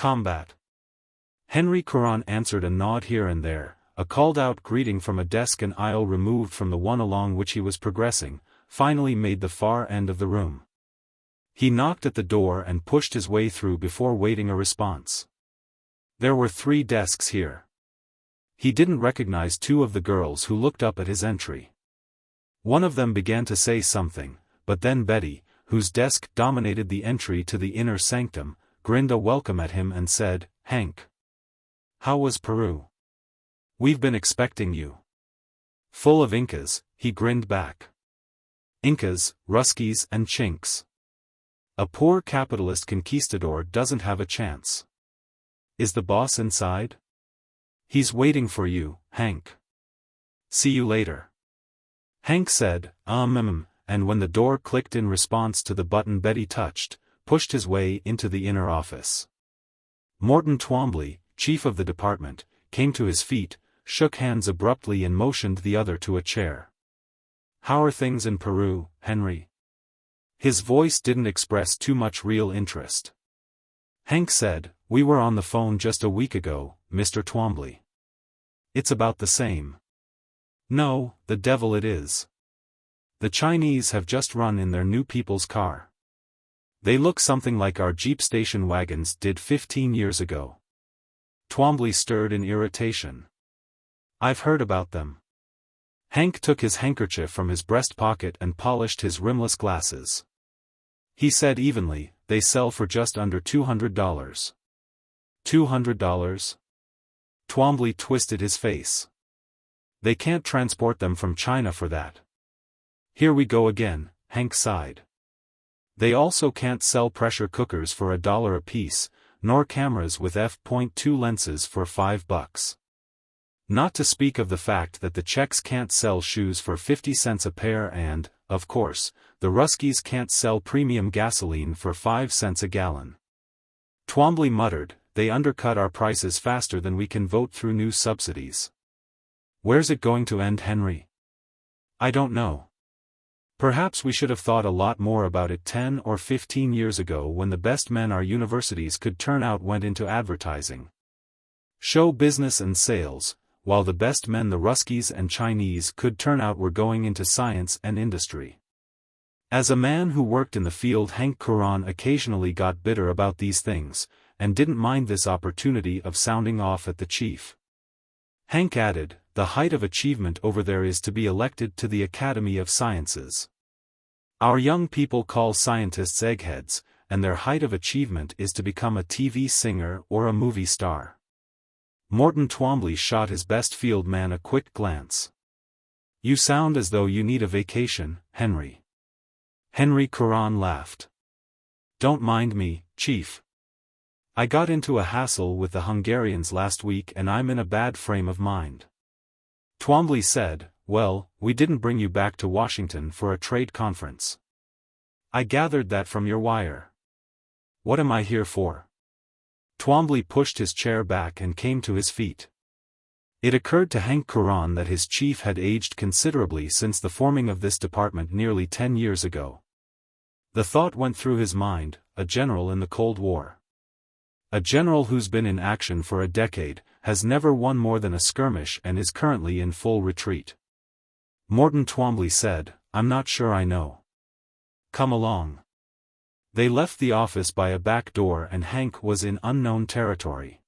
Combat. Henry Coron answered a nod here and there, a called-out greeting from a desk an aisle removed from the one along which he was progressing, finally made the far end of the room. He knocked at the door and pushed his way through before waiting a response. There were 3 desks here. He didn't recognize 2 of the girls who looked up at his entry. One of them began to say something, but then Betty, whose desk dominated the entry to the inner sanctum, grinned a welcome at him and said, "Hank. How was Peru? We've been expecting you." Full of Incas, he grinned back. Incas, Ruskies and Chinks. A poor capitalist conquistador doesn't have a chance. Is the boss inside? He's waiting for you, Hank. See you later. Hank said, and when the door clicked in response to the button Betty touched, pushed his way into the inner office. Morton Twombly, chief of the department, came to his feet, shook hands abruptly and motioned the other to a chair. "How are things in Peru, Henry?" His voice didn't express too much real interest. Hank said, "We were on the phone just a week ago, Mr. Twombly." "It's about the same." "No, the devil it is. The Chinese have just run in their new people's car. They look something like our Jeep station wagons did 15 years ago." Twombly stirred in irritation. "I've heard about them." Hank took his handkerchief from his breast pocket and polished his rimless glasses. He said evenly, "They sell for just under $200. $200? Twombly twisted his face. "They can't transport them from China for that." "Here we go again," Hank sighed. "They also can't sell pressure cookers for $1 apiece, nor cameras with f.2 lenses for $5. Not to speak of the fact that the Czechs can't sell shoes for 50 cents a pair and, of course, the Ruskies can't sell premium gasoline for 5 cents a gallon." Twombly muttered, "They undercut our prices faster than we can vote through new subsidies." "Where's it going to end, Henry?" "I don't know. Perhaps we should have thought a lot more about it 10 or 15 years ago when the best men our universities could turn out went into advertising. Show business and sales, while the best men the Ruskies and Chinese could turn out were going into science and industry." As a man who worked in the field, Hank Coron occasionally got bitter about these things, and didn't mind this opportunity of sounding off at the chief. Hank added, "The height of achievement over there is to be elected to the Academy of Sciences. Our young people call scientists eggheads, and their height of achievement is to become a TV singer or a movie star." Morton Twombly shot his best field man a quick glance. "You sound as though you need a vacation, Henry." Henry Coron laughed. "Don't mind me, Chief. I got into a hassle with the Hungarians last week and I'm in a bad frame of mind." Twombly said, "Well, we didn't bring you back to Washington for a trade conference. I gathered that from your wire. What am I here for?" Twombly pushed his chair back and came to his feet. It occurred to Hank Coron that his chief had aged considerably since the forming of this department nearly 10 years ago. The thought went through his mind, a general in the Cold War. A general who's been in action for a decade, has never won more than a skirmish and is currently in full retreat. Morton Twombly said, "I'm not sure I know. Come along." They left the office by a back door and Hank was in unknown territory.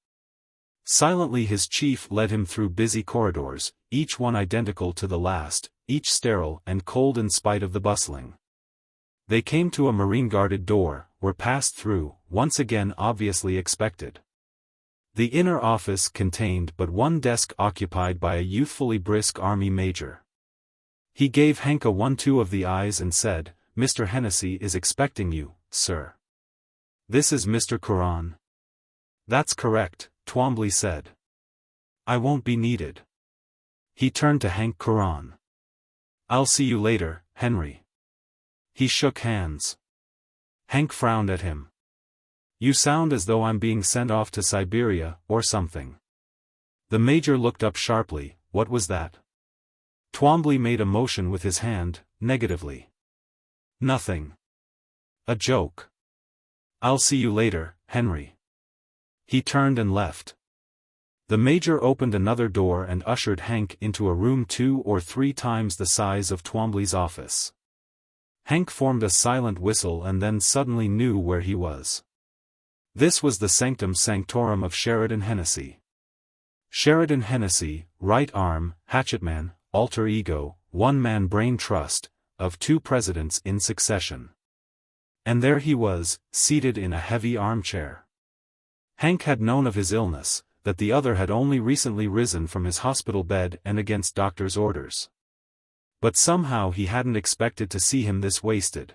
Silently his chief led him through busy corridors, each one identical to the last, each sterile and cold in spite of the bustling. They came to a marine-guarded door, were passed through, once again obviously expected. The inner office contained but one desk occupied by a youthfully brisk army major. He gave Hank a 1-2 of the eyes and said, "Mr. Hennessy is expecting you, sir." "This is Mr. Coron." "That's correct," Twombly said. "I won't be needed." He turned to Hank Coron. "I'll see you later, Henry." He shook hands. Hank frowned at him. "You sound as though I'm being sent off to Siberia, or something." The major looked up sharply. "What was that?" Twombly made a motion with his hand, negatively. "Nothing. A joke. I'll see you later, Henry." He turned and left. The Major opened another door and ushered Hank into a room 2 or 3 times the size of Twombly's office. Hank formed a silent whistle and then suddenly knew where he was. This was the sanctum sanctorum of Sheridan Hennessy. Sheridan Hennessy, right arm, hatchetman, alter ego, one-man brain trust, of 2 presidents in succession. And there he was, seated in a heavy armchair. Hank had known of his illness, that the other had only recently risen from his hospital bed and against doctor's orders. But somehow he hadn't expected to see him this wasted.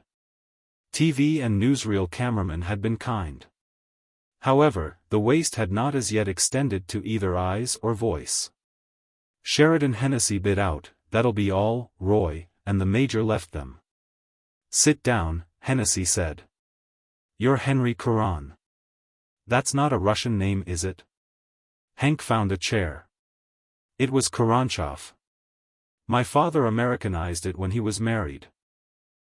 TV and newsreel cameramen had been kind. However, the waste had not as yet extended to either eyes or voice. Sheridan Hennessy bid out, "That'll be all, Roy," and the Major left them. "Sit down," Hennessy said. "You're Henry Karan. That's not a Russian name, is it?" Hank found a chair. "It was Karanchov. My father Americanized it when he was married."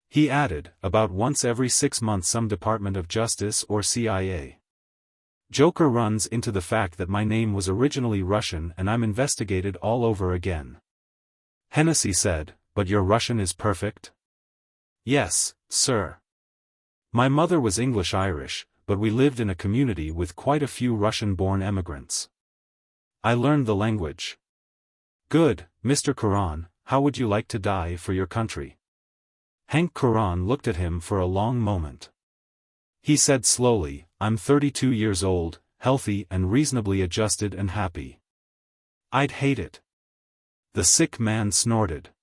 He added, "About once every 6 months some Department of Justice or CIA joker runs into the fact that my name was originally Russian and I'm investigated all over again." Hennessy said, "But your Russian is perfect?" "Yes, sir. My mother was English-Irish, but we lived in a community with quite a few Russian-born emigrants. I learned the language." "Good, Mr. Karan, how would you like to die for your country?" Hank Karan looked at him for a long moment. He said slowly, "I'm 32 years old, healthy and reasonably adjusted and happy." "I'd hate it." The sick man snorted.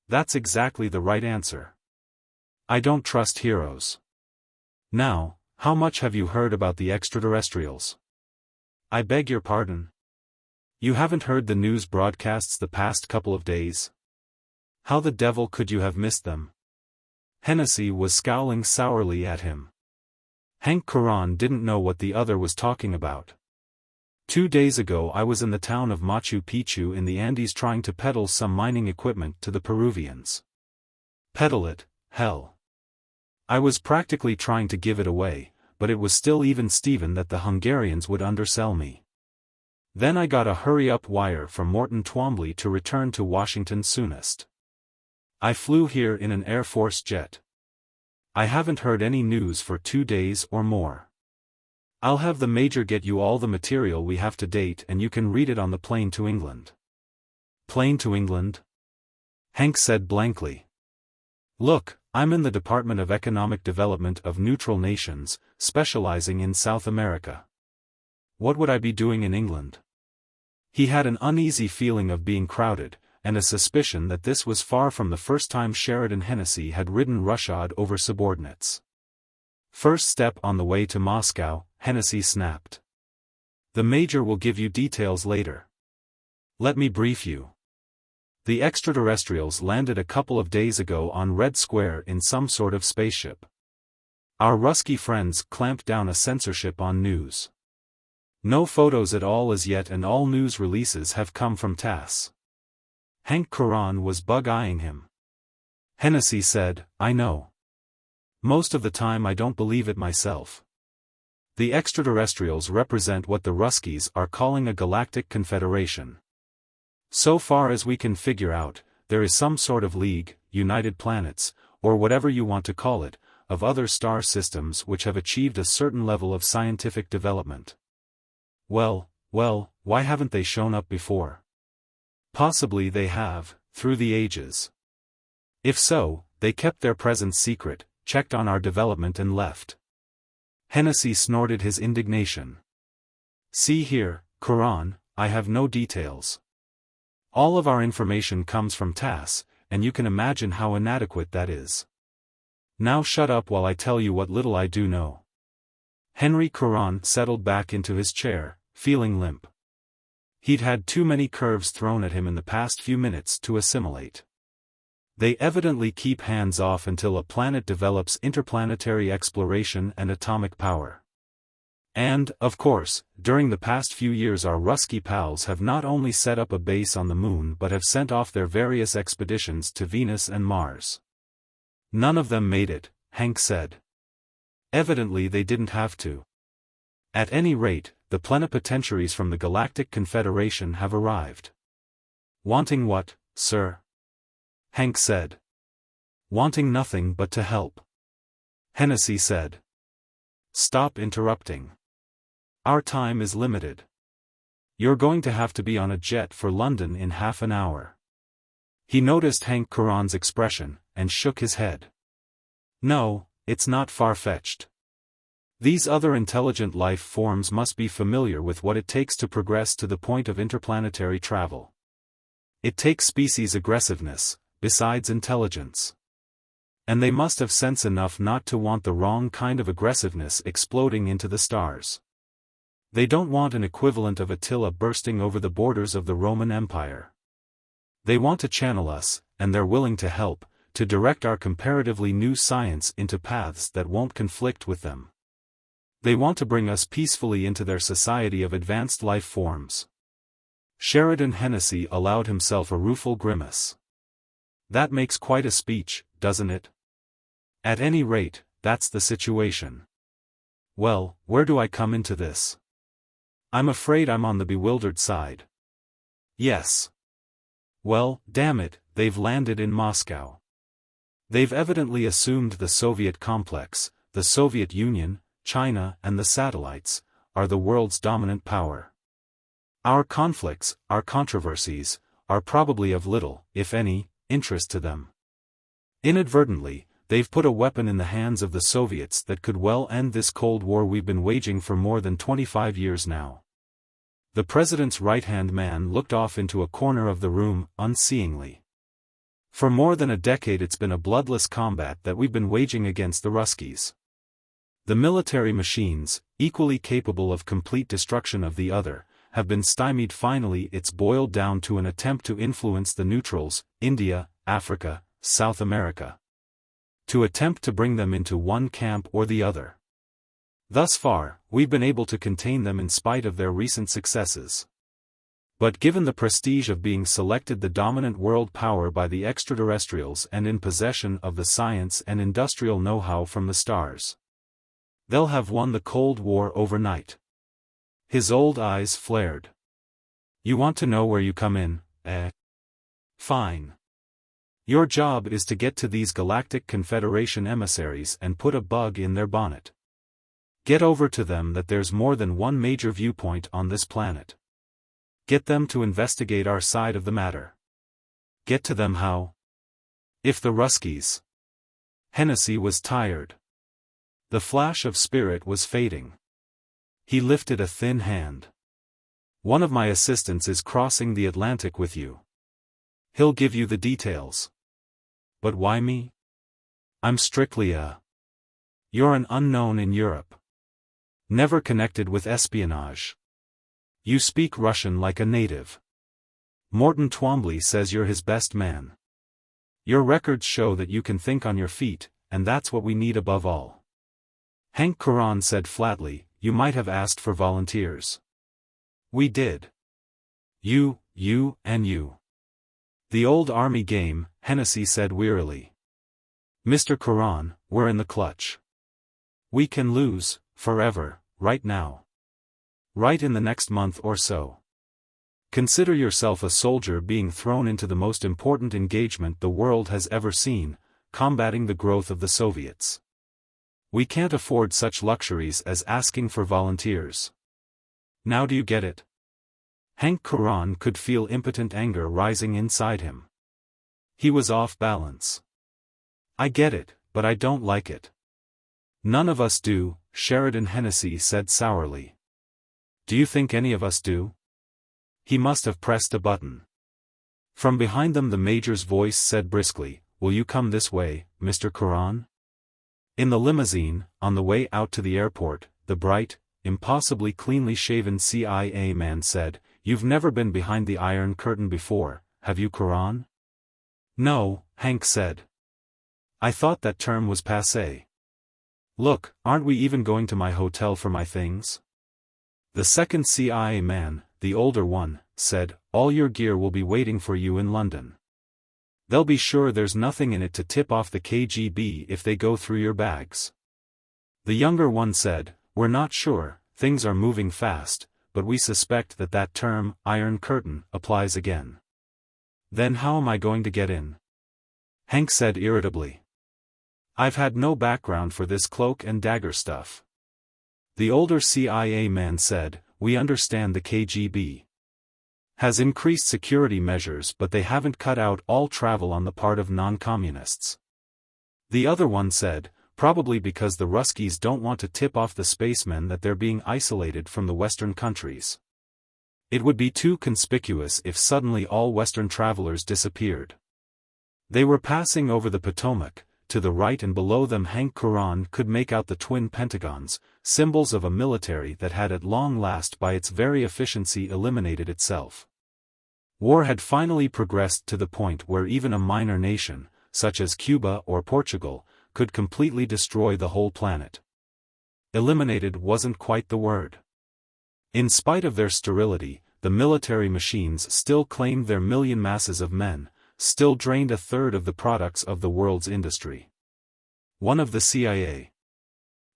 "That's exactly the right answer. I don't trust heroes. Now, how much have you heard about the extraterrestrials?" "I beg your pardon? You haven't heard the news broadcasts the past couple of days? How the devil could you have missed them?" Hennessy was scowling sourly at him. Hank Karan didn't know what the other was talking about. 2 days ago I was in the town of Machu Picchu in the Andes trying to peddle some mining equipment to the Peruvians. Peddle it, hell. I was practically trying to give it away, but it was still even Steven that the Hungarians would undersell me. Then I got a hurry-up wire from Morton Twombly to return to Washington soonest. I flew here in an Air Force jet. I haven't heard any news for 2 days or more. I'll have the Major get you all the material we have to date and you can read it on the plane to England." "Plane to England?" Hank said blankly. "Look, I'm in the Department of Economic Development of Neutral Nations, specializing in South America. What would I be doing in England?" He had an uneasy feeling of being crowded, and a suspicion that this was far from the first time Sheridan Hennessy had ridden roughshod over subordinates. "First step on the way to Moscow," Hennessy snapped. "The Major will give you details later. Let me brief you. The extraterrestrials landed a couple of days ago on Red Square in some sort of spaceship. Our Rusky friends clamped down a censorship on news. No photos at all as yet and all news releases have come from TASS." Hank Karan was bug-eyeing him. Hennessy said, "I know. Most of the time I don't believe it myself. The extraterrestrials represent what the Ruskies are calling a galactic confederation. So far as we can figure out, there is some sort of league, United Planets, or whatever you want to call it, of other star systems which have achieved a certain level of scientific development. Well, why haven't they shown up before? Possibly they have, through the ages. If so, they kept their presence secret, checked on our development and left." Hennessy snorted his indignation. "See here, Karan, I have no details. All of our information comes from TASS, and you can imagine how inadequate that is. Now shut up while I tell you what little I do know." Henry Karan settled back into his chair, feeling limp. He'd had too many curves thrown at him in the past few minutes to assimilate. They evidently keep hands off until a planet develops interplanetary exploration and atomic power. And, of course, during the past few years our Rusky pals have not only set up a base on the Moon but have sent off their various expeditions to Venus and Mars. None of them made it, Hank said. Evidently they didn't have to. At any rate, the plenipotentiaries from the Galactic Confederation have arrived. Wanting what, sir? Hank said. Wanting nothing but to help. Hennessy said. Stop interrupting. Our time is limited. You're going to have to be on a jet for London in half an hour. He noticed Hank Curran's expression, and shook his head. No, it's not far-fetched. These other intelligent life forms must be familiar with what it takes to progress to the point of interplanetary travel. It takes species aggressiveness, besides intelligence. And they must have sense enough not to want the wrong kind of aggressiveness exploding into the stars. They don't want an equivalent of Attila bursting over the borders of the Roman Empire. They want to channel us, and they're willing to help, to direct our comparatively new science into paths that won't conflict with them. They want to bring us peacefully into their society of advanced life forms. Sheridan Hennessy allowed himself a rueful grimace. That makes quite a speech, doesn't it? At any rate, that's the situation. Well, where do I come into this? I'm afraid I'm on the bewildered side. Yes. Well, damn it, they've landed in Moscow. They've evidently assumed the Soviet complex, the Soviet Union, China and the satellites, are the world's dominant power. Our conflicts, our controversies, are probably of little, if any, interest to them. Inadvertently, they've put a weapon in the hands of the Soviets that could well end this Cold War we've been waging for more than 25 years now. The president's right-hand man looked off into a corner of the room, unseeingly. For more than a decade it's been a bloodless combat that we've been waging against the Ruskies. The military machines, equally capable of complete destruction of the other, have been stymied. Finally it's boiled down to an attempt to influence the neutrals, India, Africa, South America. To attempt to bring them into one camp or the other. Thus far, we've been able to contain them in spite of their recent successes. But given the prestige of being selected the dominant world power by the extraterrestrials and in possession of the science and industrial know-how from the stars, they'll have won the Cold War overnight. His old eyes flared. You want to know where you come in, eh? Fine. Your job is to get to these Galactic Confederation emissaries and put a bug in their bonnet. Get over to them that there's more than one major viewpoint on this planet. Get them to investigate our side of the matter. Get to them how? If the Ruskies. Hennessy was tired. The flash of spirit was fading. He lifted a thin hand. One of my assistants is crossing the Atlantic with you. He'll give you the details. But why me? I'm strictly a... You're an unknown in Europe. Never connected with espionage. You speak Russian like a native. Morton Twombly says you're his best man. Your records show that you can think on your feet, and that's what we need above all. Hank Curran said flatly, you might have asked for volunteers. We did. You, and you. The old army game, Hennessy said wearily. Mr. Curran, we're in the clutch. We can lose, forever, right now. Right in the next month or so. Consider yourself a soldier being thrown into the most important engagement the world has ever seen, combating the growth of the Soviets. We can't afford such luxuries as asking for volunteers. Now do you get it? Hank Curran could feel impotent anger rising inside him. He was off balance. I get it, but I don't like it. None of us do, Sheridan Hennessy said sourly. Do you think any of us do? He must have pressed a button. From behind them the major's voice said briskly, will you come this way, Mr. Curran? In the limousine, on the way out to the airport, the bright, impossibly cleanly shaven CIA man said, you've never been behind the Iron Curtain before, have you, Curran? No, Hank said. I thought that term was passé. Look, aren't we even going to my hotel for my things? The second CIA man, the older one, said, all your gear will be waiting for you in London. They'll be sure there's nothing in it to tip off the KGB if they go through your bags. The younger one said, we're not sure, things are moving fast, but we suspect that that term, Iron Curtain, applies again. Then how am I going to get in? Hank said irritably. I've had no background for this cloak and dagger stuff. The older CIA man said, we understand the KGB has increased security measures, but they haven't cut out all travel on the part of non-communists. The other one said, probably because the Ruskies don't want to tip off the spacemen that they're being isolated from the Western countries. It would be too conspicuous if suddenly all Western travelers disappeared. They were passing over the Potomac. To the right and below them Hank Curran could make out the twin pentagons, symbols of a military that had at long last by its very efficiency eliminated itself. War had finally progressed to the point where even a minor nation, such as Cuba or Portugal, could completely destroy the whole planet. Eliminated wasn't quite the word. In spite of their sterility, the military machines still claimed their million masses of men, still drained a third of the products of the world's industry. One of the CIA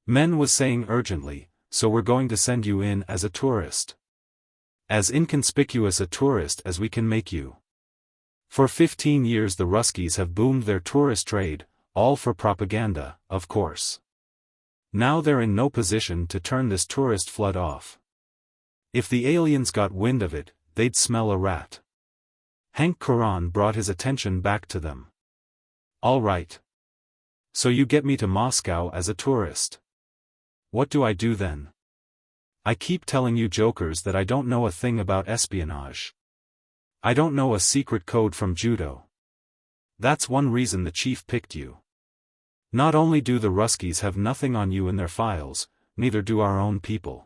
men was saying urgently, so we're going to send you in as a tourist. As inconspicuous a tourist as we can make you. For 15 years the Ruskies have boomed their tourist trade, all for propaganda, of course. Now they're in no position to turn this tourist flood off. If the aliens got wind of it, they'd smell a rat. Hank Curran brought his attention back to them. All right. So you get me to Moscow as a tourist. What do I do then? I keep telling you jokers that I don't know a thing about espionage. I don't know a secret code from judo. That's one reason the chief picked you. Not only do the Ruskies have nothing on you in their files, neither do our own people.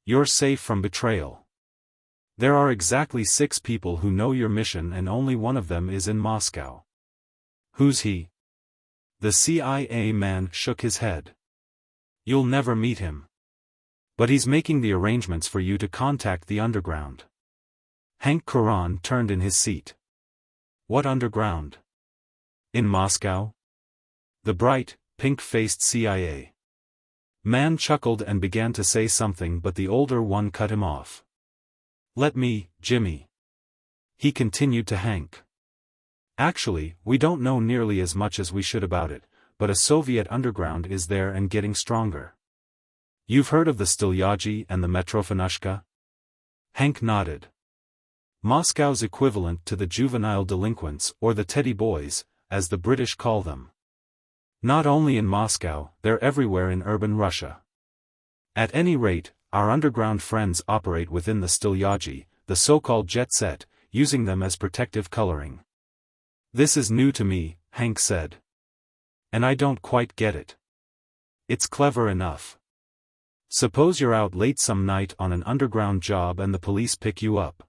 You're safe from betrayal. There are exactly 6 people who know your mission and only one of them is in Moscow. Who's he? The CIA man shook his head. You'll never meet him. But he's making the arrangements for you to contact the underground. Hank Curran turned in his seat. What underground? In Moscow? The bright, pink-faced CIA man chuckled and began to say something, but the older one cut him off. Let me, Jimmy. He continued to Hank. Actually, we don't know nearly as much as we should about it, but a Soviet underground is there and getting stronger. You've heard of the Stelyaji and the Metrofonushka? Hank nodded. Moscow's equivalent to the juvenile delinquents or the teddy boys, as the British call them. Not only in Moscow, they're everywhere in urban Russia. At any rate, our underground friends operate within the Stelyaji, the so-called jet set, using them as protective coloring. This is new to me, Hank said. And I don't quite get it. It's clever enough. Suppose you're out late some night on an underground job and the police pick you up.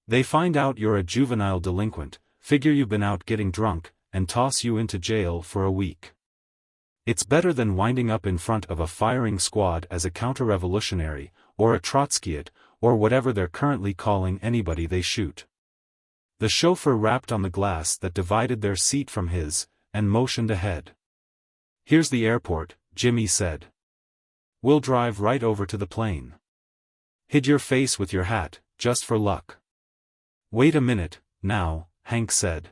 They find out you're a juvenile delinquent, figure you've been out getting drunk, and toss you into jail for a week. It's better than winding up in front of a firing squad as a counter-revolutionary, or a Trotskyite, or whatever they're currently calling anybody they shoot. The chauffeur rapped on the glass that divided their seat from his, and motioned ahead. Here's the airport, Jimmy said. We'll drive right over to the plane. Hid your face with your hat, just for luck. Wait a minute, now, Hank said.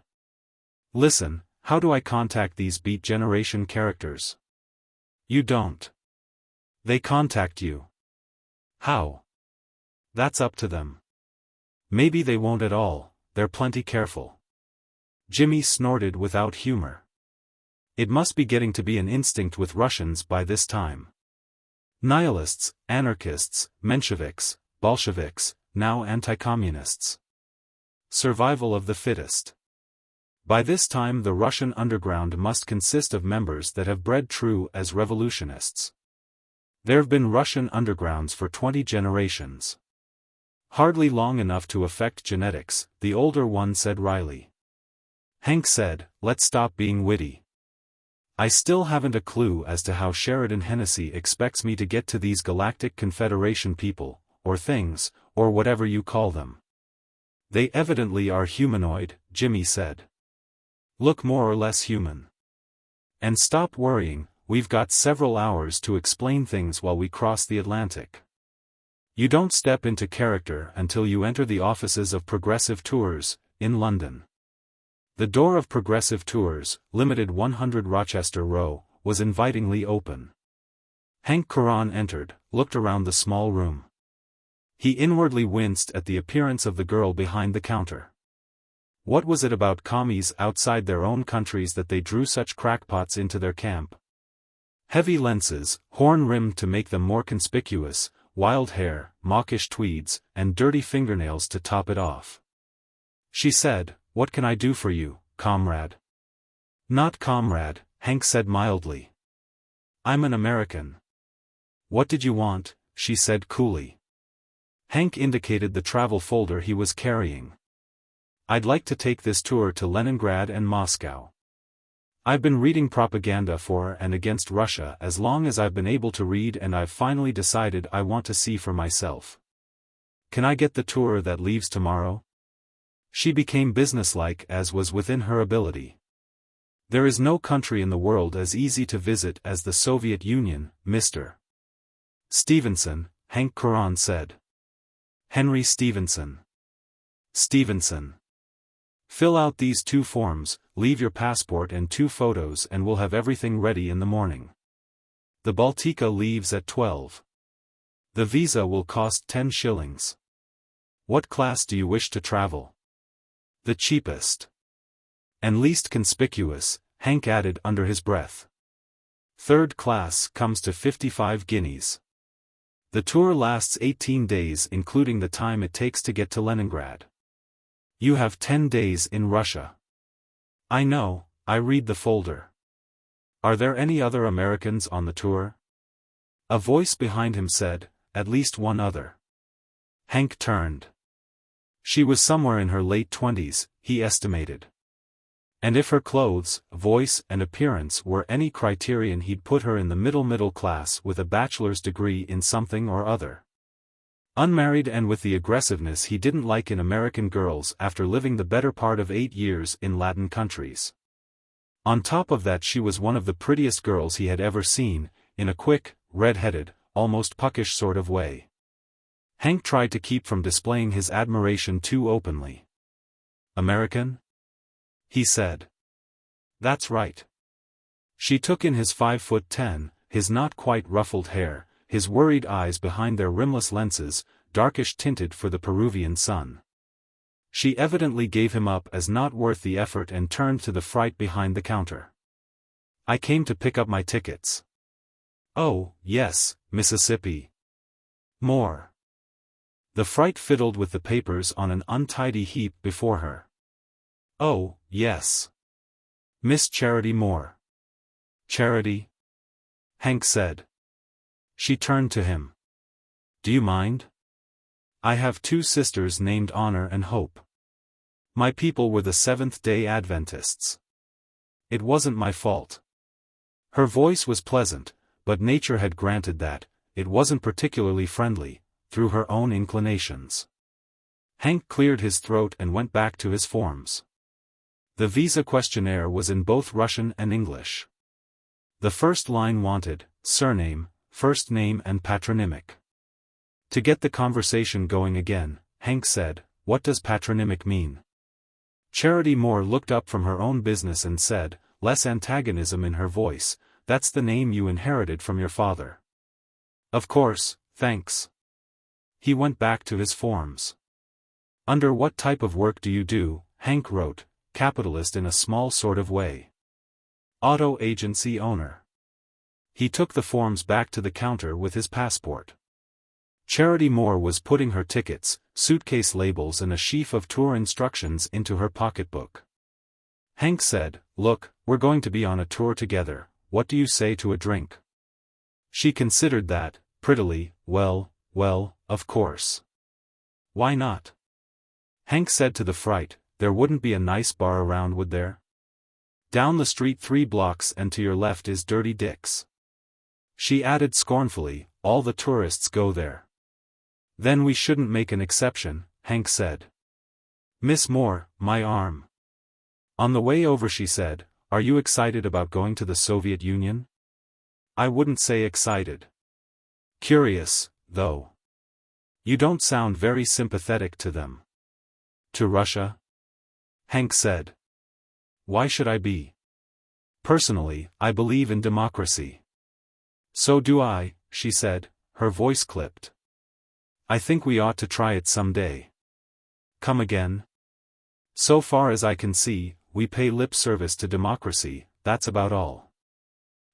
Listen, how do I contact these Beat Generation characters? You don't. They contact you. How? That's up to them. Maybe they won't at all, they're plenty careful. Jimmy snorted without humor. It must be getting to be an instinct with Russians by this time. Nihilists, anarchists, Mensheviks, Bolsheviks, now anti-communists. Survival of the fittest. By this time the Russian underground must consist of members that have bred true as revolutionists. There have been Russian undergrounds for 20 generations. Hardly long enough to affect genetics, the older one said wryly. Hank said, let's stop being witty. I still haven't a clue as to how Sheridan Hennessy expects me to get to these Galactic Confederation people, or things, or whatever you call them. They evidently are humanoid, Jimmy said. Look more or less human. And stop worrying, we've got several hours to explain things while we cross the Atlantic. You don't step into character until you enter the offices of Progressive Tours, in London. The door of Progressive Tours, Limited 100 Rochester Row, was invitingly open. Hank Coran entered, looked around the small room. He inwardly winced at the appearance of the girl behind the counter. What was it about commies outside their own countries that they drew such crackpots into their camp? Heavy lenses, horn-rimmed to make them more conspicuous, wild hair, mawkish tweeds, and dirty fingernails to top it off. She said, "What can I do for you, comrade?" "Not comrade," Hank said mildly. "I'm an American." "What did you want?" she said coolly. Hank indicated the travel folder he was carrying. "I'd like to take this tour to Leningrad and Moscow. I've been reading propaganda for and against Russia as long as I've been able to read, and I've finally decided I want to see for myself. Can I get the tour that leaves tomorrow?" She became businesslike as was within her ability. "There is no country in the world as easy to visit as the Soviet Union, Mr. Stevenson," Hank Coran said. "Henry Stevenson." "Stevenson. Fill out these 2 forms, leave your passport and 2 photos, and we'll have everything ready in the morning. The Baltica leaves at 12. The visa will cost 10 shillings. What class do you wish to travel?" "The cheapest. And least conspicuous," Hank added under his breath. "Third class comes to 55 guineas. The tour lasts 18 days including the time it takes to get to Leningrad. You have 10 days in Russia." "I know, I read the folder. Are there any other Americans on the tour?" A voice behind him said, "At least one other." Hank turned. She was somewhere in her late 20s, he estimated. And if her clothes, voice, and appearance were any criterion, he'd put her in the middle class with a bachelor's degree in something or other. Unmarried and with the aggressiveness he didn't like in American girls after living the better part of 8 years in Latin countries. On top of that, she was one of the prettiest girls he had ever seen, in a quick, red-headed, almost puckish sort of way. Hank tried to keep from displaying his admiration too openly. "American?" he said. "That's right." She took in his 5'10", his not quite ruffled hair, his worried eyes behind their rimless lenses, darkish tinted for the Peruvian sun. She evidently gave him up as not worth the effort and turned to the fright behind the counter. "I came to pick up my tickets." "Oh, yes, Mississippi. More." The fright fiddled with the papers on an untidy heap before her. "Oh, yes. Miss Charity Moore." "Charity?" Hank said. She turned to him. "Do you mind? I have 2 sisters named Honor and Hope. My people were the Seventh-day Adventists. It wasn't my fault." Her voice was pleasant, but nature had granted that it wasn't particularly friendly, through her own inclinations. Hank cleared his throat and went back to his forms. The visa questionnaire was in both Russian and English. The first line wanted surname, first name and patronymic. To get the conversation going again, Hank said, "What does patronymic mean?" Charity Moore looked up from her own business and said, less antagonism in her voice, "That's the name you inherited from your father." "Of course, thanks." He went back to his forms. "Under what type of work do you do?" Hank wrote, capitalist in a small sort of way. "Auto agency owner." He took the forms back to the counter with his passport. Charity Moore was putting her tickets, suitcase labels and a sheaf of tour instructions into her pocketbook. Hank said, "Look, we're going to be on a tour together, what do you say to a drink?" She considered that, prettily, well, of course. "Why not?" Hank said to the fright, "There wouldn't be a nice bar around, would there? Down the street 3 blocks and to your left is Dirty Dick's." She added scornfully, "All the tourists go there." "Then we shouldn't make an exception," Hank said. "Miss Moore, my arm." On the way over she said, "Are you excited about going to the Soviet Union?" I wouldn't say excited. Curious, though. You don't sound very sympathetic to them. To Russia? Hank said. Why should I be? Personally, I believe in democracy. So do I, she said, her voice clipped. I think we ought to try it someday. Come again? So far as I can see, we pay lip service to democracy, that's about all.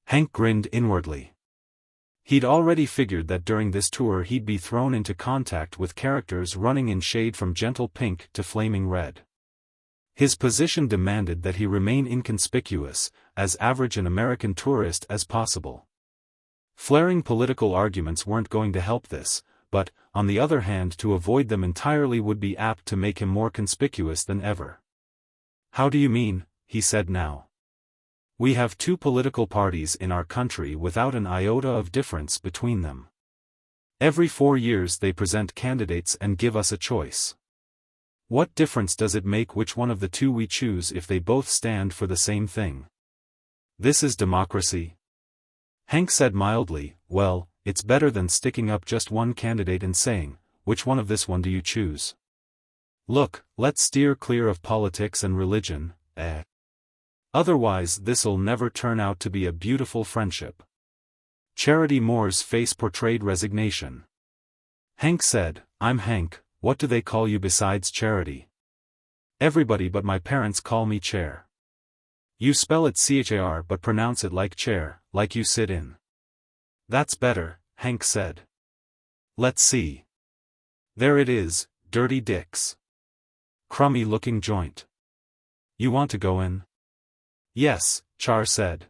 Hank grinned inwardly. He'd already figured that during this tour he'd be thrown into contact with characters running in shade from gentle pink to flaming red. His position demanded that he remain inconspicuous, as average an American tourist as possible. Flaring political arguments weren't going to help this, but, on the other hand, to avoid them entirely would be apt to make him more conspicuous than ever. How do you mean? He said now. We have two political parties in our country without an iota of difference between them. Every 4 years they present candidates and give us a choice. What difference does it make which one of the two we choose if they both stand for the same thing? This is democracy. Hank said mildly, well, it's better than sticking up just one candidate and saying, which one of this one do you choose? Look, let's steer clear of politics and religion, Otherwise this'll never turn out to be a beautiful friendship. Charity Moore's face portrayed resignation. Hank said, I'm Hank, what do they call you besides Charity? Everybody but my parents call me Chair. You spell it Char but pronounce it like chair, like you sit in. That's better, Hank said. Let's see. There it is, Dirty Dick's. Crummy-looking joint. You want to go in? Yes, Char said.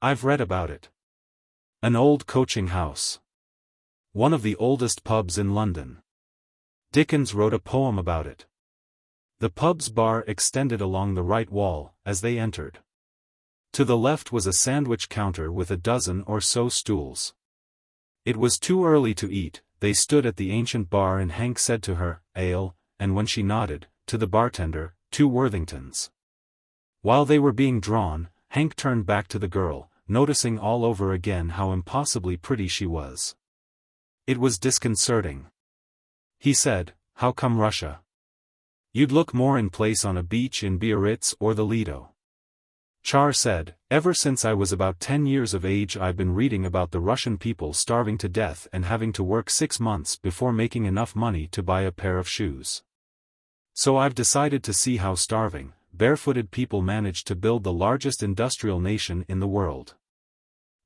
I've read about it. An old coaching house. One of the oldest pubs in London. Dickens wrote a poem about it. The pub's bar extended along the right wall, as they entered. To the left was a sandwich counter with a dozen or so stools. It was too early to eat, they stood at the ancient bar and Hank said to her, ale, and when she nodded, to the bartender, 2 Worthingtons. While they were being drawn, Hank turned back to the girl, noticing all over again how impossibly pretty she was. It was disconcerting. He said, how come Russia? You'd look more in place on a beach in Biarritz or the Lido. Char said, ever since I was about 10 years of age I've been reading about the Russian people starving to death and having to work 6 months before making enough money to buy a pair of shoes. So I've decided to see how starving, barefooted people manage to build the largest industrial nation in the world.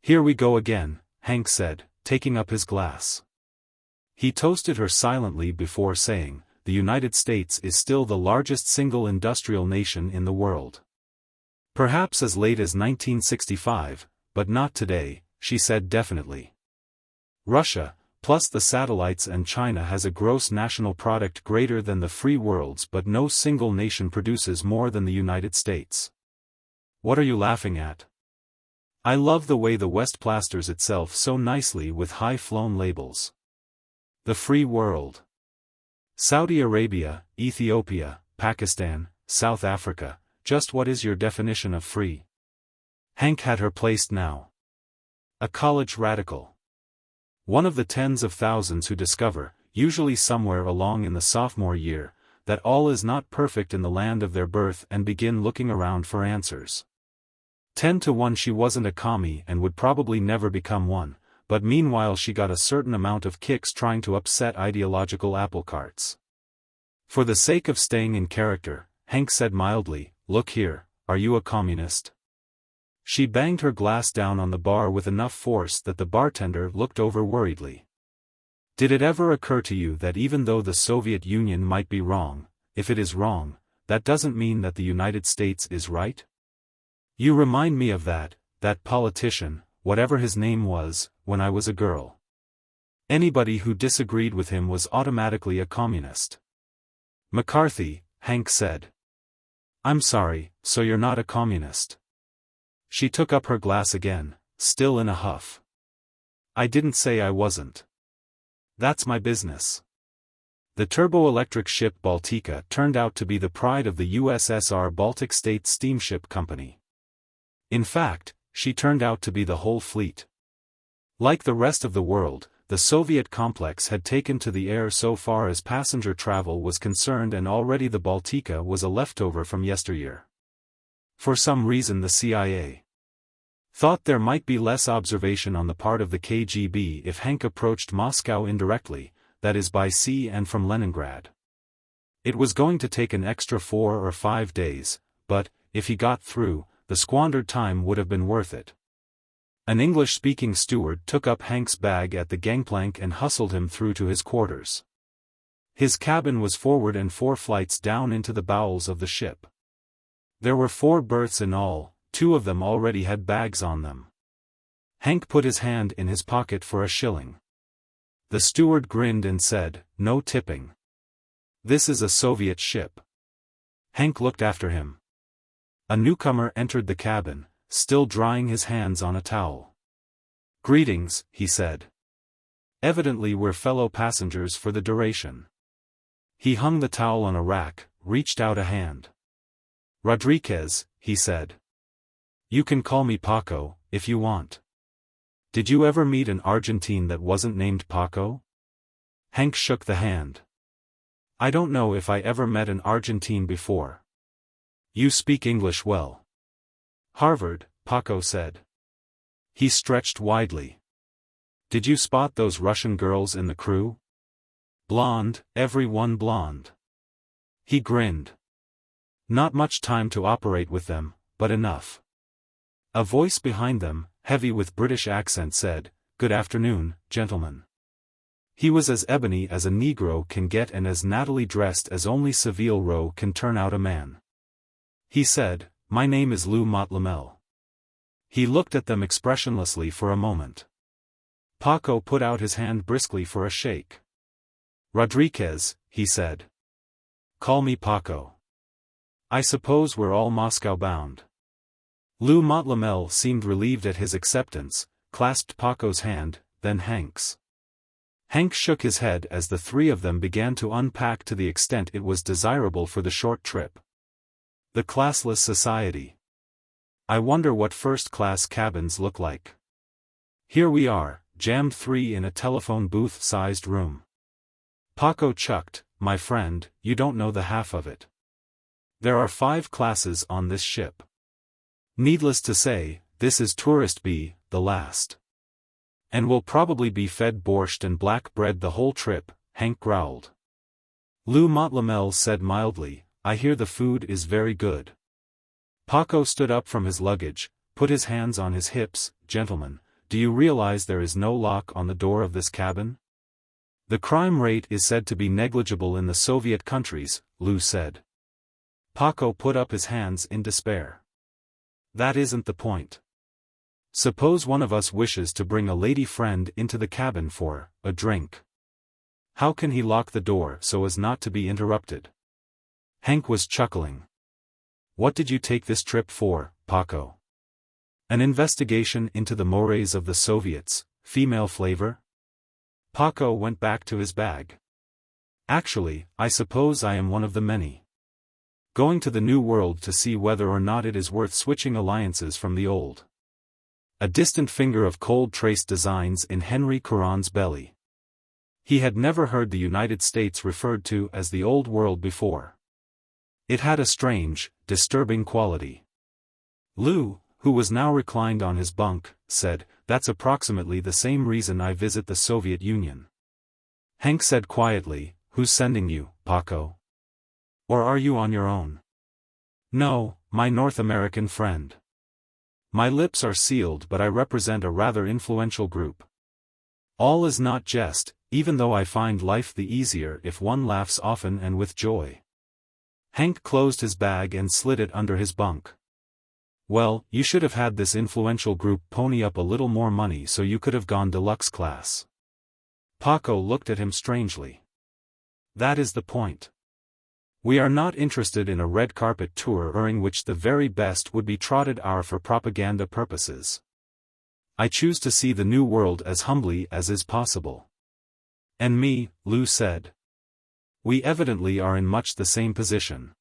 Here we go again, Hank said, taking up his glass. He toasted her silently before saying, the United States is still the largest single industrial nation in the world. Perhaps as late as 1965, but not today, she said definitely. Russia, plus the satellites and China has a gross national product greater than the free world's, but no single nation produces more than the United States. What are you laughing at? I love the way the West plasters itself so nicely with high-flown labels. The free world. Saudi Arabia, Ethiopia, Pakistan, South Africa, just what is your definition of free? Hank had her placed now. A college radical. One of the tens of thousands who discover, usually somewhere along in the sophomore year, that all is not perfect in the land of their birth and begin looking around for answers. 10 to 1 she wasn't a commie and would probably never become one, but meanwhile she got a certain amount of kicks trying to upset ideological apple carts. For the sake of staying in character, Hank said mildly, look here, are you a communist? She banged her glass down on the bar with enough force that the bartender looked over worriedly. Did it ever occur to you that even though the Soviet Union might be wrong, if it is wrong, that doesn't mean that the United States is right? You remind me of that politician, whatever his name was, when I was a girl. Anybody who disagreed with him was automatically a communist. McCarthy, Hank said. I'm sorry, so you're not a communist. She took up her glass again, still in a huff. I didn't say I wasn't. That's my business. The turboelectric ship Baltica turned out to be the pride of the USSR Baltic State Steamship Company. In fact, she turned out to be the whole fleet. Like the rest of the world, the Soviet complex had taken to the air so far as passenger travel was concerned, and already the Baltica was a leftover from yesteryear. For some reason the CIA thought there might be less observation on the part of the KGB if Hank approached Moscow indirectly, that is by sea and from Leningrad. It was going to take an extra 4 or 5 days, but, if he got through, the squandered time would have been worth it. An English-speaking steward took up Hank's bag at the gangplank and hustled him through to his quarters. His cabin was forward and 4 flights down into the bowels of the ship. There were 4 berths in all, 2 of them already had bags on them. Hank put his hand in his pocket for a shilling. The steward grinned and said, "No tipping. This is a Soviet ship." Hank looked after him. A newcomer entered the cabin, still drying his hands on a towel. "Greetings," he said. "Evidently we're fellow passengers for the duration." He hung the towel on a rack, reached out a hand. "Rodriguez," he said. "You can call me Paco, if you want. Did you ever meet an Argentine that wasn't named Paco?" Hank shook the hand. "I don't know if I ever met an Argentine before." "You speak English well." "Harvard," Paco said. He stretched widely. "Did you spot those Russian girls in the crew? Blonde, every one blonde." He grinned. "Not much time to operate with them, but enough." A voice behind them, heavy with British accent, said, "Good afternoon, gentlemen." He was as ebony as a Negro can get and as nattily dressed as only Savile Row can turn out a man. He said, "My name is Lou Montlamel." He looked at them expressionlessly for a moment. Paco put out his hand briskly for a shake. "Rodriguez," he said. "Call me Paco. I suppose we're all Moscow bound." Lou Montlamel seemed relieved at his acceptance, clasped Paco's hand, then Hank's. Hank shook his head as the 3 of them began to unpack to the extent it was desirable for the short trip. The classless society. I wonder what first-class cabins look like. Here we are, jammed 3 in a telephone booth-sized room. Paco chucked, "My friend, you don't know the half of it. There are 5 classes on this ship. Needless to say, this is Tourist B, the last. And we'll probably be fed borscht and black bread the whole trip," Hank growled. Lou Montlamel said mildly, "I hear the food is very good." Paco stood up from his luggage, put his hands on his hips. "Gentlemen, do you realize there is no lock on the door of this cabin? The crime rate is said to be negligible in the Soviet countries," Lou said. Paco put up his hands in despair. "That isn't the point. Suppose one of us wishes to bring a lady friend into the cabin for a drink. How can he lock the door so as not to be interrupted?" Hank was chuckling. "What did you take this trip for, Paco? An investigation into the mores of the Soviets, female flavor?" Paco went back to his bag. "Actually, I suppose I am one of the many. Going to the new world to see whether or not it is worth switching alliances from the old." A distant finger of cold traced designs in Henry Courant's belly. He had never heard the United States referred to as the Old World before. It had a strange, disturbing quality. Lou, who was now reclined on his bunk, said, "That's approximately the same reason I visit the Soviet Union." Hank said quietly, "Who's sending you, Paco? Or are you on your own?" "No, my North American friend. My lips are sealed, but I represent a rather influential group. All is not jest, even though I find life the easier if one laughs often and with joy." Hank closed his bag and slid it under his bunk. "Well, you should have had this influential group pony up a little more money so you could have gone deluxe class." Paco looked at him strangely. "That is the point. We are not interested in a red carpet tour during which the very best would be trotted are for propaganda purposes. I choose to see the new world as humbly as is possible." "And me," Lou said. "We evidently are in much the same position."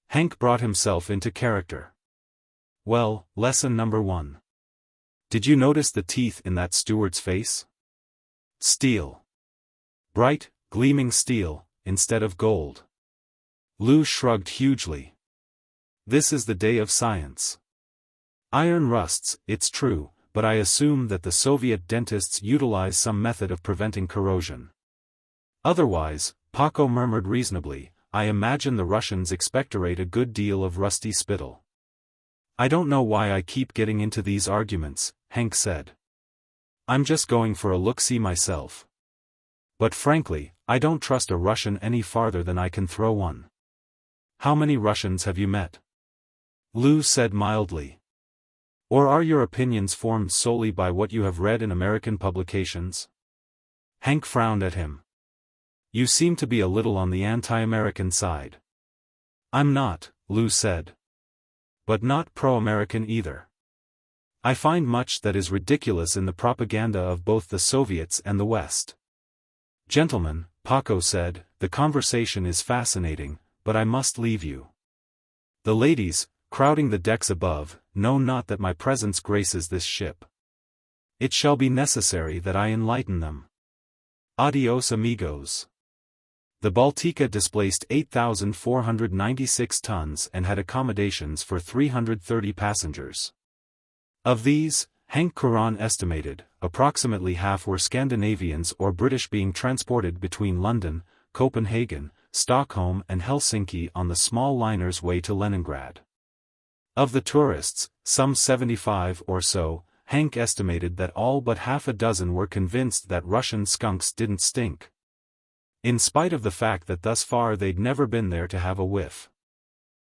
Hank brought himself into character. "Well, lesson number 1. Did you notice the teeth in that steward's face? Steel. Bright, gleaming steel, instead of gold. Lou shrugged hugely. This is the day of science. Iron rusts, it's true, but I assume that the Soviet dentists utilize some method of preventing corrosion. Otherwise, Paco murmured reasonably, I imagine the Russians expectorate a good deal of rusty spittle. I don't know why I keep getting into these arguments, Hank said. I'm just going for a look-see myself. But frankly, I don't trust a Russian any farther than I can throw one. How many Russians have you met? Lou said mildly. Or are your opinions formed solely by what you have read in American publications? Hank frowned at him. You seem to be a little on the anti-American side. I'm not, Lou said. But not pro-American either. I find much that is ridiculous in the propaganda of both the Soviets and the West. Gentlemen, Paco said, the conversation is fascinating, but I must leave you. The ladies, crowding the decks above, know not that my presence graces this ship. It shall be necessary that I enlighten them. Adios amigos. The Baltica displaced 8,496 tons and had accommodations for 330 passengers. Of these, Hank Coran estimated, approximately half were Scandinavians or British being transported between London, Copenhagen, Stockholm and Helsinki on the small liner's way to Leningrad. Of the tourists, some 75 or so, Hank estimated that all but half a dozen were convinced that Russian skunks didn't stink. In spite of the fact that thus far they'd never been there to have a whiff.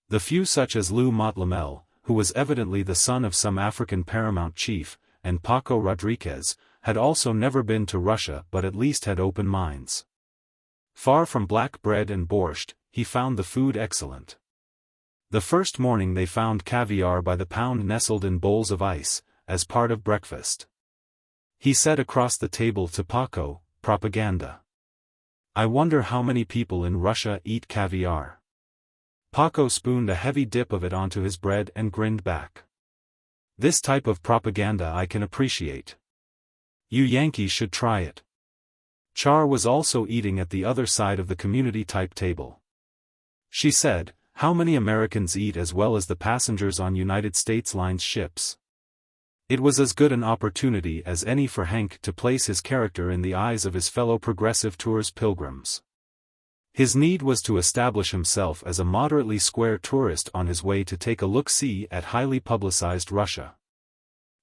The few such as Lou Montlamel, who was evidently the son of some African paramount chief, and Paco Rodriguez, had also never been to Russia but at least had open minds. Far from black bread and borscht, he found the food excellent. The first morning they found caviar by the pound nestled in bowls of ice, as part of breakfast. He said across the table to Paco, propaganda. I wonder how many people in Russia eat caviar. Paco spooned a heavy dip of it onto his bread and grinned back. This type of propaganda I can appreciate. You Yankees should try it. Char was also eating at the other side of the community-type table. She said, how many Americans eat as well as the passengers on United States Lines ships? It was as good an opportunity as any for Hank to place his character in the eyes of his fellow Progressive Tours pilgrims. His need was to establish himself as a moderately square tourist on his way to take a look-see at highly publicized Russia.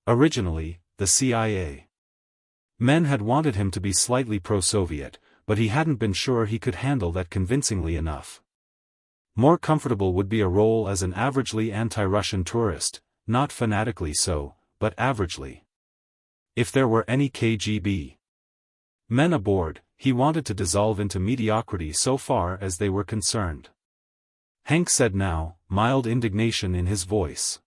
Originally, the CIA. Men had wanted him to be slightly pro-Soviet, but he hadn't been sure he could handle that convincingly enough. More comfortable would be a role as an averagely anti-Russian tourist, not fanatically so, but averagely. If there were any KGB men aboard, he wanted to dissolve into mediocrity so far as they were concerned. Hank said now, mild indignation in his voice.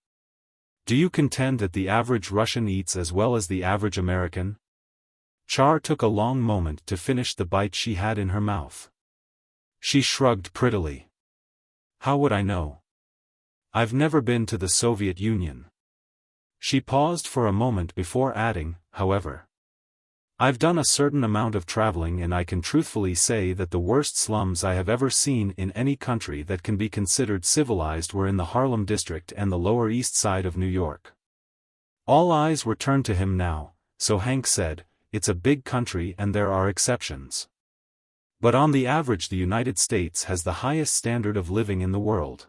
Do you contend that the average Russian eats as well as the average American? Char took a long moment to finish the bite she had in her mouth. She shrugged prettily. How would I know? I've never been to the Soviet Union. She paused for a moment before adding, however. I've done a certain amount of traveling and I can truthfully say that the worst slums I have ever seen in any country that can be considered civilized were in the Harlem district and the Lower East Side of New York. All eyes were turned to him now, so Hank said, it's a big country and there are exceptions. But on the average the United States has the highest standard of living in the world.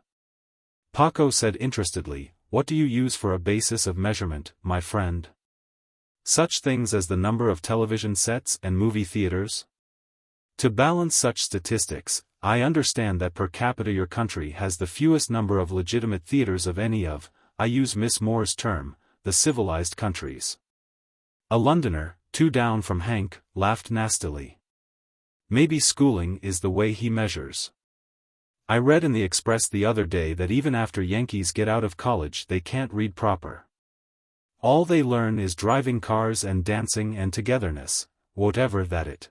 Paco said interestedly, what do you use for a basis of measurement, my friend? Such things as the number of television sets and movie theaters? To balance such statistics, I understand that per capita your country has the fewest number of legitimate theaters of any of, I use Miss Moore's term, the civilized countries. A Londoner, 2 down from Hank, laughed nastily. Maybe schooling is the way he measures. I read in the Express the other day that even after Yankees get out of college they can't read proper. All they learn is driving cars and dancing and togetherness, whatever that it.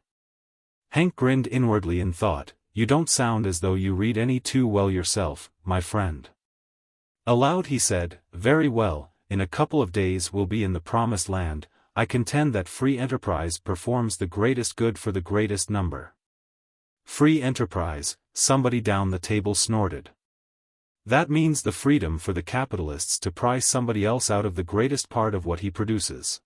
Hank grinned inwardly and thought, you don't sound as though you read any too well yourself, my friend. Aloud he said, very well, in a couple of days we'll be in the promised land. I contend that free enterprise performs the greatest good for the greatest number. Free enterprise, somebody down the table snorted. That means the freedom for the capitalists to pry somebody else out of the greatest part of what he produces.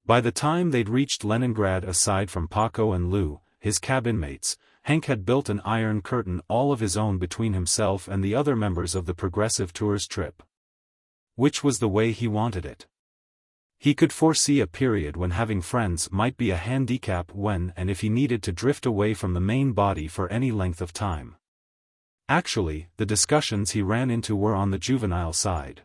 By the time they'd reached Leningrad, aside from Paco and Lou, his cabin mates, Hank had built an iron curtain all of his own between himself and the other members of the Progressive Tours trip. Which was the way he wanted it. He could foresee a period when having friends might be a handicap when and if he needed to drift away from the main body for any length of time. Actually, the discussions he ran into were on the juvenile side.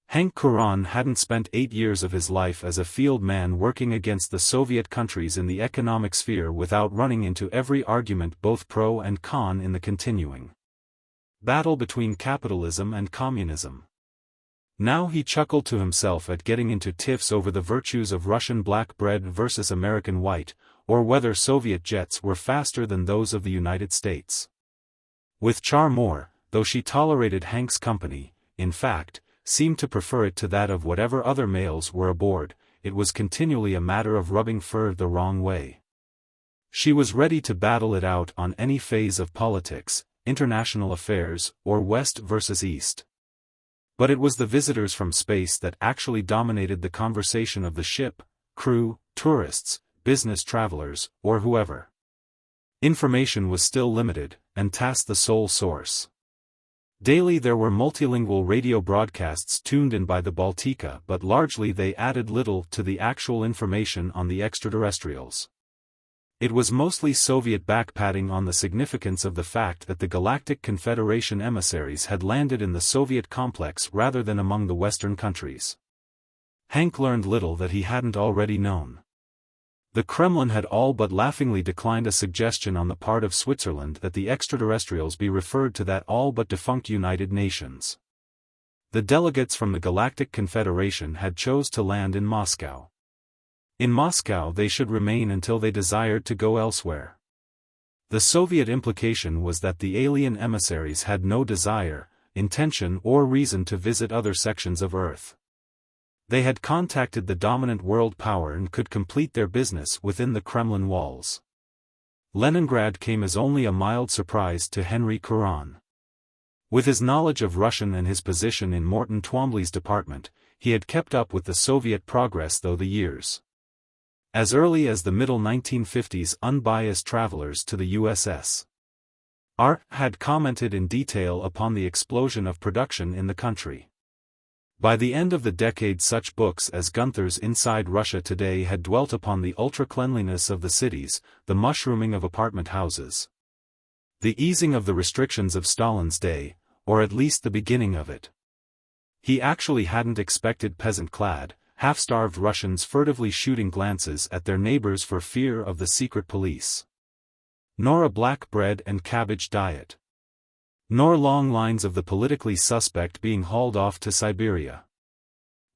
Hank Coron hadn't spent 8 years of his life as a field man working against the Soviet countries in the economic sphere without running into every argument both pro and con in the continuing battle between capitalism and communism. Now he chuckled to himself at getting into tiffs over the virtues of Russian black bread versus American white, or whether Soviet jets were faster than those of the United States. With Char Moore, though she tolerated Hank's company, in fact, seemed to prefer it to that of whatever other males were aboard, it was continually a matter of rubbing fur the wrong way. She was ready to battle it out on any phase of politics, international affairs, or West versus East. But it was the visitors from space that actually dominated the conversation of the ship, crew, tourists, business travelers, or whoever. Information was still limited, and task the sole source. Daily there were multilingual radio broadcasts tuned in by the Baltica, but largely they added little to the actual information on the extraterrestrials. It was mostly Soviet backpatting on the significance of the fact that the Galactic Confederation emissaries had landed in the Soviet complex rather than among the Western countries. Hank learned little that he hadn't already known. The Kremlin had all but laughingly declined a suggestion on the part of Switzerland that the extraterrestrials be referred to that all but defunct United Nations. The delegates from the Galactic Confederation had chose to land in Moscow. In Moscow they should remain until they desired to go elsewhere. The Soviet implication was that the alien emissaries had no desire, intention or reason to visit other sections of Earth. They had contacted the dominant world power and could complete their business within the Kremlin walls. Leningrad came as only a mild surprise to Henry Coron. With his knowledge of Russian and his position in Morton Twombly's department, he had kept up with the Soviet progress through the years. As early as the middle 1950s, unbiased travelers to the USS R had commented in detail upon the explosion of production in the country. By the end of the decade, such books as Gunther's Inside Russia Today had dwelt upon the ultra-cleanliness of the cities, the mushrooming of apartment houses, the easing of the restrictions of Stalin's day, or at least the beginning of it. He actually hadn't expected peasant-clad, half-starved Russians furtively shooting glances at their neighbors for fear of the secret police. Nor a black bread and cabbage diet. Nor long lines of the politically suspect being hauled off to Siberia.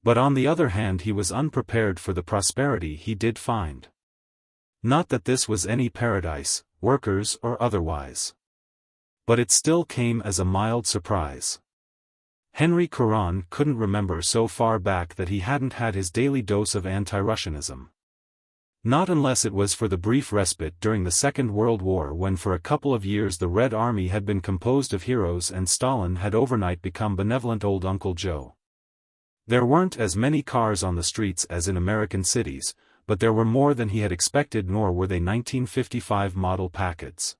But on the other hand, he was unprepared for the prosperity he did find. Not that this was any paradise, workers or otherwise. But it still came as a mild surprise. Henry Coron couldn't remember so far back that he hadn't had his daily dose of anti-Russianism. Not unless it was for the brief respite during the Second World War, when for a couple of years the Red Army had been composed of heroes and Stalin had overnight become benevolent old Uncle Joe. There weren't as many cars on the streets as in American cities, but there were more than he had expected, nor were they 1955 model Packards.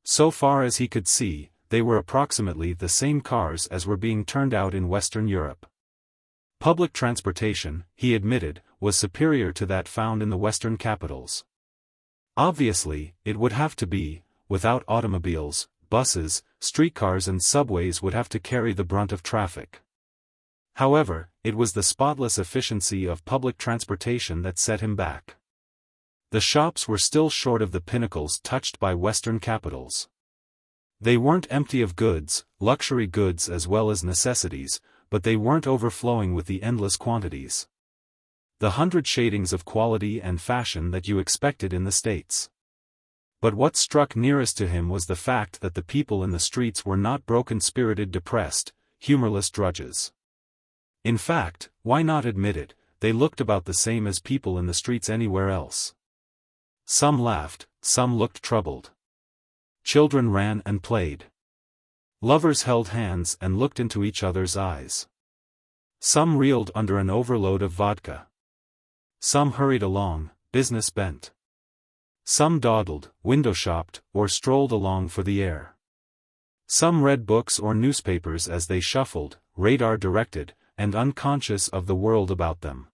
So far as he could see, they were approximately the same cars as were being turned out in Western Europe. Public transportation, he admitted, was superior to that found in the Western capitals. Obviously, it would have to be. Without automobiles, buses, streetcars and subways would have to carry the brunt of traffic. However, it was the spotless efficiency of public transportation that set him back. The shops were still short of the pinnacles touched by Western capitals. They weren't empty of goods, luxury goods as well as necessities, but they weren't overflowing with the endless quantities. The 100 shadings of quality and fashion that you expected in the States. But what struck nearest to him was the fact that the people in the streets were not broken-spirited, depressed, humorless drudges. In fact, why not admit it, they looked about the same as people in the streets anywhere else. Some laughed, some looked troubled. Children ran and played. Lovers held hands and looked into each other's eyes. Some reeled under an overload of vodka. Some hurried along, business bent. Some dawdled, window-shopped, or strolled along for the air. Some read books or newspapers as they shuffled, radar-directed, and unconscious of the world about them.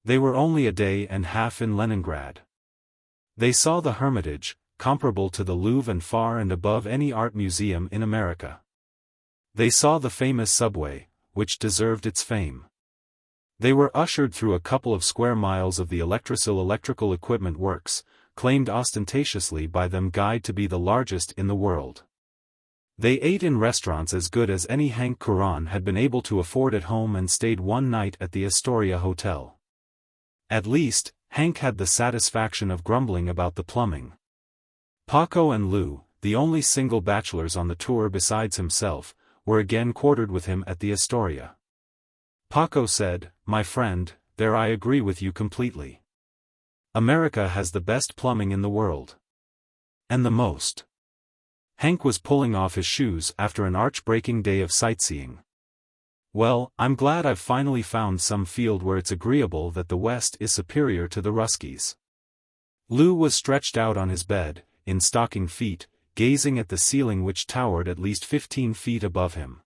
They were only a day and a half in Leningrad. They saw the Hermitage, comparable to the Louvre and far and above any art museum in America. They saw the famous subway, which deserved its fame. They were ushered through a couple of square miles of the electrical equipment works, claimed ostentatiously by them guide to be the largest in the world. They ate in restaurants as good as any Hank Coran had been able to afford at home and stayed one night at the Astoria Hotel. At least, Hank had the satisfaction of grumbling about the plumbing. Paco and Lou, the only single bachelors on the tour besides himself, were again quartered with him at the Astoria. Paco said, "My friend, there I agree with you completely. America has the best plumbing in the world. And the most." Hank was pulling off his shoes after an arch-breaking day of sightseeing. "Well, I'm glad I've finally found some field where it's agreeable that the West is superior to the Ruskies." Lou was stretched out on his bed, in stocking feet, gazing at the ceiling which towered at least 15 feet above him.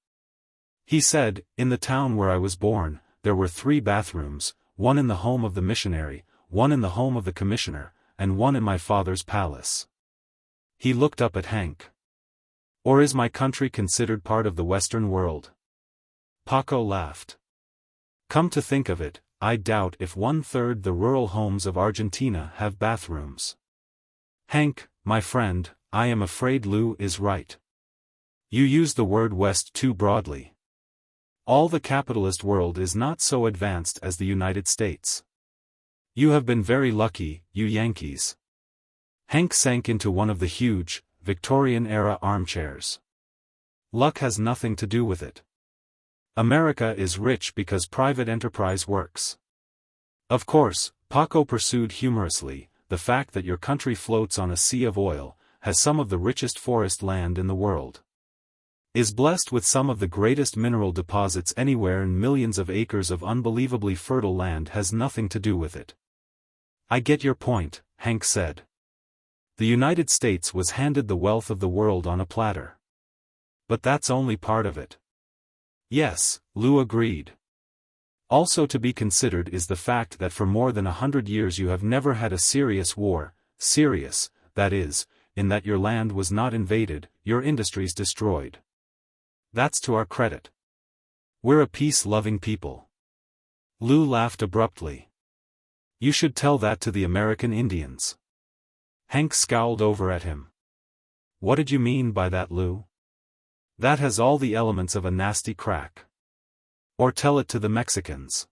He said, "In the town where I was born, there were 3 bathrooms, one in the home of the missionary, one in the home of the commissioner, and one in my father's palace." He looked up at Hank. "Or is my country considered part of the Western world?" Paco laughed. "Come to think of it, I doubt if 1/3 the rural homes of Argentina have bathrooms." "Hank, my friend, I am afraid Lou is right. You use the word West too broadly. All the capitalist world is not so advanced as the United States. You have been very lucky, you Yankees." Hank sank into one of the huge, Victorian-era armchairs. "Luck has nothing to do with it. America is rich because private enterprise works. Of course," Paco pursued humorously, "the fact that your country floats on a sea of oil, has some of the richest forest land in the world, is blessed with some of the greatest mineral deposits anywhere, and millions of acres of unbelievably fertile land has nothing to do with it." "I get your point," Hank said. "The United States was handed the wealth of the world on a platter. But that's only part of it." "Yes," Lou agreed. "Also to be considered is the fact that for more than 100 years you have never had a serious war, serious, that is, in that your land was not invaded, your industries destroyed. That's to our credit. We're a peace-loving people." Lou laughed abruptly. "You should tell that to the American Indians." Hank scowled over at him. "What did you mean by that, Lou? That has all the elements of a nasty crack. Or tell it to the Mexicans.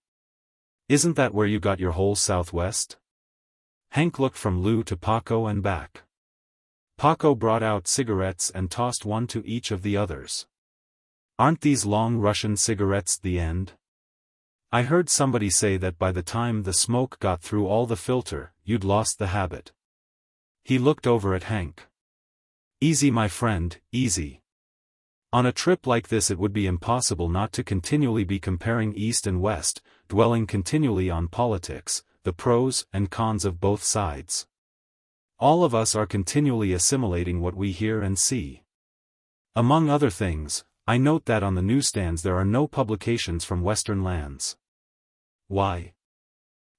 Isn't that where you got your whole Southwest?" Hank looked from Lou to Paco and back. Paco brought out cigarettes and tossed one to each of the others. "Aren't these long Russian cigarettes the end? I heard somebody say that by the time the smoke got through all the filter, you'd lost the habit." He looked over at Hank. "Easy, my friend, easy. On a trip like this it would be impossible not to continually be comparing East and West, dwelling continually on politics, the pros and cons of both sides. All of us are continually assimilating what we hear and see. Among other things, I note that on the newsstands there are no publications from Western lands. Why?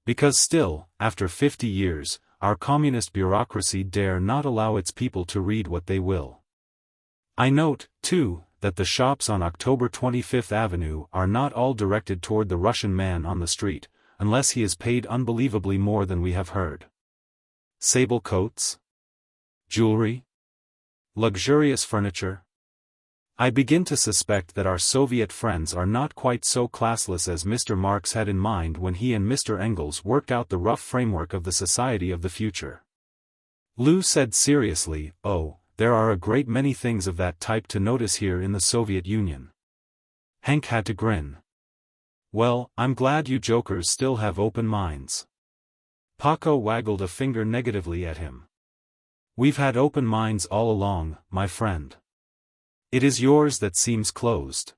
Because still, after 50 years, our communist bureaucracy dare not allow its people to read what they will. I note, too, that the shops on October 25th Avenue are not all directed toward the Russian man on the street, unless he is paid unbelievably more than we have heard. Sable coats? Jewelry? Luxurious furniture? I begin to suspect that our Soviet friends are not quite so classless as Mr. Marx had in mind when he and Mr. Engels worked out the rough framework of the society of the future." Lou said seriously, "Oh, there are a great many things of that type to notice here in the Soviet Union." Hank had to grin. Well, I'm glad you jokers still have open minds. Paco waggled a finger negatively at him. We've had open minds all along, my friend. It is yours that seems closed.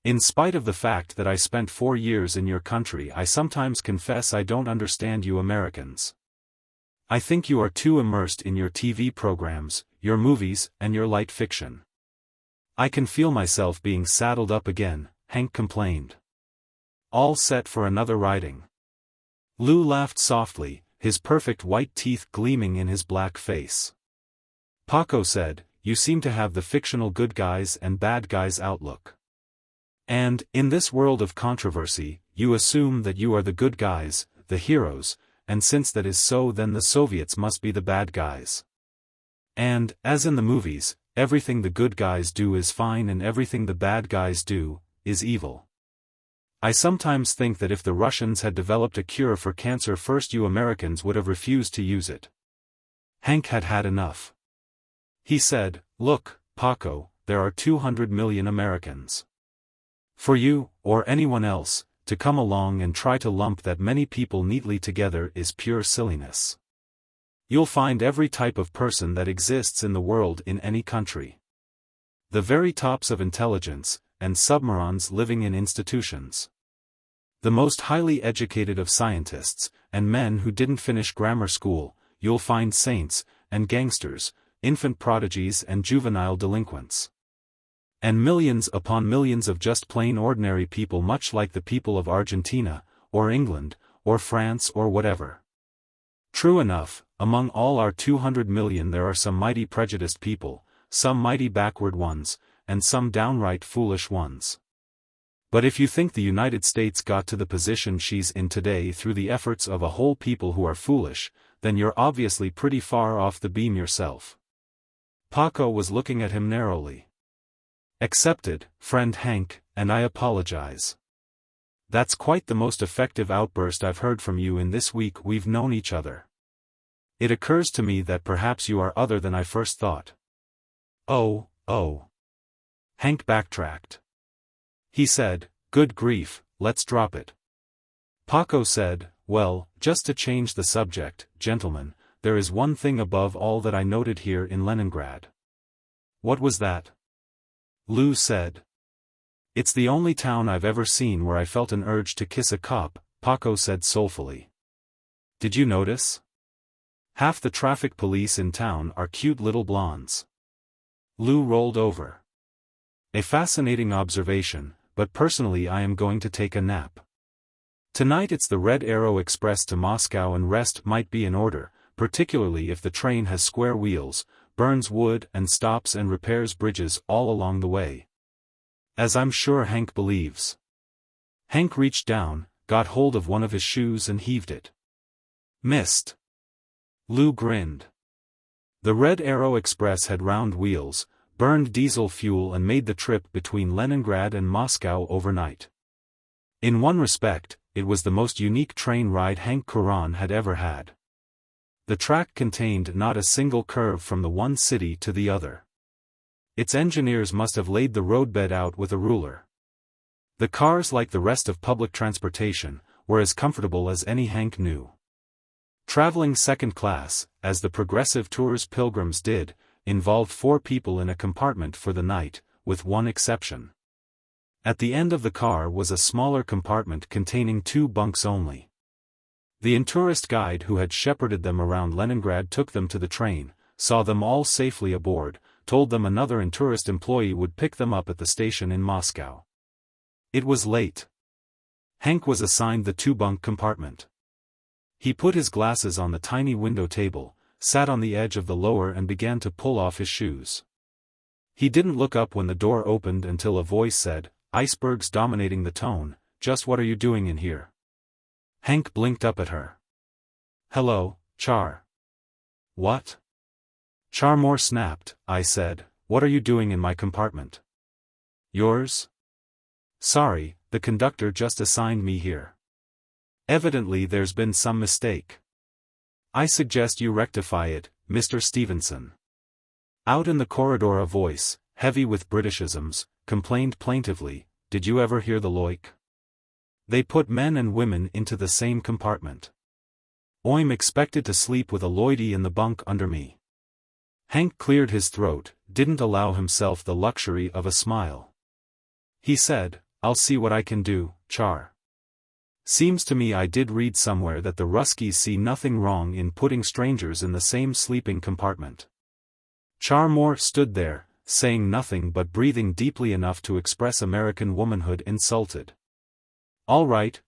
In spite of the fact that I spent 4 years in your country, I sometimes confess I don't understand you Americans. I think you are too immersed in your TV programs, your movies, and your light fiction. I can feel myself being saddled up again, Hank complained. All set for another riding. Lou laughed softly, his perfect white teeth gleaming in his black face. Paco said, you seem to have the fictional good guys and bad guys outlook. And, in this world of controversy, you assume that you are the good guys, the heroes, and since that is so, then the Soviets must be the bad guys. And, as in the movies, everything the good guys do is fine and everything the bad guys do, is evil. I sometimes think that if the Russians had developed a cure for cancer first, you Americans would have refused to use it. Hank had had enough. He said, look, Paco, there are 200 million Americans. For you, or anyone else, to come along and try to lump that many people neatly together is pure silliness. You'll find every type of person that exists in the world in any country. The very tops of intelligence, and submorons living in institutions. The most highly educated of scientists, and men who didn't finish grammar school, you'll find saints, and gangsters, infant prodigies and juvenile delinquents. And millions upon millions of just plain ordinary people, much like the people of Argentina, or England, or France or whatever. True enough, among all our 200 million there are some mighty prejudiced people, some mighty backward ones, and some downright foolish ones. But if you think the United States got to the position she's in today through the efforts of a whole people who are foolish, then you're obviously pretty far off the beam yourself. Paco was looking at him narrowly. Accepted, friend Hank, and I apologize. That's quite the most effective outburst I've heard from you in this week we've known each other. It occurs to me that perhaps you are other than I first thought. Oh. Hank backtracked. He said, good grief, let's drop it. Paco said, well, just to change the subject, gentlemen, there is one thing above all that I noted here in Leningrad. What was that? Lou said. It's the only town I've ever seen where I felt an urge to kiss a cop, Paco said soulfully. Did you notice? Half the traffic police in town are cute little blondes. Lou rolled over. A fascinating observation, but personally I am going to take a nap. Tonight it's the Red Arrow Express to Moscow and rest might be in order, particularly if the train has square wheels, burns wood and stops and repairs bridges all along the way. As I'm sure Hank believes. Hank reached down, got hold of one of his shoes and heaved it. Missed. Lou grinned. The Red Arrow Express had round wheels, burned diesel fuel and made the trip between Leningrad and Moscow overnight. In one respect, it was the most unique train ride Hank Kuran had ever had. The track contained not a single curve from the one city to the other. Its engineers must have laid the roadbed out with a ruler. The cars, like the rest of public transportation, were as comfortable as any Hank knew. Traveling second class, as the Progressive Tours pilgrims did, involved 4 people in a compartment for the night, with one exception. At the end of the car was a smaller compartment containing 2 bunks only. The in-tourist guide who had shepherded them around Leningrad took them to the train, saw them all safely aboard, told them another in-tourist employee would pick them up at the station in Moscow. It was late. Hank was assigned the 2-bunk compartment. He put his glasses on the tiny window table, sat on the edge of the lower and began to pull off his shoes. He didn't look up when the door opened until a voice said, icebergs dominating the tone, just what are you doing in here? Hank blinked up at her. Hello, Char. What? Charmore snapped, I said, what are you doing in my compartment? Yours? Sorry, the conductor just assigned me here. Evidently there's been some mistake. I suggest you rectify it, Mr. Stevenson. Out in the corridor a voice, heavy with Britishisms, complained plaintively, did you ever hear the loik? They put men and women into the same compartment. I'm expected to sleep with a loidy in the bunk under me. Hank cleared his throat, didn't allow himself the luxury of a smile. He said, I'll see what I can do, Char. Seems to me I did read somewhere that the Ruskies see nothing wrong in putting strangers in the same sleeping compartment. Char Moore stood there, saying nothing but breathing deeply enough to express American womanhood insulted. All right,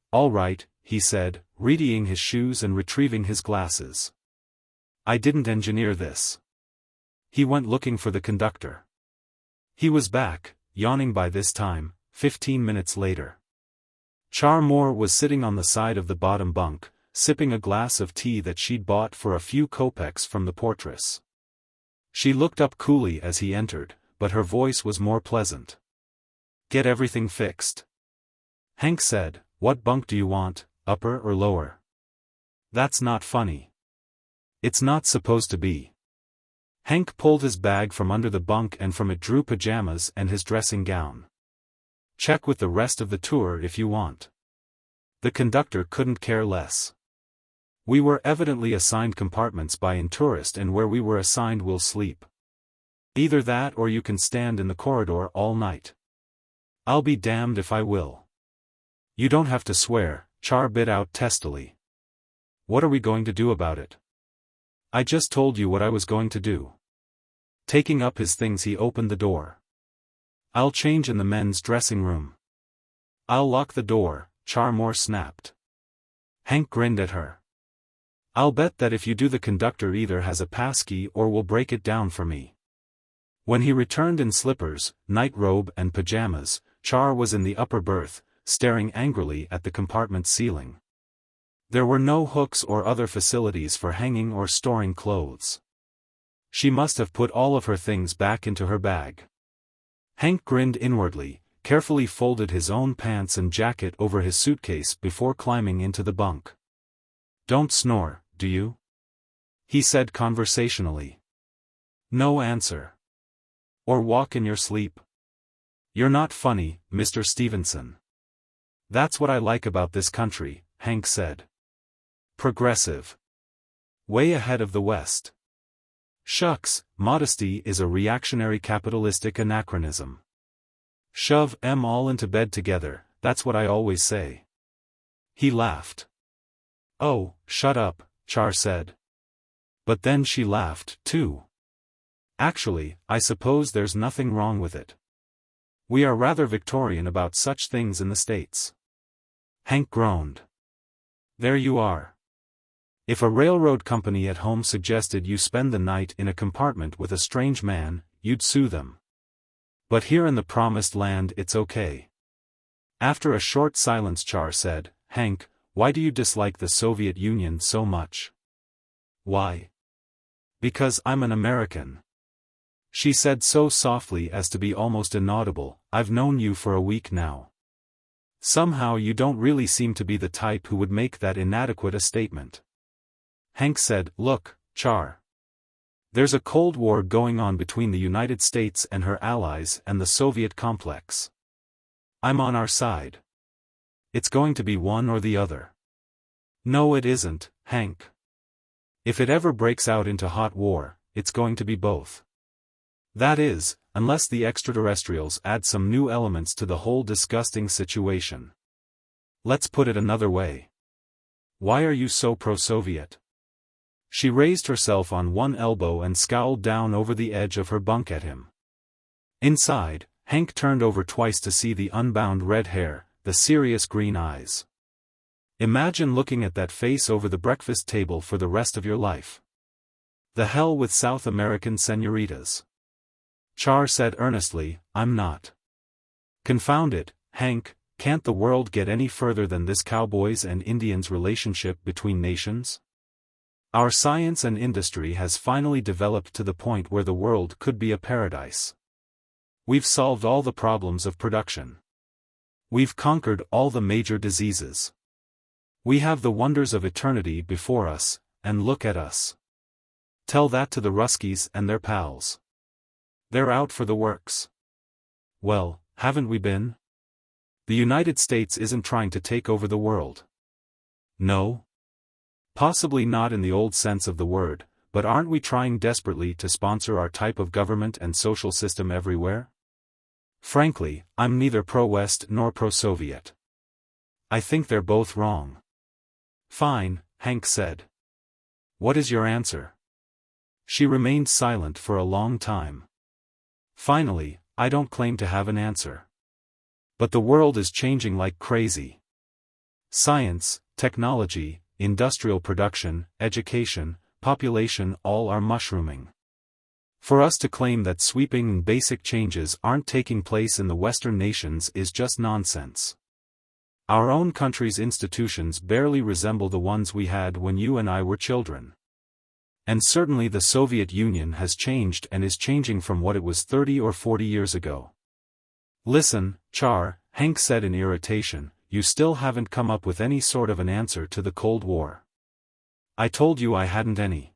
he said, readying his shoes and retrieving his glasses. I didn't engineer this. He went looking for the conductor. He was back, yawning by this time, 15 minutes later. Char Moore was sitting on the side of the bottom bunk, sipping a glass of tea that she'd bought for a few kopecks from the portress. She looked up coolly as he entered, but her voice was more pleasant. Get everything fixed? Hank said, what bunk do you want, upper or lower? That's not funny. It's not supposed to be. Hank pulled his bag from under the bunk and from it drew pajamas and his dressing gown. Check with the rest of the tour if you want. The conductor couldn't care less. We were evidently assigned compartments by Intourist, and where we were assigned we'll sleep. Either that or you can stand in the corridor all night. I'll be damned if I will. You don't have to swear, Char bit out testily. What are we going to do about it? I just told you what I was going to do. Taking up his things he opened the door. I'll change in the men's dressing room. I'll lock the door, Char Moore snapped. Hank grinned at her. I'll bet that if you do the conductor either has a passkey or will break it down for me. When he returned in slippers, nightrobe and pajamas, Char was in the upper berth, staring angrily at the compartment ceiling. There were no hooks or other facilities for hanging or storing clothes. She must have put all of her things back into her bag. Hank grinned inwardly, carefully folded his own pants and jacket over his suitcase before climbing into the bunk. Don't snore, do you? He said conversationally. No answer. Or walk in your sleep? You're not funny, Mr. Stevenson. That's what I like about this country, Hank said. Progressive. Way ahead of the West. Shucks, modesty is a reactionary capitalistic anachronism. Shove 'em all into bed together, that's what I always say. He laughed. Oh, shut up, Char said. But then she laughed, too. Actually, I suppose there's nothing wrong with it. We are rather Victorian about such things in the States. Hank groaned. There you are. If a railroad company at home suggested you spend the night in a compartment with a strange man, you'd sue them. But here in the promised land it's okay. After a short silence Char said, Hank, why do you dislike the Soviet Union so much? Why? Because I'm an American. She said so softly as to be almost inaudible, I've known you for a week now. Somehow you don't really seem to be the type who would make that inadequate a statement. Hank said, look, Char. There's a Cold War going on between the United States and her allies and the Soviet complex. I'm on our side. It's going to be one or the other. No, it isn't, Hank. If it ever breaks out into hot war, it's going to be both. That is, unless the extraterrestrials add some new elements to the whole disgusting situation. Let's put it another way. Why are you so pro-Soviet? She raised herself on one elbow and scowled down over the edge of her bunk at him. Inside, Hank turned over twice to see the unbound red hair, the serious green eyes. Imagine looking at that face over the breakfast table for the rest of your life. The hell with South American senoritas. Char said earnestly, I'm not. Confound it, Hank, can't the world get any further than this cowboys and Indians relationship between nations? Our science and industry has finally developed to the point where the world could be a paradise. We've solved all the problems of production. We've conquered all the major diseases. We have the wonders of eternity before us, and look at us. Tell that to the Ruskies and their pals. They're out for the works. Well, haven't we been? The United States isn't trying to take over the world. No? Possibly not in the old sense of the word, but aren't we trying desperately to sponsor our type of government and social system everywhere? Frankly, I'm neither pro-West nor pro-Soviet. I think they're both wrong. Fine, Hank said. What is your answer? She remained silent for a long time. Finally, I don't claim to have an answer. But the world is changing like crazy. Science, technology, industrial production, education, population all are mushrooming. For us to claim that sweeping and basic changes aren't taking place in the Western nations is just nonsense. Our own country's institutions barely resemble the ones we had when you and I were children. And certainly the Soviet Union has changed and is changing from what it was 30 or 40 years ago. Listen, Char, Hank said in irritation, you still haven't come up with any sort of an answer to the Cold War. I told you I hadn't any.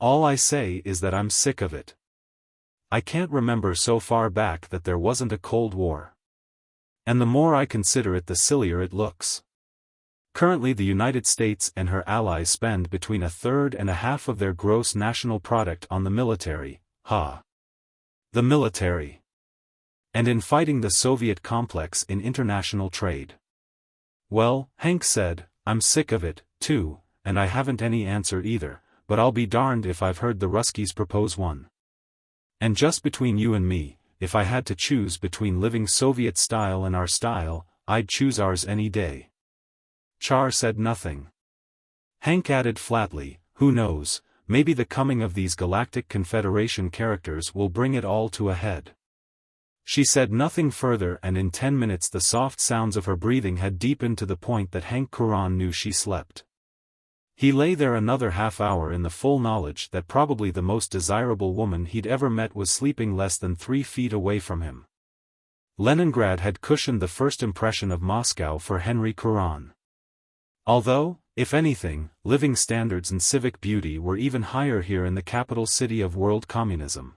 All I say is that I'm sick of it. I can't remember so far back that there wasn't a Cold War. And the more I consider it, the sillier it looks. Currently the United States and her allies spend between 1/3 and 1/2 of their gross national product on the military, The military. And in fighting the Soviet complex in international trade. Well, Hank said, I'm sick of it, too, and I haven't any answer either, but I'll be darned if I've heard the Ruskies propose one. And just between you and me, if I had to choose between living Soviet style and our style, I'd choose ours any day. Char said nothing. Hank added flatly, who knows, maybe the coming of these Galactic Confederation characters will bring it all to a head. She said nothing further, and in 10 minutes the soft sounds of her breathing had deepened to the point that Hank Coran knew she slept. He lay there another half hour in the full knowledge that probably the most desirable woman he'd ever met was sleeping less than 3 feet away from him. Leningrad had cushioned the first impression of Moscow for Henry Coran. Although, if anything, living standards and civic beauty were even higher here in the capital city of world communism.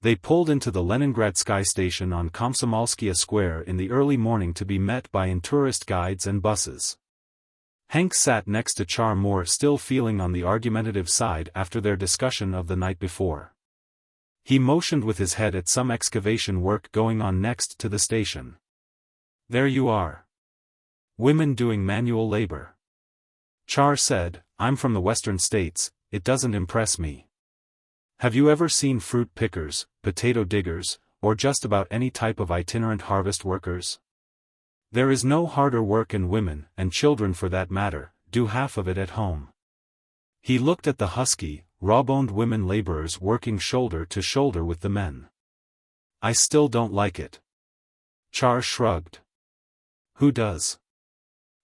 They pulled into the Leningrad Sky Station on Komsomolskaya Square in the early morning to be met by tourist guides and buses. Hank sat next to Char Moore, still feeling on the argumentative side after their discussion of the night before. He motioned with his head at some excavation work going on next to the station. There you are. Women doing manual labor. Char said, I'm from the Western States, it doesn't impress me. Have you ever seen fruit pickers, potato diggers, or just about any type of itinerant harvest workers? There is no harder work, and women, and children for that matter, do half of it at home. He looked at the husky, raw-boned women laborers working shoulder to shoulder with the men. I still don't like it. Char shrugged. Who does?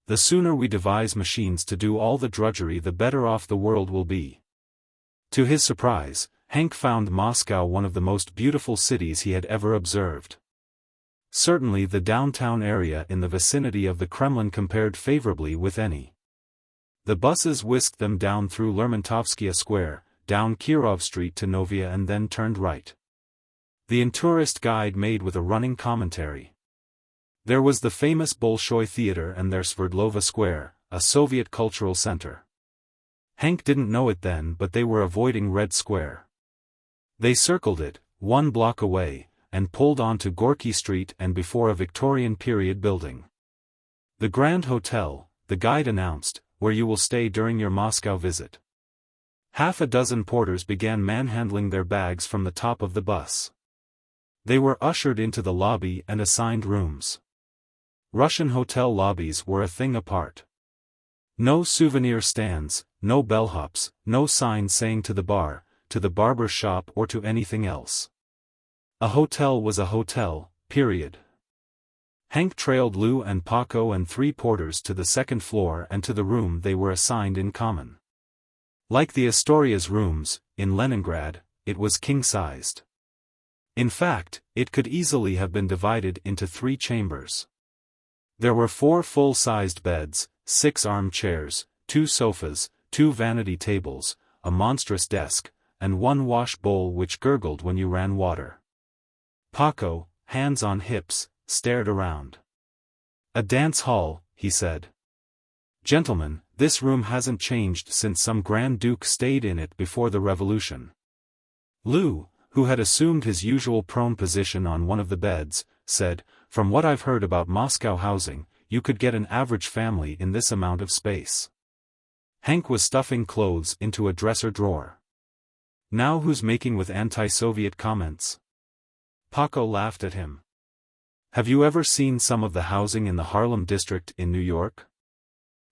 The sooner we devise machines to do all the drudgery, the better off the world will be. To his surprise, Hank found Moscow one of the most beautiful cities he had ever observed. Certainly the downtown area in the vicinity of the Kremlin compared favorably with any. The buses whisked them down through Lermontovskaya Square, down Kirov Street to Novia, and then turned right. The tourist guide made with a running commentary. There was the famous Bolshoi Theater and their Sverdlova Square, a Soviet cultural center. Hank didn't know it then, but they were avoiding Red Square. They circled it, 1 block away, and pulled onto Gorky Street and before a Victorian-period building. The Grand Hotel, the guide announced, where you will stay during your Moscow visit. Half a dozen porters began manhandling their bags from the top of the bus. They were ushered into the lobby and assigned rooms. Russian hotel lobbies were a thing apart. No souvenir stands, no bellhops, no sign saying to the bar, to the barber shop, or to anything else. A hotel was a hotel, period. Hank trailed Lou and Paco and 3 porters to the second floor and to the room they were assigned in common. Like the Astoria's rooms, in Leningrad, it was king-sized. In fact, it could easily have been divided into 3 chambers. There were 4 full-sized beds, 6 armchairs, 2 sofas, 2 vanity tables, a monstrous desk, and 1 wash bowl which gurgled when you ran water. Paco, hands on hips, stared around. A dance hall, he said. Gentlemen, this room hasn't changed since some Grand Duke stayed in it before the Revolution. Lou, who had assumed his usual prone position on one of the beds, said, from what I've heard about Moscow housing, you could get an average family in this amount of space. Hank was stuffing clothes into a dresser drawer. Now who's making with anti-Soviet comments? Paco laughed at him. Have you ever seen some of the housing in the Harlem district in New York?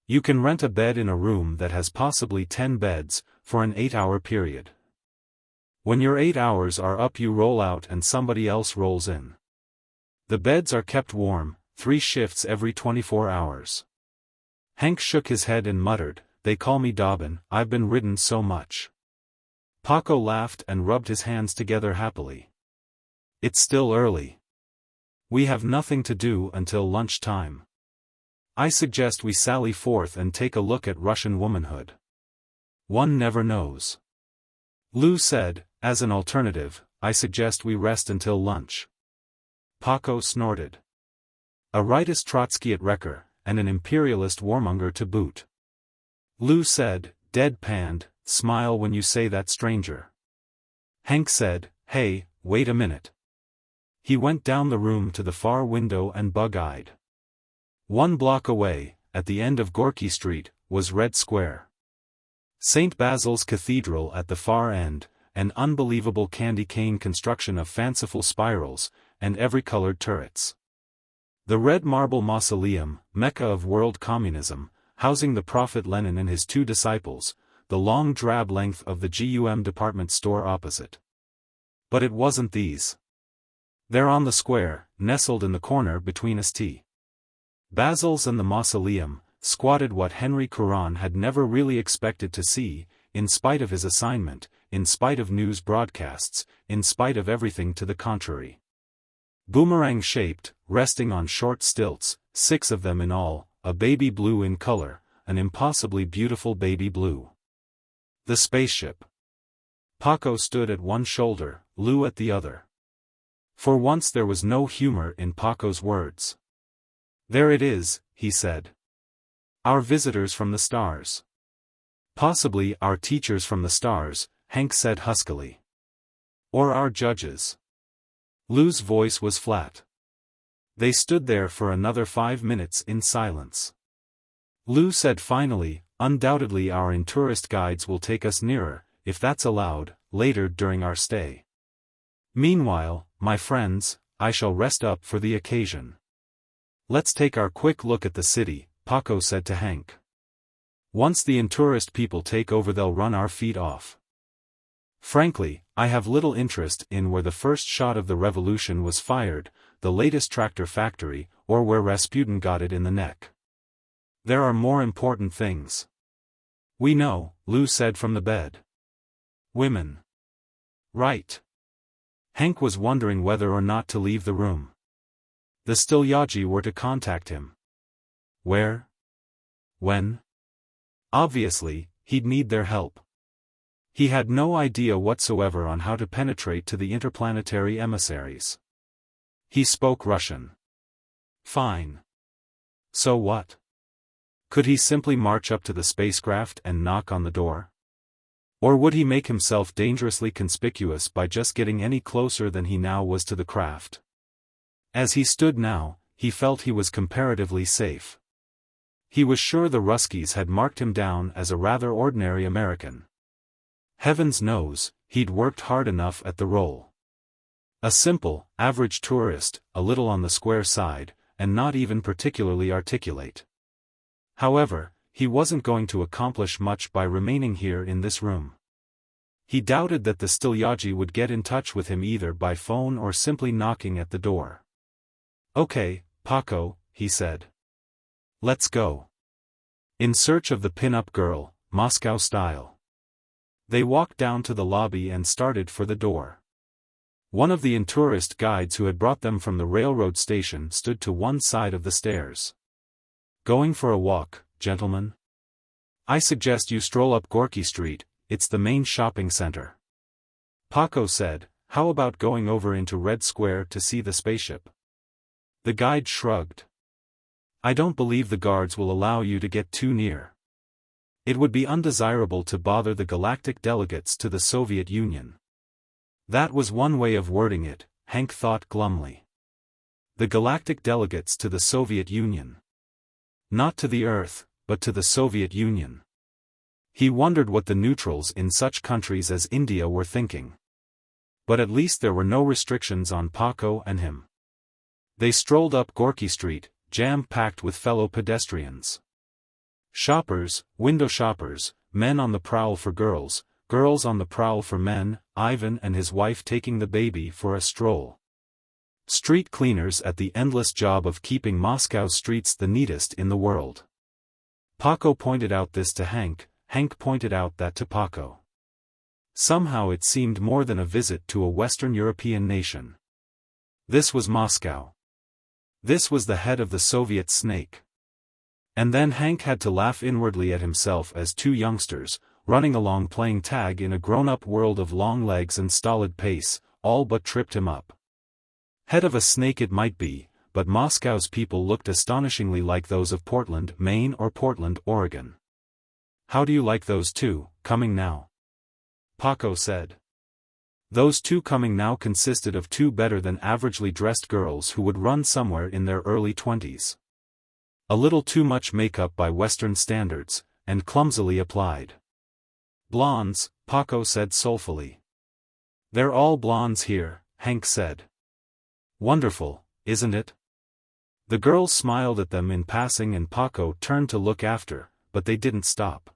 You can rent a bed in a room that has possibly 10 beds, for an 8-hour period. When your 8 hours are up you roll out and somebody else rolls in. The beds are kept warm, 3 shifts every 24 hours. Hank shook his head and muttered, they call me Dobbin, I've been ridden so much. Paco laughed and rubbed his hands together happily. It's still early. We have nothing to do until lunchtime. I suggest we sally forth and take a look at Russian womanhood. One never knows. Lou said, as an alternative, I suggest we rest until lunch. Paco snorted. A rightist Trotskyite wrecker, and an imperialist warmonger to boot. Lou said, deadpanned, smile when you say that, stranger. Hank said, hey, wait a minute. He went down the room to the far window and bug-eyed. 1 block away, at the end of Gorky Street, was Red Square. St. Basil's Cathedral at the far end, an unbelievable candy cane construction of fanciful spirals, and every-colored turrets. The red marble mausoleum, Mecca of world communism, housing the prophet Lenin and his 2 disciples, the long drab length of the GUM department store opposite. But it wasn't these. There on the square, nestled in the corner between St. Basil's and the mausoleum, squatted what Henry Curon had never really expected to see, in spite of his assignment, in spite of news broadcasts, in spite of everything to the contrary. Boomerang-shaped, resting on short stilts, 6 of them in all, a baby blue in color, an impossibly beautiful baby blue. The spaceship. Paco stood at one shoulder, Lou at the other. For once there was no humor in Paco's words. There it is, he said. Our visitors from the stars. Possibly our teachers from the stars, Hank said huskily. Or our judges. Lou's voice was flat. They stood there for another 5 minutes in silence. Lou said finally, undoubtedly our tourist guides will take us nearer, if that's allowed, later during our stay. Meanwhile, my friends, I shall rest up for the occasion. Let's take our quick look at the city, Paco said to Hank. Once the tourist people take over they'll run our feet off. Frankly, I have little interest in where the first shot of the revolution was fired, the latest tractor factory, or where Rasputin got it in the neck. There are more important things. We know, Lou said from the bed. Women. Right. Hank was wondering whether or not to leave the room. The Stilyaji were to contact him. Where? When? Obviously, he'd need their help. He had no idea whatsoever on how to penetrate to the interplanetary emissaries. He spoke Russian. Fine. So what? Could he simply march up to the spacecraft and knock on the door? Or would he make himself dangerously conspicuous by just getting any closer than he now was to the craft? As he stood now, he felt he was comparatively safe. He was sure the Ruskies had marked him down as a rather ordinary American. Heavens knows, he'd worked hard enough at the role. A simple, average tourist, a little on the square side, and not even particularly articulate. However, he wasn't going to accomplish much by remaining here in this room. He doubted that the Stilyaji would get in touch with him either by phone or simply knocking at the door. Okay, Paco, he said. Let's go. In search of the pin-up girl, Moscow style. They walked down to the lobby and started for the door. One of the tourist guides who had brought them from the railroad station stood to one side of the stairs. Going for a walk, gentlemen? I suggest you stroll up Gorky Street, it's the main shopping center. Paco said, how about going over into Red Square to see the spaceship? The guide shrugged. I don't believe the guards will allow you to get too near. It would be undesirable to bother the galactic delegates to the Soviet Union. That was one way of wording it, Hank thought glumly. The galactic delegates to the Soviet Union. Not to the Earth, but to the Soviet Union. He wondered what the neutrals in such countries as India were thinking. But at least there were no restrictions on Paco and him. They strolled up Gorky Street, jam-packed with fellow pedestrians. Shoppers, window shoppers, men on the prowl for girls, girls on the prowl for men, Ivan and his wife taking the baby for a stroll. Street cleaners at the endless job of keeping Moscow's streets the neatest in the world. Paco pointed out this to Hank, Hank pointed out that to Paco. Somehow it seemed more than a visit to a Western European nation. This was Moscow. This was the head of the Soviet snake. And then Hank had to laugh inwardly at himself as two youngsters, running along playing tag in a grown-up world of long legs and stolid pace, all but tripped him up. Head of a snake it might be, but Moscow's people looked astonishingly like those of Portland, Maine or Portland, Oregon. How do you like those two, coming now? Paco said. Those two coming now consisted of two better-than-averagely dressed girls who would run somewhere in their early 20s. A little too much makeup by Western standards, and clumsily applied. Blondes, Paco said soulfully. They're all blondes here, Hank said. Wonderful, isn't it? The girls smiled at them in passing and Paco turned to look after, but they didn't stop.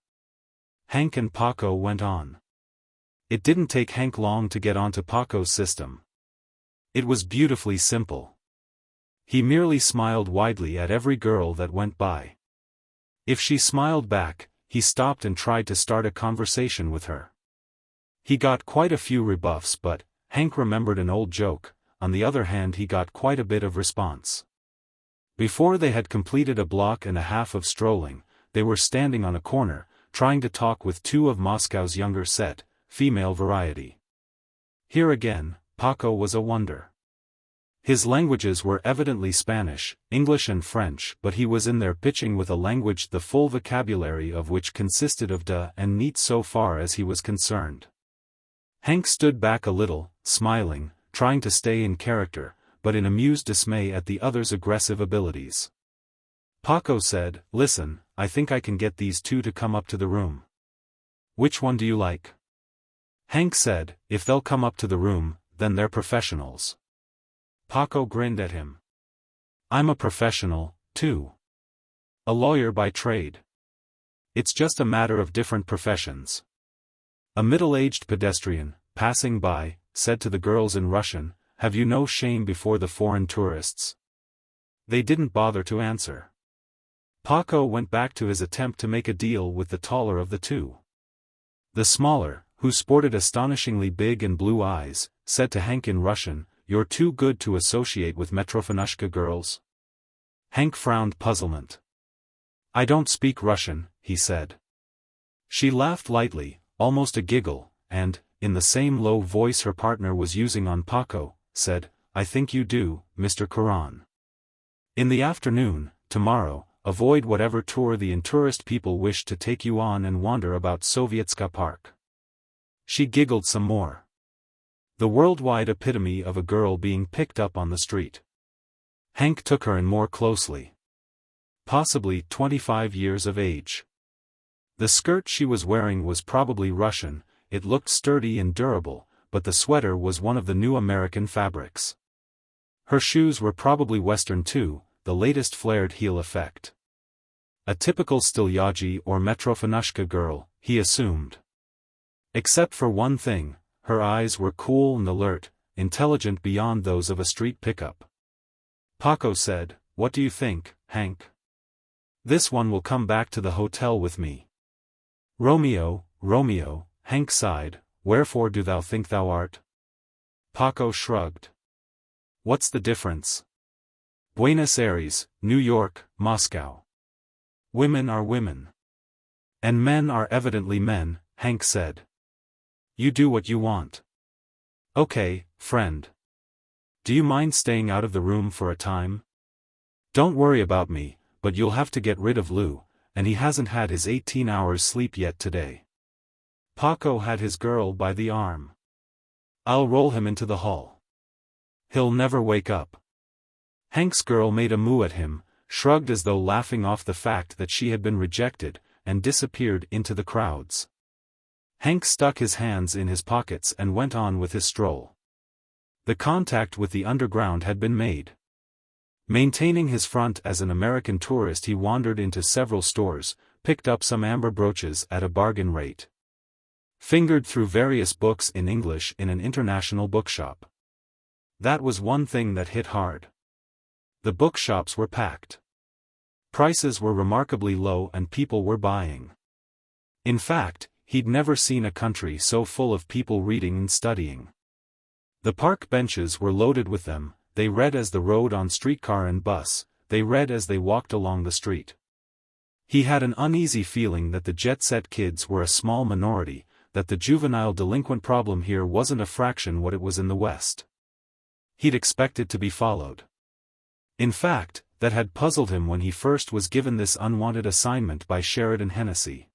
Hank and Paco went on. It didn't take Hank long to get onto Paco's system. It was beautifully simple. He merely smiled widely at every girl that went by. If she smiled back, he stopped and tried to start a conversation with her. He got quite a few rebuffs, but Hank remembered an old joke. On the other hand, he got quite a bit of response. Before they had completed a block and a half of strolling, they were standing on a corner, trying to talk with two of Moscow's younger set, female variety. Here again, Paco was a wonder. His languages were evidently Spanish, English and French, but he was in there pitching with a language the full vocabulary of which consisted of da and neat so far as he was concerned. Hank stood back a little, smiling, trying to stay in character, but in amused dismay at the other's aggressive abilities. Paco said, "Listen, I think I can get these two to come up to the room." "Which one do you like?" Hank said, "If they'll come up to the room, then they're professionals." Paco grinned at him. "I'm a professional, too. A lawyer by trade. It's just a matter of different professions." A middle-aged pedestrian, passing by, said to the girls in Russian, "Have you no shame before the foreign tourists?" They didn't bother to answer. Paco went back to his attempt to make a deal with the taller of the two. The smaller, who sported astonishingly big and blue eyes, said to Hank in Russian, "You're too good to associate with Metrofonushka girls." Hank frowned puzzlement. "I don't speak Russian," he said. She laughed lightly, almost a giggle, and, in the same low voice her partner was using on Paco, said, "I think you do, Mr. Karan. In the afternoon, tomorrow, avoid whatever tour the tourist people wish to take you on and wander about Sovietska Park." She giggled some more. The worldwide epitome of a girl being picked up on the street. Hank took her in more closely. Possibly 25 years of age. The skirt she was wearing was probably Russian. It looked sturdy and durable, but the sweater was one of the new American fabrics. Her shoes were probably Western too, the latest flared heel effect. A typical Stilyaji or Metrofonushka girl, he assumed. Except for one thing, her eyes were cool and alert, intelligent beyond those of a street pickup. Paco said, "What do you think, Hank? This one will come back to the hotel with me." "Romeo, Romeo," Hank sighed, "wherefore do thou think thou art?" Paco shrugged. "What's the difference? Buenos Aires, New York, Moscow. Women are women. And men are evidently men," Hank said. "You do what you want. Okay, friend. Do you mind staying out of the room for a time? Don't worry about me, but you'll have to get rid of Lou, and he hasn't had his 18 hours sleep yet today." Paco had his girl by the arm. "I'll roll him into the hall. He'll never wake up." Hank's girl made a moue at him, shrugged as though laughing off the fact that she had been rejected, and disappeared into the crowds. Hank stuck his hands in his pockets and went on with his stroll. The contact with the underground had been made. Maintaining his front as an American tourist, he wandered into several stores, picked up some amber brooches at a bargain rate. Fingered through various books in English in an international bookshop. That was one thing that hit hard. The bookshops were packed. Prices were remarkably low and people were buying. In fact, he'd never seen a country so full of people reading and studying. The park benches were loaded with them. They read as they rode on streetcar and bus, they read as they walked along the street. He had an uneasy feeling that the jet-set kids were a small minority, that the juvenile delinquent problem here wasn't a fraction what it was in the West. He'd expected to be followed. In fact, that had puzzled him when he first was given this unwanted assignment by Sheridan Hennessy.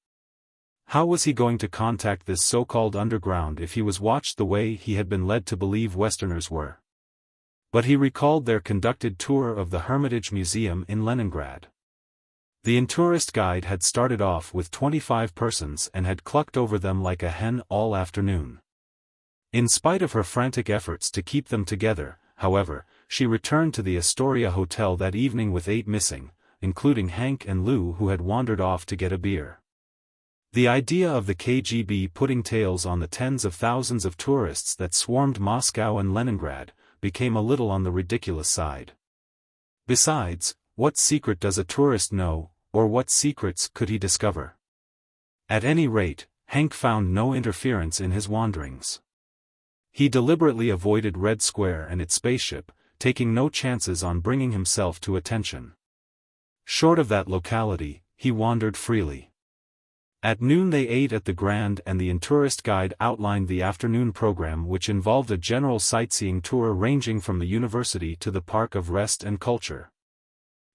How was he going to contact this so-called underground if he was watched the way he had been led to believe Westerners were? But he recalled their conducted tour of the Hermitage Museum in Leningrad. The tourist guide had started off with 25 persons and had clucked over them like a hen all afternoon. In spite of her frantic efforts to keep them together, however, she returned to the Astoria Hotel that evening with 8 missing, including Hank and Lou, who had wandered off to get a beer. The idea of the KGB putting tails on the tens of thousands of tourists that swarmed Moscow and Leningrad became a little on the ridiculous side. Besides, what secret does a tourist know, or what secrets could he discover? At any rate, Hank found no interference in his wanderings. He deliberately avoided Red Square and its spaceship, taking no chances on bringing himself to attention. Short of that locality, he wandered freely. At noon they ate at the Grand and the tourist guide outlined the afternoon program, which involved a general sightseeing tour ranging from the university to the Park of Rest and Culture.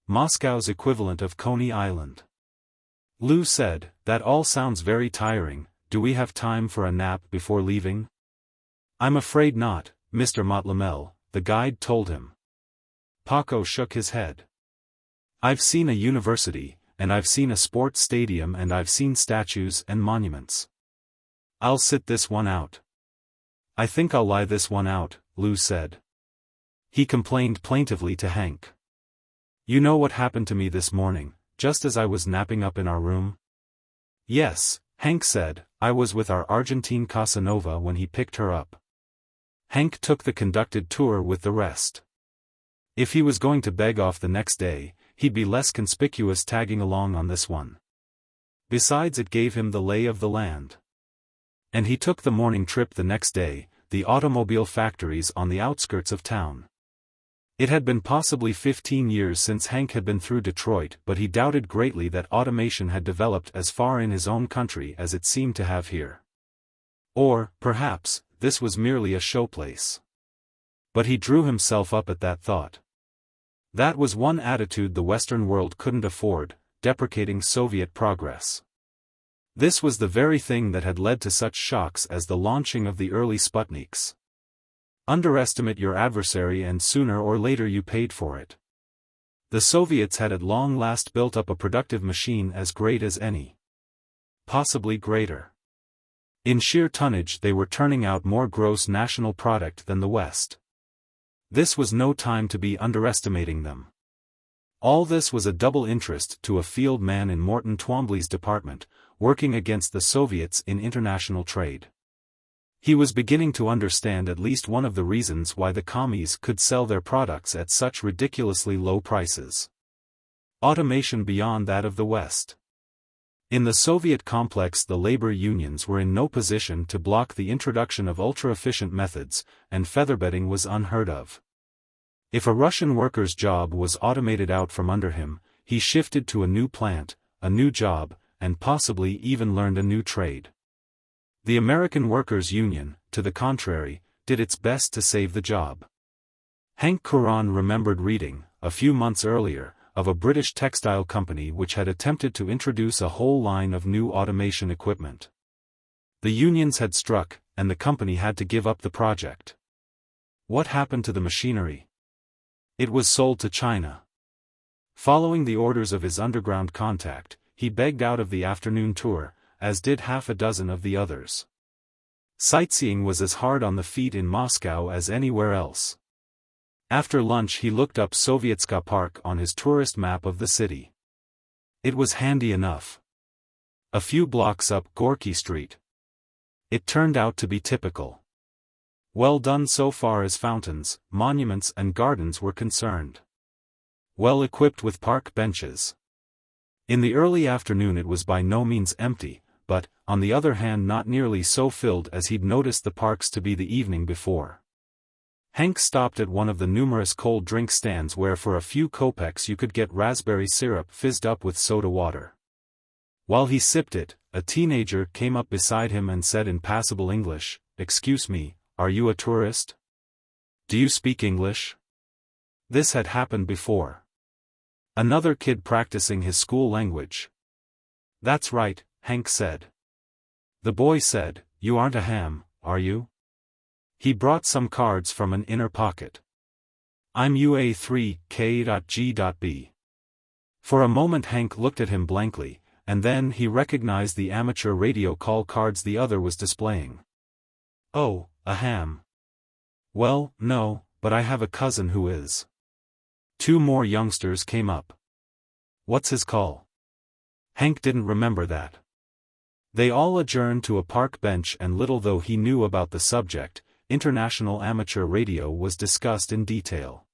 Moscow's equivalent of Coney Island. Lou said, "That all sounds very tiring. Do we have time for a nap before leaving?" "I'm afraid not, Mr. Montlamel," the guide told him. Paco shook his head. "I've seen a university, and I've seen a sports stadium, and I've seen statues and monuments. I'll sit this one out." "I think I'll lie this one out," Lou said. He complained plaintively to Hank. "You know what happened to me this morning, just as I was napping up in our room?" "Yes," Hank said, "I was with our Argentine Casanova when he picked her up." Hank took the conducted tour with the rest. If he was going to beg off the next day, he'd be less conspicuous tagging along on this one. Besides, it gave him the lay of the land. And he took the morning trip the next day, the automobile factories on the outskirts of town. It had been possibly 15 years since Hank had been through Detroit, but he doubted greatly that automation had developed as far in his own country as it seemed to have here. Or, perhaps, this was merely a showplace. But he drew himself up at that thought. That was one attitude the Western world couldn't afford, deprecating Soviet progress. This was the very thing that had led to such shocks as the launching of the early Sputniks. Underestimate your adversary and sooner or later you paid for it. The Soviets had at long last built up a productive machine as great as any. Possibly greater. In sheer tonnage they were turning out more gross national product than the West. This was no time to be underestimating them. All this was a double interest to a field man in Morton Twombly's department, working against the Soviets in international trade. He was beginning to understand at least one of the reasons why the commies could sell their products at such ridiculously low prices. Automation beyond that of the West. In the Soviet complex, the labor unions were in no position to block the introduction of ultra-efficient methods, and featherbedding was unheard of. If a Russian worker's job was automated out from under him, he shifted to a new plant, a new job, and possibly even learned a new trade. The American Workers' Union, to the contrary, did its best to save the job. Hank Coran remembered reading, a few months earlier, of a British textile company which had attempted to introduce a whole line of new automation equipment. The unions had struck, and the company had to give up the project. What happened to the machinery? It was sold to China. Following the orders of his underground contact, he begged out of the afternoon tour, as did half a dozen of the others. Sightseeing was as hard on the feet in Moscow as anywhere else. After lunch he looked up Sovietska Park on his tourist map of the city. It was handy enough. A few blocks up Gorky Street. It turned out to be typical. Well done so far as fountains, monuments and gardens were concerned. Well equipped with park benches. In the early afternoon it was by no means empty, but, on the other hand, not nearly so filled as he'd noticed the parks to be the evening before. Hank stopped at one of the numerous cold drink stands where for a few kopecks you could get raspberry syrup fizzed up with soda water. While he sipped it, a teenager came up beside him and said in passable English, "Excuse me, are you a tourist? Do you speak English?" This had happened before. Another kid practicing his school language. "That's right," Hank said. The boy said, "You aren't a ham, are you?" He brought some cards from an inner pocket. "I'm UA3K.G.B. For a moment Hank looked at him blankly, and then he recognized the amateur radio call cards the other was displaying. "Oh, a ham. Well, no, but I have a cousin who is." Two more youngsters came up. "What's his call?" Hank didn't remember that. They all adjourned to a park bench, and little though he knew about the subject, international amateur radio was discussed in detail.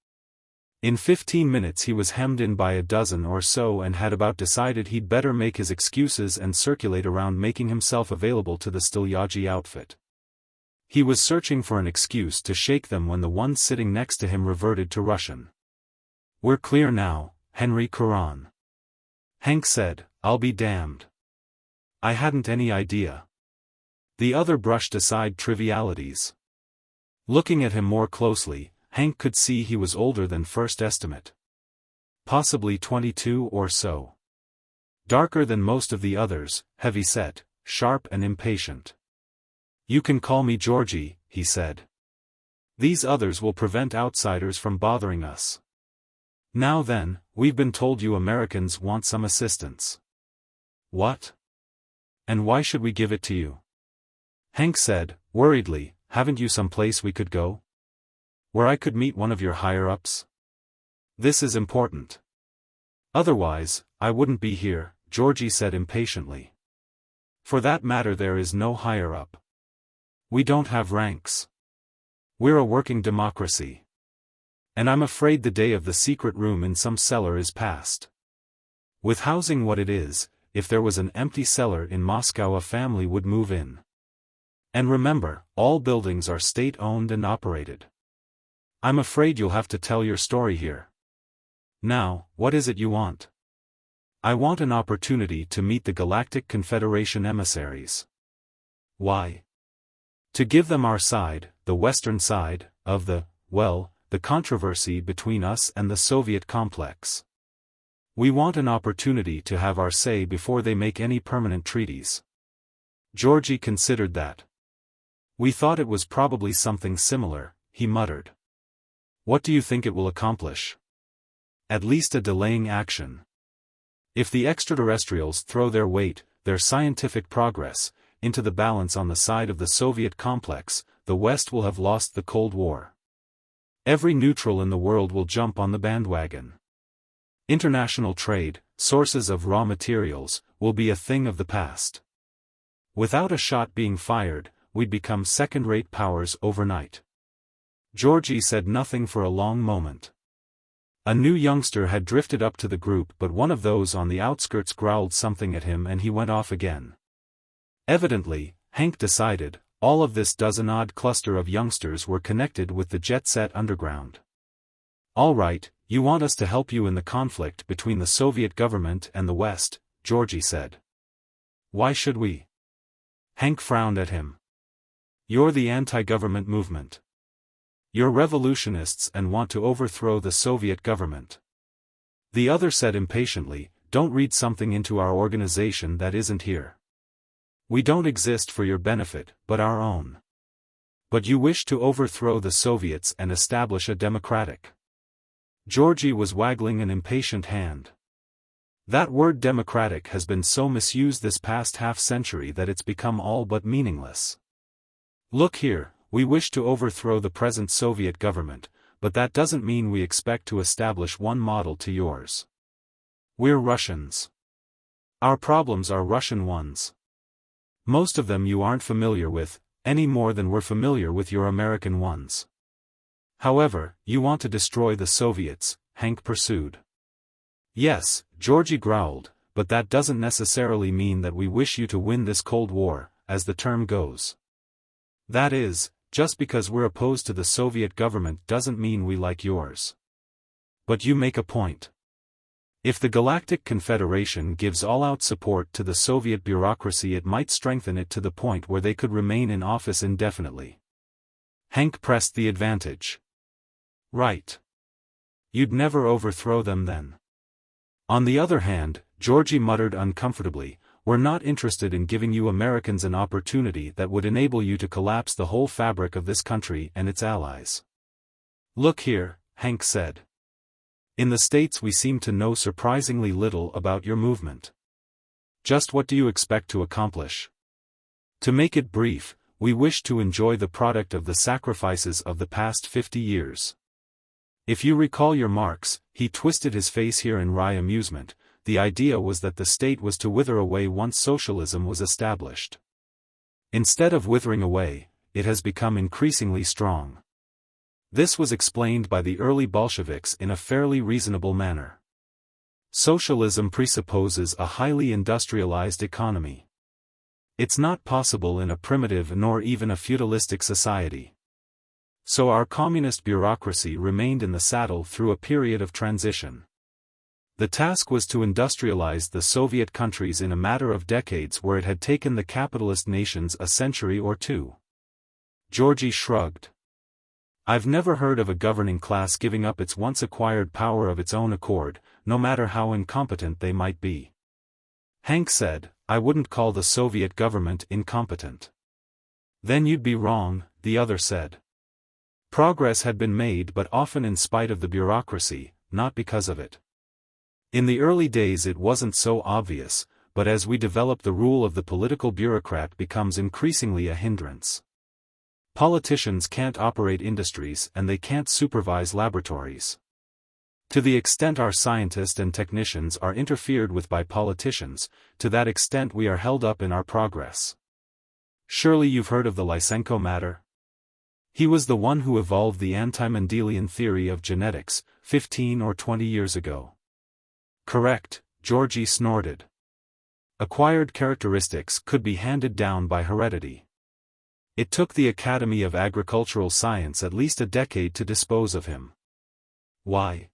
In 15 minutes he was hemmed in by a dozen or so and had about decided he'd better make his excuses and circulate around making himself available to the Stilyaji outfit. He was searching for an excuse to shake them when the one sitting next to him reverted to Russian. "We're clear now, Henry Kuran." Hank said, "I'll be damned. I hadn't any idea." The other brushed aside trivialities. Looking at him more closely, Hank could see he was older than first estimate. Possibly 22 or so. Darker than most of the others, heavy-set, sharp and impatient. "You can call me Georgie," he said. "These others will prevent outsiders from bothering us. Now then, we've been told you Americans want some assistance." "What? And why should we give it to you?" Hank said, worriedly, "Haven't you some place we could go? Where I could meet one of your higher-ups? This is important." "Otherwise, I wouldn't be here," Georgie said impatiently. "For that matter there is no higher-up. We don't have ranks. We're a working democracy. And I'm afraid the day of the secret room in some cellar is past. With housing what it is, if there was an empty cellar in Moscow a family would move in. And remember, all buildings are state-owned and operated. I'm afraid you'll have to tell your story here. Now, what is it you want?" "I want an opportunity to meet the Galactic Confederation emissaries." "Why?" "To give them our side, the Western side, of the controversy between us and the Soviet complex. We want an opportunity to have our say before they make any permanent treaties." Georgie considered that. "We thought it was probably something similar," he muttered. "What do you think it will accomplish?" "At least a delaying action. If the extraterrestrials throw their weight, their scientific progress, into the balance on the side of the Soviet complex, the West will have lost the Cold War. Every neutral in the world will jump on the bandwagon. International trade, sources of raw materials, will be a thing of the past. Without a shot being fired, we'd become second-rate powers overnight." Georgie said nothing for a long moment. A new youngster had drifted up to the group, but one of those on the outskirts growled something at him and he went off again. Evidently, Hank decided, all of this dozen-odd cluster of youngsters were connected with the jet-set underground. "All right, you want us to help you in the conflict between the Soviet government and the West," Georgie said. "Why should we?" Hank frowned at him. "You're the anti-government movement. You're revolutionists and want to overthrow the Soviet government. The other said impatiently, "Don't read something into our organization that isn't here. We don't exist for your benefit, but our own. But you wish to overthrow the Soviets and establish a democratic." Georgie was waggling an impatient hand. That word democratic has been so misused this past half-century that it's become all but meaningless. Look here, we wish to overthrow the present Soviet government, but that doesn't mean we expect to establish one model to yours. We're Russians. Our problems are Russian ones. Most of them you aren't familiar with, any more than we're familiar with your American ones. However, you want to destroy the Soviets, Hank pursued. Yes, Georgie growled, but that doesn't necessarily mean that we wish you to win this Cold War, as the term goes. That is, just because we're opposed to the Soviet government doesn't mean we like yours. But you make a point. If the Galactic Confederation gives all-out support to the Soviet bureaucracy, it might strengthen it to the point where they could remain in office indefinitely. Hank pressed the advantage. Right. You'd never overthrow them then. On the other hand, Georgie muttered uncomfortably, "We're not interested in giving you Americans an opportunity that would enable you to collapse the whole fabric of this country and its allies." "Look here," Hank said. "In the States we seem to know surprisingly little about your movement. Just what do you expect to accomplish? To make it brief, we wish to enjoy the product of the sacrifices of the past 50 years. If you recall your Marx," he twisted his face here in wry amusement, "the idea was that the state was to wither away once socialism was established. Instead of withering away, it has become increasingly strong. This was explained by the early Bolsheviks in a fairly reasonable manner. Socialism presupposes a highly industrialized economy. It's not possible in a primitive nor even a feudalistic society. So our communist bureaucracy remained in the saddle through a period of transition. The task was to industrialize the Soviet countries in a matter of decades where it had taken the capitalist nations a century or two." Georgie shrugged. "I've never heard of a governing class giving up its once acquired power of its own accord, no matter how incompetent they might be." Hank said, "I wouldn't call the Soviet government incompetent." "Then you'd be wrong," the other said. "Progress had been made, but often in spite of the bureaucracy, not because of it. In the early days it wasn't so obvious, but as we develop, the rule of the political bureaucrat becomes increasingly a hindrance. Politicians can't operate industries and they can't supervise laboratories. To the extent our scientists and technicians are interfered with by politicians, to that extent we are held up in our progress. Surely you've heard of the Lysenko matter? He was the one who evolved the anti-Mendelian theory of genetics, 15 or 20 years ago." "Correct," Georgie snorted. "Acquired characteristics could be handed down by heredity. It took the Academy of Agricultural Science at least a decade to dispose of him. Why?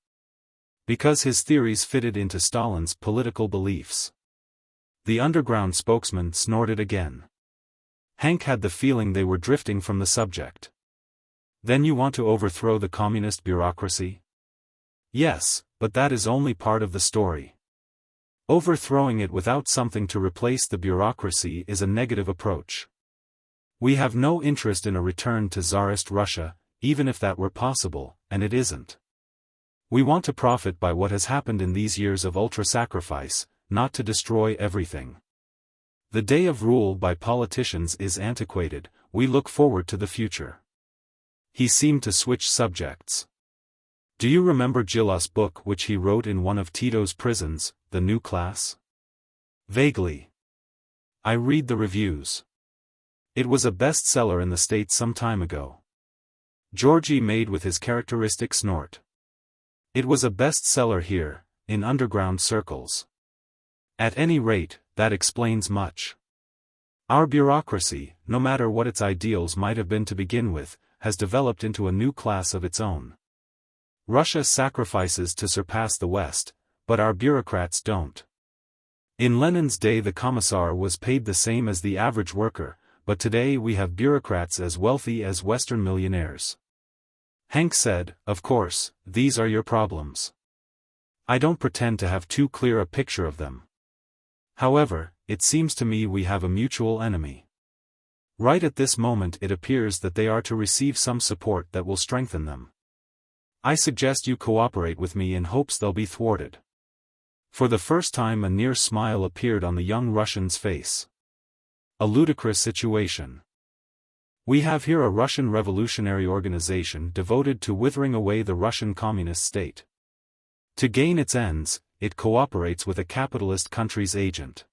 Because his theories fitted into Stalin's political beliefs." The underground spokesman snorted again. Hank had the feeling they were drifting from the subject. "Then you want to overthrow the communist bureaucracy?" "Yes, but that is only part of the story. Overthrowing it without something to replace the bureaucracy is a negative approach. We have no interest in a return to Tsarist Russia, even if that were possible, and it isn't. We want to profit by what has happened in these years of ultra-sacrifice, not to destroy everything. The day of rule by politicians is antiquated, we look forward to the future." He seemed to switch subjects. "Do you remember Gillas' book which he wrote in one of Tito's prisons, The New Class?" "Vaguely. I read the reviews. It was a bestseller in the States some time ago." Georgie made with his characteristic snort. "It was a bestseller here, in underground circles. At any rate, that explains much. Our bureaucracy, no matter what its ideals might have been to begin with, has developed into a new class of its own. Russia sacrifices to surpass the West, but our bureaucrats don't. In Lenin's day the commissar was paid the same as the average worker, but today we have bureaucrats as wealthy as Western millionaires." Hank said, "Of course, these are your problems. I don't pretend to have too clear a picture of them. However, it seems to me we have a mutual enemy. Right at this moment it appears that they are to receive some support that will strengthen them. I suggest you cooperate with me in hopes they'll be thwarted. For the first time a near smile appeared on the young Russian's face. A ludicrous situation. We have here a Russian revolutionary organization devoted to withering away the Russian communist state. To gain its ends, it cooperates with a capitalist country's agent.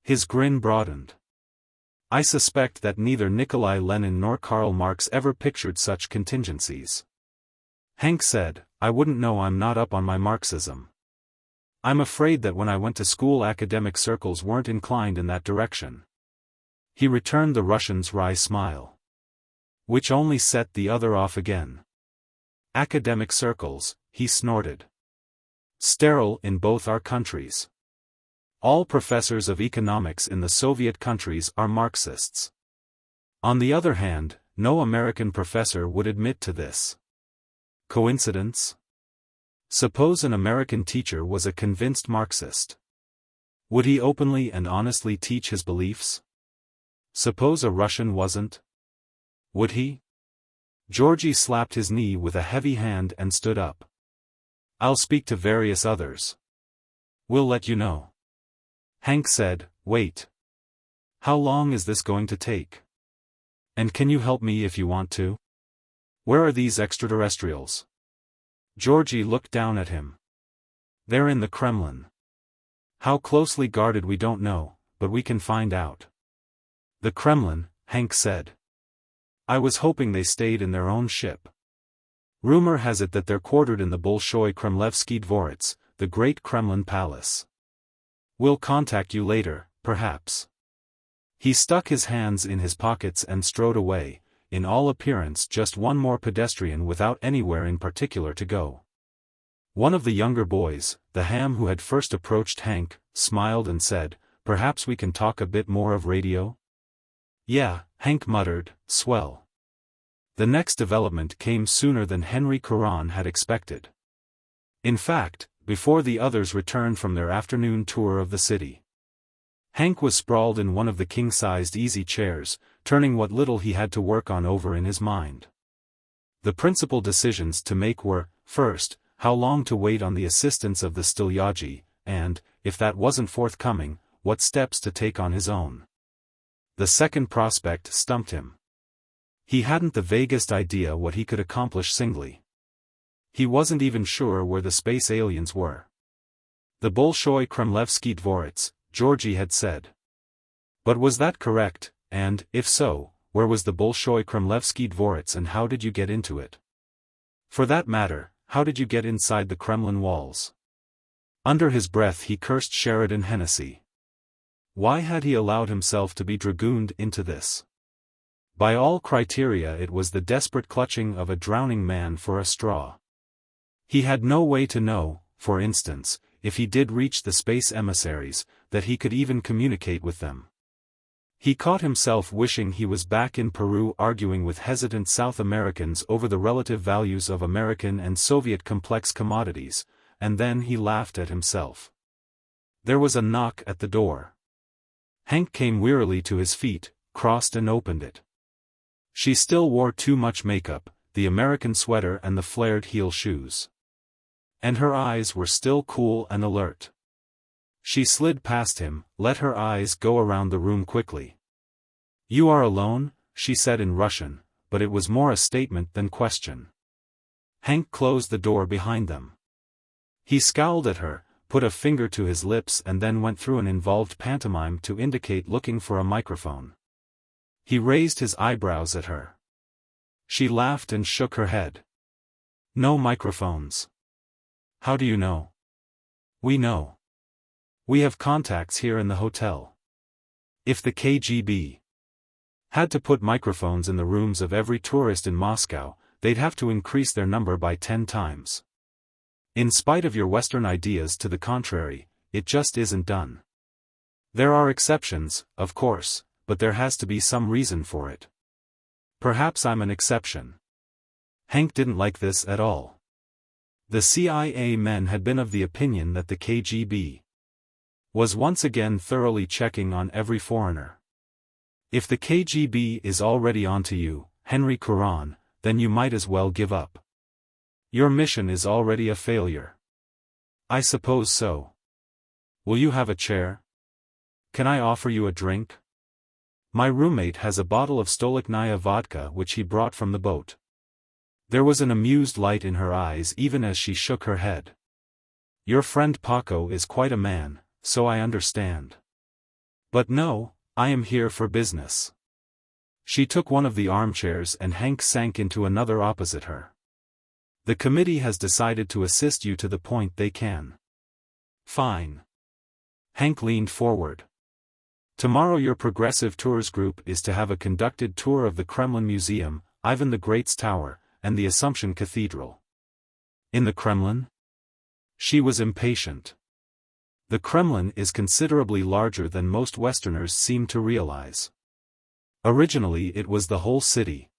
His grin broadened. I suspect that neither Nikolai Lenin nor Karl Marx ever pictured such contingencies. Hank said, I wouldn't know, I'm not up on my Marxism. I'm afraid that when I went to school academic circles weren't inclined in that direction. He returned the Russian's wry smile, which only set the other off again. Academic circles, he snorted. Sterile in both our countries. All professors of economics in the Soviet countries are Marxists. On the other hand, no American professor would admit to this. Coincidence? Suppose an American teacher was a convinced Marxist. Would he openly and honestly teach his beliefs? Suppose a Russian wasn't? Would he? Georgie slapped his knee with a heavy hand and stood up. I'll speak to various others. We'll let you know. Hank said, wait. How long is this going to take? And can you help me if you want to? Where are these extraterrestrials? Georgie looked down at him. They're in the Kremlin. How closely guarded we don't know, but we can find out. The Kremlin, Hank said. I was hoping they stayed in their own ship. Rumor has it that they're quartered in the Bolshoi Kremlevsky Dvorets, the Great Kremlin Palace. We'll contact you later, perhaps. He stuck his hands in his pockets and strode away, in all appearance just one more pedestrian without anywhere in particular to go. One of the younger boys, the ham who had first approached Hank, smiled and said, perhaps we can talk a bit more of radio? Yeah, Hank muttered, swell. The next development came sooner than Henry Curran had expected. In fact, before the others returned from their afternoon tour of the city. Hank was sprawled in one of the king-sized easy chairs, turning what little he had to work on over in his mind. The principal decisions to make were, first, how long to wait on the assistance of the Stilyaji, and, if that wasn't forthcoming, what steps to take on his own. The second prospect stumped him. He hadn't the vaguest idea what he could accomplish singly. He wasn't even sure where the space aliens were. The Bolshoi Kremlevsky Dvorets, Georgie had said. But was that correct, and, if so, where was the Bolshoi Kremlevsky Dvorets and how did you get into it? For that matter, how did you get inside the Kremlin walls? Under his breath he cursed Sheridan Hennessy. Why had he allowed himself to be dragooned into this? By all criteria it was the desperate clutching of a drowning man for a straw. He had no way to know, for instance, if he did reach the space emissaries, that he could even communicate with them. He caught himself wishing he was back in Peru arguing with hesitant South Americans over the relative values of American and Soviet complex commodities, and then he laughed at himself. There was a knock at the door. Hank came wearily to his feet, crossed and opened it. She still wore too much makeup, the American sweater and the flared heel shoes. And her eyes were still cool and alert. She slid past him, let her eyes go around the room quickly. You are alone, she said in Russian, but it was more a statement than question. Hank closed the door behind them. He scowled at her, put a finger to his lips and then went through an involved pantomime to indicate looking for a microphone. He raised his eyebrows at her. She laughed and shook her head. No microphones. How do you know? We know. We have contacts here in the hotel. If the KGB had to put microphones in the rooms of every tourist in Moscow, they'd have to increase their number by 10 times. In spite of your Western ideas to the contrary, it just isn't done. There are exceptions, of course, but there has to be some reason for it. Perhaps I'm an exception. Hank didn't like this at all. The CIA men had been of the opinion that the KGB was once again thoroughly checking on every foreigner. If the KGB is already onto you, Henry Curon, then you might as well give up. Your mission is already a failure. I suppose so. Will you have a chair? Can I offer you a drink? My roommate has a bottle of Stolichnaya vodka which he brought from the boat. There was an amused light in her eyes even as she shook her head. Your friend Paco is quite a man, so I understand. But no, I am here for business. She took one of the armchairs and Hank sank into another opposite her. The committee has decided to assist you to the point they can. Fine. Hank leaned forward. Tomorrow your Progressive Tours group is to have a conducted tour of the Kremlin Museum, Ivan the Great's Tower, and the Assumption Cathedral. In the Kremlin? She was impatient. The Kremlin is considerably larger than most Westerners seem to realize. Originally it was the whole city.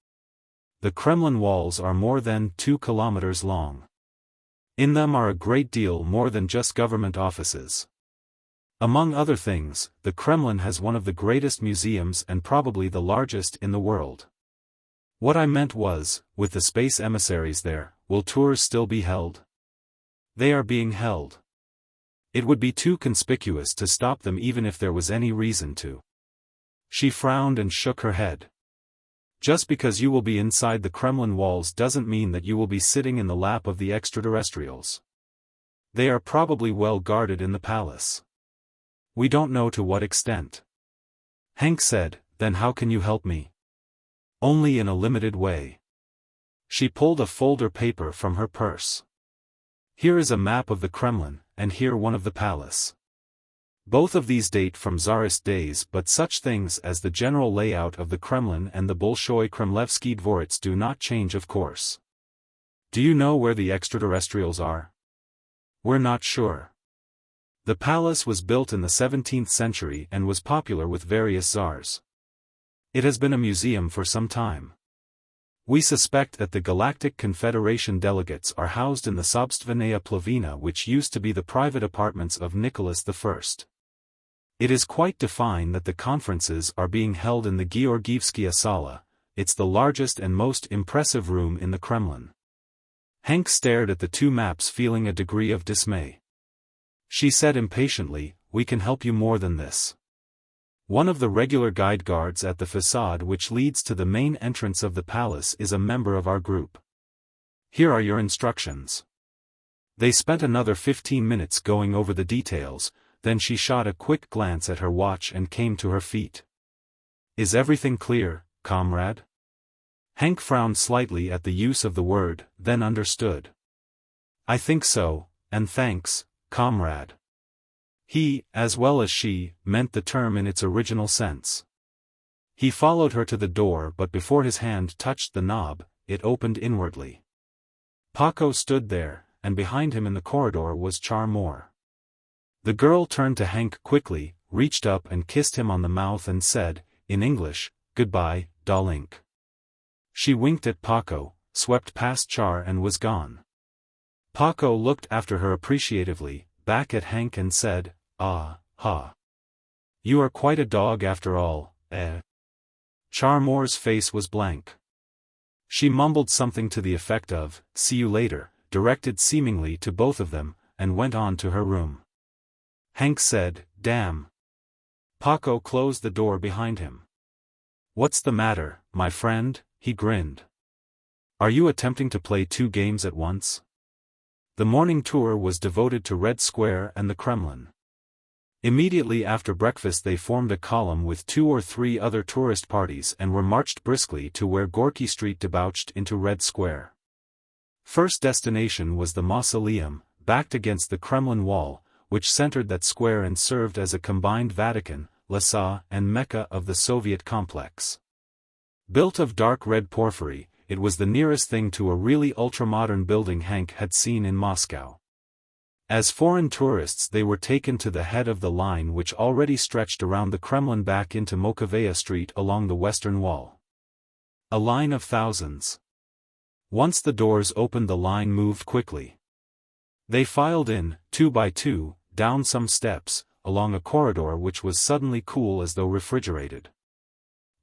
The Kremlin walls are more than 2 kilometers long. In them are a great deal more than just government offices. Among other things, the Kremlin has one of the greatest museums and probably the largest in the world. What I meant was, with the space emissaries there, will tours still be held? They are being held. It would be too conspicuous to stop them even if there was any reason to. She frowned and shook her head. Just because you will be inside the Kremlin walls doesn't mean that you will be sitting in the lap of the extraterrestrials. They are probably well guarded in the palace. We don't know to what extent. Hank said, then how can you help me? Only in a limited way. She pulled a folder paper from her purse. Here is a map of the Kremlin, and here one of the palace. Both of these date from Tsarist days, but such things as the general layout of the Kremlin and the Bolshoi Kremlevsky Dvorets do not change, of course. Do you know where the extraterrestrials are? We're not sure. The palace was built in the 17th century and was popular with various czars. It has been a museum for some time. We suspect that the Galactic Confederation delegates are housed in the Sobstvenaya Plavina, which used to be the private apartments of Nicholas I. It is quite defined that the conferences are being held in the Georgievskaya Sala. It's the largest and most impressive room in the Kremlin. Hank stared at the two maps, feeling a degree of dismay. She said impatiently, we can help you more than this. One of the regular guide guards at the facade which leads to the main entrance of the palace is a member of our group. Here are your instructions. They spent another 15 minutes going over the details, then she shot a quick glance at her watch and came to her feet. Is everything clear, comrade? Hank frowned slightly at the use of the word, then understood. I think so, and thanks, comrade. He, as well as she, meant the term in its original sense. He followed her to the door, but before his hand touched the knob, it opened inwardly. Paco stood there, and behind him in the corridor was Char Moore. The girl turned to Hank quickly, reached up and kissed him on the mouth and said, in English, "Goodbye, Dalink." She winked at Paco, swept past Char and was gone. Paco looked after her appreciatively, back at Hank and said, "Ah, ha. You are quite a dog after all, eh?" Char Moore's face was blank. She mumbled something to the effect of, "See you later," directed seemingly to both of them, and went on to her room. Hank said, "Damn." Paco closed the door behind him. "What's the matter, my friend?" he grinned. "Are you attempting to play two games at once?" The morning tour was devoted to Red Square and the Kremlin. Immediately after breakfast they formed a column with 2 or 3 other tourist parties and were marched briskly to where Gorky Street debouched into Red Square. First destination was the Mausoleum, backed against the Kremlin wall, which centered that square and served as a combined Vatican, Lhasa and Mecca of the Soviet complex. Built of dark red porphyry, it was the nearest thing to a really ultramodern building Hank had seen in Moscow. As foreign tourists they were taken to the head of the line which already stretched around the Kremlin back into Mokovaya Street along the western wall. A line of thousands. Once the doors opened the line moved quickly. They filed in, 2 by 2, down some steps, along a corridor which was suddenly cool as though refrigerated.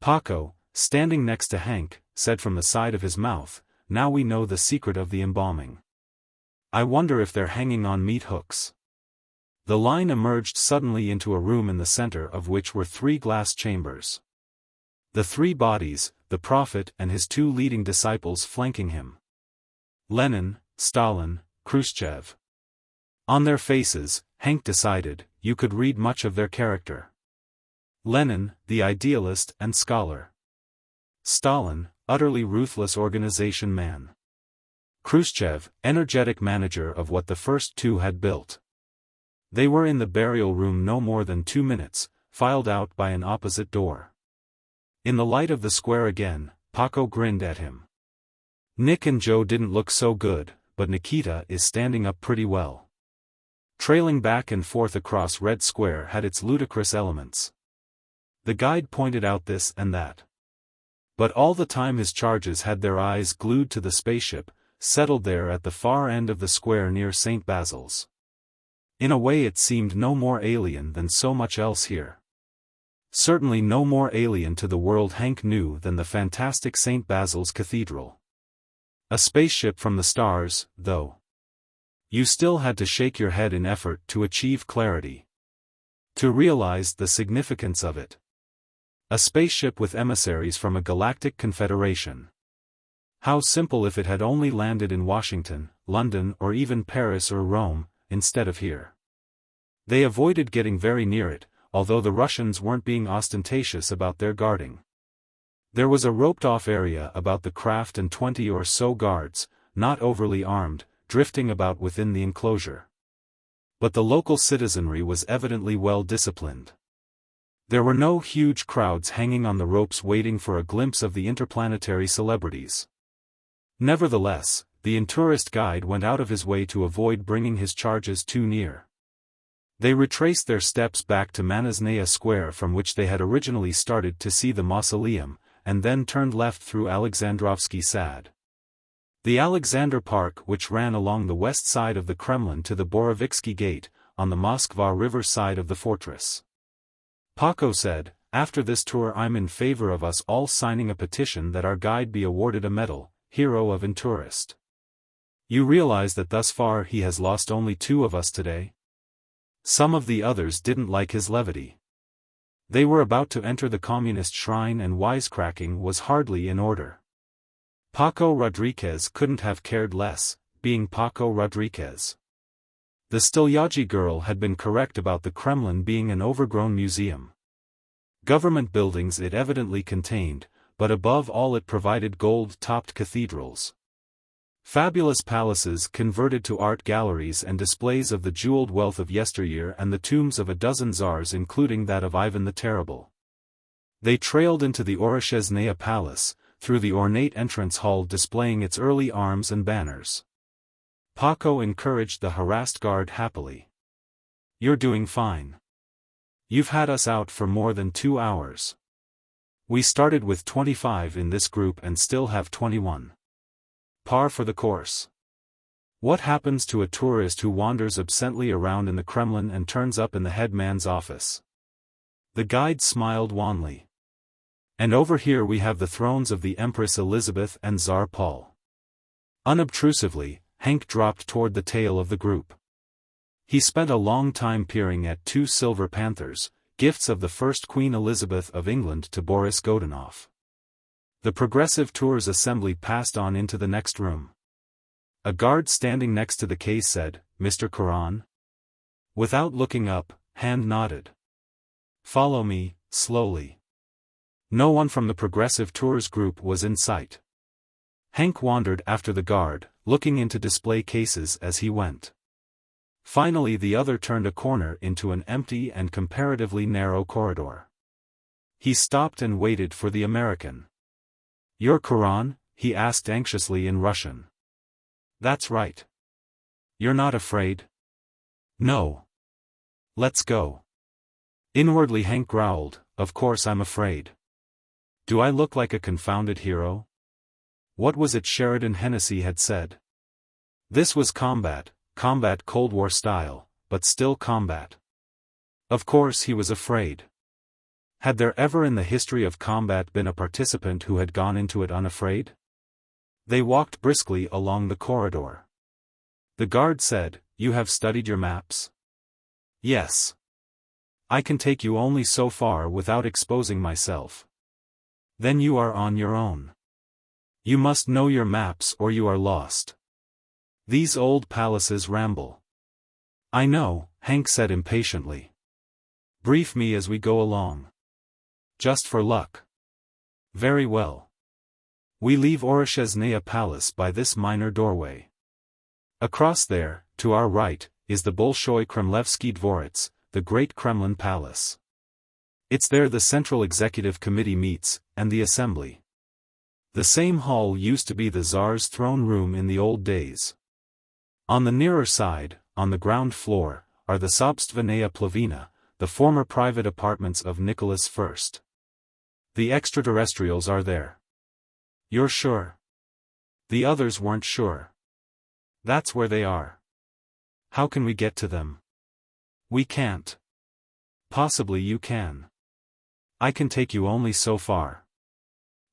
Paco, standing next to Hank, said from the side of his mouth, "Now we know the secret of the embalming. I wonder if they're hanging on meat hooks." The line emerged suddenly into a room in the center of which were 3 glass chambers. The 3 bodies, the prophet and his 2 leading disciples flanking him. Lenin, Stalin, Khrushchev. On their faces, Hank decided, you could read much of their character. Lenin, the idealist and scholar. Stalin, utterly ruthless organization man. Khrushchev, energetic manager of what the first 2 had built. They were in the burial room no more than 2 minutes, filed out by an opposite door. In the light of the square again, Paco grinned at him. Nick and Joe didn't look so good, but Nikita is standing up pretty well. Trailing back and forth across Red Square had its ludicrous elements. The guide pointed out this and that. But all the time his charges had their eyes glued to the spaceship, settled there at the far end of the square near St. Basil's. In a way it seemed no more alien than so much else here. Certainly no more alien to the world Hank knew than the fantastic St. Basil's Cathedral. A spaceship from the stars, though. You still had to shake your head in effort to achieve clarity. To realize the significance of it. A spaceship with emissaries from a galactic confederation. How simple if it had only landed in Washington, London or even Paris or Rome, instead of here. They avoided getting very near it, although the Russians weren't being ostentatious about their guarding. There was a roped-off area about the craft and 20 or so guards, not overly armed, drifting about within the enclosure. But the local citizenry was evidently well disciplined. There were no huge crowds hanging on the ropes waiting for a glimpse of the interplanetary celebrities. Nevertheless, the tourist guide went out of his way to avoid bringing his charges too near. They retraced their steps back to Manasnaya Square from which they had originally started to see the mausoleum, and then turned left through Alexandrovsky Sad. The Alexander Park which ran along the west side of the Kremlin to the Borovitsky Gate, on the Moskva River side of the fortress. Paco said, "After this tour I'm in favor of us all signing a petition that our guide be awarded a medal, Hero of Intourist. You realize that thus far he has lost only 2 of us today?" Some of the others didn't like his levity. They were about to enter the communist shrine and wisecracking was hardly in order. Paco Rodriguez couldn't have cared less, being Paco Rodriguez. The Stilyaji girl had been correct about the Kremlin being an overgrown museum. Government buildings it evidently contained, but above all it provided gold-topped cathedrals. Fabulous palaces converted to art galleries and displays of the jeweled wealth of yesteryear and the tombs of a dozen czars including that of Ivan the Terrible. They trailed into the Orosheznaya Palace, through the ornate entrance hall displaying its early arms and banners. Paco encouraged the harassed guard happily. "You're doing fine. You've had us out for more than 2 hours. We started with 25 in this group and still have 21. Par for the course. What happens to a tourist who wanders absently around in the Kremlin and turns up in the headman's office?" The guide smiled wanly. "And over here we have the thrones of the Empress Elizabeth and Tsar Paul." Unobtrusively, Hank dropped toward the tail of the group. He spent a long time peering at 2 silver panthers, gifts of the first Queen Elizabeth of England to Boris Godunov. The Progressive Tours assembly passed on into the next room. A guard standing next to the case said, "Mr. Karan?" Without looking up, Hand nodded. "Follow me, slowly." No one from the Progressive Tours group was in sight. Hank wandered after the guard, looking into display cases as he went. Finally the other turned a corner into an empty and comparatively narrow corridor. He stopped and waited for the American. "You're Karan?" he asked anxiously in Russian. "That's right. You're not afraid?" "No. Let's go." Inwardly Hank growled, "Of course I'm afraid. Do I look like a confounded hero?" What was it Sheridan Hennessy had said? This was combat, combat Cold War style, but still combat. Of course he was afraid. Had there ever in the history of combat been a participant who had gone into it unafraid? They walked briskly along the corridor. The guard said, "You have studied your maps?" "Yes. I can take you only so far without exposing myself." "Then you are on your own. You must know your maps or you are lost. These old palaces ramble." "I know," Hank said impatiently. "Brief me as we go along." "Just for luck." "Very well. We leave Orosheznaya Palace by this minor doorway. Across there, to our right, is the Bolshoi Kremlevsky Dvorets, the Great Kremlin Palace. It's there the Central Executive Committee meets, and the Assembly. The same hall used to be the Tsar's throne room in the old days. On the nearer side, on the ground floor, are the Sobstvenaya Plavina, the former private apartments of Nicholas I. The extraterrestrials are there." "You're sure?" The others weren't sure. "That's where they are." "How can we get to them?" "We can't." "Possibly you can. I can take you only so far.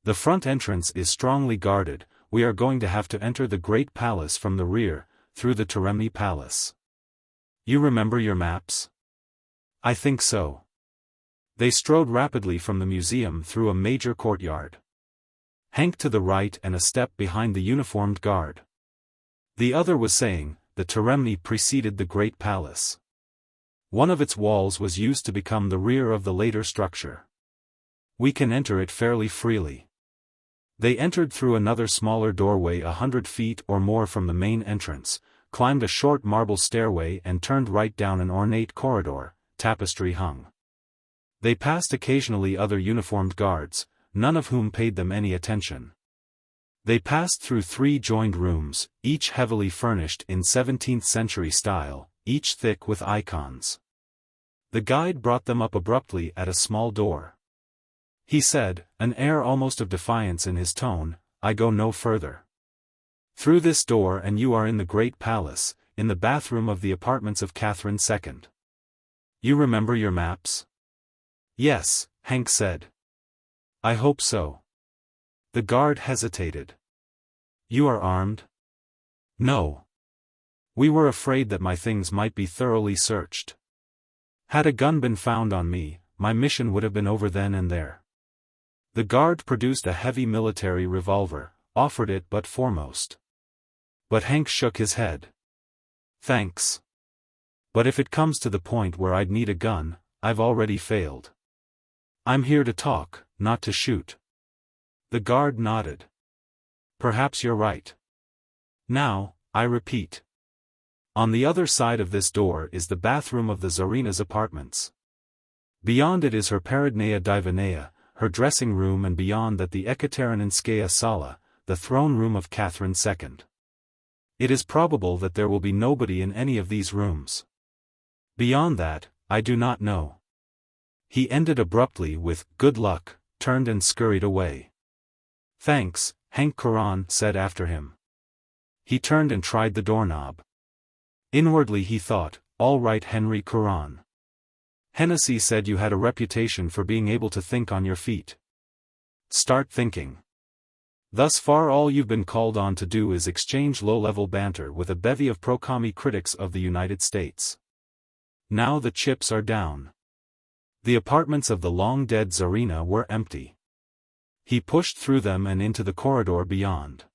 The front entrance is strongly guarded. We are going to have to enter the Great Palace from the rear, through the Teremni Palace. You remember your maps?" "I think so." They strode rapidly from the museum through a major courtyard. Hank to the right and a step behind the uniformed guard. The other was saying, the Teremni preceded the Great Palace. One of its walls was used to become the rear of the later structure. We can enter it fairly freely. They entered through another smaller doorway 100 feet or more from the main entrance, climbed a short marble stairway and turned right down an ornate corridor, tapestry hung. They passed occasionally other uniformed guards, none of whom paid them any attention. They passed through 3 joined rooms, each heavily furnished in 17th century style, each thick with icons. The guide brought them up abruptly at a small door. He said, an air almost of defiance in his tone, "I go no further. Through this door and you are in the Great Palace, in the bathroom of the apartments of Catherine II. You remember your maps?" "Yes," Hank said. "I hope so." The guard hesitated. "You are armed?" "No. We were afraid that my things might be thoroughly searched. Had a gun been found on me, my mission would have been over then and there." The guard produced a heavy military revolver, offered it but foremost. But Hank shook his head. "Thanks. But if it comes to the point where I'd need a gun, I've already failed. I'm here to talk, not to shoot." The guard nodded. "Perhaps you're right. Now, I repeat. On the other side of this door is the bathroom of the Tsarina's apartments. Beyond it is her Paradnaya Divanaya, her dressing room, and beyond that the Ekaterinskaya Sala, the throne room of Catherine II. It is probable that there will be nobody in any of these rooms. Beyond that, I do not know." He ended abruptly with, "Good luck," turned and scurried away. "Thanks," Hank Karan said after him. He turned and tried the doorknob. Inwardly he thought, "All right, Henry Karan. Hennessy said you had a reputation for being able to think on your feet. Start thinking. Thus far all you've been called on to do is exchange low-level banter with a bevy of pro-commie critics of the United States. Now the chips are down." The apartments of the long-dead Tsarina were empty. He pushed through them and into the corridor beyond.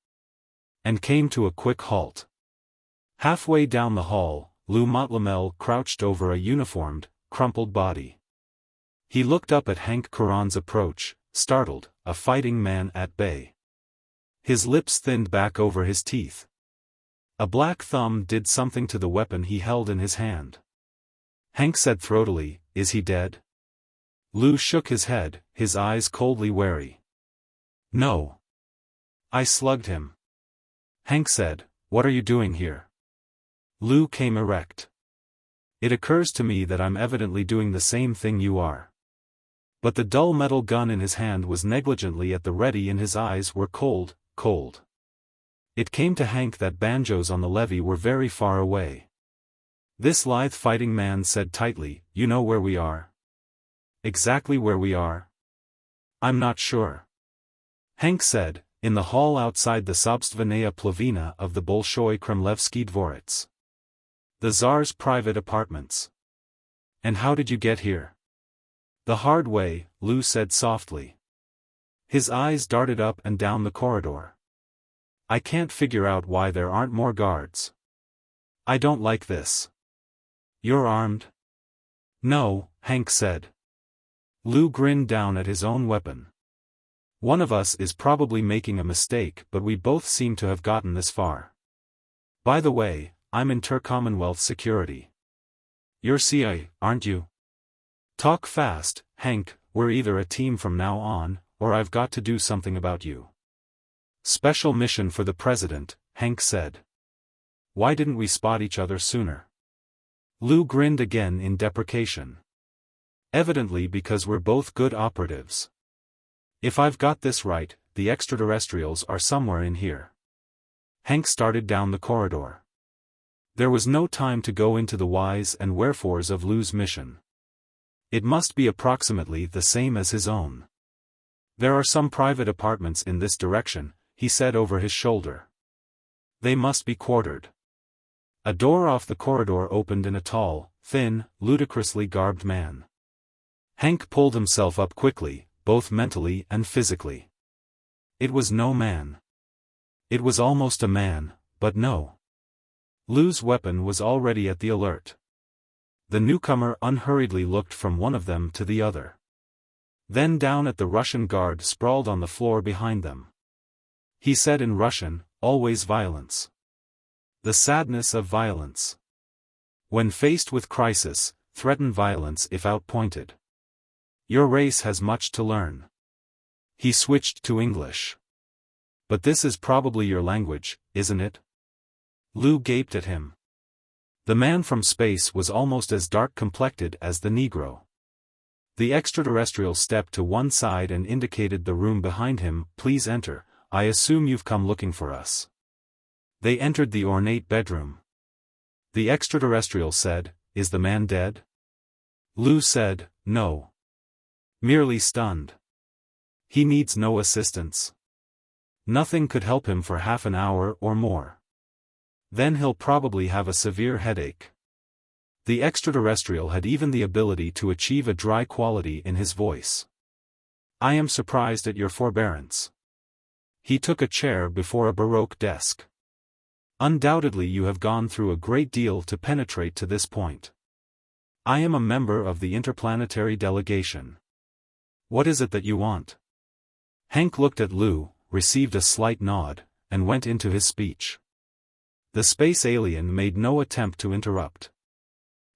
And came to a quick halt. Halfway down the hall, Lou Motlamel crouched over a uniformed, crumpled body. He looked up at Hank Karan's approach, startled, a fighting man at bay. His lips thinned back over his teeth. A black thumb did something to the weapon he held in his hand. Hank said throatily, "Is he dead?" Lou shook his head, his eyes coldly wary. "No. I slugged him." Hank said, "What are you doing here?" Lou came erect. "It occurs to me that I'm evidently doing the same thing you are." But the dull metal gun in his hand was negligently at the ready and his eyes were cold, cold. It came to Hank that banjos on the levee were very far away. This lithe fighting man said tightly, "You know where we are?" "Exactly where we are?" "I'm not sure." Hank said, "In the hall outside the Sobstvenaya Plavina of the Bolshoi Kremlevsky Dvorets. The Tsar's private apartments." "And how did you get here?" "The hard way," Lou said softly. His eyes darted up and down the corridor. "I can't figure out why there aren't more guards. I don't like this." "You're armed?" "No," Hank said. Lou grinned down at his own weapon. "One of us is probably making a mistake, but we both seem to have gotten this far. By the way, I'm Inter-Commonwealth Security. You're CIA, aren't you?" "Talk fast, Hank, we're either a team from now on, or I've got to do something about you." "Special mission for the president," Hank said. "Why didn't we spot each other sooner?" Lou grinned again in deprecation. "Evidently because we're both good operatives. If I've got this right, the extraterrestrials are somewhere in here." Hank started down the corridor. There was no time to go into the whys and wherefores of Lou's mission. It must be approximately the same as his own. "There are some private apartments in this direction," he said over his shoulder. "They must be quartered." A door off the corridor opened in a tall, thin, ludicrously garbed man. Hank pulled himself up quickly, both mentally and physically. It was no man. It was almost a man, but no. Lou's weapon was already at the alert. The newcomer unhurriedly looked from one of them to the other. Then down at the Russian guard sprawled on the floor behind them. He said in Russian, "Always violence. The sadness of violence. When faced with crisis, threaten violence if outpointed. Your race has much to learn." He switched to English. "But this is probably your language, isn't it?" Lou gaped at him. The man from space was almost as dark-complected as the Negro. The extraterrestrial stepped to one side and indicated the room behind him. "Please enter, I assume you've come looking for us." They entered the ornate bedroom. The extraterrestrial said, "Is the man dead?" Lou said, "No. Merely stunned. He needs no assistance. Nothing could help him for half an hour or more. Then he'll probably have a severe headache." The extraterrestrial had even the ability to achieve a dry quality in his voice. "I am surprised at your forbearance." He took a chair before a Baroque desk. "Undoubtedly you have gone through a great deal to penetrate to this point. I am a member of the interplanetary delegation. What is it that you want?" Hank looked at Lou, received a slight nod, and went into his speech. The space alien made no attempt to interrupt.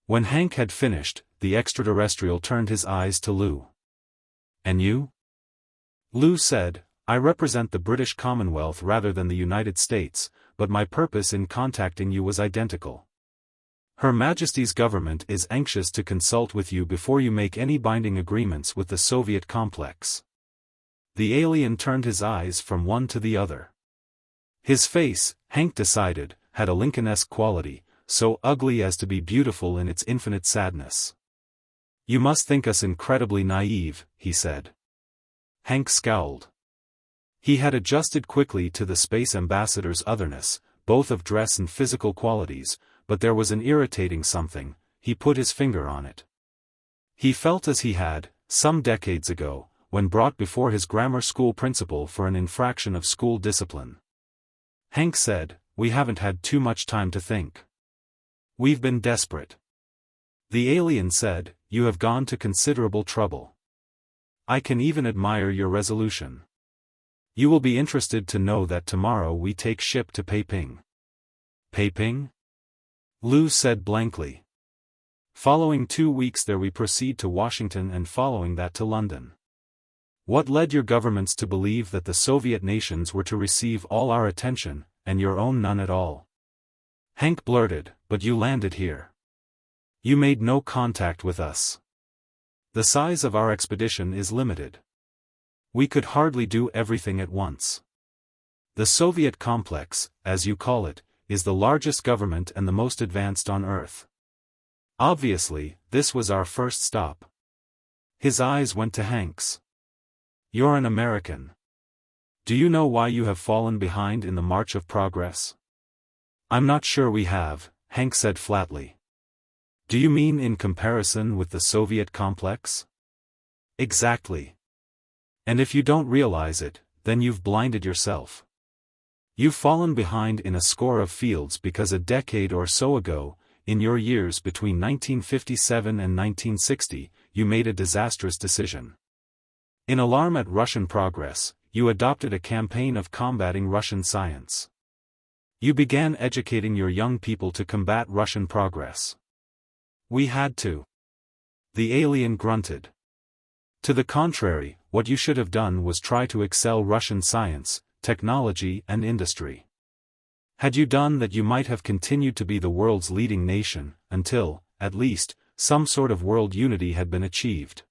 When Hank had finished, the extraterrestrial turned his eyes to Lou. "And you?" Lou said, "I represent the British Commonwealth rather than the United States, but my purpose in contacting you was identical. Her Majesty's government is anxious to consult with you before you make any binding agreements with the Soviet complex." The alien turned his eyes from one to the other. His face, Hank decided, had a Lincoln-esque quality, so ugly as to be beautiful in its infinite sadness. "You must think us incredibly naive," he said. Hank scowled. He had adjusted quickly to the space ambassador's otherness, both of dress and physical qualities, but there was an irritating something. He put his finger on it. He felt as he had, some decades ago, when brought before his grammar school principal for an infraction of school discipline. Hank said, "We haven't had too much time to think. We've been desperate." The alien said, "You have gone to considerable trouble. I can even admire your resolution. You will be interested to know that tomorrow we take ship to Peiping." "Peiping?" Lou said blankly. "Following 2 weeks there we proceed to Washington and following that to London." "What led your governments to believe that the Soviet nations were to receive all our attention, and your own none at all?" Hank blurted, "But you landed here. You made no contact with us. The size of our expedition is limited. We could hardly do everything at once. The Soviet complex, as you call it, is the largest government and the most advanced on Earth. Obviously, this was our first stop. His eyes went to Hank's. You're an American. Do you know why you have fallen behind in the march of progress? I'm not sure we have, Hank said flatly. Do you mean in comparison with the Soviet complex? Exactly. And if you don't realize it, then you've blinded yourself. You've fallen behind in a score of fields because a decade or so ago, in your years between 1957 and 1960, you made a disastrous decision. In alarm at Russian progress, you adopted a campaign of combating Russian science. You began educating your young people to combat Russian progress. We had to. The alien grunted. To the contrary, what you should have done was try to excel Russian science, technology and industry. Had you done that, you might have continued to be the world's leading nation, until, at least, some sort of world unity had been achieved.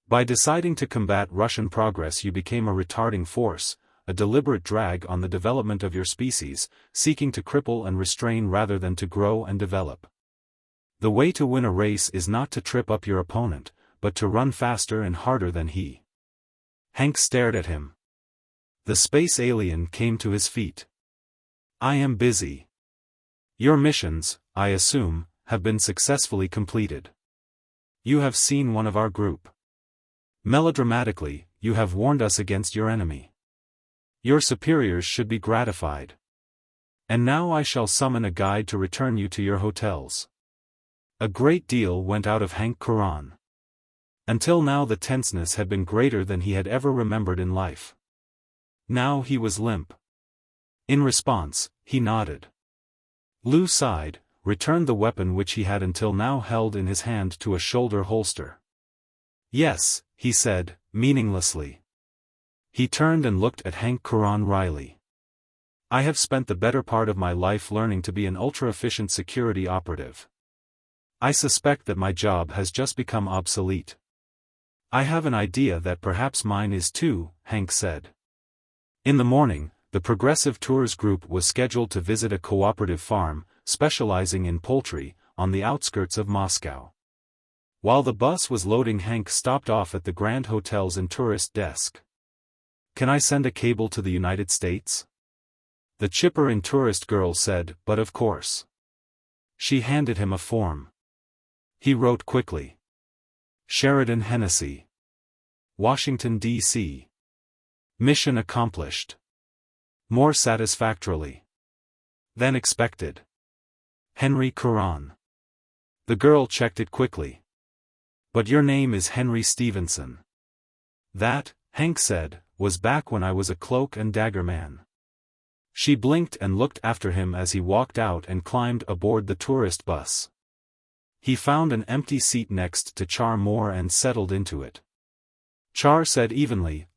By deciding to combat Russian progress, you became a retarding force, a deliberate drag on the development of your species, seeking to cripple and restrain rather than to grow and develop. The way to win a race is not to trip up your opponent, but to run faster and harder than he. Hank stared at him. The space alien came to his feet. I am busy. Your missions, I assume, have been successfully completed. You have seen one of our group. Melodramatically, you have warned us against your enemy. Your superiors should be gratified. And now I shall summon a guide to return you to your hotels. A great deal went out of Hank Curran. Until now the tenseness had been greater than he had ever remembered in life. Now he was limp. In response, he nodded. Lou sighed, returned the weapon which he had until now held in his hand to a shoulder holster. Yes, he said, meaninglessly. He turned and looked at Hank Curran wryly. I have spent the better part of my life learning to be an ultra-efficient security operative. I suspect that my job has just become obsolete. I have an idea that perhaps mine is too, Hank said. In the morning, the Progressive Tours group was scheduled to visit a cooperative farm, specializing in poultry, on the outskirts of Moscow. While the bus was loading, Hank stopped off at the Grand Hotel's and tourist desk. Can I send a cable to the United States? The chipper and tourist girl said, but of course. She handed him a form. He wrote quickly. Sheridan Hennessy. Washington, D.C. Mission accomplished. More satisfactorily than expected. Henry Curran. The girl checked it quickly. But your name is Henry Stevenson. That, Hank said, was back when I was a cloak and dagger man. She blinked and looked after him as he walked out and climbed aboard the tourist bus. He found an empty seat next to Char Moore and settled into it. Char said evenly,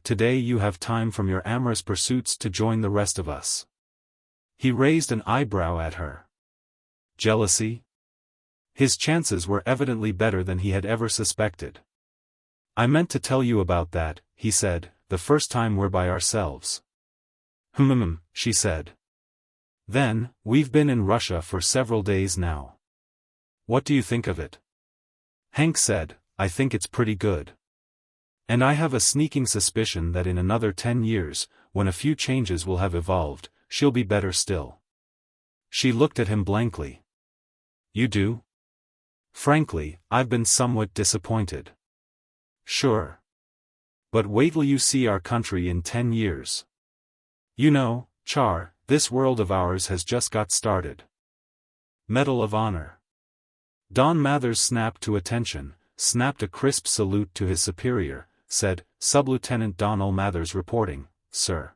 today you have time from your amorous pursuits to join the rest of us. He raised an eyebrow at her. Jealousy? His chances were evidently better than he had ever suspected. I meant to tell you about that, he said, the first time we're by ourselves. She said. Then, we've been in Russia for several days now. What do you think of it? Hank said, I think it's pretty good. And I have a sneaking suspicion that in another 10 years, when a few changes will have evolved, she'll be better still. She looked at him blankly. You do? Frankly, I've been somewhat disappointed. Sure. But wait till you see our country in 10 years. You know, Char, this world of ours has just got started. Medal of Honor. Don Mathers snapped to attention, snapped a crisp salute to his superior, said, Sub-Lieutenant Donald Mathers reporting, sir.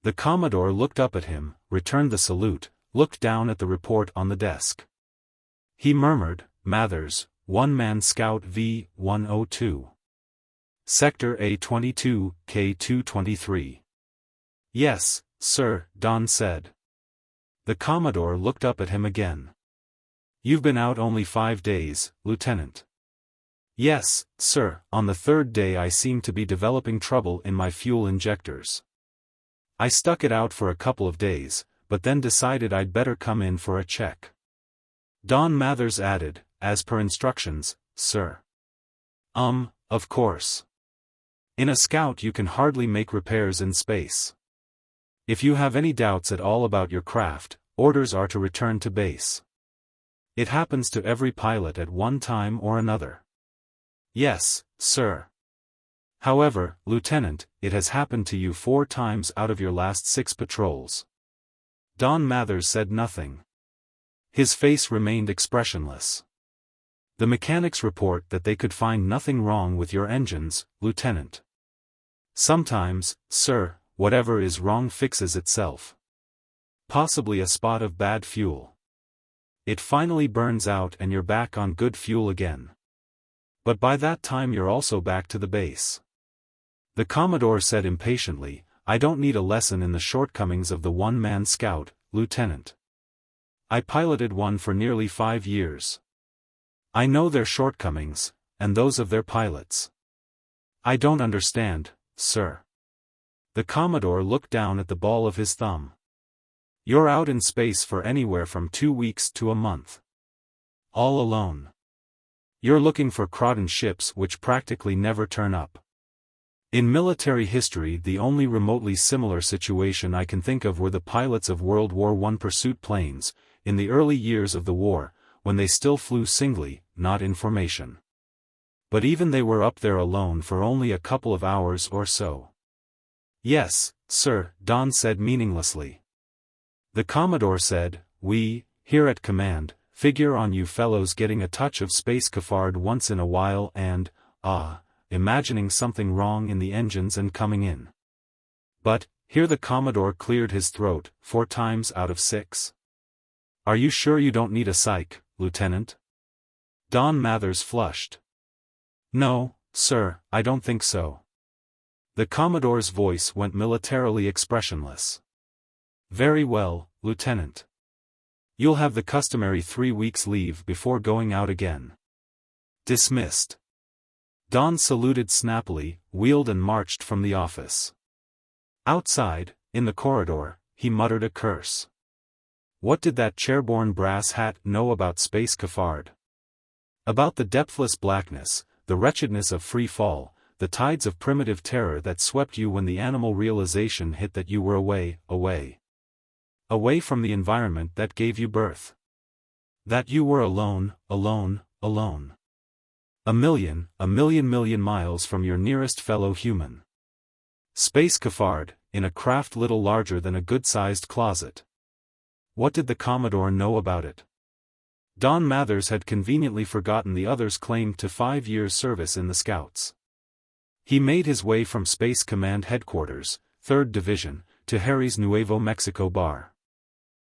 The Commodore looked up at him, returned the salute, looked down at the report on the desk. He murmured, Mathers, one-man scout V-102. Sector A-22, K-223. Yes, sir, Don said. The Commodore looked up at him again. You've been out only 5 days, Lieutenant. Yes, sir, on the 3rd day I seem to be developing trouble in my fuel injectors. I stuck it out for a couple of days, but then decided I'd better come in for a check. Don Mathers added, as per instructions, sir. Of course. In a scout you can hardly make repairs in space. If you have any doubts at all about your craft, orders are to return to base. It happens to every pilot at one time or another. Yes, sir. However, Lieutenant, it has happened to you 4 times out of your last 6 patrols. Don Mathers said nothing. His face remained expressionless. The mechanics report that they could find nothing wrong with your engines, Lieutenant. Sometimes, sir, whatever is wrong fixes itself. Possibly a spot of bad fuel. It finally burns out and you're back on good fuel again. But by that time you're also back to the base. The Commodore said impatiently, I don't need a lesson in the shortcomings of the one-man scout, Lieutenant. I piloted one for nearly 5 years. I know their shortcomings, and those of their pilots. I don't understand, sir. The Commodore looked down at the ball of his thumb. You're out in space for anywhere from 2 weeks to a month. All alone. You're looking for Croydon ships which practically never turn up. In military history the only remotely similar situation I can think of were the pilots of World War I pursuit planes, in the early years of the war, when they still flew singly, not in formation. But even they were up there alone for only a couple of hours or so. Yes, sir, Don said meaninglessly. The Commodore said, we, here at command, figure on you fellows getting a touch of space cafard once in a while and, imagining something wrong in the engines and coming in. But, here the Commodore cleared his throat, 4 times out of 6. Are you sure you don't need a psych, Lieutenant? Don Mathers flushed. No, sir, I don't think so. The Commodore's voice went militarily expressionless. Very well, Lieutenant. You'll have the customary 3 weeks leave before going out again. Dismissed. Don saluted snappily, wheeled and marched from the office. Outside, in the corridor, he muttered a curse. What did that chairborne brass hat know about space cafard? About the depthless blackness, the wretchedness of free fall, the tides of primitive terror that swept you when the animal realization hit that you were away from the environment that gave you birth. That you were alone. A million miles from your nearest fellow human. Space cafard, in a craft little larger than a good-sized closet. What did the Commodore know about it? Don Mathers had conveniently forgotten the other's claim to 5 years' service in the Scouts. He made his way from Space Command Headquarters, 3rd Division, to Harry's Nuevo Mexico bar.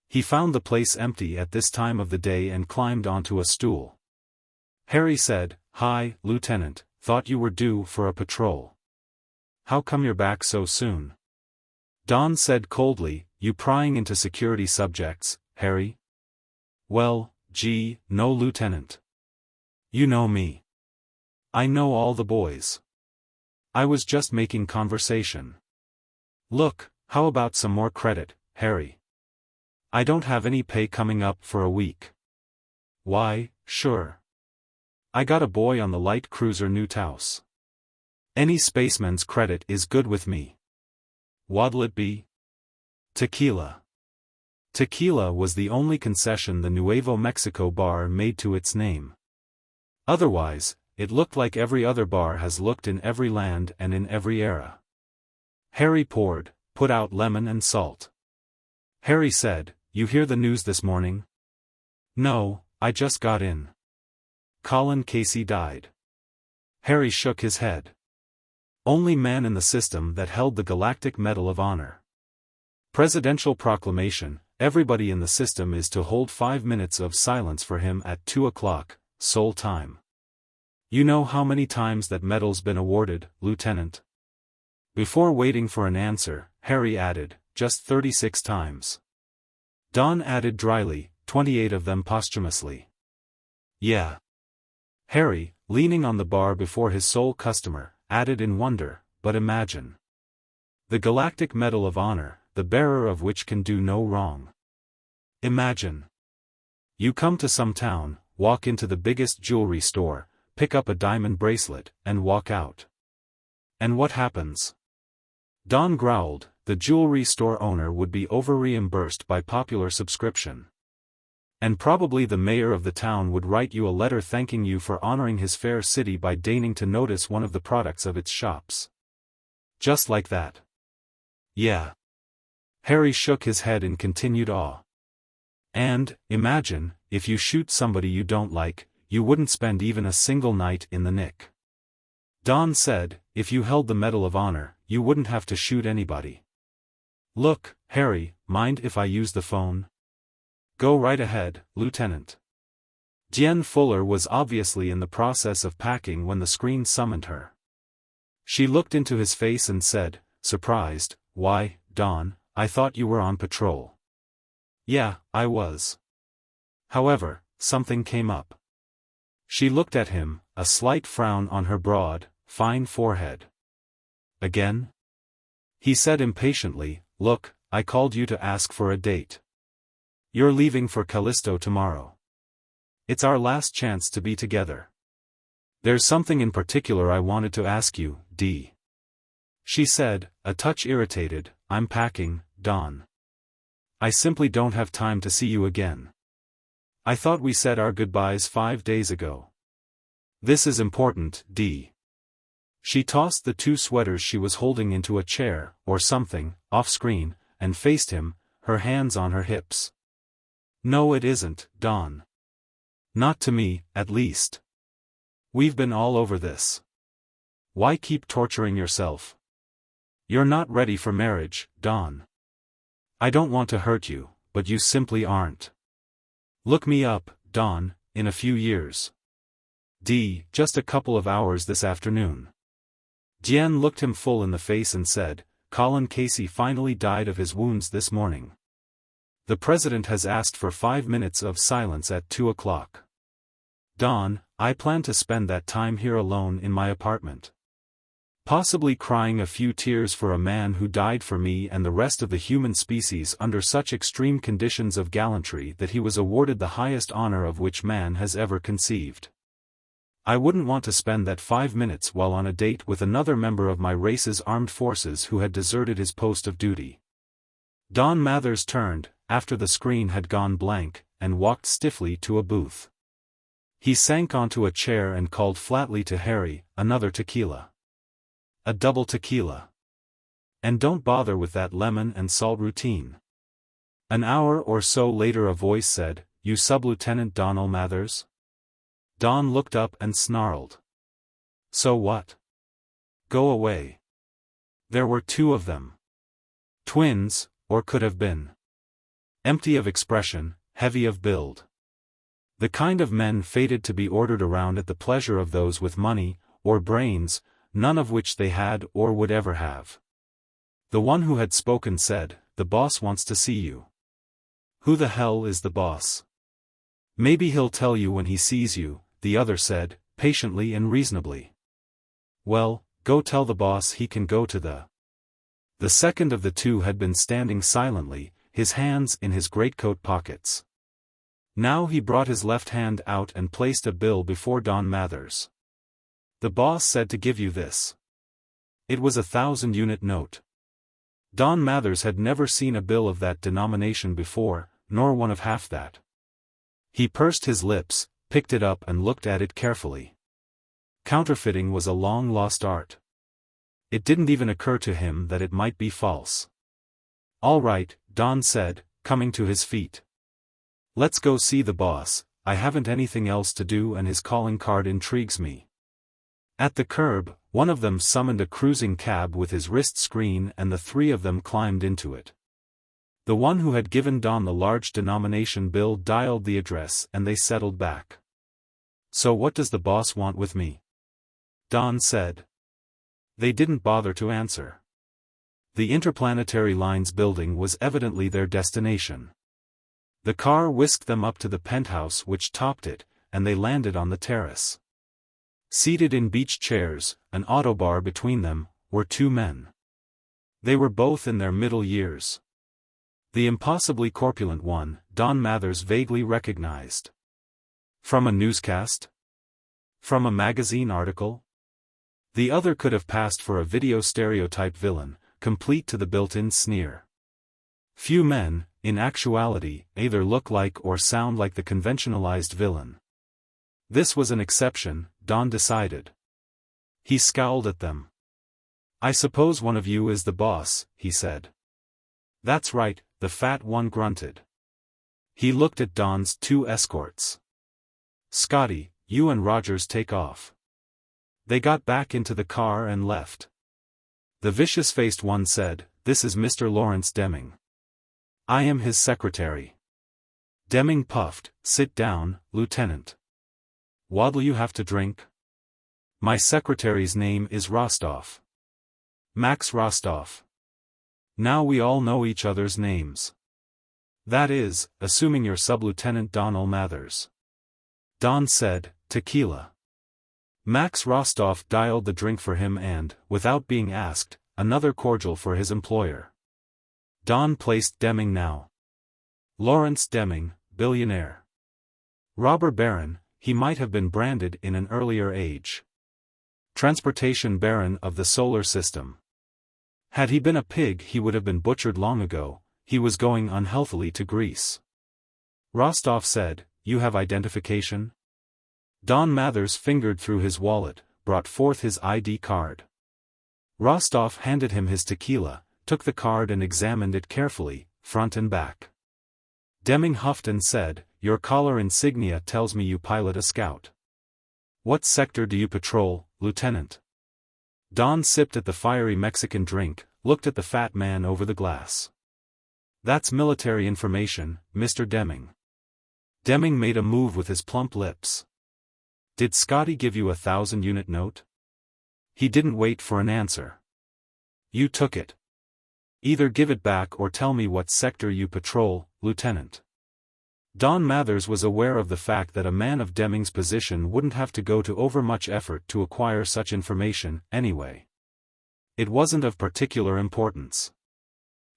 He found the place empty at this time of the day and climbed onto a stool. Harry said, Hi, Lieutenant, thought you were due for a patrol. How come you're back so soon? Don said coldly, You prying into security subjects, Harry? Well, gee, no, Lieutenant. You know me. I know all the boys. I was just making conversation. Look, how about some more credit, Harry? I don't have any pay coming up for a week. Why, sure. I got a boy on the light cruiser New Taos. Any spaceman's credit is good with me. What'll it be? Tequila. Tequila was the only concession the Nuevo Mexico bar made to its name. Otherwise, it looked like every other bar has looked in every land and in every era. Harry poured, put out lemon and salt. Harry said, You hear the news this morning? No, I just got in. Colin Casey died. Harry shook his head. Only man in the system that held the Galactic Medal of Honor. Presidential proclamation, everybody in the system is to hold 5 minutes of silence for him at 2 o'clock, Seoul time. You know how many times that medal's been awarded, Lieutenant? Before waiting for an answer, Harry added, just 36 times. Don added dryly, 28 of them posthumously. Yeah. Harry, leaning on the bar before his sole customer, added in wonder, but imagine. The Galactic Medal of Honor, the bearer of which can do no wrong. Imagine. You come to some town, walk into the biggest jewelry store, pick up a diamond bracelet, and walk out. And what happens? Don growled, the jewelry store owner would be over-reimbursed by popular subscription. And probably the mayor of the town would write you a letter thanking you for honoring his fair city by deigning to notice one of the products of its shops. Just like that. Yeah. Harry shook his head in continued awe. And, imagine, if you shoot somebody you don't like, you wouldn't spend even a single night in the nick. Don said, if you held the Medal of Honor, you wouldn't have to shoot anybody. Look, Harry, mind if I use the phone? Go right ahead, Lieutenant. Jen Fuller was obviously in the process of packing when the screen summoned her. She looked into his face and said, surprised, why, Don, I thought you were on patrol. Yeah, I was. However, something came up. She looked at him, a slight frown on her broad, fine forehead. Again? He said impatiently, look, I called you to ask for a date. You're leaving for Callisto tomorrow. It's our last chance to be together. There's something in particular I wanted to ask you, Dee. She said, a touch irritated, I'm packing, Don. I simply don't have time to see you again. I thought we said our goodbyes 5 days ago. This is important, Dee. She tossed the 2 sweaters she was holding into a chair, or something, off-screen, and faced him, her hands on her hips. No, it isn't, Don. Not to me, at least. We've been all over this. Why keep torturing yourself? You're not ready for marriage, Don. I don't want to hurt you, but you simply aren't. Look me up, Don, in a few years. Dee, just a couple of hours this afternoon. Jian looked him full in the face and said, Colin Casey finally died of his wounds this morning. The president has asked for 5 minutes of silence at 2 o'clock. Don, I plan to spend that time here alone in my apartment. Possibly crying a few tears for a man who died for me and the rest of the human species under such extreme conditions of gallantry that he was awarded the highest honor of which man has ever conceived. I wouldn't want to spend that 5 minutes while on a date with another member of my race's armed forces who had deserted his post of duty. Don Mathers turned, after the screen had gone blank, and walked stiffly to a booth. He sank onto a chair and called flatly to Harry, another tequila. A double tequila. And don't bother with that lemon and salt routine. An hour or so later a voice said, You Sub-Lieutenant Donald Mathers? Don looked up and snarled. So what? Go away. There were 2 of them. Twins, or could have been. Empty of expression, heavy of build. The kind of men fated to be ordered around at the pleasure of those with money, or brains, none of which they had or would ever have. The one who had spoken said, The boss wants to see you. Who the hell is the boss? Maybe he'll tell you when he sees you, the other said, patiently and reasonably. Well, go tell the boss he can go to the... The second of the 2 had been standing silently, his hands in his greatcoat pockets. Now he brought his left hand out and placed a bill before Don Mathers. The boss said to give you this. It was a 1,000-unit note. Don Mathers had never seen a bill of that denomination before, nor one of half that. He pursed his lips, picked it up and looked at it carefully. Counterfeiting was a long-lost art. It didn't even occur to him that it might be false. All right, Don said, coming to his feet. Let's go see the boss, I haven't anything else to do and his calling card intrigues me. At the curb, one of them summoned a cruising cab with his wrist screen and the 3 of them climbed into it. The one who had given Don the large denomination bill dialed the address and they settled back. So what does the boss want with me? Don said. They didn't bother to answer. The Interplanetary Lines building was evidently their destination. The car whisked them up to the penthouse which topped it, and they landed on the terrace. Seated in beach chairs, an autobar between them, were 2 men. They were both in their middle years. The impossibly corpulent one, Don Mathers vaguely recognized. From a newscast? From a magazine article? The other could have passed for a video stereotype villain, complete to the built-in sneer. Few men, in actuality, either look like or sound like the conventionalized villain. This was an exception, Don decided. He scowled at them. "I suppose one of you is the boss," he said. "That's right," the fat one grunted. He looked at Don's two escorts. "Scotty, you and Rogers take off." They got back into the car and left. The vicious-faced one said, "This is Mr. Lawrence Deming. I am his secretary." Deming puffed, "Sit down, Lieutenant. What'll you have to drink?" "My secretary's name is Rostov. Max Rostov." Now we all know each other's names. "That is, assuming you're Sub-Lieutenant Donald Mathers." Don said, "Tequila." Max Rostov dialed the drink for him and, without being asked, another cordial for his employer. Don placed Deming now. Lawrence Deming, billionaire. Robber baron, he might have been branded in an earlier age. Transportation baron of the solar system. Had he been a pig he would have been butchered long ago. He was going unhealthily to Greece. Rostov said, "You have identification?" Don Mathers fingered through his wallet, brought forth his ID card. Rostov handed him his tequila, took the card and examined it carefully, front and back. Deming huffed and said, "Your collar insignia tells me you pilot a scout. What sector do you patrol, Lieutenant?" Don sipped at the fiery Mexican drink, looked at the fat man over the glass. "That's military information, Mr. Deming." Deming made a move with his plump lips. "Did Scotty give you a 1,000-unit note?" He didn't wait for an answer. "You took it. Either give it back or tell me what sector you patrol, Lieutenant." Don Mathers was aware of the fact that a man of Deming's position wouldn't have to go to overmuch effort to acquire such information, anyway. It wasn't of particular importance.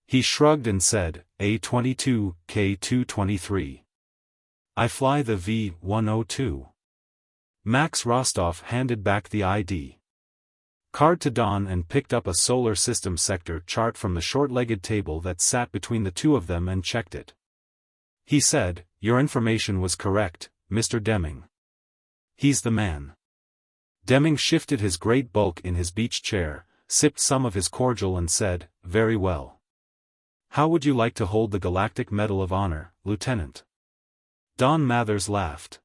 He shrugged and said, "A22, K223. I fly the V-102. Max Rostov handed back the ID card to Don and picked up a solar system sector chart from the short-legged table that sat between the two of them and checked it. He said, "Your information was correct, Mr. Deming. He's the man." Deming shifted his great bulk in his beach chair, sipped some of his cordial and said, "Very well. How would you like to hold the Galactic Medal of Honor, Lieutenant?" Don Mathers laughed.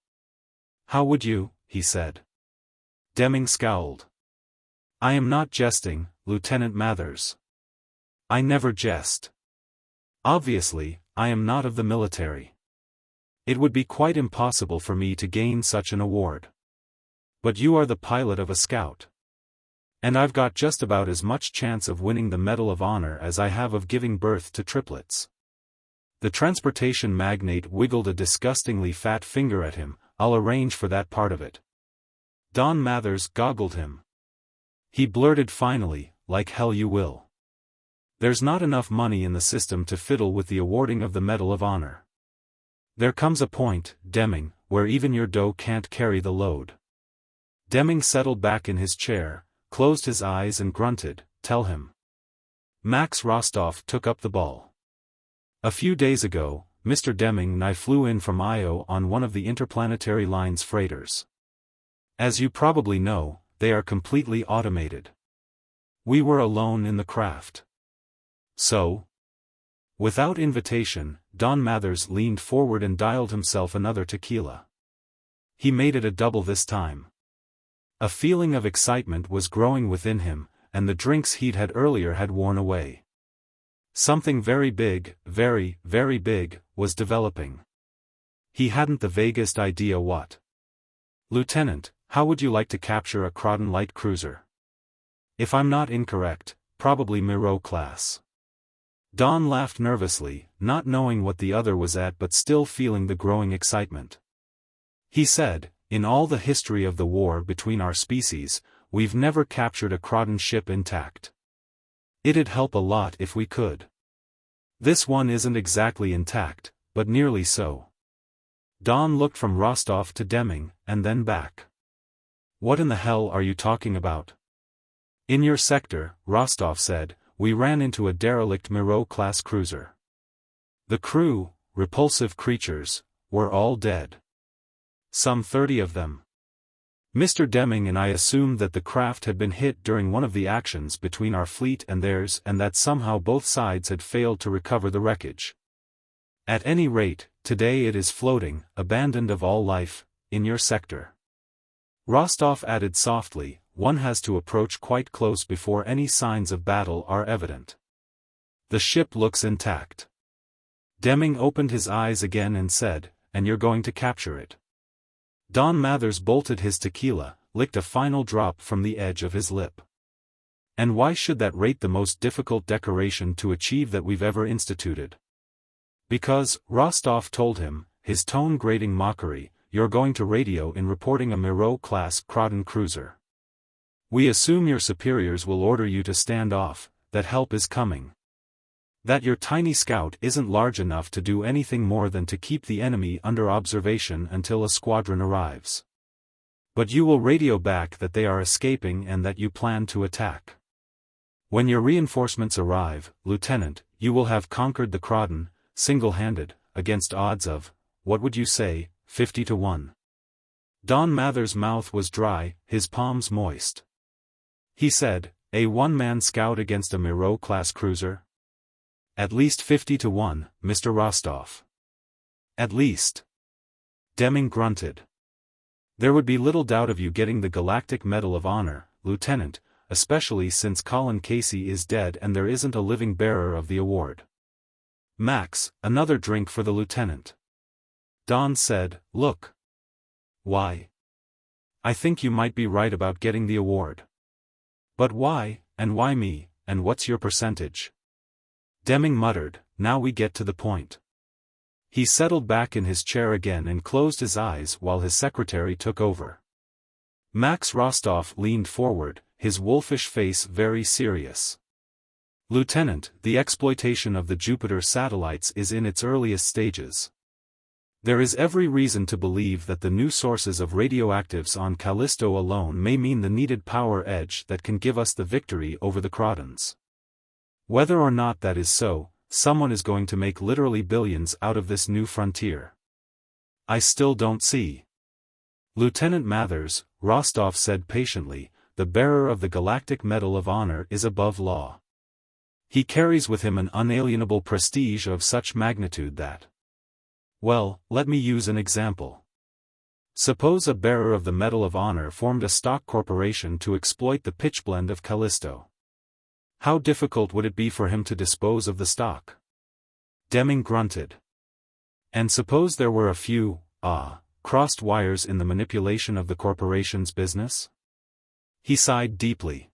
"How would you?" he said. Deming scowled. "I am not jesting, Lieutenant Mathers. I never jest. Obviously, I am not of the military. It would be quite impossible for me to gain such an award. But you are the pilot of a scout. And I've got just about as much chance of winning the Medal of Honor as I have of giving birth to triplets." The transportation magnate wiggled a disgustingly fat finger at him. "I'll arrange for that part of it." Don Mathers goggled him. He blurted finally, "Like hell you will. There's not enough money in the system to fiddle with the awarding of the Medal of Honor. There comes a point, Deming, where even your dough can't carry the load." Deming settled back in his chair, closed his eyes and grunted, "Tell him." Max Rostov took up the ball. "A few days ago, Mr. Deming and I flew in from Io on one of the Interplanetary Line's freighters. As you probably know, they are completely automated. We were alone in the craft. So?" Without invitation, Don Mathers leaned forward and dialed himself another tequila. He made it a double this time. A feeling of excitement was growing within him, and the drinks he'd had earlier had worn away. Something very big, very, very big, was developing. He hadn't the vaguest idea what. "Lieutenant, how would you like to capture a Croydon light cruiser? If I'm not incorrect, probably Miro class." Don laughed nervously, not knowing what the other was at but still feeling the growing excitement. He said, "In all the history of the war between our species, we've never captured a Croydon ship intact. It'd help a lot if we could. This one isn't exactly intact, but nearly so. Don looked from Rostov to Deming, and then back. What in the hell are you talking about? In your sector, Rostov said, we ran into a derelict Miro-class cruiser. The crew, repulsive creatures, were all dead. Some 30 of them. Mr. Deming and I assumed that the craft had been hit during one of the actions between our fleet and theirs and that somehow both sides had failed to recover the wreckage. At any rate, today it is floating, abandoned of all life, in your sector. Rostov added softly, one has to approach quite close before any signs of battle are evident. The ship looks intact. Deming opened his eyes again and said, and you're going to capture it. Don Mathers bolted his tequila, licked a final drop from the edge of his lip. And why should that rate the most difficult decoration to achieve that we've ever instituted? Because, Rostov told him, his tone grating mockery, you're going to radio in reporting a Miro-class Croydon cruiser. We assume your superiors will order you to stand off, that help is coming. That your tiny scout isn't large enough to do anything more than to keep the enemy under observation until a squadron arrives. But you will radio back that they are escaping and that you plan to attack. When your reinforcements arrive, Lieutenant, you will have conquered the Croydon, single-handed, against odds of, what would you say, 50 to 1. Don Mathers' mouth was dry, his palms moist. He said, a one-man scout against a Miro-class cruiser? At least 50 to 1, Mr. Rostov. At least. Deming grunted. There would be little doubt of you getting the Galactic Medal of Honor, Lieutenant, especially since Colin Casey is dead and there isn't a living bearer of the award. Max, another drink for the lieutenant. Don said, look. Why? I think you might be right about getting the award. But why, and why me, and what's your percentage? Deming muttered, now we get to the point. He settled back in his chair again and closed his eyes while his secretary took over. Max Rostov leaned forward, his wolfish face very serious. Lieutenant, the exploitation of the Jupiter satellites is in its earliest stages. There is every reason to believe that the new sources of radioactives on Callisto alone may mean the needed power edge that can give us the victory over the Croydons. Whether or not that is so, someone is going to make literally billions out of this new frontier. I still don't see. Lieutenant Mathers, Rostov said patiently, the bearer of the Galactic Medal of Honor is above law. He carries with him an unalienable prestige of such magnitude that... Well, let me use an example. Suppose a bearer of the Medal of Honor formed a stock corporation to exploit the pitchblende of Callisto. How difficult would it be for him to dispose of the stock? Deming grunted. And suppose there were a few, crossed wires in the manipulation of the corporation's business? He sighed deeply.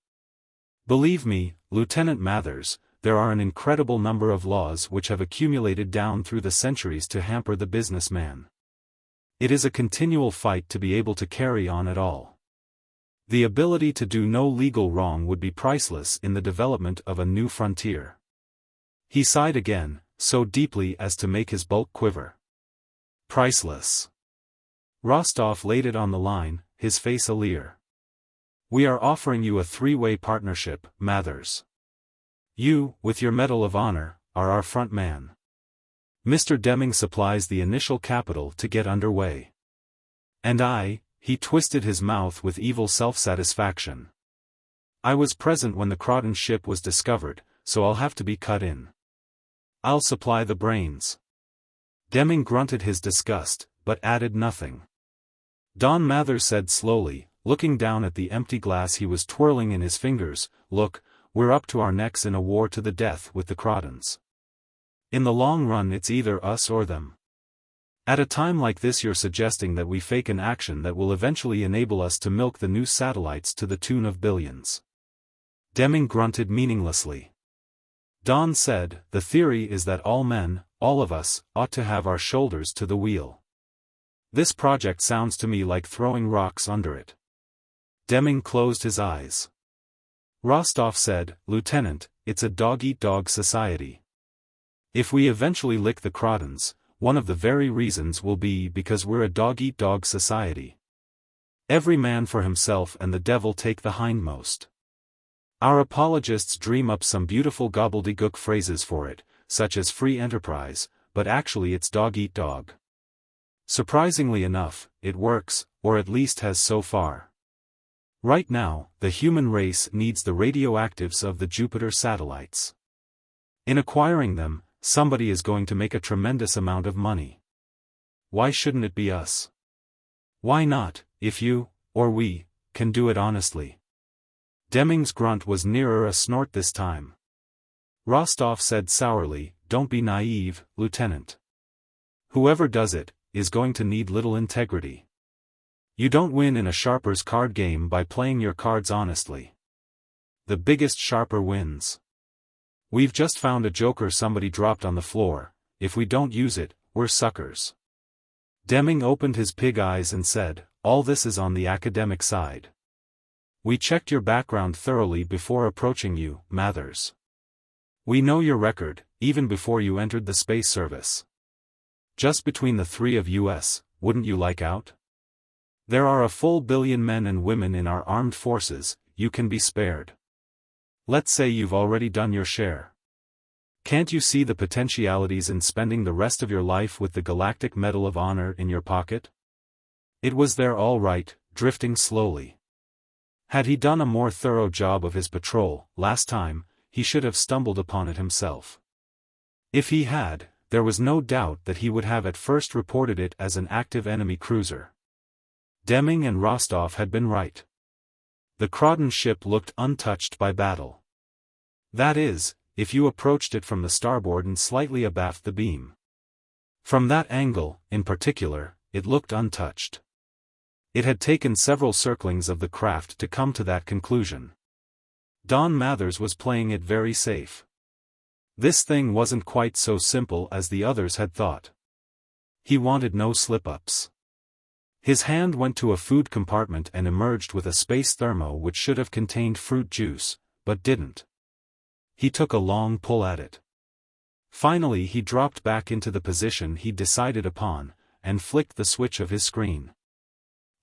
Believe me, Lieutenant Mathers, there are an incredible number of laws which have accumulated down through the centuries to hamper the businessman. It is a continual fight to be able to carry on at all. The ability to do no legal wrong would be priceless in the development of a new frontier. He sighed again, so deeply as to make his bulk quiver. Priceless. Rostov laid it on the line, his face a leer. We are offering you a three-way partnership, Mathers. You, with your Medal of Honor, are our front man. Mr. Deming supplies the initial capital to get underway. And I, he twisted his mouth with evil self-satisfaction. I was present when the Croydon ship was discovered, so I'll have to be cut in. I'll supply the brains. Deming grunted his disgust, but added nothing. Don Mathers said slowly, looking down at the empty glass he was twirling in his fingers, look, we're up to our necks in a war to the death with the Croydons. In the long run it's either us or them. At a time like this you're suggesting that we fake an action that will eventually enable us to milk the new satellites to the tune of billions. Deming grunted meaninglessly. Don said, the theory is that all men, all of us, ought to have our shoulders to the wheel. This project sounds to me like throwing rocks under it. Deming closed his eyes. Rostov said, Lieutenant, it's a dog-eat-dog society. If we eventually lick the Crawdons, one of the very reasons will be because we're a dog-eat-dog society. Every man for himself and the devil take the hindmost. Our apologists dream up some beautiful gobbledygook phrases for it, such as free enterprise, but actually it's dog-eat-dog. Surprisingly enough, it works, or at least has so far. Right now, the human race needs the radioactives of the Jupiter satellites. In acquiring them, somebody is going to make a tremendous amount of money. Why shouldn't it be us? Why not, if you, or we, can do it honestly? Deming's grunt was nearer a snort this time. Rostov said sourly, "Don't be naive, Lieutenant. Whoever does it, is going to need little integrity. You don't win in a sharper's card game by playing your cards honestly. The biggest sharper wins. We've just found a joker somebody dropped on the floor. If we don't use it, we're suckers." Deming opened his pig eyes and said, "All this is on the academic side. We checked your background thoroughly before approaching you, Mathers. We know your record, even before you entered the space service. Just between the three of us, wouldn't you like out? There are a full billion men and women in our armed forces, you can be spared. Let's say you've already done your share. Can't you see the potentialities in spending the rest of your life with the Galactic Medal of Honor in your pocket?" It was there all right, drifting slowly. Had he done a more thorough job of his patrol, last time, he should have stumbled upon it himself. If he had, there was no doubt that he would have at first reported it as an active enemy cruiser. Deming and Rostov had been right. The Crawdon ship looked untouched by battle. That is, if you approached it from the starboard and slightly abaft the beam. From that angle, in particular, it looked untouched. It had taken several circlings of the craft to come to that conclusion. Don Mathers was playing it very safe. This thing wasn't quite so simple as the others had thought. He wanted no slip-ups. His hand went to a food compartment and emerged with a space thermo which should have contained fruit juice, but didn't. He took a long pull at it. Finally he dropped back into the position he'd decided upon, and flicked the switch of his screen.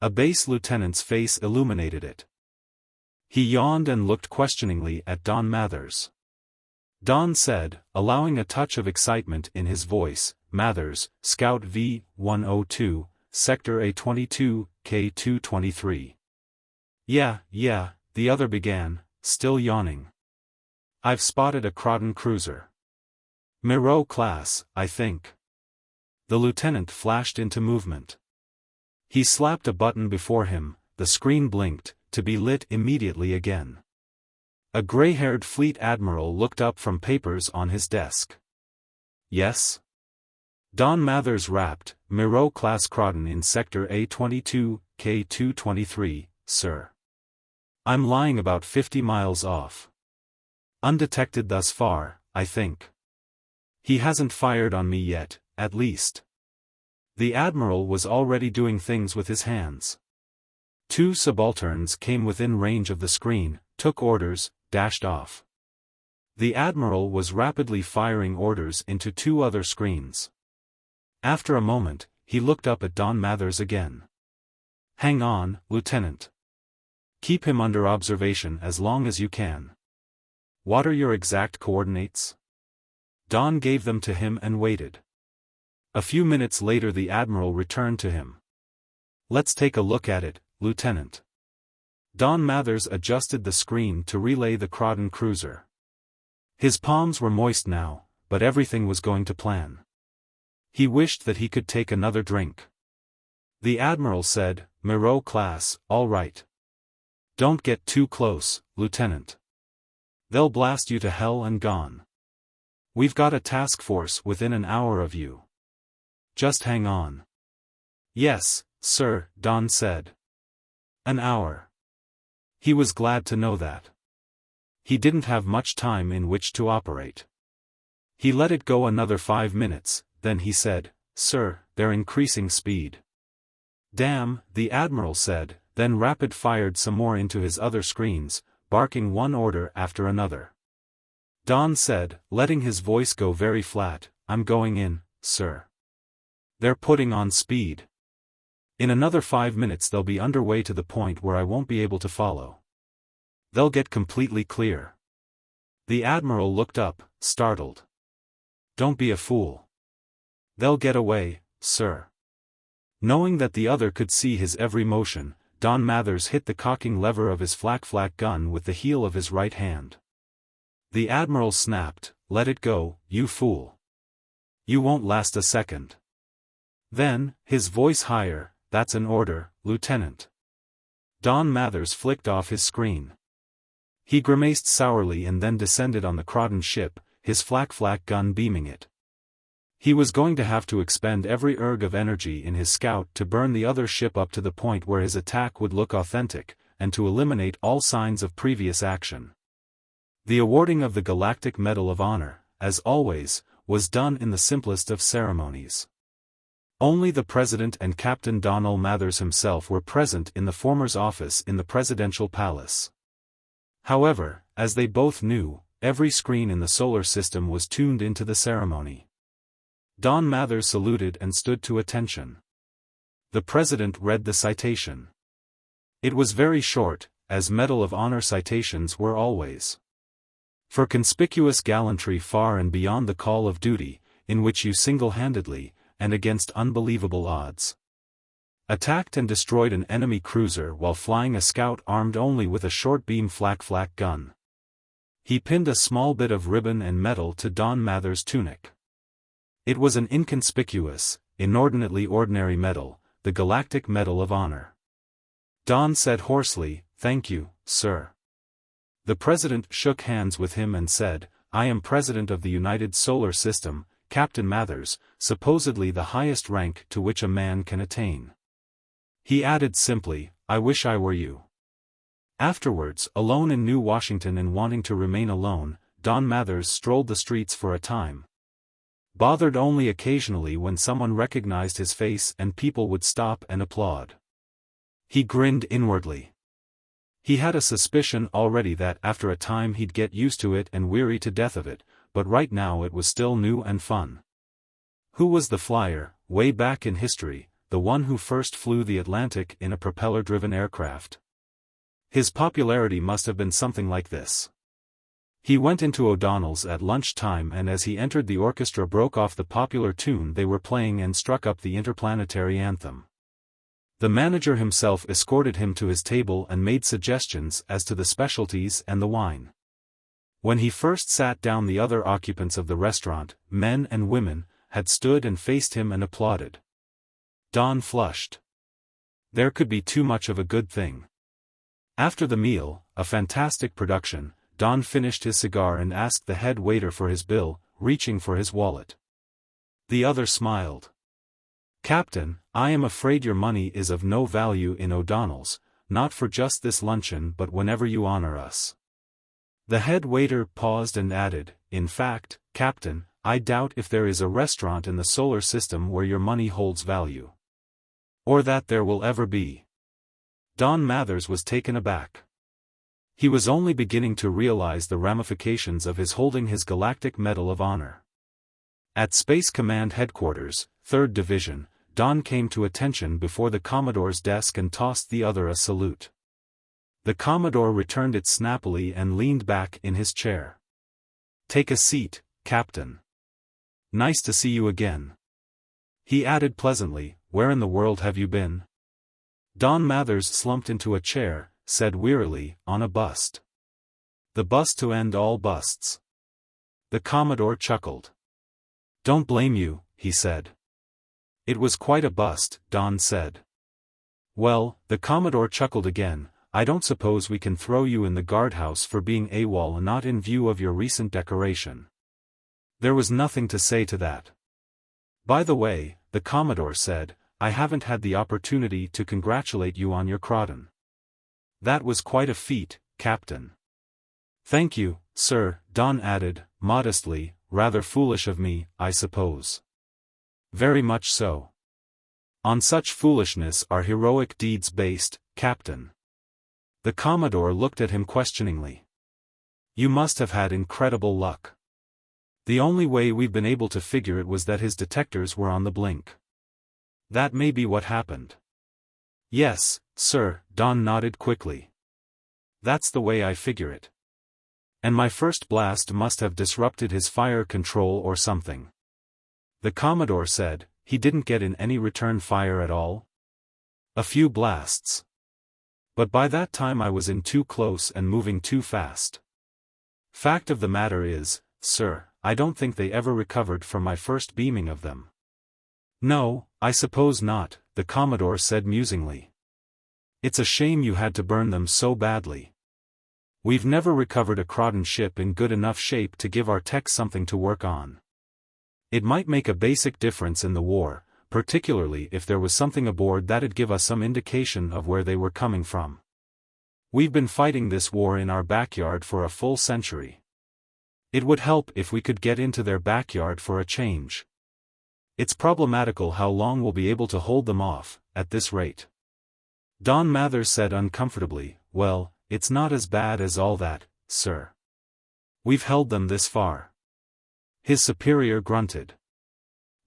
A base lieutenant's face illuminated it. He yawned and looked questioningly at Don Mathers. Don said, allowing a touch of excitement in his voice, "Mathers, Scout V-102, Sector A22, K223. Yeah, the other began, still yawning. "I've spotted a Crawdon cruiser. Miro class, I think." The lieutenant flashed into movement. He slapped a button before him, the screen blinked, to be lit immediately again. A gray-haired fleet admiral looked up from papers on his desk. "Yes?" Don Mathers rapped, "Miro-class Crawdon in Sector A22, K223, sir. I'm lying about 50 miles off. Undetected thus far, I think. He hasn't fired on me yet, at least." The admiral was already doing things with his hands. Two subalterns came within range of the screen, took orders, dashed off. The admiral was rapidly firing orders into two other screens. After a moment, he looked up at Don Mathers again. "Hang on, Lieutenant. Keep him under observation as long as you can. What are your exact coordinates?" Don gave them to him and waited. A few minutes later the admiral returned to him. "Let's take a look at it, Lieutenant." Don Mathers adjusted the screen to relay the Crawdon cruiser. His palms were moist now, but everything was going to plan. He wished that he could take another drink. The admiral said, "Miro class, all right. Don't get too close, Lieutenant. They'll blast you to hell and gone. We've got a task force within an hour of you. Just hang on." "Yes, sir," Don said. An hour. He was glad to know that. He didn't have much time in which to operate. He let it go another 5 minutes, then he said, "Sir, they're increasing speed." "Damn," the admiral said, then rapid-fired some more into his other screens, barking one order after another. Don said, letting his voice go very flat, I'm going in, sir. They're putting on speed. In another 5 minutes they'll be underway to the point where I won't be able to follow. They'll get completely clear. The Admiral looked up, startled. Don't be a fool. They'll get away, sir. Knowing that the other could see his every motion, Don Mathers hit the cocking lever of his flak gun with the heel of his right hand. The Admiral snapped, let it go, you fool. You won't last a second. Then, his voice higher, that's an order, Lieutenant. Don Mathers flicked off his screen. He grimaced sourly and then descended on the Croydon ship, his flak gun beaming it. He was going to have to expend every erg of energy in his scout to burn the other ship up to the point where his attack would look authentic, and to eliminate all signs of previous action. The awarding of the Galactic Medal of Honor, as always, was done in the simplest of ceremonies. Only the President and Captain Donald Mathers himself were present in the former's office in the Presidential Palace. However, as they both knew, every screen in the solar system was tuned into the ceremony. Don Mathers saluted and stood to attention. The President read the citation. It was very short, as Medal of Honor citations were always. For conspicuous gallantry far and beyond the call of duty, in which you single-handedly, and against unbelievable odds, attacked and destroyed an enemy cruiser while flying a scout armed only with a short-beam flak gun. He pinned a small bit of ribbon and metal to Don Mathers' tunic. It was an inconspicuous, inordinately ordinary medal, the Galactic Medal of Honor. Don said hoarsely, "Thank you, sir." The President shook hands with him and said, "I am President of the United Solar System, Captain Mathers, supposedly the highest rank to which a man can attain." He added simply, "I wish I were you." Afterwards, alone in New Washington and wanting to remain alone, Don Mathers strolled the streets for a time. Bothered only occasionally when someone recognized his face and people would stop and applaud. He grinned inwardly. He had a suspicion already that after a time he'd get used to it and weary to death of it, but right now it was still new and fun. Who was the flyer, way back in history, the one who first flew the Atlantic in a propeller-driven aircraft? His popularity must have been something like this. He went into O'Donnell's at lunchtime and as he entered the orchestra broke off the popular tune they were playing and struck up the interplanetary anthem. The manager himself escorted him to his table and made suggestions as to the specialties and the wine. When he first sat down the other occupants of the restaurant, men and women, had stood and faced him and applauded. Don flushed. There could be too much of a good thing. After the meal, a fantastic production, Don finished his cigar and asked the head waiter for his bill, reaching for his wallet. The other smiled. "Captain, I am afraid your money is of no value in O'Donnell's, not for just this luncheon but whenever you honor us." The head waiter paused and added, "In fact, Captain, I doubt if there is a restaurant in the solar system where your money holds value. Or that there will ever be." Don Mathers was taken aback. He was only beginning to realize the ramifications of his holding his Galactic Medal of Honor. At Space Command Headquarters, 3rd Division, Don came to attention before the Commodore's desk and tossed the other a salute. The Commodore returned it snappily and leaned back in his chair. "Take a seat, Captain. Nice to see you again." He added pleasantly, "Where in the world have you been?" Don Mathers slumped into a chair, said wearily, "On a bust. The bust to end all busts." The Commodore chuckled. "Don't blame you," he said. "It was quite a bust," Don said. "Well," the Commodore chuckled again, "I don't suppose we can throw you in the guardhouse for being AWOL and not in view of your recent decoration." There was nothing to say to that. "By the way," the Commodore said, "I haven't had the opportunity to congratulate you on your Croydon. That was quite a feat, Captain." "Thank you, sir," Don added, modestly, "rather foolish of me, I suppose." "Very much so. On such foolishness are heroic deeds based, Captain." The Commodore looked at him questioningly. You must have had incredible luck. The only way we've been able to figure it was that his detectors were on the blink. That may be what happened. Yes, sir, Don nodded quickly. That's the way I figure it. And my first blast must have disrupted his fire control or something. The Commodore said, he didn't get in any return fire at all? A few blasts. But by that time I was in too close and moving too fast. Fact of the matter is, sir, I don't think they ever recovered from my first beaming of them. No, I suppose not, the Commodore said musingly. It's a shame you had to burn them so badly. We've never recovered a Croydon ship in good enough shape to give our tech something to work on. It might make a basic difference in the war, particularly if there was something aboard that'd give us some indication of where they were coming from. We've been fighting this war in our backyard for a full century. It would help if we could get into their backyard for a change. It's problematical how long we'll be able to hold them off, at this rate. Don Mathers said uncomfortably, well, it's not as bad as all that, sir. We've held them this far. His superior grunted.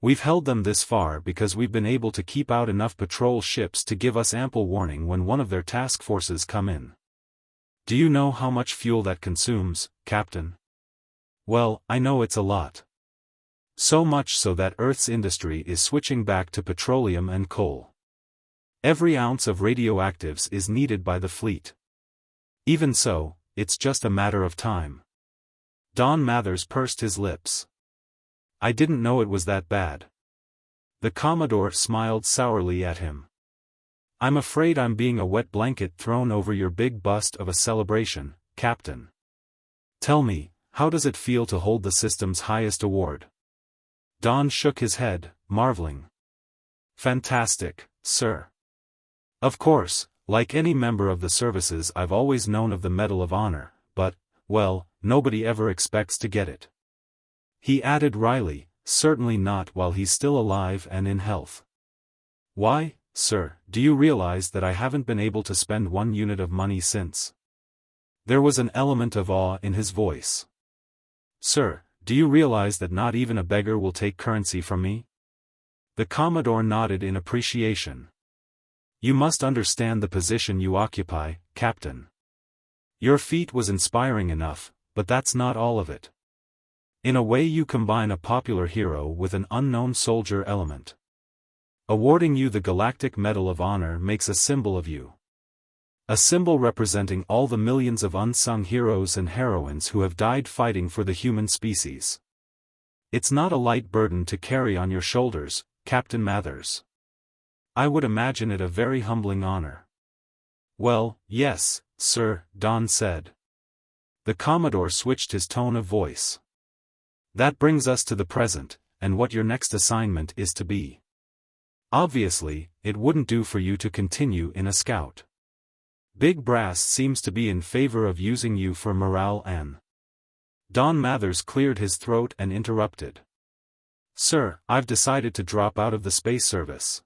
We've held them this far because we've been able to keep out enough patrol ships to give us ample warning when one of their task forces come in. Do you know how much fuel that consumes, Captain? Well, I know it's a lot. So much so that Earth's industry is switching back to petroleum and coal. Every ounce of radioactives is needed by the fleet. Even so, it's just a matter of time. Don Mathers pursed his lips. I didn't know it was that bad. The Commodore smiled sourly at him. I'm afraid I'm being a wet blanket thrown over your big bust of a celebration, Captain. Tell me, how does it feel to hold the system's highest award? Don shook his head, marveling. Fantastic, sir. Of course, like any member of the services I've always known of the Medal of Honor, but, well, nobody ever expects to get it. He added wryly, certainly not while he's still alive and in health. Why, sir, do you realize that I haven't been able to spend 1 unit of money since? There was an element of awe in his voice. Sir, do you realize that not even a beggar will take currency from me? The Commodore nodded in appreciation. You must understand the position you occupy, Captain. Your feat was inspiring enough, but that's not all of it. In a way you combine a popular hero with an unknown soldier element. Awarding you the Galactic Medal of Honor makes a symbol of you. A symbol representing all the millions of unsung heroes and heroines who have died fighting for the human species. It's not a light burden to carry on your shoulders, Captain Mathers. I would imagine it a very humbling honor. Well, yes, sir, Don said. The Commodore switched his tone of voice. That brings us to the present, and what your next assignment is to be. Obviously, it wouldn't do for you to continue in a scout. Big Brass seems to be in favor of using you for morale and... Don Mathers cleared his throat and interrupted. Sir, I've decided to drop out of the space service.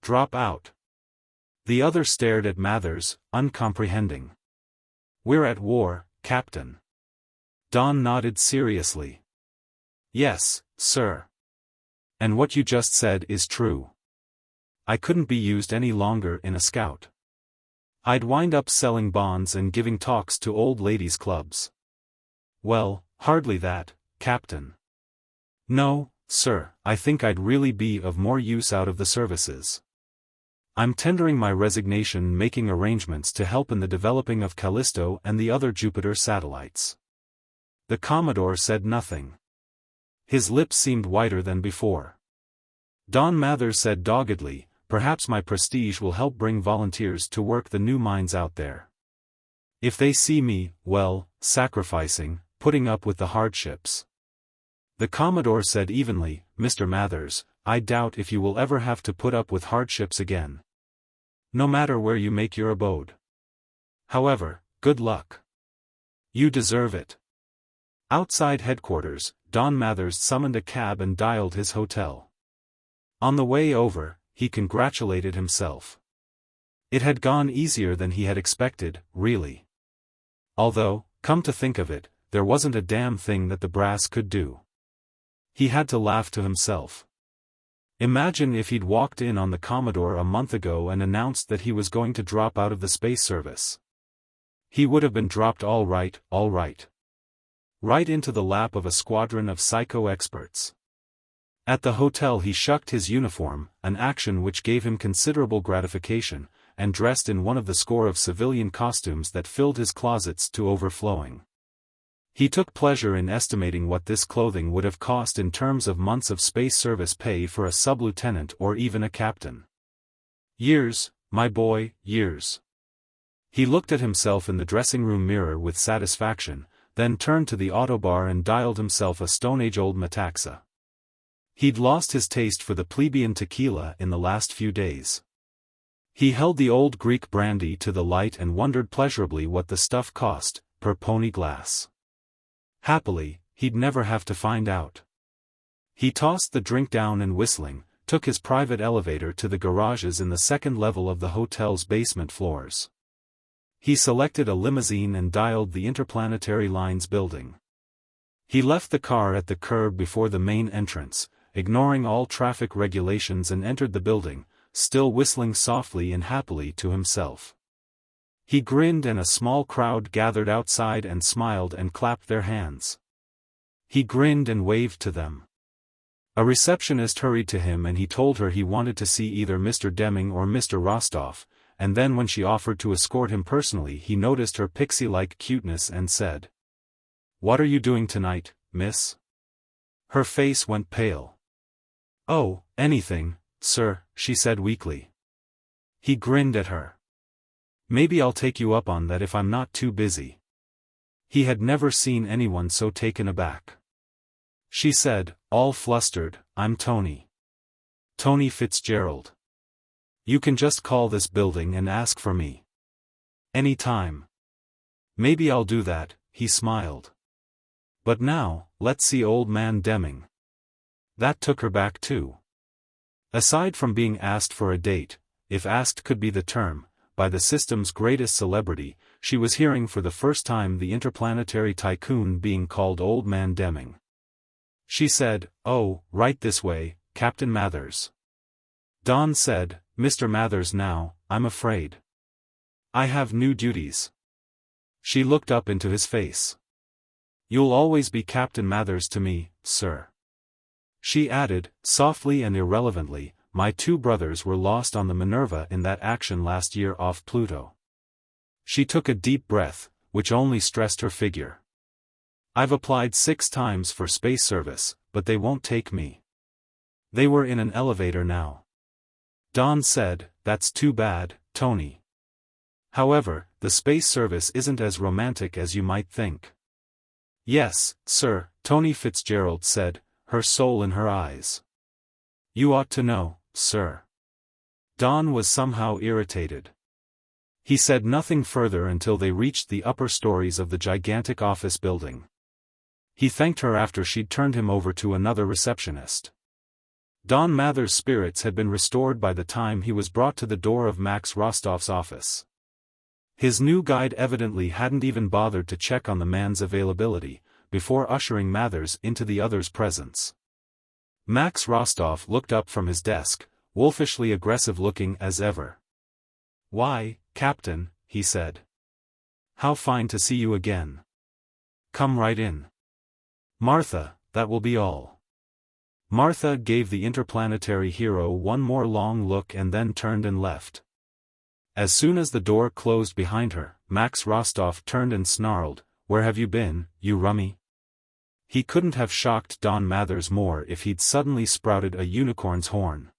Drop out. The other stared at Mathers, uncomprehending. We're at war, Captain. Don nodded seriously. Yes, sir. And what you just said is true. I couldn't be used any longer in a scout. I'd wind up selling bonds and giving talks to old ladies' clubs. Well, hardly that, Captain. No, sir, I think I'd really be of more use out of the services. I'm tendering my resignation, making arrangements to help in the developing of Callisto and the other Jupiter satellites. The Commodore said nothing. His lips seemed whiter than before. Don Mathers said doggedly, perhaps my prestige will help bring volunteers to work the new mines out there. If they see me, well, sacrificing, putting up with the hardships. The Commodore said evenly, Mr. Mathers, I doubt if you will ever have to put up with hardships again. No matter where you make your abode. However, good luck. You deserve it. Outside headquarters, Don Mathers summoned a cab and dialed his hotel. On the way over, he congratulated himself. It had gone easier than he had expected, really. Although, Come to think of it, there wasn't a damn thing that the brass could do. He had to laugh to himself. Imagine if he'd walked in on the Commodore a month ago and announced that he was going to drop out of the space service. He would have been dropped all right. Right into the lap of a squadron of psycho-experts. At the hotel he shucked his uniform, an action which gave him considerable gratification, and dressed in one of the score of civilian costumes that filled his closets to overflowing. He took pleasure in estimating what this clothing would have cost in terms of months of space service pay for a sub-lieutenant or even a captain. Years, my boy, years. He looked at himself in the dressing-room mirror with satisfaction, then turned to the autobar and dialed himself a stone-age-old Metaxa. He'd lost his taste for the plebeian tequila in the last few days. He held the old Greek brandy to the light and wondered pleasurably what the stuff cost, per pony glass. Happily, he'd never have to find out. He tossed the drink down and whistling, took his private elevator to the garages in the second level of the hotel's basement floors. He selected a limousine and dialed the Interplanetary Lines building. He left the car at the curb before the main entrance, ignoring all traffic regulations, and entered the building, still whistling softly and happily to himself. He grinned and a small crowd gathered outside and smiled and clapped their hands. He grinned and waved to them. A receptionist hurried to him and he told her he wanted to see either Mr. Deming or Mr. Rostov, and then when she offered to escort him personally he noticed her pixie-like cuteness and said, "What are you doing tonight, miss?" Her face went pale. "Oh, anything, sir," she said weakly. He grinned at her. "Maybe I'll take you up on that if I'm not too busy." He had never seen anyone so taken aback. She said, all flustered, "I'm Tony. Tony Fitzgerald. You can just call this building and ask for me. Any time." "Maybe I'll do that," he smiled. "But now, let's see old man Deming." That took her back too. Aside from being asked for a date, if asked could be the term, by the system's greatest celebrity, she was hearing for the first time the interplanetary tycoon being called Old Man Deming. She said, "Oh, right this way, Captain Mathers." Don said, "Mr. Mathers now, I'm afraid. I have new duties." She looked up into his face. "You'll always be Captain Mathers to me, sir." She added, softly and irrelevantly, "My two brothers were lost on the Minerva in that action last year off Pluto." She took a deep breath, which only stressed her figure. "I've applied 6 times for space service, but they won't take me." They were in an elevator now. Don said, "That's too bad, Tony. However, the space service isn't as romantic as you might think." "Yes, sir," Tony Fitzgerald said, her soul in her eyes. "You ought to know, sir." Don was somehow irritated. He said nothing further until they reached the upper stories of the gigantic office building. He thanked her after she'd turned him over to another receptionist. Don Mather's spirits had been restored by the time he was brought to the door of Max Rostov's office. His new guide evidently hadn't even bothered to check on the man's availability, before ushering Mathers into the other's presence. Max Rostov looked up from his desk, wolfishly aggressive-looking as ever. "Why, Captain," he said. "How fine to see you again. Come right in. Martha, that will be all." Martha gave the interplanetary hero one more long look and then turned and left. As soon as the door closed behind her, Max Rostov turned and snarled, "Where have you been, you rummy?" He couldn't have shocked Don Mathers more if he'd suddenly sprouted a unicorn's horn.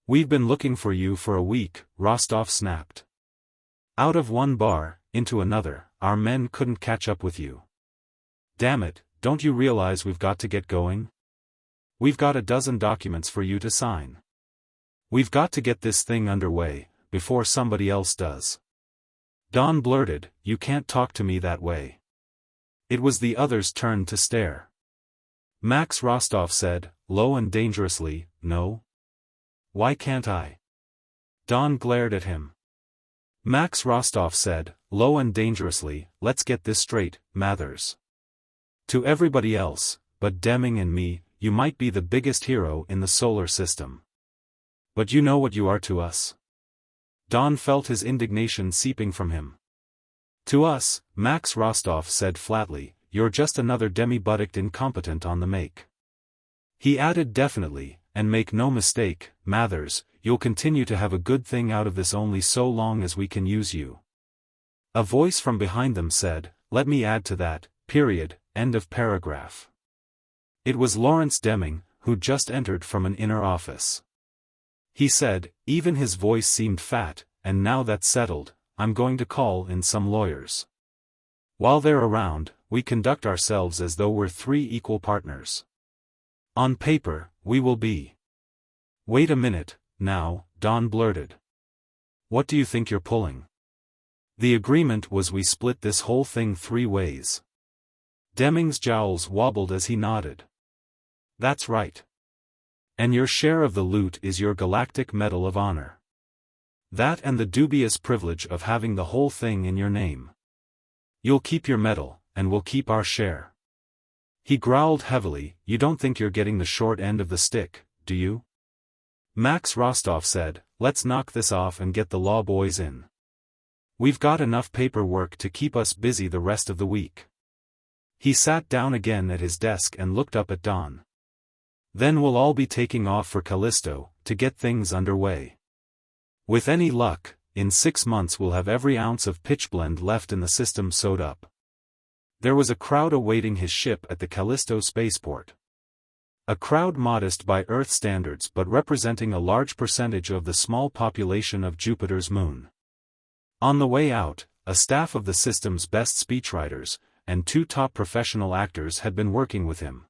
"We've been looking for you for a week," Rostov snapped. "Out of one bar, into another, our men couldn't catch up with you. Damn it, don't you realize we've got to get going? We've got a dozen documents for you to sign. We've got to get this thing underway, before somebody else does." Don blurted, "You can't talk to me that way." It was the other's turn to stare. Max Rostov said, low and dangerously, "No? Why can't I?" Don glared at him. Max Rostov said, low and dangerously, let's get this straight, Mathers. To everybody else, but Deming and me, you might be the biggest hero in the solar system. But you know what you are to us? Don felt his indignation seeping from him. To us, Max Rostov said flatly, you're just another demi-buttocked incompetent on the make. He added definitely, and make no mistake, Mathers, you'll continue to have a good thing out of this only so long as we can use you. A voice from behind them said, let me add to that, period, end of paragraph. It was Lawrence Deming, who just entered from an inner office. He said, even his voice seemed fat, and now that's settled, I'm going to call in some lawyers. While they're around, we conduct ourselves as though we're 3 equal partners. On paper, we will be. Wait a minute, now, Don blurted. What do you think you're pulling? The agreement was we split this whole thing 3 ways. Deming's jowls wobbled as he nodded. That's right. And your share of the loot is your Galactic Medal of Honor. That and the dubious privilege of having the whole thing in your name. You'll keep your medal, and we'll keep our share. He growled heavily, you don't think you're getting the short end of the stick, do you? Max Rostov said, let's knock this off and get the law boys in. We've got enough paperwork to keep us busy the rest of the week. He sat down again at his desk and looked up at Don. Then we'll all be taking off for Callisto, to get things underway. With any luck, in 6 months we'll have every ounce of pitchblende left in the system sewed up. There was a crowd awaiting his ship at the Callisto spaceport. A crowd modest by Earth standards but representing a large percentage of the small population of Jupiter's moon. On the way out, a staff of the system's best speechwriters, and 2 top professional actors had been working with him.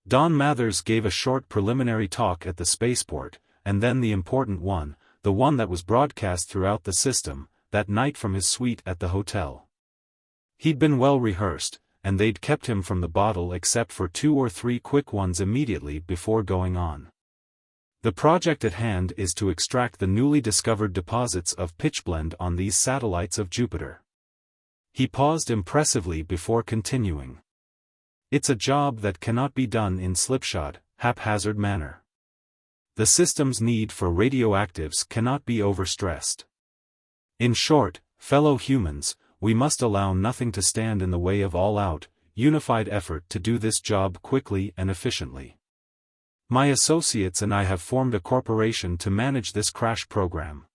Don Mathers gave a short preliminary talk at the spaceport, and then the important one, the one that was broadcast throughout the system, that night from his suite at the hotel. He'd been well rehearsed, and they'd kept him from the bottle except for 2 or 3 quick ones immediately before going on. The project at hand is to extract the newly discovered deposits of pitchblende on these satellites of Jupiter. He paused impressively before continuing. It's a job that cannot be done in slipshod, haphazard manner. The system's need for radioactives cannot be overstressed. In short, fellow humans, we must allow nothing to stand in the way of all-out, unified effort to do this job quickly and efficiently. My associates and I have formed a corporation to manage this crash program.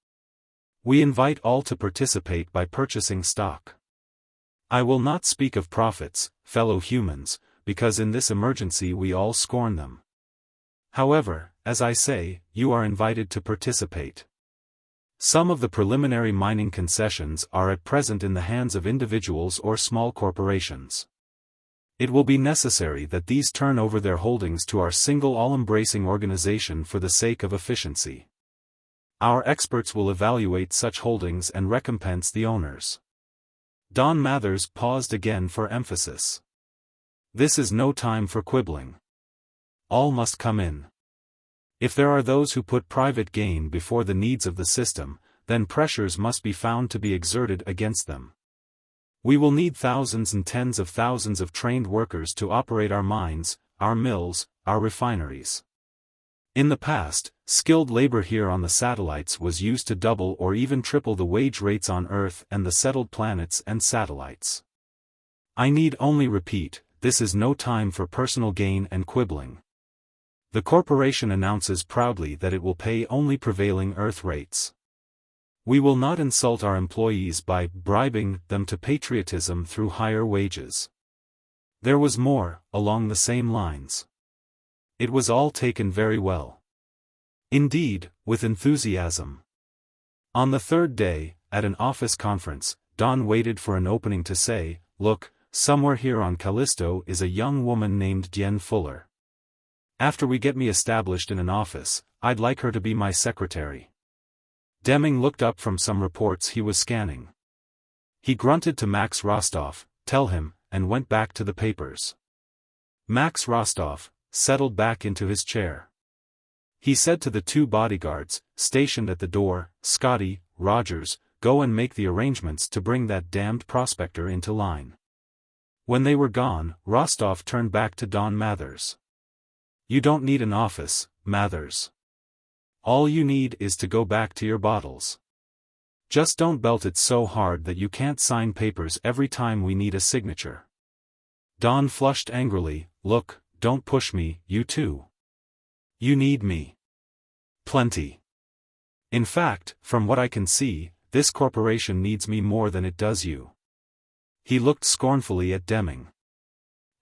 We invite all to participate by purchasing stock. I will not speak of profits, fellow humans, because in this emergency we all scorn them. However, as I say, you are invited to participate. Some of the preliminary mining concessions are at present in the hands of individuals or small corporations. It will be necessary that these turn over their holdings to our single all-embracing organization for the sake of efficiency. Our experts will evaluate such holdings and recompense the owners. Don Mathers paused again for emphasis. This is no time for quibbling. All must come in. If there are those who put private gain before the needs of the system, then pressures must be found to be exerted against them. We will need thousands and tens of thousands of trained workers to operate our mines, our mills, our refineries. In the past, skilled labor here on the satellites was used to double or even triple the wage rates on Earth and the settled planets and satellites. I need only repeat, this is no time for personal gain and quibbling. The corporation announces proudly that it will pay only prevailing Earth rates. We will not insult our employees by bribing them to patriotism through higher wages. There was more, along the same lines. It was all taken very well. Indeed, with enthusiasm. On the 3rd day, at an office conference, Don waited for an opening to say, look, somewhere here on Callisto is a young woman named Jen Fuller. After we get me established in an office, I'd like her to be my secretary. Deming looked up from some reports he was scanning. He grunted to Max Rostov, tell him, and went back to the papers. Max Rostov settled back into his chair. He said to the 2 bodyguards, stationed at the door, Scotty, Rogers, go and make the arrangements to bring that damned prospector into line. When they were gone, Rostov turned back to Don Mathers. You don't need an office, Mathers. All you need is to go back to your bottles. Just don't belt it so hard that you can't sign papers every time we need a signature. Don flushed angrily. Look, don't push me, you too. You need me. Plenty. In fact, from what I can see, this corporation needs me more than it does you. He looked scornfully at Deming.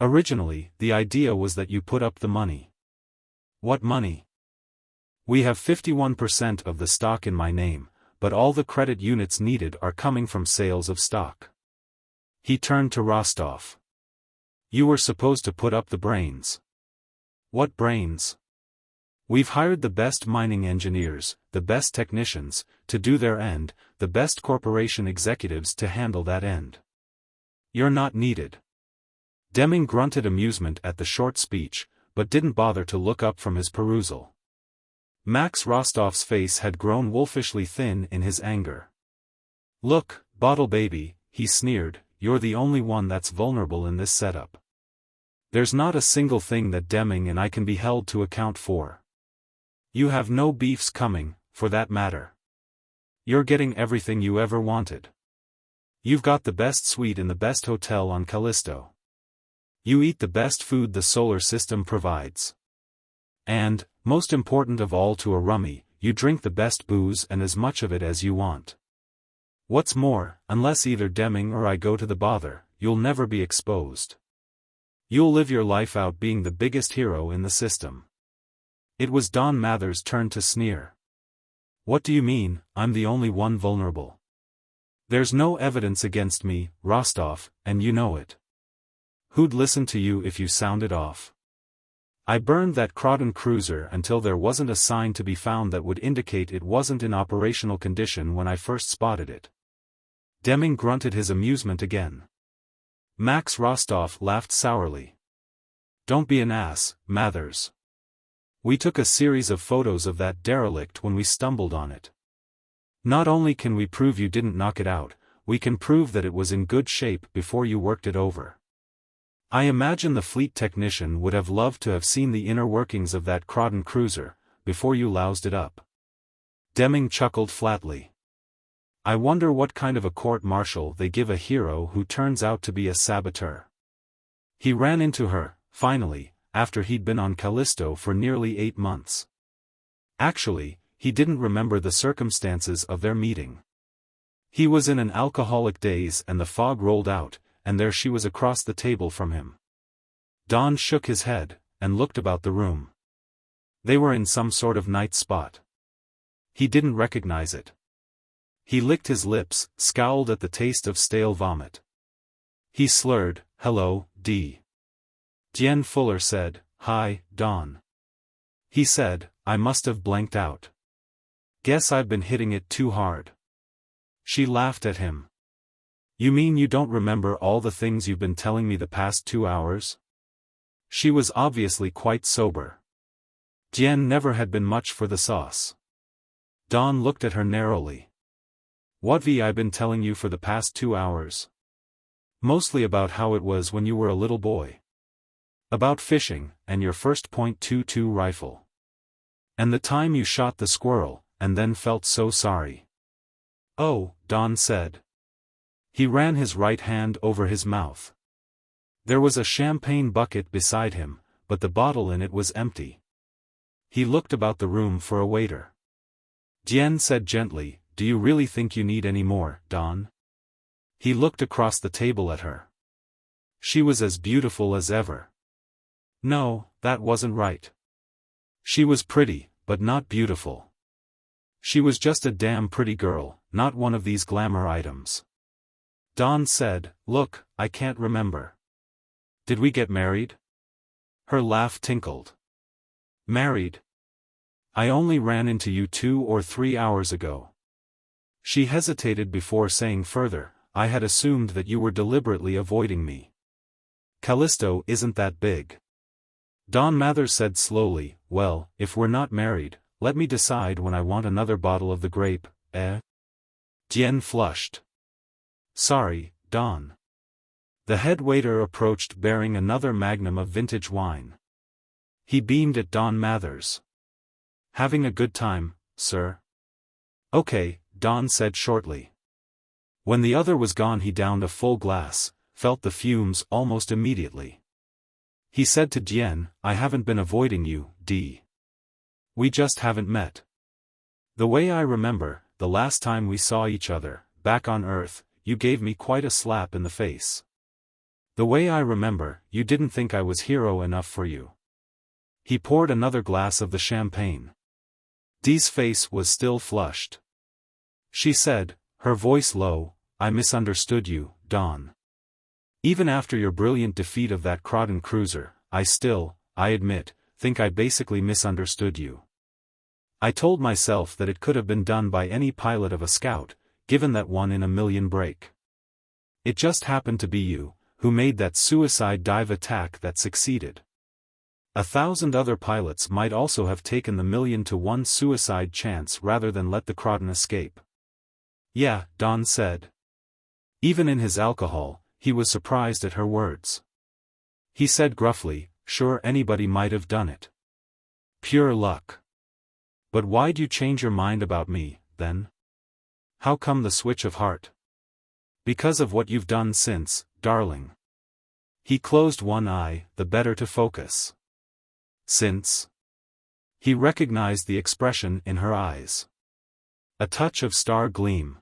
Originally, the idea was that you put up the money. What money? We have 51% of the stock in my name, but all the credit units needed are coming from sales of stock. He turned to Rostov. You were supposed to put up the brains. What brains? We've hired the best mining engineers, the best technicians, to do their end, the best corporation executives to handle that end. You're not needed. Deming grunted amusement at the short speech, but didn't bother to look up from his perusal. Max Rostov's face had grown wolfishly thin in his anger. Look, bottle baby, he sneered, you're the only one that's vulnerable in this setup. There's not a single thing that Deming and I can be held to account for. You have no beefs coming, for that matter. You're getting everything you ever wanted. You've got the best suite in the best hotel on Callisto. You eat the best food the solar system provides. And, most important of all to a rummy, you drink the best booze and as much of it as you want. What's more, unless either Deming or I go to the bother, you'll never be exposed. You'll live your life out being the biggest hero in the system. It was Don Mathers' turn to sneer. What do you mean, I'm the only one vulnerable? There's no evidence against me, Rostov, and you know it. Who'd listen to you if you sounded off? I burned that Crawdon cruiser until there wasn't a sign to be found that would indicate it wasn't in operational condition when I first spotted it. Deming grunted his amusement again. Max Rostov laughed sourly. Don't be an ass, Mathers. We took a series of photos of that derelict when we stumbled on it. Not only can we prove you didn't knock it out, we can prove that it was in good shape before you worked it over. I imagine the fleet technician would have loved to have seen the inner workings of that Crawdon cruiser, before you loused it up. Deming chuckled flatly. I wonder what kind of a court-martial they give a hero who turns out to be a saboteur. He ran into her, finally, after he'd been on Callisto for nearly 8 months. Actually, he didn't remember the circumstances of their meeting. He was in an alcoholic daze and the fog rolled out, and there she was across the table from him. Don shook his head, and looked about the room. They were in some sort of night spot. He didn't recognize it. He licked his lips, scowled at the taste of stale vomit. He slurred, hello, D. Tien Fuller said, hi, Don. He said, I must have blanked out. Guess I've been hitting it too hard. She laughed at him. You mean you don't remember all the things you've been telling me the past 2 hours? She was obviously quite sober. Tien never had been much for the sauce. Don looked at her narrowly. What have I been telling you for the past 2 hours? Mostly about how it was when you were a little boy. About fishing, and your first .22 rifle. And the time you shot the squirrel, and then felt so sorry. Oh, Don said. He ran his right hand over his mouth. There was a champagne bucket beside him, but the bottle in it was empty. He looked about the room for a waiter. Tien said gently, do you really think you need any more, Don? He looked across the table at her. She was as beautiful as ever. No, that wasn't right. She was pretty, but not beautiful. She was just a damn pretty girl, not one of these glamour items. Don said, look, I can't remember. Did we get married? Her laugh tinkled. Married? I only ran into you 2 or 3 hours ago. She hesitated before saying further, I had assumed that you were deliberately avoiding me. Callisto isn't that big. Don Mathers said slowly, well, if we're not married, let me decide when I want another bottle of the grape, eh? Tien flushed. Sorry, Don. The head waiter approached bearing another magnum of vintage wine. He beamed at Don Mathers. Having a good time, sir? Okay, Don said shortly. When the other was gone he downed a full glass, felt the fumes almost immediately. He said to Tien, I haven't been avoiding you, D. We just haven't met. The way I remember, the last time we saw each other, back on Earth, you gave me quite a slap in the face. The way I remember, you didn't think I was hero enough for you. He poured another glass of the champagne. Dee's face was still flushed. She said, her voice low, I misunderstood you, Don. Even after your brilliant defeat of that Croydon cruiser, I admit, think I basically misunderstood you. I told myself that it could have been done by any pilot of a Scout, given that 1 in a million break. It just happened to be you, who made that suicide dive attack that succeeded. 1,000 other pilots might also have taken the 1,000,000-to-1 suicide chance rather than let the Croydon escape. Yeah, Don said. Even in his alcohol, he was surprised at her words. He said gruffly, sure anybody might have done it. Pure luck. But why'd you change your mind about me, then? How come the switch of heart? Because of what you've done since, darling. He closed one eye, the better to focus. Since? He recognized the expression in her eyes. A touch of star gleam.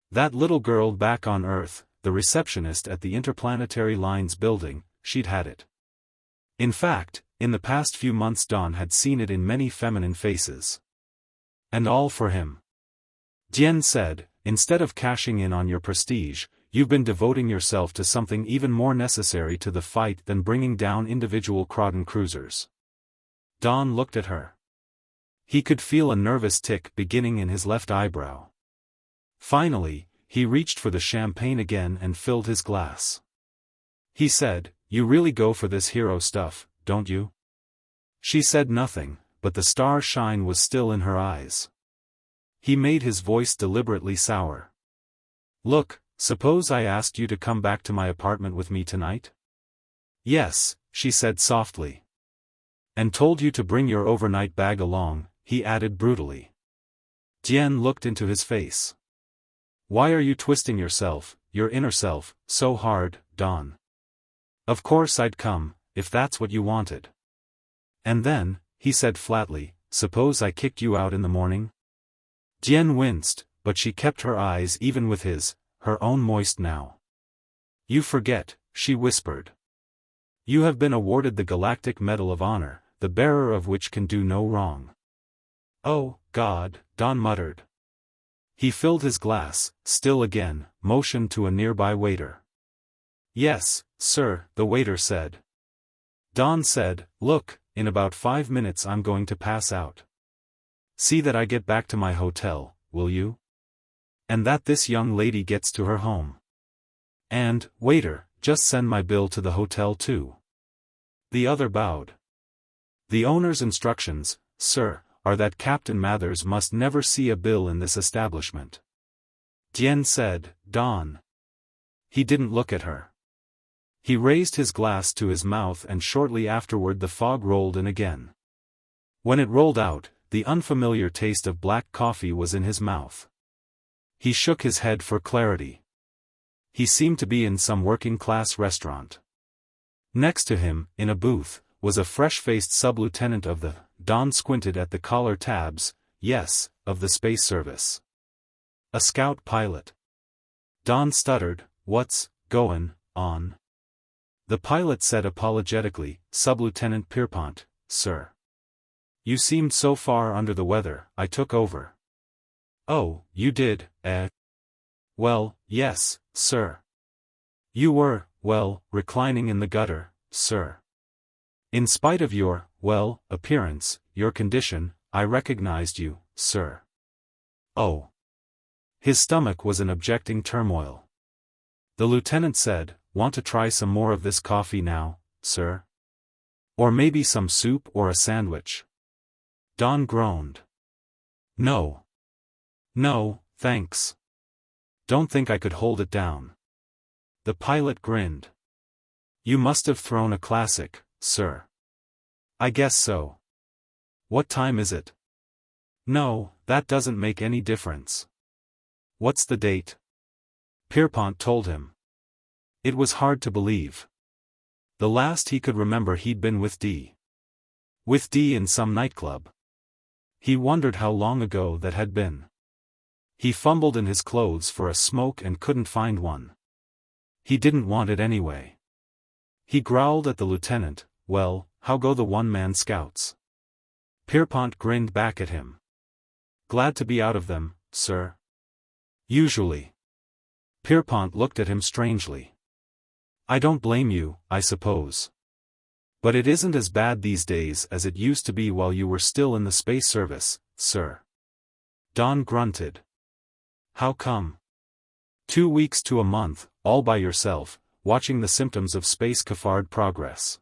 That little girl back on Earth, the receptionist at the Interplanetary Lines building, she'd had it. In fact, in the past few months Don had seen it in many feminine faces. And all for him. Tien said, instead of cashing in on your prestige, you've been devoting yourself to something even more necessary to the fight than bringing down individual Croydon cruisers. Don looked at her. He could feel a nervous tick beginning in his left eyebrow. Finally, he reached for the champagne again and filled his glass. He said, you really go for this hero stuff, don't you? She said nothing, but the star shine was still in her eyes. He made his voice deliberately sour. Look, suppose I asked you to come back to my apartment with me tonight? Yes, she said softly. And told you to bring your overnight bag along, he added brutally. Tien looked into his face. Why are you twisting yourself, your inner self, so hard, Don? Of course I'd come, if that's what you wanted. And then, he said flatly, suppose I kicked you out in the morning? Tien winced, but she kept her eyes even with his, her own moist now. You forget, she whispered. You have been awarded the Galactic Medal of Honor, the bearer of which can do no wrong. Oh, God, Don muttered. He filled his glass, still again, motioned to a nearby waiter. Yes, sir, the waiter said. Don said, look, in about 5 minutes I'm going to pass out. See that I get back to my hotel, will you? And that this young lady gets to her home. And, waiter, just send my bill to the hotel too. The other bowed. The owner's instructions, sir, are that Captain Mathers must never see a bill in this establishment. Tien said, Don. He didn't look at her. He raised his glass to his mouth and shortly afterward the fog rolled in again. When it rolled out, the unfamiliar taste of black coffee was in his mouth. He shook his head for clarity. He seemed to be in some working-class restaurant. Next to him, in a booth, was a fresh-faced sub-lieutenant of the, Don squinted at the collar tabs, yes, of the space service. A Scout pilot. Don stuttered, what's goin' on? The pilot said apologetically, Sub-Lieutenant Pierpont, sir. You seemed so far under the weather, I took over. Oh, you did, eh? Well, yes, sir. You were, well, reclining in the gutter, sir. In spite of your, well, appearance, your condition, I recognized you, sir. Oh. His stomach was in objecting turmoil. The lieutenant said, want to try some more of this coffee now, sir? Or maybe some soup or a sandwich? Don groaned. No. No, thanks. Don't think I could hold it down. The pilot grinned. You must have thrown a classic, sir. I guess so. What time is it? No, that doesn't make any difference. What's the date? Pierpont told him. It was hard to believe. The last he could remember he'd been with Dee. With Dee in some nightclub. He wondered how long ago that had been. He fumbled in his clothes for a smoke and couldn't find one. He didn't want it anyway. He growled at the lieutenant, well, how go the one-man scouts? Pierpont grinned back at him. Glad to be out of them, sir. Usually. Pierpont looked at him strangely. I don't blame you, I suppose. But it isn't as bad these days as it used to be while you were still in the space service, sir. Don grunted. How come? 2 weeks to a month, all by yourself, watching the symptoms of space cafard progress.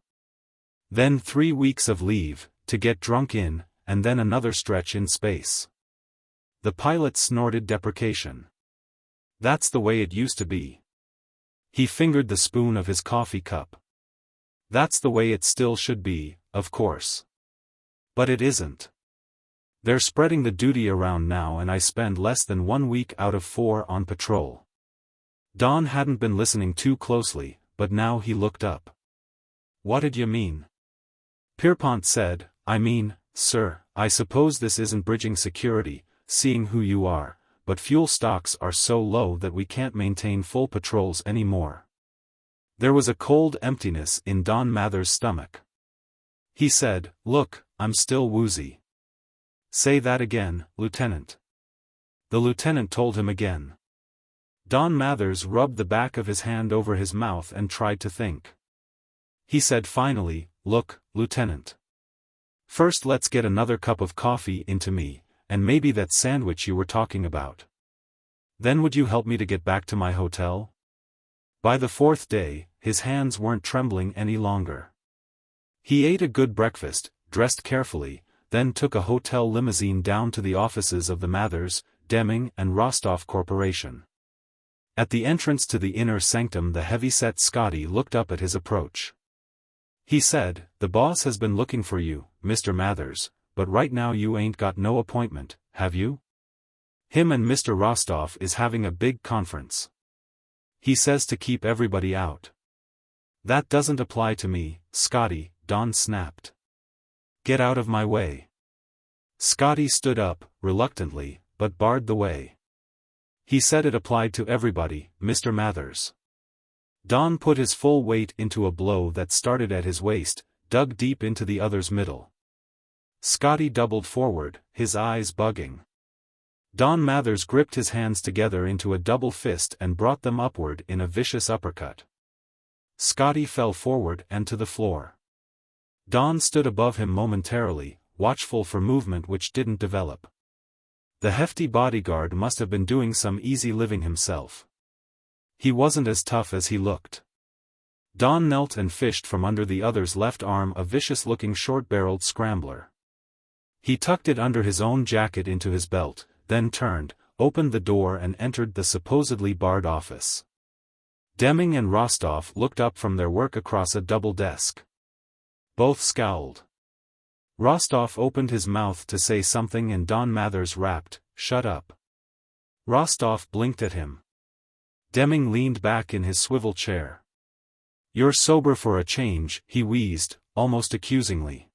Then 3 weeks of leave, to get drunk in, and then another stretch in space. The pilot snorted deprecation. That's the way it used to be. He fingered the spoon of his coffee cup. That's the way it still should be, of course. But it isn't. They're spreading the duty around now and I spend less than 1 week out of 4 on patrol. Don hadn't been listening too closely, but now he looked up. What did you mean? Pierpont said, I mean, sir, I suppose this isn't bridging security, seeing who you are, but fuel stocks are so low that we can't maintain full patrols anymore. There was a cold emptiness in Don Mather's stomach. He said, look, I'm still woozy. Say that again, Lieutenant. The lieutenant told him again. Don Mathers rubbed the back of his hand over his mouth and tried to think. He said finally, look, Lieutenant. First let's get another cup of coffee into me, and maybe that sandwich you were talking about. Then would you help me to get back to my hotel? By the 4th day, his hands weren't trembling any longer. He ate a good breakfast, dressed carefully, then took a hotel limousine down to the offices of the Mathers, Deming and Rostov Corporation. At the entrance to the inner sanctum the heavy-set Scotty looked up at his approach. He said, the boss has been looking for you, Mr. Mathers, but right now you ain't got no appointment, have you? Him and Mr. Rostov is having a big conference. He says to keep everybody out. That doesn't apply to me, Scotty, Don snapped. Get out of my way. Scotty stood up, reluctantly, but barred the way. He said it applied to everybody, Mr. Mathers. Don put his full weight into a blow that started at his waist, dug deep into the other's middle. Scotty doubled forward, his eyes bugging. Don Mathers gripped his hands together into a double fist and brought them upward in a vicious uppercut. Scotty fell forward and to the floor. Don stood above him momentarily, watchful for movement which didn't develop. The hefty bodyguard must have been doing some easy living himself. He wasn't as tough as he looked. Don knelt and fished from under the other's left arm a vicious-looking short-barreled scrambler. He tucked it under his own jacket into his belt, then turned, opened the door and entered the supposedly barred office. Deming and Rostov looked up from their work across a double desk. Both scowled. Rostov opened his mouth to say something and Don Mathers rapped, "Shut up." Rostov blinked at him. Deming leaned back in his swivel chair. "You're sober for a change," he wheezed, almost accusingly.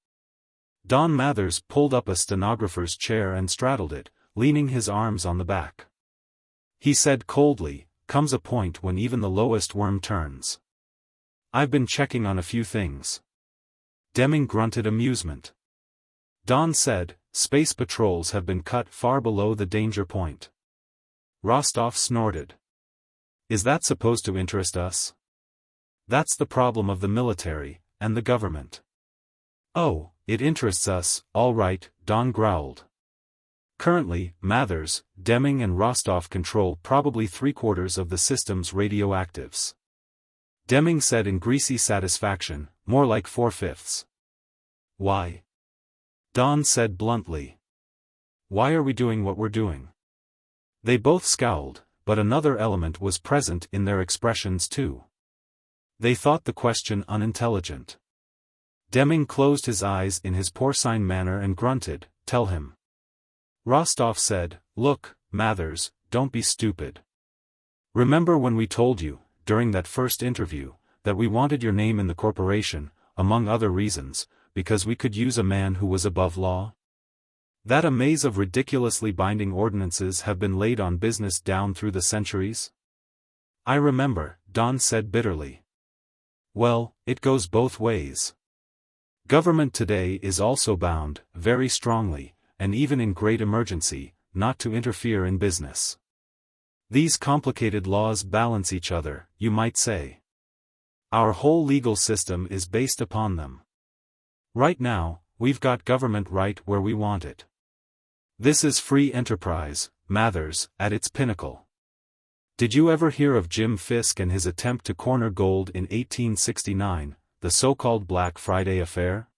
Don Mathers pulled up a stenographer's chair and straddled it, leaning his arms on the back. He said coldly, "Comes a point when even the lowest worm turns. I've been checking on a few things." Deming grunted amusement. Don said, "Space patrols have been cut far below the danger point." Rostov snorted. "Is that supposed to interest us? That's the problem of the military, and the government." "Oh, it interests us, all right," Don growled. "Currently, Mathers, Deming and Rostov control probably 3/4 of the system's radioactives." Deming said in greasy satisfaction, "More like 4/5." "Why?" Don said bluntly. "Why are we doing what we're doing?" They both scowled, but another element was present in their expressions too. They thought the question unintelligent. Deming closed his eyes in his porcine manner and grunted, "Tell him." Rostov said, "Look, Mathers, don't be stupid. Remember when we told you, during that first interview, that we wanted your name in the corporation, among other reasons, because we could use a man who was above law? That a maze of ridiculously binding ordinances have been laid on business down through the centuries?" "I remember," Don said bitterly. "Well, it goes both ways. Government today is also bound, very strongly, and even in great emergency, not to interfere in business. These complicated laws balance each other, you might say. Our whole legal system is based upon them. Right now, we've got government right where we want it. This is free enterprise, Mathers, at its pinnacle. Did you ever hear of Jim Fisk and his attempt to corner gold in 1869, the so-called Black Friday affair?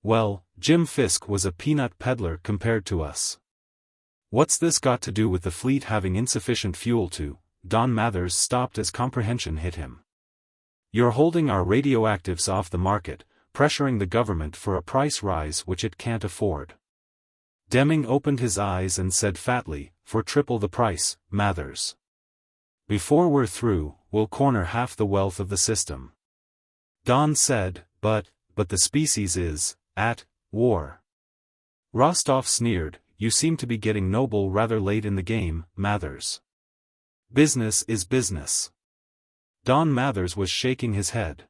Well, Jim Fisk was a peanut peddler compared to us. What's this got to do with the fleet having insufficient fuel to—" Don Mathers stopped as comprehension hit him. "You're holding our radioactives off the market, pressuring the government for a price rise which it can't afford." Deming opened his eyes and said fatly, "For triple the price, Mathers. Before we're through, we'll corner half the wealth of the system." Don said, but the species is at war." Rostov sneered, "You seem to be getting noble rather late in the game, Mathers. Business is business." Don Mathers was shaking his head.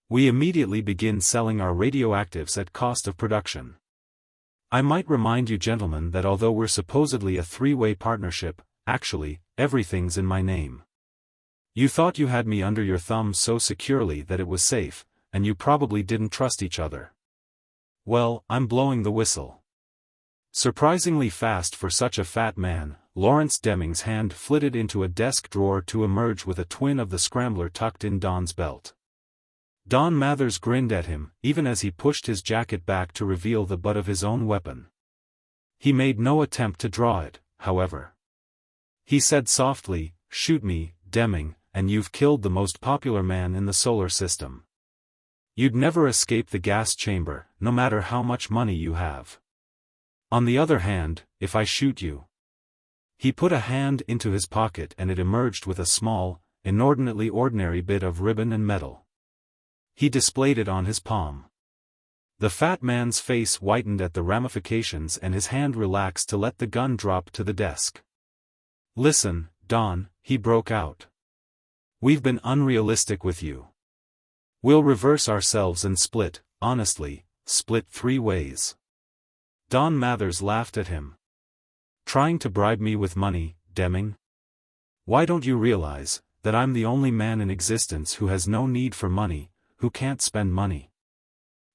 "We immediately begin selling our radioactives at cost of production. I might remind you gentlemen that although we're supposedly a three-way partnership, actually, everything's in my name. You thought you had me under your thumb so securely that it was safe, and you probably didn't trust each other. Well, I'm blowing the whistle." Surprisingly fast for such a fat man, Lawrence Deming's hand flitted into a desk drawer to emerge with a twin of the scrambler tucked in Don's belt. Don Mathers grinned at him, even as he pushed his jacket back to reveal the butt of his own weapon. He made no attempt to draw it, however. He said softly, "Shoot me, Deming, and you've killed the most popular man in the solar system. You'd never escape the gas chamber, no matter how much money you have. On the other hand, if I shoot you—" He put a hand into his pocket and it emerged with a small, inordinately ordinary bit of ribbon and metal. He displayed it on his palm. The fat man's face whitened at the ramifications and his hand relaxed to let the gun drop to the desk. "Listen, Don," he broke out. "We've been unrealistic with you. We'll reverse ourselves and split, honestly, split three ways." Don Mathers laughed at him. "Trying to bribe me with money, Deming? Why don't you realize that I'm the only man in existence who has no need for money, who can't spend money?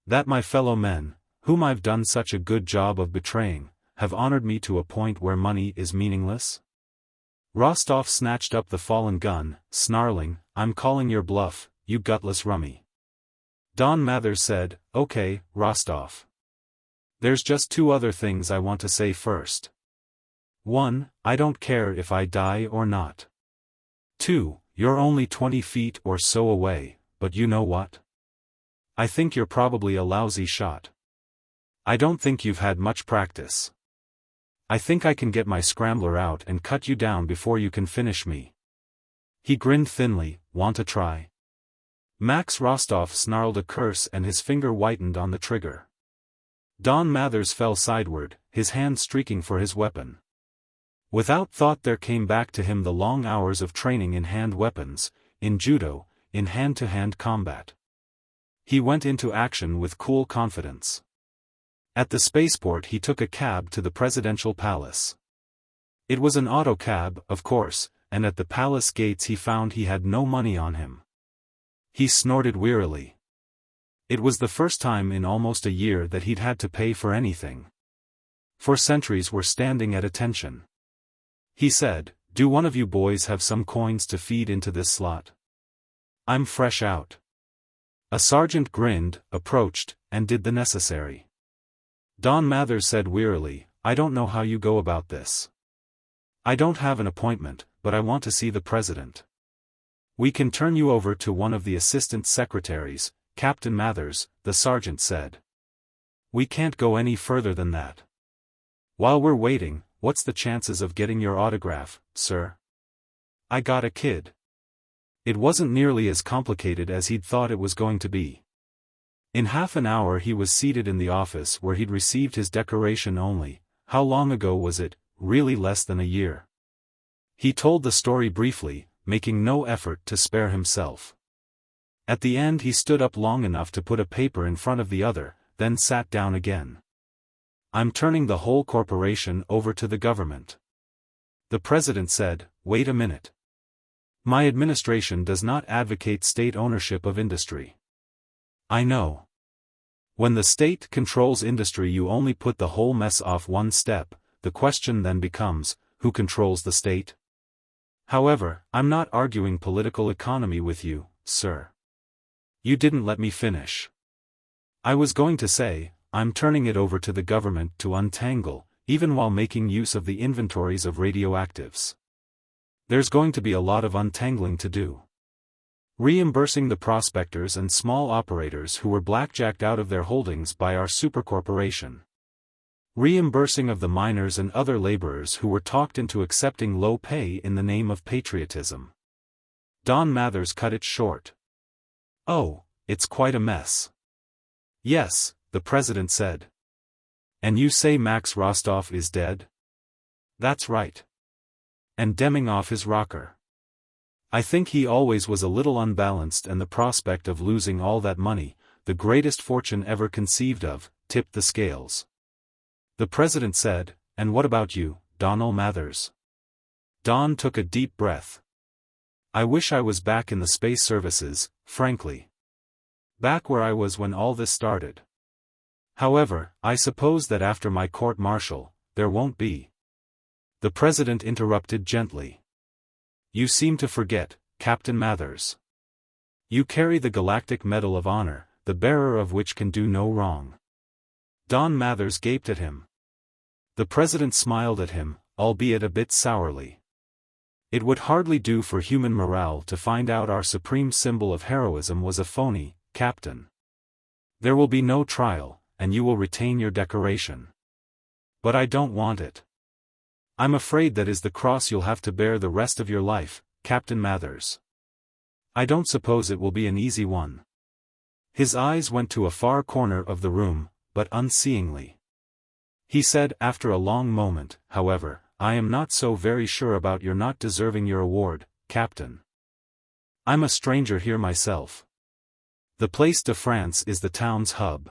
That my fellow men, whom I've done such a good job of betraying, have honored me to a point where money is meaningless?" Rostov snatched up the fallen gun, snarling, "I'm calling your bluff, you gutless rummy." Don Mathers said, "Okay, Rostov. There's just two other things I want to say first. 1, I don't care if I die or not. 2, you're only 20 feet or so away, but you know what? I think you're probably a lousy shot. I don't think you've had much practice. I think I can get my scrambler out and cut you down before you can finish me." He grinned thinly, "Want to try?" Max Rostov snarled a curse and his finger whitened on the trigger. Don Mathers fell sideward, his hand streaking for his weapon. Without thought there came back to him the long hours of training in hand weapons, in judo, in hand-to-hand combat. He went into action with cool confidence. At the spaceport he took a cab to the presidential palace. It was an auto cab, of course, and at the palace gates he found he had no money on him. He snorted wearily. It was the first time in almost a year that he'd had to pay for anything. 4 sentries were standing at attention. He said, "Do one of you boys have some coins to feed into this slot? I'm fresh out." A sergeant grinned, approached, and did the necessary. Don Mathers said wearily, "I don't know how you go about this. I don't have an appointment, but I want to see the president. We can turn you over to one of the assistant secretaries, Captain Mathers, the sergeant said. We can't go any further than that. While we're waiting, what's the chances of getting your autograph, sir? I got a kid. It wasn't nearly as complicated as he'd thought it was going to be. In half an hour he was seated in the office where he'd received his decoration only. How long ago was it? Really less than a year. He told the story briefly, making no effort to spare himself. At the end he stood up long enough to put a paper in front of the other, then sat down again. I'm turning the whole corporation over to the government. The president said, wait a minute. My administration does not advocate state ownership of industry. I know. When the state controls industry you only put the whole mess off one step. The question then becomes, who controls the state? However, I'm not arguing political economy with you, sir. You didn't let me finish. I was going to say, I'm turning it over to the government to untangle, even while making use of the inventories of radioactives. There's going to be a lot of untangling to do. Reimbursing the prospectors and small operators who were blackjacked out of their holdings by our supercorporation. Reimbursing of the miners and other laborers who were talked into accepting low pay in the name of patriotism. Don Mathers cut it short. Oh, it's quite a mess. Yes, the president said. And you say Max Rostov is dead? That's right. And Deminghoff his rocker. I think he always was a little unbalanced and the prospect of losing all that money, the greatest fortune ever conceived of, tipped the scales. The president said, and what about you, Donald Mathers? Don took a deep breath. I wish I was back in the space services, frankly. Back where I was when all this started. However, I suppose that after my court-martial, there won't be. The president interrupted gently. You seem to forget, Captain Mathers. You carry the Galactic Medal of Honor, the bearer of which can do no wrong. Don Mathers gaped at him. The president smiled at him, albeit a bit sourly. It would hardly do for human morale to find out our supreme symbol of heroism was a phony, Captain. There will be no trial, and you will retain your decoration. But I don't want it. I'm afraid that is the cross you'll have to bear the rest of your life, Captain Mathers. I don't suppose it will be an easy one. His eyes went to a far corner of the room, but unseeingly. He said after a long moment, however, I am not so very sure about your not deserving your award, Captain. I'm a stranger here myself. The Place de France is the town's hub.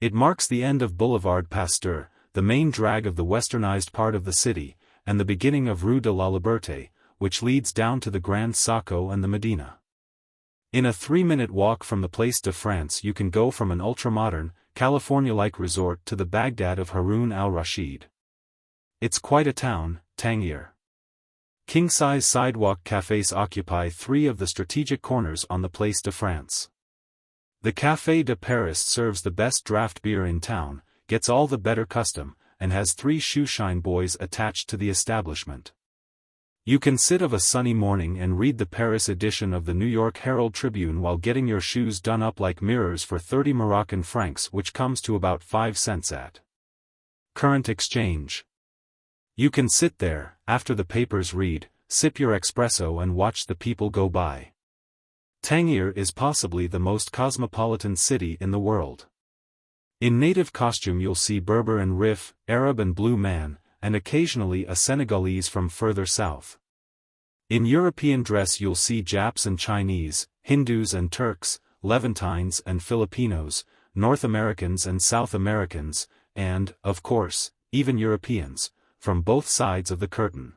It marks the end of Boulevard Pasteur, the main drag of the westernized part of the city, and the beginning of Rue de la Liberté, which leads down to the Grand Saco and the Medina. In a 3-minute walk from the Place de France you can go from an ultramodern, California-like resort to the Baghdad of Harun al-Rashid. It's quite a town, Tangier. King-size sidewalk cafes occupy 3 of the strategic corners on the Place de France. The Café de Paris serves the best draft beer in town, gets all the better custom, and has 3 shoeshine boys attached to the establishment. You can sit of a sunny morning and read the Paris edition of the New York Herald Tribune while getting your shoes done up like mirrors for 30 Moroccan francs, which comes to about 5 cents at current exchange. You can sit there, after the papers read, sip your espresso and watch the people go by. Tangier is possibly the most cosmopolitan city in the world. In native costume you'll see Berber and Rif, Arab and blue man, and occasionally a Senegalese from further south. In European dress you'll see Japs and Chinese, Hindus and Turks, Levantines and Filipinos, North Americans and South Americans, and, of course, even Europeans, from both sides of the curtain.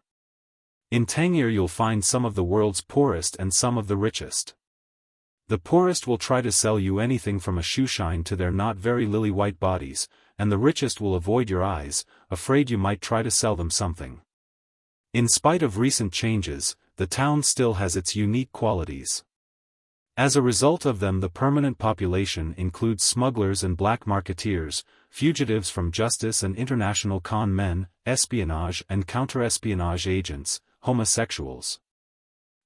In Tangier you'll find some of the world's poorest and some of the richest. The poorest will try to sell you anything from a shoeshine to their not very lily-white bodies, and the richest will avoid your eyes, afraid you might try to sell them something. In spite of recent changes, the town still has its unique qualities. As a result of them the permanent population includes smugglers and black marketeers, fugitives from justice and international con men, espionage and counter-espionage agents, homosexuals,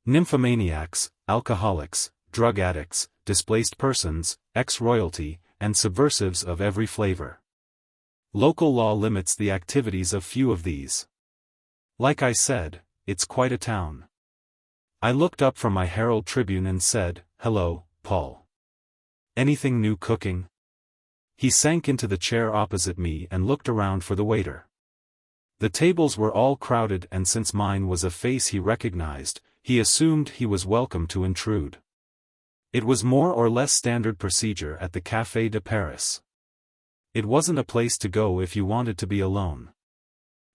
nymphomaniacs, alcoholics, drug addicts, displaced persons, ex-royalty, and subversives of every flavor. Local law limits the activities of few of these. Like I said, it's quite a town. I looked up from my Herald Tribune and said, "Hello, Paul. Anything new cooking?" He sank into the chair opposite me and looked around for the waiter. The tables were all crowded, and since mine was a face he recognized, he assumed he was welcome to intrude. It was more or less standard procedure at the Café de Paris. It wasn't a place to go if you wanted to be alone.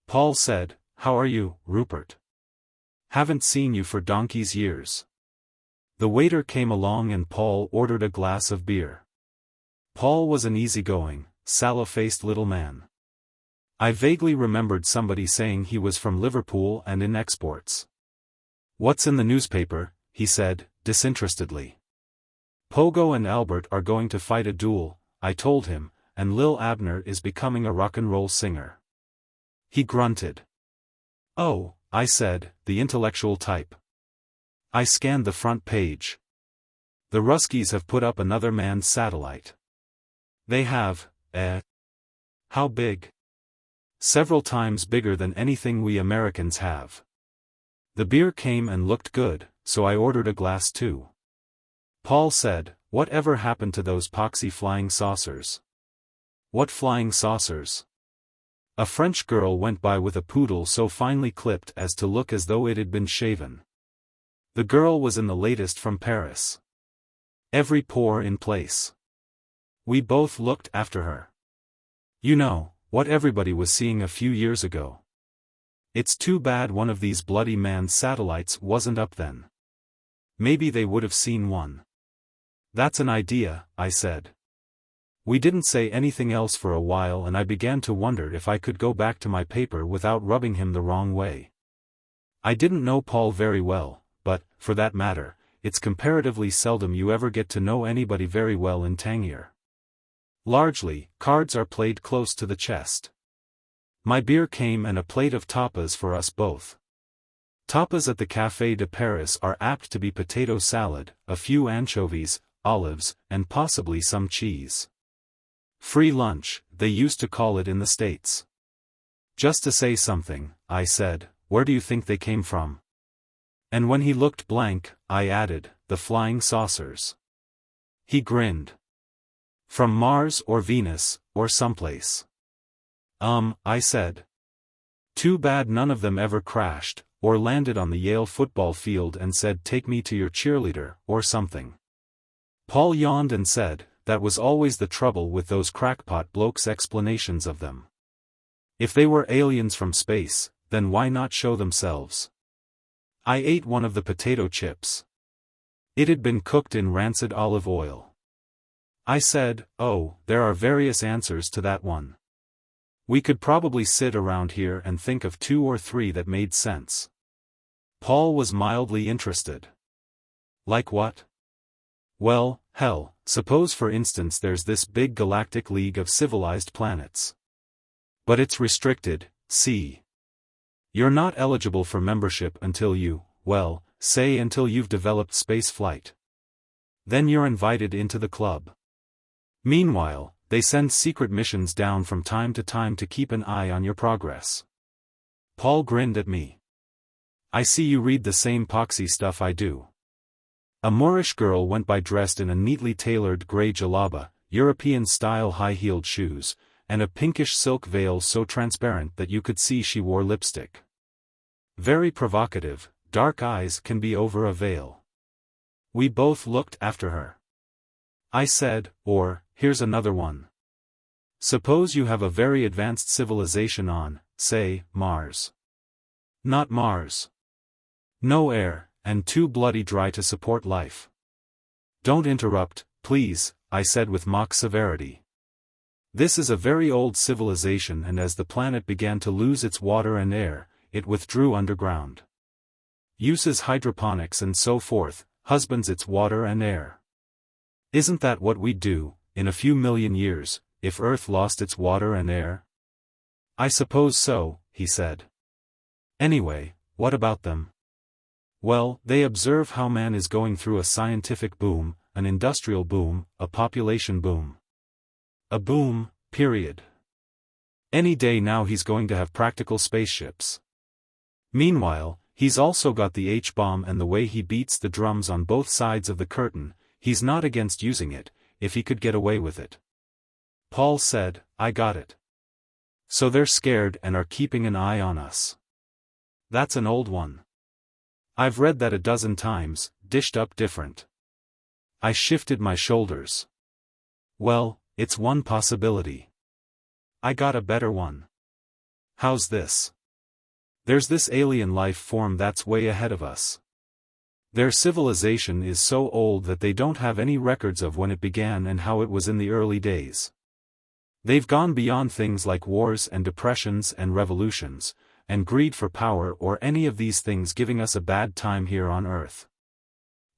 Paul said, "How are you, Rupert? Haven't seen you for donkey's years." The waiter came along and Paul ordered a glass of beer. Paul was an easygoing, sallow-faced little man. I vaguely remembered somebody saying he was from Liverpool and in exports. "What's in the newspaper?" he said, disinterestedly. "Pogo and Albert are going to fight a duel," I told him, "and Lil Abner is becoming a rock-and-roll singer." He grunted. "Oh," I said, "the intellectual type." I scanned the front page. The Ruskies have put up another manned satellite. They have, eh? How big? Several times bigger than anything we Americans have. The beer came and looked good, so I ordered a glass too. Paul said, "Whatever happened to those poxy flying saucers?" "What flying saucers?" A French girl went by with a poodle so finely clipped as to look as though it had been shaven. The girl was in the latest from Paris. Every pore in place. We both looked after her. You know, what everybody was seeing a few years ago. It's too bad one of these bloody manned satellites wasn't up then. Maybe they would have seen one. "That's an idea," I said. We didn't say anything else for a while, and I began to wonder if I could go back to my paper without rubbing him the wrong way. I didn't know Paul very well, but, for that matter, it's comparatively seldom you ever get to know anybody very well in Tangier. Largely, cards are played close to the chest. My beer came and a plate of tapas for us both. Tapas at the Café de Paris are apt to be potato salad, a few anchovies, olives, and possibly some cheese. Free lunch, they used to call it in the States. "Just to say something," I said, "where do you think they came from?" And when he looked blank, I added, "The flying saucers." He grinned. "From Mars or Venus, or someplace." I said. "Too bad none of them ever crashed, or landed on the Yale football field and said 'take me to your cheerleader,' or something." Paul yawned and said, "That was always the trouble with those crackpot blokes' explanations of them. If they were aliens from space, then why not show themselves?" I ate one of the potato chips. It had been cooked in rancid olive oil. I said, "Oh, there are various answers to that one. We could probably sit around here and think of 2 or 3 that made sense." Paul was mildly interested. "Like what?" "Well, hell, suppose for instance there's this big galactic league of civilized planets. But it's restricted, see. You're not eligible for membership until you, well, say until you've developed space flight. Then you're invited into the club. Meanwhile, they send secret missions down from time to time to keep an eye on your progress." Paul grinned at me. "I see you read the same poxy stuff I do." A Moorish girl went by dressed in a neatly tailored grey jalaba, European-style high-heeled shoes, and a pinkish silk veil so transparent that you could see she wore lipstick. Very provocative, dark eyes can be over a veil. We both looked after her. I said, "Or, here's another one. Suppose you have a very advanced civilization on, say, Mars. Not Mars. No air, and too bloody dry to support life." "Don't interrupt, please," I said with mock severity. "This is a very old civilization, and as the planet began to lose its water and air, it withdrew underground. Uses hydroponics and so forth, husbands its water and air. Isn't that what we'd do, in a few million years, if Earth lost its water and air? I suppose so, he said. Anyway, what about them? Well, they observe how man is going through a scientific boom, an industrial boom, a population boom. A boom, period. Any day now he's going to have practical spaceships. Meanwhile, he's also got the H-bomb, and the way he beats the drums on both sides of the curtain, he's not against using it, if he could get away with it. Paul said, I got it. So they're scared and are keeping an eye on us. That's an old one. I've read that a dozen times, dished up different. I shifted my shoulders. Well, it's one possibility. I got a better one. How's this? There's this alien life form that's way ahead of us. Their civilization is so old that they don't have any records of when it began and how it was in the early days. They've gone beyond things like wars and depressions and revolutions, and greed for power or any of these things giving us a bad time here on Earth.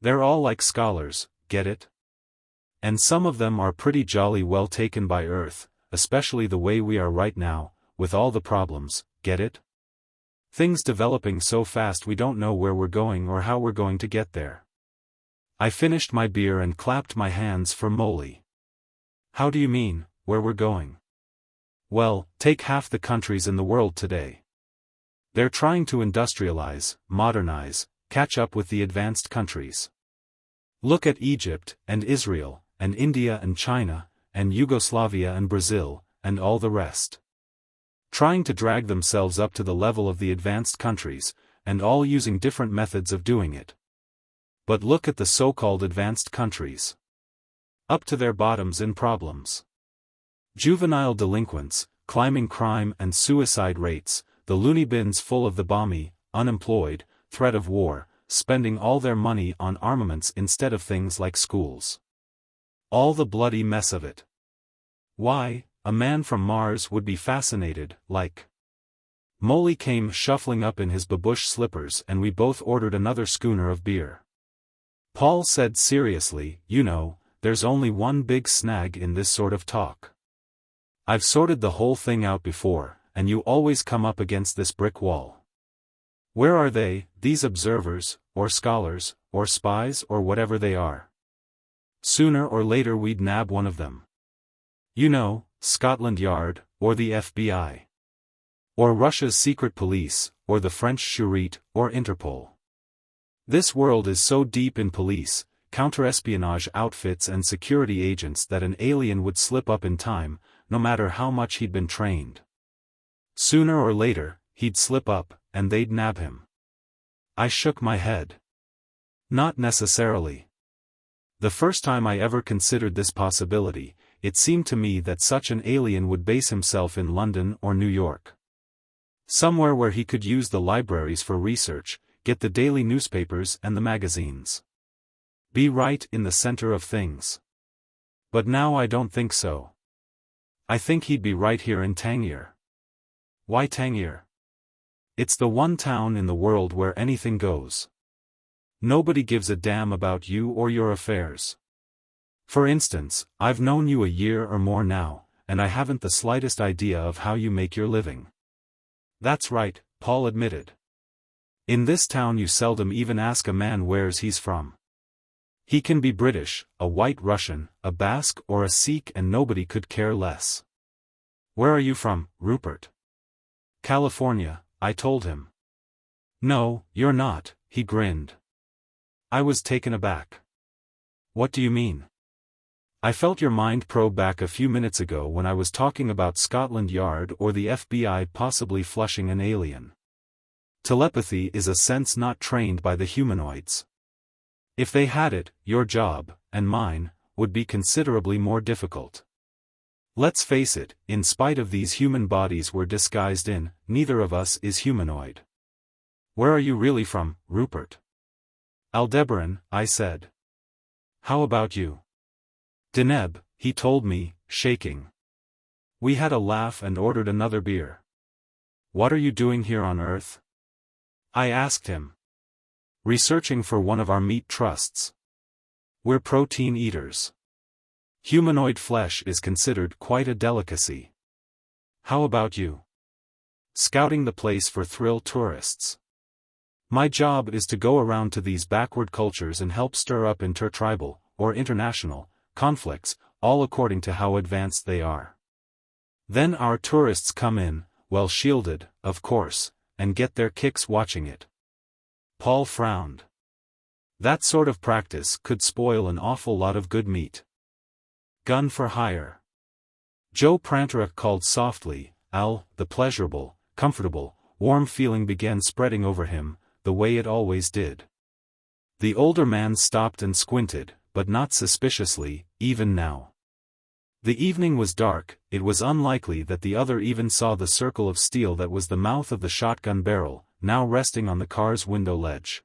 They're all like scholars, get it? And some of them are pretty jolly well taken by Earth, especially the way we are right now, with all the problems, get it? Things developing so fast we don't know where we're going or how we're going to get there. I finished my beer and clapped my hands for Molly. How do you mean, where we're going? Well, take half the countries in the world today. They're trying to industrialize, modernize, catch up with the advanced countries. Look at Egypt, and Israel, and India and China, and Yugoslavia and Brazil, and all the rest. Trying to drag themselves up to the level of the advanced countries, and all using different methods of doing it. But look at the so-called advanced countries. Up to their bottoms in problems. Juvenile delinquents, climbing crime and suicide rates, the loony bins full of the balmy, unemployed, threat of war, spending all their money on armaments instead of things like schools. All the bloody mess of it. Why, a man from Mars would be fascinated, like. Molly came shuffling up in his babush slippers and we both ordered another schooner of beer. Paul said seriously, you know, there's only one big snag in this sort of talk. I've sorted the whole thing out before, and you always come up against this brick wall. Where are they, these observers, or scholars, or spies or whatever they are? Sooner or later we'd nab one of them. You know, Scotland Yard, or the FBI. Or Russia's secret police, or the French Charité, or Interpol. This world is so deep in police, counter-espionage outfits and security agents that an alien would slip up in time, no matter how much he'd been trained. Sooner or later, he'd slip up, and they'd nab him. I shook my head. Not necessarily. The first time I ever considered this possibility, it seemed to me that such an alien would base himself in London or New York. Somewhere where he could use the libraries for research, get the daily newspapers and the magazines. Be right in the center of things. But now I don't think so. I think he'd be right here in Tangier. Why Tangier? It's the one town in the world where anything goes. Nobody gives a damn about you or your affairs. For instance, I've known you a year or more now, and I haven't the slightest idea of how you make your living. That's right, Paul admitted. In this town you seldom even ask a man where he's from. He can be British, a White Russian, a Basque or a Sikh and nobody could care less. Where are you from, Rupert? California, I told him. No, you're not, he grinned. I was taken aback. What do you mean? I felt your mind probe back a few minutes ago when I was talking about Scotland Yard or the FBI possibly flushing an alien. Telepathy is a sense not trained by the humanoids. If they had it, your job, and mine, would be considerably more difficult. Let's face it, in spite of these human bodies we're disguised in, neither of us is humanoid. Where are you really from, Rupert? Aldebaran, I said. How about you? Deneb, he told me, shaking. We had a laugh and ordered another beer. What are you doing here on Earth? I asked him. Researching for one of our meat trusts. We're protein eaters. Humanoid flesh is considered quite a delicacy. How about you? Scouting the place for thrill tourists. My job is to go around to these backward cultures and help stir up intertribal, or international, conflicts, all according to how advanced they are. Then our tourists come in, well shielded, of course, and get their kicks watching it. Paul frowned. That sort of practice could spoil an awful lot of good meat. Gun for hire. Joe Prantera called softly. Al, the pleasurable, comfortable, warm feeling began spreading over him, the way it always did. The older man stopped and squinted, but not suspiciously, even now. The evening was dark. It was unlikely that the other even saw the circle of steel that was the mouth of the shotgun barrel, now resting on the car's window ledge.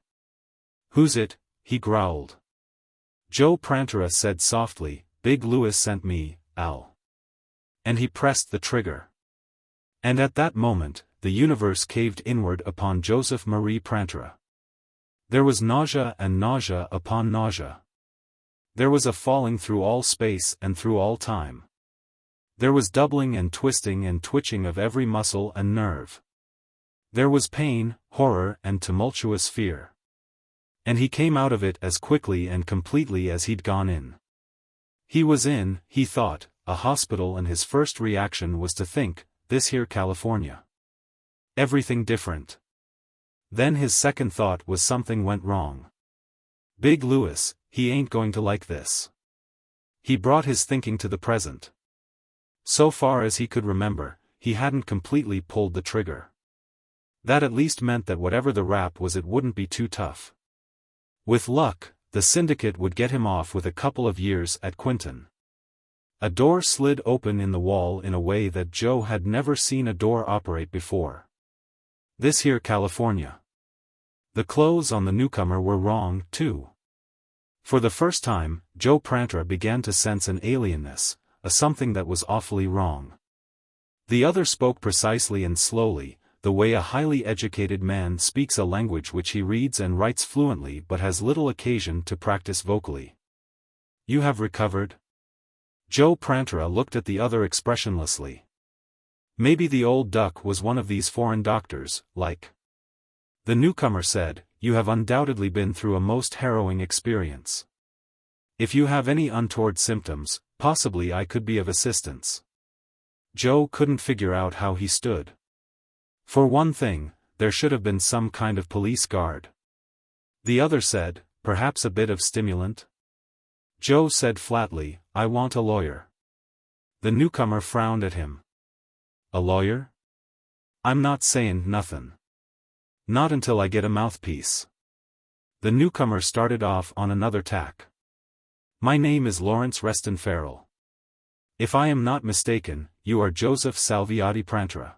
Who's it? He growled. Joe Prantera said softly, Big Louis sent me, Al. And he pressed the trigger. And at that moment, the universe caved inward upon Joseph Marie Prantera. There was nausea and nausea upon nausea. There was a falling through all space and through all time. There was doubling and twisting and twitching of every muscle and nerve. There was pain, horror and tumultuous fear. And he came out of it as quickly and completely as he'd gone in. He was in, he thought, a hospital, and his first reaction was to think, this here California. Everything different. Then his second thought was something went wrong. Big Louis, he ain't going to like this. He brought his thinking to the present. So far as he could remember, he hadn't completely pulled the trigger. That at least meant that whatever the rap was, it wouldn't be too tough. With luck, the syndicate would get him off with a couple of years at Quinton. A door slid open in the wall in a way that Joe had never seen a door operate before. This here California. The clothes on the newcomer were wrong, too. For the first time, Joe Prantera began to sense an alienness, a something that was awfully wrong. The other spoke precisely and slowly, the way a highly educated man speaks a language which he reads and writes fluently but has little occasion to practice vocally. You have recovered? Joe Prantera looked at the other expressionlessly. Maybe the old duck was one of these foreign doctors, like. The newcomer said, You have undoubtedly been through a most harrowing experience. If you have any untoward symptoms, possibly I could be of assistance. Joe couldn't figure out how he stood. For one thing, there should have been some kind of police guard. The other said, perhaps a bit of stimulant? Joe said flatly, I want a lawyer. The newcomer frowned at him. A lawyer? I'm not saying nothin'. Not until I get a mouthpiece. The newcomer started off on another tack. My name is Lawrence Reston Farrell. If I am not mistaken, you are Joseph Salviati Prantera.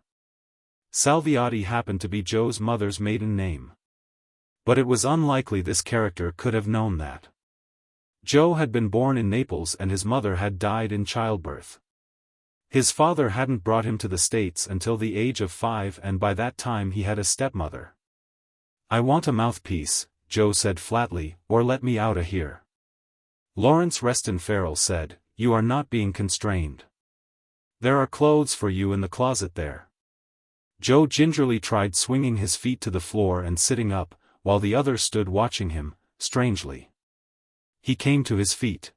Salviati happened to be Joe's mother's maiden name. But it was unlikely this character could have known that. Joe had been born in Naples and his mother had died in childbirth. His father hadn't brought him to the States until the age of 5, and by that time he had a stepmother. I want a mouthpiece, Joe said flatly, or let me out of here. Lawrence Reston Farrell said, You are not being constrained. There are clothes for you in the closet there. Joe gingerly tried swinging his feet to the floor and sitting up, while the other stood watching him, strangely. He came to his feet.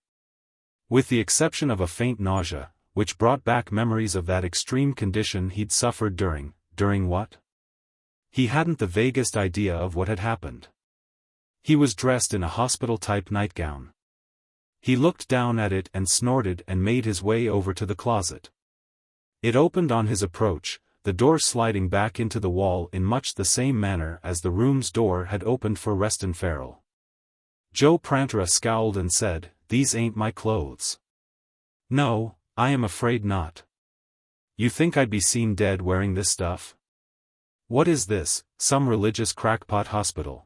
With the exception of a faint nausea, which brought back memories of that extreme condition he'd suffered during what? He hadn't the vaguest idea of what had happened. He was dressed in a hospital-type nightgown. He looked down at it and snorted and made his way over to the closet. It opened on his approach, the door sliding back into the wall in much the same manner as the room's door had opened for Reston Farrell. Joe Prantera scowled and said, These ain't my clothes. No, I am afraid not. You think I'd be seen dead wearing this stuff? What is this, some religious crackpot hospital?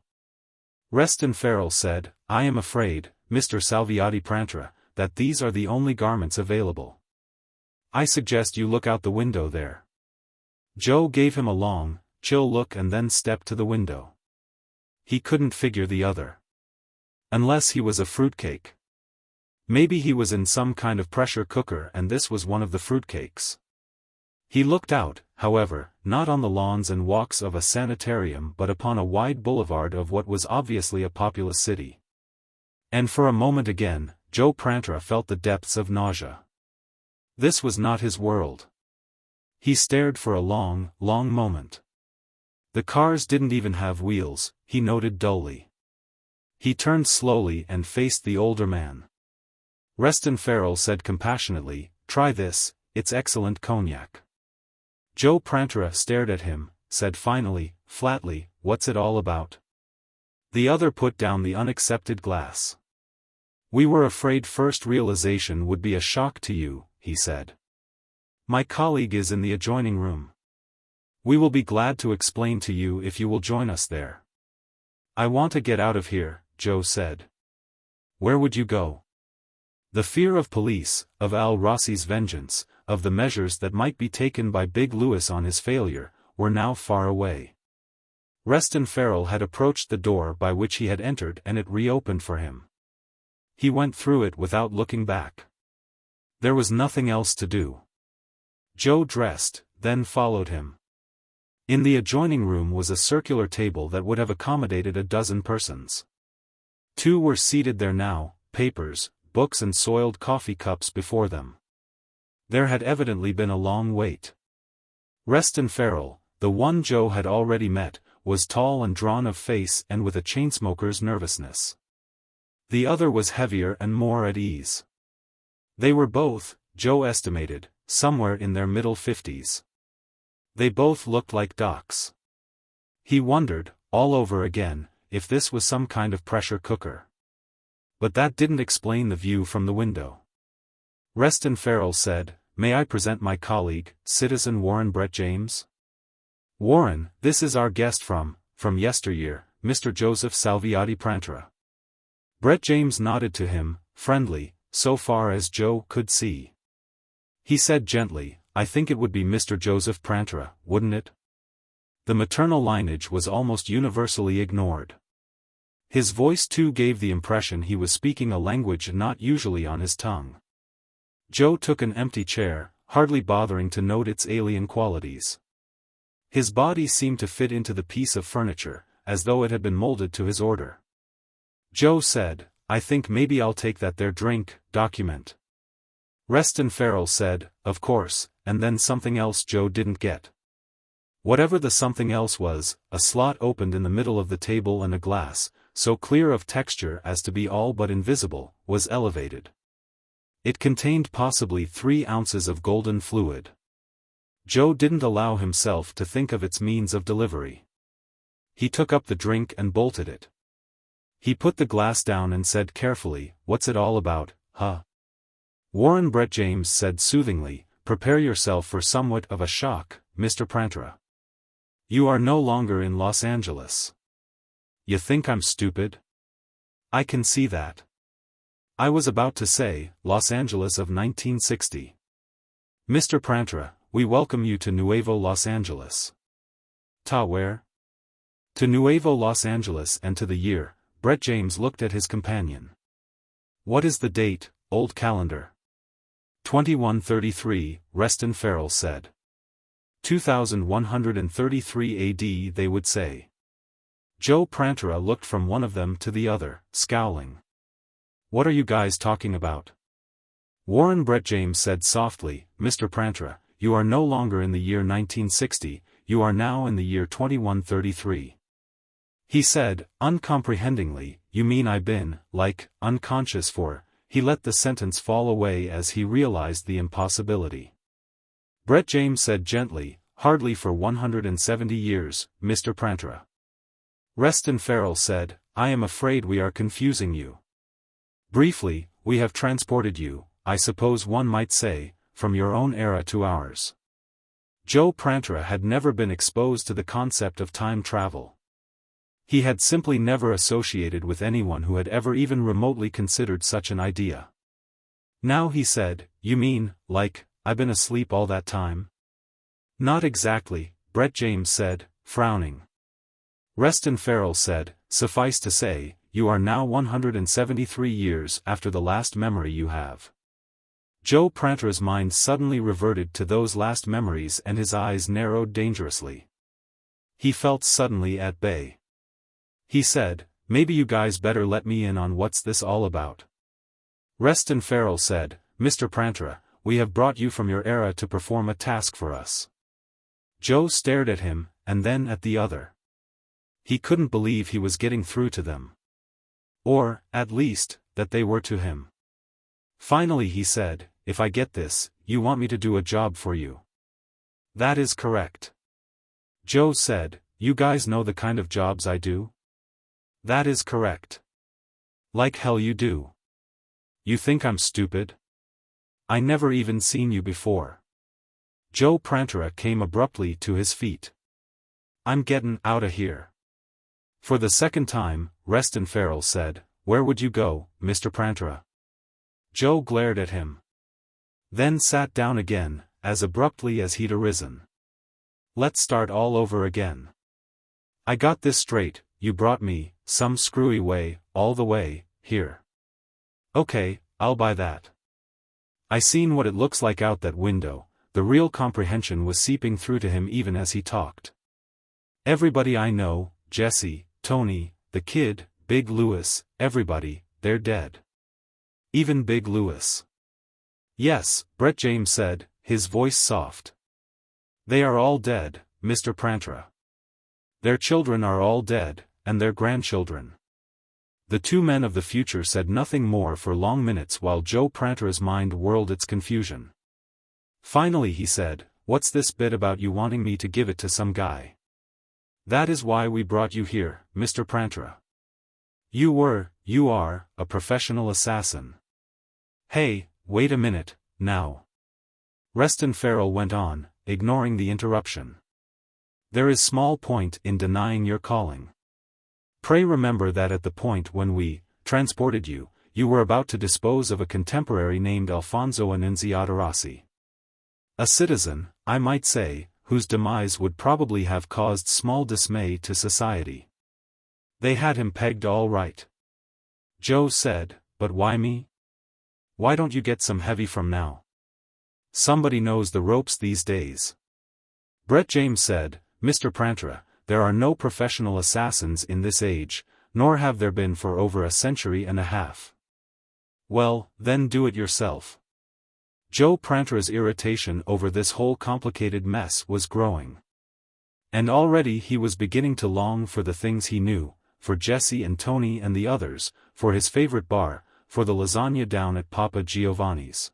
Reston Farrell said, I am afraid, Mr. Salviati Prantera, that these are the only garments available. I suggest you look out the window there. Joe gave him a long, chill look and then stepped to the window. He couldn't figure the other. Unless he was a fruitcake. Maybe he was in some kind of pressure cooker and this was one of the fruitcakes. He looked out, however, not on the lawns and walks of a sanitarium but upon a wide boulevard of what was obviously a populous city. And for a moment again, Joe Prantra felt the depths of nausea. This was not his world. He stared for a long, long moment. The cars didn't even have wheels, he noted dully. He turned slowly and faced the older man. Reston Farrell said compassionately, "Try this, it's excellent cognac." Joe Prantra stared at him, said finally, flatly, "What's it all about?" The other put down the unaccepted glass. "We were afraid first realization would be a shock to you," he said. "My colleague is in the adjoining room. We will be glad to explain to you if you will join us there." "I want to get out of here," Joe said. "Where would you go?" The fear of police, of Al Rossi's vengeance, of the measures that might be taken by Big Louis on his failure, were now far away. Reston Farrell had approached the door by which he had entered and it reopened for him. He went through it without looking back. There was nothing else to do. Joe dressed, then followed him. In the adjoining room was a circular table that would have accommodated a dozen persons. Two were seated there now, papers, books and soiled coffee cups before them. There had evidently been a long wait. Reston Farrell, the one Joe had already met, was tall and drawn of face and with a chainsmoker's nervousness. The other was heavier and more at ease. They were both, Joe estimated, somewhere in their middle 50s. They both looked like docs. He wondered, all over again, if this was some kind of pressure cooker. But that didn't explain the view from the window. Reston Farrell said, "May I present my colleague, Citizen Warren Brett James? Warren, this is our guest from yesteryear, Mr. Joseph Salviati Prantra." Brett James nodded to him, friendly, so far as Joe could see. He said gently, "I think it would be Mr. Joseph Prantra, wouldn't it?" The maternal lineage was almost universally ignored. His voice too gave the impression he was speaking a language not usually on his tongue. Joe took an empty chair, hardly bothering to note its alien qualities. His body seemed to fit into the piece of furniture, as though it had been molded to his order. Joe said, "I think maybe I'll take that there drink, document." Reston Farrell said, "Of course," and then something else Joe didn't get. Whatever the something else was, a slot opened in the middle of the table and a glass, so clear of texture as to be all but invisible, was elevated. It contained possibly 3 ounces of golden fluid. Joe didn't allow himself to think of its means of delivery. He took up the drink and bolted it. He put the glass down and said carefully, "What's it all about, huh?" Warren Brett James said soothingly, "Prepare yourself for somewhat of a shock, Mr. Prantra. You are no longer in Los Angeles. You think I'm stupid? I can see that. I was about to say, Los Angeles of 1960. Mr. Prantra, we welcome you to Nuevo Los Angeles." "Ta where?" "To Nuevo Los Angeles and to the year." Brett James looked at his companion. "What is the date, old calendar?" 2133, Reston Farrell said. 2133 AD they would say. Joe Prantra looked from one of them to the other, scowling. "What are you guys talking about?" Warren Brett James said softly, "Mr. Prantra, you are no longer in the year 1960, you are now in the year 2133. He said, uncomprehendingly, "You mean I been, unconscious for..." He let the sentence fall away as he realized the impossibility. Brett James said gently, "Hardly for 170 years, Mr. Prantra." Reston Farrell said, "I am afraid we are confusing you. Briefly, we have transported you, I suppose one might say, from your own era to ours." Joe Prantra had never been exposed to the concept of time travel. He had simply never associated with anyone who had ever even remotely considered such an idea. Now he said, "You mean, I've been asleep all that time?" "Not exactly," Brett James said, frowning. Reston Farrell said, "Suffice to say, you are now 173 years after the last memory you have. Joe Prantra's mind suddenly reverted to those last memories and his eyes narrowed dangerously. He felt suddenly at bay. He said, "Maybe you guys better let me in on what's this all about." Reston Farrell said, "Mr. Prantra, we have brought you from your era to perform a task for us." Joe stared at him, and then at the other. He couldn't believe he was getting through to them. Or, at least, that they were to him. Finally he said, "If I get this, you want me to do a job for you." "That is correct." Joe said, "You guys know the kind of jobs I do?" "That is correct." "Like hell you do. You think I'm stupid? I never even seen you before." Joe Prantra came abruptly to his feet. "I'm gettin' outta here." For the second time, Reston Farrell said, "Where would you go, Mr. Prantra?" Joe glared at him. Then sat down again, as abruptly as he'd arisen. "Let's start all over again. I got this straight, you brought me, some screwy way, all the way, here. Okay, I'll buy that. I seen what it looks like out that window." The real comprehension was seeping through to him even as he talked. "Everybody I know, Jesse, Tony, the kid, Big Louis, everybody, they're dead. Even Big Louis." "Yes," Brett James said, his voice soft. "They are all dead, Mr. Prantra. Their children are all dead, and their grandchildren." The two men of the future said nothing more for long minutes while Joe Prantra's mind whirled its confusion. Finally he said, "What's this bit about you wanting me to give it to some guy?" "That is why we brought you here, Mr. Prantra. You are, a professional assassin." "Hey, wait a minute, now." Reston Farrell went on, ignoring the interruption. "There is small point in denying your calling. Pray remember that at the point when we transported you, you were about to dispose of a contemporary named Alfonso Annunziata Rossi. A citizen, I might say, whose demise would probably have caused small dismay to society. They had him pegged all right." Joe said, "But why me? Why don't you get some heavy from now? Somebody knows the ropes these days." Brett James said, "Mr. Prantra, there are no professional assassins in this age, nor have there been for over a century and a half." "Well, then do it yourself." Joe Prantra's irritation over this whole complicated mess was growing. And already he was beginning to long for the things he knew, for Jesse and Tony and the others, for his favorite bar, for the lasagna down at Papa Giovanni's.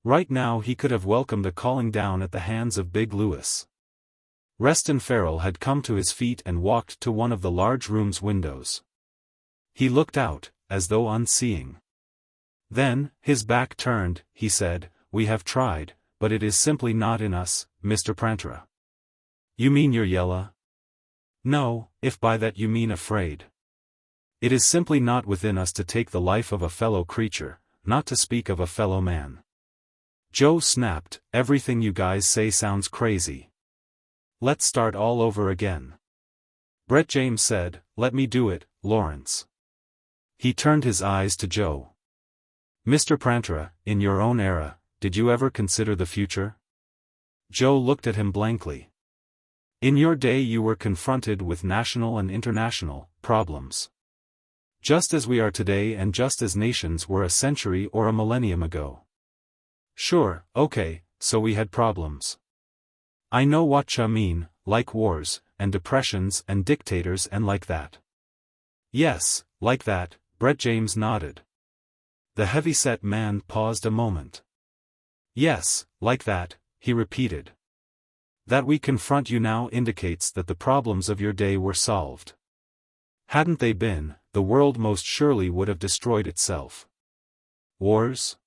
Right now he could have welcomed a calling down at the hands of Big Louis. Reston Farrell had come to his feet and walked to one of the large room's windows. He looked out, as though unseeing. Then, his back turned, he said, "We have tried, but it is simply not in us, Mr. Prantra." "You mean you're yella?" "No, if by that you mean afraid. It is simply not within us to take the life of a fellow creature, not to speak of a fellow man." Joe snapped, "Everything you guys say sounds crazy. Let's start all over again." Brett James said, "Let me do it, Lawrence." He turned his eyes to Joe. "Mr. Prantra, in your own era, did you ever consider the future?" Joe looked at him blankly. "In your day you were confronted with national and international problems. Just as we are today and just as nations were a century or a millennium ago." "Sure, okay, so we had problems. I know what you mean, like wars, and depressions and dictators and like that." "Yes, like that," Brett James nodded. The heavy-set man paused a moment. "Yes, like that," he repeated. "That we confront you now indicates that the problems of your day were solved. Hadn't they been, the world most surely would have destroyed itself. Wars?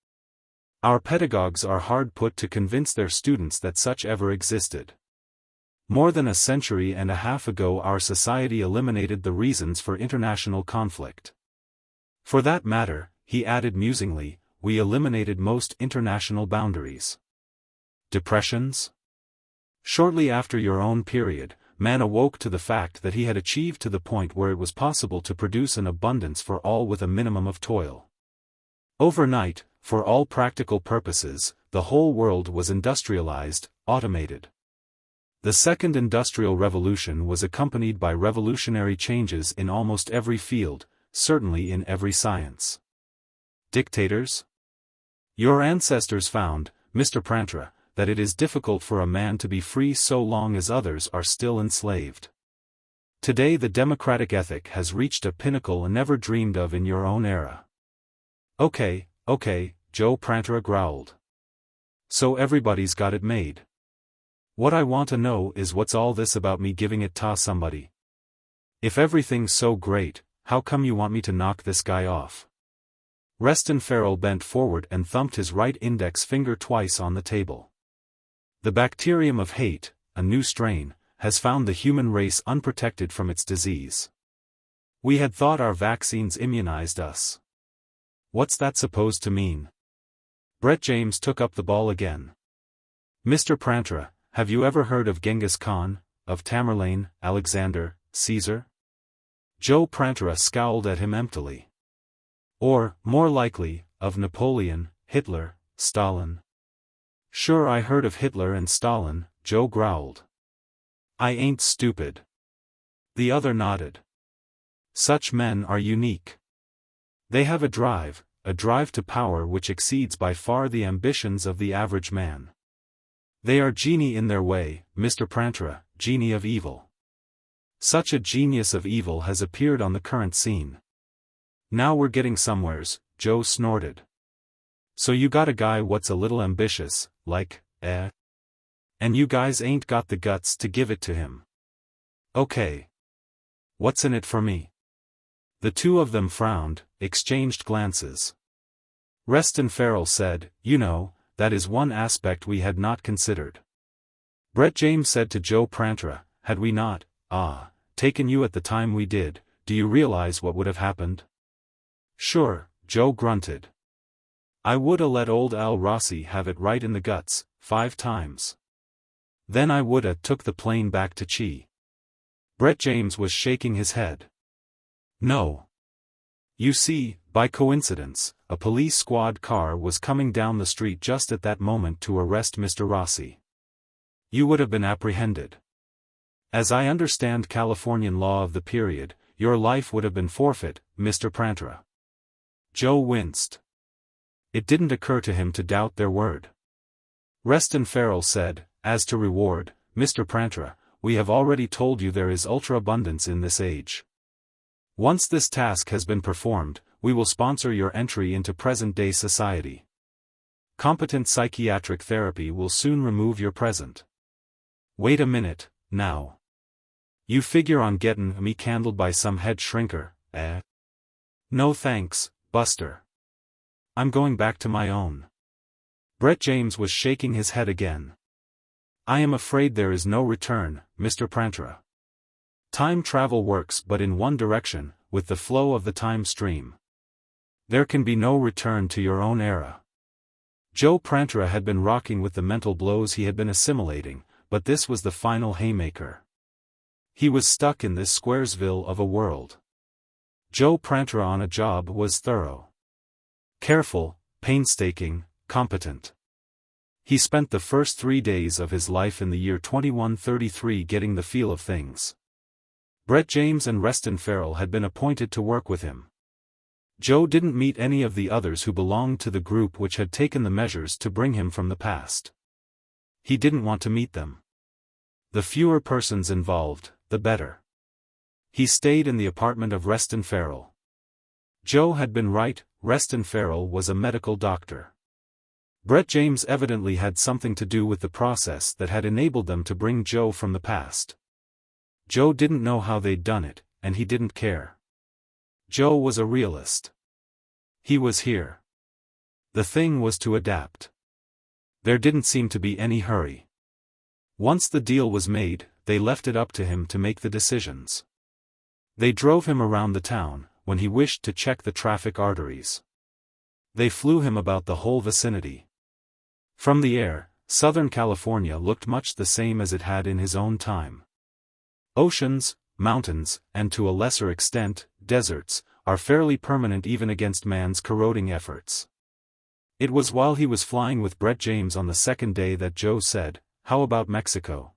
Our pedagogues are hard put to convince their students that such ever existed. More than a century and a half ago our society eliminated the reasons for international conflict. For that matter, he added musingly, we eliminated most international boundaries. Depressions? Shortly after your own period, man awoke to the fact that he had achieved to the point where it was possible to produce an abundance for all with a minimum of toil. Overnight, for all practical purposes, the whole world was industrialized, automated. The Second Industrial Revolution was accompanied by revolutionary changes in almost every field, certainly in every science. Dictators? Your ancestors found, Mr. Prantra, that it is difficult for a man to be free so long as others are still enslaved. Today the democratic ethic has reached a pinnacle never dreamed of in your own era. Okay, Joe Prantra growled. So everybody's got it made. What I want to know is what's all this about me giving it to somebody? If everything's so great, how come you want me to knock this guy off? Reston Farrell bent forward and thumped his right index finger twice on the table. The bacterium of hate, a new strain, has found the human race unprotected from its disease. We had thought our vaccines immunized us. What's that supposed to mean? Brett James took up the ball again. Mr. Prantra, have you ever heard of Genghis Khan, of Tamerlane, Alexander, Caesar? Joe Prantra scowled at him emptily. Or, more likely, of Napoleon, Hitler, Stalin. Sure, I heard of Hitler and Stalin, Joe growled. I ain't stupid. The other nodded. Such men are unique. They have a drive to power which exceeds by far the ambitions of the average man. They are genii in their way, Mr. Prantra, genii of evil. Such a genius of evil has appeared on the current scene. Now we're getting somewheres, Joe snorted. So you got a guy what's a little ambitious, like, eh? And you guys ain't got the guts to give it to him. Okay. What's in it for me? The two of them frowned, exchanged glances. Reston Farrell said, you know, that is one aspect we had not considered. Brett James said to Joe Prantra, had we not, taken you at the time we did, do you realize what would have happened? Sure, Joe grunted. I woulda let old Al Rossi have it right in the guts, 5 times. Then I woulda took the plane back to Chi. Brett James was shaking his head. No. You see, by coincidence, a police squad car was coming down the street just at that moment to arrest Mr. Rossi. You would have been apprehended. As I understand Californian law of the period, your life would have been forfeit, Mr. Prantra. Joe winced. It didn't occur to him to doubt their word. Reston Farrell said, as to reward, Mr. Prantra, we have already told you there is ultra-abundance in this age. Once this task has been performed, we will sponsor your entry into present-day society. Competent psychiatric therapy will soon remove your present. Wait a minute, now. You figure on getting me candled by some head shrinker, eh? No thanks, Buster. I'm going back to my own. Brett James was shaking his head again. I am afraid there is no return, Mr. Prantra. Time travel works but in one direction, with the flow of the time stream. There can be no return to your own era. Joe Prantra had been rocking with the mental blows he had been assimilating, but this was the final haymaker. He was stuck in this Squaresville of a world. Joe Prantra on a job was thorough. Careful, painstaking, competent. He spent the first 3 days of his life in the year 2133 getting the feel of things. Brett James and Reston Farrell had been appointed to work with him. Joe didn't meet any of the others who belonged to the group which had taken the measures to bring him from the past. He didn't want to meet them. The fewer persons involved, the better. He stayed in the apartment of Reston Farrell. Joe had been right, Reston Farrell was a medical doctor. Brett James evidently had something to do with the process that had enabled them to bring Joe from the past. Joe didn't know how they'd done it, and he didn't care. Joe was a realist. He was here. The thing was to adapt. There didn't seem to be any hurry. Once the deal was made, they left it up to him to make the decisions. They drove him around the town, when he wished to check the traffic arteries. They flew him about the whole vicinity. From the air, Southern California looked much the same as it had in his own time. Oceans, mountains, and to a lesser extent, deserts, are fairly permanent even against man's corroding efforts. It was while he was flying with Brett James on the second day that Joe said, "How about Mexico?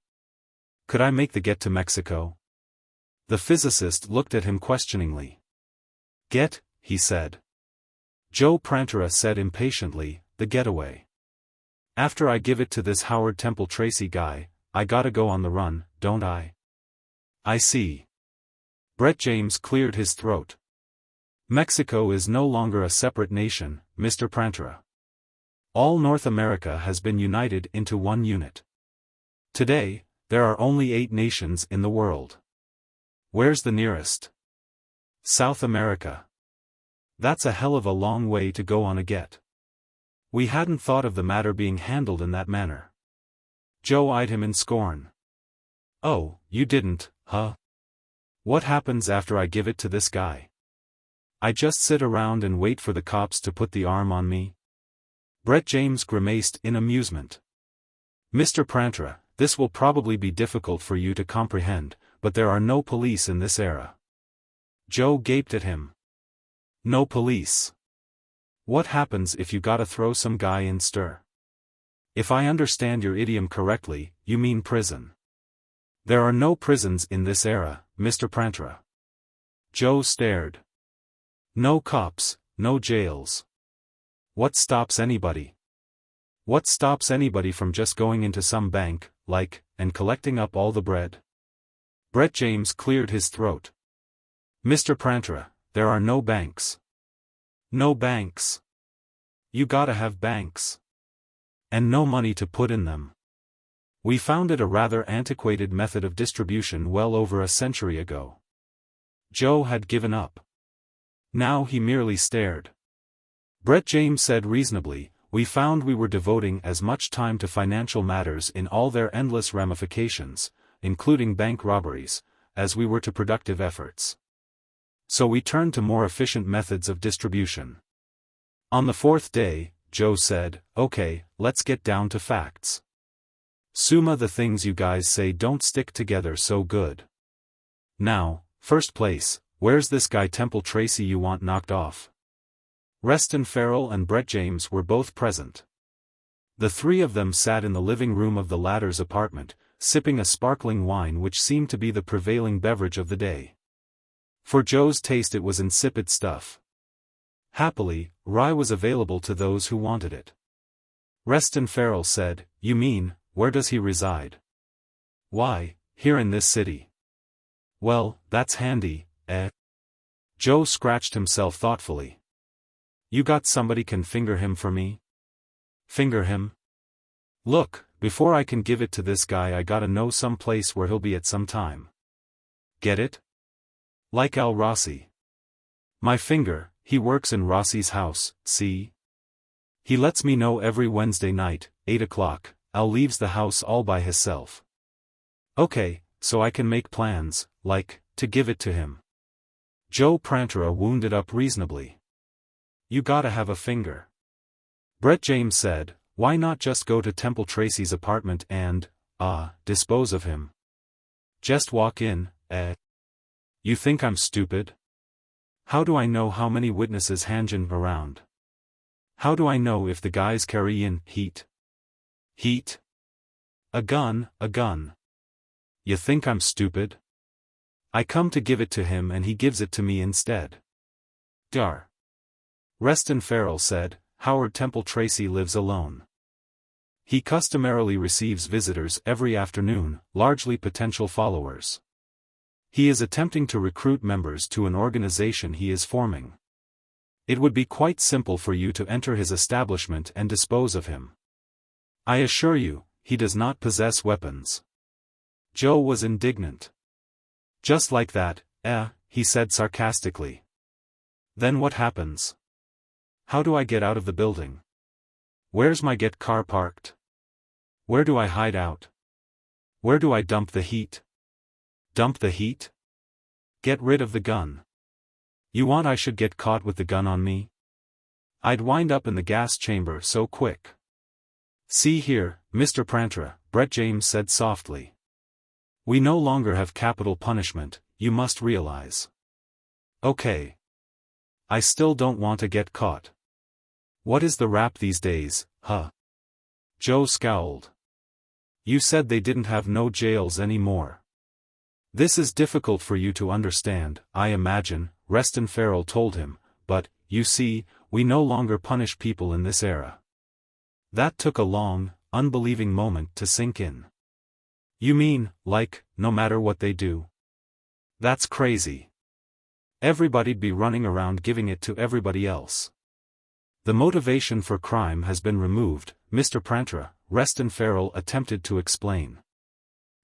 Could I make the get to Mexico?" The physicist looked at him questioningly. "Get," he said. Joe Prantera said impatiently, "the getaway. After I give it to this Howard Temple Tracy guy, I gotta go on the run, don't I?" "I see." Brett James cleared his throat. "Mexico is no longer a separate nation, Mr. Prantera. All North America has been united into one unit. Today, there are only 8 nations in the world. Where's the nearest? South America. That's a hell of a long way to go on a get. We hadn't thought of the matter being handled in that manner." Joe eyed him in scorn. "Oh, you didn't, huh? What happens after I give it to this guy? I just sit around and wait for the cops to put the arm on me?" Brett James grimaced in amusement. "Mr. Prantera, this will probably be difficult for you to comprehend, but there are no police in this era." Joe gaped at him. "No police? What happens if you gotta throw some guy in stir? If I understand your idiom correctly, you mean prison. There are no prisons in this era, Mr. Prantera." Joe stared. "No cops, no jails. What stops anybody? What stops anybody from just going into some bank, like, and collecting up all the bread?" Brett James cleared his throat. "Mr. Prantera, there are no banks. No banks. You gotta have banks. And no money to put in them. We founded a rather antiquated method of distribution well over a century ago." Joe had given up. Now he merely stared. Brett James said reasonably, "We found we were devoting as much time to financial matters in all their endless ramifications, including bank robberies, as we were to productive efforts. So we turned to more efficient methods of distribution." On the 4th day, Joe said, "Okay, let's get down to facts. Summa the things you guys say don't stick together so good. Now, first place, where's this guy Temple Tracy you want knocked off?" Reston Farrell and Brett James were both present. The three of them sat in the living room of the latter's apartment, sipping a sparkling wine which seemed to be the prevailing beverage of the day. For Joe's taste it was insipid stuff. Happily, rye was available to those who wanted it. Reston Farrell said, "You mean, where does he reside?" "Why, here in this city." "Well, that's handy, eh?" Joe scratched himself thoughtfully. "You got somebody can finger him for me?" "Finger him? Look, before I can give it to this guy I gotta know some place where he'll be at some time. Get it? Like Al Rossi. My finger, he works in Rossi's house, see? He lets me know every Wednesday night, 8 o'clock, Al leaves the house all by hisself. Okay, so I can make plans, like, to give it to him." Joe Prantera wounded up reasonably. "You gotta have a finger." Brett James said, "Why not just go to Temple Tracy's apartment and, dispose of him? Just walk in, eh? You think I'm stupid? How do I know how many witnesses hanging around? How do I know if the guys carry in heat? Heat? A gun, a gun. You think I'm stupid? I come to give it to him and he gives it to me instead. Dar." Reston Farrell said, "Howard Temple Tracy lives alone. He customarily receives visitors every afternoon, largely potential followers. He is attempting to recruit members to an organization he is forming. It would be quite simple for you to enter his establishment and dispose of him. I assure you, he does not possess weapons." Joe was indignant. "Just like that, he said sarcastically. "Then what happens? How do I get out of the building? Where's my get car parked? Where do I hide out? Where do I dump the heat? Dump the heat? Get rid of the gun. You want I should get caught with the gun on me? I'd wind up in the gas chamber so quick." "See here, Mr. Prantera," Brett James said softly. We no longer have capital punishment, you must realize. Okay. I still don't want to get caught. What is the rap these days, huh? Joe scowled. You said they didn't have no jails anymore. This is difficult for you to understand, I imagine, Reston Farrell told him, but, you see, we no longer punish people in this era. That took a long, unbelieving moment to sink in. You mean, like, no matter what they do? That's crazy. Everybody'd be running around giving it to everybody else. The motivation for crime has been removed, Mr. Prantra, Reston Farrell attempted to explain.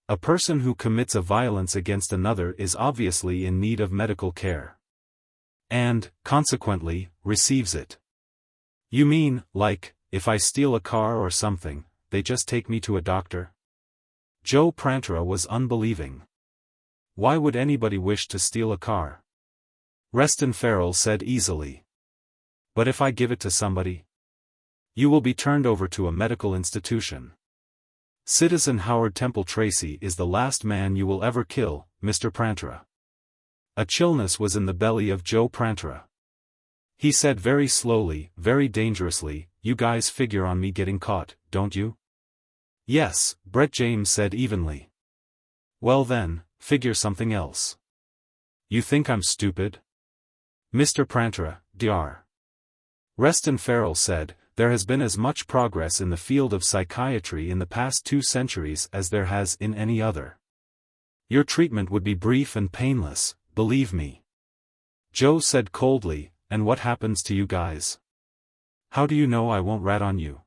A person who commits a violence against another is obviously in need of medical care. And, consequently, receives it. You mean, like, if I steal a car or something, they just take me to a doctor? Joe Prantra was unbelieving. Why would anybody wish to steal a car? Reston Farrell said easily. But if I give it to somebody? You will be turned over to a medical institution. Citizen Howard Temple Tracy is the last man you will ever kill, Mr. Prantra. A chillness was in the belly of Joe Prantra. He said very slowly, very dangerously, you guys figure on me getting caught, don't you? Yes, Brett James said evenly. Well then, figure something else. You think I'm stupid? Mr. Prantra, Dr. Reston Farrell said, there has been as much progress in the field of psychiatry in the past 2 centuries as there has in any other. Your treatment would be brief and painless, believe me. Joe said coldly, and what happens to you guys? How do you know I won't rat on you?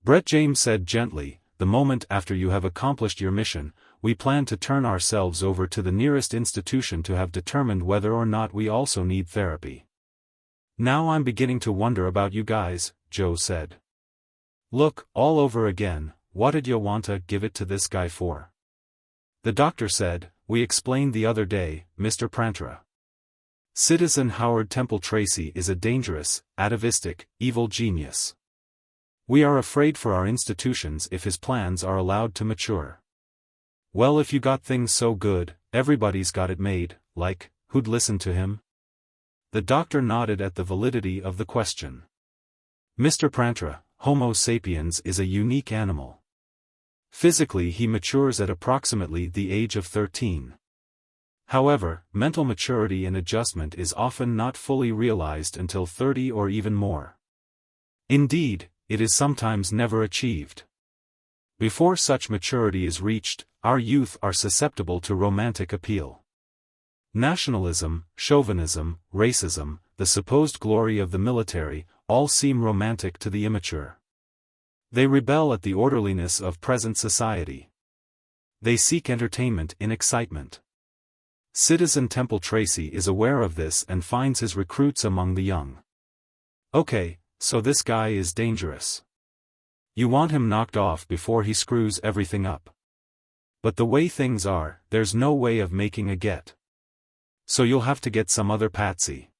Brett James said gently, the moment after you have accomplished your mission, we plan to turn ourselves over to the nearest institution to have determined whether or not we also need therapy. Now I'm beginning to wonder about you guys, Joe said. Look, all over again, what did you want to give it to this guy for? The doctor said, we explained the other day, Mr. Prantra. Citizen Howard Temple Tracy is a dangerous, atavistic, evil genius. We are afraid for our institutions if his plans are allowed to mature. Well, if you got things so good, everybody's got it made, like, who'd listen to him? The doctor nodded at the validity of the question. Mr. Prantra, Homo sapiens is a unique animal. Physically he matures at approximately the age of 13. However, mental maturity and adjustment is often not fully realized until 30 or even more. Indeed, it is sometimes never achieved. Before such maturity is reached, our youth are susceptible to romantic appeal. Nationalism, chauvinism, racism, the supposed glory of the military, all seem romantic to the immature. They rebel at the orderliness of present society. They seek entertainment in excitement. Citizen Temple Tracy is aware of this and finds his recruits among the young. Okay, so this guy is dangerous. You want him knocked off before he screws everything up. But the way things are, there's no way of making a get. So you'll have to get some other patsy.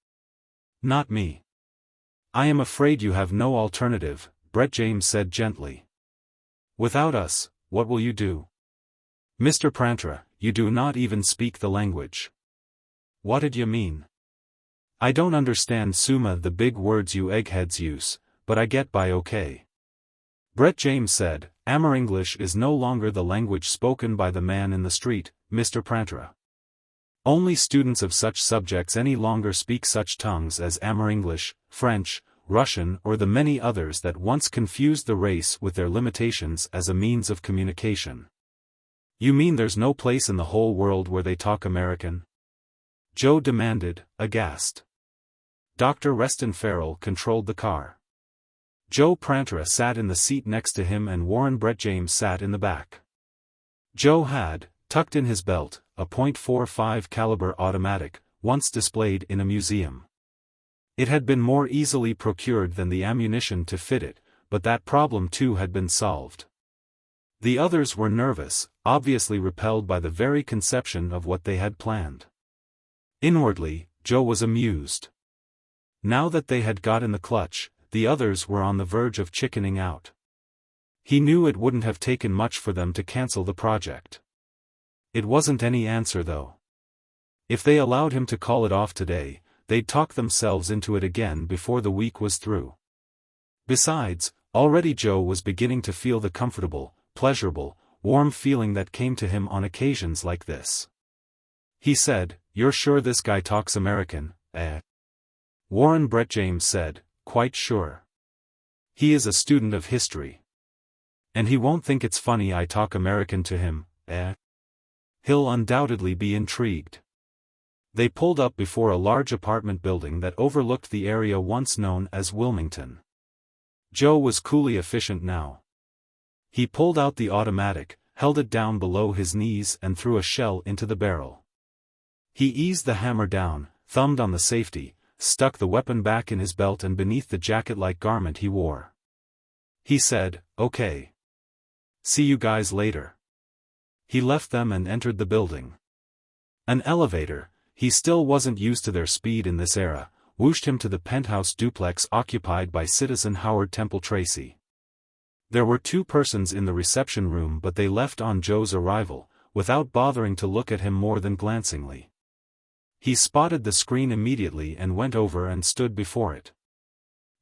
Not me. I am afraid you have no alternative, Brett James said gently. Without us, what will you do? Mr. Prantra, you do not even speak the language. What did you mean? I don't understand the big words you eggheads use, but I get by okay. Brett James said, English is no longer the language spoken by the man in the street, Mr. Prantra. Only students of such subjects any longer speak such tongues as English, French, Russian or the many others that once confused the race with their limitations as a means of communication. You mean there's no place in the whole world where they talk American? Joe demanded, aghast. Dr. Reston Farrell controlled the car. Joe Prantra sat in the seat next to him and Warren Brett James sat in the back. Joe had, tucked in his belt, a .45 caliber automatic, once displayed in a museum. It had been more easily procured than the ammunition to fit it, but that problem too had been solved. The others were nervous, obviously repelled by the very conception of what they had planned. Inwardly, Joe was amused. Now that they had got in the clutch, the others were on the verge of chickening out. He knew it wouldn't have taken much for them to cancel the project. It wasn't any answer though. If they allowed him to call it off today, they'd talk themselves into it again before the week was through. Besides, already Joe was beginning to feel the comfortable, pleasurable, warm feeling that came to him on occasions like this. He said, "You're sure this guy talks American, eh?" Warren Brett James said, "Quite sure. He is a student of history. And he won't think it's funny I talk American to him, eh? He'll undoubtedly be intrigued." They pulled up before a large apartment building that overlooked the area once known as Wilmington. Joe was coolly efficient now. He pulled out the automatic, held it down below his knees and threw a shell into the barrel. He eased the hammer down, thumbed on the safety, stuck the weapon back in his belt and beneath the jacket-like garment he wore. He said, "Okay. See you guys later." He left them and entered the building. An elevator, he still wasn't used to their speed in this era, whooshed him to the penthouse duplex occupied by citizen Howard Temple Tracy. There were 2 persons in the reception room but they left on Joe's arrival, without bothering to look at him more than glancingly. He spotted the screen immediately and went over and stood before it.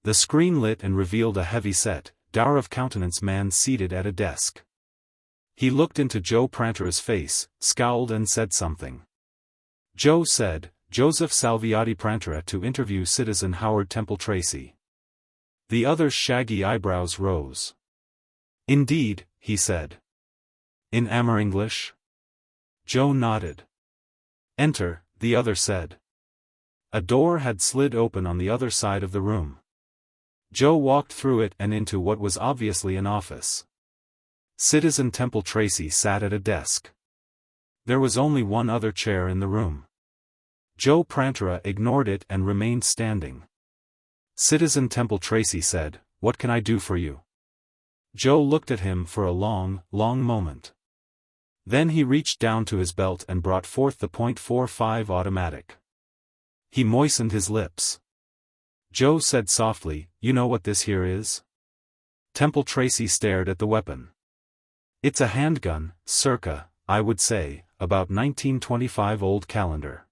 The screen lit and revealed a heavy-set, dour-of-countenance man seated at a desk. He looked into Joe Prantera's face, scowled and said something. Joe said, "Joseph Salviati Prantera to interview citizen Howard Temple Tracy." The other's shaggy eyebrows rose. "Indeed," he said. "In English?" Joe nodded. "Enter," the other said. A door had slid open on the other side of the room. Joe walked through it and into what was obviously an office. Citizen Temple Tracy sat at a desk. There was only one other chair in the room. Joe Prantera ignored it and remained standing. Citizen Temple Tracy said, "What can I do for you?" Joe looked at him for a long, long moment. Then he reached down to his belt and brought forth the .45 automatic. He moistened his lips. Joe said softly, "You know what this here is?" Temple Tracy stared at the weapon. "It's a handgun, circa, I would say, about 1925 old calendar."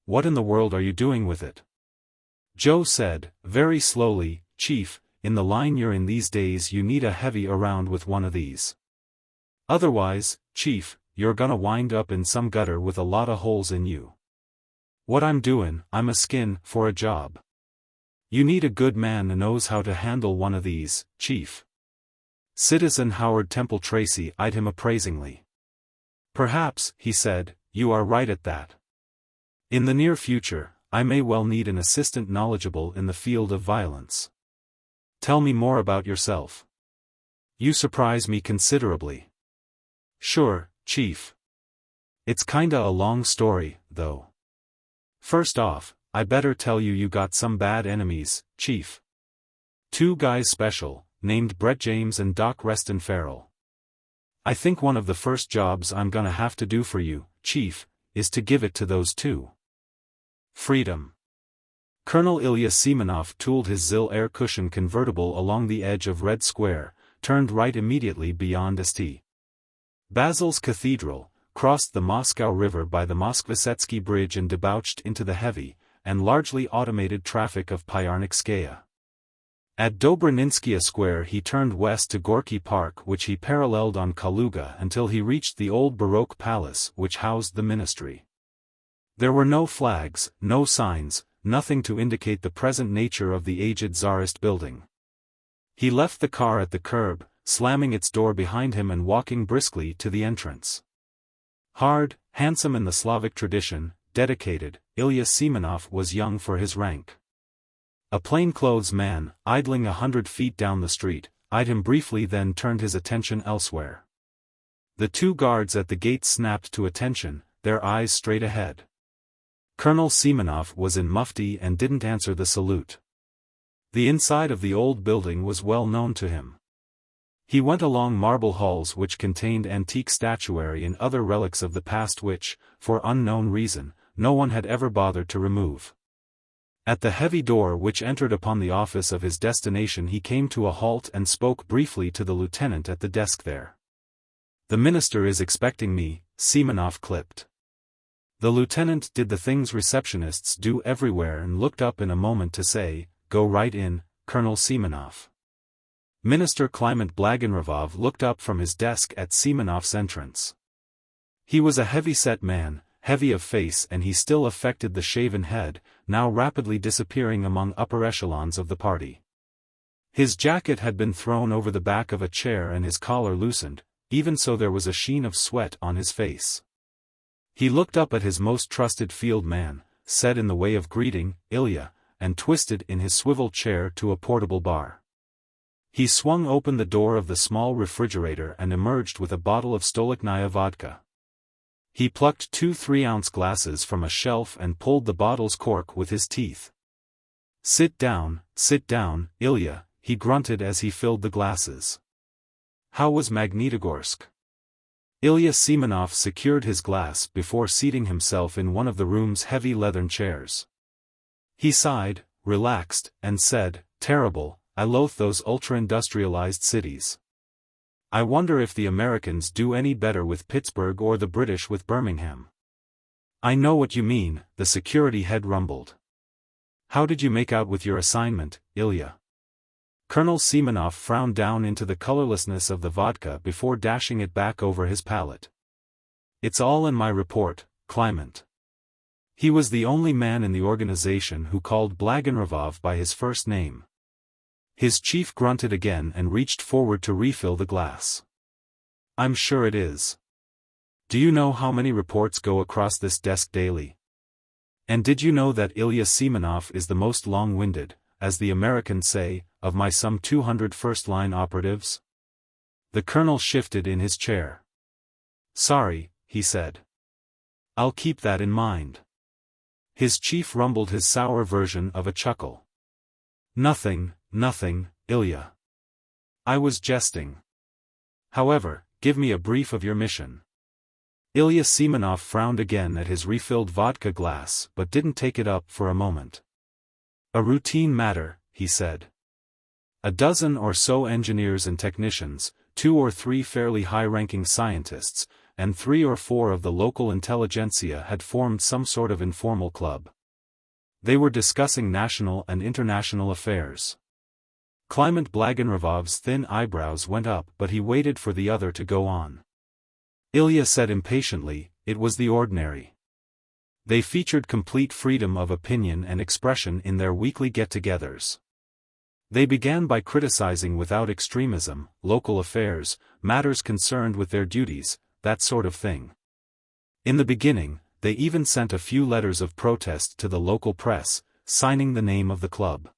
"What in the world are you doing with it?" Joe said, very slowly, "Chief, in the line you're in these days you need a heavy around with one of these. Otherwise, Chief, you're gonna wind up in some gutter with a lot of holes in you. What I'm doing, I'm a skin for a job. You need a good man who knows how to handle one of these, Chief." Citizen Howard Temple Tracy eyed him appraisingly. "Perhaps," he said, "you are right at that. In the near future, I may well need an assistant knowledgeable in the field of violence. Tell me more about yourself. You surprise me considerably." "Sure, Chief. It's kinda a long story, though. First off, I better tell you you got some bad enemies, Chief. 2 guys special, named Brett James and Doc Reston Farrell. I think one of the first jobs I'm gonna have to do for you, Chief, is to give it to those 2. Freedom." Colonel Ilya Semenov tooled his ZIL air cushion convertible along the edge of Red Square, turned right immediately beyond St. Basil's Cathedral, crossed the Moscow River by the Moskvasetsky Bridge and debouched into the heavy, and largely automated traffic of Pyarnikskaya. At Dobraninskia Square he turned west to Gorky Park which he paralleled on Kaluga until he reached the old Baroque palace which housed the ministry. There were no flags, no signs, nothing to indicate the present nature of the aged Tsarist building. He left the car at the curb, slamming its door behind him and walking briskly to the entrance. Hard, handsome in the Slavic tradition, dedicated, Ilya Semenov was young for his rank. A plainclothes man, idling 100 feet down the street, eyed him briefly then turned his attention elsewhere. The 2 guards at the gate snapped to attention, their eyes straight ahead. Colonel Semenov was in mufti and didn't answer the salute. The inside of the old building was well known to him. He went along marble halls which contained antique statuary and other relics of the past which, for unknown reason, no one had ever bothered to remove. At the heavy door which entered upon the office of his destination he came to a halt and spoke briefly to the lieutenant at the desk there. "The minister is expecting me," Semenov clipped. The lieutenant did the things receptionists do everywhere and looked up in a moment to say, "Go right in, Colonel Semenov." Minister Kliment Blagojevic looked up from his desk at Semenov's entrance. He was a heavy-set man, heavy of face, and he still affected the shaven head, now rapidly disappearing among upper echelons of the party. His jacket had been thrown over the back of a chair and his collar loosened, even so there was a sheen of sweat on his face. He looked up at his most trusted field man, said in the way of greeting, "Ilya," and twisted in his swivel chair to a portable bar. He swung open the door of the small refrigerator and emerged with a bottle of Stolichnaya vodka. He plucked 2 3-ounce glasses from a shelf and pulled the bottle's cork with his teeth. Sit down, Ilya," he grunted as he filled the glasses. "How was Magnitogorsk?" Ilya Semenov secured his glass before seating himself in one of the room's heavy leathern chairs. He sighed, relaxed, and said, "Terrible, I loathe those ultra-industrialized cities. I wonder if the Americans do any better with Pittsburgh or the British with Birmingham." "I know what you mean," the security head rumbled. "How did you make out with your assignment, Ilya?" Colonel Semenov frowned down into the colorlessness of the vodka before dashing it back over his palate. "It's all in my report, Kliment." He was the only man in the organization who called Blagojevic by his first name. His chief grunted again and reached forward to refill the glass. "I'm sure it is. Do you know how many reports go across this desk daily? And did you know that Ilya Semenov is the most long-winded, as the Americans say, of my some 200 first-line operatives?" The colonel shifted in his chair. "Sorry," he said. "I'll keep that in mind." His chief rumbled his sour version of a chuckle. Nothing, Ilya. I was jesting. However, give me a brief of your mission." Ilya Semenov frowned again at his refilled vodka glass but didn't take it up for a moment. "A routine matter," he said. A dozen or so engineers and technicians, 2 or 3 fairly high-ranking scientists, and 3 or 4 of the local intelligentsia had formed some sort of informal club. They were discussing national and international affairs. Kliment Blagojevic's thin eyebrows went up but he waited for the other to go on. Ilya said impatiently, "It was the ordinary. They featured complete freedom of opinion and expression in their weekly get-togethers. They began by criticizing without extremism, local affairs, matters concerned with their duties, that sort of thing. In the beginning, they even sent a few letters of protest to the local press, signing the name of the club.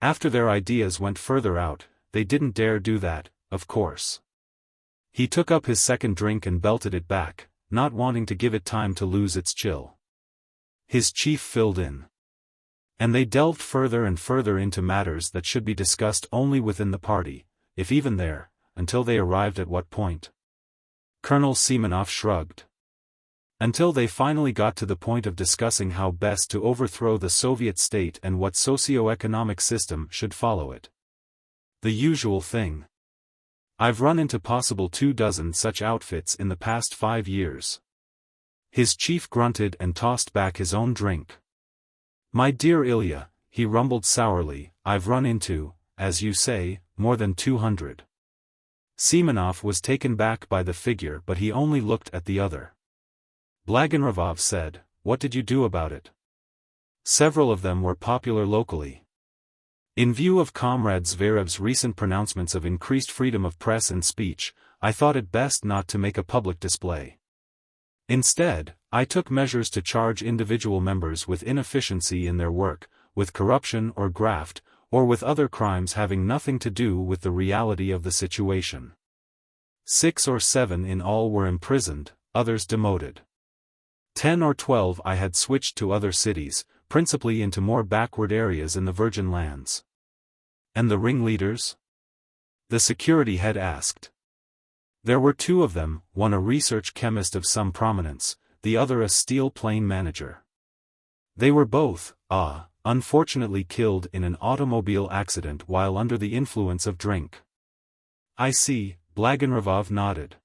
After their ideas went further out, they didn't dare do that, of course." He took up his second drink and belted it back, not wanting to give it time to lose its chill. His chief filled in. "And they delved further and further into matters that should be discussed only within the party, if even there, until they arrived at what point?" Colonel Semenov shrugged. "Until they finally got to the point of discussing how best to overthrow the Soviet state and what socioeconomic system should follow it. The usual thing. I've run into possible 24 such outfits in the past 5 years." His chief grunted and tossed back his own drink. "My dear Ilya," he rumbled sourly, "I've run into, as you say, more than 200. Semenov was taken back by the figure but he only looked at the other. Blagojevic said, "What did you do about it?" "Several of them were popular locally. In view of Comrade Zverev's recent pronouncements of increased freedom of press and speech, I thought it best not to make a public display. Instead, I took measures to charge individual members with inefficiency in their work, with corruption or graft, or with other crimes having nothing to do with the reality of the situation. 6 or 7 in all were imprisoned, others demoted. 10 or 12 I had switched to other cities, principally into more backward areas in the Virgin Lands." "And the ringleaders?" the security head asked. "There were 2 of them, one a research chemist of some prominence, the other a steel plane manager. They were both, unfortunately killed in an automobile accident while under the influence of drink." "I see," Blagojevic nodded.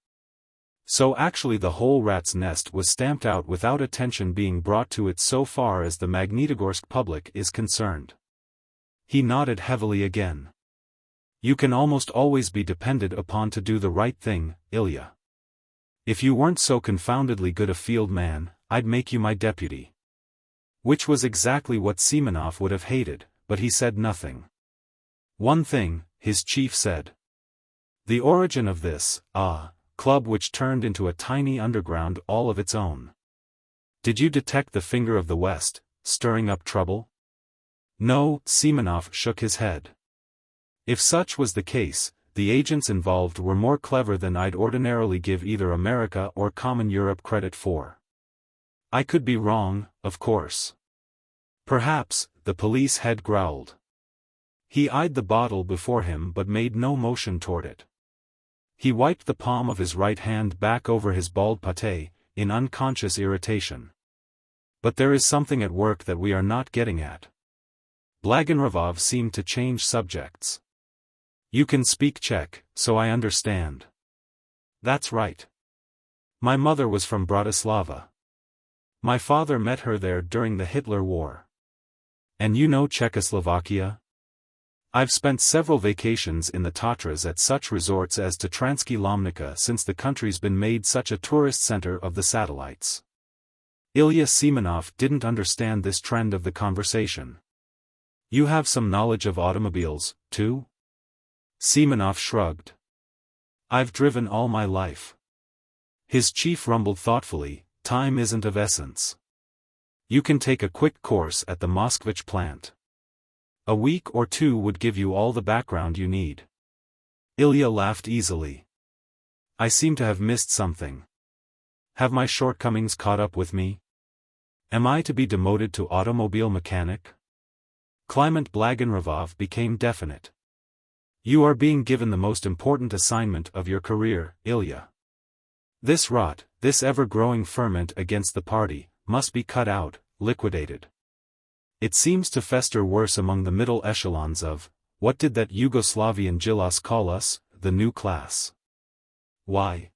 So actually the whole rat's nest was stamped out without attention being brought to it so far as the Magnitogorsk public is concerned. He nodded heavily again. You can almost always be depended upon to do the right thing, Ilya. If you weren't so confoundedly good a field man, I'd make you my deputy. Which was exactly what Semenov would have hated, but he said nothing. One thing, his chief said. The origin of this, club which turned into a tiny underground all of its own. Did you detect the finger of the West, stirring up trouble? No, Semenov shook his head. If such was the case, the agents involved were more clever than I'd ordinarily give either America or common Europe credit for. I could be wrong, of course. Perhaps, the police head growled. He eyed the bottle before him but made no motion toward it. He wiped the palm of his right hand back over his bald pate, in unconscious irritation. But there is something at work that we are not getting at. Blagorovov seemed to change subjects. You can speak Czech, so I understand. That's right. My mother was from Bratislava. My father met her there during the Hitler War. And you know Czechoslovakia? I've spent several vacations in the Tatras at such resorts as Tatransky Lomnica since the country's been made such a tourist center of the satellites. Ilya Semenov didn't understand this trend of the conversation. You have some knowledge of automobiles, too? Semenov shrugged. I've driven all my life. His chief rumbled thoughtfully, time isn't of essence. You can take a quick course at the Moskvich plant. A week or two would give you all the background you need. Ilya laughed easily. I seem to have missed something. Have my shortcomings caught up with me? Am I to be demoted to automobile mechanic? Kliment Blagorovov became definite. You are being given the most important assignment of your career, Ilya. This rot, this ever-growing ferment against the party, must be cut out, liquidated. It seems to fester worse among the middle echelons of, what did that Yugoslavian Gilas call us, the new class? Why?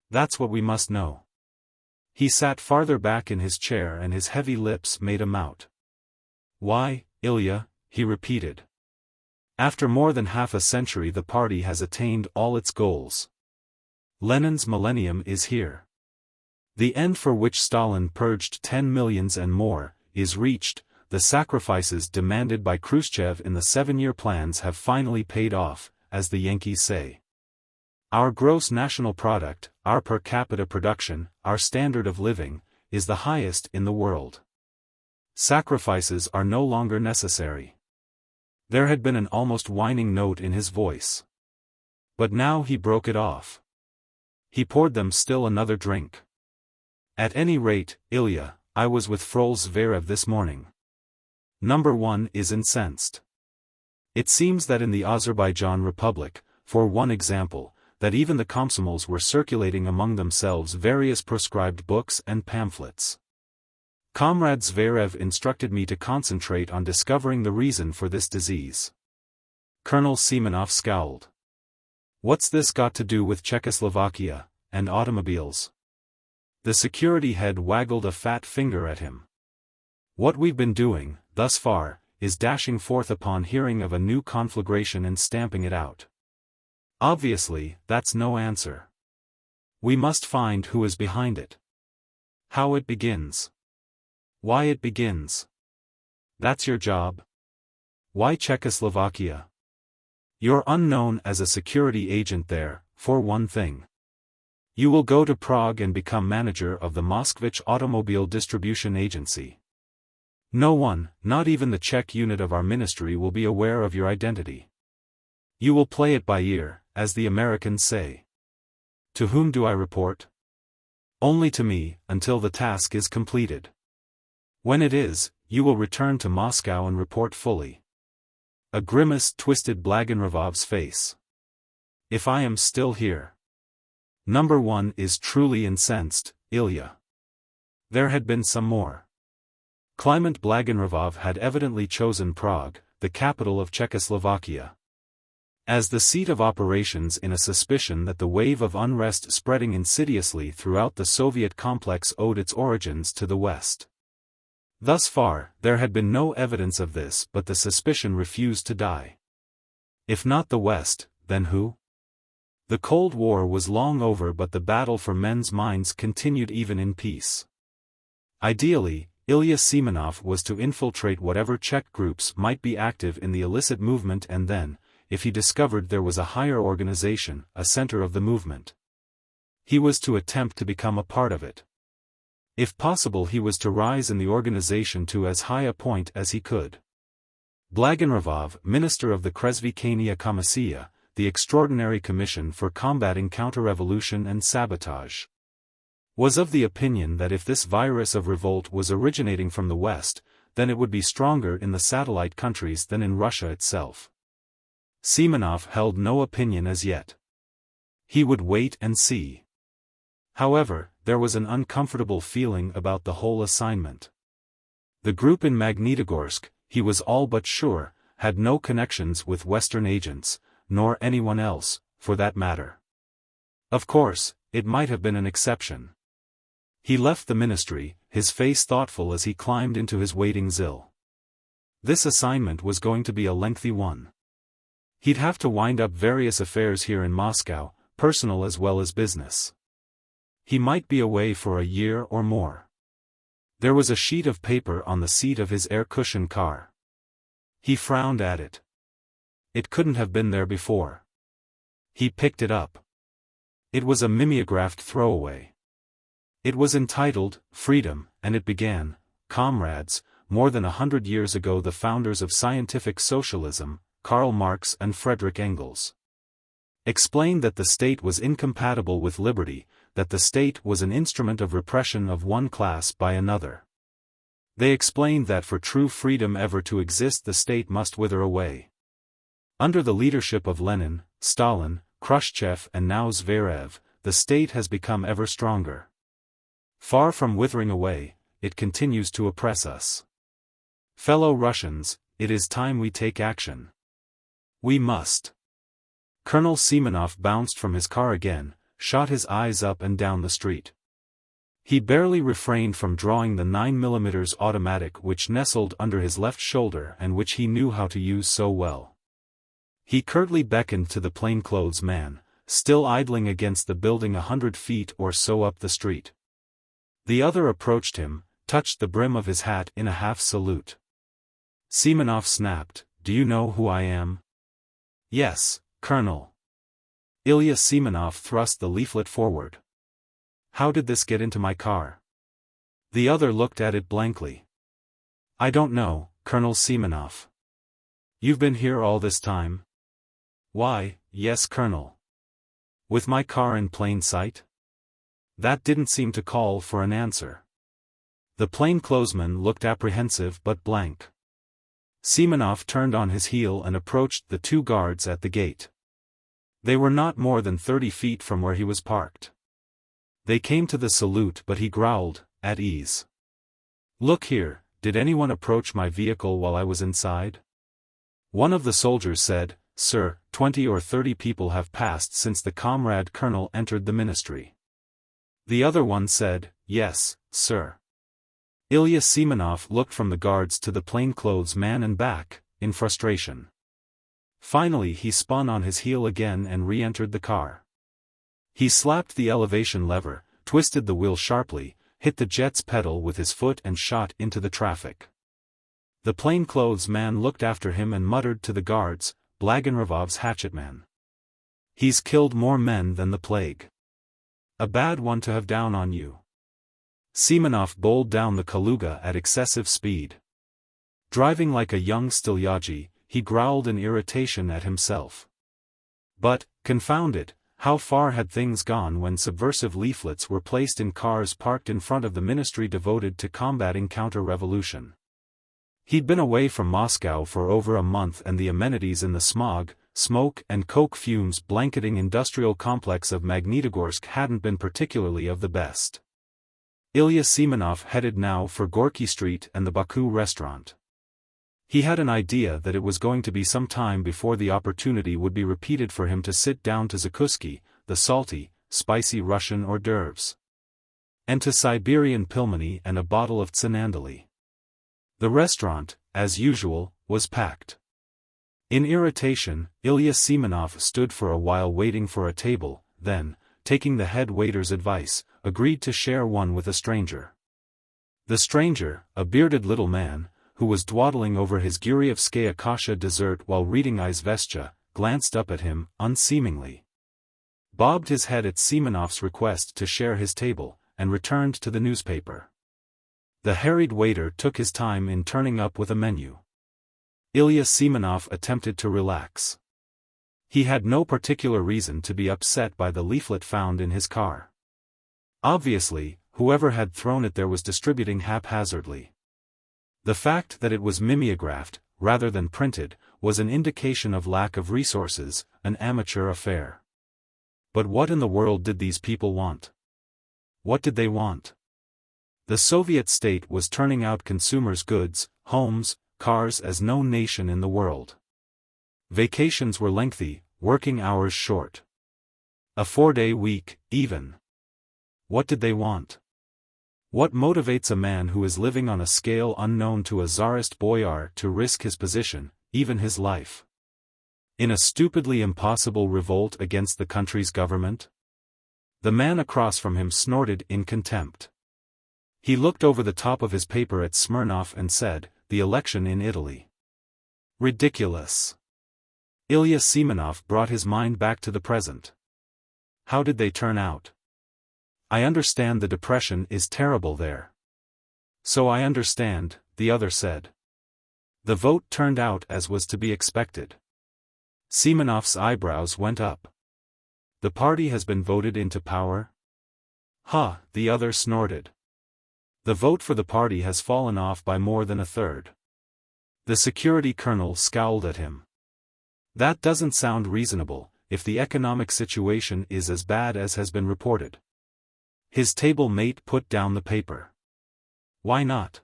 That's what we must know. He sat farther back in his chair and his heavy lips made a mout. Why, Ilya, he repeated. After more than half a century the party has attained all its goals. Lenin's millennium is here. The end for which Stalin purged 10 millions and more, is reached, the sacrifices demanded by Khrushchev in the 7-year plans have finally paid off, as the Yankees say. Our gross national product, our per capita production, our standard of living, is the highest in the world. Sacrifices are no longer necessary. There had been an almost whining note in his voice. But now he broke it off. He poured them still another drink. At any rate, Ilya, I was with Frol Zverev this morning. Number 1 is incensed. It seems that in the Azerbaijan Republic, for one example, that even the Komsomols were circulating among themselves various proscribed books and pamphlets. Comrade Zverev instructed me to concentrate on discovering the reason for this disease. Colonel Semenov scowled. What's this got to do with Czechoslovakia, and automobiles? The security head waggled a fat finger at him. What we've been doing, thus far, is dashing forth upon hearing of a new conflagration and stamping it out. Obviously, that's no answer. We must find who is behind it. How it begins. Why it begins. That's your job. Why Czechoslovakia? You're unknown as a security agent there, for one thing. You will go to Prague and become manager of the Moskvich Automobile Distribution Agency. No one, not even the Czech unit of our ministry, will be aware of your identity. You will play it by ear, as the Americans say. To whom do I report? Only to me, until the task is completed. When it is, you will return to Moscow and report fully. A grimace twisted Blagorovov's face. If I am still here. Number 1 is truly incensed, Ilya. There had been some more. Kliment Blagorovov had evidently chosen Prague, the capital of Czechoslovakia. as the seat of operations in a suspicion that the wave of unrest spreading insidiously throughout the Soviet complex owed its origins to the West. Thus far, there had been no evidence of this, but the suspicion refused to die. If not the West, then who? The Cold War was long over, but the battle for men's minds continued even in peace. Ideally, Ilya Semenov was to infiltrate whatever Czech groups might be active in the illicit movement, and then, if he discovered there was a higher organization, a center of the movement, he was to attempt to become a part of it. If possible, he was to rise in the organization to as high a point as he could. Blagonervov, minister of the Kresvikania Komissia, the Extraordinary Commission for Combating Counter-Revolution and Sabotage, was of the opinion that if this virus of revolt was originating from the West, then it would be stronger in the satellite countries than in Russia itself. Semenov held no opinion as yet. He would wait and see. However, there was an uncomfortable feeling about the whole assignment. The group in Magnitogorsk, he was all but sure, had no connections with Western agents, nor anyone else, for that matter. Of course, it might have been an exception. He left the ministry, his face thoughtful as he climbed into his waiting Zil. This assignment was going to be a lengthy one. He'd have to wind up various affairs here in Moscow, personal as well as business. He might be away for a year or more. There was a sheet of paper on the seat of his air cushion car. He frowned at it. It couldn't have been there before. He picked it up. It was a mimeographed throwaway. It was entitled, Freedom, and it began, "Comrades, more than 100 years ago the founders of scientific socialism, Karl Marx and Friedrich Engels, explained that the state was incompatible with liberty, that the state was an instrument of repression of one class by another. They explained that for true freedom ever to exist the state must wither away. Under the leadership of Lenin, Stalin, Khrushchev and now Zverev, the state has become ever stronger. Far from withering away, it continues to oppress us. Fellow Russians, it is time we take action. We must." Colonel Semenov bounced from his car again, shot his eyes up and down the street. He barely refrained from drawing the 9mm automatic which nestled under his left shoulder and which he knew how to use so well. He curtly beckoned to the plainclothes man, still idling against the building 100 feet or so up the street. The other approached him, touched the brim of his hat in a half salute. Semenov snapped, "Do you know who I am?" "Yes, Colonel." Ilya Semenov thrust the leaflet forward. "How did this get into my car?" The other looked at it blankly. "I don't know, Colonel Semenov." "You've been here all this time?" "Why, yes, Colonel." "With my car in plain sight?" That didn't seem to call for an answer. The plainclothesman looked apprehensive but blank. Semenov turned on his heel and approached the two guards at the gate. They were not more than 30 feet from where he was parked. They came to the salute, but he growled, at ease. "Look here, did anyone approach my vehicle while I was inside?" One of the soldiers said, "Sir, 20 or 30 people have passed since the comrade colonel entered the ministry." The other one said, "Yes, sir." Ilya Semenov looked from the guards to the plainclothes man and back, in frustration. Finally he spun on his heel again and re-entered the car. He slapped the elevation lever, twisted the wheel sharply, hit the jet's pedal with his foot and shot into the traffic. The plainclothes man looked after him and muttered to the guards, "Blagonervov's hatchetman. He's killed more men than the plague. A bad one to have down on you." Semenov bowled down the Kaluga at excessive speed. Driving like a young Stilyaji, he growled in irritation at himself. But, confound it, how far had things gone when subversive leaflets were placed in cars parked in front of the ministry devoted to combating counter-revolution? He'd been away from Moscow for over a month and the amenities in the smog, smoke and coke fumes blanketing industrial complex of Magnitogorsk hadn't been particularly of the best. Ilya Semenov headed now for Gorky Street and the Baku restaurant. He had an idea that it was going to be some time before the opportunity would be repeated for him to sit down to zakuski, the salty, spicy Russian hors d'oeuvres, and to Siberian pilmeni and a bottle of tsinandali. The restaurant, as usual, was packed. In irritation, Ilya Semenov stood for a while waiting for a table, then, taking the head waiter's advice, agreed to share one with a stranger. The stranger, a bearded little man, who was dawdling over his Guryevskaya kasha dessert while reading Izvestia, glanced up at him, unseemingly, bobbed his head at Semenov's request to share his table, and returned to the newspaper. The harried waiter took his time in turning up with a menu. Ilya Semenov attempted to relax. He had no particular reason to be upset by the leaflet found in his car. Obviously, whoever had thrown it there was distributing haphazardly. The fact that it was mimeographed, rather than printed, was an indication of lack of resources, an amateur affair. But what in the world did these people want? What did they want? The Soviet state was turning out consumers' goods, homes, cars as no nation in the world. Vacations were lengthy, working hours short. A 4-day week, even. What did they want? What motivates a man who is living on a scale unknown to a czarist boyar to risk his position, even his life, in a stupidly impossible revolt against the country's government? The man across from him snorted in contempt. He looked over the top of his paper at Smirnov and said, "The election in Italy. Ridiculous." Ilya Semenov brought his mind back to the present. How did they turn out? I understand the depression is terrible there. So I understand, the other said. The vote turned out as was to be expected. Semenov's eyebrows went up. The party has been voted into power? Ha, the other snorted. The vote for the party has fallen off by more than a third. The security colonel scowled at him. That doesn't sound reasonable, if the economic situation is as bad as has been reported. His table mate put down the paper. Why not?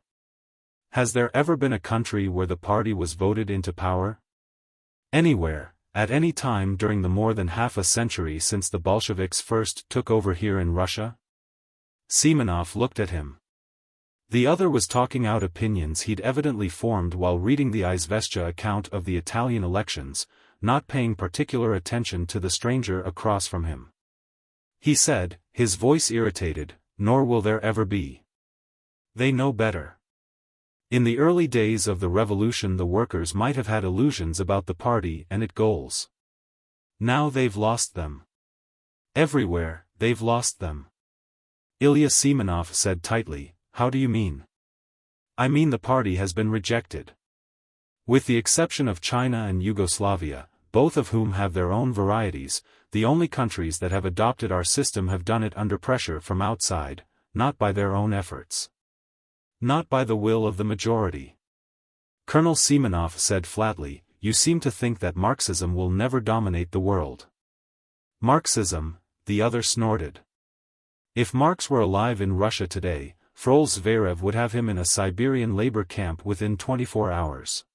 Has there ever been a country where the party was voted into power? Anywhere, at any time during the more than half a century since the Bolsheviks first took over here in Russia? Semenov looked at him. The other was talking out opinions he'd evidently formed while reading the Izvestia account of the Italian elections, not paying particular attention to the stranger across from him. He said, his voice irritated, "Nor will there ever be. They know better. In the early days of the revolution the workers might have had illusions about the party and its goals. Now they've lost them. Everywhere, they've lost them." Ilya Semenov said tightly, "How do you mean?" "I mean the party has been rejected. With the exception of China and Yugoslavia, both of whom have their own varieties, the only countries that have adopted our system have done it under pressure from outside, not by their own efforts. Not by the will of the majority." Colonel Semenov said flatly, "You seem to think that Marxism will never dominate the world." "Marxism," the other snorted. "If Marx were alive in Russia today, Frol Zverev would have him in a Siberian labor camp within 24 hours.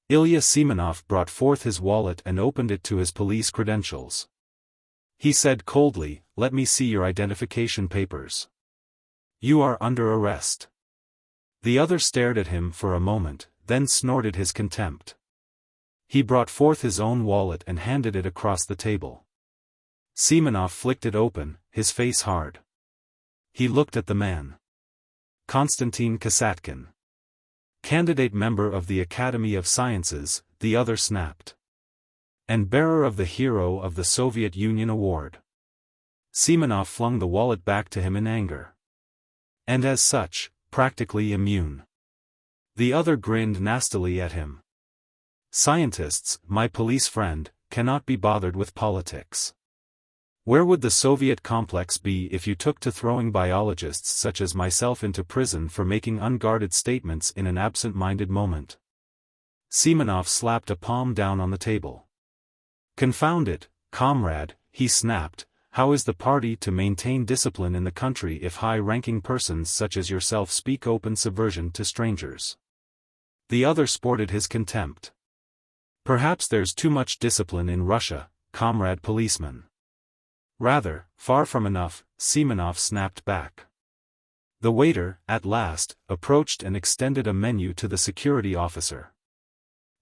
Ilya Semenov brought forth his wallet and opened it to his police credentials. He said coldly, "Let me see your identification papers. You are under arrest." The other stared at him for a moment, then snorted his contempt. He brought forth his own wallet and handed it across the table. Semenov flicked it open, his face hard. He looked at the man. Konstantin Kasatkin. Candidate member of the Academy of Sciences, the other snapped. And bearer of the Hero of the Soviet Union Award. Semenov flung the wallet back to him in anger. And as such, practically immune. The other grinned nastily at him. Scientists, my police friend, cannot be bothered with politics. Where would the Soviet complex be if you took to throwing biologists such as myself into prison for making unguarded statements in an absent-minded moment? Semenov slapped a palm down on the table. Confound it, comrade, he snapped, how is the party to maintain discipline in the country if high-ranking persons such as yourself speak open subversion to strangers? The other sported his contempt. Perhaps there's too much discipline in Russia, comrade policeman. Rather, far from enough, Semenov snapped back. The waiter, at last, approached and extended a menu to the security officer.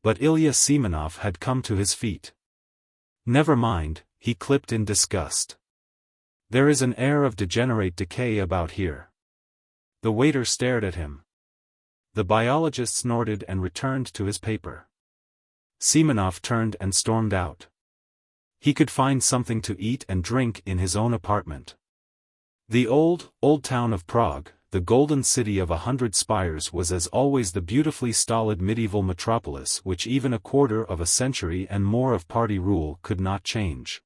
But Ilya Semenov had come to his feet. Never mind, he clipped in disgust. There is an air of degenerate decay about here. The waiter stared at him. The biologist snorted and returned to his paper. Semenov turned and stormed out. He could find something to eat and drink in his own apartment. The old town of Prague, the golden city of 100 spires, was as always the beautifully stolid medieval metropolis which even a quarter of a century and more of party rule could not change.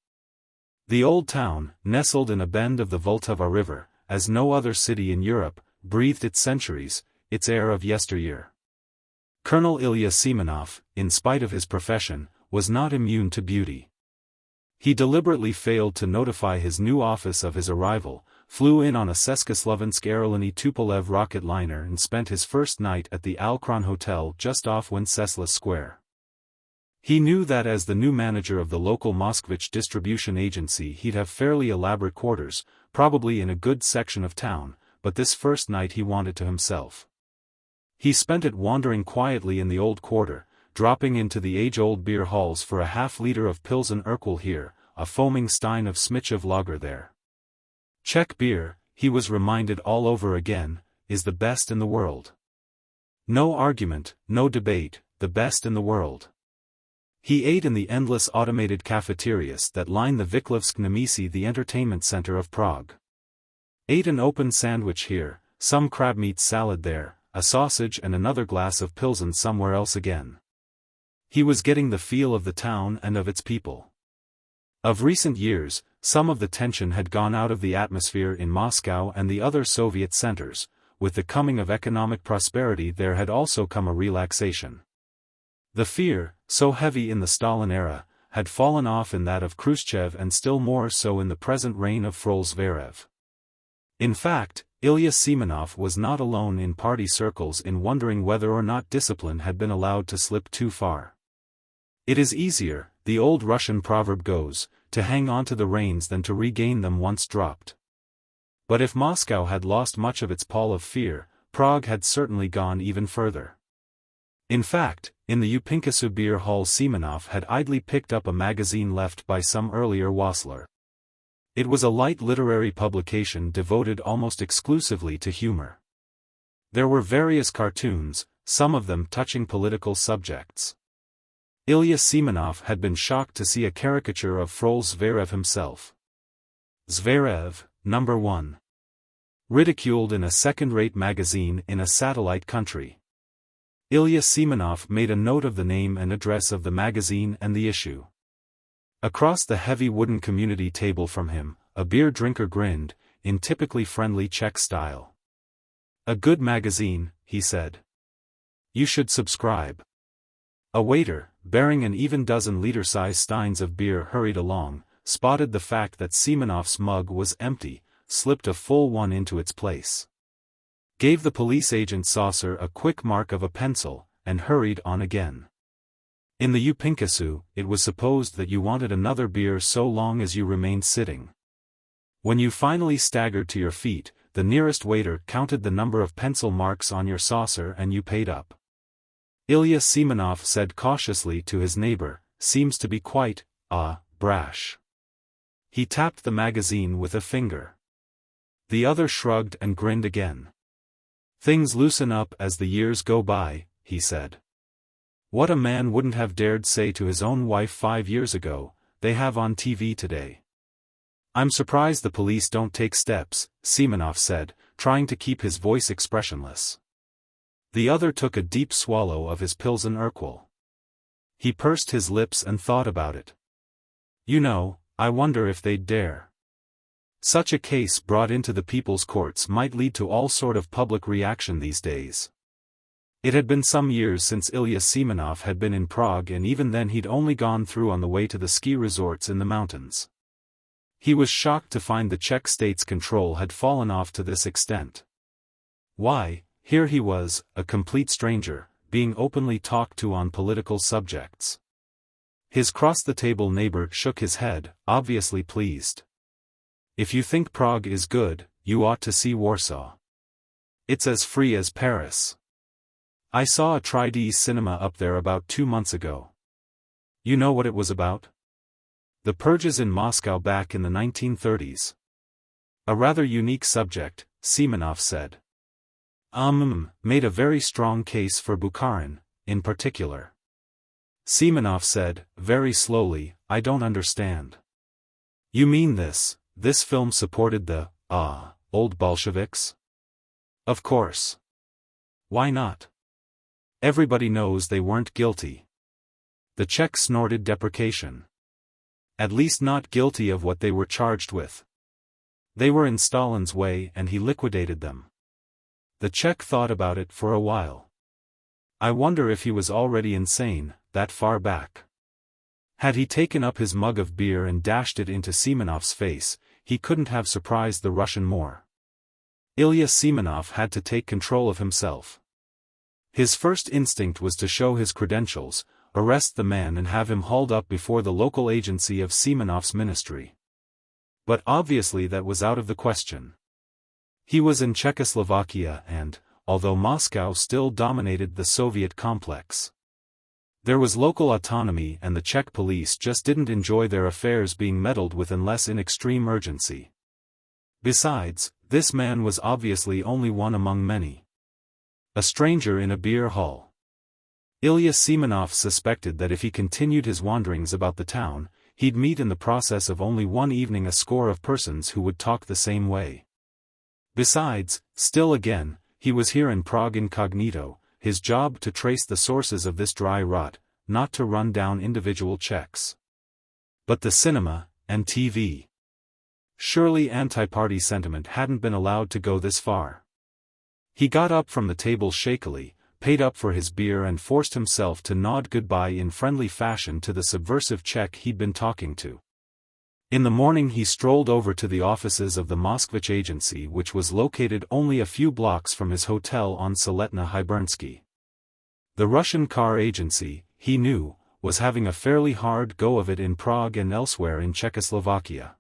The old town, nestled in a bend of the Vltava River, as no other city in Europe, breathed its centuries, its air of yesteryear. Colonel Ilya Semenov, in spite of his profession, was not immune to beauty. He deliberately failed to notify his new office of his arrival, flew in on a Czeskoslovansk Aeroliny Tupolev rocket liner and spent his first night at the Alkron Hotel just off Wenceslas Square. He knew that as the new manager of the local Moskvich distribution agency he'd have fairly elaborate quarters, probably in a good section of town, but this first night he wanted to himself. He spent it wandering quietly in the old quarter, dropping into the age-old beer halls for a half-liter of Pilsen Urquell here, a foaming stein of Smitchev lager there. Czech beer, he was reminded all over again, is the best in the world. No argument, no debate, the best in the world. He ate in the endless automated cafeterias that line the Viklovsk Nemesi, the entertainment center of Prague. Ate an open sandwich here, some crabmeat salad there, a sausage and another glass of Pilsen somewhere else again. He was getting the feel of the town and of its people. Of recent years, some of the tension had gone out of the atmosphere in Moscow and the other Soviet centers. With the coming of economic prosperity there had also come a relaxation. The fear, so heavy in the Stalin era, had fallen off in that of Khrushchev and still more so in the present reign of Frol Zverev. In fact, Ilya Semenov was not alone in party circles in wondering whether or not discipline had been allowed to slip too far. It is easier, the old Russian proverb goes, to hang on to the reins than to regain them once dropped. But if Moscow had lost much of its pall of fear, Prague had certainly gone even further. In fact, in the Upinkasu beer hall Semenov had idly picked up a magazine left by some earlier wassler. It was a light literary publication devoted almost exclusively to humor. There were various cartoons, some of them touching political subjects. Ilya Semenov had been shocked to see a caricature of Frol Zverev himself. Zverev, number 1. Ridiculed in a second-rate magazine in a satellite country. Ilya Semenov made a note of the name and address of the magazine and the issue. Across the heavy wooden community table from him, a beer drinker grinned, in typically friendly Czech style. "A good magazine," he said. "You should subscribe." A waiter, bearing an even dozen liter-size steins of beer hurried along, spotted the fact that Semenov's mug was empty, slipped a full one into its place. Gave the police agent's saucer a quick mark of a pencil, and hurried on again. In the Upinkasu, it was supposed that you wanted another beer so long as you remained sitting. When you finally staggered to your feet, the nearest waiter counted the number of pencil marks on your saucer and you paid up. Ilya Semenov said cautiously to his neighbor, "Seems to be quite, brash." He tapped the magazine with a finger. The other shrugged and grinned again. "Things loosen up as the years go by," he said. What a man wouldn't have dared say to his own wife 5 years ago, they have on TV today. "I'm surprised the police don't take steps," Semenov said, trying to keep his voice expressionless. The other took a deep swallow of his Pilsen Urquell. He pursed his lips and thought about it. "You know, I wonder if they'd dare. Such a case brought into the people's courts might lead to all sort of public reaction these days." It had been some years since Ilya Semenov had been in Prague, and even then he'd only gone through on the way to the ski resorts in the mountains. He was shocked to find the Czech state's control had fallen off to this extent. Why, here he was, a complete stranger, being openly talked to on political subjects. His cross-the-table neighbor shook his head, obviously pleased. "If you think Prague is good, you ought to see Warsaw. It's as free as Paris. I saw a 3D cinema up there about 2 months ago. You know what it was about? The purges in Moscow back in the 1930s. A rather unique subject," Semenov said. Made a very strong case for Bukharin, in particular." Semenov said, very slowly, "I don't understand. You mean this film supported the, old Bolsheviks?" "Of course. Why not? Everybody knows they weren't guilty." The Czech snorted deprecation. "At least not guilty of what they were charged with. They were in Stalin's way and he liquidated them." The Czech thought about it for a while. "I wonder if he was already insane, that far back." Had he taken up his mug of beer and dashed it into Semenov's face, he couldn't have surprised the Russian more. Ilya Semenov had to take control of himself. His first instinct was to show his credentials, arrest the man and have him hauled up before the local agency of Semenov's ministry. But obviously that was out of the question. He was in Czechoslovakia and, although Moscow still dominated the Soviet complex, there was local autonomy and the Czech police just didn't enjoy their affairs being meddled with unless in extreme urgency. Besides, this man was obviously only one among many. A stranger in a beer hall. Ilya Semenov suspected that if he continued his wanderings about the town, he'd meet in the process of only one evening a score of persons who would talk the same way. Besides, still again, he was here in Prague incognito, his job to trace the sources of this dry rot, not to run down individual Czechs. But the cinema, and TV. Surely anti-party sentiment hadn't been allowed to go this far. He got up from the table shakily, paid up for his beer and forced himself to nod goodbye in friendly fashion to the subversive Czech he'd been talking to. In the morning he strolled over to the offices of the Moskvich agency, which was located only a few blocks from his hotel on Soletna Hybernsky. The Russian car agency, he knew, was having a fairly hard go of it in Prague and elsewhere in Czechoslovakia.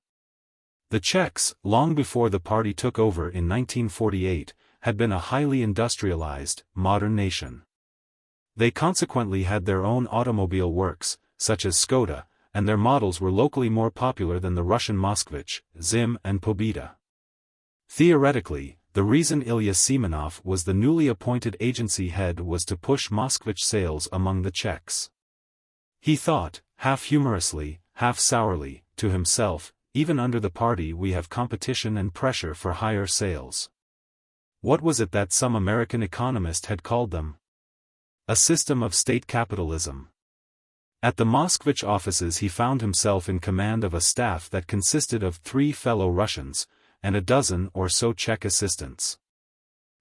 The Czechs, long before the party took over in 1948, had been a highly industrialized, modern nation. They consequently had their own automobile works, such as Skoda, and their models were locally more popular than the Russian Moskvich, Zim and Pobeda. Theoretically, the reason Ilya Semenov was the newly appointed agency head was to push Moskvich sales among the Czechs. He thought, half humorously, half sourly, to himself, even under the party we have competition and pressure for higher sales. What was it that some American economist had called them? A system of state capitalism. At the Moskvich offices he found himself in command of a staff that consisted of 3 fellow Russians, and a dozen or so Czech assistants.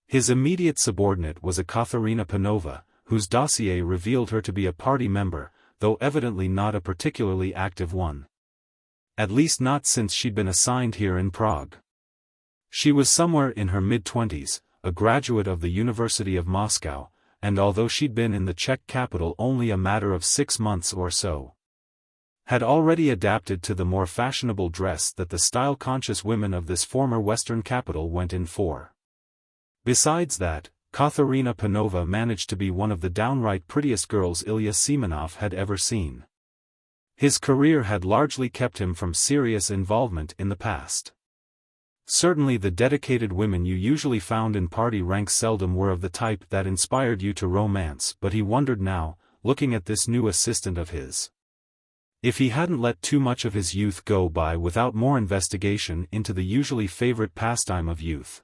His immediate subordinate was a Katharina Panova, whose dossier revealed her to be a party member, though evidently not a particularly active one. At least not since she'd been assigned here in Prague. She was somewhere in her mid-20s, a graduate of the University of Moscow, and although she'd been in the Czech capital only a matter of 6 months or so, had already adapted to the more fashionable dress that the style-conscious women of this former Western capital went in for. Besides that, Katharina Panova managed to be one of the downright prettiest girls Ilya Semenov had ever seen. His career had largely kept him from serious involvement in the past. Certainly the dedicated women you usually found in party ranks seldom were of the type that inspired you to romance, but he wondered now, looking at this new assistant of his, if he hadn't let too much of his youth go by without more investigation into the usually favorite pastime of youth.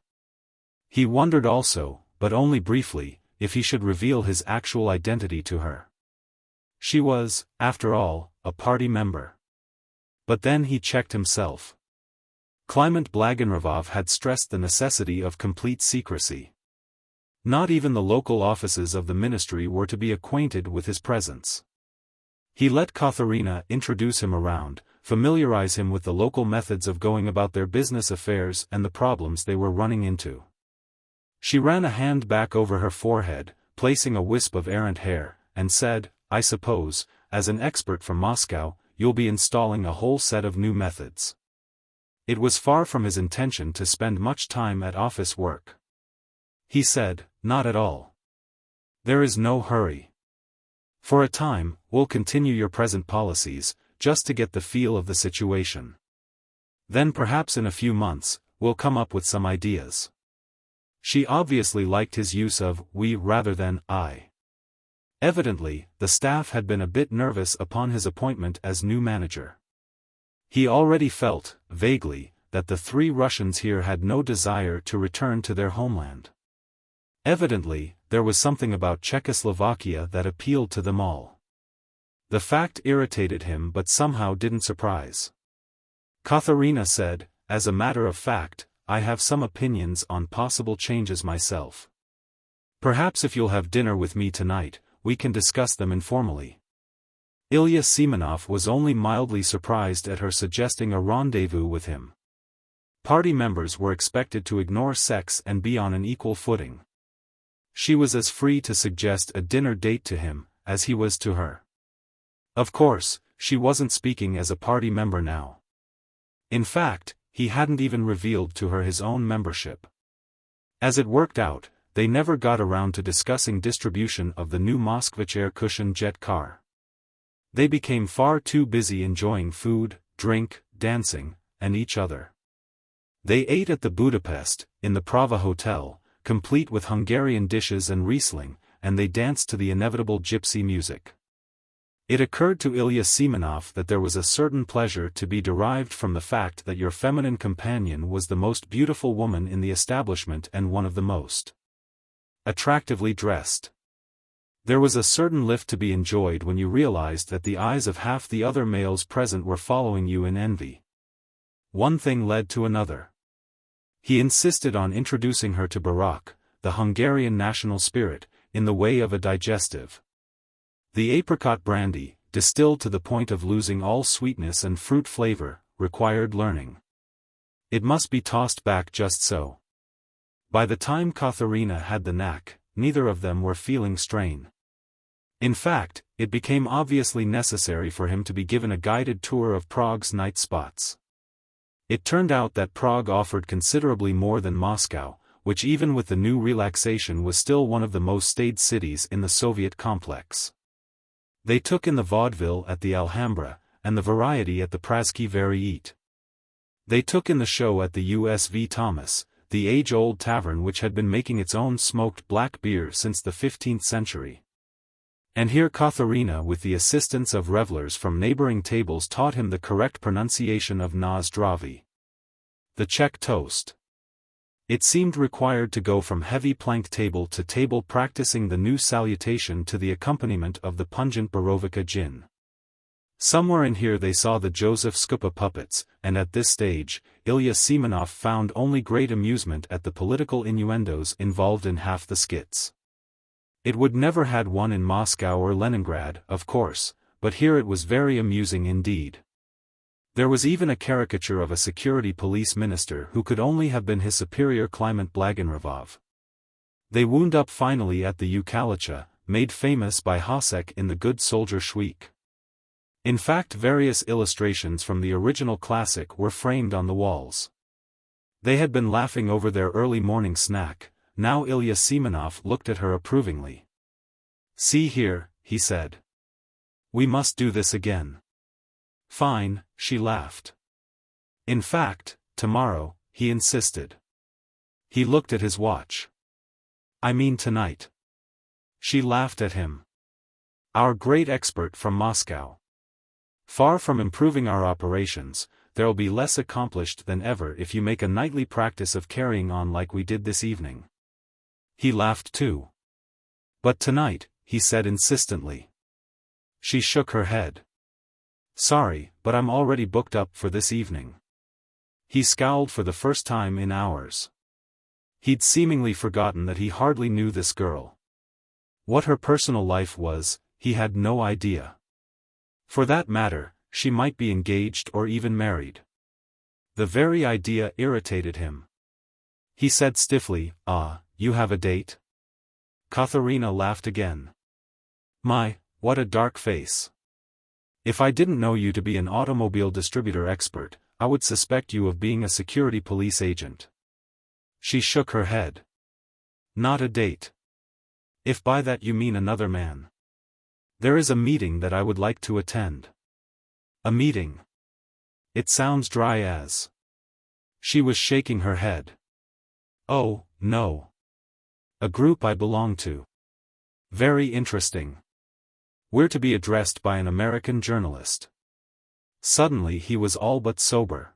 He wondered also, but only briefly, if he should reveal his actual identity to her. She was, after all, a party member. But then he checked himself. Kliment Blagonravov had stressed the necessity of complete secrecy. Not even the local offices of the ministry were to be acquainted with his presence. He let Katharina introduce him around, familiarize him with the local methods of going about their business affairs and the problems they were running into. She ran a hand back over her forehead, placing a wisp of errant hair, and said, "I suppose, as an expert from Moscow, you'll be installing a whole set of new methods." It was far from his intention to spend much time at office work. He said, "Not at all. There is no hurry. For a time, we'll continue your present policies, just to get the feel of the situation. Then perhaps in a few months, we'll come up with some ideas." She obviously liked his use of "we" rather than "I." Evidently, the staff had been a bit nervous upon his appointment as new manager. He already felt, vaguely, that the 3 Russians here had no desire to return to their homeland. Evidently, there was something about Czechoslovakia that appealed to them all. The fact irritated him but somehow didn't surprise. Katharina said, "As a matter of fact, I have some opinions on possible changes myself. Perhaps if you'll have dinner with me tonight, we can discuss them informally." Ilya Semenov was only mildly surprised at her suggesting a rendezvous with him. Party members were expected to ignore sex and be on an equal footing. She was as free to suggest a dinner date to him, as he was to her. Of course, she wasn't speaking as a party member now. In fact, he hadn't even revealed to her his own membership. As it worked out, they never got around to discussing distribution of the new Moskvich air cushion jet car. They became far too busy enjoying food, drink, dancing, and each other. They ate at the Budapest, in the Prava Hotel, complete with Hungarian dishes and Riesling, and they danced to the inevitable gypsy music. It occurred to Ilya Semenov that there was a certain pleasure to be derived from the fact that your feminine companion was the most beautiful woman in the establishment and one of the most attractively dressed. There was a certain lift to be enjoyed when you realized that the eyes of half the other males present were following you in envy. One thing led to another. He insisted on introducing her to Barak, the Hungarian national spirit, in the way of a digestive. The apricot brandy, distilled to the point of losing all sweetness and fruit flavor, required learning. It must be tossed back just so. By the time Katharina had the knack, neither of them were feeling strain. In fact, it became obviously necessary for him to be given a guided tour of Prague's night spots. It turned out that Prague offered considerably more than Moscow, which even with the new relaxation was still one of the most staid cities in the Soviet complex. They took in the vaudeville at the Alhambra, and the variety at the Pražský Variété. They took in the show at the U.S.V. Thomas, the age-old tavern which had been making its own smoked black beer since the 15th century. And here Katharina with the assistance of revelers from neighboring tables taught him the correct pronunciation of na zdraví, the Czech toast. It seemed required to go from heavy plank table to table practicing the new salutation to the accompaniment of the pungent Borovica gin. Somewhere in here they saw the Joseph Skupa puppets, and at this stage, Ilya Semenov found only great amusement at the political innuendos involved in half the skits. It would never had one in Moscow or Leningrad, of course, but here it was very amusing indeed. There was even a caricature of a security police minister who could only have been his superior Kliment Blagonravov. They wound up finally at the Ukalicha, made famous by Hasek in The Good Soldier Schweik. In fact, various illustrations from the original classic were framed on the walls. They had been laughing over their early morning snack. Now Ilya Semenov looked at her approvingly. "See here," he said. "We must do this again." "Fine," she laughed. "In fact, tomorrow," he insisted. He looked at his watch. "I mean tonight." She laughed at him. "Our great expert from Moscow. Far from improving our operations, there'll be less accomplished than ever if you make a nightly practice of carrying on like we did this evening." He laughed too. "But tonight," he said insistently. She shook her head. "Sorry, but I'm already booked up for this evening." He scowled for the first time in hours. He'd seemingly forgotten that he hardly knew this girl. What her personal life was, he had no idea. For that matter, she might be engaged or even married. The very idea irritated him. He said stiffly, "Ah, you have a date?" Katharina laughed again. My, what a dark face. If I didn't know you to be an automobile distributor expert, I would suspect you of being a security police agent. She shook her head. Not a date. If by that you mean another man. There is a meeting that I would like to attend. A meeting. It sounds dry as. She was shaking her head. Oh, no. A group I belong to. Very interesting. We're to be addressed by an American journalist. Suddenly he was all but sober.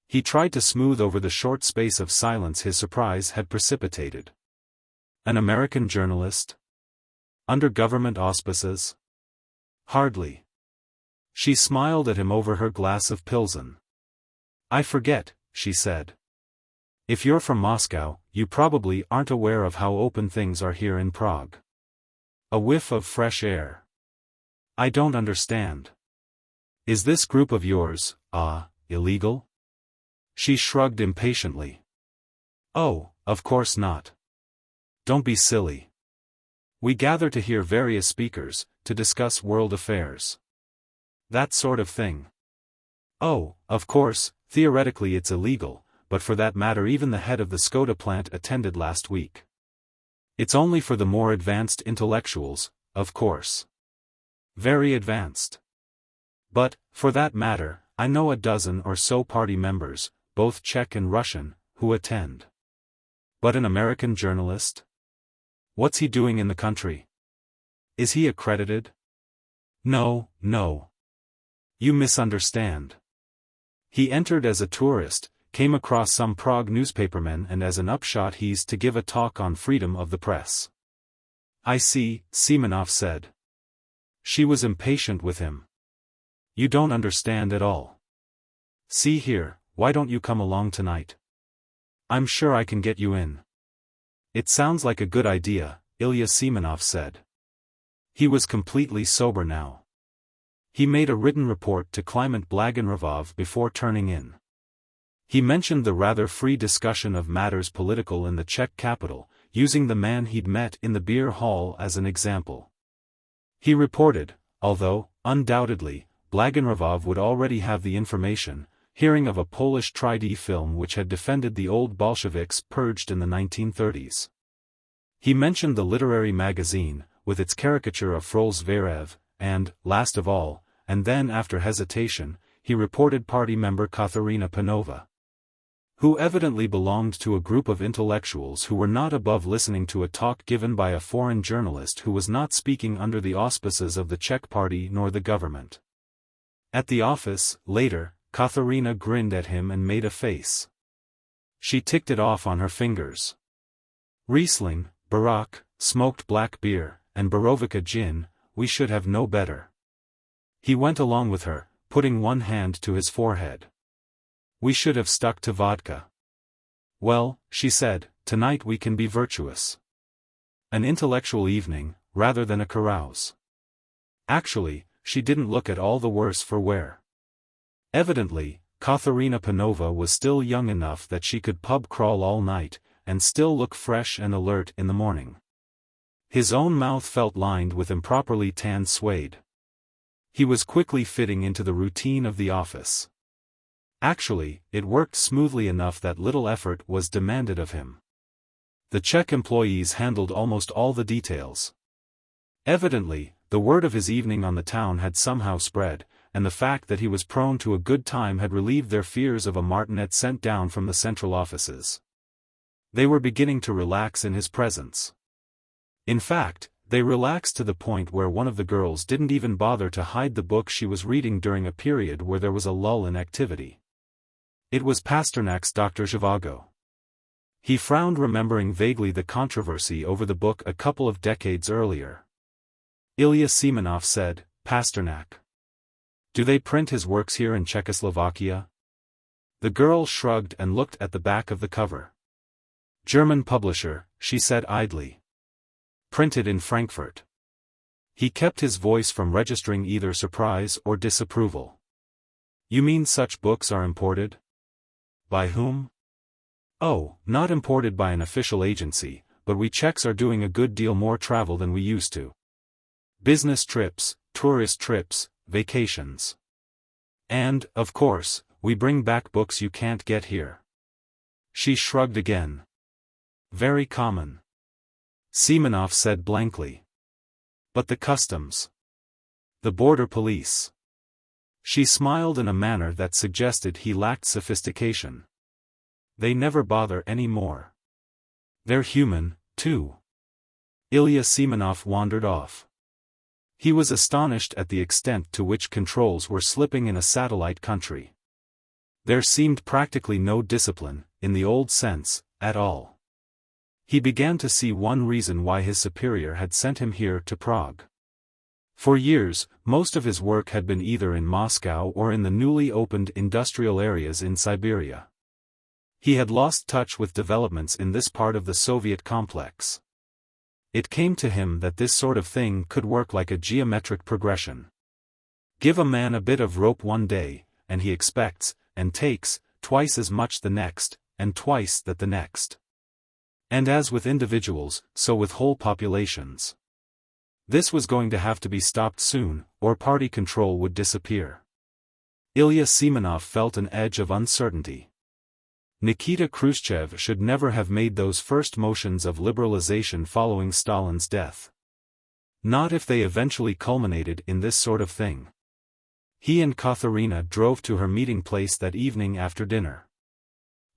He tried to smooth over the short space of silence his surprise had precipitated. An American journalist? Under government auspices? Hardly. She smiled at him over her glass of Pilsen. I forget, she said. If you're from Moscow, you probably aren't aware of how open things are here in Prague. A whiff of fresh air. I don't understand. Is this group of yours, illegal? She shrugged impatiently. Oh, of course not. Don't be silly. We gather to hear various speakers, to discuss world affairs. That sort of thing. Oh, of course, theoretically it's illegal, but for that matter even the head of the Skoda plant attended last week. It's only for the more advanced intellectuals, of course. Very advanced. But, for that matter, I know a dozen or so party members, both Czech and Russian, who attend. But an American journalist? What's he doing in the country? Is he accredited? No, no. You misunderstand. He entered as a tourist, came across some Prague newspapermen and as an upshot he's to give a talk on freedom of the press. I see, Semenov said. She was impatient with him. You don't understand at all. See here, why don't you come along tonight? I'm sure I can get you in. It sounds like a good idea, Ilya Semenov said. He was completely sober now. He made a written report to Kliment Blagonravov before turning in. He mentioned the rather free discussion of matters political in the Czech capital, using the man he'd met in the beer hall as an example. He reported, although, undoubtedly, Blagonravov would already have the information, hearing of a Polish Tri-D film which had defended the old Bolsheviks purged in the 1930s. He mentioned the literary magazine, with its caricature of Frol Zverev, and, last of all, and then after hesitation, he reported party member Katharina Panova, who evidently belonged to a group of intellectuals who were not above listening to a talk given by a foreign journalist who was not speaking under the auspices of the Czech party nor the government. At the office, later, Katharina grinned at him and made a face. She ticked it off on her fingers. Riesling, Barak, smoked black beer, and Borovica gin, we should have no better. He went along with her, putting one hand to his forehead. We should have stuck to vodka. Well, she said, tonight we can be virtuous. An intellectual evening, rather than a carouse. Actually, she didn't look at all the worse for wear. Evidently, Katharina Panova was still young enough that she could pub crawl all night, and still look fresh and alert in the morning. His own mouth felt lined with improperly tanned suede. He was quickly fitting into the routine of the office. Actually, it worked smoothly enough that little effort was demanded of him. The Czech employees handled almost all the details. Evidently, the word of his evening on the town had somehow spread, and the fact that he was prone to a good time had relieved their fears of a martinet sent down from the central offices. They were beginning to relax in his presence. In fact, they relaxed to the point where one of the girls didn't even bother to hide the book she was reading during a period where there was a lull in activity. It was Pasternak's Dr. Zhivago. He frowned, remembering vaguely the controversy over the book a couple of decades earlier. Ilya Semenov said, Pasternak. Do they print his works here in Czechoslovakia? The girl shrugged and looked at the back of the cover. German publisher, she said idly. Printed in Frankfurt. He kept his voice from registering either surprise or disapproval. You mean such books are imported? By whom? Oh, not imported by an official agency, but we Czechs are doing a good deal more travel than we used to. Business trips, tourist trips, vacations. And, of course, we bring back books you can't get here." She shrugged again. "Very common," Semenov said blankly. "But the customs. The border police." She smiled in a manner that suggested he lacked sophistication. "They never bother any more. They're human, too." Ilya Semenov wandered off. He was astonished at the extent to which controls were slipping in a satellite country. There seemed practically no discipline, in the old sense, at all. He began to see one reason why his superior had sent him here to Prague. For years, most of his work had been either in Moscow or in the newly opened industrial areas in Siberia. He had lost touch with developments in this part of the Soviet complex. It came to him that this sort of thing could work like a geometric progression. Give a man a bit of rope one day, and he expects, and takes, twice as much the next, and twice that the next. And as with individuals, so with whole populations. This was going to have to be stopped soon, or party control would disappear. Ilya Semenov felt an edge of uncertainty. Nikita Khrushchev should never have made those first motions of liberalization following Stalin's death. Not if they eventually culminated in this sort of thing. He and Katharina drove to her meeting place that evening after dinner.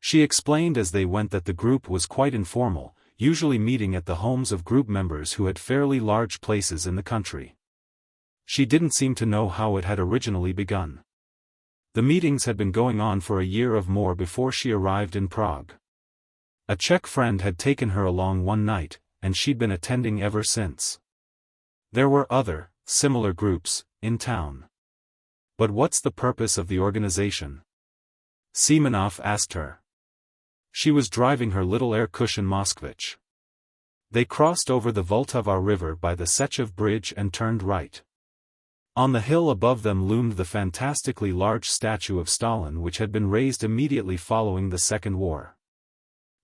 She explained as they went that the group was quite informal, usually meeting at the homes of group members who had fairly large places in the country. She didn't seem to know how it had originally begun. The meetings had been going on for a year or more before she arrived in Prague. A Czech friend had taken her along one night, and she'd been attending ever since. There were other, similar groups, in town. "But what's the purpose of the organization?" Semenov asked her. She was driving her little air-cushion Moskvich. They crossed over the Vltava River by the Sechev Bridge and turned right. On the hill above them loomed the fantastically large statue of Stalin which had been raised immediately following the Second War.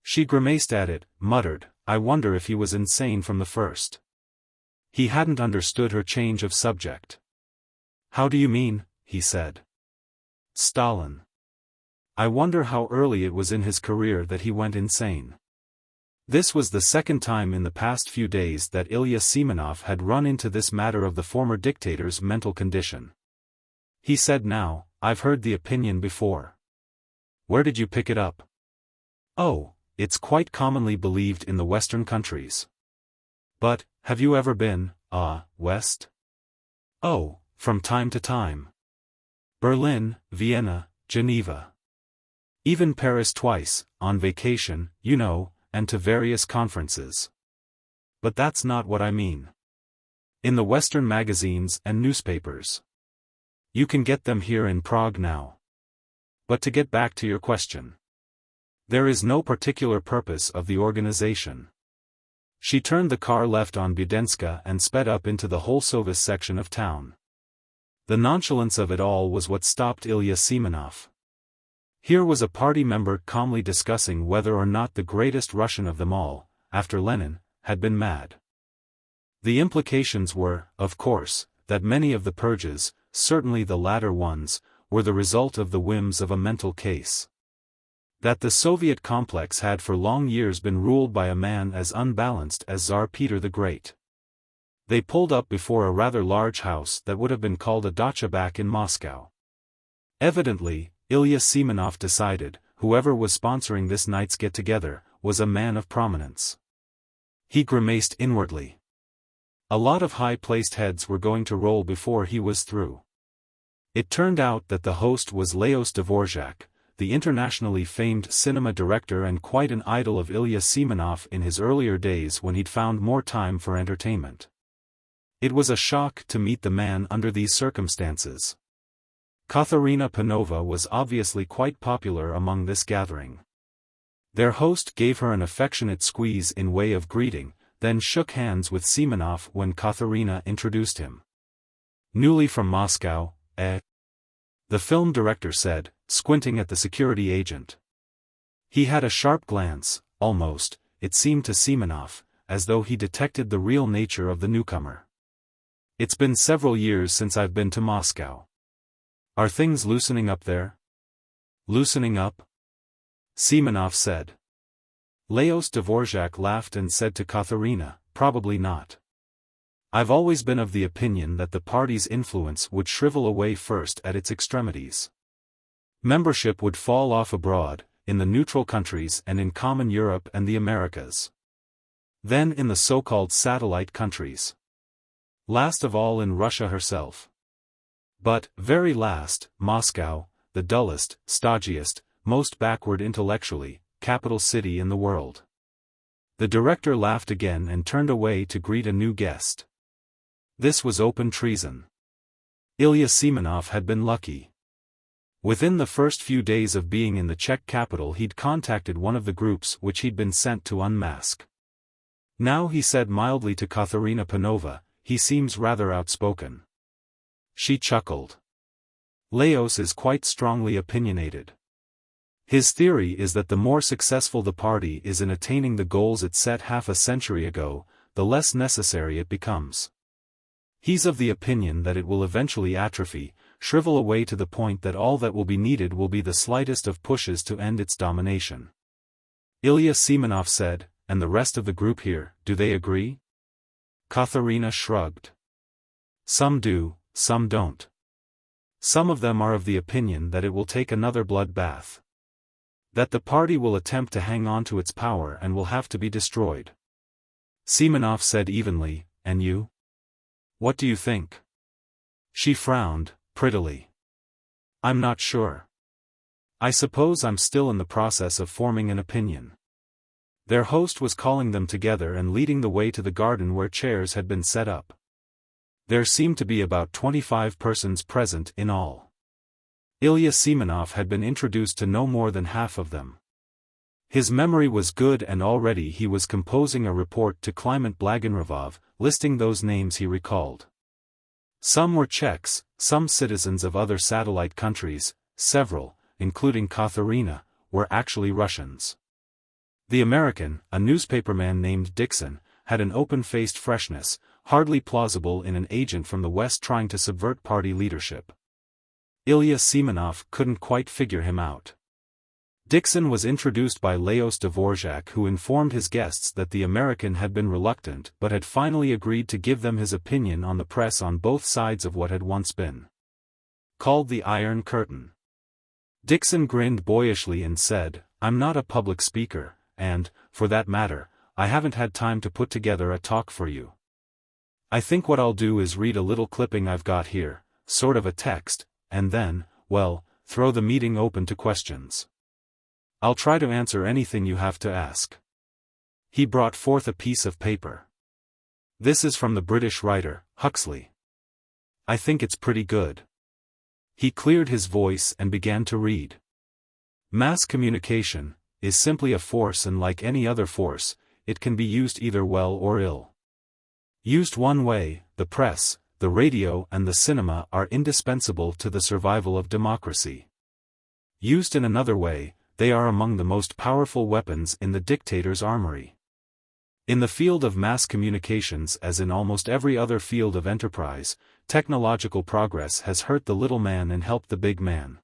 She grimaced at it, muttered, "I wonder if he was insane from the first." He hadn't understood her change of subject. "How do you mean?" he said. "Stalin. I wonder how early it was in his career that he went insane." This was the second time in the past few days that Ilya Semenov had run into this matter of the former dictator's mental condition. He said now, "I've heard the opinion before." "Where did you pick it up?" "Oh, it's quite commonly believed in the Western countries." "But, have you ever been, West?" "Oh, from time to time. Berlin, Vienna, Geneva. Even Paris twice, on vacation, you know, and to various conferences. But that's not what I mean. In the Western magazines and newspapers. You can get them here in Prague now. But to get back to your question. There is no particular purpose of the organization." She turned the car left on Budenska and sped up into the Holsovis section of town. The nonchalance of it all was what stopped Ilya Semenov. Here was a party member calmly discussing whether or not the greatest Russian of them all, after Lenin, had been mad. The implications were, of course, that many of the purges, certainly the latter ones, were the result of the whims of a mental case. That the Soviet complex had for long years been ruled by a man as unbalanced as Tsar Peter the Great. They pulled up before a rather large house that would have been called a dacha back in Moscow. Evidently, Ilya Semenov decided, whoever was sponsoring this night's get-together, was a man of prominence. He grimaced inwardly. A lot of high-placed heads were going to roll before he was through. It turned out that the host was Leos Dvorak, the internationally famed cinema director and quite an idol of Ilya Semenov in his earlier days when he'd found more time for entertainment. It was a shock to meet the man under these circumstances. Katharina Panova was obviously quite popular among this gathering. Their host gave her an affectionate squeeze in way of greeting, then shook hands with Semenov when Katharina introduced him. "Newly from Moscow, eh?" the film director said, squinting at the security agent. He had a sharp glance, almost, it seemed to Semenov, as though he detected the real nature of the newcomer. "It's been several years since I've been to Moscow. Are things loosening up there?" "Loosening up?" Semenov said. Leos Dvorak laughed and said to Katharina, "Probably not. I've always been of the opinion that the party's influence would shrivel away first at its extremities. Membership would fall off abroad, in the neutral countries and in common Europe and the Americas. Then in the so-called satellite countries. Last of all in Russia herself. But, very last, Moscow, the dullest, stodgiest, most backward intellectually, capital city in the world." The director laughed again and turned away to greet a new guest. This was open treason. Ilya Semenov had been lucky. Within the first few days of being in the Czech capital he'd contacted one of the groups which he'd been sent to unmask. "Now," he said mildly to Katharina Panova, "he seems rather outspoken." She chuckled. "Leos is quite strongly opinionated. His theory is that the more successful the party is in attaining the goals it set half a century ago, the less necessary it becomes. He's of the opinion that it will eventually atrophy, shrivel away to the point that all that will be needed will be the slightest of pushes to end its domination." Ilya Semenov said, "And the rest of the group here, do they agree?" Katharina shrugged. "Some do, some don't. Some of them are of the opinion that it will take another bloodbath. That the party will attempt to hang on to its power and will have to be destroyed." Semenov said evenly, "And you? What do you think?" She frowned, prettily. "I'm not sure. I suppose I'm still in the process of forming an opinion." Their host was calling them together and leading the way to the garden where chairs had been set up. There seemed to be about 25 persons present in all. Ilya Semenov had been introduced to no more than half of them. His memory was good and already he was composing a report to Kliment Blagonravov, listing those names he recalled. Some were Czechs, some citizens of other satellite countries, several, including Katharina, were actually Russians. The American, a newspaperman named Dixon, had an open-faced freshness, hardly plausible in an agent from the West trying to subvert party leadership. Ilya Semenov couldn't quite figure him out. Dixon was introduced by Leos Dvorak, who informed his guests that the American had been reluctant but had finally agreed to give them his opinion on the press on both sides of what had once been called the Iron Curtain. Dixon grinned boyishly and said, "I'm not a public speaker, and, for that matter, I haven't had time to put together a talk for you. I think what I'll do is read a little clipping I've got here, sort of a text, and then, well, throw the meeting open to questions. I'll try to answer anything you have to ask." He brought forth a piece of paper. "This is from the British writer, Huxley. I think it's pretty good." He cleared his voice and began to read. "Mass communication is simply a force, and like any other force, it can be used either well or ill. Used one way, the press, the radio and the cinema are indispensable to the survival of democracy. Used in another way, they are among the most powerful weapons in the dictator's armory. In the field of mass communications, as in almost every other field of enterprise, technological progress has hurt the little man and helped the big man.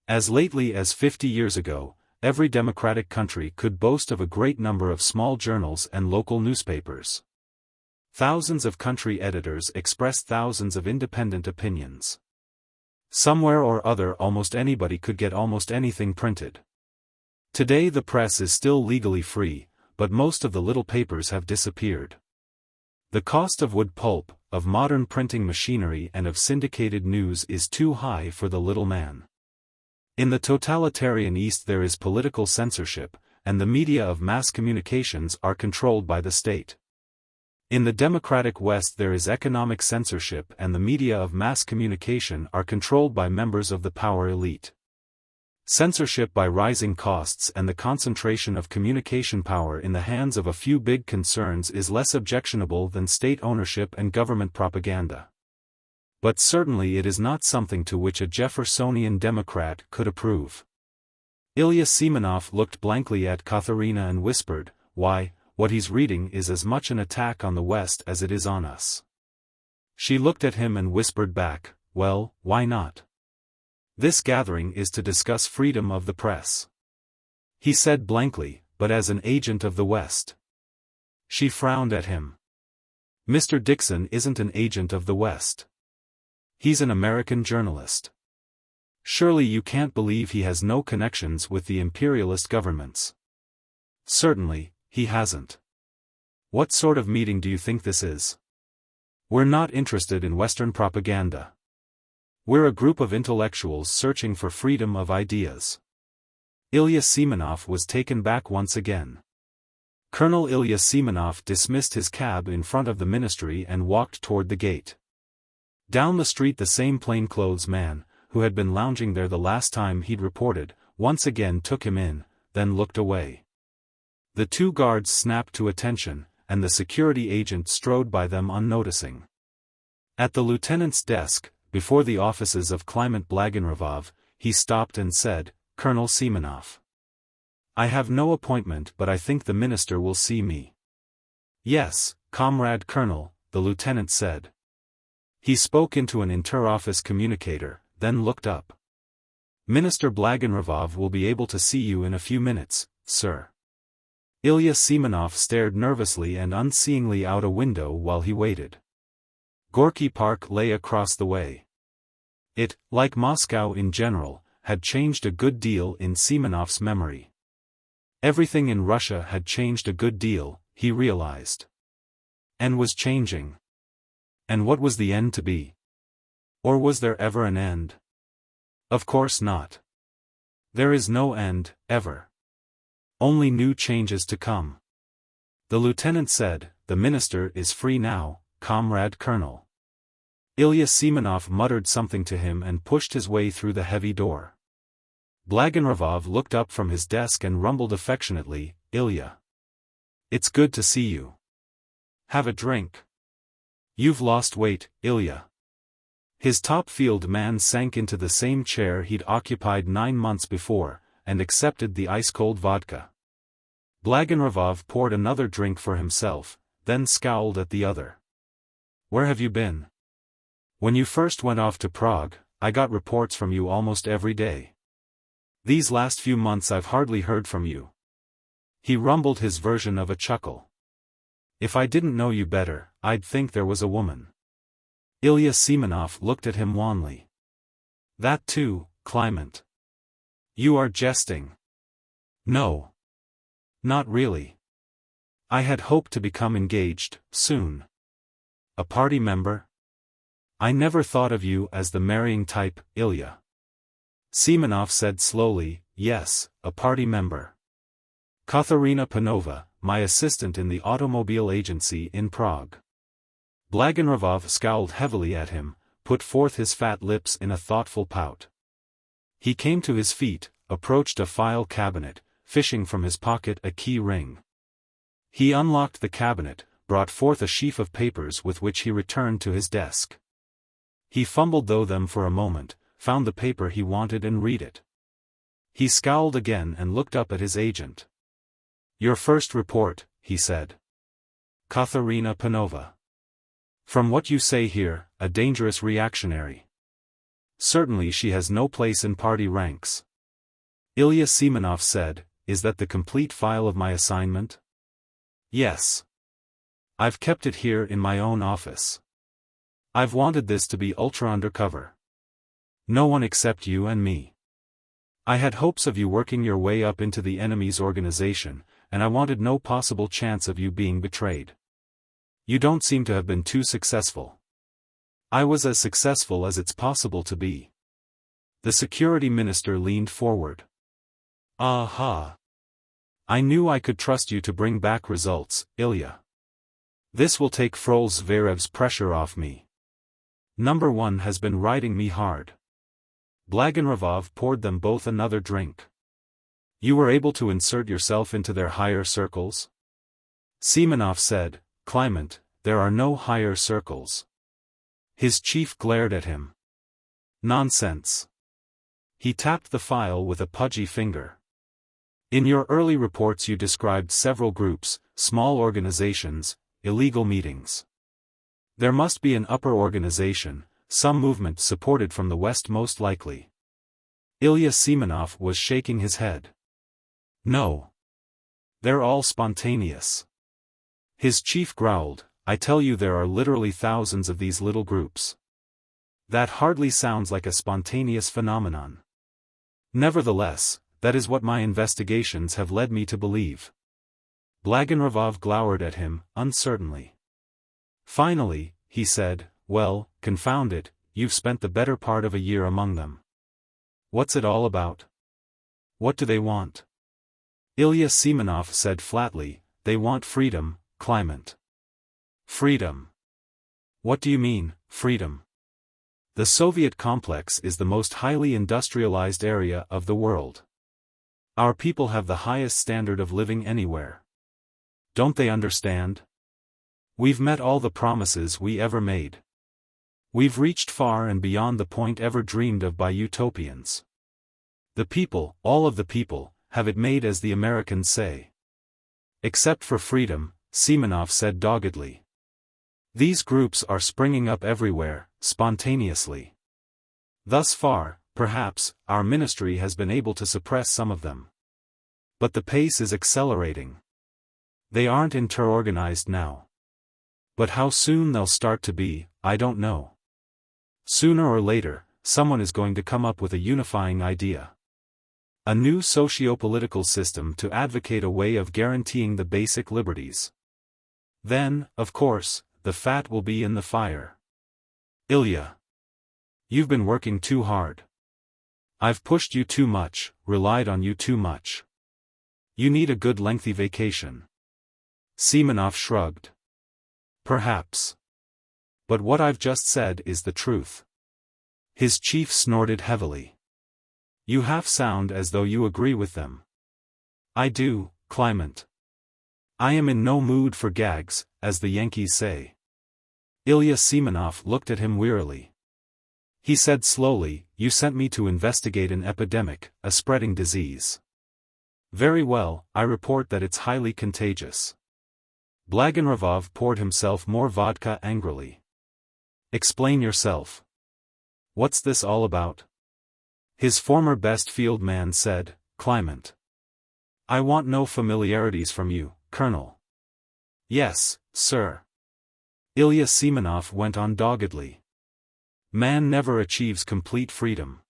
As lately as 50 years ago, every democratic country could boast of a great number of small journals and local newspapers. Thousands of country editors expressed thousands of independent opinions. Somewhere or other almost anybody could get almost anything printed. Today the press is still legally free, but most of the little papers have disappeared. The cost of wood pulp, of modern printing machinery and of syndicated news is too high for the little man. In the totalitarian East there is political censorship, and the media of mass communications are controlled by the state. In the democratic West there is economic censorship and the media of mass communication are controlled by members of the power elite. Censorship by rising costs and the concentration of communication power in the hands of a few big concerns is less objectionable than state ownership and government propaganda. But certainly it is not something to which a Jeffersonian Democrat could approve. Ilya Semenov looked blankly at Katharina and whispered, why, what he's reading is as much an attack on the West as it is on us. She looked at him and whispered back, well, why not? This gathering is to discuss freedom of the press. He said blankly, but as an agent of the West. She frowned at him. Mr. Dixon isn't an agent of the West. He's an American journalist. Surely you can't believe he has no connections with the imperialist governments. Certainly, he hasn't. What sort of meeting do you think this is? We're not interested in Western propaganda. We're a group of intellectuals searching for freedom of ideas. Ilya Semenov was taken back once again. Colonel Ilya Semenov dismissed his cab in front of the ministry and walked toward the gate. Down the street the same plainclothes man, who had been lounging there the last time he'd reported, once again took him in, then looked away. The two guards snapped to attention, and the security agent strode by them unnoticing. At the lieutenant's desk, before the offices of Kliment Blagonerov, he stopped and said, Colonel Semenov. I have no appointment but I think the minister will see me. Yes, Comrade Colonel, the lieutenant said. He spoke into an inter-office communicator, then looked up. Minister Blagonerov will be able to see you in a few minutes, sir. Ilya Semenov stared nervously and unseeingly out a window while he waited. Gorky Park lay across the way. It, like Moscow in general, had changed a good deal in Semenov's memory. Everything in Russia had changed a good deal, he realized. And was changing. And what was the end to be? Or was there ever an end? Of course not. There is no end, ever. Only new changes to come. The lieutenant said, the minister is free now, Comrade Colonel. Ilya Semenov muttered something to him and pushed his way through the heavy door. Blagonerov looked up from his desk and rumbled affectionately, Ilya. It's good to see you. Have a drink. You've lost weight, Ilya. His top-field man sank into the same chair he'd occupied 9 months before, and accepted the ice-cold vodka. Blagonerov poured another drink for himself, then scowled at the other. Where have you been? When you first went off to Prague, I got reports from you almost every day. These last few months I've hardly heard from you. He rumbled his version of a chuckle. If I didn't know you better, I'd think there was a woman. Ilya Semenov looked at him wanly. That too, Kliment. You are jesting. No. Not really. I had hoped to become engaged, soon. A party member? I never thought of you as the marrying type, Ilya. Semenov said slowly, yes, a party member. Katharina Panova, my assistant in the automobile agency in Prague. Blagonerov scowled heavily at him, put forth his fat lips in a thoughtful pout. He came to his feet, approached a file cabinet, fishing from his pocket a key ring. He unlocked the cabinet, brought forth a sheaf of papers with which he returned to his desk. He fumbled through them for a moment, found the paper he wanted and read it. He scowled again and looked up at his agent. Your first report, he said. Katharina Panova. From what you say here, a dangerous reactionary. Certainly she has no place in party ranks. Ilya Semenov said, is that the complete file of my assignment? Yes. I've kept it here in my own office. I've wanted this to be ultra undercover. No one except you and me. I had hopes of you working your way up into the enemy's organization, and I wanted no possible chance of you being betrayed. You don't seem to have been too successful. I was as successful as it's possible to be. The security minister leaned forward. Aha. I knew I could trust you to bring back results, Ilya. This will take Frol Zverev's pressure off me. Number 1 has been riding me hard. Blagonerov poured them both another drink. You were able to insert yourself into their higher circles? Semenov said, Kliment, there are no higher circles. His chief glared at him. Nonsense. He tapped the file with a pudgy finger. In your early reports you described several groups, small organizations, illegal meetings. There must be an upper organization, some movement supported from the West most likely. Ilya Semenov was shaking his head. No. They're all spontaneous. His chief growled, I tell you there are literally thousands of these little groups. That hardly sounds like a spontaneous phenomenon. Nevertheless, that is what my investigations have led me to believe. Blagonerov glowered at him, uncertainly. Finally, he said, well, confound it, you've spent the better part of a year among them. What's it all about? What do they want? Ilya Semenov said flatly, they want freedom, Clement. Freedom. What do you mean, freedom? The Soviet complex is the most highly industrialized area of the world. Our people have the highest standard of living anywhere. Don't they understand? We've met all the promises we ever made. We've reached far and beyond the point ever dreamed of by utopians. The people, all of the people, have it made as the Americans say. Except for freedom, Semenov said doggedly. These groups are springing up everywhere, spontaneously. Thus far, perhaps, our ministry has been able to suppress some of them. But the pace is accelerating. They aren't interorganized now. But how soon they'll start to be, I don't know. Sooner or later, someone is going to come up with a unifying idea. A new socio-political system to advocate a way of guaranteeing the basic liberties. Then, of course, the fat will be in the fire. Ilya. You've been working too hard. I've pushed you too much, relied on you too much. You need a good lengthy vacation. Semenov shrugged. Perhaps. But what I've just said is the truth. His chief snorted heavily. You half sound as though you agree with them. I do, Clement. I am in no mood for gags, as the Yankees say. Ilya Semenov looked at him wearily. He said slowly, you sent me to investigate an epidemic, a spreading disease. Very well, I report that it's highly contagious. Blagonerov poured himself more vodka angrily. Explain yourself. What's this all about? His former best field man said, Clement. I want no familiarities from you, Colonel. Yes, sir. Ilya Semenov went on doggedly. Man never achieves complete freedom.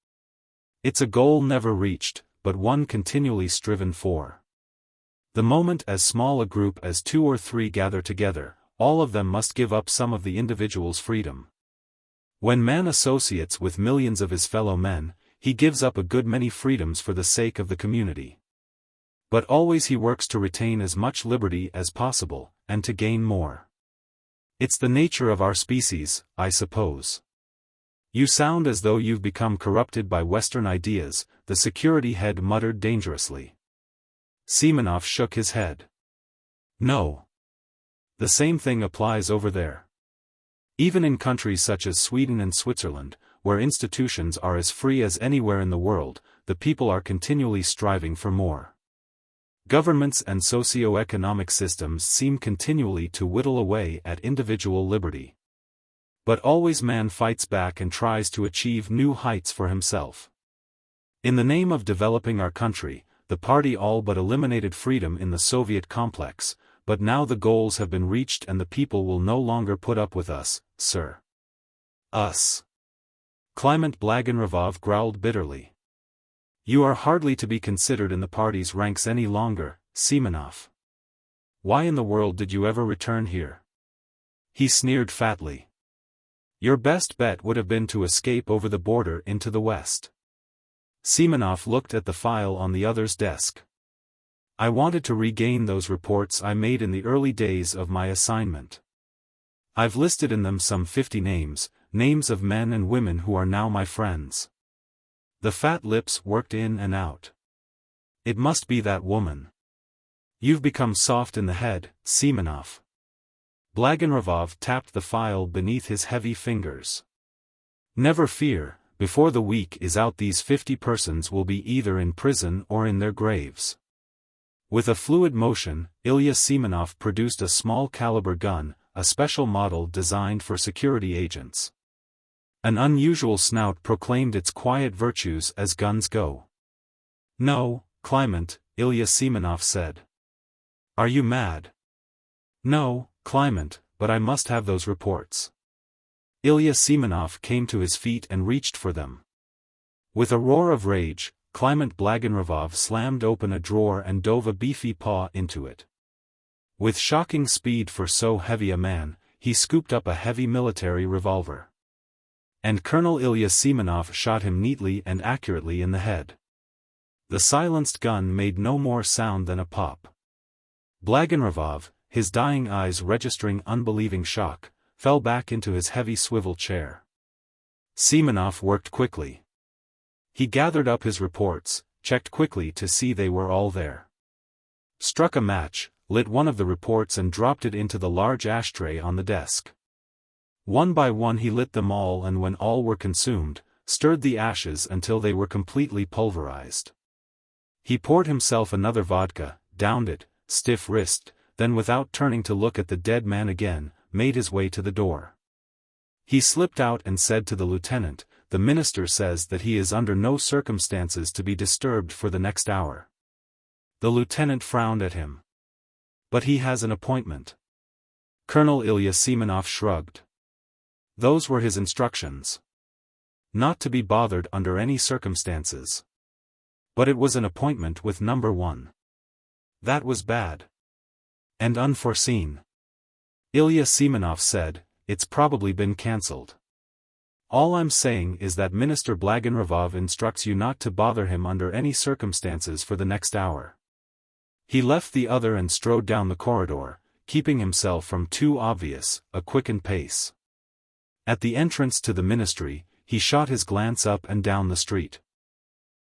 It's a goal never reached, but one continually striven for. The moment as small a group as 2 or 3 gather together, all of them must give up some of the individual's freedom. When man associates with millions of his fellow men, he gives up a good many freedoms for the sake of the community. But always he works to retain as much liberty as possible, and to gain more. It's the nature of our species, I suppose. You sound as though you've become corrupted by Western ideas, the security head muttered dangerously. Semenov shook his head. No. The same thing applies over there. Even in countries such as Sweden and Switzerland, where institutions are as free as anywhere in the world, the people are continually striving for more. Governments and socioeconomic systems seem continually to whittle away at individual liberty. But always man fights back and tries to achieve new heights for himself. In the name of developing our country, the party all but eliminated freedom in the Soviet complex, but now the goals have been reached and the people will no longer put up with us, sir. Us. Clement Blagonerov growled bitterly. You are hardly to be considered in the party's ranks any longer, Semenov. Why in the world did you ever return here? He sneered fatly. Your best bet would have been to escape over the border into the West. Semenov looked at the file on the other's desk. I wanted to regain those reports I made in the early days of my assignment. I've listed in them some 50 names, names of men and women who are now my friends. The fat lips worked in and out. It must be that woman. You've become soft in the head, Semenov. Blagonerov tapped the file beneath his heavy fingers. Never fear, before the week is out these 50 persons will be either in prison or in their graves. With a fluid motion, Ilya Semenov produced a small-caliber gun, a special model designed for security agents. An unusual snout proclaimed its quiet virtues as guns go. "No, Clement," Ilya Semenov said. "Are you mad?" "No, Clement, but I must have those reports." Ilya Semenov came to his feet and reached for them. With a roar of rage, Clement Blagonerov slammed open a drawer and dove a beefy paw into it. With shocking speed for so heavy a man, he scooped up a heavy military revolver. And Colonel Ilya Semenov shot him neatly and accurately in the head. The silenced gun made no more sound than a pop. Blagonerov, his dying eyes registering unbelieving shock, fell back into his heavy swivel chair. Semenov worked quickly. He gathered up his reports, checked quickly to see they were all there. Struck a match, lit one of the reports and dropped it into the large ashtray on the desk. One by one he lit them all, and when all were consumed, stirred the ashes until they were completely pulverized. He poured himself another vodka, downed it, stiff-wristed, then without turning to look at the dead man again, made his way to the door. He slipped out and said to the lieutenant, "The minister says that he is under no circumstances to be disturbed for the next hour." The lieutenant frowned at him. "But he has an appointment." Colonel Ilya Semenov shrugged. Those were his instructions. Not to be bothered under any circumstances. But it was an appointment with number one. That was bad. And unforeseen. Ilya Semenov said, "It's probably been cancelled. All I'm saying is that Minister Blagonerov instructs you not to bother him under any circumstances for the next hour." He left the other and strode down the corridor, keeping himself from too obvious a quickened pace. At the entrance to the ministry, he shot his glance up and down the street.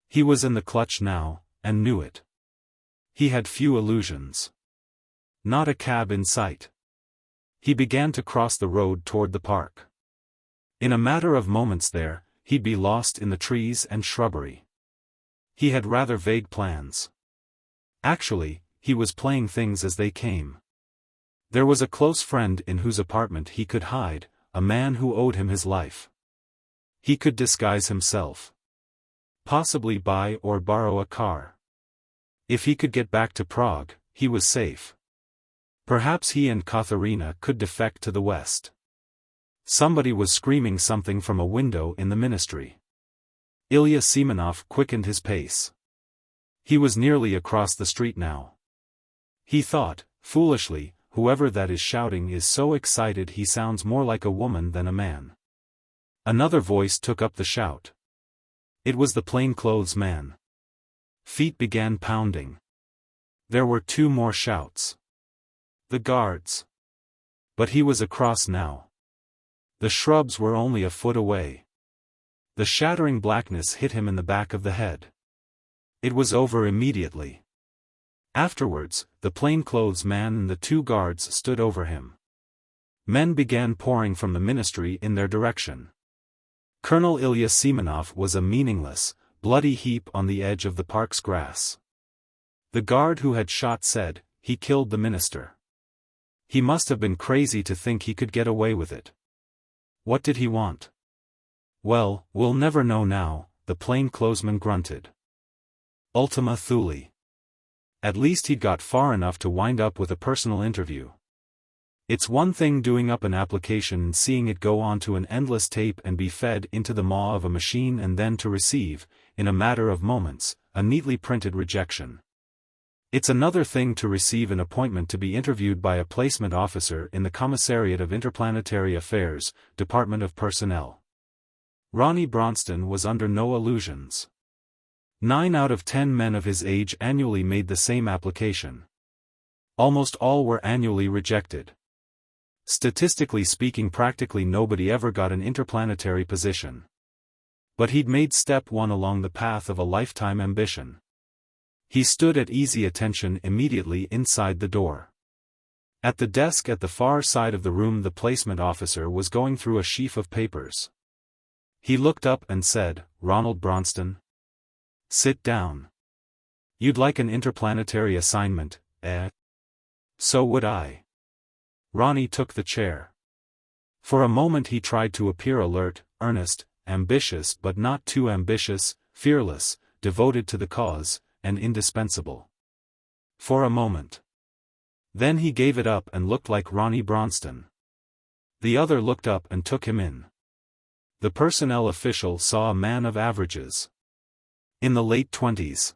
He was in the clutch now, and knew it. He had few illusions. Not a cab in sight. He began to cross the road toward the park. In a matter of moments there, he'd be lost in the trees and shrubbery. He had rather vague plans. Actually, he was playing things as they came. There was a close friend in whose apartment he could hide, a man who owed him his life. He could disguise himself. Possibly buy or borrow a car. If he could get back to Prague, he was safe. Perhaps he and Katharina could defect to the west. Somebody was screaming something from a window in the ministry. Ilya Semenov quickened his pace. He was nearly across the street now. He thought, foolishly, whoever that is shouting is so excited he sounds more like a woman than a man. Another voice took up the shout. It was the plainclothes man. Feet began pounding. There were two more shouts. The guards. But he was across now. The shrubs were only a foot away. The shattering blackness hit him in the back of the head. It was over immediately. Afterwards, the plainclothes man and the two guards stood over him. Men began pouring from the ministry in their direction. Colonel Ilya Semenov was a meaningless, bloody heap on the edge of the park's grass. The guard who had shot said, "He killed the minister." He must have been crazy to think he could get away with it. What did he want? "Well, we'll never know now," the plainclothesman grunted. Ultima Thule. At least he'd got far enough to wind up with a personal interview. It's one thing doing up an application and seeing it go onto an endless tape and be fed into the maw of a machine, and then to receive, in a matter of moments, a neatly printed rejection. It's another thing to receive an appointment to be interviewed by a placement officer in the Commissariat of Interplanetary Affairs, Department of Personnel. Ronnie Bronston was under no illusions. 9 out of 10 men of his age annually made the same application. Almost all were annually rejected. Statistically speaking, practically nobody ever got an interplanetary position. But he'd made step one along the path of a lifetime ambition. He stood at easy attention immediately inside the door. At the desk at the far side of the room, the placement officer was going through a sheaf of papers. He looked up and said, "Ronald Bronston? Sit down." You'd like an interplanetary assignment, eh? So would I. Ronnie took the chair. For a moment he tried to appear alert, earnest, ambitious but not too ambitious, fearless, devoted to the cause, and indispensable. For a moment. Then he gave it up and looked like Ronnie Bronston. The other looked up and took him in. The personnel official saw a man of averages. In the late 20s.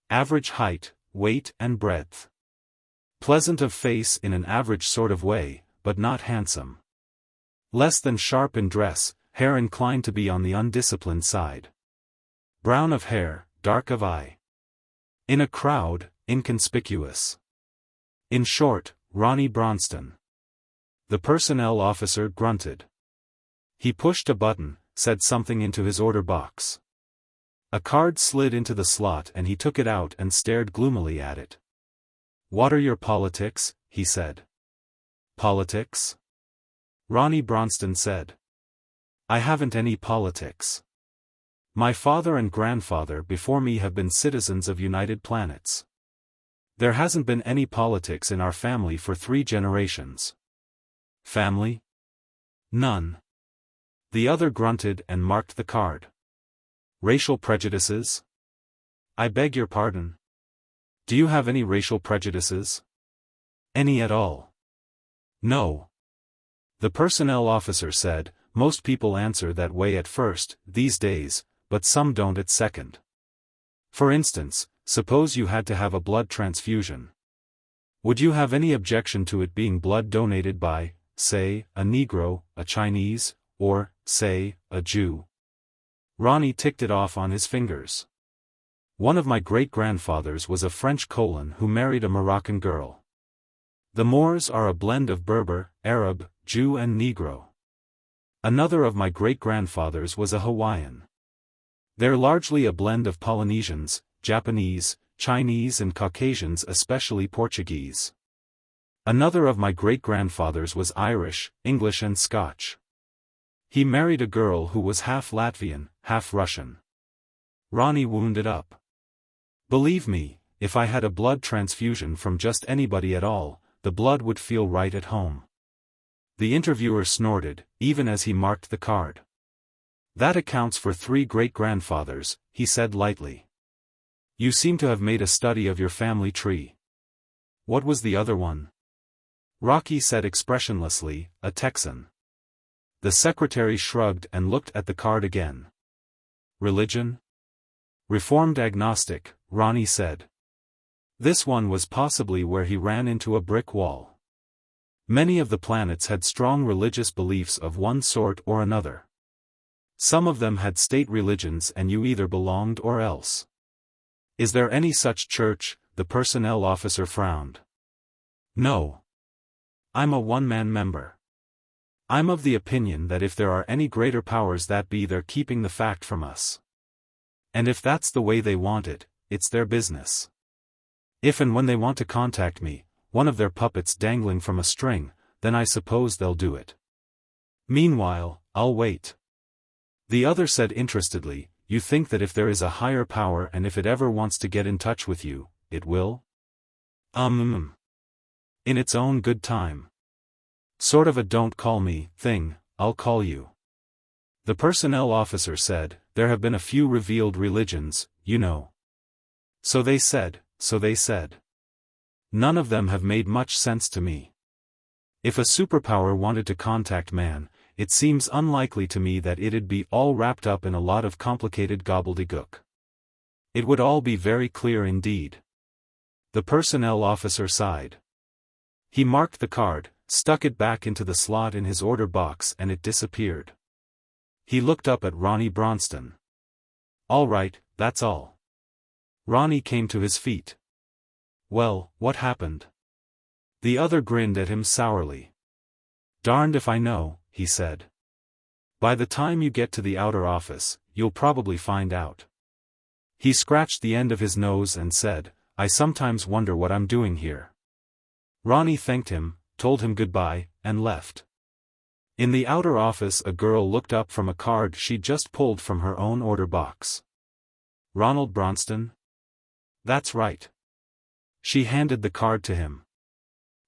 Average height, weight and breadth. Pleasant of face in an average sort of way, but not handsome. Less than sharp in dress, hair inclined to be on the undisciplined side. Brown of hair, dark of eye. In a crowd, inconspicuous. In short, Ronnie Bronston. The personnel officer grunted. He pushed a button, said something into his order box. A card slid into the slot and he took it out and stared gloomily at it. "What are your politics?" he said. "Politics?" Ronnie Bronston said. "I haven't any politics. My father and grandfather before me have been citizens of United Planets. There hasn't been any politics in our family for 3 generations. Family? None." The other grunted and marked the card. "Racial prejudices?" "I beg your pardon? Do you have any racial prejudices? Any at all?" "No." The personnel officer said, "Most people answer that way at first, these days, but some don't at second. For instance, suppose you had to have a blood transfusion. Would you have any objection to it being blood donated by, say, a Negro, a Chinese, or, say, a Jew?" Ronnie ticked it off on his fingers. "One of my great-grandfathers was a French colon who married a Moroccan girl. The Moors are a blend of Berber, Arab, Jew and Negro. Another of my great-grandfathers was a Hawaiian. They're largely a blend of Polynesians, Japanese, Chinese and Caucasians, especially Portuguese. Another of my great-grandfathers was Irish, English and Scotch. He married a girl who was half Latvian, half Russian." Ronnie wound it up. "Believe me, if I had a blood transfusion from just anybody at all, the blood would feel right at home." The interviewer snorted, even as he marked the card. "That accounts for 3 great-grandfathers," he said lightly. "You seem to have made a study of your family tree. What was the other one?" Rocky said expressionlessly, "A Texan." The secretary shrugged and looked at the card again. "Religion?" "Reformed agnostic," Ronnie said. This one was possibly where he ran into a brick wall. Many of the planets had strong religious beliefs of one sort or another. Some of them had state religions and you either belonged or else. "Is there any such church?" the personnel officer frowned. "No. I'm a one-man member. I'm of the opinion that if there are any greater powers that be, they're keeping the fact from us. And if that's the way they want it, it's their business. If and when they want to contact me, one of their puppets dangling from a string, then I suppose they'll do it. Meanwhile, I'll wait." The other said interestedly, "You think that if there is a higher power and if it ever wants to get in touch with you, it will? In its own good time. Sort of a don't call me thing, I'll call you." The personnel officer said, "There have been a few revealed religions, you know." "So they said, so they said. None of them have made much sense to me. If a superpower wanted to contact man, it seems unlikely to me that it'd be all wrapped up in a lot of complicated gobbledygook. It would all be very clear indeed." The personnel officer sighed. He marked the card, stuck it back into the slot in his order box and it disappeared. He looked up at Ronnie Bronston. "All right, that's all." Ronnie came to his feet. "Well, what happened?" The other grinned at him sourly. "Darned if I know," he said. "By the time you get to the outer office, you'll probably find out." He scratched the end of his nose and said, "I sometimes wonder what I'm doing here." Ronnie thanked him, told him goodbye, and left. In the outer office a girl looked up from a card she'd just pulled from her own order box. "Ronald Bronston?" That's right. She handed the card to him.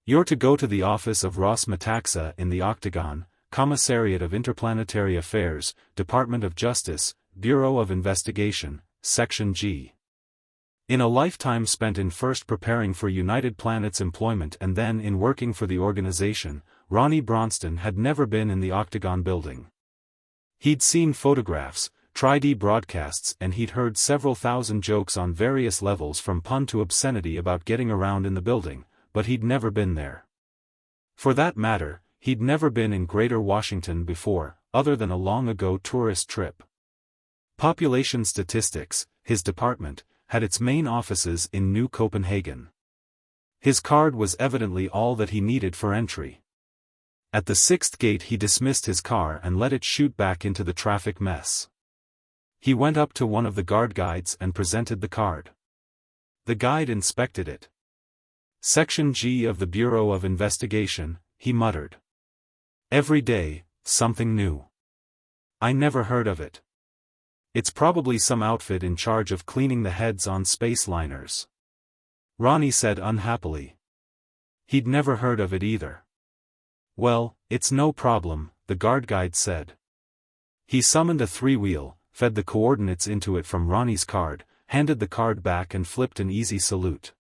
You're to go to the office of Ross Metaxa in the Octagon, Commissariat of Interplanetary Affairs, Department of Justice, Bureau of Investigation, Section G. In a lifetime spent in first preparing for United Planets employment and then in working for the organization, Ronnie Bronston had never been in the Octagon building. He'd seen photographs, tri-D broadcasts, and he'd heard several thousand jokes on various levels from pun to obscenity about getting around in the building, but he'd never been there. For that matter, he'd never been in Greater Washington before, other than a long-ago tourist trip. Population Statistics, his department, had its main offices in New Copenhagen. His card was evidently all that he needed for entry. At the 6th gate he dismissed his car and let it shoot back into the traffic mess. He went up to one of the guard guides and presented the card. The guide inspected it. Section G of the Bureau of Investigation, he muttered. Every day, something new. I never heard of it. It's probably some outfit in charge of cleaning the heads on space liners. Ronnie said unhappily. He'd never heard of it either. Well, it's no problem, the guard guide said. He summoned a 3-wheel, fed the coordinates into it from Ronnie's card, handed the card back and flipped an easy salute.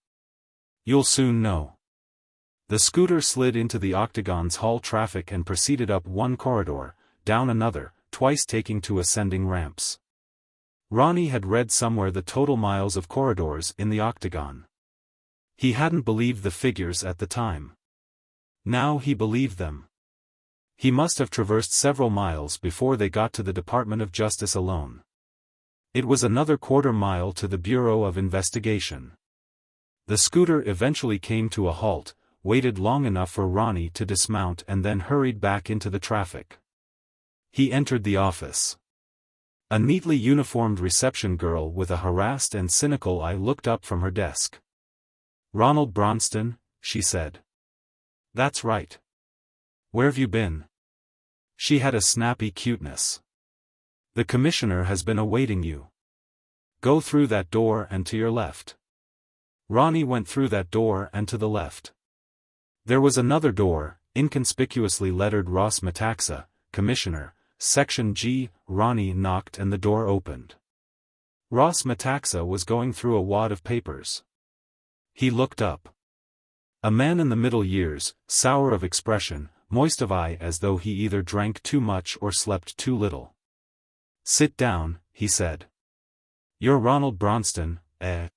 You'll soon know. The scooter slid into the Octagon's hall traffic and proceeded up one corridor, down another, twice taking to ascending ramps. Ronnie had read somewhere the total miles of corridors in the Octagon. He hadn't believed the figures at the time. Now he believed them. He must have traversed several miles before they got to the Department of Justice alone. It was another quarter-mile to the Bureau of Investigation. The scooter eventually came to a halt, waited long enough for Ronnie to dismount and then hurried back into the traffic. He entered the office. A neatly uniformed reception girl with a harassed and cynical eye looked up from her desk. Ronald Bronston, she said. That's right. Where've you been? She had a snappy cuteness. The commissioner has been awaiting you. Go through that door and to your left. Ronnie went through that door and to the left. There was another door, inconspicuously lettered Ross Metaxa, Commissioner, Section G. Ronnie knocked and the door opened. Ross Metaxa was going through a wad of papers. He looked up. A man in the middle years, sour of expression, moist of eye as though he either drank too much or slept too little. Sit down, he said. You're Ronald Bronston, eh?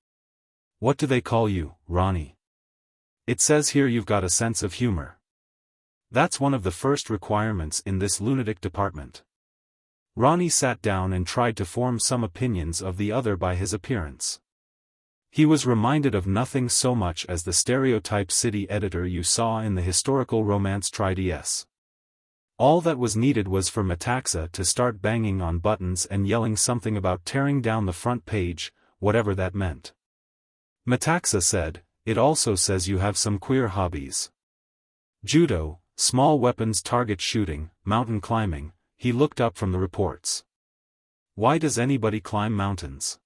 What do they call you, Ronnie? It says here you've got a sense of humor. That's one of the first requirements in this lunatic department. Ronnie sat down and tried to form some opinions of the other by his appearance. He was reminded of nothing so much as the stereotype city editor you saw in the historical romance Tri-DS. All that was needed was for Metaxa to start banging on buttons and yelling something about tearing down the front page, whatever that meant. Metaxa said, it also says you have some queer hobbies. Judo, small weapons target shooting, mountain climbing. He looked up from the reports. Why does anybody climb mountains?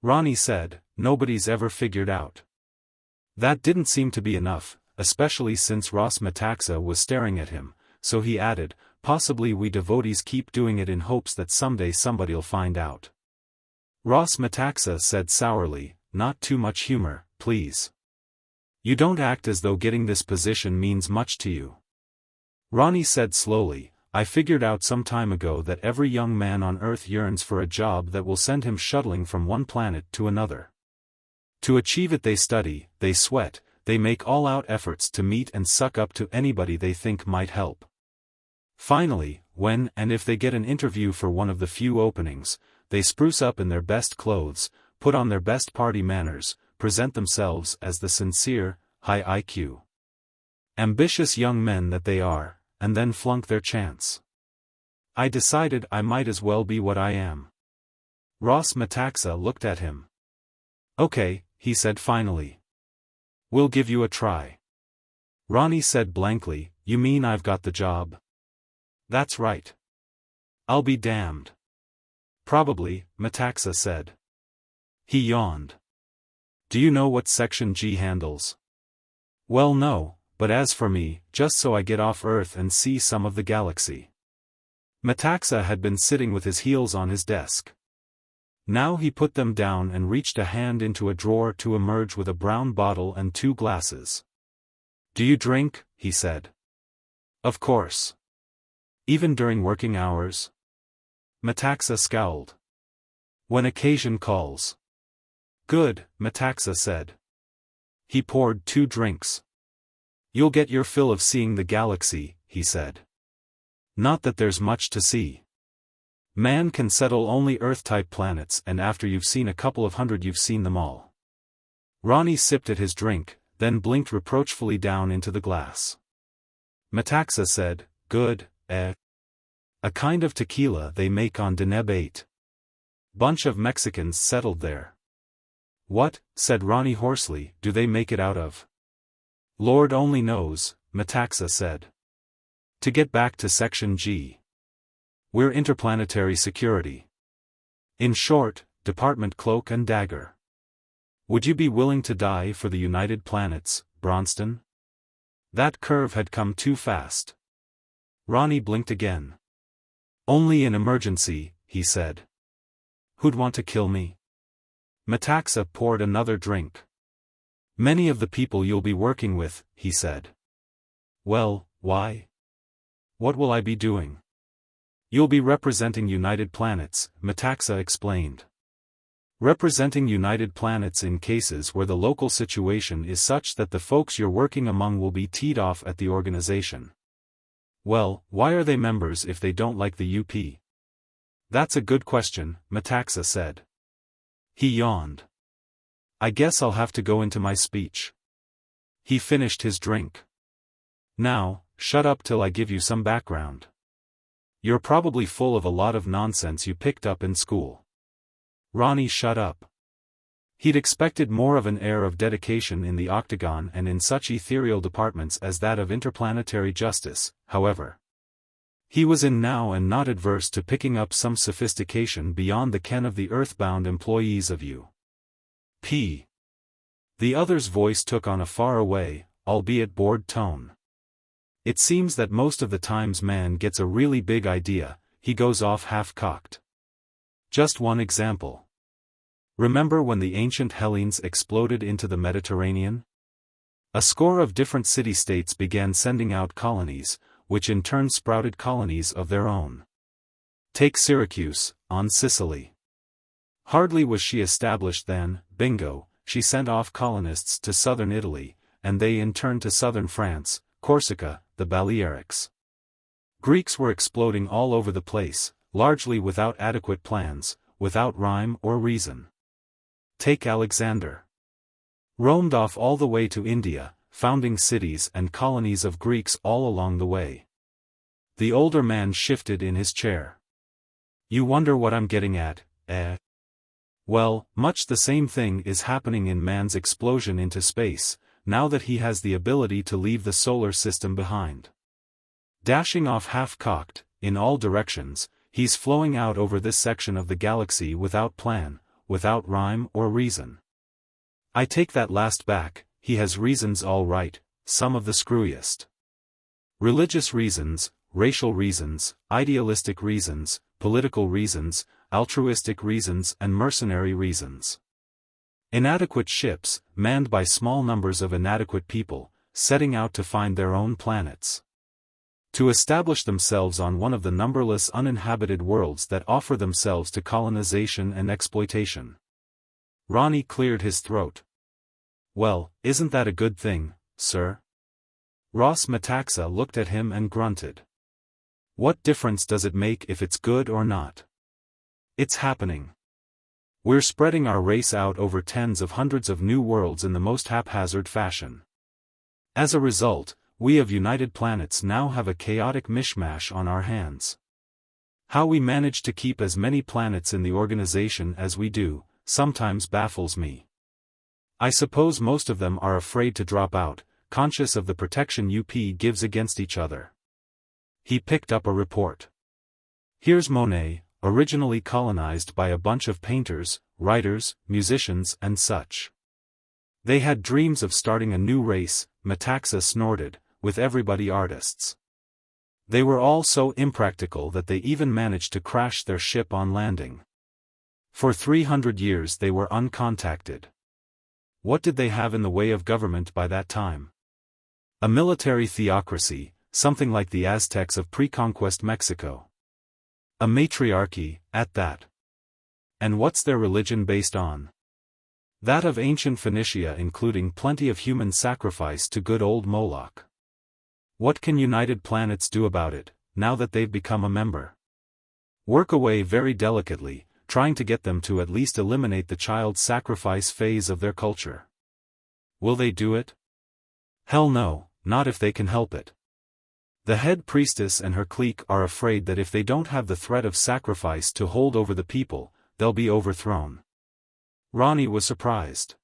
Ronnie said, nobody's ever figured out. That didn't seem to be enough, especially since Ross Metaxa was staring at him, so he added, possibly we devotees keep doing it in hopes that someday somebody'll find out. Ross Metaxa said sourly, not too much humor, please. You don't act as though getting this position means much to you. Ronnie said slowly, I figured out some time ago that every young man on Earth yearns for a job that will send him shuttling from one planet to another. To achieve it they study, they sweat, they make all-out efforts to meet and suck up to anybody they think might help. Finally, when and if they get an interview for one of the few openings, they spruce up in their best clothes, put on their best party manners, present themselves as the sincere, high IQ, ambitious young men that they are, and then flunk their chance. I decided I might as well be what I am. Ross Metaxa looked at him. Okay, he said finally. We'll give you a try. Ronnie said blankly, you mean I've got the job? That's right. I'll be damned. Probably, Metaxa said. He yawned. Do you know what Section G handles? Well, no, but as for me, just so I get off Earth and see some of the galaxy. Metaxa had been sitting with his heels on his desk. Now he put them down and reached a hand into a drawer to emerge with a brown bottle and 2 glasses. Do you drink? He said. Of course. Even during working hours? Metaxa scowled. When occasion calls. Good, Metaxa said. He poured 2 drinks. You'll get your fill of seeing the galaxy, he said. Not that there's much to see. Man can settle only Earth-type planets, and after you've seen a couple of hundred you've seen them all. Ronnie sipped at his drink, then blinked reproachfully down into the glass. Metaxa said, Good, A kind of tequila they make on Deneb 8. Bunch of Mexicans settled there. What, said Ronnie hoarsely, do they make it out of? Lord only knows, Metaxa said. To get back to Section G. We're interplanetary security. In short, Department Cloak and Dagger. Would you be willing to die for the United Planets, Bronston? That curve had come too fast. Ronnie blinked again. Only in emergency, he said. Who'd want to kill me? Metaxa poured another drink. Many of the people you'll be working with, he said. Well, why? What will I be doing? You'll be representing United Planets, Metaxa explained. Representing United Planets in cases where the local situation is such that the folks you're working among will be teed off at the organization. Well, why are they members if they don't like the UP? That's a good question, Metaxa said. He yawned. I guess I'll have to go into my speech. He finished his drink. Now, shut up till I give you some background. You're probably full of a lot of nonsense you picked up in school. Ronnie shut up. He'd expected more of an air of dedication in the Octagon and in such ethereal departments as that of interplanetary justice, however. He was in now and not adverse to picking up some sophistication beyond the ken of the earthbound employees of U.P. The other's voice took on a far-away, albeit bored tone. It seems that most of the times man gets a really big idea, he goes off half-cocked. Just one example. Remember when the ancient Hellenes exploded into the Mediterranean? A score of different city-states began sending out colonies, which in turn sprouted colonies of their own. Take Syracuse, on Sicily. Hardly was she established than, bingo, she sent off colonists to southern Italy, and they in turn to southern France, Corsica, the Balearics. Greeks were exploding all over the place, largely without adequate plans, without rhyme or reason. Take Alexander. Roamed off all the way to India, founding cities and colonies of Greeks all along the way. The older man shifted in his chair. You wonder what I'm getting at, eh? Well, much the same thing is happening in man's explosion into space, now that he has the ability to leave the solar system behind. Dashing off half-cocked, in all directions, he's flowing out over this section of the galaxy without plan, without rhyme or reason. I take that last back, he has reasons all right, some of the screwiest. Religious reasons, racial reasons, idealistic reasons, political reasons, altruistic reasons and mercenary reasons. Inadequate ships, manned by small numbers of inadequate people, setting out to find their own planets. To establish themselves on one of the numberless uninhabited worlds that offer themselves to colonization and exploitation. Ronnie cleared his throat. Well, isn't that a good thing, sir? Ross Metaxa looked at him and grunted. What difference does it make if it's good or not? It's happening. We're spreading our race out over tens of hundreds of new worlds in the most haphazard fashion. As a result, we of United Planets now have a chaotic mishmash on our hands. How we manage to keep as many planets in the organization as we do, sometimes baffles me. I suppose most of them are afraid to drop out, conscious of the protection UP gives against each other. He picked up a report. Here's Monet, originally colonized by a bunch of painters, writers, musicians and such. They had dreams of starting a new race, Metaxa snorted, with everybody artists. They were all so impractical that they even managed to crash their ship on landing. For 300 years they were uncontacted. What did they have in the way of government by that time? A military theocracy, something like the Aztecs of pre-conquest Mexico. A matriarchy, at that. And what's their religion based on? That of ancient Phoenicia, including plenty of human sacrifice to good old Moloch. What can United Planets do about it, now that they've become a member? Work away very delicately, trying to get them to at least eliminate the child sacrifice phase of their culture. Will they do it? Hell no, not if they can help it. The head priestess and her clique are afraid that if they don't have the threat of sacrifice to hold over the people, they'll be overthrown. Ronnie was surprised.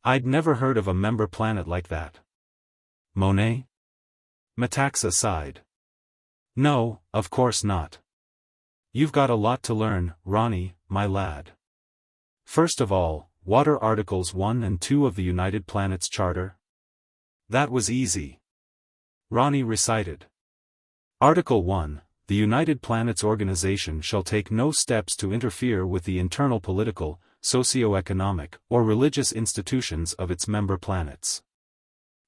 I'd never heard of a member planet like that. Monet? Metaxa sighed. No, of course not. You've got a lot to learn, Ronnie, my lad. First of all, what are Articles 1 and 2 of the United Planets Charter? That was easy. Ronnie recited. Article 1, the United Planets Organization shall take no steps to interfere with the internal political, socioeconomic, or religious institutions of its member planets.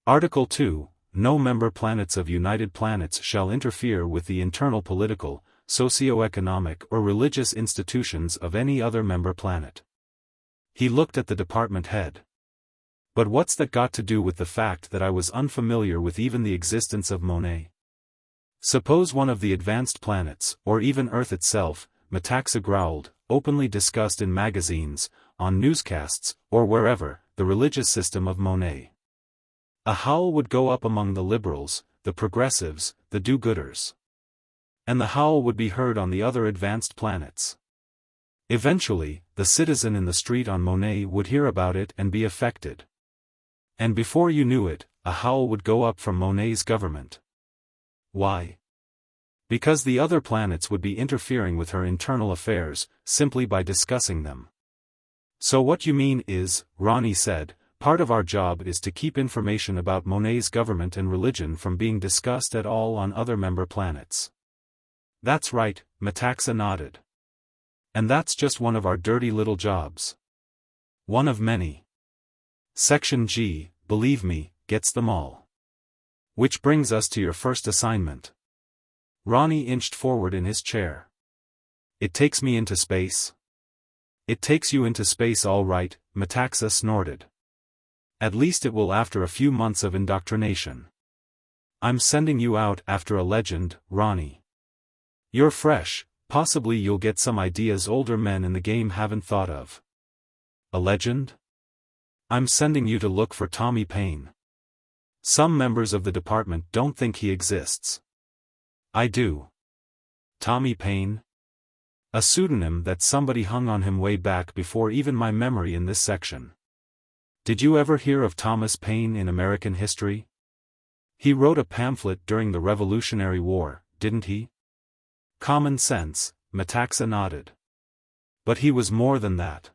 Article 2, no member planets of United Planets shall interfere with the internal political, socioeconomic or religious institutions of any other member planet. He looked at the department head. But what's that got to do with the fact that I was unfamiliar with even the existence of Monet? Suppose one of the advanced planets, or even Earth itself, Metaxa growled, openly discussed in magazines, on newscasts, or wherever, the religious system of Monet. A howl would go up among the liberals, the progressives, the do-gooders. And the howl would be heard on the other advanced planets. Eventually, the citizen in the street on Monet would hear about it and be affected. And before you knew it, a howl would go up from Monet's government. Why? Because the other planets would be interfering with her internal affairs, simply by discussing them. So what you mean is, Ronnie said, part of our job is to keep information about Monet's government and religion from being discussed at all on other member planets. That's right, Metaxa nodded. And that's just one of our dirty little jobs. One of many. Section G, believe me, gets them all. Which brings us to your first assignment. Ronnie inched forward in his chair. It takes me into space? It takes you into space all right, Metaxa snorted. At least it will after a few months of indoctrination. I'm sending you out after a legend, Ronnie. You're fresh, possibly you'll get some ideas older men in the game haven't thought of. A legend? I'm sending you to look for Tommy Paine. Some members of the department don't think he exists. I do. Tommy Paine? A pseudonym that somebody hung on him way back before even my memory in this section. Did you ever hear of Thomas Paine in American history? He wrote a pamphlet during the Revolutionary War, didn't he? Common sense, Metaxa nodded. But he was more than that.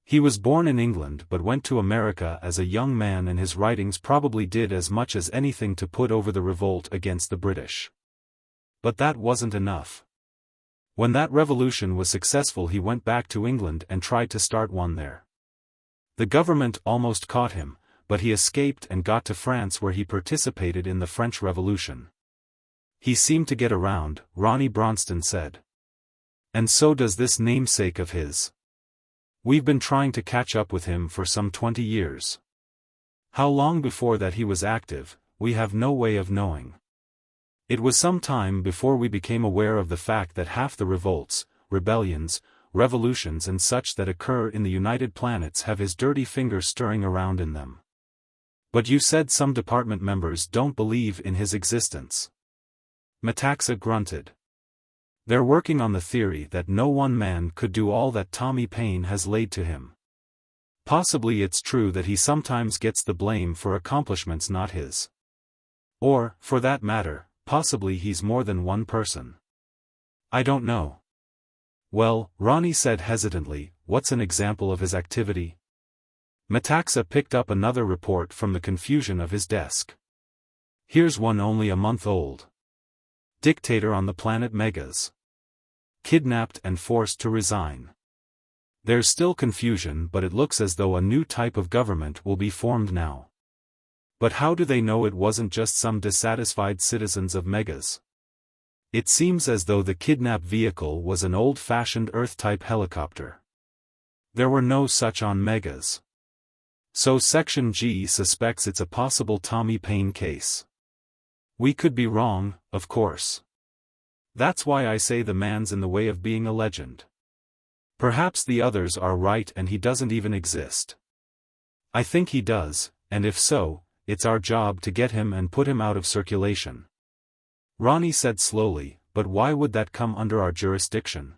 He was born in England but went to America as a young man, and his writings probably did as much as anything to put over the revolt against the British. But that wasn't enough. When that revolution was successful, he went back to England and tried to start one there. The government almost caught him, but he escaped and got to France, where he participated in the French Revolution. He seemed to get around, Ronnie Bronston said. And so does this namesake of his. We've been trying to catch up with him for some 20 years. How long before that he was active, we have no way of knowing. It was some time before we became aware of the fact that half the revolts, rebellions, revolutions and such that occur in the United Planets have his dirty fingers stirring around in them. But you said some department members don't believe in his existence. Metaxa grunted. They're working on the theory that no one man could do all that Tommy Paine has laid to him. Possibly it's true that he sometimes gets the blame for accomplishments not his. Or, for that matter, possibly he's more than one person. I don't know. Well, Ronnie said hesitantly, what's an example of his activity? Metaxa picked up another report from the confusion of his desk. Here's one only a month old. Dictator on the planet Megas. Kidnapped and forced to resign. There's still confusion, but it looks as though a new type of government will be formed now. But how do they know it wasn't just some dissatisfied citizens of Megas? It seems as though the kidnap vehicle was an old-fashioned Earth-type helicopter. There were no such on Megas. So Section G suspects it's a possible Tommy Paine case. We could be wrong, of course. That's why I say the man's in the way of being a legend. Perhaps the others are right and he doesn't even exist. I think he does, and if so, it's our job to get him and put him out of circulation. Ronnie said slowly, but why would that come under our jurisdiction?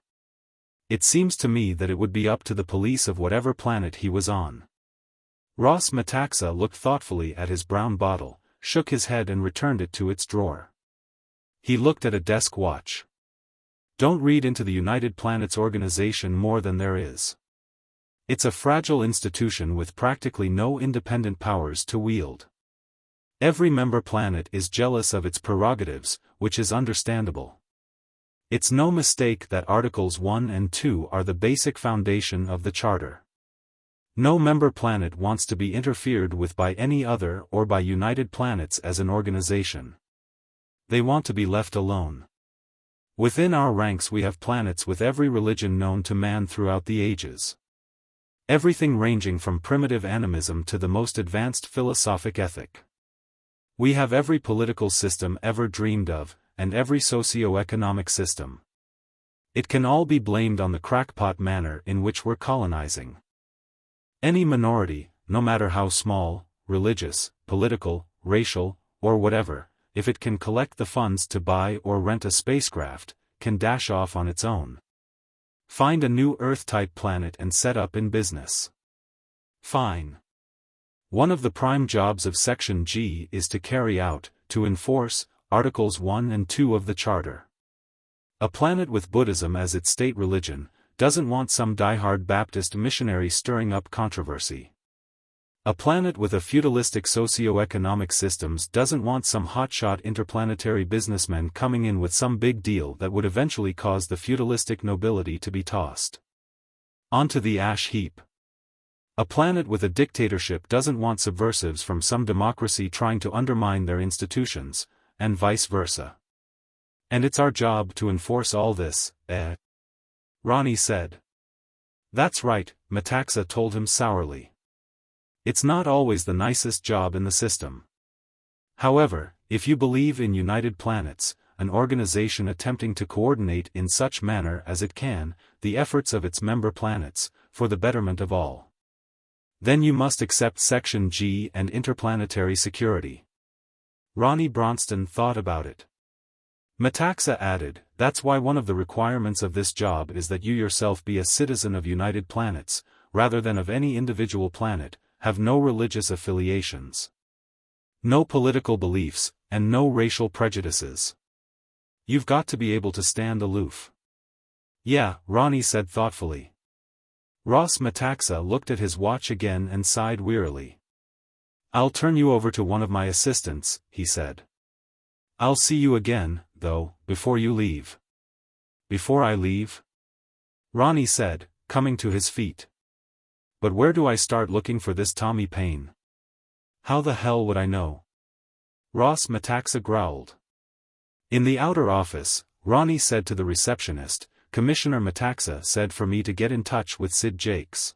It seems to me that it would be up to the police of whatever planet he was on. Ross Metaxa looked thoughtfully at his brown bottle, shook his head and returned it to its drawer. He looked at a desk watch. Don't read into the United Planets organization more than there is. It's a fragile institution with practically no independent powers to wield. Every member planet is jealous of its prerogatives, which is understandable. It's no mistake that Articles 1 and 2 are the basic foundation of the Charter. No member planet wants to be interfered with by any other or by United Planets as an organization. They want to be left alone. Within our ranks we have planets with every religion known to man throughout the ages. Everything ranging from primitive animism to the most advanced philosophic ethic. We have every political system ever dreamed of, and every socio-economic system. It can all be blamed on the crackpot manner in which we're colonizing. Any minority, no matter how small, religious, political, racial, or whatever, if it can collect the funds to buy or rent a spacecraft, can dash off on its own. Find a new Earth-type planet and set up in business. Fine. One of the prime jobs of Section G is to carry out, to enforce, Articles 1 and 2 of the Charter. A planet with Buddhism as its state religion doesn't want some diehard Baptist missionary stirring up controversy. A planet with a feudalistic socio-economic systems doesn't want some hotshot interplanetary businessmen coming in with some big deal that would eventually cause the feudalistic nobility to be tossed onto the ash heap. A planet with a dictatorship doesn't want subversives from some democracy trying to undermine their institutions, and vice versa. And it's our job to enforce all this, Ronnie said. That's right, Metaxa told him sourly. It's not always the nicest job in the system. However, if you believe in United Planets, an organization attempting to coordinate in such manner as it can, the efforts of its member planets, for the betterment of all, then you must accept Section G and interplanetary security. Ronnie Bronston thought about it. Metaxa added, that's why one of the requirements of this job is that you yourself be a citizen of United Planets, rather than of any individual planet, have no religious affiliations, no political beliefs, and no racial prejudices. You've got to be able to stand aloof. Yeah, Ronnie said thoughtfully. Ross Metaxa looked at his watch again and sighed wearily. I'll turn you over to one of my assistants, he said. I'll see you again, though, before you leave. Before I leave? Ronnie said, coming to his feet. But where do I start looking for this Tommy Paine? How the hell would I know? Ross Metaxa growled. In the outer office, Ronnie said to the receptionist, Commissioner Metaxa said for me to get in touch with Sid Jakes.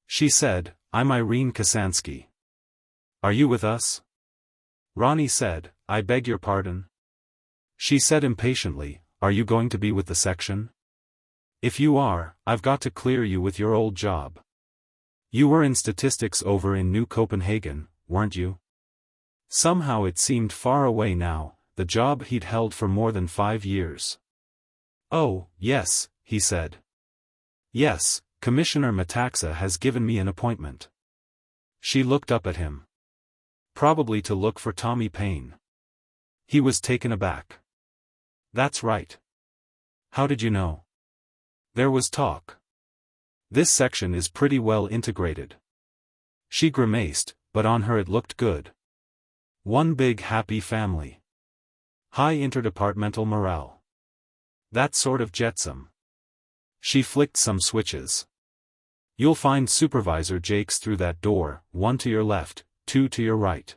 She said, I'm Irene Kasansky. Are you with us? Ronnie said, I beg your pardon? She said impatiently, are you going to be with the section? If you are, I've got to clear you with your old job. You were in statistics over in New Copenhagen, weren't you? Somehow it seemed far away now, the job he'd held for more than 5 years. Oh, yes, he said. Yes, Commissioner Metaxa has given me an appointment. She looked up at him. Probably to look for Tommy Paine. He was taken aback. That's right. How did you know? There was talk. This section is pretty well integrated. She grimaced, but on her it looked good. One big happy family. High interdepartmental morale. That sort of jetsam. She flicked some switches. You'll find Supervisor Jakes through that door, 1 to your left, 2 to your right.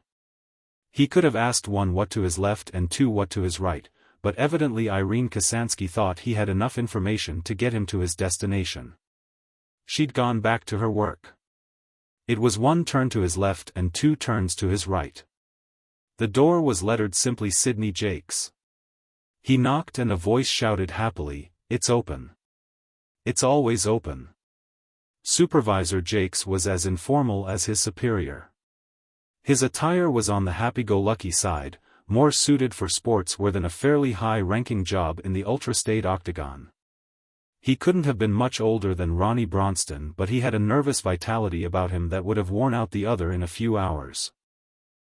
He could have asked 1 what to his left and 2 what to his right, but evidently Irene Kasansky thought he had enough information to get him to his destination. She'd gone back to her work. It was 1 turn to his left and 2 turns to his right. The door was lettered simply Sidney Jakes. He knocked and a voice shouted happily, "It's open." It's always open. Supervisor Jakes was as informal as his superior. His attire was on the happy-go-lucky side, more suited for sportswear than a fairly high-ranking job in the ultra-state octagon. He couldn't have been much older than Ronnie Bronston, but he had a nervous vitality about him that would have worn out the other in a few hours.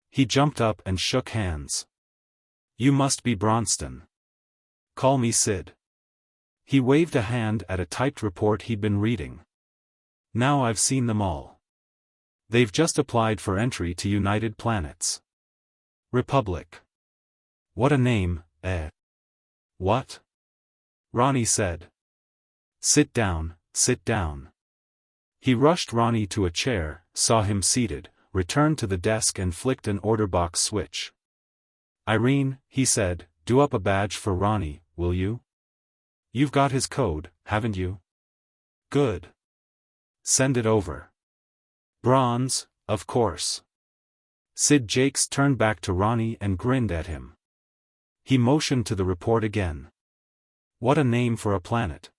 He jumped up and shook hands. "You must be Bronston. Call me Sid." He waved a hand at a typed report he'd been reading. "Now I've seen them all. They've just applied for entry to United Planets. Republic. What a name, eh?" "What?" Ronnie said. Sit down, sit down." He rushed Ronnie to a chair, saw him seated, returned to the desk and flicked an order box switch. "Irene," he said, "do up a badge for Ronnie, will you? You've got his code, haven't you? Good. Send it over. Bronze, of course." Sid Jakes turned back to Ronnie and grinned at him. He motioned to the report again. "What a name for a planet.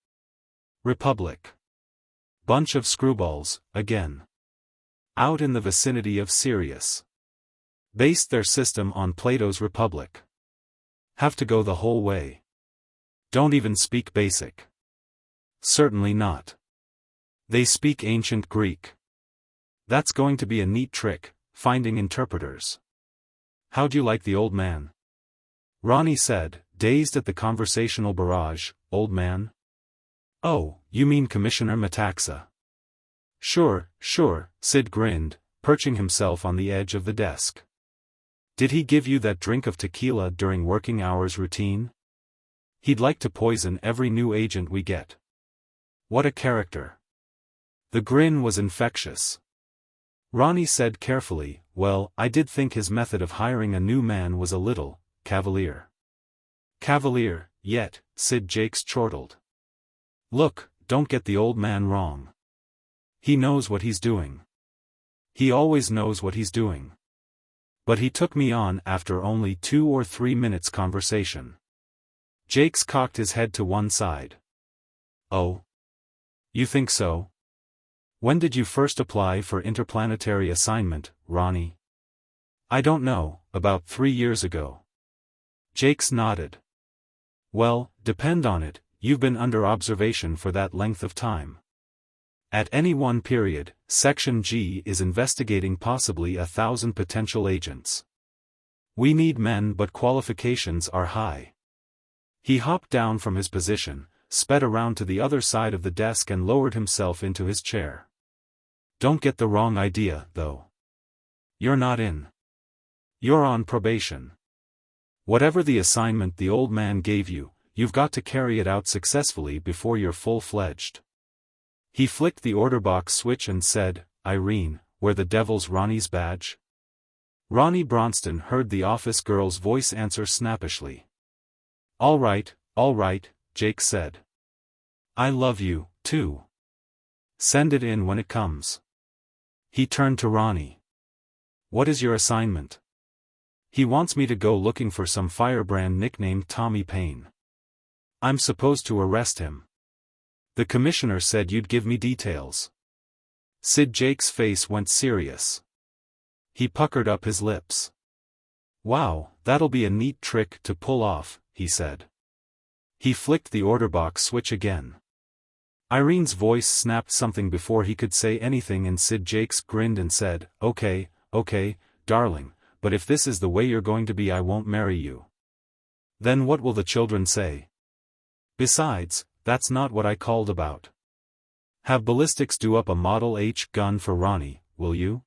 Republic. Bunch of screwballs, again. Out in the vicinity of Sirius. Based their system on Plato's Republic. Have to go the whole way. Don't even speak basic. Certainly not. They speak ancient Greek. That's going to be a neat trick, finding interpreters. How'd you like the old man?" Ronnie said, dazed at the conversational barrage. "Old man? Oh, you mean Commissioner Metaxa." Sure, Sid grinned, perching himself on the edge of the desk. "Did he give you that drink of tequila during working hours routine? He'd like to poison every new agent we get. What a character." The grin was infectious. Ronnie said carefully, "Well, I did think his method of hiring a new man was a little cavalier." "Cavalier, yet," Sid Jakes chortled. "Look, don't get the old man wrong. He knows what he's doing. He always knows what he's doing. But he took me on after only 2 or 3 minutes conversation." Jakes cocked his head to one side. "Oh? You think so? When did you first apply for interplanetary assignment, Ronnie?" "I don't know, about 3 years ago." Jakes nodded. "Well, depend on it, you've been under observation for that length of time. At any one period, Section G is investigating possibly 1,000 potential agents. We need men but qualifications are high." He hopped down from his position, sped around to the other side of the desk and lowered himself into his chair. "Don't get the wrong idea, though. You're not in. You're on probation. Whatever the assignment the old man gave you, you've got to carry it out successfully before you're full-fledged." He flicked the order box switch and said, "Irene, where the devil's Ronnie's badge?" Ronnie Bronston heard the office girl's voice answer snappishly. All right, Jake said. "I love you, too. Send it in when it comes." He turned to Ronnie. "What is your assignment?" "He wants me to go looking for some firebrand nicknamed Tommy Payne. I'm supposed to arrest him. The commissioner said you'd give me details." Sid Jake's face went serious. He puckered up his lips. "Wow, that'll be a neat trick to pull off," he said. He flicked the order box switch again. Irene's voice snapped something before he could say anything and Sid Jakes grinned and said, Okay, darling, but if this is the way you're going to be I won't marry you." "Then what will the children say? Besides, that's not what I called about. Have ballistics do up a Model H gun for Ronnie, will you?"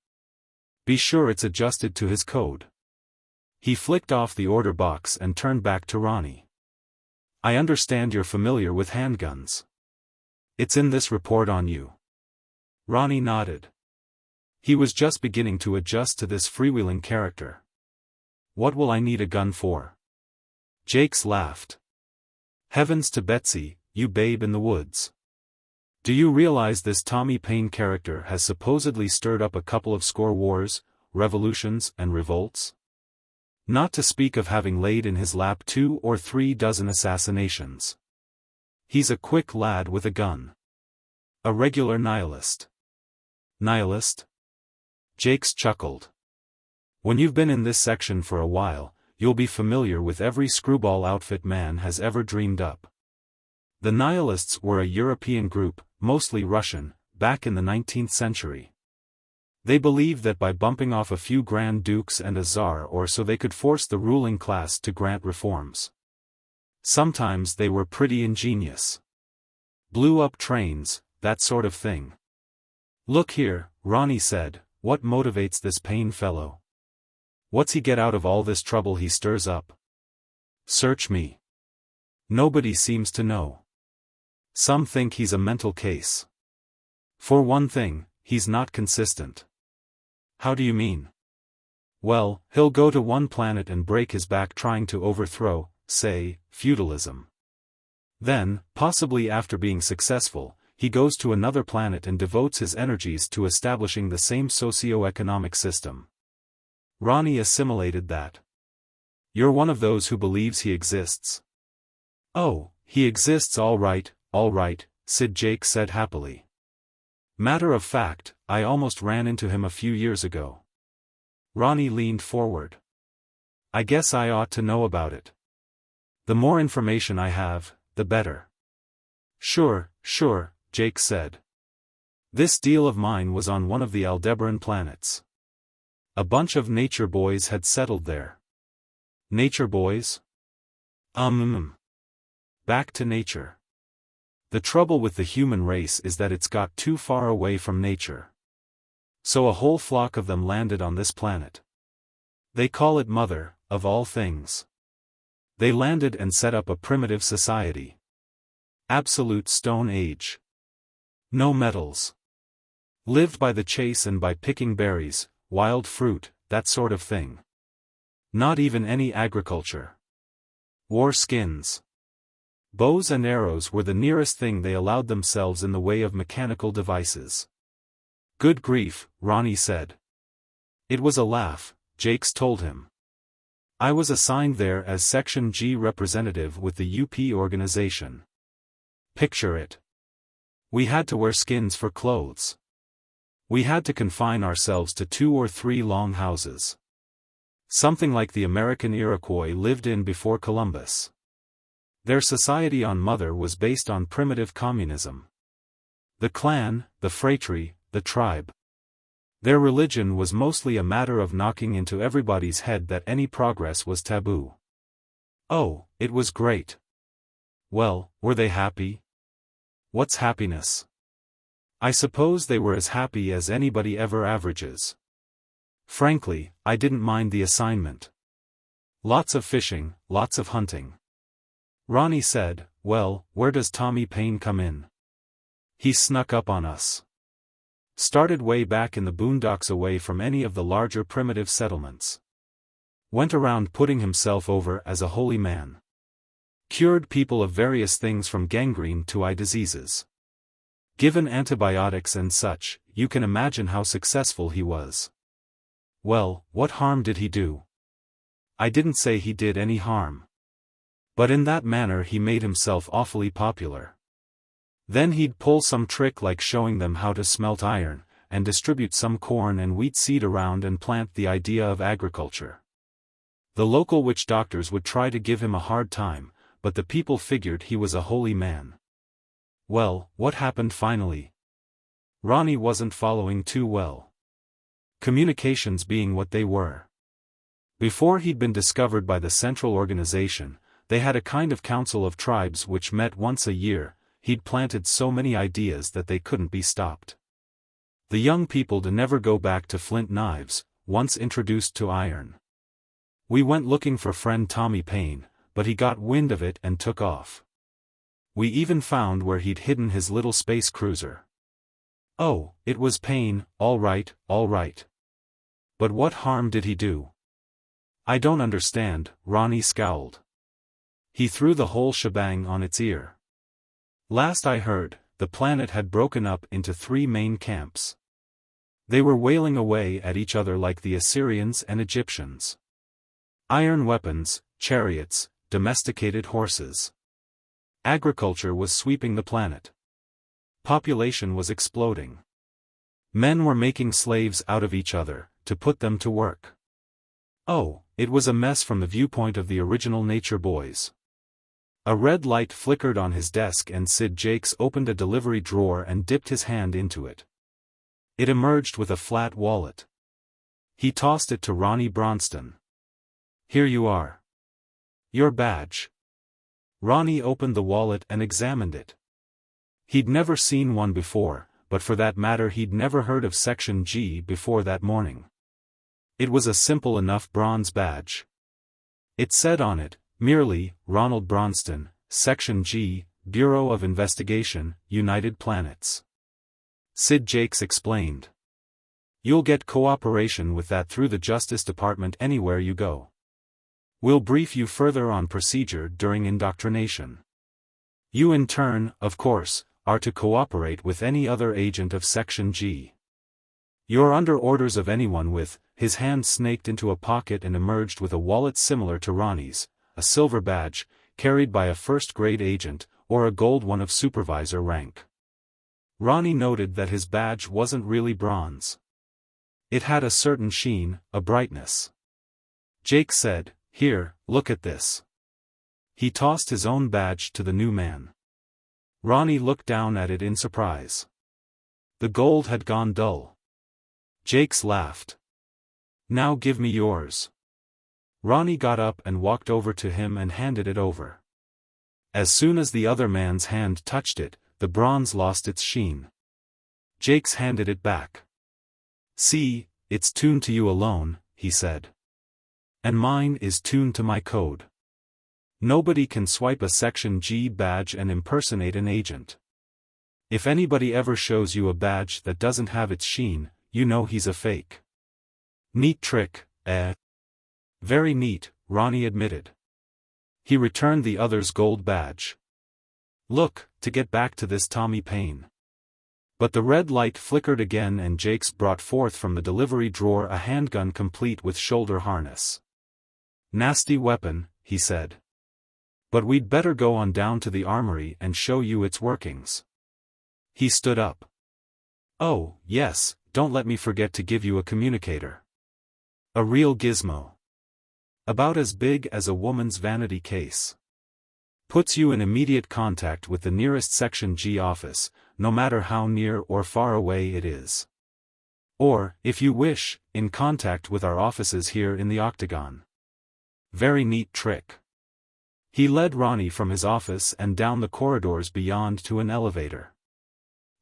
Be sure it's adjusted to his code. He flicked off the order box and turned back to Ronnie. I understand you're familiar with handguns. It's in this report on you. Ronnie nodded. He was just beginning to adjust to this freewheeling character. What will I need a gun for? Jakes laughed. Heavens to Betsy, you babe in the woods. Do you realize this Tommy Paine character has supposedly stirred up a couple of score wars, revolutions and revolts? Not to speak of having laid in his lap 2 or 3 dozen assassinations. He's a quick lad with a gun. A regular nihilist. Nihilist? Jakes chuckled. When you've been in this section for a while, you'll be familiar with every screwball outfit man has ever dreamed up. The nihilists were a European group, mostly Russian, back in the 19th century. They believed that by bumping off a few Grand Dukes and a Tsar or so they could force the ruling class to grant reforms. Sometimes they were pretty ingenious. Blew up trains, that sort of thing. Look here, Ronnie said, what motivates this Paine fellow? What's he get out of all this trouble he stirs up? Search me. Nobody seems to know. Some think he's a mental case. For one thing, he's not consistent. How do you mean? Well, he'll go to one planet and break his back trying to overthrow, say, feudalism. Then, possibly after being successful, he goes to another planet and devotes his energies to establishing the same socioeconomic system. Ronnie assimilated that. You're one of those who believes he exists. Oh, he exists all right, Sid Jake said happily. Matter of fact, I almost ran into him a few years ago. Ronnie leaned forward. I guess I ought to know about it. The more information I have, the better. Sure, Jake said. This deal of mine was on one of the Aldebaran planets. A bunch of nature boys had settled there. Nature boys? Back to nature. The trouble with the human race is that it's got too far away from nature. So a whole flock of them landed on this planet. They call it Mother, of all things. They landed and set up a primitive society. Absolute Stone Age. No metals. Lived by the chase and by picking berries, wild fruit, that sort of thing. Not even any agriculture. Wore skins. Bows and arrows were the nearest thing they allowed themselves in the way of mechanical devices. Good grief, Ronnie said. It was a laugh, Jakes told him. I was assigned there as Section G representative with the UP organization. Picture it. We had to wear skins for clothes. We had to confine ourselves to 2 or 3 long houses. Something like the American Iroquois lived in before Columbus. Their society on Mother was based on primitive communism. The clan, the phratry, the tribe. Their religion was mostly a matter of knocking into everybody's head that any progress was taboo. Oh, it was great. Well, were they happy? What's happiness? I suppose they were as happy as anybody ever averages. Frankly, I didn't mind the assignment. Lots of fishing, lots of hunting. Ronnie said, well, where does Tommy Paine come in? He snuck up on us. Started way back in the boondocks away from any of the larger primitive settlements. Went around putting himself over as a holy man. Cured people of various things from gangrene to eye diseases. Given antibiotics and such, you can imagine how successful he was. Well, what harm did he do? I didn't say he did any harm. But in that manner he made himself awfully popular. Then he'd pull some trick like showing them how to smelt iron, and distribute some corn and wheat seed around and plant the idea of agriculture. The local witch doctors would try to give him a hard time, but the people figured he was a holy man. Well, what happened finally? Ronnie wasn't following too well. Communications being what they were. Before he'd been discovered by the central organization, they had a kind of council of tribes which met once a year. He'd planted so many ideas that they couldn't be stopped. The young people'd never go back to flint knives, once introduced to iron. We went looking for friend Tommy Paine, but he got wind of it and took off. We even found where he'd hidden his little space cruiser. Oh, it was Paine, all right, all right. But what harm did he do? I don't understand, Ronnie scowled. He threw the whole shebang on its ear. Last I heard, the planet had broken up into 3 main camps. They were wailing away at each other like the Assyrians and Egyptians. Iron weapons, chariots, domesticated horses. Agriculture was sweeping the planet. Population was exploding. Men were making slaves out of each other, to put them to work. Oh, it was a mess from the viewpoint of the original Nature Boys. A red light flickered on his desk and Sid Jakes opened a delivery drawer and dipped his hand into it. It emerged with a flat wallet. He tossed it to Ronnie Bronston. Here you are. Your badge. Ronnie opened the wallet and examined it. He'd never seen one before, but for that matter he'd never heard of Section G before that morning. It was a simple enough bronze badge. It said on it, merely, Ronald Bronston, Section G, Bureau of Investigation, United Planets. Sid Jakes explained. You'll get cooperation with that through the Justice Department anywhere you go. We'll brief you further on procedure during indoctrination. You in turn, of course, are to cooperate with any other agent of Section G. You're under orders of anyone with, his hand snaked into a pocket and emerged with a wallet similar to Ronnie's, a silver badge, carried by a first-grade agent, or a gold one of supervisor rank. Ronnie noted that his badge wasn't really bronze. It had a certain sheen, a brightness. Jake said, Here, look at this. He tossed his own badge to the new man. Ronnie looked down at it in surprise. The gold had gone dull. Jakes laughed. Now give me yours. Ronnie got up and walked over to him and handed it over. As soon as the other man's hand touched it, the bronze lost its sheen. Jakes handed it back. See, it's tuned to you alone, he said. And mine is tuned to my code. Nobody can swipe a Section G badge and impersonate an agent. If anybody ever shows you a badge that doesn't have its sheen, you know he's a fake. Neat trick, eh? Very neat, Ronnie admitted. He returned the other's gold badge. Look, to get back to this Tommy Paine. But the red light flickered again and Jakes brought forth from the delivery drawer a handgun complete with shoulder harness. Nasty weapon, he said. But we'd better go on down to the armory and show you its workings. He stood up. Oh, yes, don't let me forget to give you a communicator. A real gizmo. About as big as a woman's vanity case. Puts you in immediate contact with the nearest Section G office, no matter how near or far away it is. Or, if you wish, in contact with our offices here in the Octagon. Very neat trick. He led Ronnie from his office and down the corridors beyond to an elevator.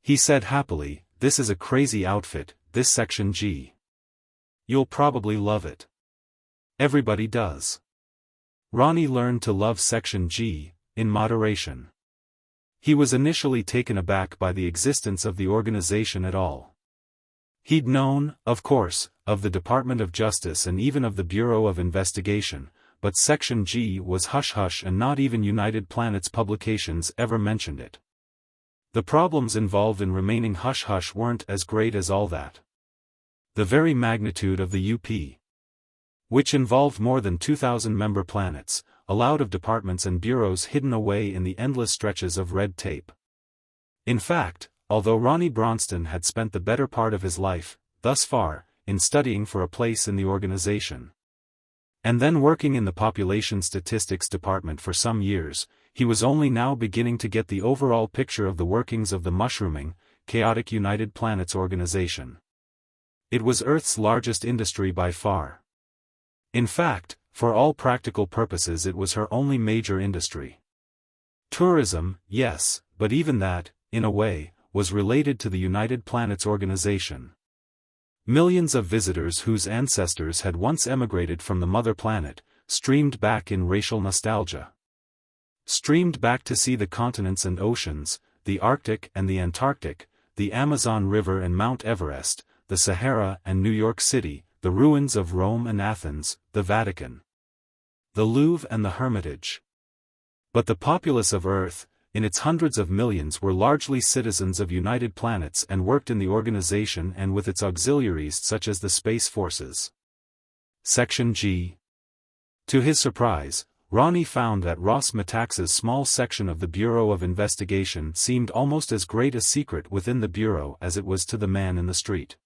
He said happily, This is a crazy outfit, this Section G. You'll probably love it. Everybody does. Ronnie learned to love Section G, in moderation. He was initially taken aback by the existence of the organization at all. He'd known, of course, of the Department of Justice and even of the Bureau of Investigation, but Section G was hush-hush and not even United Planets publications ever mentioned it. The problems involved in remaining hush-hush weren't as great as all that. The very magnitude of the UP, which involved more than 2,000 member planets, a lot of departments and bureaus hidden away in the endless stretches of red tape. In fact, although Ronnie Bronston had spent the better part of his life, thus far, in studying for a place in the organization, and then working in the Population Statistics Department for some years, he was only now beginning to get the overall picture of the workings of the mushrooming, chaotic United Planets organization. It was Earth's largest industry by far. In fact, for all practical purposes it was her only major industry. Tourism, yes, but even that, in a way, was related to the United Planets organization. Millions of visitors whose ancestors had once emigrated from the mother planet, streamed back in racial nostalgia. Streamed back to see the continents and oceans, the Arctic and the Antarctic, the Amazon River and Mount Everest, the Sahara and New York City, the ruins of Rome and Athens, the Vatican, the Louvre and the Hermitage. But the populace of Earth, in its hundreds of millions, were largely citizens of United Planets and worked in the organization and with its auxiliaries such as the Space Forces. Section G. To his surprise, Ronnie found that Ross Metaxa's small section of the Bureau of Investigation seemed almost as great a secret within the Bureau as it was to the man in the street.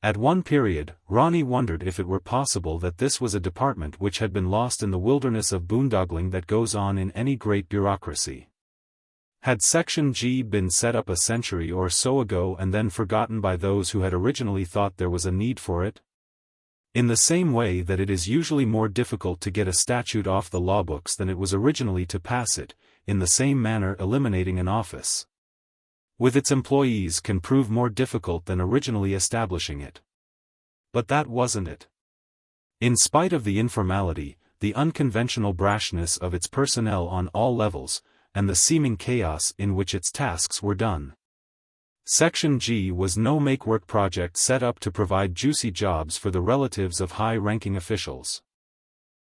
At one period, Ronnie wondered if it were possible that this was a department which had been lost in the wilderness of boondoggling that goes on in any great bureaucracy. Had Section G been set up a century or so ago and then forgotten by those who had originally thought there was a need for it? In the same way that it is usually more difficult to get a statute off the law books than it was originally to pass it, in the same manner eliminating an office with its employees can prove more difficult than originally establishing it. But that wasn't it. In spite of the informality, the unconventional brashness of its personnel on all levels, and the seeming chaos in which its tasks were done, Section G was no make-work project set up to provide juicy jobs for the relatives of high-ranking officials.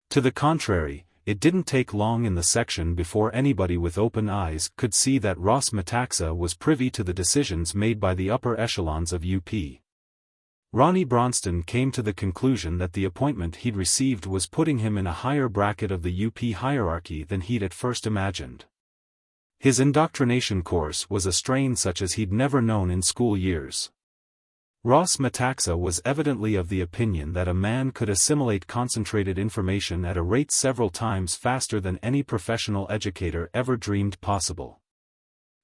To the contrary, it didn't take long in the section before anybody with open eyes could see that Ross Metaxa was privy to the decisions made by the upper echelons of UP. Ronnie Bronston came to the conclusion that the appointment he'd received was putting him in a higher bracket of the UP hierarchy than he'd at first imagined. His indoctrination course was a strain such as he'd never known in school years. Ross Metaxa was evidently of the opinion that a man could assimilate concentrated information at a rate several times faster than any professional educator ever dreamed possible.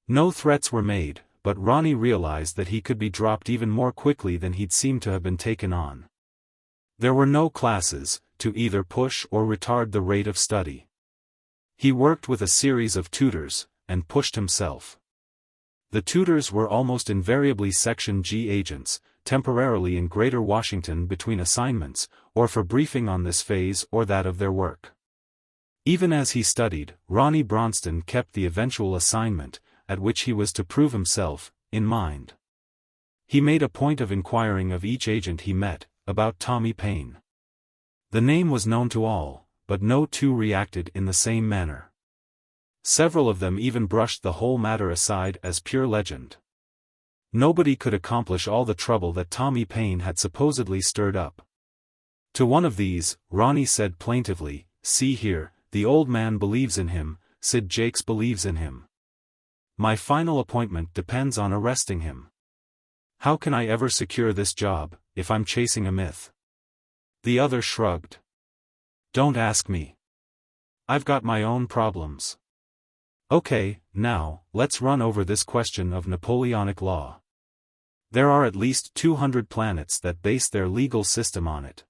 No threats were made, but Ronnie realized that he could be dropped even more quickly than he'd seemed to have been taken on. There were no classes, to either push or retard the rate of study. He worked with a series of tutors, and pushed himself. The tutors were almost invariably Section G agents, temporarily in Greater Washington between assignments, or for briefing on this phase or that of their work. Even as he studied, Ronnie Bronston kept the eventual assignment, at which he was to prove himself, in mind. He made a point of inquiring of each agent he met, about Tommy Paine. The name was known to all, but no two reacted in the same manner. Several of them even brushed the whole matter aside as pure legend. Nobody could accomplish all the trouble that Tommy Paine had supposedly stirred up. To one of these, Ronnie said plaintively, "See here, the old man believes in him, Sid Jakes believes in him. My final appointment depends on arresting him. How can I ever secure this job, if I'm chasing a myth?" The other shrugged. "Don't ask me. I've got my own problems. Okay, now, let's run over this question of Napoleonic law. There are at least 200 planets that base their legal system on it.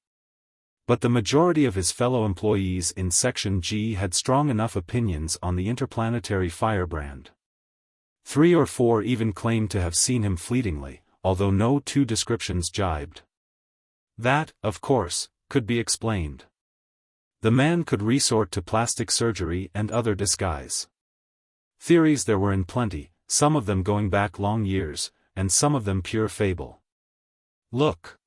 But the majority of his fellow employees in Section G had strong enough opinions on the interplanetary firebrand. 3 or 4 even claimed to have seen him fleetingly, although no two descriptions jibed. That, of course, could be explained. The man could resort to plastic surgery and other disguise. Theories there were in plenty, some of them going back long years, and some of them pure fable. "Look,"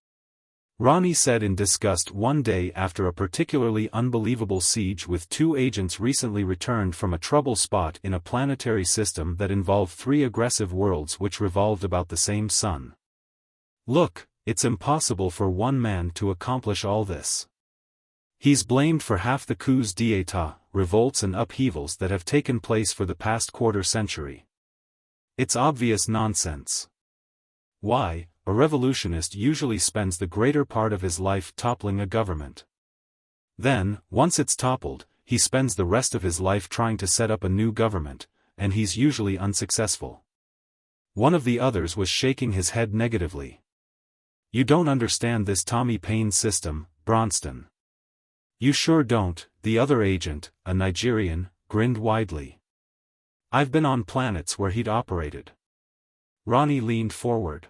Ronnie said in disgust one day after a particularly unbelievable siege with 2 agents recently returned from a trouble spot in a planetary system that involved 3 aggressive worlds which revolved about the same sun. "Look, it's impossible for one man to accomplish all this. He's blamed for half the coups d'état, revolts and upheavals that have taken place for the past quarter century. It's obvious nonsense. Why, a revolutionist usually spends the greater part of his life toppling a government. Then, once it's toppled, he spends the rest of his life trying to set up a new government, and he's usually unsuccessful." One of the others was shaking his head negatively. "You don't understand this Tommy Paine system, Bronston." "You sure don't," the other agent, a Nigerian, grinned widely. "I've been on planets where he'd operated." Ronnie leaned forward.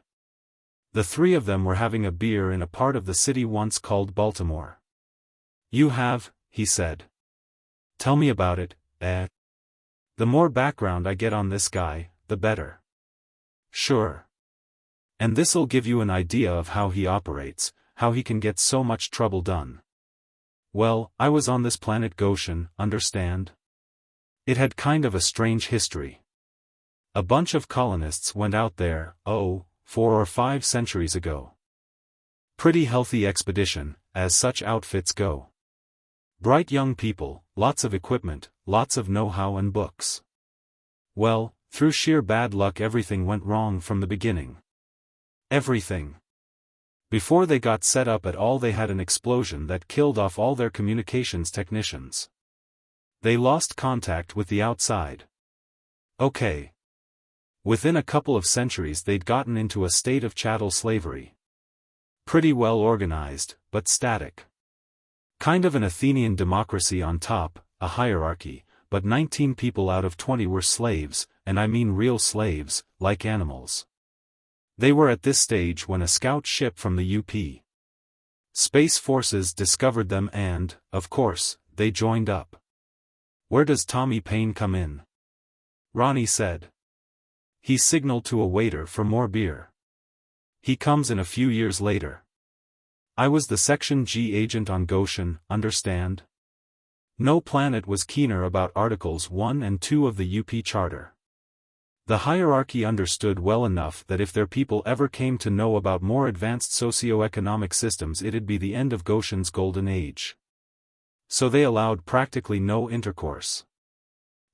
The three of them were having a beer in a part of the city once called Baltimore. "You have," he said. "Tell me about it, eh? The more background I get on this guy, the better." "Sure. And this'll give you an idea of how he operates, how he can get so much trouble done. Well, I was on this planet Goshen, understand? It had kind of a strange history. A bunch of colonists went out there, 4 or 5 centuries ago. Pretty healthy expedition, as such outfits go. Bright young people, lots of equipment, lots of know-how and books. Well, through sheer bad luck everything went wrong from the beginning. Everything. Before they got set up at all they had an explosion that killed off all their communications technicians. They lost contact with the outside. Okay. Within a couple of centuries they'd gotten into a state of chattel slavery. Pretty well organized, but static. Kind of an Athenian democracy on top, a hierarchy, but 19 people out of 20 were slaves, and I mean real slaves, like animals. They were at this stage when a scout ship from the UP Space Forces discovered them and, of course, they joined up. Where does Tommy Paine come in? Ronnie said. He signaled to a waiter for more beer. He comes in a few years later. I was the Section G agent on Goshen, understand? No planet was keener about Articles 1 and 2 of the UP Charter. The hierarchy understood well enough that if their people ever came to know about more advanced socioeconomic systems it'd be the end of Goshen's golden age. So they allowed practically no intercourse.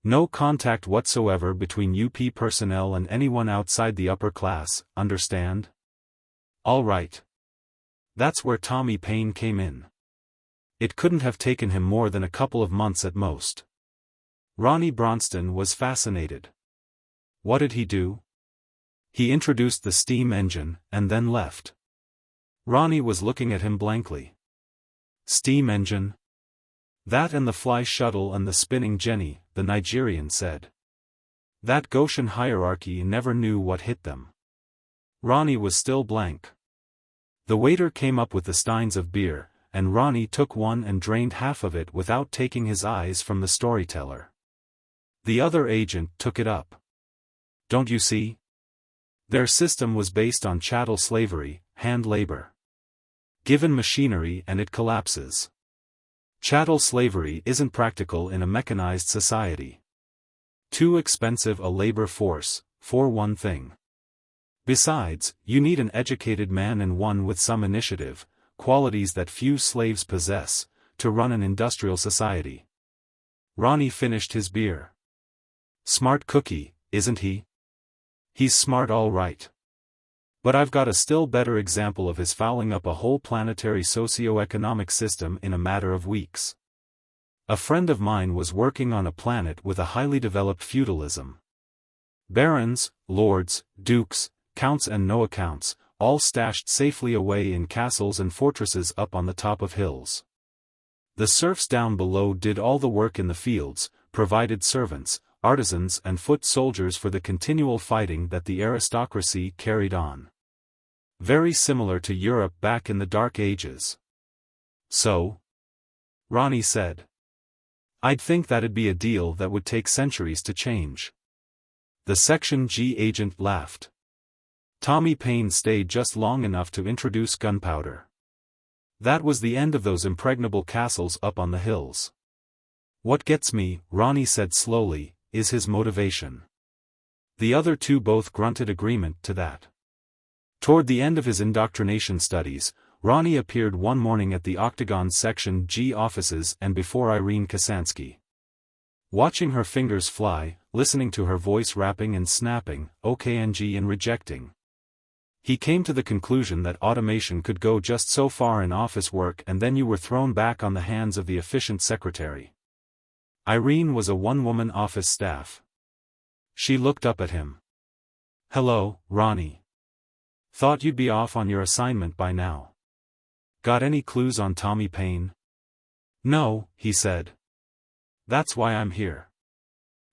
No contact whatsoever between UP personnel and anyone outside the upper class, understand? All right. That's where Tommy Paine came in. It couldn't have taken him more than a couple of months at most. Ronnie Bronston was fascinated. What did he do? He introduced the steam engine, and then left. Ronnie was looking at him blankly. Steam engine? That and the fly shuttle and the spinning jenny, the Nigerian said. That Goshen hierarchy never knew what hit them. Ronnie was still blank. The waiter came up with the steins of beer, and Ronnie took one and drained half of it without taking his eyes from the storyteller. The other agent took it up. Don't you see? Their system was based on chattel slavery, hand labor. Given machinery and it collapses. Chattel slavery isn't practical in a mechanized society. Too expensive a labor force, for one thing. Besides, you need an educated man and one with some initiative, qualities that few slaves possess, to run an industrial society. Ronnie finished his beer. Smart cookie, isn't he? He's smart all right. But I've got a still better example of his fouling up a whole planetary socio-economic system in a matter of weeks. A friend of mine was working on a planet with a highly developed feudalism. Barons, lords, dukes, counts and no accounts, all stashed safely away in castles and fortresses up on the top of hills. The serfs down below did all the work in the fields, provided servants, artisans and foot soldiers for the continual fighting that the aristocracy carried on. Very similar to Europe back in the Dark Ages. So? Ronnie said. I'd think that'd be a deal that would take centuries to change. The Section G agent laughed. Tommy Paine stayed just long enough to introduce gunpowder. That was the end of those impregnable castles up on the hills. What gets me, Ronnie said slowly, is his motivation. The other two both grunted agreement to that. Toward the end of his indoctrination studies, Ronnie appeared one morning at the Octagon Section G offices and before Irene Kasansky. Watching her fingers fly, listening to her voice rapping and snapping, OKNG and rejecting. He came to the conclusion that automation could go just so far in office work and then you were thrown back on the hands of the efficient secretary. Irene was a one-woman office staff. She looked up at him. Hello, Ronnie. Thought you'd be off on your assignment by now. Got any clues on Tommy Paine? No, he said. That's why I'm here.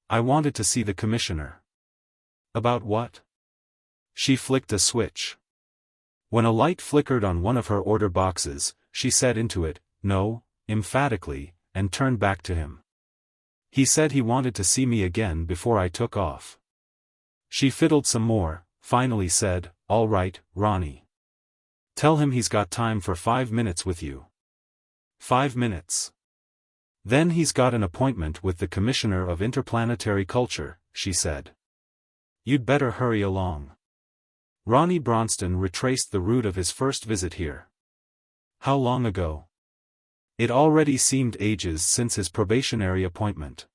I wanted to see the commissioner. About what? She flicked a switch. When a light flickered on one of her order boxes, she said into it, "No," emphatically, and turned back to him. He said he wanted to see me again before I took off. She fiddled some more, finally said, "All right, Ronnie. Tell him he's got time for 5 minutes with you." 5 minutes. Then he's got an appointment with the Commissioner of Interplanetary Culture, she said. You'd better hurry along. Ronnie Bronston retraced the route of his first visit here. How long ago? It already seemed ages since his probationary appointment.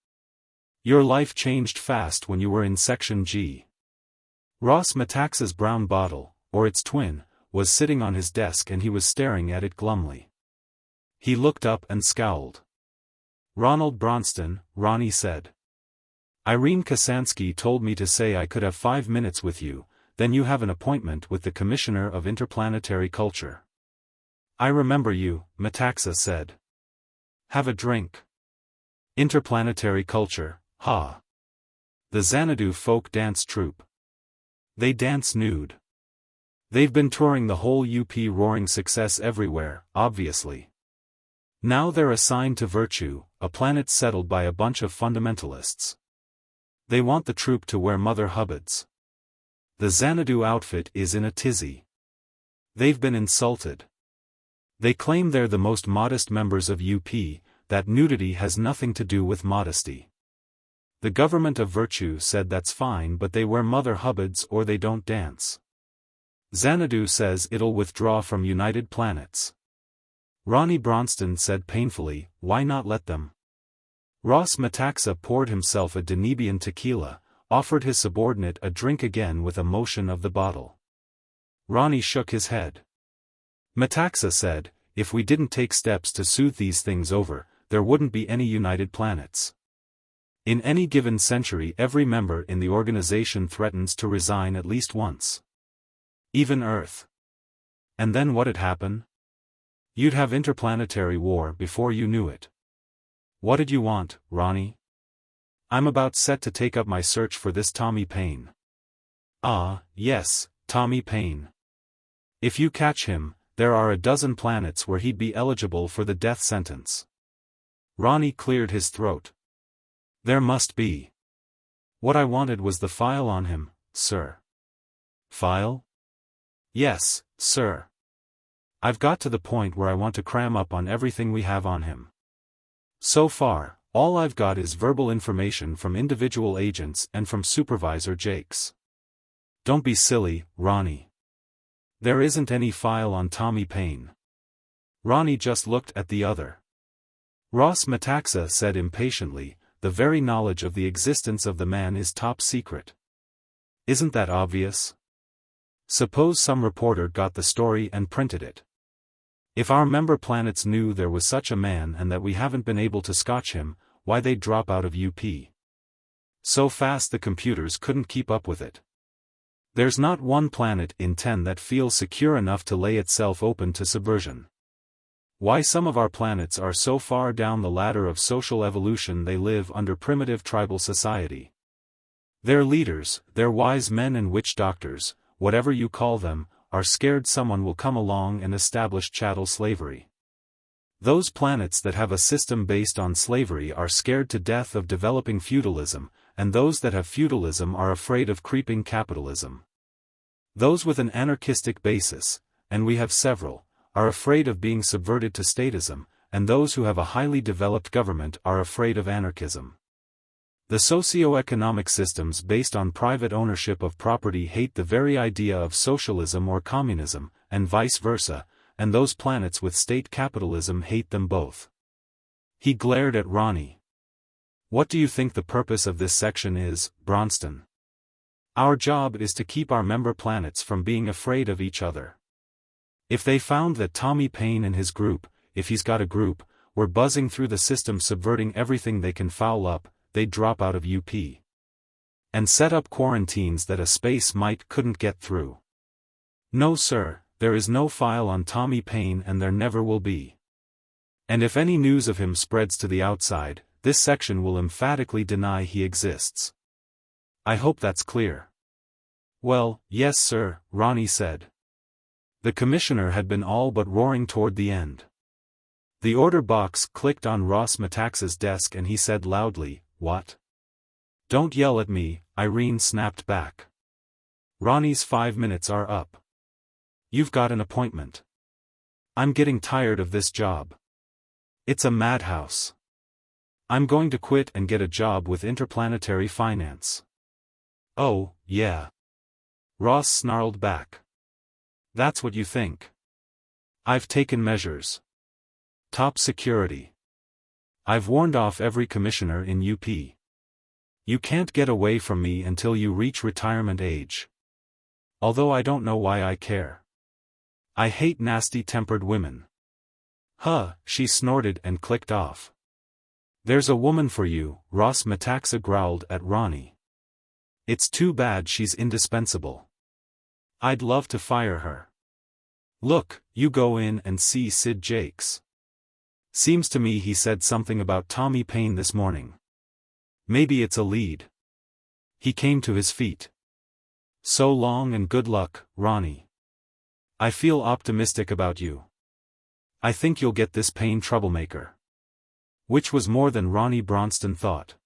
Your life changed fast when you were in Section G. Ross Metaxa's brown bottle, or its twin, was sitting on his desk and he was staring at it glumly. He looked up and scowled. "Ronald Bronston," Ronnie said. "Irene Kasansky told me to say I could have 5 minutes with you, then you have an appointment with the Commissioner of Interplanetary Culture." "I remember you," Metaxa said. "Have a drink." Interplanetary Culture, ha. The Xanadu folk dance troupe. They dance nude. They've been touring the whole UP, roaring success everywhere, obviously. Now they're assigned to Virtue, a planet settled by a bunch of fundamentalists. They want the troupe to wear Mother Hubbards. The Xanadu outfit is in a tizzy. They've been insulted. They claim they're the most modest members of UP, that nudity has nothing to do with modesty. The government of Virtue said that's fine, but they wear Mother Hubbards or they don't dance. Xanadu says it'll withdraw from United Planets. Ronnie Bronston said painfully, "Why not let them?" Ross Metaxa poured himself a Danubian tequila, offered his subordinate a drink again with a motion of the bottle. Ronnie shook his head. Metaxa said, "If we didn't take steps to soothe these things over, there wouldn't be any United Planets. In any given century, every member in the organization threatens to resign at least once. Even Earth. And then what'd happen? You'd have interplanetary war before you knew it. What'd you want, Ronnie?" "I'm about set to take up my search for this Tommy Paine." "Ah, yes, Tommy Paine. If you catch him, there are a dozen planets where he'd be eligible for the death sentence." Ronnie cleared his throat. "There must be. What I wanted was the file on him, sir." "File?" "Yes, sir. I've got to the point where I want to cram up on everything we have on him. So far, all I've got is verbal information from individual agents and from Supervisor Jakes." "Don't be silly, Ronnie. There isn't any file on Tommy Paine." Ronnie just looked at the other. Ross Metaxa said impatiently, "The very knowledge of the existence of the man is top secret. Isn't that obvious? Suppose some reporter got the story and printed it. If our member planets knew there was such a man and that we haven't been able to scotch him, why they'd drop out of UP. So fast the computers couldn't keep up with it. There's not one planet in 10 that feels secure enough to lay itself open to subversion. Why some of our planets are so far down the ladder of social evolution they live under primitive tribal society. Their leaders, their wise men and witch doctors, whatever you call them, are scared someone will come along and establish chattel slavery. Those planets that have a system based on slavery are scared to death of developing feudalism, and those that have feudalism are afraid of creeping capitalism. Those with an anarchistic basis, and we have several, are afraid of being subverted to statism, and those who have a highly developed government are afraid of anarchism. The socioeconomic systems based on private ownership of property hate the very idea of socialism or communism, and vice versa, and those planets with state capitalism hate them both." He glared at Ronnie. "What do you think the purpose of this section is, Bronston?" "Our job is to keep our member planets from being afraid of each other. If they found that Tommy Paine and his group, if he's got a group, were buzzing through the system subverting everything they can foul up, they'd drop out of UP. And set up quarantines that a space mite couldn't get through. No sir, there is no file on Tommy Paine and there never will be. And if any news of him spreads to the outside, this section will emphatically deny he exists. I hope that's clear." "Well, yes sir," Ronnie said. The commissioner had been all but roaring toward the end. The order box clicked on Ross Metaxa's desk and he said loudly, "What?" "Don't yell at me," Irene snapped back. "Ronnie's 5 minutes are up. You've got an appointment." "I'm getting tired of this job. It's a madhouse. I'm going to quit and get a job with interplanetary finance." "Oh, yeah." Ross snarled back. "That's what you think. I've taken measures. Top security. I've warned off every commissioner in UP. You can't get away from me until you reach retirement age. Although I don't know why I care. I hate nasty-tempered women." "Huh," she snorted and clicked off. "There's a woman for you," Ross Metaxa growled at Ronnie. "It's too bad she's indispensable. I'd love to fire her. Look, you go in and see Sid Jakes. Seems to me he said something about Tommy Payne this morning. Maybe it's a lead." He came to his feet. "So long and good luck, Ronnie. I feel optimistic about you. I think you'll get this Payne troublemaker." Which was more than Ronnie Bronston thought.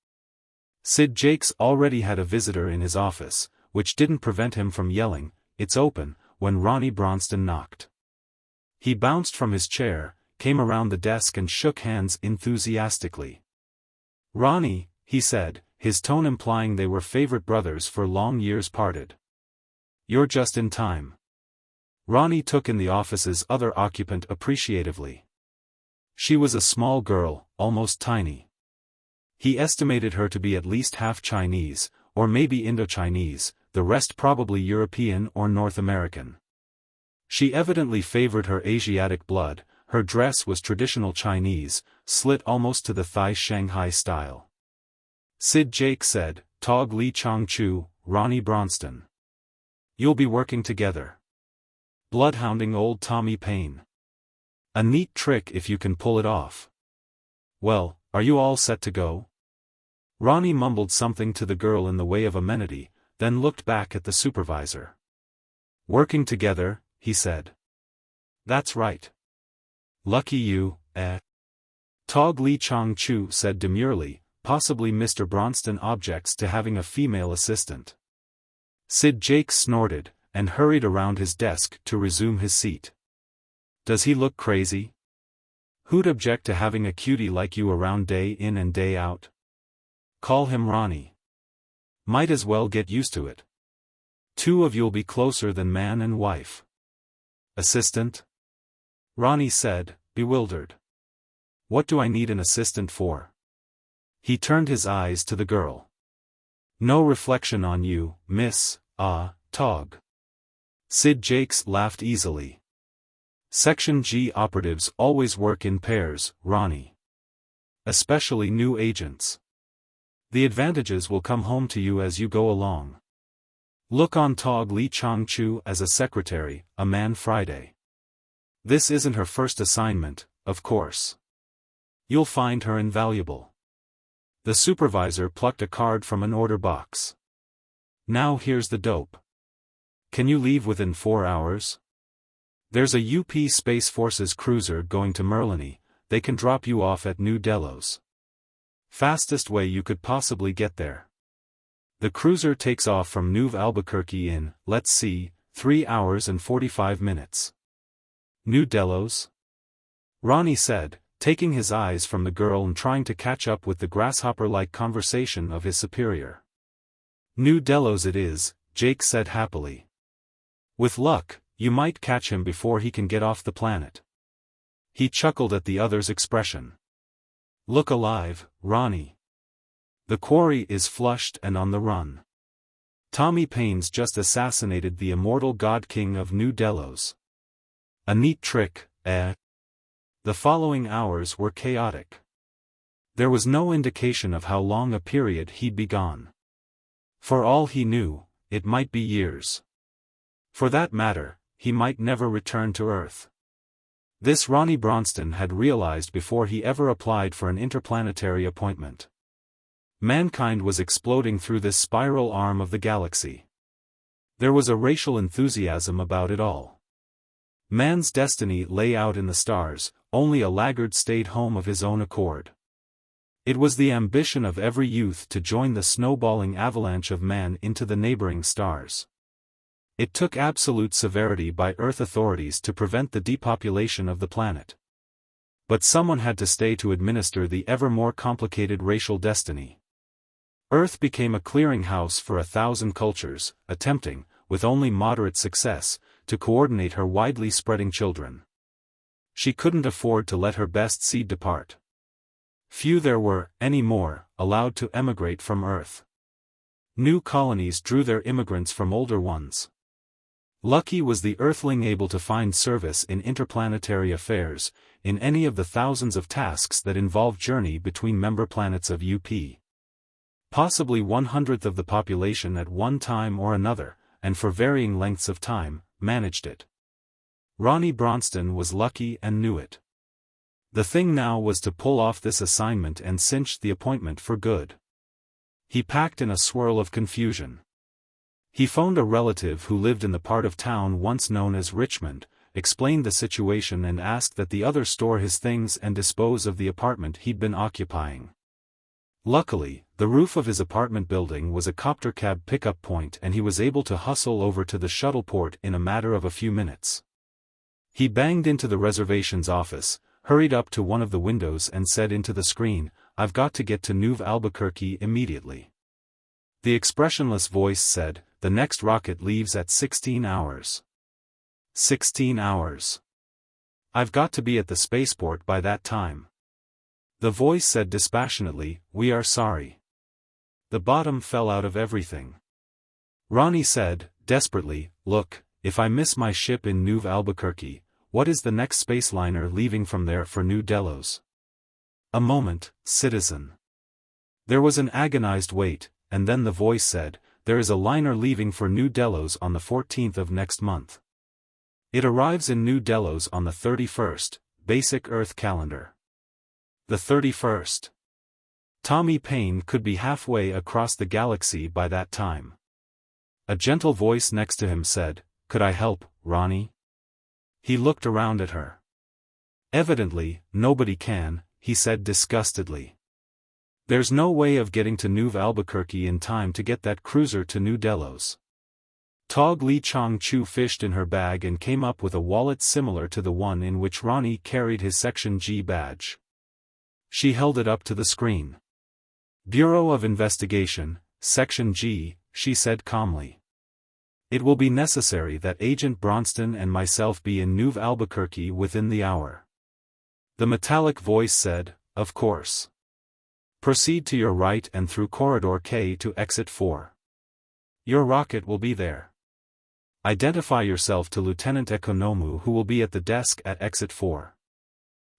Sid Jakes already had a visitor in his office, which didn't prevent him from yelling, "It's open," when Ronnie Bronston knocked. He bounced from his chair, came around the desk and shook hands enthusiastically. "Ronnie," he said, his tone implying they were favorite brothers for long years parted. "You're just in time." Ronnie took in the office's other occupant appreciatively. She was a small girl, almost tiny. He estimated her to be at least half Chinese, or maybe Indo-Chinese, the rest probably European or North American. She evidently favored her Asiatic blood. Her dress was traditional Chinese, slit almost to the thigh Shanghai style. Sid Jake said, "Tog Li Chong Chu, Ronnie Bronston. You'll be working together. Bloodhounding old Tommy Payne. A neat trick if you can pull it off. Well, are you all set to go?" Ronnie mumbled something to the girl in the way of amenity, then looked back at the supervisor. "Working together," he said. "That's right. Lucky you, eh?" Tog Li Chong Chu said demurely, possibly Mr. Bronston objects to having a female assistant. Sid Jake snorted, and hurried around his desk to resume his seat. "Does he look crazy? Who'd object to having a cutie like you around day in and day out? Call him Ronnie. Might as well get used to it. Two of you'll be closer than man and wife." "Assistant?" Ronnie said, bewildered. "What do I need an assistant for?" He turned his eyes to the girl. "No reflection on you, Miss, Tog." Sid Jakes laughed easily. "Section G operatives always work in pairs, Ronnie. Especially new agents. The advantages will come home to you as you go along. Look on Tog Li Chong Chu as a secretary, a man Friday. This isn't her first assignment, of course. You'll find her invaluable." The supervisor plucked a card from an order box. "Now here's the dope. Can you leave within 4 hours? There's a UP Space Forces cruiser going to Merlini. They can drop you off at New Delos. Fastest way you could possibly get there. The cruiser takes off from New Albuquerque in, let's see, 3 hours and 45 minutes. New Delos?" Ronnie said, taking his eyes from the girl and trying to catch up with the grasshopper-like conversation of his superior. "New Delos it is," Jake said happily. "With luck, you might catch him before he can get off the planet." He chuckled at the other's expression. "Look alive, Ronnie. The quarry is flushed and on the run. Tommy Payne's just assassinated the immortal God King of New Delos. A neat trick, eh?" The following hours were chaotic. There was no indication of how long a period he'd be gone. For all he knew, it might be years. For that matter, he might never return to Earth. This Ronnie Bronston had realized before he ever applied for an interplanetary appointment. Mankind was exploding through this spiral arm of the galaxy. There was a racial enthusiasm about it all. Man's destiny lay out in the stars, only a laggard stayed home of his own accord. It was the ambition of every youth to join the snowballing avalanche of man into the neighboring stars. It took absolute severity by Earth authorities to prevent the depopulation of the planet. But someone had to stay to administer the ever more complicated racial destiny. Earth became a clearinghouse for 1,000 cultures, attempting, with only moderate success, to coordinate her widely spreading children. She couldn't afford to let her best seed depart. Few there were, any more, allowed to emigrate from Earth. New colonies drew their immigrants from older ones. Lucky was the Earthling able to find service in interplanetary affairs, in any of the thousands of tasks that involve journey between member planets of UP. Possibly 1/100th of the population at one time or another, and for varying lengths of time, managed it. Ronnie Bronston was lucky and knew it. The thing now was to pull off this assignment and cinch the appointment for good. He packed in a swirl of confusion. He phoned a relative who lived in the part of town once known as Richmond, explained the situation and asked that the other store his things and dispose of the apartment he'd been occupying. Luckily, the roof of his apartment building was a copter cab pickup point and he was able to hustle over to the shuttle port in a matter of a few minutes. He banged into the reservations office, hurried up to one of the windows and said into the screen, "I've got to get to New Albuquerque immediately." The expressionless voice said, "The next rocket leaves at 16 hours. 16 hours. I've got to be at the spaceport by that time." The voice said dispassionately, "We are sorry." The bottom fell out of everything. Ronnie said, desperately, "Look, if I miss my ship in New Albuquerque, what is the next spaceliner leaving from there for New Delos?" "A moment, citizen." There was an agonized wait, and then the voice said, "There is a liner leaving for New Delos on the 14th of next month. It arrives in New Delos on the 31st, basic Earth calendar." The 31st. Tommy Payne could be halfway across the galaxy by that time. A gentle voice next to him said, "Could I help, Ronnie?" He looked around at her. "Evidently, nobody can," he said disgustedly. "There's no way of getting to New Albuquerque in time to get that cruiser to New Delos." Tog Lee Chong Chu fished in her bag and came up with a wallet similar to the one in which Ronnie carried his Section G badge. She held it up to the screen. "Bureau of Investigation, Section G," she said calmly. "It will be necessary that Agent Bronston and myself be in New Albuquerque within the hour." The metallic voice said, "Of course. Proceed to your right and through Corridor K to Exit 4. Your rocket will be there. Identify yourself to Lieutenant Ekonomu who will be at the desk at Exit 4.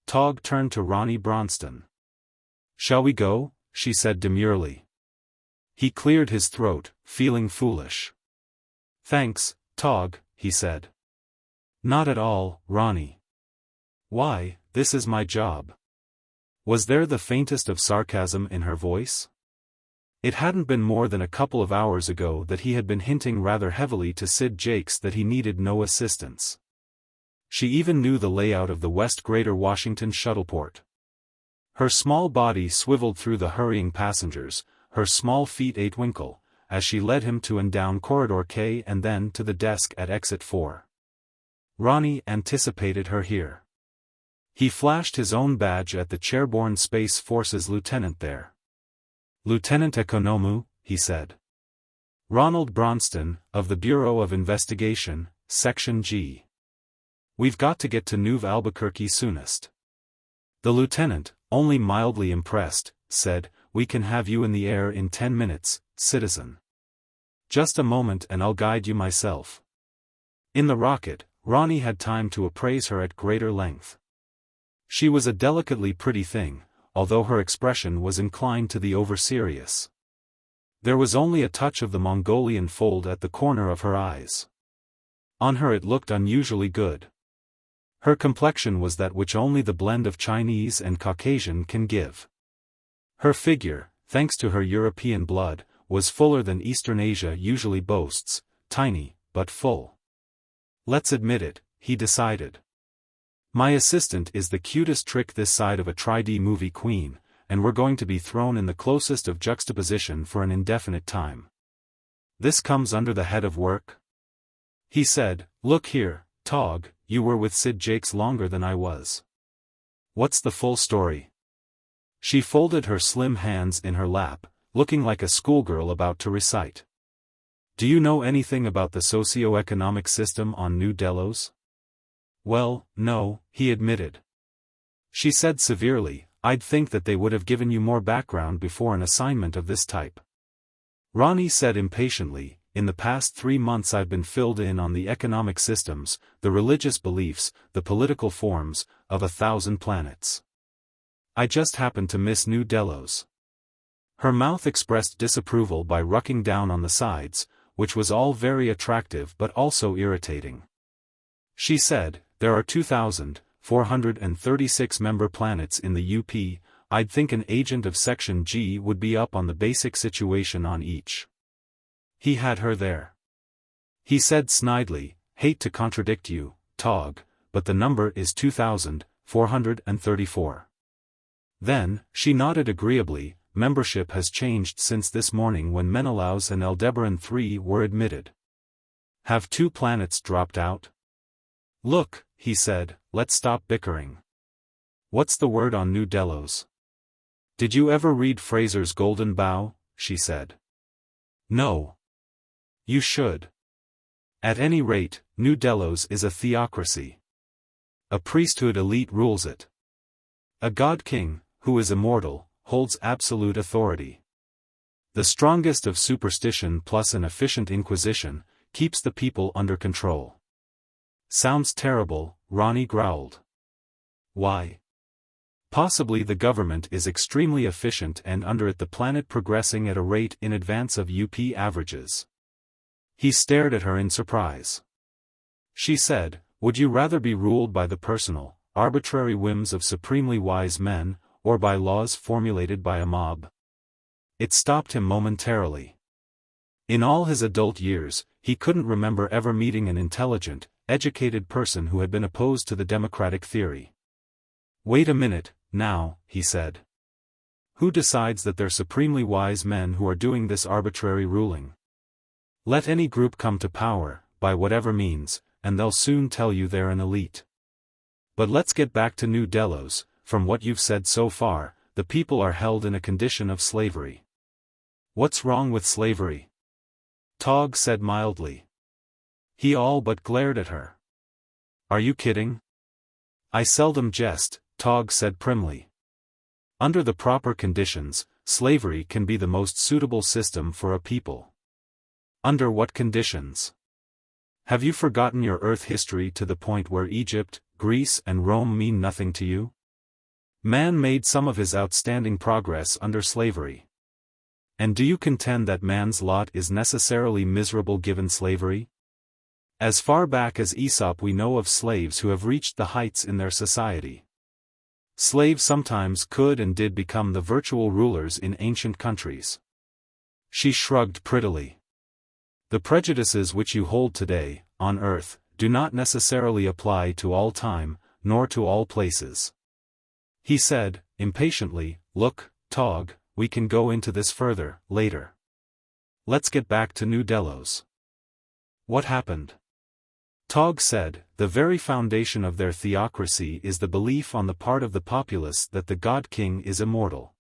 Tog turned to Ronnie Bronston. "Shall we go?" she said demurely. He cleared his throat, feeling foolish. "Thanks, Tog," he said. "Not at all, Ronnie. Why, this is my job." Was there the faintest of sarcasm in her voice? It hadn't been more than a couple of hours ago that he had been hinting rather heavily to Sid Jakes that he needed no assistance. She even knew the layout of the West Greater Washington shuttleport. Her small body swiveled through the hurrying passengers, her small feet a twinkle, as she led him to and down Corridor K and then to the desk at Exit 4. Ronnie anticipated her here. He flashed his own badge at the chairborne Space Forces lieutenant there. "Lieutenant Ekonomu," he said. "Ronald Bronston, of the Bureau of Investigation, Section G. We've got to get to New Albuquerque soonest." The lieutenant, only mildly impressed, said, "We can have you in the air in 10 minutes, citizen. Just a moment and I'll guide you myself." In the rocket, Ronnie had time to appraise her at greater length. She was a delicately pretty thing, although her expression was inclined to the over-serious. There was only a touch of the Mongolian fold at the corner of her eyes. On her it looked unusually good. Her complexion was that which only the blend of Chinese and Caucasian can give. Her figure, thanks to her European blood, was fuller than Eastern Asia usually boasts, tiny, but full. Let's admit it, he decided. My assistant is the cutest trick this side of a 3D movie queen, and we're going to be thrown in the closest of juxtaposition for an indefinite time. This comes under the head of work? He said, look here, Tog, you were with Sid Jakes longer than I was. What's the full story? She folded her slim hands in her lap, looking like a schoolgirl about to recite. Do you know anything about the socioeconomic system on New Delos? Well, no, he admitted. She said severely, I'd think that they would have given you more background before an assignment of this type. Ronnie said impatiently, in the past 3 months I've been filled in on the economic systems, the religious beliefs, the political forms, of 1,000 planets. I just happened to miss New Delos. Her mouth expressed disapproval by rucking down on the sides, which was all very attractive but also irritating. She said, there are 2,436 member planets in the UP, I'd think an agent of Section G would be up on the basic situation on each. He had her there. He said snidely, hate to contradict you, Tog, but the number is 2,434. Then, she nodded agreeably, membership has changed since this morning when Menelaus and Aldebaran III were admitted. Have 2 planets dropped out? Look, he said, let's stop bickering. What's the word on New Delos? Did you ever read Fraser's Golden Bough? She said. No. You should. At any rate, New Delos is a theocracy. A priesthood elite rules it. A god-king, who is immortal, holds absolute authority. The strongest of superstition plus an efficient inquisition, keeps the people under control. Sounds terrible, Ronnie growled. Why? Possibly the government is extremely efficient and under it the planet progressing at a rate in advance of UP averages. He stared at her in surprise. She said, would you rather be ruled by the personal, arbitrary whims of supremely wise men, or by laws formulated by a mob? It stopped him momentarily. In all his adult years, he couldn't remember ever meeting an intelligent, educated person who had been opposed to the democratic theory. Wait a minute, now, he said. Who decides that they're supremely wise men who are doing this arbitrary ruling? Let any group come to power, by whatever means, and they'll soon tell you they're an elite. But let's get back to New Delos. From what you've said so far, the people are held in a condition of slavery. What's wrong with slavery? Tog said mildly. He all but glared at her. Are you kidding? I seldom jest, Tog said primly. Under the proper conditions, slavery can be the most suitable system for a people. Under what conditions? Have you forgotten your Earth history to the point where Egypt, Greece and Rome mean nothing to you? Man made some of his outstanding progress under slavery. And do you contend that man's lot is necessarily miserable given slavery? As far back as Aesop we know of slaves who have reached the heights in their society. Slaves sometimes could and did become the virtual rulers in ancient countries. She shrugged prettily. The prejudices which you hold today, on earth, do not necessarily apply to all time, nor to all places. He said, impatiently, look, Tog, we can go into this further, later. Let's get back to New Delos. What happened? Tog said, the very foundation of their theocracy is the belief on the part of the populace that the God-King is immortal.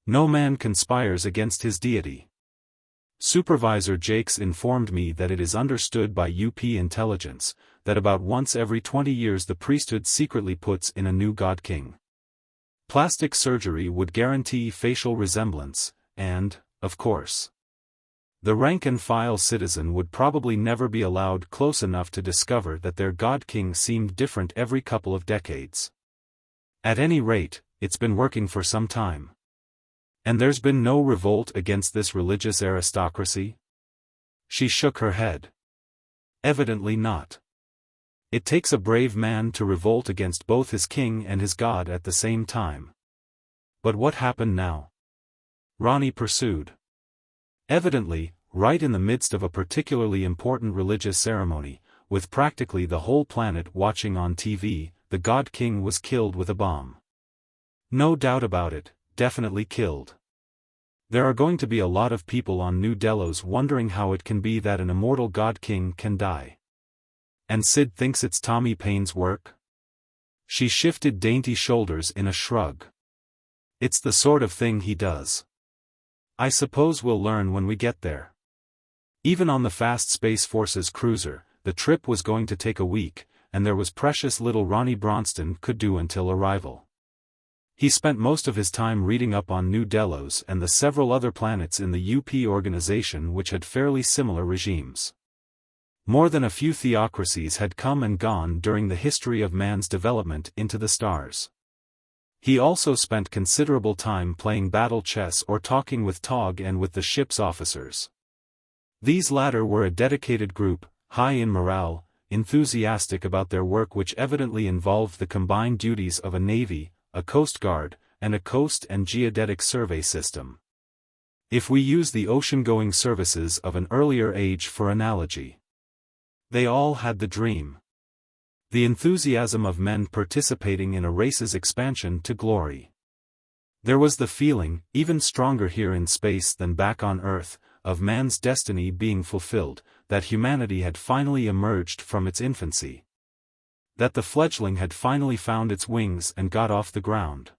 No man conspires against his deity. Supervisor Jakes informed me that it is understood by UP intelligence, that about once every 20 years the priesthood secretly puts in a new God-King. Plastic surgery would guarantee facial resemblance, and, of course, the rank-and-file citizen would probably never be allowed close enough to discover that their God-King seemed different every couple of decades. At any rate, it's been working for some time. And there's been no revolt against this religious aristocracy? She shook her head. Evidently not. It takes a brave man to revolt against both his king and his god at the same time. But what happened now? Ronnie pursued. Evidently, right in the midst of a particularly important religious ceremony, with practically the whole planet watching on TV, the God King was killed with a bomb. No doubt about it, definitely killed. There are going to be a lot of people on New Delos wondering how it can be that an immortal God King can die. And Sid thinks it's Tommy Paine's work? She shifted dainty shoulders in a shrug. It's the sort of thing he does. I suppose we'll learn when we get there. Even on the fast Space Force's cruiser, the trip was going to take a week, and there was precious little Ronnie Bronston could do until arrival. He spent most of his time reading up on New Delos and the several other planets in the UP organization which had fairly similar regimes. More than a few theocracies had come and gone during the history of man's development into the stars. He also spent considerable time playing battle chess or talking with Tog and with the ship's officers. These latter were a dedicated group, high in morale, enthusiastic about their work which evidently involved the combined duties of a navy, a coast guard, and a coast and geodetic survey system. If we use the ocean-going services of an earlier age for analogy. They all had the dream. The enthusiasm of men participating in a race's expansion to glory. There was the feeling, even stronger here in space than back on Earth, of man's destiny being fulfilled, that humanity had finally emerged from its infancy. That the fledgling had finally found its wings and got off the ground.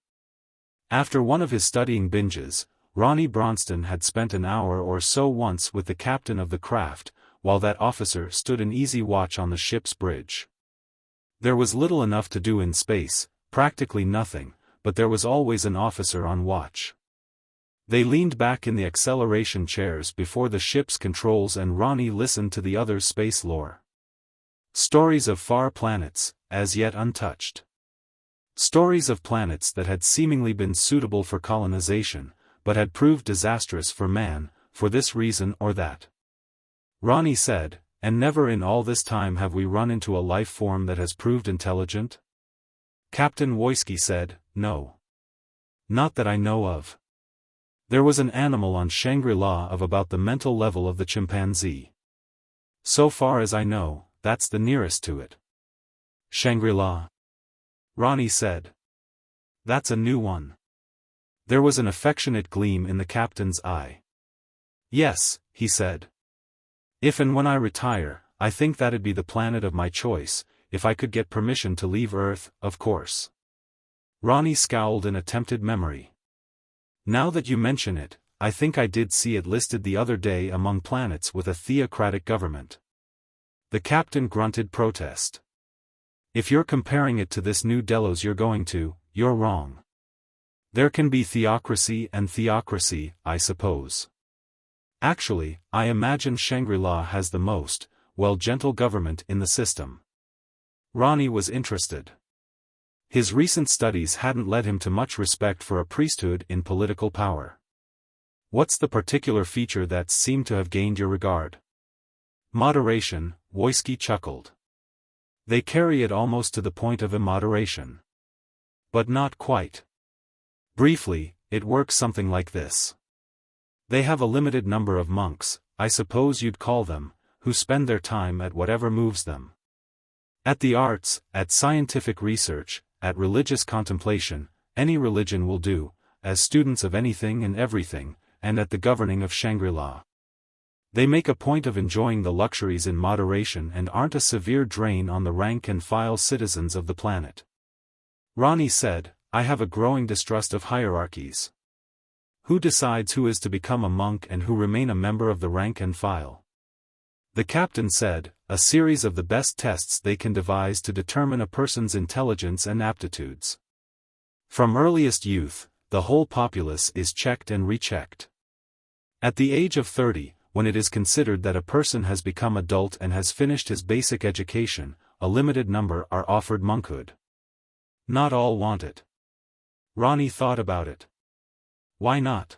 After one of his studying binges, Ronnie Bronston had spent an hour or so once with the captain of the craft, while that officer stood in easy watch on the ship's bridge. There was little enough to do in space, practically nothing, but there was always an officer on watch. They leaned back in the acceleration chairs before the ship's controls and Ronnie listened to the other's space lore. Stories of far planets, as yet untouched. Stories of planets that had seemingly been suitable for colonization, but had proved disastrous for man, for this reason or that. Ronnie said, and never in all this time have we run into a life form that has proved intelligent? Captain Woyski said, no. Not that I know of. There was an animal on Shangri-La of about the mental level of the chimpanzee. So far as I know, that's the nearest to it. Shangri-La? Ronnie said. That's a new one. There was an affectionate gleam in the captain's eye. Yes, he said. If and when I retire, I think that'd be the planet of my choice, if I could get permission to leave Earth, of course. Ronnie scowled in attempted memory. Now that you mention it, I think I did see it listed the other day among planets with a theocratic government. The captain grunted protest. If you're comparing it to this New Delos you're going to, you're wrong. There can be theocracy and theocracy, I suppose. Actually, I imagine Shangri-La has the most, gentle government in the system. Ronnie was interested. His recent studies hadn't led him to much respect for a priesthood in political power. What's the particular feature that seemed to have gained your regard? Moderation, Woyski chuckled. They carry it almost to the point of immoderation. But not quite. Briefly, it works something like this. They have a limited number of monks, I suppose you'd call them, who spend their time at whatever moves them. At the arts, at scientific research, at religious contemplation, any religion will do, as students of anything and everything, and at the governing of Shangri-La. They make a point of enjoying the luxuries in moderation and aren't a severe drain on the rank-and-file citizens of the planet. Ronnie said, I have a growing distrust of hierarchies. Who decides who is to become a monk and who remain a member of the rank and file? The captain said, a series of the best tests they can devise to determine a person's intelligence and aptitudes. From earliest youth, the whole populace is checked and rechecked. At the age of 30, when it is considered that a person has become adult and has finished his basic education, a limited number are offered monkhood. Not all want it. Ronnie thought about it. Why not?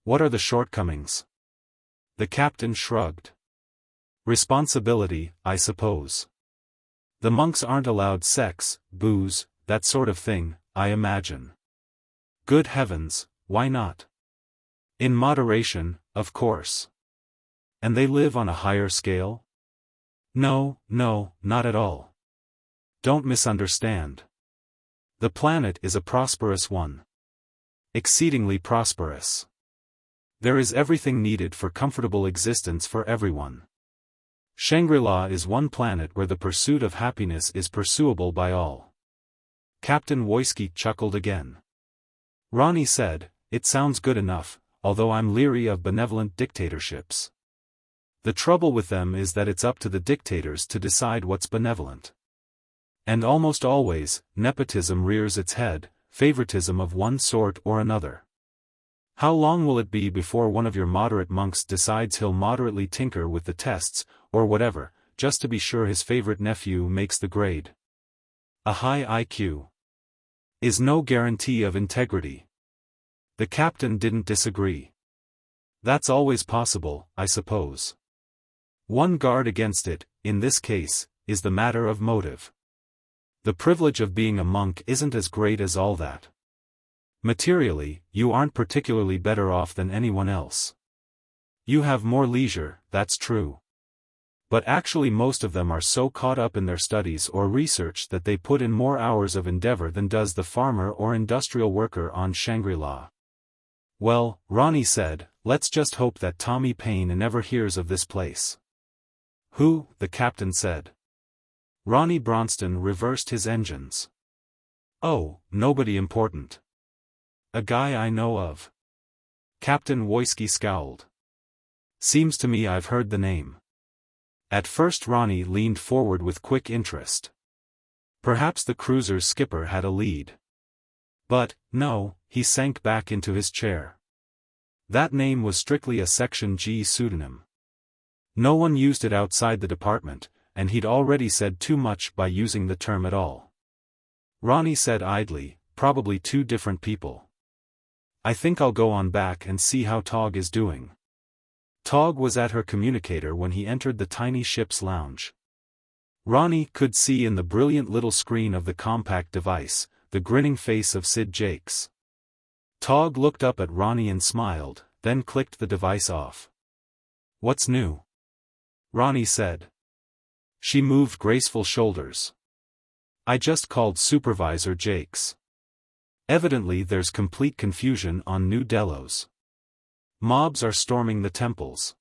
What are the shortcomings? The captain shrugged. Responsibility, I suppose. The monks aren't allowed sex, booze, that sort of thing, I imagine. Good heavens, why not? In moderation, of course. And they live on a higher scale? No, no, not at all. Don't misunderstand. The planet is a prosperous one. Exceedingly prosperous. There is everything needed for comfortable existence for everyone. Shangri-La is one planet where the pursuit of happiness is pursuable by all. Captain Woyski chuckled again. Ronnie said, "It sounds good enough, although I'm leery of benevolent dictatorships. The trouble with them is that it's up to the dictators to decide what's benevolent. And almost always, nepotism rears its head, favoritism of one sort or another. How long will it be before one of your moderate monks decides he'll moderately tinker with the tests, or whatever, just to be sure his favorite nephew makes the grade? A high IQ is no guarantee of integrity." The captain didn't disagree. "That's always possible, I suppose. One guard against it, in this case, is the matter of motive. The privilege of being a monk isn't as great as all that. Materially, you aren't particularly better off than anyone else. You have more leisure, that's true. But actually most of them are so caught up in their studies or research that they put in more hours of endeavor than does the farmer or industrial worker on Shangri-La." "Well," Ronnie said, "let's just hope that Tommy Paine never hears of this place." "Who?" the captain said. Ronnie Bronston reversed his engines. "Oh, nobody important. A guy I know of." Captain Woyski scowled. "Seems to me I've heard the name." At first Ronnie leaned forward with quick interest. Perhaps the cruiser's skipper had a lead. But, no, he sank back into his chair. That name was strictly a Section G pseudonym. No one used it outside the department, and he'd already said too much by using the term at all. Ronnie said idly, "Probably two different people. I think I'll go on back and see how Tog is doing." Tog was at her communicator when he entered the tiny ship's lounge. Ronnie could see in the brilliant little screen of the compact device, the grinning face of Sid Jakes. Tog looked up at Ronnie and smiled, then clicked the device off. "What's new?" Ronnie said. She moved graceful shoulders. "I just called Supervisor Jakes. Evidently there's complete confusion on New Delos. Mobs are storming the temples.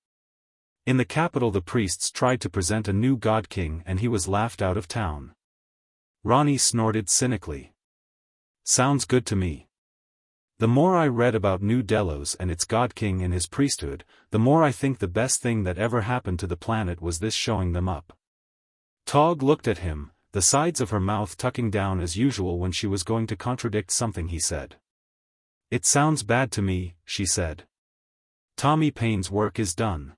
In the capital the priests tried to present a new god king and he was laughed out of town." Ronnie snorted cynically. "Sounds good to me. The more I read about New Delos and its god king and his priesthood, the more I think the best thing that ever happened to the planet was this showing them up." Tog looked at him, the sides of her mouth tucking down as usual when she was going to contradict something he said. "It sounds bad to me," she said. "Tommy Paine's work is done.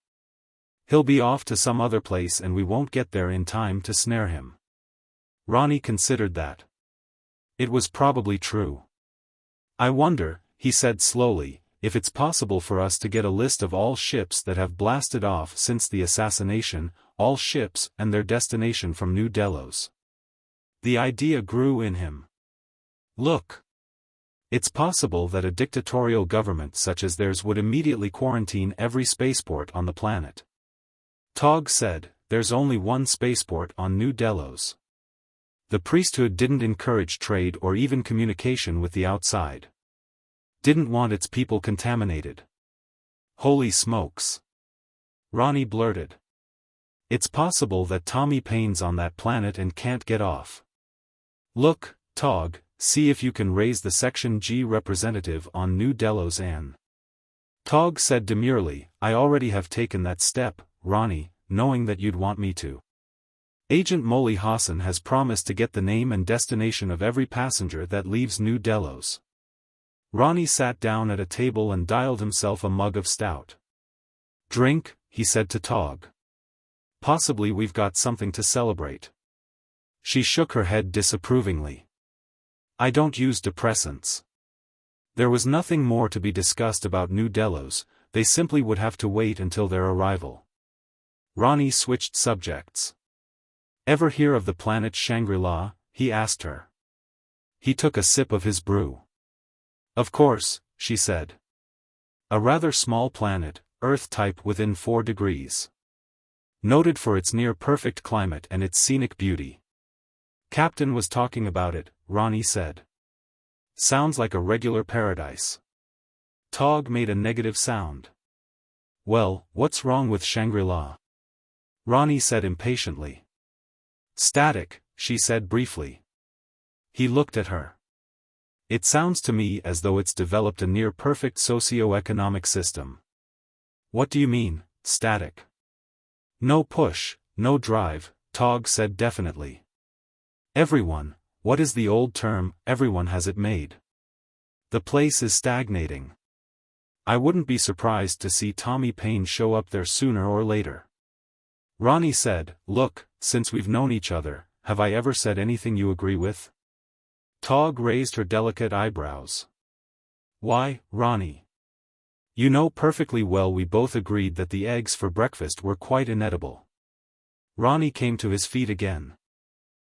He'll be off to some other place and we won't get there in time to snare him." Ronnie considered that. It was probably true. "I wonder," he said slowly, "if it's possible for us to get a list of all ships that have blasted off since the assassination, all ships and their destination from New Delos." The idea grew in him. "Look. It's possible that a dictatorial government such as theirs would immediately quarantine every spaceport on the planet." Tog said, "There's only one spaceport on New Delos. The priesthood didn't encourage trade or even communication with the outside. Didn't want its people contaminated." "Holy smokes." Ronnie blurted. "It's possible that Tommy Paine's on that planet and can't get off. Look, Tog, see if you can raise the Section G representative on New Delos and—" Tog said demurely, "I already have taken that step, Ronnie, knowing that you'd want me to. Agent Molly Hassan has promised to get the name and destination of every passenger that leaves New Delos." Ronnie sat down at a table and dialed himself a mug of stout. "Drink," he said to Tog. "Possibly we've got something to celebrate." She shook her head disapprovingly. "I don't use depressants." There was nothing more to be discussed about New Delos, they simply would have to wait until their arrival. Ronnie switched subjects. "Ever hear of the planet Shangri-La?" he asked her. He took a sip of his brew. "Of course," she said. "A rather small planet, Earth-type within 4 degrees. Noted for its near-perfect climate and its scenic beauty. Captain was talking about it, Ronnie said. Sounds like a regular paradise. Tog made a negative sound. Well, what's wrong with Shangri-La? Ronnie said impatiently. Static, she said briefly. He looked at her. It sounds to me as though it's developed a near-perfect socioeconomic system. What do you mean, static? No push, no drive, Tog said definitely. Everyone, what is the old term, everyone has it made. The place is stagnating. I wouldn't be surprised to see Tommy Paine show up there sooner or later. Ronnie said, look, since we've known each other, have I ever said anything you agree with? Tog raised her delicate eyebrows. Why, Ronnie? You know perfectly well we both agreed that the eggs for breakfast were quite inedible. Ronnie came to his feet again.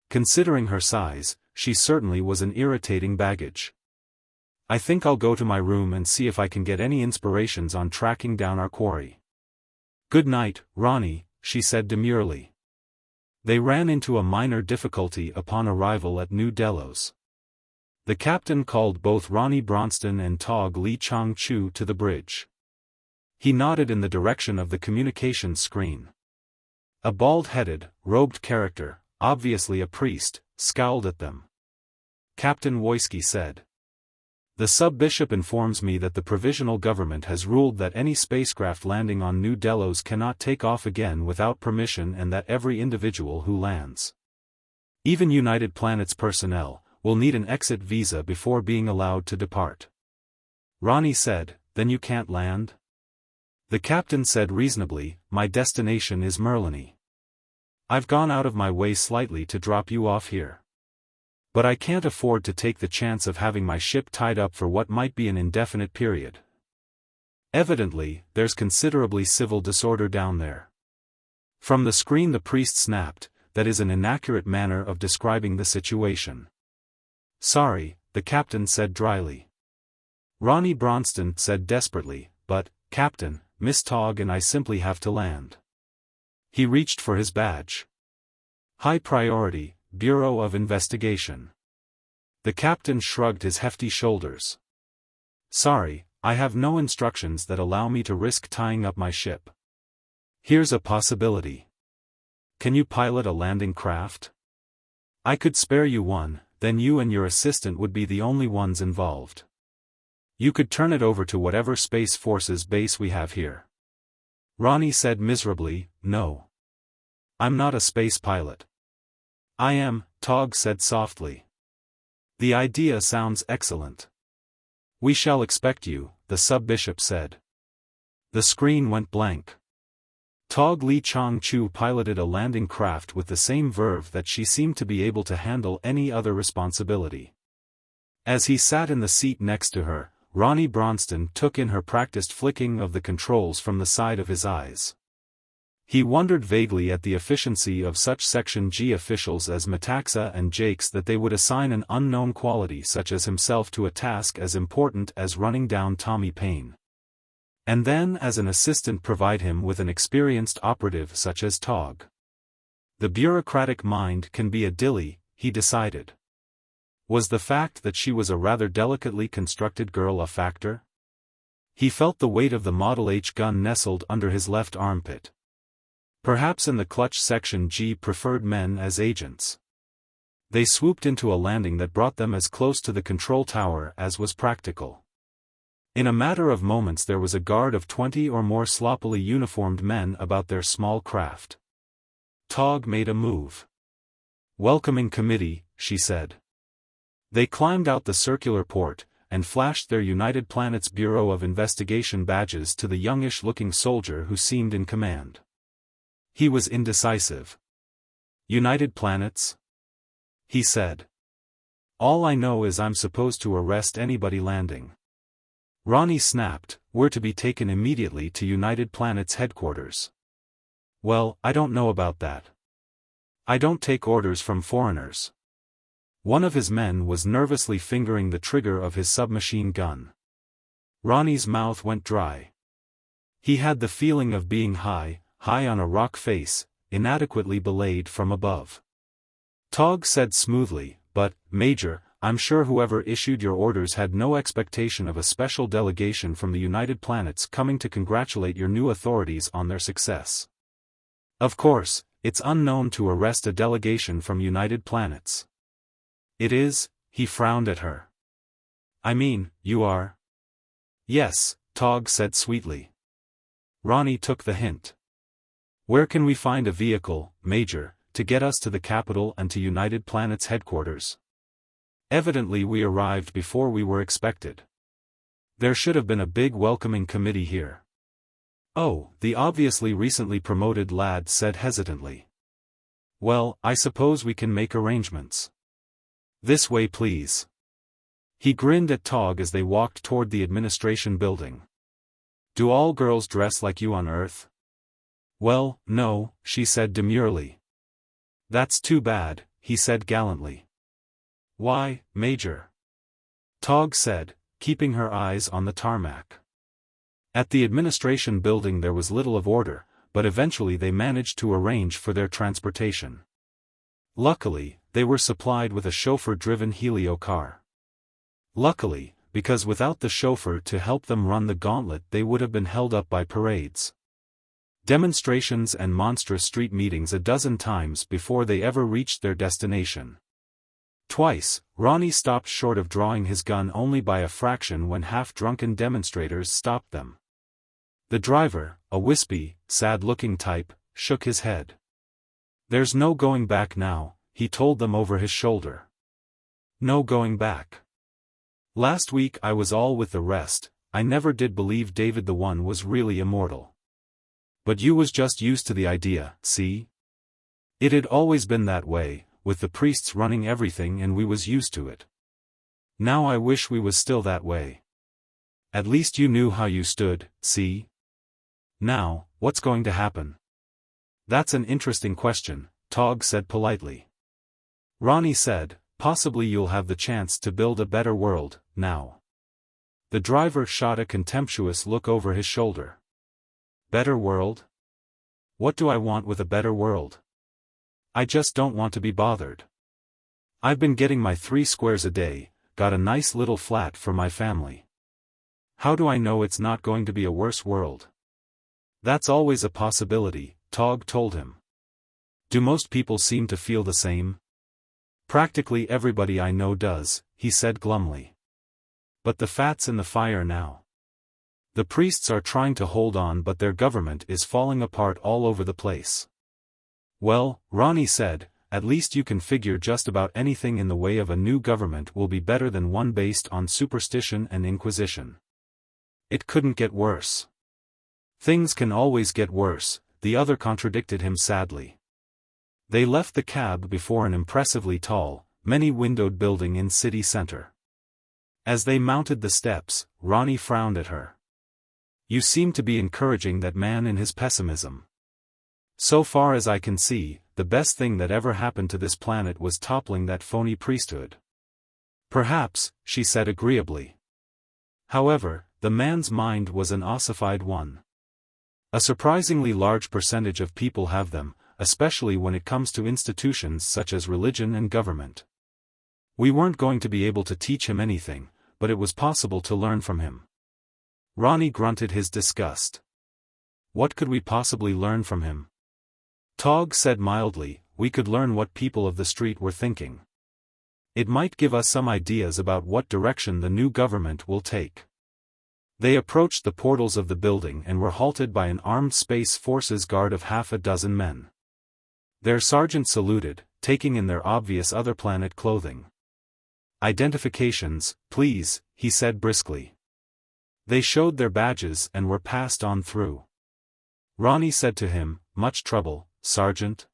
Considering her size, she certainly was an irritating baggage. I think I'll go to my room and see if I can get any inspirations on tracking down our quarry. Good night, Ronnie, she said demurely. They ran into a minor difficulty upon arrival at New Delos. The captain called both Ronnie Bronston and Tog Lee Chong Chu to the bridge. He nodded in the direction of the communications screen. A bald-headed, robed character, obviously a priest, scowled at them. Captain Woisky said. The sub-bishop informs me that the provisional government has ruled that any spacecraft landing on New Delos cannot take off again without permission and that every individual who lands, even United Planets personnel, will need an exit visa before being allowed to depart. Ronnie said, then you can't land? The captain said reasonably, my destination is Merlini. I've gone out of my way slightly to drop you off here. But I can't afford to take the chance of having my ship tied up for what might be an indefinite period. Evidently, there's considerably civil disorder down there. From the screen the priest snapped, that is an inaccurate manner of describing the situation. Sorry, the captain said dryly. Ronnie Bronston said desperately, but, Captain, Miss Tog and I simply have to land. He reached for his badge. High priority, Bureau of Investigation. The captain shrugged his hefty shoulders. Sorry, I have no instructions that allow me to risk tying up my ship. Here's a possibility. Can you pilot a landing craft? I could spare you one, then you and your assistant would be the only ones involved. You could turn it over to whatever Space Forces base we have here. Ronnie said miserably, no. I'm not a space pilot. I am, Tog said softly. The idea sounds excellent. We shall expect you, the sub-bishop said. The screen went blank. Tog Lee Chong Chu piloted a landing craft with the same verve that she seemed to be able to handle any other responsibility. As he sat in the seat next to her, Ronnie Bronston took in her practiced flicking of the controls from the side of his eyes. He wondered vaguely at the efficiency of such Section G officials as Metaxa and Jakes that they would assign an unknown quality such as himself to a task as important as running down Tommy Paine. And then as an assistant provide him with an experienced operative such as Tog. The bureaucratic mind can be a dilly, he decided. Was the fact that she was a rather delicately constructed girl a factor? He felt the weight of the Model H gun nestled under his left armpit. Perhaps in the clutch Section G preferred men as agents. They swooped into a landing that brought them as close to the control tower as was practical. In a matter of moments there was a guard of 20 or more sloppily uniformed men about their small craft. Tog made a move. Welcoming committee, she said. They climbed out the circular port, and flashed their United Planets Bureau of Investigation badges to the youngish-looking soldier who seemed in command. He was indecisive. United Planets? He said. All I know is I'm supposed to arrest anybody landing. Ronnie snapped, we're to be taken immediately to United Planets headquarters. Well, I don't know about that. I don't take orders from foreigners. One of his men was nervously fingering the trigger of his submachine gun. Ronnie's mouth went dry. He had the feeling of being high high on a rock face, inadequately belayed from above. Tog said smoothly, "But, Major, I'm sure whoever issued your orders had no expectation of a special delegation from the United Planets coming to congratulate your new authorities on their success. Of course, it's unknown to arrest a delegation from United Planets." "It is?" He frowned at her. "I mean, you are?" "Yes," Tog said sweetly. Ronnie took the hint. "Where can we find a vehicle, Major, to get us to the capital and to United Planets headquarters? Evidently we arrived before we were expected. There should have been a big welcoming committee here." "Oh," the obviously recently promoted lad said hesitantly. "Well, I suppose we can make arrangements. This way please." He grinned at Tog as they walked toward the administration building. "Do all girls dress like you on Earth?" "Well, no," she said demurely. "That's too bad," he said gallantly. "Why, Major?" Tog said, keeping her eyes on the tarmac. At the administration building there was little of order, but eventually they managed to arrange for their transportation. Luckily, they were supplied with a chauffeur-driven helio car. Luckily, because without the chauffeur to help them run the gauntlet they would have been held up by parades, demonstrations and monstrous street meetings a dozen times before they ever reached their destination. Twice, Ronnie stopped short of drawing his gun only by a fraction when half-drunken demonstrators stopped them. The driver, a wispy, sad-looking type, shook his head. "There's no going back now," he told them over his shoulder. "No going back. Last week I was all with the rest, I never did believe David the One was really immortal. But you was just used to the idea, see? It had always been that way, with the priests running everything and we was used to it. Now I wish we was still that way. At least you knew how you stood, see? Now, what's going to happen?" "That's an interesting question," Tog said politely. Ronnie said, "Possibly you'll have the chance to build a better world, now." The driver shot a contemptuous look over his shoulder. "Better world? What do I want with a better world? I just don't want to be bothered. I've been getting my 3 squares a day, got a nice little flat for my family. How do I know it's not going to be a worse world?" "That's always a possibility," Tog told him. "Do most people seem to feel the same?" "Practically everybody I know does," he said glumly. "But the fat's in the fire now. The priests are trying to hold on but their government is falling apart all over the place." "Well," Ronnie said, "at least you can figure just about anything in the way of a new government will be better than one based on superstition and inquisition. It couldn't get worse." "Things can always get worse," the other contradicted him sadly. They left the cab before an impressively tall, many-windowed building in city center. As they mounted the steps, Ronnie frowned at her. "You seem to be encouraging that man in his pessimism. So far as I can see, the best thing that ever happened to this planet was toppling that phony priesthood." "Perhaps," she said agreeably. However, the man's mind was an ossified one. A surprisingly large percentage of people have them, especially when it comes to institutions such as religion and government. We weren't going to be able to teach him anything, but it was possible to learn from him. Ronnie grunted his disgust. "What could we possibly learn from him?" Tog said mildly, "We could learn what people of the street were thinking. It might give us some ideas about what direction the new government will take." They approached the portals of the building and were halted by an armed Space Forces guard of half a dozen men. Their sergeant saluted, taking in their obvious other planet clothing. "Identifications, please," he said briskly. They showed their badges and were passed on through. Ronnie said to him, "Much trouble, Sergeant?"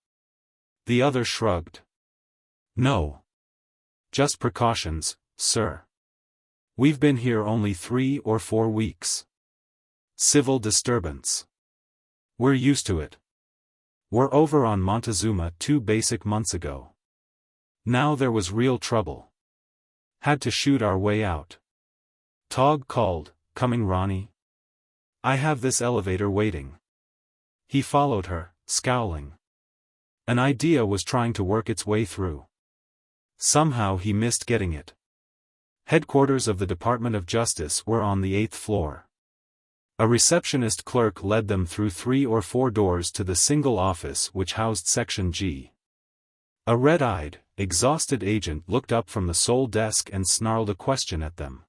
The other shrugged. "No. Just precautions, sir. We've been here only 3 or 4 weeks. Civil disturbance. We're used to it. We're over on Montezuma 2 basic months ago. Now there was real trouble. Had to shoot our way out." Tog called, "Coming, Ronnie? I have this elevator waiting." He followed her, scowling. An idea was trying to work its way through. Somehow he missed getting it. Headquarters of the Department of Justice were on the 8th floor. A receptionist clerk led them through 3 or 4 doors to the single office which housed Section G. A red-eyed, exhausted agent looked up from the sole desk and snarled a question at them.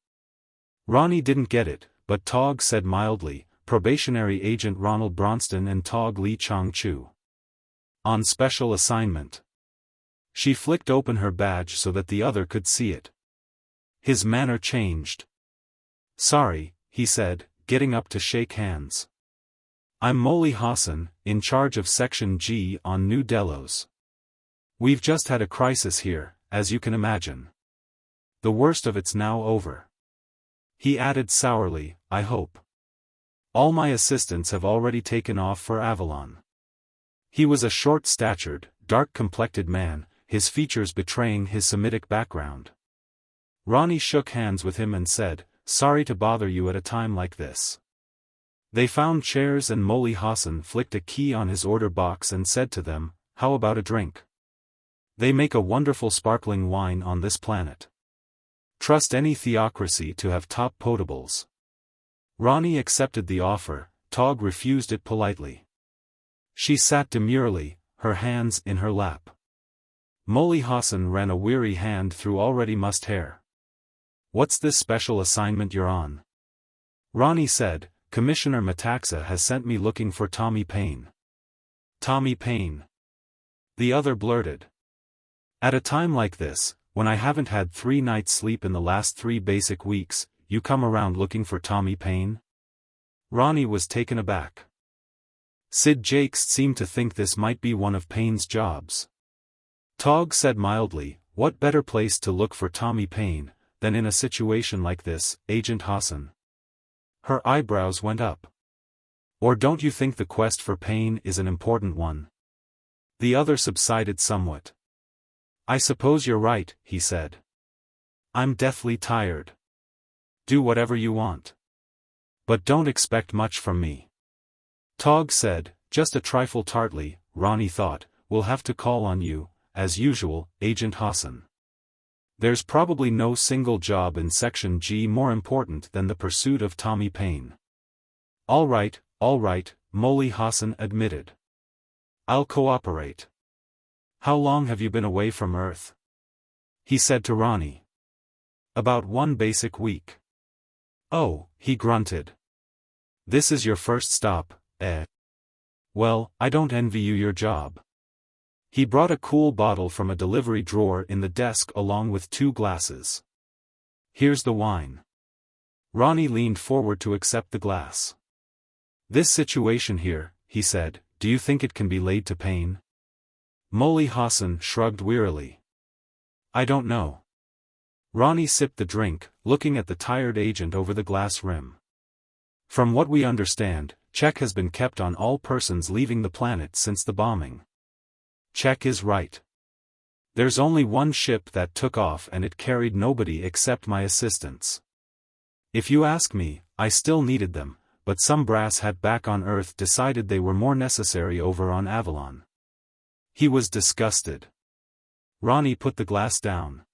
Ronnie didn't get it, but Tog said mildly, "Probationary Agent Ronald Bronston and Tog Lee Chong-Chu. On special assignment." She flicked open her badge so that the other could see it. His manner changed. "Sorry," he said, getting up to shake hands. "I'm Molly Hassan, in charge of Section G on New Delos. We've just had a crisis here, as you can imagine. The worst of it's now over." He added sourly, "I hope. All my assistants have already taken off for Avalon." He was a short-statured, dark-complected man, his features betraying his Semitic background. Ronnie shook hands with him and said, "Sorry to bother you at a time like this." They found chairs and Molly Hassan flicked a key on his order box and said to them, "How about a drink? They make a wonderful sparkling wine on this planet. Trust any theocracy to have top potables." Ronnie accepted the offer, Tog refused it politely. She sat demurely, her hands in her lap. Molly Hassan ran a weary hand through already mussed hair. "What's this special assignment you're on?" Ronnie said, "Commissioner Metaxa has sent me looking for Tommy Paine." "Tommy Paine?" The other blurted. "At a time like this, when I haven't had 3 nights sleep in the last 3 basic weeks, you come around looking for Tommy Paine?" Ronnie was taken aback. Sid Jakes seemed to think this might be one of Paine's jobs. Tog said mildly, "What better place to look for Tommy Paine than in a situation like this, Agent Hassan?" Her eyebrows went up. "Or don't you think the quest for Paine is an important one?" The other subsided somewhat. "I suppose you're right," he said. "I'm deathly tired. Do whatever you want. But don't expect much from me." Tog said, just a trifle tartly, Ronnie thought, "We'll have to call on you, as usual, Agent Hassan. There's probably no single job in Section G more important than the pursuit of Tommy Paine." All right, Molly Hassan admitted. "I'll cooperate." "How long have you been away from Earth?" he said to Ronnie. "About 1 basic week." "Oh," he grunted. "This is your first stop, eh? Well, I don't envy you your job." He brought a cool bottle from a delivery drawer in the desk along with 2 glasses. "Here's the wine." Ronnie leaned forward to accept the glass. "This situation here," he said, "do you think it can be laid to Paine?" Molly Hassan shrugged wearily. "I don't know." Ronnie sipped the drink, looking at the tired agent over the glass rim. "From what we understand, check has been kept on all persons leaving the planet since the bombing." "Check is right. There's only 1 ship that took off and it carried nobody except my assistants. If you ask me, I still needed them, but some brass hat back on Earth decided they were more necessary over on Avalon." He was disgusted. Ronnie put the glass down.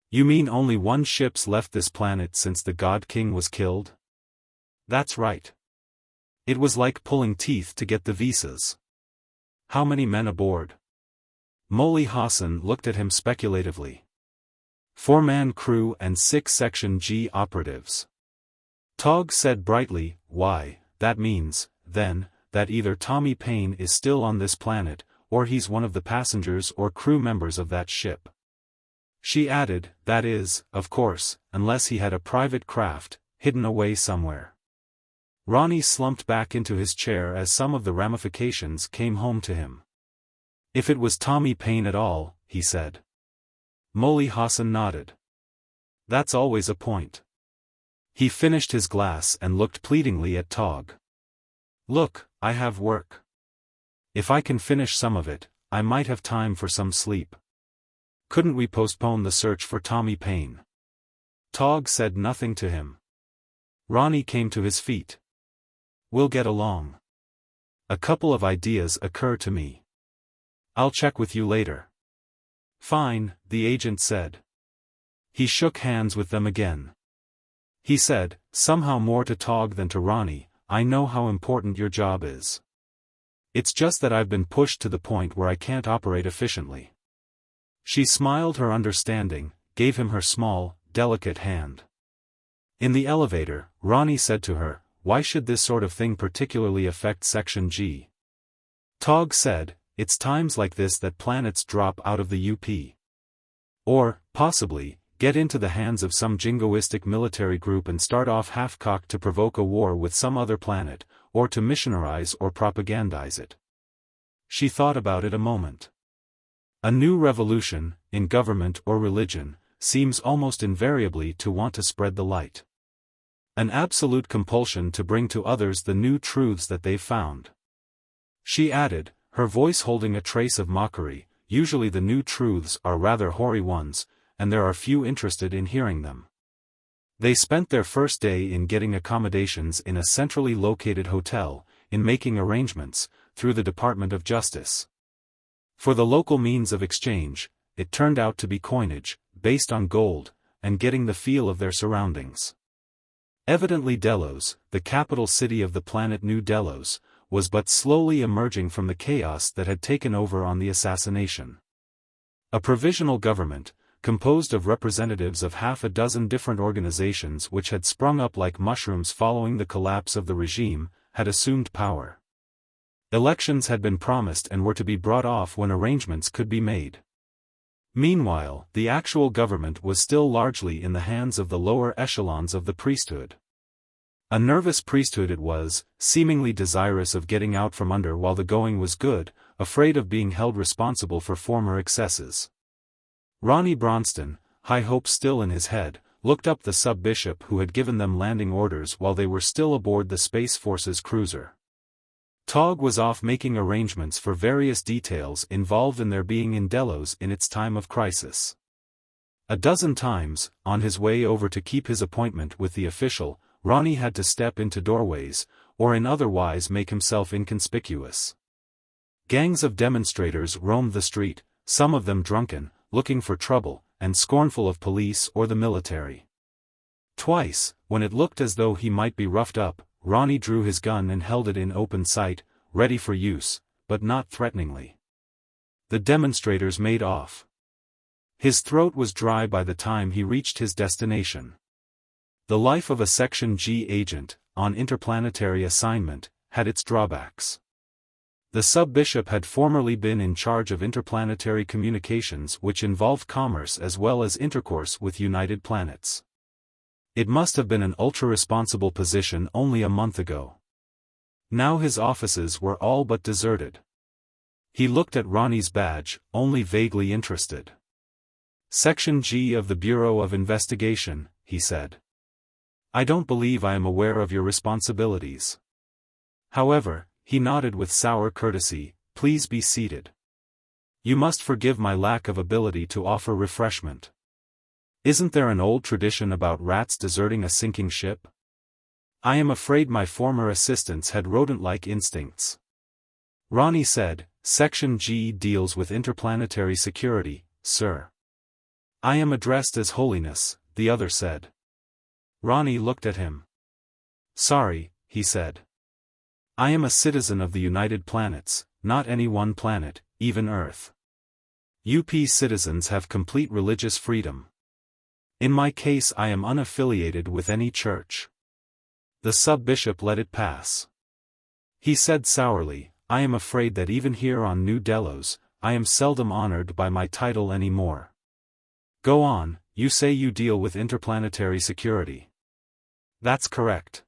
"You mean only 1 ship's left this planet since the God King was killed?" "That's right. It was like pulling teeth to get the visas." "How many men aboard?" Molly Hassan looked at him speculatively. 4-man crew and 6 Section G operatives. Tog said brightly, "Why, that means, then, that either Tommy Paine is still on this planet, or he's one of the passengers or crew members of that ship." She added, "That is, of course, unless he had a private craft, hidden away somewhere." Ronnie slumped back into his chair as some of the ramifications came home to him. "If it was Tommy Paine at all," he said. Molly Hassan nodded. "That's always a point." He finished his glass and looked pleadingly at Tog. "Look, I have work. If I can finish some of it, I might have time for some sleep. Couldn't we postpone the search for Tommy Paine?" Tog said nothing to him. Ronnie came to his feet. "We'll get along. a couple of ideas occur to me. I'll check with you later. Fine, the agent said. He shook hands with them again. He said, somehow more to Tog than to Ronnie, I know how important your job is. It's just that I've been pushed to the point where I can't operate efficiently. She smiled her understanding, gave him her small, delicate hand. In the elevator, Ronnie said to her, why should this sort of thing particularly affect Section G? Tog said, it's times like this that planets drop out of the UP. Or, possibly, get into the hands of some jingoistic military group and start off half-cocked to provoke a war with some other planet, or to missionarize or propagandize it. She thought about it a moment. A new revolution, in government or religion, seems almost invariably to want to spread the light. An absolute compulsion to bring to others the new truths that they've found. She added, her voice holding a trace of mockery, usually the new truths are rather hoary ones, and there are few interested in hearing them. They spent their first day in getting accommodations in a centrally located hotel, in making arrangements, through the Department of Justice. For the local means of exchange, it turned out to be coinage, based on gold, and getting the feel of their surroundings. Evidently Delos, the capital city of the planet New Delos, was but slowly emerging from the chaos that had taken over on the assassination. A provisional government, composed of representatives of half a dozen different organizations which had sprung up like mushrooms following the collapse of the regime, had assumed power. Elections had been promised and were to be brought off when arrangements could be made. Meanwhile, the actual government was still largely in the hands of the lower echelons of the priesthood. A nervous priesthood it was, seemingly desirous of getting out from under while the going was good, afraid of being held responsible for former excesses. Ronnie Bronston, high hopes still in his head, looked up the sub-bishop who had given them landing orders while they were still aboard the Space Force's cruiser. Tog was off making arrangements for various details involved in their being in Delos in its time of crisis. A dozen times, on his way over to keep his appointment with the official, Ronnie had to step into doorways, or in otherwise make himself inconspicuous. Gangs of demonstrators roamed the street, some of them drunken, looking for trouble, and scornful of police or the military. Twice, when it looked as though he might be roughed up, Ronnie drew his gun and held it in open sight, ready for use, but not threateningly. The demonstrators made off. His throat was dry by the time he reached his destination. The life of a Section G agent, on interplanetary assignment, had its drawbacks. The sub-bishop had formerly been in charge of interplanetary communications which involved commerce as well as intercourse with united planets. It must have been an ultra-responsible position only a month ago. Now his offices were all but deserted. He looked at Ronnie's badge, only vaguely interested. Section G of the Bureau of Investigation, he said. I don't believe I am aware of your responsibilities. However, he nodded with sour courtesy, please be seated. You must forgive my lack of ability to offer refreshment. Isn't there an old tradition about rats deserting a sinking ship? I am afraid my former assistants had rodent-like instincts. Ronnie said, Section G deals with interplanetary security, sir. I am addressed as Holiness, the other said. Ronnie looked at him. Sorry, he said. I am a citizen of the United Planets, not any one planet, even Earth. UP citizens have complete religious freedom. In my case I am unaffiliated with any church. The sub-bishop let it pass. He said sourly, I am afraid that even here on New Delos, I am seldom honored by my title anymore. Go on, you say you deal with interplanetary security. That's correct.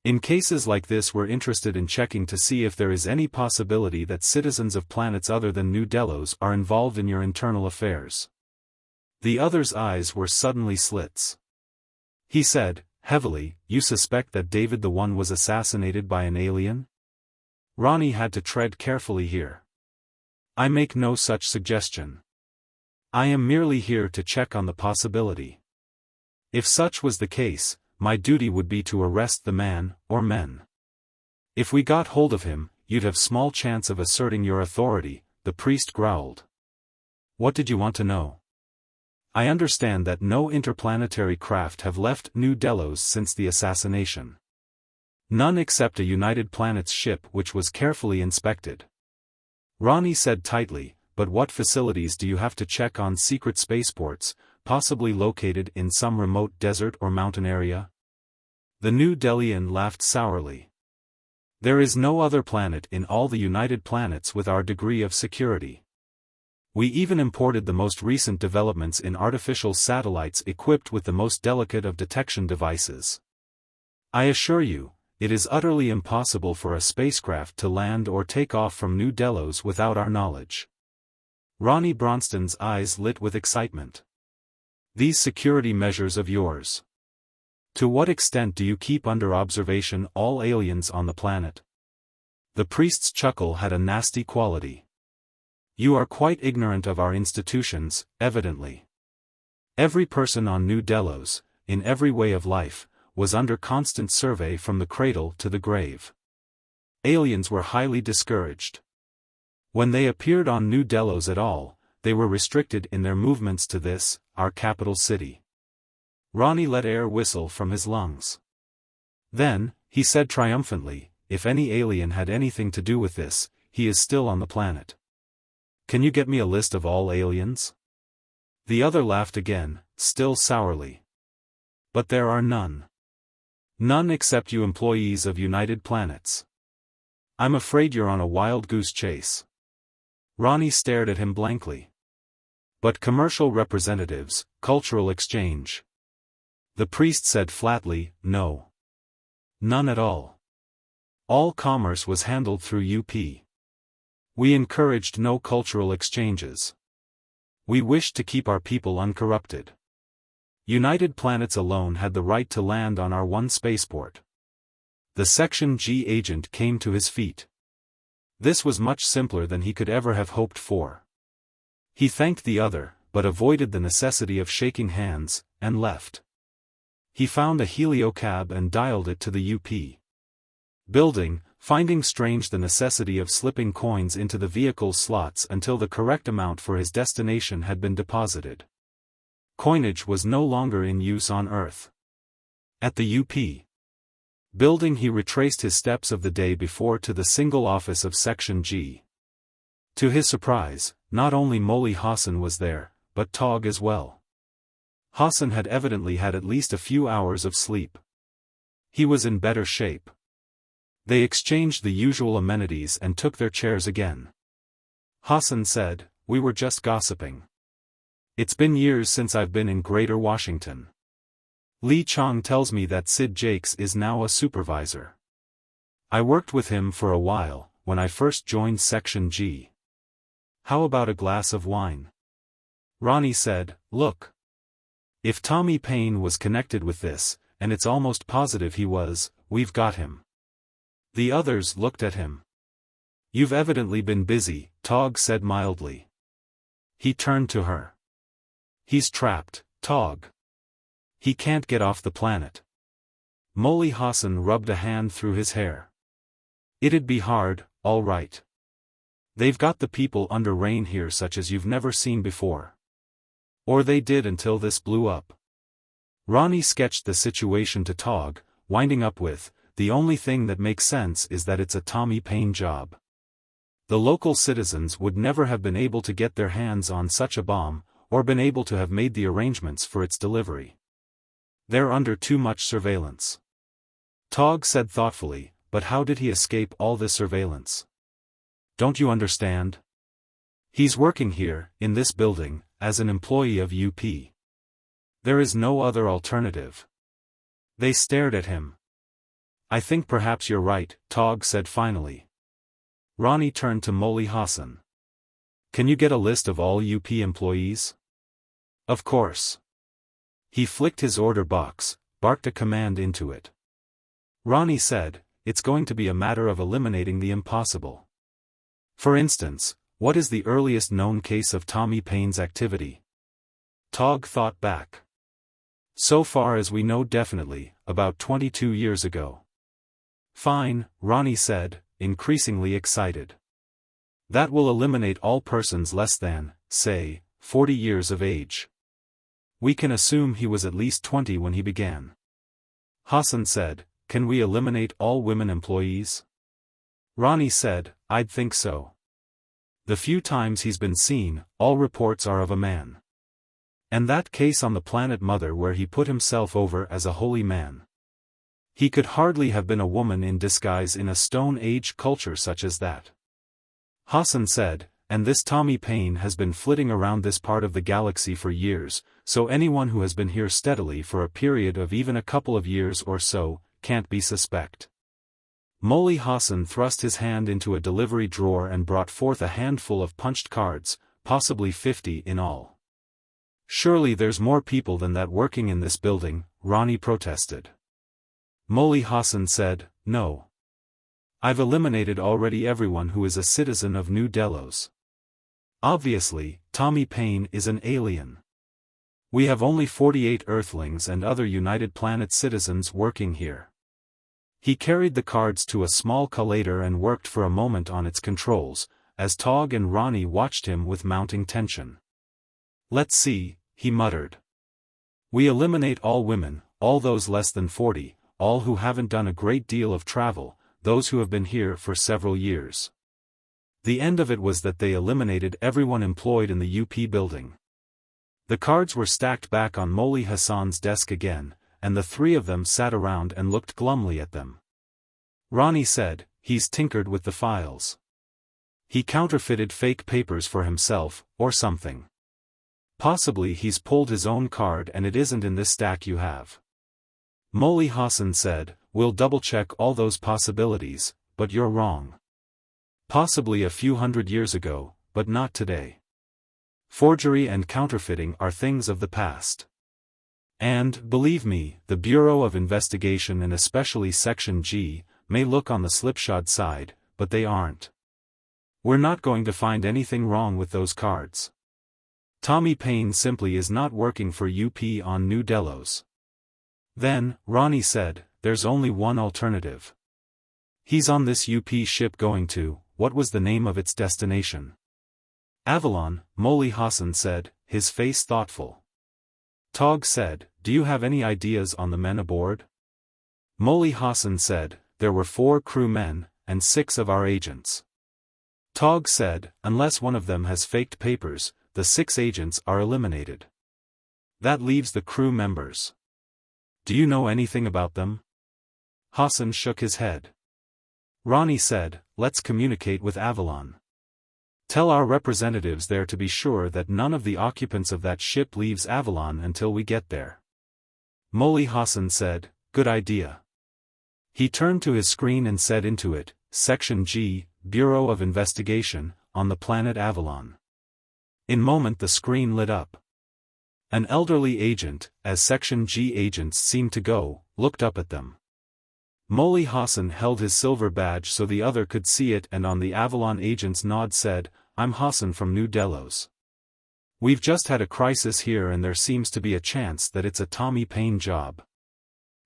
In cases like this we're interested in checking to see if there is any possibility that citizens of planets other than New Delos are involved in your internal affairs. The other's eyes were suddenly slits. He said, heavily, you suspect that David the One was assassinated by an alien? Ronnie had to tread carefully here. I make no such suggestion. I am merely here to check on the possibility. If such was the case, my duty would be to arrest the man, or men. If we got hold of him, you'd have small chance of asserting your authority, the priest growled. What did you want to know? I understand that no interplanetary craft have left New Delos since the assassination. None except a United Planets ship which was carefully inspected. Ronnie said tightly, but what facilities do you have to check on secret spaceports, possibly located in some remote desert or mountain area? The New Delian laughed sourly. There is no other planet in all the United Planets with our degree of security. We even imported the most recent developments in artificial satellites equipped with the most delicate of detection devices. I assure you, it is utterly impossible for a spacecraft to land or take off from New Delos without our knowledge. Ronnie Bronston's eyes lit with excitement. These security measures of yours. To what extent do you keep under observation all aliens on the planet? The priest's chuckle had a nasty quality. You are quite ignorant of our institutions, evidently. Every person on New Delos, in every way of life, was under constant survey from the cradle to the grave. Aliens were highly discouraged. When they appeared on New Delos at all, they were restricted in their movements to this, our capital city. Ronnie let air whistle from his lungs. Then, he said triumphantly, if any alien had anything to do with this, he is still on the planet. Can you get me a list of all aliens? The other laughed again, still sourly. But there are none. None except you employees of United Planets. I'm afraid you're on a wild goose chase. Ronnie stared at him blankly. But commercial representatives, cultural exchange. The priest said flatly, no. None at all. All commerce was handled through UP. We encouraged no cultural exchanges. We wished to keep our people uncorrupted. United Planets alone had the right to land on our one spaceport. The Section G agent came to his feet. This was much simpler than he could ever have hoped for. He thanked the other, but avoided the necessity of shaking hands, and left. He found a heliocab and dialed it to the UP building, finding strange the necessity of slipping coins into the vehicle's slots until the correct amount for his destination had been deposited. Coinage was no longer in use on Earth. At the UP building he retraced his steps of the day before to the single office of Section G. To his surprise, not only Molly Hassan was there, but Tog as well. Hassan had evidently had at least a few hours of sleep. He was in better shape. They exchanged the usual amenities and took their chairs again. Hassan said, we were just gossiping. It's been years since I've been in Greater Washington. Lee Chong tells me that Sid Jakes is now a supervisor. I worked with him for a while, when I first joined Section G. How about a glass of wine? Ronnie said, look. If Tommy Payne was connected with this, and it's almost positive he was, we've got him. The others looked at him. You've evidently been busy, Tog said mildly. He turned to her. He's trapped, Tog. He can't get off the planet. Molly Hassan rubbed a hand through his hair. It'd be hard, all right. They've got the people under rein here such as you've never seen before. Or they did until this blew up. Ronnie sketched the situation to Tog, winding up with, the only thing that makes sense is that it's a Tommy Payne job. The local citizens would never have been able to get their hands on such a bomb, or been able to have made the arrangements for its delivery. They're under too much surveillance. Tog said thoughtfully, but how did he escape all this surveillance? Don't you understand? He's working here, in this building, as an employee of UP. There is no other alternative. They stared at him. I think perhaps you're right, Tog said finally. Ronnie turned to Molly Hassan. Can you get a list of all UP employees? Of course. He flicked his order box, barked a command into it. Ronnie said, it's going to be a matter of eliminating the impossible. For instance, what is the earliest known case of Tommy Payne's activity? Tog thought back. So far as we know definitely, about 22 years ago. Fine, Ronnie said, increasingly excited. That will eliminate all persons less than, say, 40 years of age. We can assume he was at least 20 when he began. Hassan said, can we eliminate all women employees? Ronnie said, I'd think so. The few times he's been seen, all reports are of a man. And that case on the planet Mother where he put himself over as a holy man. He could hardly have been a woman in disguise in a Stone Age culture such as that. Hassan said, and this Tommy Paine has been flitting around this part of the galaxy for years, so anyone who has been here steadily for a period of even a couple of years or so, can't be suspect. Molly Hassan thrust his hand into a delivery drawer and brought forth a handful of punched cards, possibly 50 in all. Surely there's more people than that working in this building, Ronnie protested. Molly Hassan said, no. I've eliminated already everyone who is a citizen of New Delos. Obviously, Tommy Paine is an alien. We have only 48 Earthlings and other United Planet citizens working here. He carried the cards to a small collator and worked for a moment on its controls, as Tog and Ronnie watched him with mounting tension. Let's see, he muttered. We eliminate all women, all those less than 40, all who haven't done a great deal of travel, those who have been here for several years. The end of it was that they eliminated everyone employed in the UP building. The cards were stacked back on Molly Hassan's desk again, and the three of them sat around and looked glumly at them. Ronnie said, he's tinkered with the files. He counterfeited fake papers for himself, or something. Possibly he's pulled his own card and it isn't in this stack you have. Molly Hassan said, we'll double-check all those possibilities, but you're wrong. Possibly a few hundred years ago, but not today. Forgery and counterfeiting are things of the past. And, believe me, the Bureau of Investigation and especially Section G, may look on the slipshod side, but they aren't. We're not going to find anything wrong with those cards. Tommy Paine simply is not working for UP on New Delos. Then, Ronnie said, there's only one alternative. He's on this UP ship going to, what was the name of its destination? Avalon, Molly Hassan said, his face thoughtful. Tog said, do you have any ideas on the men aboard? Molly Hassan said, there were 4 crew men, and 6 of our agents. Tog said, unless one of them has faked papers, the 6 agents are eliminated. That leaves the crew members. Do you know anything about them? Hassan shook his head. Ronnie said, let's communicate with Avalon. Tell our representatives there to be sure that none of the occupants of that ship leaves Avalon until we get there. Molly Hassan said, good idea. He turned to his screen and said into it, Section G, Bureau of Investigation, on the planet Avalon. In a moment the screen lit up. An elderly agent, as Section G agents seemed to go, looked up at them. Molly Hassan held his silver badge so the other could see it, and on the Avalon agent's nod said, I'm Hassan from New Delos. We've just had a crisis here and there seems to be a chance that it's a Tommy Paine job.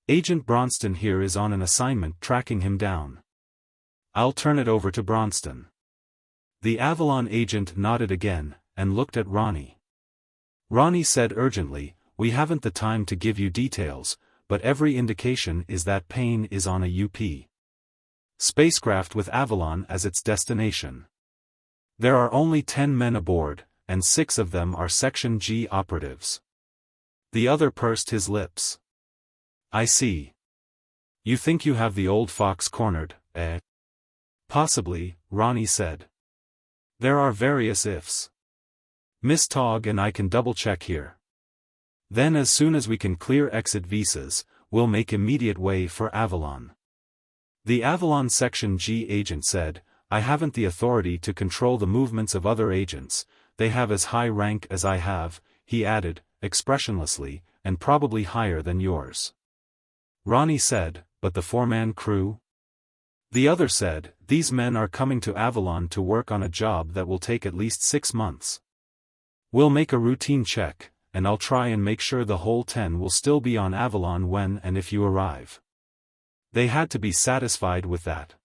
Agent Bronston here is on an assignment tracking him down. I'll turn it over to Bronston. The Avalon agent nodded again, and looked at Ronnie. Ronnie said urgently, we haven't the time to give you details, but every indication is that Paine is on a UP spacecraft with Avalon as its destination. There are only 10 men aboard, and 6 of them are Section G operatives. The other pursed his lips. I see. You think you have the old fox cornered, eh? Possibly, Ronnie said. There are various ifs. Miss Tog and I can double-check here. Then as soon as we can clear exit visas, we'll make immediate way for Avalon. The Avalon Section G agent said, I haven't the authority to control the movements of other agents, they have as high rank as I have, he added, expressionlessly, and probably higher than yours. Ronnie said, but the 4-man crew? The other said, these men are coming to Avalon to work on a job that will take at least 6 months. We'll make a routine check, and I'll try and make sure the whole 10 will still be on Avalon when and if you arrive. They had to be satisfied with that.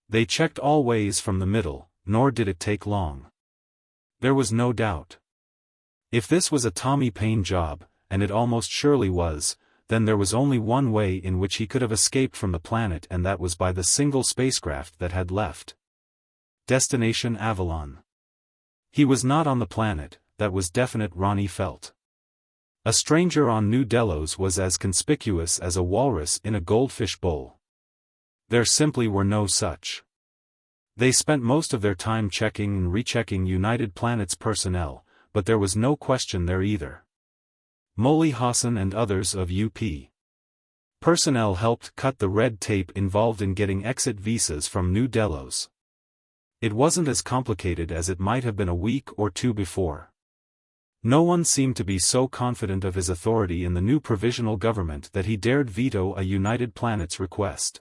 They checked all ways from the middle, nor did it take long. There was no doubt. If this was a Tommy Paine job, and it almost surely was, then there was only one way in which he could have escaped from the planet, and that was by the single spacecraft that had left. Destination Avalon. He was not on the planet, that was definite. Ronnie felt. A stranger on New Delos was as conspicuous as a walrus in a goldfish bowl. There simply were no such. They spent most of their time checking and rechecking United Planets personnel, but there was no question there either. Molly Hassan and others of UP personnel helped cut the red tape involved in getting exit visas from New Delos. It wasn't as complicated as it might have been a week or two before. No one seemed to be so confident of his authority in the new provisional government that he dared veto a United Planets request.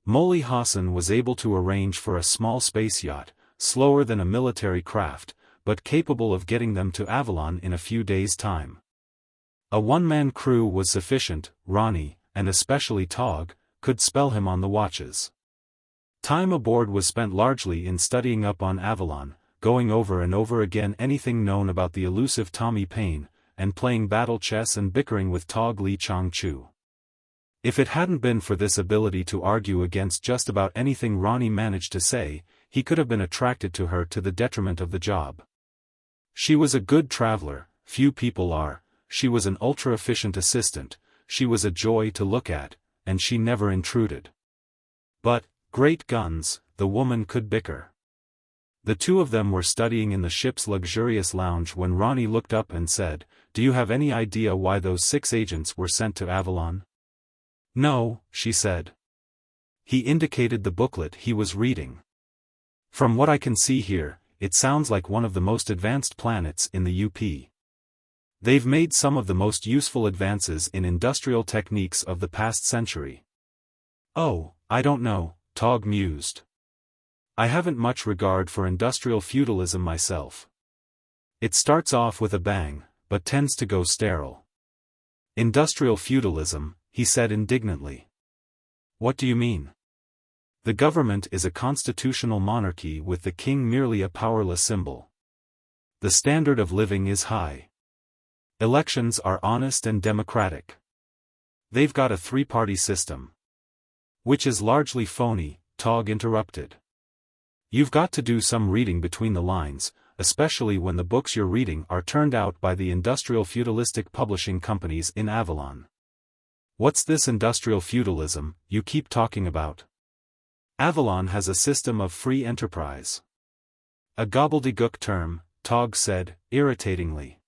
Molly Hassan was able to arrange for a small space yacht, slower than a military craft, but capable of getting them to Avalon in a few days' time. A one-man crew was sufficient. Ronnie, and especially Tog, could spell him on the watches. Time aboard was spent largely in studying up on Avalon, going over and over again anything known about the elusive Tommy Paine, and playing battle chess and bickering with Tog Lee Chong-chu. If it hadn't been for this ability to argue against just about anything Ronnie managed to say, he could have been attracted to her to the detriment of the job. She was a good traveler, few people are, she was an ultra-efficient assistant, she was a joy to look at, and she never intruded. But, great guns, the woman could bicker. The two of them were studying in the ship's luxurious lounge when Ronnie looked up and said, "Do you have any idea why those 6 agents were sent to Avalon?" "No," she said. He indicated the booklet he was reading. "From what I can see here, it sounds like one of the most advanced planets in the UP. They've made some of the most useful advances in industrial techniques of the past century." "Oh, I don't know," Tog mused. "I haven't much regard for industrial feudalism myself. It starts off with a bang, but tends to go sterile." "Industrial feudalism," he said indignantly. "What do you mean?" "The government is a constitutional monarchy with the king merely a powerless symbol. The standard of living is high. Elections are honest and democratic. They've got a 3-party system." "Which is largely phony," Tog interrupted. "You've got to do some reading between the lines, especially when the books you're reading are turned out by the industrial feudalistic publishing companies in Avalon. What's this industrial feudalism you keep talking about?" "Avalon has a system of free enterprise." "A gobbledygook term," Tog said, irritatingly.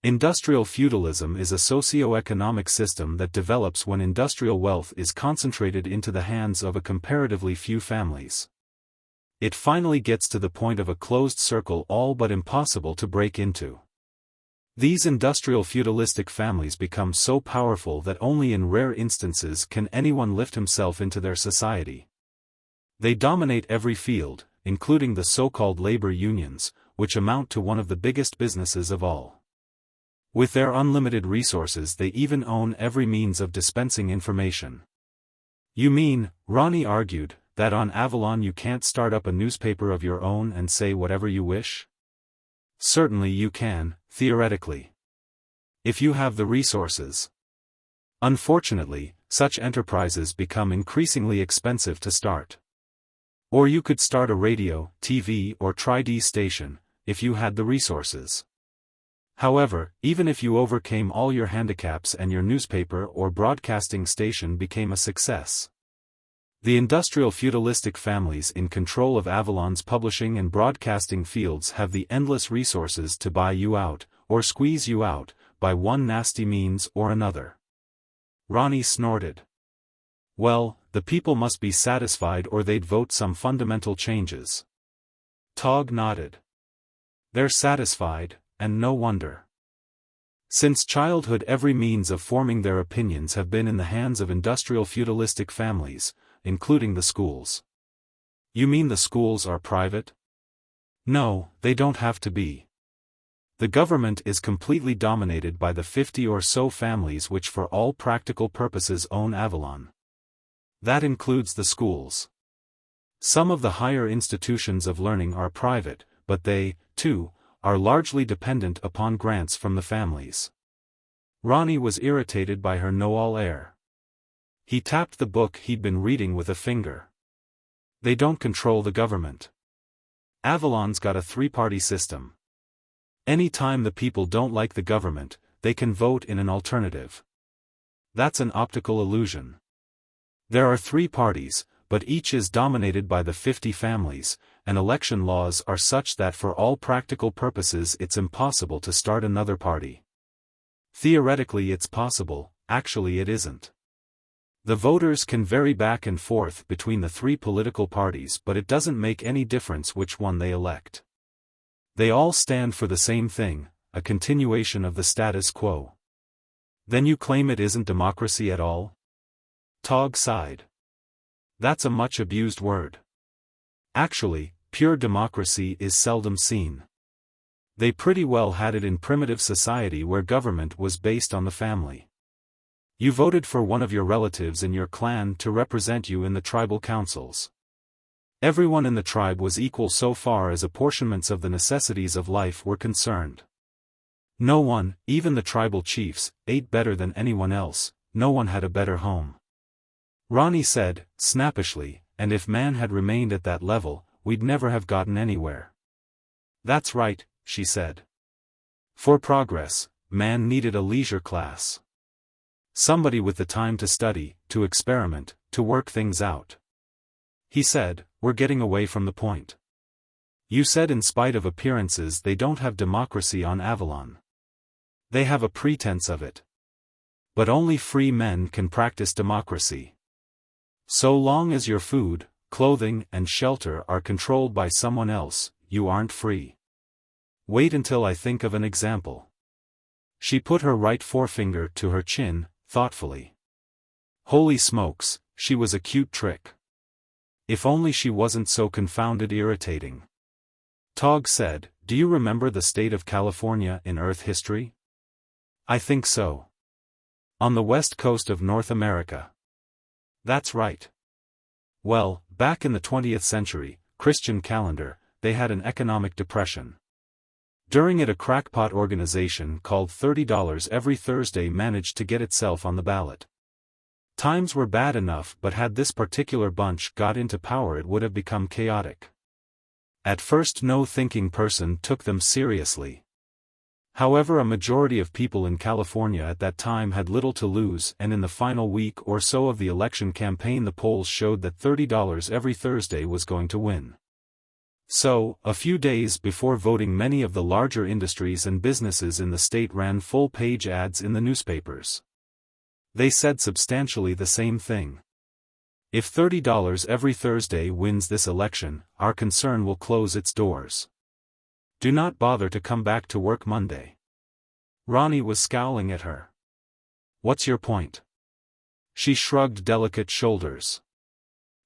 "Industrial feudalism is a socioeconomic system that develops when industrial wealth is concentrated into the hands of a comparatively few families. It finally gets to the point of a closed circle all but impossible to break into. These industrial feudalistic families become so powerful that only in rare instances can anyone lift himself into their society. They dominate every field, including the so-called labor unions, which amount to one of the biggest businesses of all. With their unlimited resources they even own every means of dispensing information." "You mean," Ronnie argued, "that on Avalon you can't start up a newspaper of your own and say whatever you wish?" "Certainly you can, theoretically. If you have the resources. Unfortunately, such enterprises become increasingly expensive to start. Or you could start a radio, TV or tri-D station, if you had the resources. However, even if you overcame all your handicaps and your newspaper or broadcasting station became a success, the industrial feudalistic families in control of Avalon's publishing and broadcasting fields have the endless resources to buy you out, or squeeze you out, by one nasty means or another." Ronnie snorted. "Well, the people must be satisfied or they'd vote some fundamental changes." Tog nodded. "They're satisfied, and no wonder. Since childhood every means of forming their opinions have been in the hands of industrial feudalistic families, including the schools." "You mean the schools are private?" "No, they don't have to be. The government is completely dominated by the 50 or so families which for all practical purposes own Avalon. That includes the schools. Some of the higher institutions of learning are private, but they, too, are largely dependent upon grants from the families. Ronnie was irritated by her know-all air. He tapped the book he'd been reading with a finger. They don't control the government. Avalon's got a three-party system. Any time the people don't like the government, they can vote in an alternative. That's an optical illusion. There are three parties, but each is dominated by the 50 families, and election laws are such that for all practical purposes it's impossible to start another party. Theoretically it's possible, actually it isn't. The voters can vary back and forth between the three political parties, but it doesn't make any difference which one they elect. They all stand for the same thing, a continuation of the status quo. Then you claim it isn't democracy at all? Tog sighed. That's a much abused word. Actually, pure democracy is seldom seen. They pretty well had it in primitive society where government was based on the family. You voted for one of your relatives in your clan to represent you in the tribal councils. Everyone in the tribe was equal so far as apportionments of the necessities of life were concerned. No one, even the tribal chiefs, ate better than anyone else, no one had a better home. Ronnie said, snappishly, and if man had remained at that level, we'd never have gotten anywhere. That's right, she said. For progress, man needed a leisure class. Somebody with the time to study, to experiment, to work things out. He said, we're getting away from the point. You said in spite of appearances they don't have democracy on Avalon. They have a pretense of it. But only free men can practice democracy. So long as your food, clothing, and shelter are controlled by someone else, you aren't free. Wait until I think of an example. She put her right forefinger to her chin, thoughtfully. Holy smokes, she was a cute trick. If only she wasn't so confounded irritating. Tog said, do you remember the state of California in Earth history? I think so. On the west coast of North America. That's right. Well, back in the 20th century, Christian calendar, they had an economic depression. During it a crackpot organization called $30 Every Thursday managed to get itself on the ballot. Times were bad enough, but had this particular bunch got into power it would have become chaotic. At first no thinking person took them seriously. However, a majority of people in California at that time had little to lose, and in the final week or so of the election campaign the polls showed that $30 Every Thursday was going to win. So, a few days before voting many of the larger industries and businesses in the state ran full-page ads in the newspapers. They said substantially the same thing. If $30 Every Thursday wins this election, our concern will close its doors. Do not bother to come back to work Monday. Ronnie was scowling at her. What's your point? She shrugged delicate shoulders.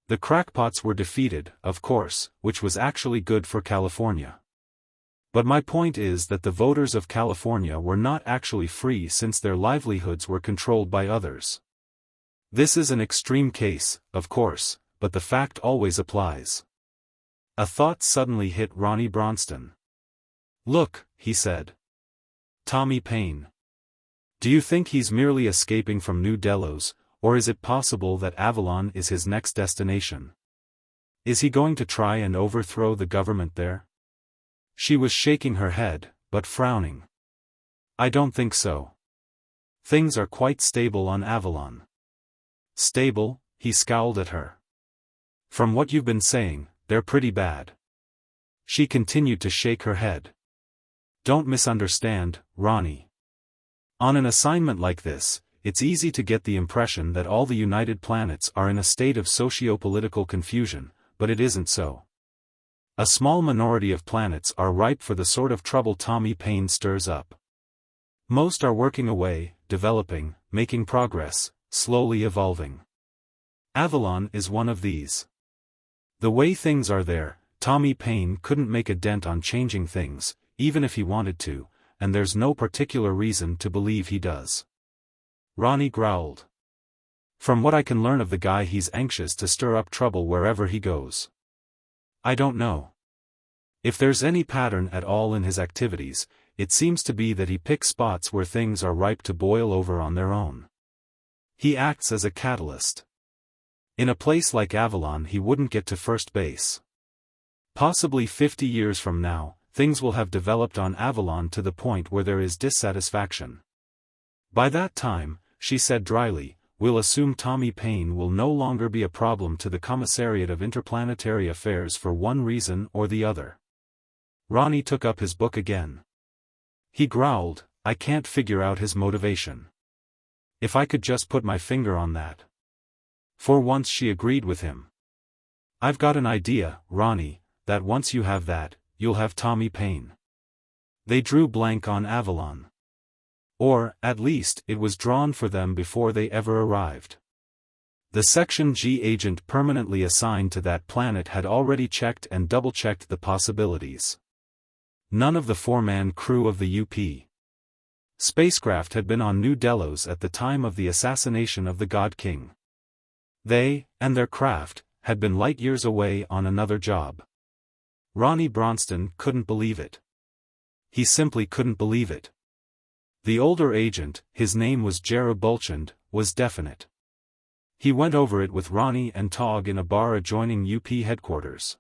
The crackpots were defeated, of course, which was actually good for California. But my point is that the voters of California were not actually free since their livelihoods were controlled by others. This is an extreme case, of course, but the fact always applies. A thought suddenly hit Ronnie Bronston. Look, he said. Tommy Paine. Do you think he's merely escaping from New Delos, or is it possible that Avalon is his next destination? Is he going to try and overthrow the government there? She was shaking her head, but frowning. I don't think so. Things are quite stable on Avalon. Stable? He scowled at her. From what you've been saying, they're pretty bad. She continued to shake her head. Don't misunderstand, Ronnie. On an assignment like this, it's easy to get the impression that all the United Planets are in a state of socio-political confusion, but it isn't so. A small minority of planets are ripe for the sort of trouble Tommy Paine stirs up. Most are working away, developing, making progress, slowly evolving. Avalon is one of these. The way things are there, Tommy Paine couldn't make a dent on changing things, even if he wanted to, and there's no particular reason to believe he does. Ronnie growled. From what I can learn of the guy, he's anxious to stir up trouble wherever he goes. I don't know. If there's any pattern at all in his activities, it seems to be that he picks spots where things are ripe to boil over on their own. He acts as a catalyst. In a place like Avalon he wouldn't get to first base. Possibly 50 years from now, things will have developed on Avalon to the point where there is dissatisfaction. By that time, she said dryly, we'll assume Tommy Paine will no longer be a problem to the Commissariat of Interplanetary Affairs for one reason or the other. Ronnie took up his book again. He growled, I can't figure out his motivation. If I could just put my finger on that. For once she agreed with him. I've got an idea, Ronnie, that once you have that, you'll have Tommy Paine. They drew blank on Avalon. Or, at least, it was drawn for them before they ever arrived. The Section G agent permanently assigned to that planet had already checked and double-checked the possibilities. None of the four-man crew of the UP spacecraft had been on New Delos at the time of the assassination of the God King. They, and their craft, had been light years away on another job. Ronnie Bronston couldn't believe it. He simply couldn't believe it. The older agent, his name was Jerry Bulchand, was definite. He went over it with Ronnie and Tog in a bar adjoining UP headquarters.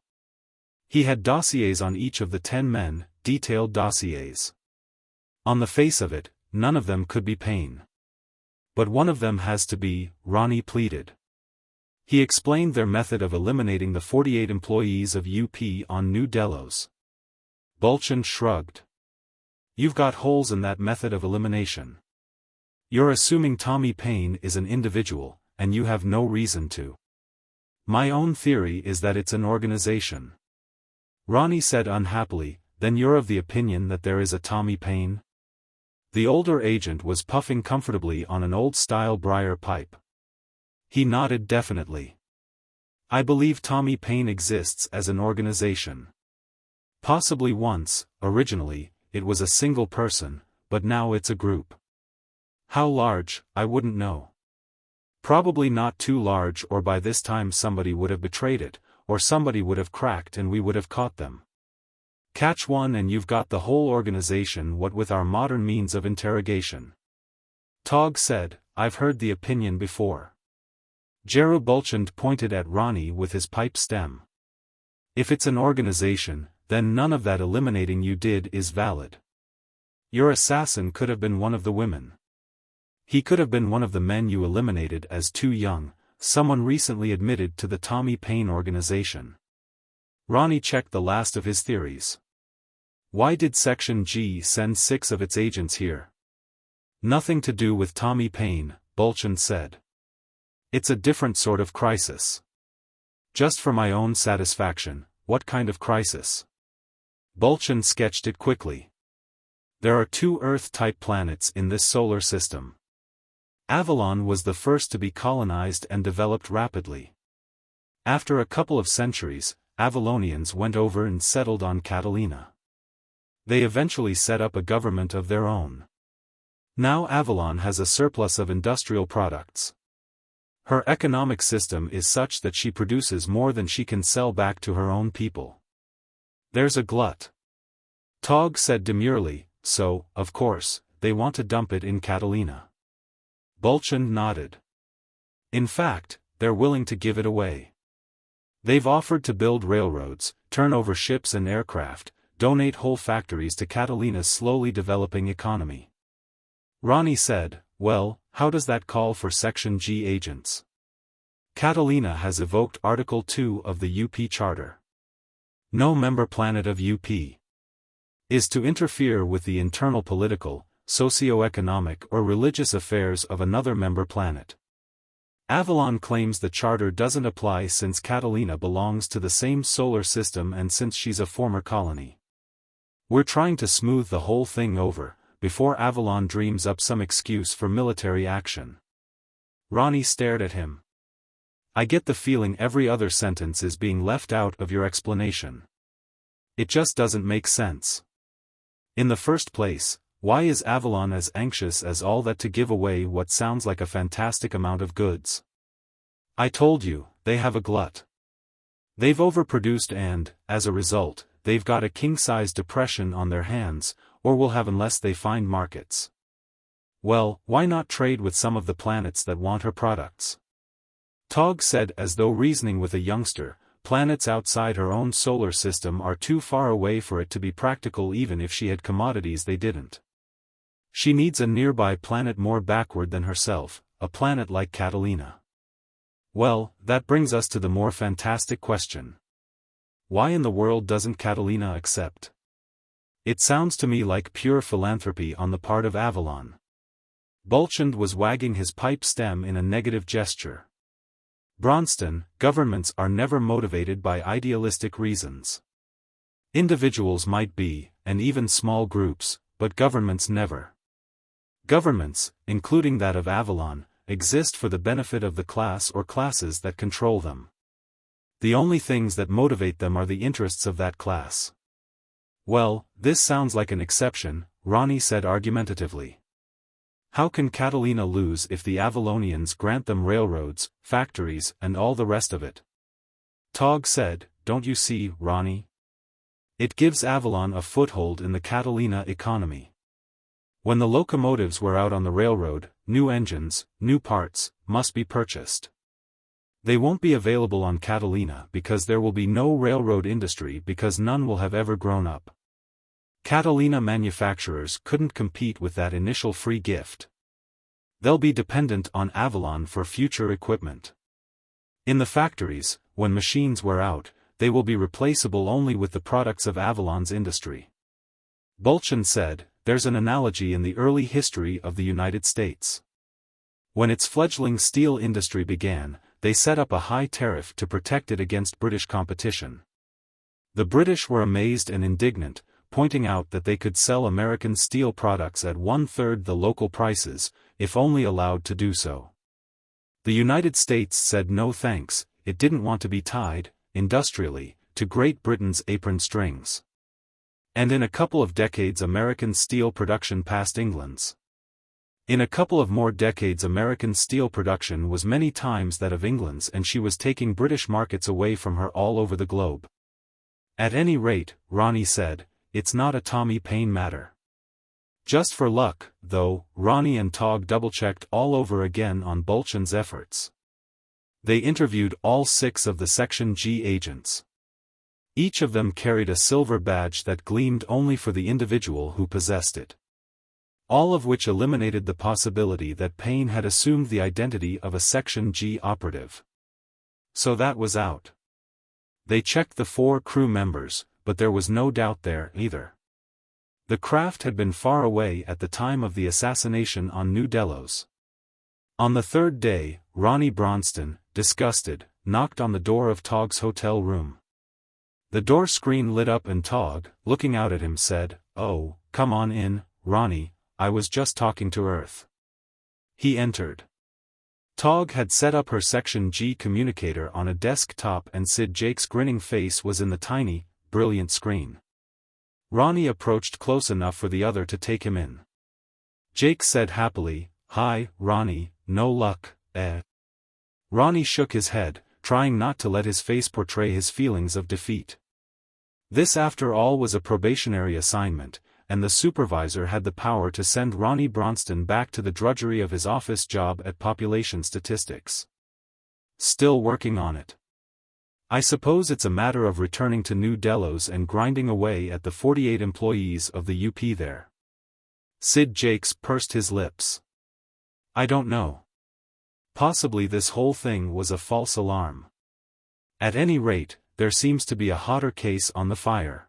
He had dossiers on each of the 10 men, detailed dossiers. On the face of it, none of them could be Paine. But one of them has to be, Ronnie pleaded. He explained their method of eliminating the 48 employees of UP on New Delos. Bulchand shrugged. You've got holes in that method of elimination. You're assuming Tommy Paine is an individual, and you have no reason to. My own theory is that it's an organization. Ronnie said unhappily, then you're of the opinion that there is a Tommy Paine? The older agent was puffing comfortably on an old-style briar pipe. He nodded definitely. I believe Tommy Paine exists as an organization. Possibly once, originally, it was a single person, but now it's a group. How large, I wouldn't know. Probably not too large, or by this time somebody would have betrayed it, or somebody would have cracked and we would have caught them. Catch one and you've got the whole organization, what with our modern means of interrogation. Tog said, I've heard the opinion before. Jerry Bulchand pointed at Ronnie with his pipe stem. If it's an organization, then none of that eliminating you did is valid. Your assassin could have been one of the women. He could have been one of the men you eliminated as too young, someone recently admitted to the Tommy Paine organization. Ronnie checked the last of his theories. Why did Section G send 6 of its agents here? Nothing to do with Tommy Paine, Bulchand said. It's a different sort of crisis. Just for my own satisfaction, what kind of crisis? Bulchand sketched it quickly. There are 2 Earth-type planets in this solar system. Avalon was the first to be colonized and developed rapidly. After a couple of centuries, Avalonians went over and settled on Catalina. They eventually set up a government of their own. Now Avalon has a surplus of industrial products. Her economic system is such that she produces more than she can sell back to her own people. There's a glut. Tog said demurely, so, of course, they want to dump it in Catalina. Bulchand nodded. In fact, they're willing to give it away. They've offered to build railroads, turn over ships and aircraft, donate whole factories to Catalina's slowly developing economy. Ronnie said, well, how does that call for Section G agents? Catalina has evoked Article 2 of the UP Charter. No member planet of UP is to interfere with the internal political, socioeconomic or religious affairs of another member planet. Avalon claims the charter doesn't apply since Catalina belongs to the same solar system and since she's a former colony. We're trying to smooth the whole thing over, before Avalon dreams up some excuse for military action. Ronnie stared at him. I get the feeling every other sentence is being left out of your explanation. It just doesn't make sense. In the first place, why is Avalon as anxious as all that to give away what sounds like a fantastic amount of goods? I told you, they have a glut. They've overproduced and, as a result, they've got a king-size depression on their hands, or will have unless they find markets. Well, why not trade with some of the planets that want her products? Tog said as though reasoning with a youngster, planets outside her own solar system are too far away for it to be practical even if she had commodities they didn't. She needs a nearby planet more backward than herself, a planet like Catalina. Well, that brings us to the more fantastic question. Why in the world doesn't Catalina accept? It sounds to me like pure philanthropy on the part of Avalon. Bulchand was wagging his pipe stem in a negative gesture. Bronston, governments are never motivated by idealistic reasons. Individuals might be, and even small groups, but governments never. Governments, including that of Avalon, exist for the benefit of the class or classes that control them. The only things that motivate them are the interests of that class. Well, this sounds like an exception, Ronnie said argumentatively. How can Catalina lose if the Avalonians grant them railroads, factories, and all the rest of it? Tog said, don't you see, Ronnie? It gives Avalon a foothold in the Catalina economy. When the locomotives were out on the railroad, new engines, new parts, must be purchased. They won't be available on Catalina because there will be no railroad industry because none will have ever grown up. Catalina manufacturers couldn't compete with that initial free gift. They'll be dependent on Avalon for future equipment. In the factories, when machines wear out, they will be replaceable only with the products of Avalon's industry. Bulchand said, there's an analogy in the early history of the United States. When its fledgling steel industry began, they set up a high tariff to protect it against British competition. The British were amazed and indignant, pointing out that they could sell American steel products at 1/3 the local prices, if only allowed to do so. The United States said no thanks, it didn't want to be tied, industrially, to Great Britain's apron strings. And in a couple of decades American steel production passed England's. In a couple of more decades American steel production was many times that of England's, and she was taking British markets away from her all over the globe. At any rate, Ronnie said, it's not a Tommy Paine matter. Just for luck, though, Ronnie and Tog double-checked all over again on Bulchand's efforts. They interviewed all 6 of the Section G agents. Each of them carried a silver badge that gleamed only for the individual who possessed it. All of which eliminated the possibility that Paine had assumed the identity of a Section G operative. So that was out. They checked the 4 crew members, but there was no doubt there either. The craft had been far away at the time of the assassination on New Delos. On the 3rd day, Ronnie Bronston, disgusted, knocked on the door of Tog's hotel room. The door screen lit up and Tog, looking out at him, said, "Oh, come on in, Ronnie, I was just talking to Earth." He entered. Tog had set up her Section G communicator on a desktop and Sid Jake's grinning face was in the tiny, brilliant screen. Ronnie approached close enough for the other to take him in. Jake said happily, "Hi, Ronnie, no luck, eh?" Ronnie shook his head, trying not to let his face portray his feelings of defeat. This after all was a probationary assignment, and the supervisor had the power to send Ronnie Bronston back to the drudgery of his office job at Population Statistics. Still working on it. I suppose it's a matter of returning to New Delos and grinding away at the 48 employees of the UP there. Sid Jakes pursed his lips. I don't know. Possibly this whole thing was a false alarm. At any rate, there seems to be a hotter case on the fire.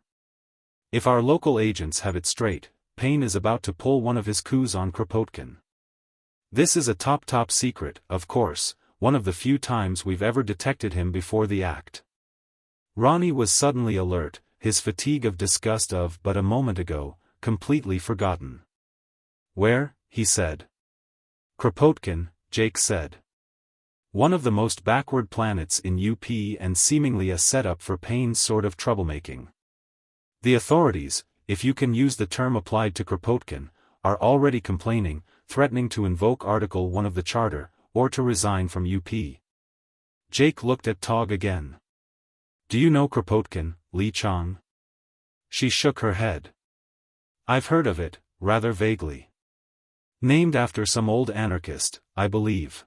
If our local agents have it straight, Paine is about to pull one of his coups on Kropotkin. This is a top secret, of course, one of the few times we've ever detected him before the act. Ronnie was suddenly alert, his fatigue of disgust of but a moment ago, completely forgotten. Where? He said. Kropotkin, Jake said. One of the most backward planets in UP and seemingly a setup for Paine's sort of troublemaking. The authorities, if you can use the term applied to Kropotkin, are already complaining, threatening to invoke Article 1 of the Charter, or to resign from UP. Jake looked at Tog again. Do you know Kropotkin, Li Chang? She shook her head. I've heard of it, rather vaguely. Named after some old anarchist, I believe.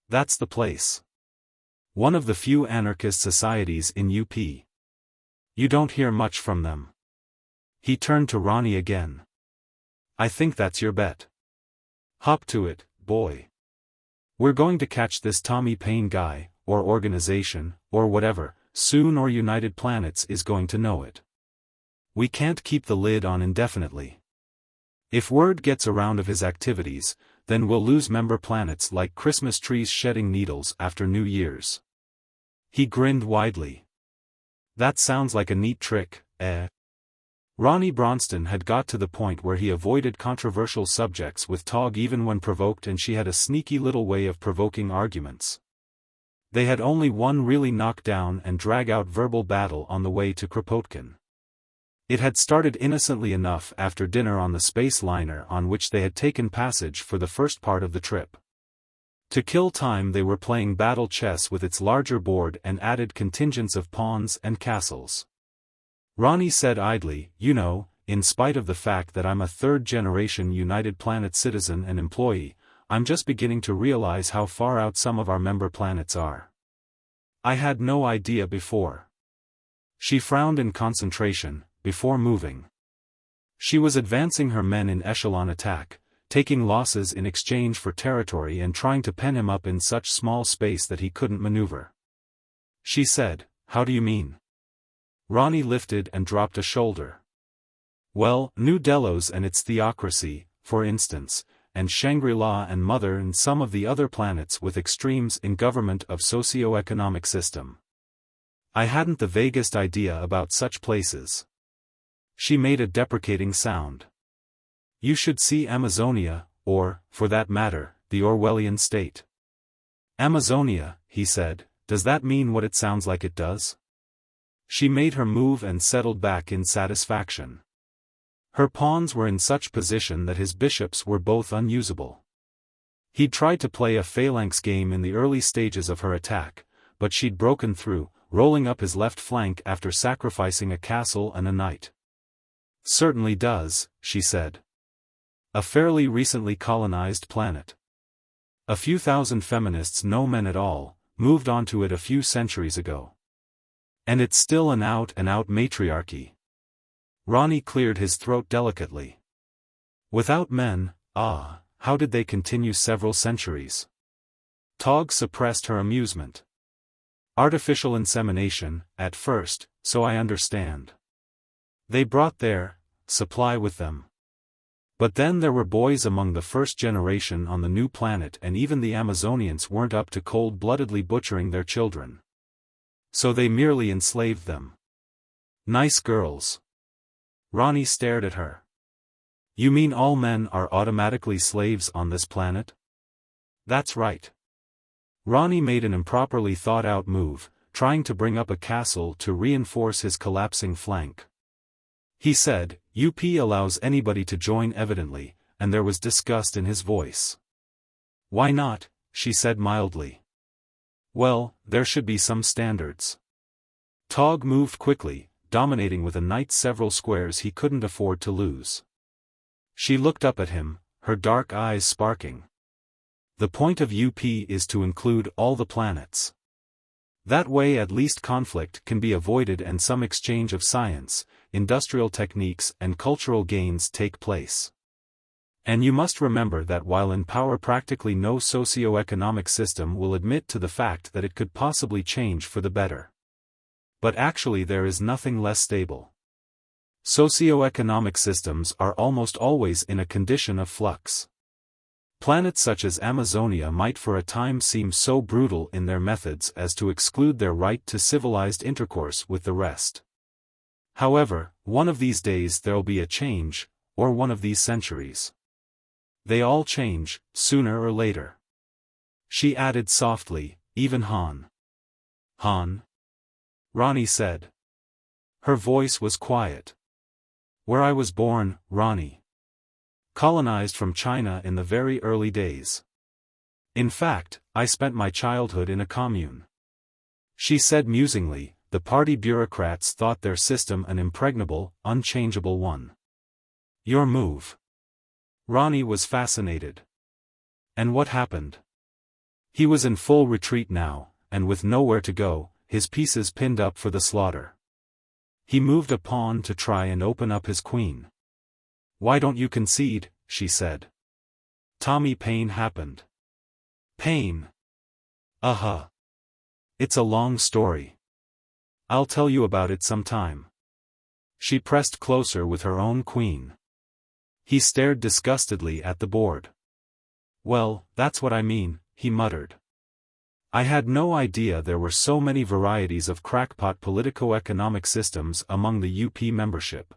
That's the place. One of the few anarchist societies in UP. You don't hear much from them. He turned to Ronnie again. I think that's your bet. Hop to it, boy. We're going to catch this Tommy Paine guy, or organization, or whatever, soon, or United Planets is going to know it. We can't keep the lid on indefinitely. If word gets around of his activities, then we'll lose member planets like Christmas trees shedding needles after New Year's. He grinned widely. That sounds like a neat trick, eh? Ronnie Bronston had got to the point where he avoided controversial subjects with Tog even when provoked, and she had a sneaky little way of provoking arguments. They had only one really knock-down and drag-out verbal battle on the way to Kropotkin. It had started innocently enough after dinner on the space liner on which they had taken passage for the first part of the trip. To kill time they were playing battle chess with its larger board and added contingents of pawns and castles. Ronnie said idly, you know, in spite of the fact that I'm a third-generation United Planet citizen and employee, I'm just beginning to realize how far out some of our member planets are. I had no idea before. She frowned in concentration, before moving. She was advancing her men in echelon attack, taking losses in exchange for territory and trying to pen him up in such small space that he couldn't maneuver. She said, how do you mean? Ronnie lifted and dropped a shoulder. Well, New Delos and its theocracy, for instance, and Shangri-La and Mother and some of the other planets with extremes in government of socioeconomic system. I hadn't the vaguest idea about such places. She made a deprecating sound. You should see Amazonia, or, for that matter, the Orwellian state. Amazonia, he said, does that mean what it sounds like it does? She made her move and settled back in satisfaction. Her pawns were in such position that his bishops were both unusable. He'd tried to play a phalanx game in the early stages of her attack, but she'd broken through, rolling up his left flank after sacrificing a castle and a knight. Certainly does, she said. A fairly recently colonized planet. A few thousand feminists, no men at all, moved onto it a few centuries ago. And it's still an out-and-out matriarchy. Ronnie cleared his throat delicately. Without men, how did they continue several centuries? Tog suppressed her amusement. Artificial insemination, at first, so I understand. They brought their supply with them. But then there were boys among the first generation on the new planet, and even the Amazonians weren't up to cold-bloodedly butchering their children. So they merely enslaved them. Nice girls. Ronnie stared at her. You mean all men are automatically slaves on this planet? That's right. Ronnie made an improperly thought-out move, trying to bring up a castle to reinforce his collapsing flank. He said, UP allows anybody to join evidently, and there was disgust in his voice. Why not? She said mildly. Well, there should be some standards. Tog moved quickly, dominating with a knight several squares he couldn't afford to lose. She looked up at him, her dark eyes sparking. The point of UP is to include all the planets. That way at least conflict can be avoided and some exchange of science, industrial techniques and cultural gains take place. And you must remember that while in power practically no socioeconomic system will admit to the fact that it could possibly change for the better. But actually there is nothing less stable. Socioeconomic systems are almost always in a condition of flux. Planets such as Amazonia might for a time seem so brutal in their methods as to exclude their right to civilized intercourse with the rest. However, one of these days there'll be a change, or one of these centuries. They all change, sooner or later. She added softly, even Han. Han? Ronnie said. Her voice was quiet. Where I was born, Ronnie. Colonized from China in the very early days. In fact, I spent my childhood in a commune. She said musingly, the party bureaucrats thought their system an impregnable, unchangeable one. Your move. Ronnie was fascinated. And what happened? He was in full retreat now, and with nowhere to go, his pieces pinned up for the slaughter. He moved a pawn to try and open up his queen. Why don't you concede, she said. Tommy Paine happened. Paine. It's a long story. I'll tell you about it sometime. She pressed closer with her own queen. He stared disgustedly at the board. Well, that's what I mean, he muttered. I had no idea there were so many varieties of crackpot politico-economic systems among the UP membership.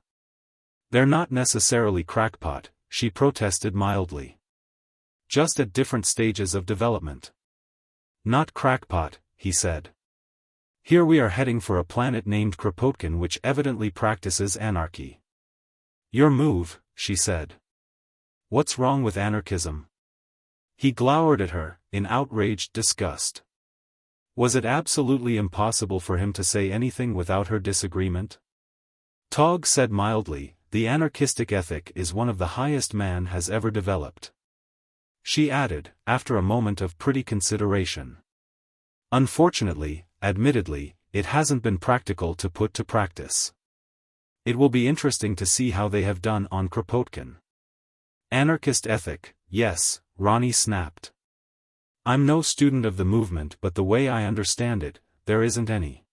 They're not necessarily crackpot, she protested mildly. Just at different stages of development. Not crackpot, he said. Here we are heading for a planet named Kropotkin which evidently practices anarchy. Your move, she said. What's wrong with anarchism? He glowered at her, in outraged disgust. Was it absolutely impossible for him to say anything without her disagreement? Tog said mildly, the anarchistic ethic is one of the highest man has ever developed. She added, after a moment of pretty consideration. Unfortunately, admittedly, it hasn't been practical to put to practice. It will be interesting to see how they have done on Kropotkin. Anarchist ethic, yes, Ronnie snapped. I'm no student of the movement but the way I understand it, there isn't any.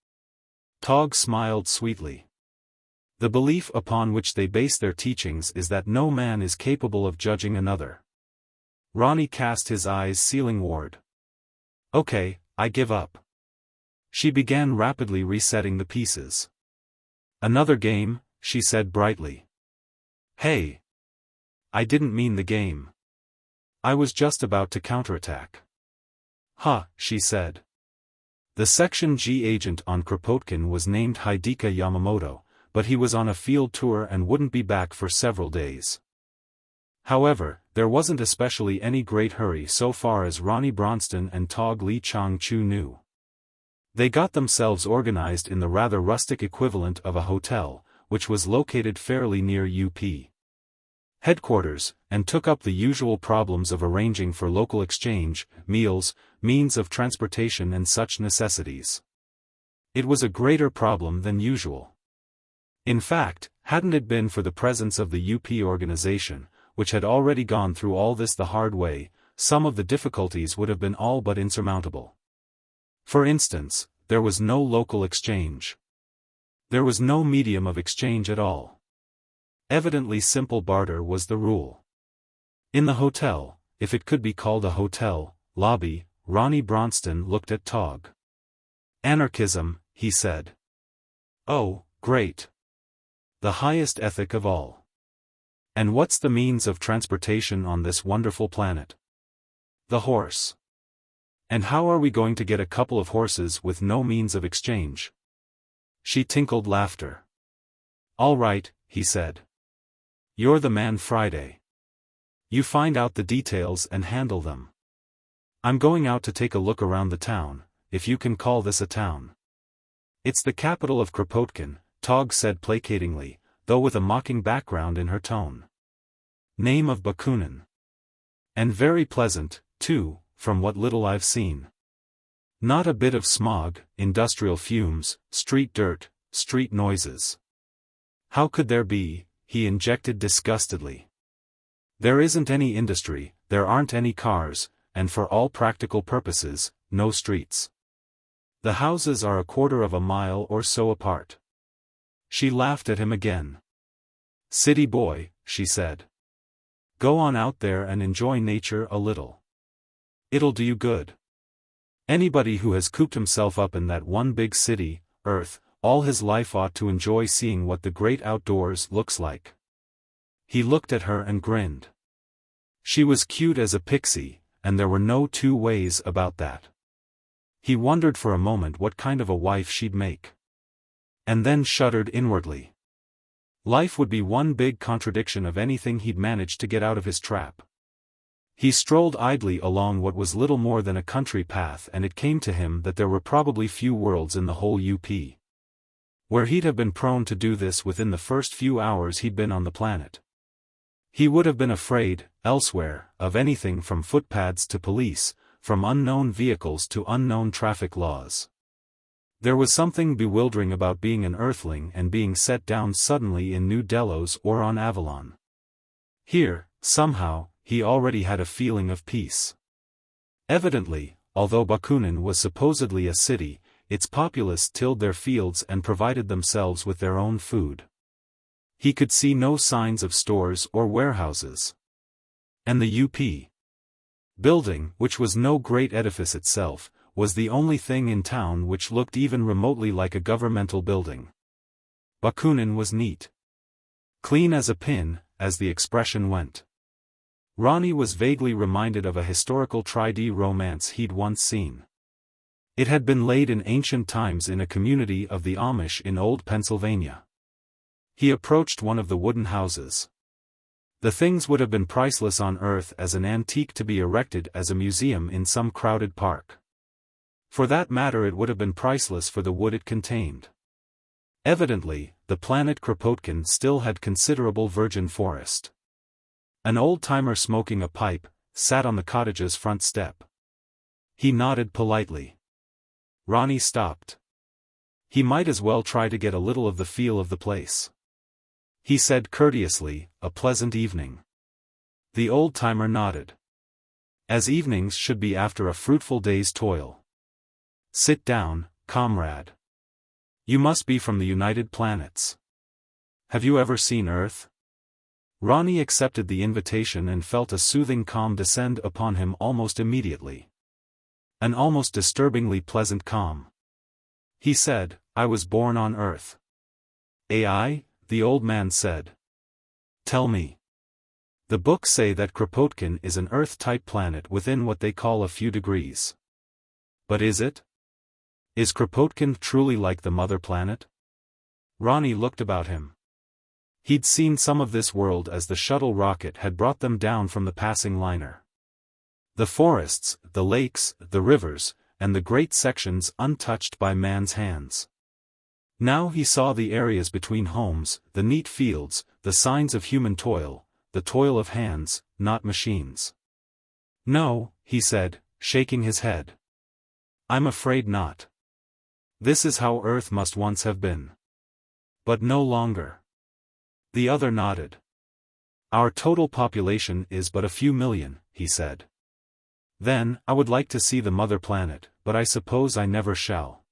Tog smiled sweetly. The belief upon which they base their teachings is that no man is capable of judging another. Ronnie cast his eyes ceilingward. Okay, I give up. She began rapidly resetting the pieces. Another game, she said brightly. Hey! I didn't mean the game. I was just about to counterattack. She said. The Section G agent on Kropotkin was named Hideki Yamamoto, but he was on a field tour and wouldn't be back for several days. However, there wasn't especially any great hurry so far as Ronnie Bronston and Tog Lee Chang-chu knew. They got themselves organized in the rather rustic equivalent of a hotel, which was located fairly near UP headquarters, and took up the usual problems of arranging for local exchange, meals, means of transportation and such necessities. It was a greater problem than usual. In fact, hadn't it been for the presence of the UP organization, which had already gone through all this the hard way, some of the difficulties would have been all but insurmountable. For instance, there was no local exchange. There was no medium of exchange at all. Evidently simple barter was the rule. In the hotel, if it could be called a hotel, lobby, Ronnie Bronston looked at Tog. Anarchism, he said. Oh, great. The highest ethic of all. And what's the means of transportation on this wonderful planet? The horse. And how are we going to get a couple of horses with no means of exchange? She tinkled laughter. All right, he said. You're the man Friday. You find out the details and handle them. I'm going out to take a look around the town, if you can call this a town. It's the capital of Kropotkin, Tog said placatingly, though with a mocking background in her tone. Name of Bakunin. And very pleasant, too, from what little I've seen. Not a bit of smog, industrial fumes, street dirt, street noises. How could there be? He injected disgustedly. There isn't any industry, there aren't any cars, and for all practical purposes, no streets. The houses are a quarter of a mile or so apart. She laughed at him again. City boy, she said. Go on out there and enjoy nature a little. It'll do you good. Anybody who has cooped himself up in that one big city, Earth, all his life ought to enjoy seeing what the great outdoors looks like. He looked at her and grinned. She was cute as a pixie, and there were no two ways about that. He wondered for a moment what kind of a wife she'd make. And then shuddered inwardly. Life would be one big contradiction of anything he'd managed to get out of his trap. He strolled idly along what was little more than a country path and it came to him that there were probably few worlds in the whole UP. where he'd have been prone to do this within the first few hours he'd been on the planet. He would have been afraid, elsewhere, of anything from footpads to police, from unknown vehicles to unknown traffic laws. There was something bewildering about being an Earthling and being set down suddenly in New Delos or on Avalon. Here, somehow, he already had a feeling of peace. Evidently, although Bakunin was supposedly a city, its populace tilled their fields and provided themselves with their own food. He could see no signs of stores or warehouses. And the UP building, which was no great edifice itself, was the only thing in town which looked even remotely like a governmental building. Bakunin was neat. Clean as a pin, as the expression went. Ronnie was vaguely reminded of a historical tri-D romance he'd once seen. It had been laid in ancient times in a community of the Amish in old Pennsylvania. He approached one of the wooden houses. The things would have been priceless on Earth as an antique to be erected as a museum in some crowded park. For that matter, it would have been priceless for the wood it contained. Evidently, the planet Kropotkin still had considerable virgin forest. An old-timer smoking a pipe sat on the cottage's front step. He nodded politely. Ronnie stopped. He might as well try to get a little of the feel of the place. He said courteously, "A pleasant evening." The old-timer nodded. As evenings should be after a fruitful day's toil. "Sit down, comrade. You must be from the United Planets. Have you ever seen Earth?" Ronnie accepted the invitation and felt a soothing calm descend upon him almost immediately. An almost disturbingly pleasant calm. He said, "I was born on Earth." "AI?" the old man said. "Tell me." "The books say that Kropotkin is an Earth-type planet within what they call a few degrees. But is it? Is Kropotkin truly like the mother planet?" Ronnie looked about him. He'd seen some of this world as the shuttle rocket had brought them down from the passing liner. The forests, the lakes, the rivers, and the great sections untouched by man's hands. Now he saw the areas between homes, the neat fields, the signs of human toil, the toil of hands, not machines. "No," he said, shaking his head. "I'm afraid not. This is how Earth must once have been. But no longer." The other nodded. "Our total population is but a few million," he said. "Then, I would like to see the mother planet, but I suppose I never shall."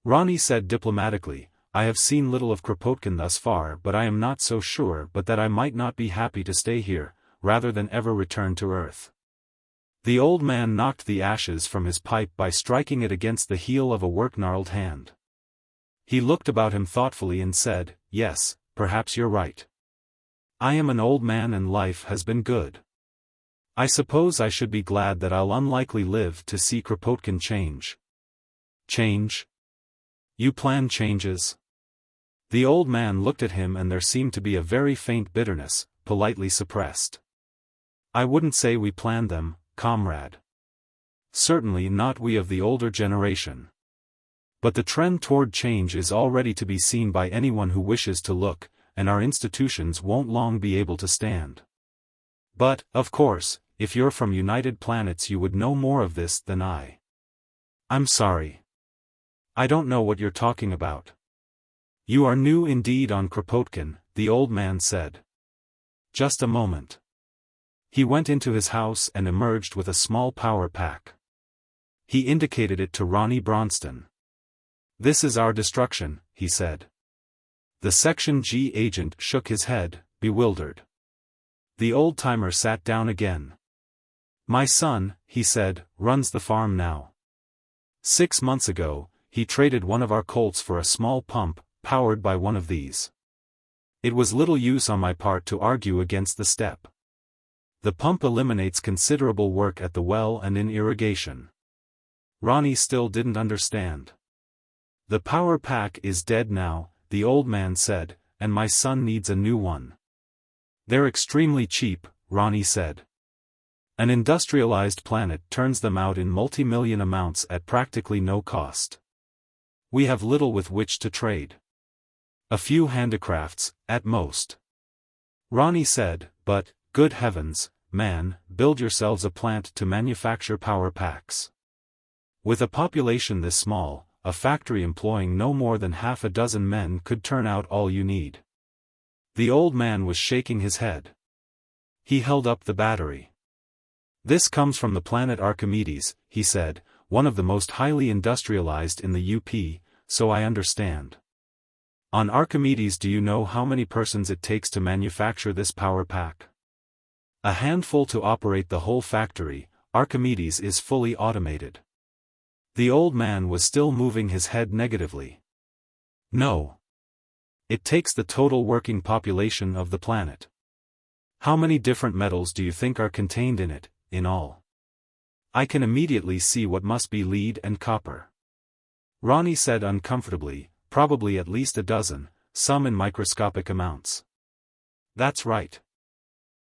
Ronnie said diplomatically, "I have seen little of Kropotkin thus far, but I am not so sure but that I might not be happy to stay here, rather than ever return to Earth." The old man knocked the ashes from his pipe by striking it against the heel of a work-gnarled hand. He looked about him thoughtfully and said, "Yes, perhaps you're right. I am an old man and life has been good. I suppose I should be glad that I'll unlikely live to see Kropotkin change." "Change? You plan changes?" The old man looked at him and there seemed to be a very faint bitterness, politely suppressed. "I wouldn't say we planned them, comrade. Certainly not we of the older generation. But the trend toward change is already to be seen by anyone who wishes to look, and our institutions won't long be able to stand. But, of course, if you're from United Planets you would know more of this than I." "I'm sorry. I don't know what you're talking about." "You are new indeed on Kropotkin," the old man said. "Just a moment." He went into his house and emerged with a small power pack. He indicated it to Ronnie Bronston. "This is our destruction," he said. The Section G agent shook his head, bewildered. The old-timer sat down again. "My son," he said, "runs the farm now. 6 months ago, he traded one of our colts for a small pump, powered by one of these. It was little use on my part to argue against the step. The pump eliminates considerable work at the well and in irrigation." Ronnie still didn't understand. "The power pack is dead now," the old man said, "and my son needs a new one." "They're extremely cheap," Ronnie said. "An industrialized planet turns them out in multi-million amounts at practically no cost. We have little with which to trade." A few handicrafts, at most. Ronnie said, but, good heavens, man, build yourselves a plant to manufacture power packs. With a population this small, a factory employing no more than half a dozen men could turn out all you need. The old man was shaking his head. He held up the battery. This comes from the planet Archimedes, he said, one of the most highly industrialized in the UP, so I understand. On Archimedes, do you know how many persons it takes to manufacture this power pack? A handful to operate the whole factory. Archimedes is fully automated. The old man was still moving his head negatively. No. It takes the total working population of the planet. How many different metals do you think are contained in it, in all? I can immediately see what must be lead and copper. Ronnie said uncomfortably, probably at least a dozen, some in microscopic amounts. That's right.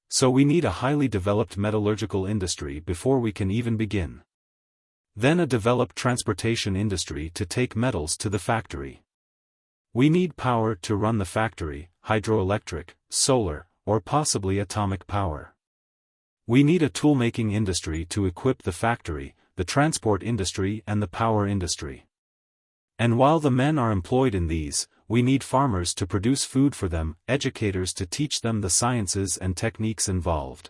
So we need a highly developed metallurgical industry before we can even begin. Then a developed transportation industry to take metals to the factory. We need power to run the factory, hydroelectric, solar, or possibly atomic power. We need a tool-making industry to equip the factory, the transport industry and the power industry. And while the men are employed in these, we need farmers to produce food for them, educators to teach them the sciences and techniques involved.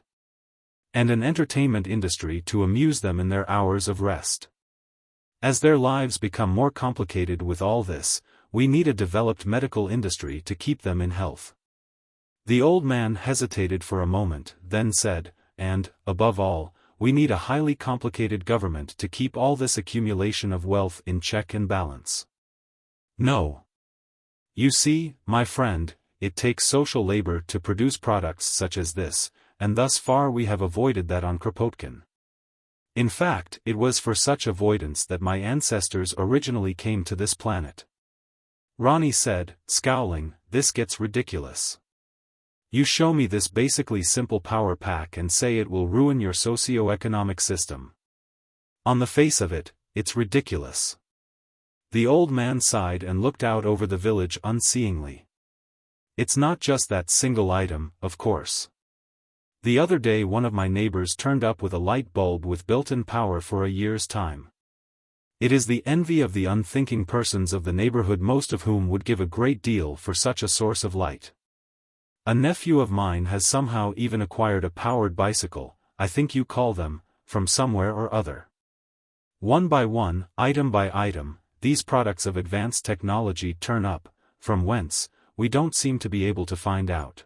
And an entertainment industry to amuse them in their hours of rest. As their lives become more complicated with all this, we need a developed medical industry to keep them in health. The old man hesitated for a moment, then said, and, above all, we need a highly complicated government to keep all this accumulation of wealth in check and balance. No. You see, my friend, it takes social labor to produce products such as this, and thus far we have avoided that on Kropotkin. In fact, it was for such avoidance that my ancestors originally came to this planet. Ronnie said, scowling, this gets ridiculous. You show me this basically simple power pack and say it will ruin your socioeconomic system. On the face of it, it's ridiculous. The old man sighed and looked out over the village unseeingly. It's not just that single item, of course. The other day one of my neighbors turned up with a light bulb with built-in power for a year's time. It is the envy of the unthinking persons of the neighborhood, most of whom would give a great deal for such a source of light. A nephew of mine has somehow even acquired a powered bicycle, I think you call them, from somewhere or other. One by one, item by item, these products of advanced technology turn up, from whence, we don't seem to be able to find out.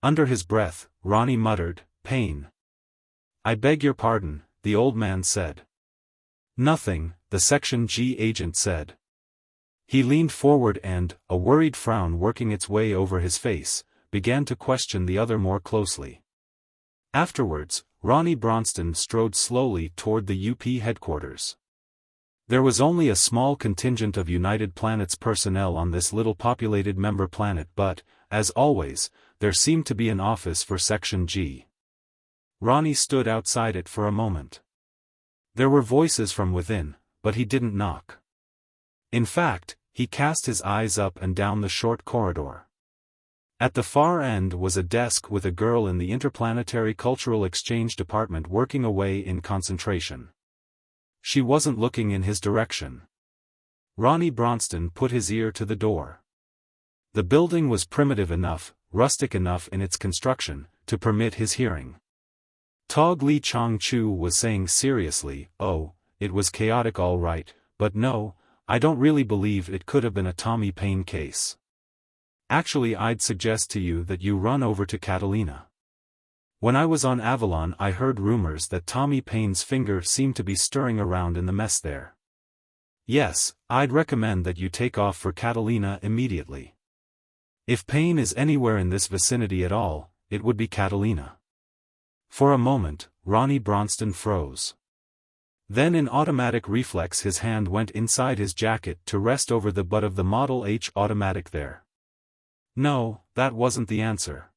Under his breath, Ronnie muttered, pain. I beg your pardon, the old man said. Nothing, the Section G agent said. He leaned forward and, a worried frown working its way over his face, began to question the other more closely. Afterwards, Ronnie Bronston strode slowly toward the UP headquarters. There was only a small contingent of United Planets personnel on this little populated member planet, but, as always, there seemed to be an office for Section G. Ronnie stood outside it for a moment. There were voices from within, but he didn't knock. In fact, he cast his eyes up and down the short corridor. At the far end was a desk with a girl in the Interplanetary Cultural Exchange Department working away in concentration. She wasn't looking in his direction. Ronnie Bronston put his ear to the door. The building was primitive enough, rustic enough in its construction, to permit his hearing. Tog Li Chong Chu was saying seriously, oh, it was chaotic all right, but no, I don't really believe it could have been a Tommy Paine case. Actually, I'd suggest to you that you run over to Catalina. When I was on Avalon, I heard rumors that Tommy Paine's finger seemed to be stirring around in the mess there. Yes, I'd recommend that you take off for Catalina immediately. If Paine is anywhere in this vicinity at all, it would be Catalina. For a moment, Ronnie Bronston froze. Then in automatic reflex his hand went inside his jacket to rest over the butt of the Model H automatic there. No, that wasn't the answer.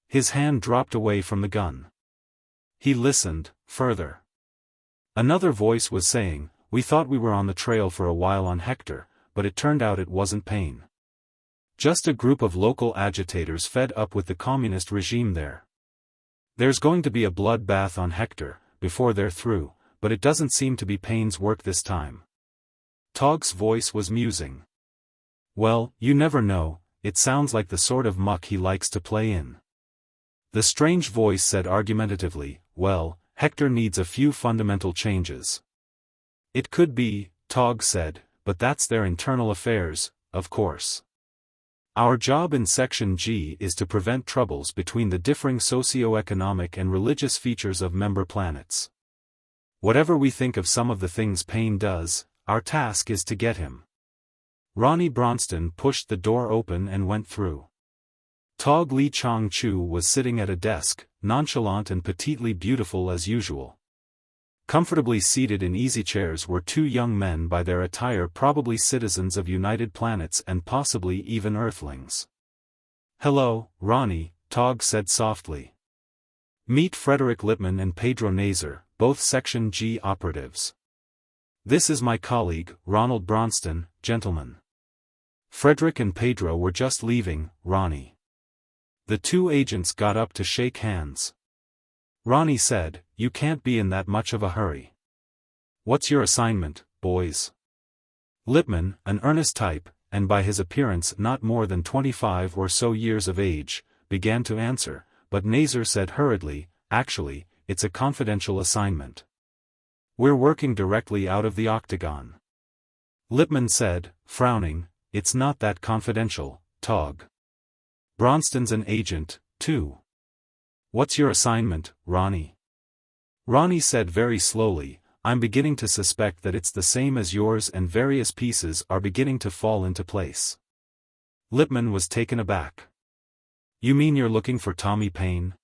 His hand dropped away from the gun. He listened, further. Another voice was saying, we thought we were on the trail for a while on Hector, but it turned out it wasn't Paine. Just a group of local agitators fed up with the communist regime there. There's going to be a bloodbath on Hector, before they're through, but it doesn't seem to be Payne's work this time. Togg's voice was musing. Well, you never know, it sounds like the sort of muck he likes to play in. The strange voice said argumentatively, well, Hector needs a few fundamental changes. It could be, Togg said, but that's their internal affairs, of course. Our job in Section G is to prevent troubles between the differing socioeconomic and religious features of member planets. Whatever we think of some of the things Payne does, our task is to get him. Ronnie Bronston pushed the door open and went through. Tog Lee Chong Chu was sitting at a desk, nonchalant and petitely beautiful as usual. Comfortably seated in easy chairs were two young men, by their attire probably citizens of United Planets and possibly even Earthlings. Hello, Ronnie, Tog said softly. Meet Frederick Lippman and Pedro Nazar, both Section G operatives. This is my colleague, Ronald Bronston, gentlemen. Frederick and Pedro were just leaving, Ronnie. The two agents got up to shake hands. Ronnie said, you can't be in that much of a hurry. What's your assignment, boys? Lippman, an earnest type, and by his appearance not more than 25 or so years of age, began to answer, but Nazar said hurriedly, actually, it's a confidential assignment. We're working directly out of the Octagon. Lippman said, frowning, it's not that confidential, Tog. Bronston's an agent, too. What's your assignment, Ronnie? Ronnie said very slowly, I'm beginning to suspect that it's the same as yours and various pieces are beginning to fall into place. Lippman was taken aback. You mean you're looking for Tommy Payne?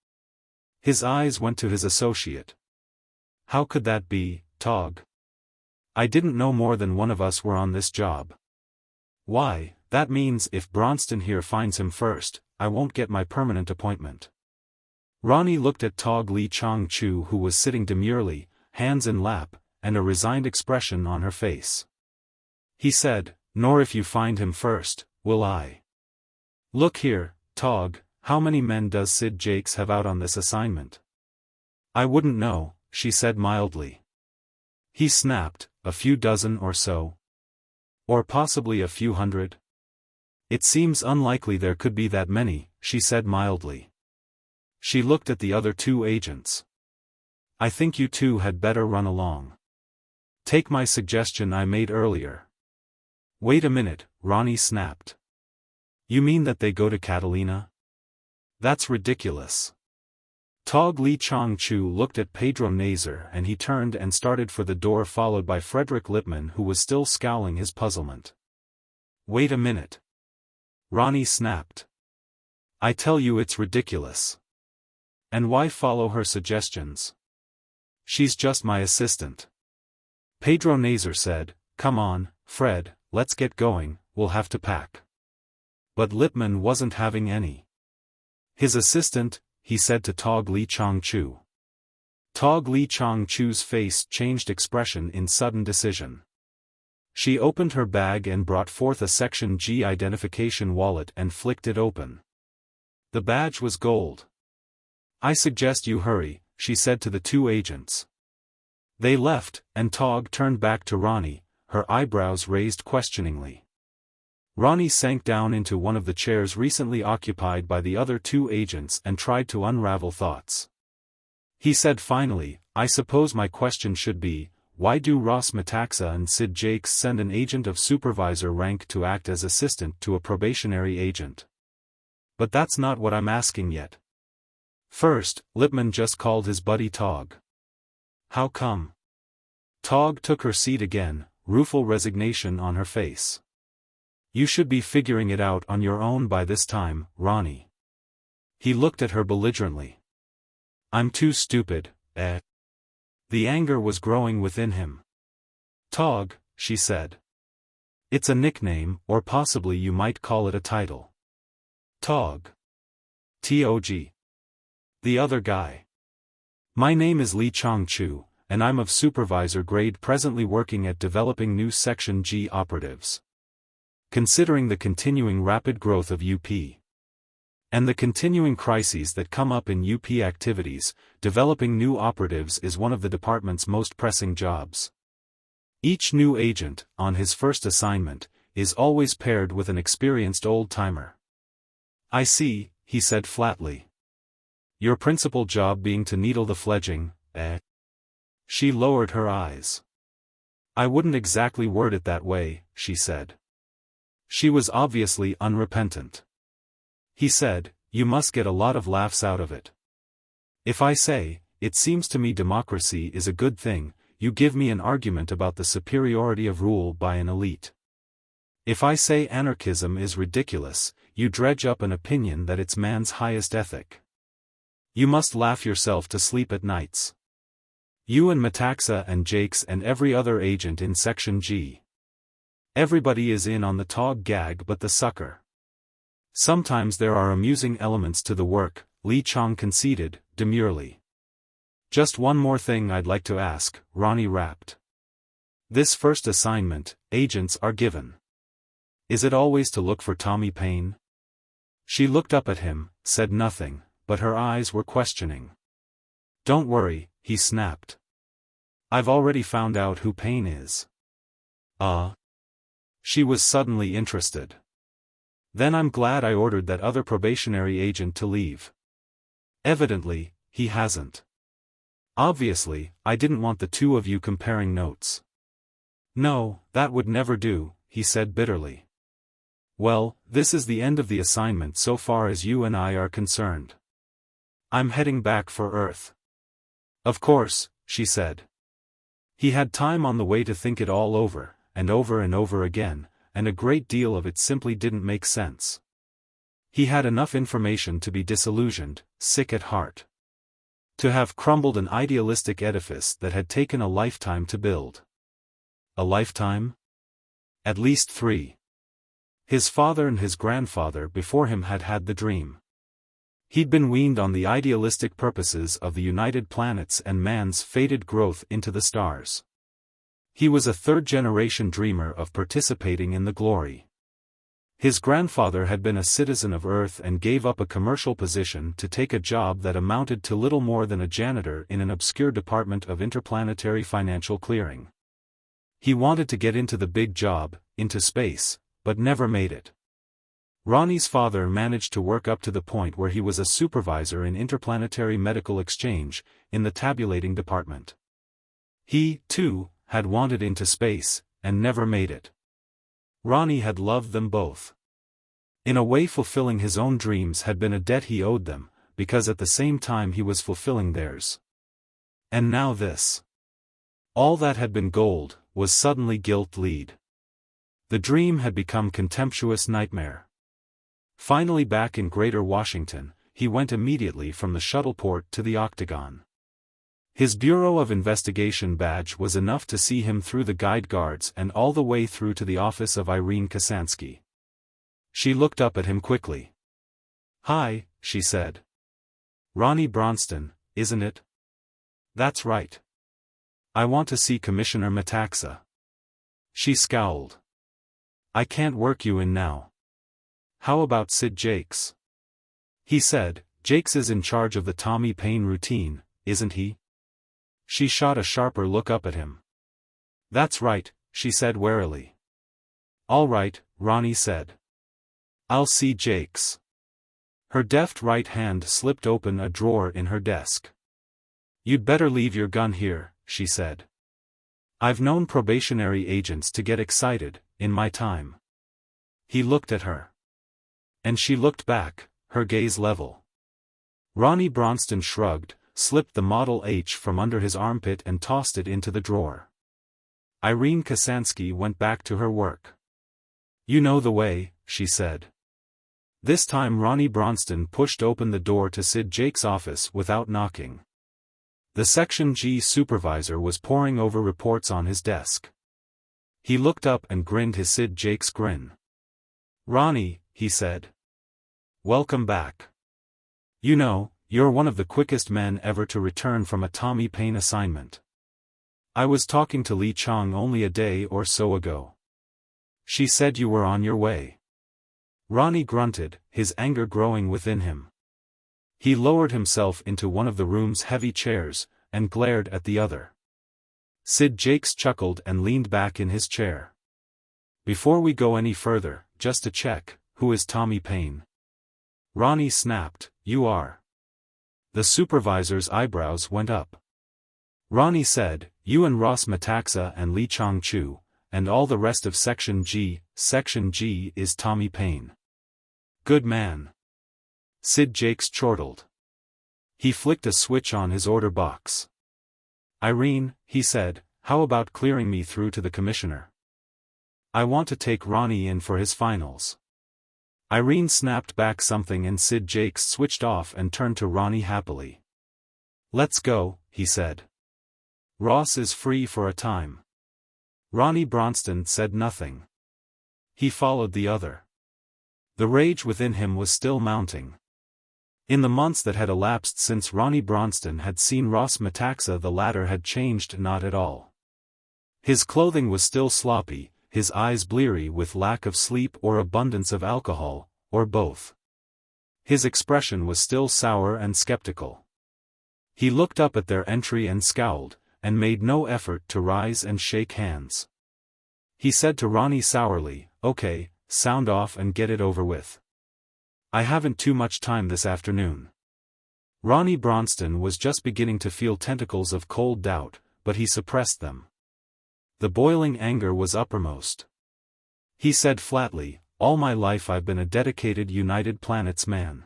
His eyes went to his associate. How could that be, Tog? I didn't know more than one of us were on this job. Why, that means if Bronston here finds him first, I won't get my permanent appointment. Ronnie looked at Tog Lee Chong Chu, who was sitting demurely, hands in lap, and a resigned expression on her face. He said, nor if you find him first, will I. Look here, Tog, how many men does Sid Jakes have out on this assignment? I wouldn't know, she said mildly. He snapped, a few dozen or so. Or possibly a few hundred. It seems unlikely there could be that many, she said mildly. She looked at the other two agents. I think you two had better run along. Take my suggestion I made earlier. Wait a minute, Ronnie snapped. You mean that they go to Catalina? That's ridiculous. Tog Lee Chong Chu looked at Pedro Nazar and he turned and started for the door, followed by Frederick Lippman, who was still scowling his puzzlement. Wait a minute. Ronnie snapped. I tell you it's ridiculous. And why follow her suggestions? She's just my assistant. Pedro Nazar said, come on, Fred, let's get going, we'll have to pack. But Lippman wasn't having any. His assistant, he said to Tog Lee Chong Chu. Tog Lee Chong Chu's face changed expression in sudden decision. She opened her bag and brought forth a Section G identification wallet and flicked it open. The badge was gold. I suggest you hurry, she said to the two agents. They left, and Tog turned back to Ronnie, her eyebrows raised questioningly. Ronnie sank down into one of the chairs recently occupied by the other two agents and tried to unravel thoughts. He said finally, I suppose my question should be, why do Ross Metaxa and Sid Jakes send an agent of supervisor rank to act as assistant to a probationary agent? But that's not what I'm asking yet. First, Lippman just called his buddy Tog. How come? Tog took her seat again, rueful resignation on her face. You should be figuring it out on your own by this time, Ronnie. He looked at her belligerently. I'm too stupid, eh? The anger was growing within him. Tog, she said. It's a nickname, or possibly you might call it a title. Tog. T-O-G. The other guy. My name is Lee Chong Chu, and I'm of supervisor grade, presently working at developing new Section G operatives. considering the continuing rapid growth of UP. And the continuing crises that come up in UP activities, developing new operatives is one of the department's most pressing jobs. Each new agent, on his first assignment, is always paired with an experienced old-timer. I see, he said flatly. Your principal job being to needle the fledgling, eh? She lowered her eyes. I wouldn't exactly word it that way, she said. She was obviously unrepentant. He said, you must get a lot of laughs out of it. If I say, it seems to me democracy is a good thing, you give me an argument about the superiority of rule by an elite. If I say anarchism is ridiculous, you dredge up an opinion that it's man's highest ethic. You must laugh yourself to sleep at nights. You and Metaxa and Jakes and every other agent in Section G. Everybody is in on the tog gag but the sucker. Sometimes there are amusing elements to the work, Li Chang conceded, demurely. Just one more thing I'd like to ask, Ronnie rapped. This first assignment, agents are given. Is it always to look for Tommy Paine? She looked up at him, said nothing, but her eyes were questioning. Don't worry, he snapped. I've already found out who Paine is. She was suddenly interested. Then I'm glad I ordered that other probationary agent to leave. Evidently, he hasn't. Obviously, I didn't want the two of you comparing notes. No, that would never do, he said bitterly. Well, this is the end of the assignment so far as you and I are concerned. I'm heading back for Earth. Of course, she said. He had time on the way to think it all over and over again, and a great deal of it simply didn't make sense. He had enough information to be disillusioned, sick at heart. To have crumbled an idealistic edifice that had taken a lifetime to build. A lifetime? At least 3. His father and his grandfather before him had had the dream. He'd been weaned on the idealistic purposes of the United Planets and man's fated growth into the stars. He was a third-generation dreamer of participating in the glory. His grandfather had been a citizen of Earth and gave up a commercial position to take a job that amounted to little more than a janitor in an obscure department of interplanetary financial clearing. He wanted to get into the big job, into space, but never made it. Ronnie's father managed to work up to the point where he was a supervisor in interplanetary medical exchange, in the tabulating department. He, too, had wanted into space, and never made it. Ronnie had loved them both. In a way, fulfilling his own dreams had been a debt he owed them, because at the same time he was fulfilling theirs. And now this. All that had been gold, was suddenly guilt-lead. The dream had become contemptuous nightmare. Finally back in Greater Washington, he went immediately from the shuttleport to the Octagon. His Bureau of Investigation badge was enough to see him through the guide guards and all the way through to the office of Irene Kasansky. She looked up at him quickly. Hi, she said. Ronnie Bronston, isn't it? That's right. I want to see Commissioner Metaxa. She scowled. I can't work you in now. How about Sid Jakes? He said, Jakes is in charge of the Tommy Paine routine, isn't he? She shot a sharper look up at him. That's right, she said warily. All right, Ronnie said. I'll see Jakes. Her deft right hand slipped open a drawer in her desk. You'd better leave your gun here, she said. I've known probationary agents to get excited, in my time. He looked at her. And she looked back, her gaze level. Ronnie Bronston shrugged, slipped the Model H from under his armpit and tossed it into the drawer. Irene Kasansky went back to her work. You know the way, she said. This time Ronnie Bronston pushed open the door to Sid Jakes' office without knocking. The Section G supervisor was poring over reports on his desk. He looked up and grinned his Sid Jakes grin. Ronnie, he said. Welcome back. You know, you're one of the quickest men ever to return from a Tommy Paine assignment. I was talking to Li Chang only a day or so ago. She said you were on your way. Ronnie grunted, his anger growing within him. He lowered himself into one of the room's heavy chairs, and glared at the other. Sid Jakes chuckled and leaned back in his chair. Before we go any further, just to check, who is Tommy Paine? Ronnie snapped, you are. The supervisor's eyebrows went up. Ronnie said, you and Ross Metaxa and Lee Chong-chu, and all the rest of Section G. Section G is Tommy Paine. Good man. Sid Jakes chortled. He flicked a switch on his order box. Irene, he said, how about clearing me through to the commissioner? I want to take Ronnie in for his finals. Irene snapped back something and Sid Jakes switched off and turned to Ronnie happily. Let's go, he said. Ross is free for a time. Ronnie Bronston said nothing. He followed the other. The rage within him was still mounting. In the months that had elapsed since Ronnie Bronston had seen Ross Metaxa, the latter had changed not at all. His clothing was still sloppy, his eyes bleary with lack of sleep or abundance of alcohol, or both. His expression was still sour and skeptical. He looked up at their entry and scowled, and made no effort to rise and shake hands. He said to Ronnie sourly, okay, sound off and get it over with. I haven't too much time this afternoon. Ronnie Bronston was just beginning to feel tentacles of cold doubt, but he suppressed them. The boiling anger was uppermost. He said flatly, all my life I've been a dedicated United Planets man.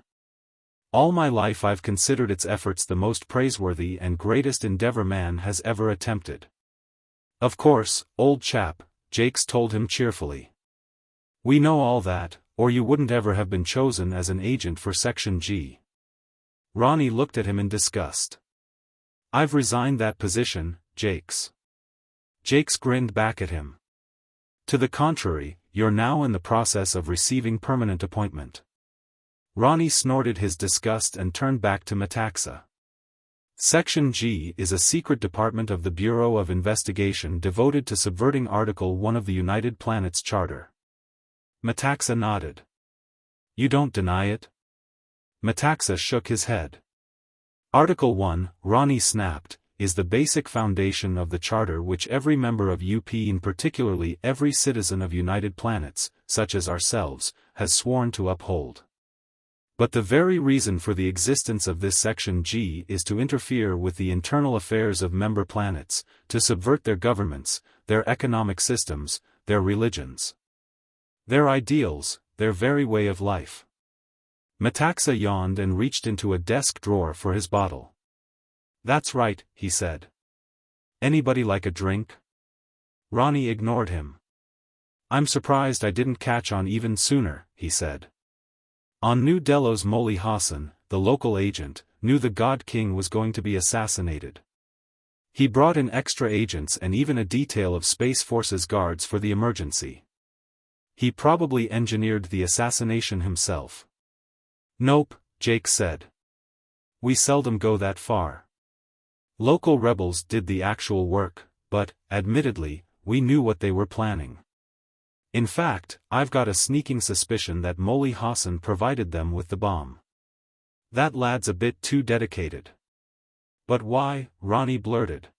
All my life I've considered its efforts the most praiseworthy and greatest endeavor man has ever attempted. Of course, old chap, Jakes told him cheerfully. We know all that, or you wouldn't ever have been chosen as an agent for Section G. Ronnie looked at him in disgust. I've resigned that position, Jakes. Jakes grinned back at him. To the contrary, you're now in the process of receiving permanent appointment. Ronnie snorted his disgust and turned back to Metaxa. Section G is a secret department of the Bureau of Investigation devoted to subverting Article 1 of the United Planets Charter. Metaxa nodded. You don't deny it? Metaxa shook his head. Article 1, Ronnie snapped, is the basic foundation of the Charter which every member of UP and particularly every citizen of United Planets, such as ourselves, has sworn to uphold. But the very reason for the existence of this Section G is to interfere with the internal affairs of member planets, to subvert their governments, their economic systems, their religions, their ideals, their very way of life. Metaxa yawned and reached into a desk drawer for his bottle. That's right, he said. Anybody like a drink? Ronnie ignored him. I'm surprised I didn't catch on even sooner, he said. On New Delos Molly Hassan, the local agent, knew the God King was going to be assassinated. He brought in extra agents and even a detail of Space Force's guards for the emergency. He probably engineered the assassination himself. Nope, Jake said. We seldom go that far. Local rebels did the actual work, but, admittedly, we knew what they were planning. In fact, I've got a sneaking suspicion that Molly Hassan provided them with the bomb. That lad's a bit too dedicated. But why? Ronnie blurted.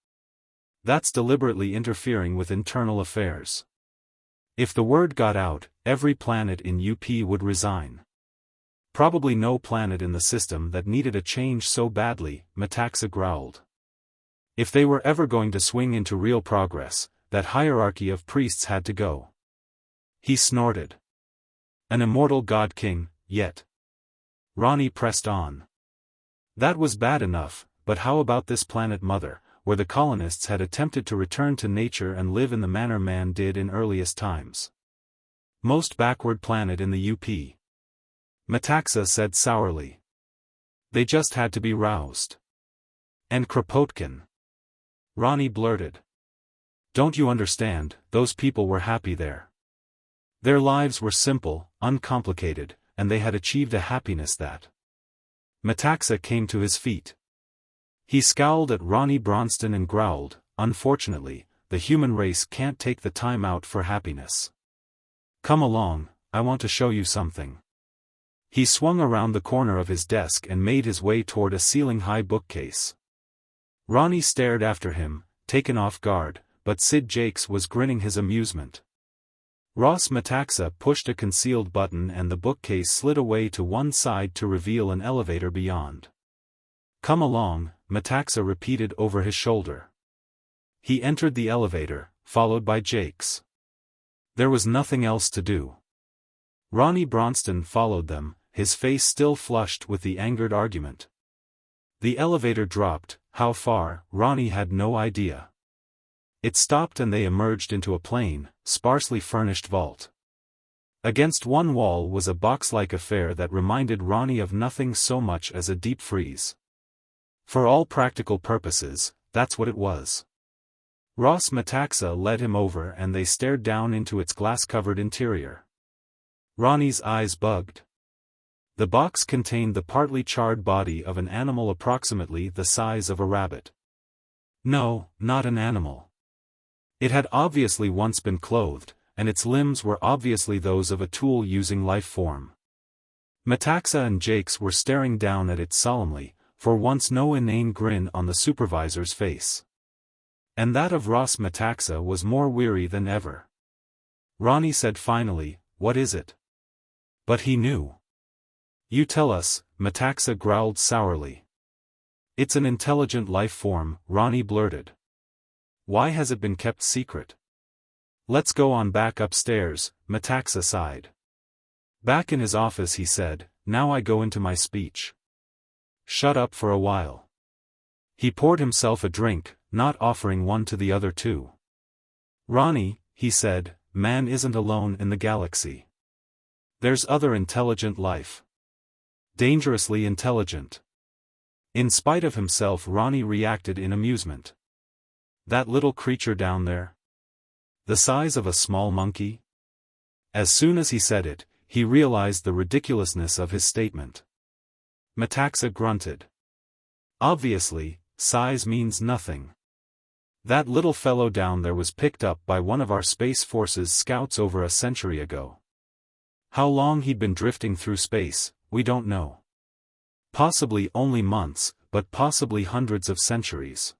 That's deliberately interfering with internal affairs. If the word got out, every planet in UP would resign. Probably no planet in the system that needed a change so badly, Metaxa growled. If they were ever going to swing into real progress, that hierarchy of priests had to go. He snorted. An immortal God King, yet. Ronnie pressed on. That was bad enough, but how about this planet Mother, where the colonists had attempted to return to nature and live in the manner man did in earliest times? Most backward planet in the UP. Metaxa said sourly. They just had to be roused. And Kropotkin. Ronnie blurted. Don't you understand, those people were happy there. Their lives were simple, uncomplicated, and they had achieved a happiness that. Metaxa came to his feet. He scowled at Ronnie Bronston and growled, unfortunately, the human race can't take the time out for happiness. Come along, I want to show you something. He swung around the corner of his desk and made his way toward a ceiling-high bookcase. Ronnie stared after him, taken off guard, but Sid Jakes was grinning his amusement. Ross Metaxa pushed a concealed button and the bookcase slid away to one side to reveal an elevator beyond. Come along, Metaxa repeated over his shoulder. He entered the elevator, followed by Jakes. There was nothing else to do. Ronnie Bronston followed them, his face still flushed with the angered argument. The elevator dropped, how far, Ronnie had no idea. It stopped and they emerged into a plain, sparsely furnished vault. Against one wall was a box-like affair that reminded Ronnie of nothing so much as a deep freeze. For all practical purposes, that's what it was. Ross Metaxa led him over and they stared down into its glass-covered interior. Ronnie's eyes bugged. The box contained the partly charred body of an animal approximately the size of a rabbit. No, not an animal. It had obviously once been clothed, and its limbs were obviously those of a tool using life form. Metaxa and Jakes were staring down at it solemnly, for once no inane grin on the supervisor's face. And that of Ross Metaxa was more weary than ever. Ronnie said finally, "What is it?" But he knew. "You tell us," Metaxa growled sourly. "It's an intelligent life form," Ronnie blurted. "Why has it been kept secret?" "Let's go on back upstairs," Metaxa sighed. Back in his office he said, "Now I go into my speech." "Shut up for a while." He poured himself a drink, not offering one to the other two. "Ronnie," he said, "man isn't alone in the galaxy. There's other intelligent life. Dangerously intelligent." In spite of himself, Ronnie reacted in amusement. "That little creature down there? The size of a small monkey?" As soon as he said it, he realized the ridiculousness of his statement. Metaxa grunted. "Obviously, size means nothing. That little fellow down there was picked up by one of our Space Force's scouts over a century ago. How long he'd been drifting through space, we don't know. Possibly only months, but possibly hundreds of centuries.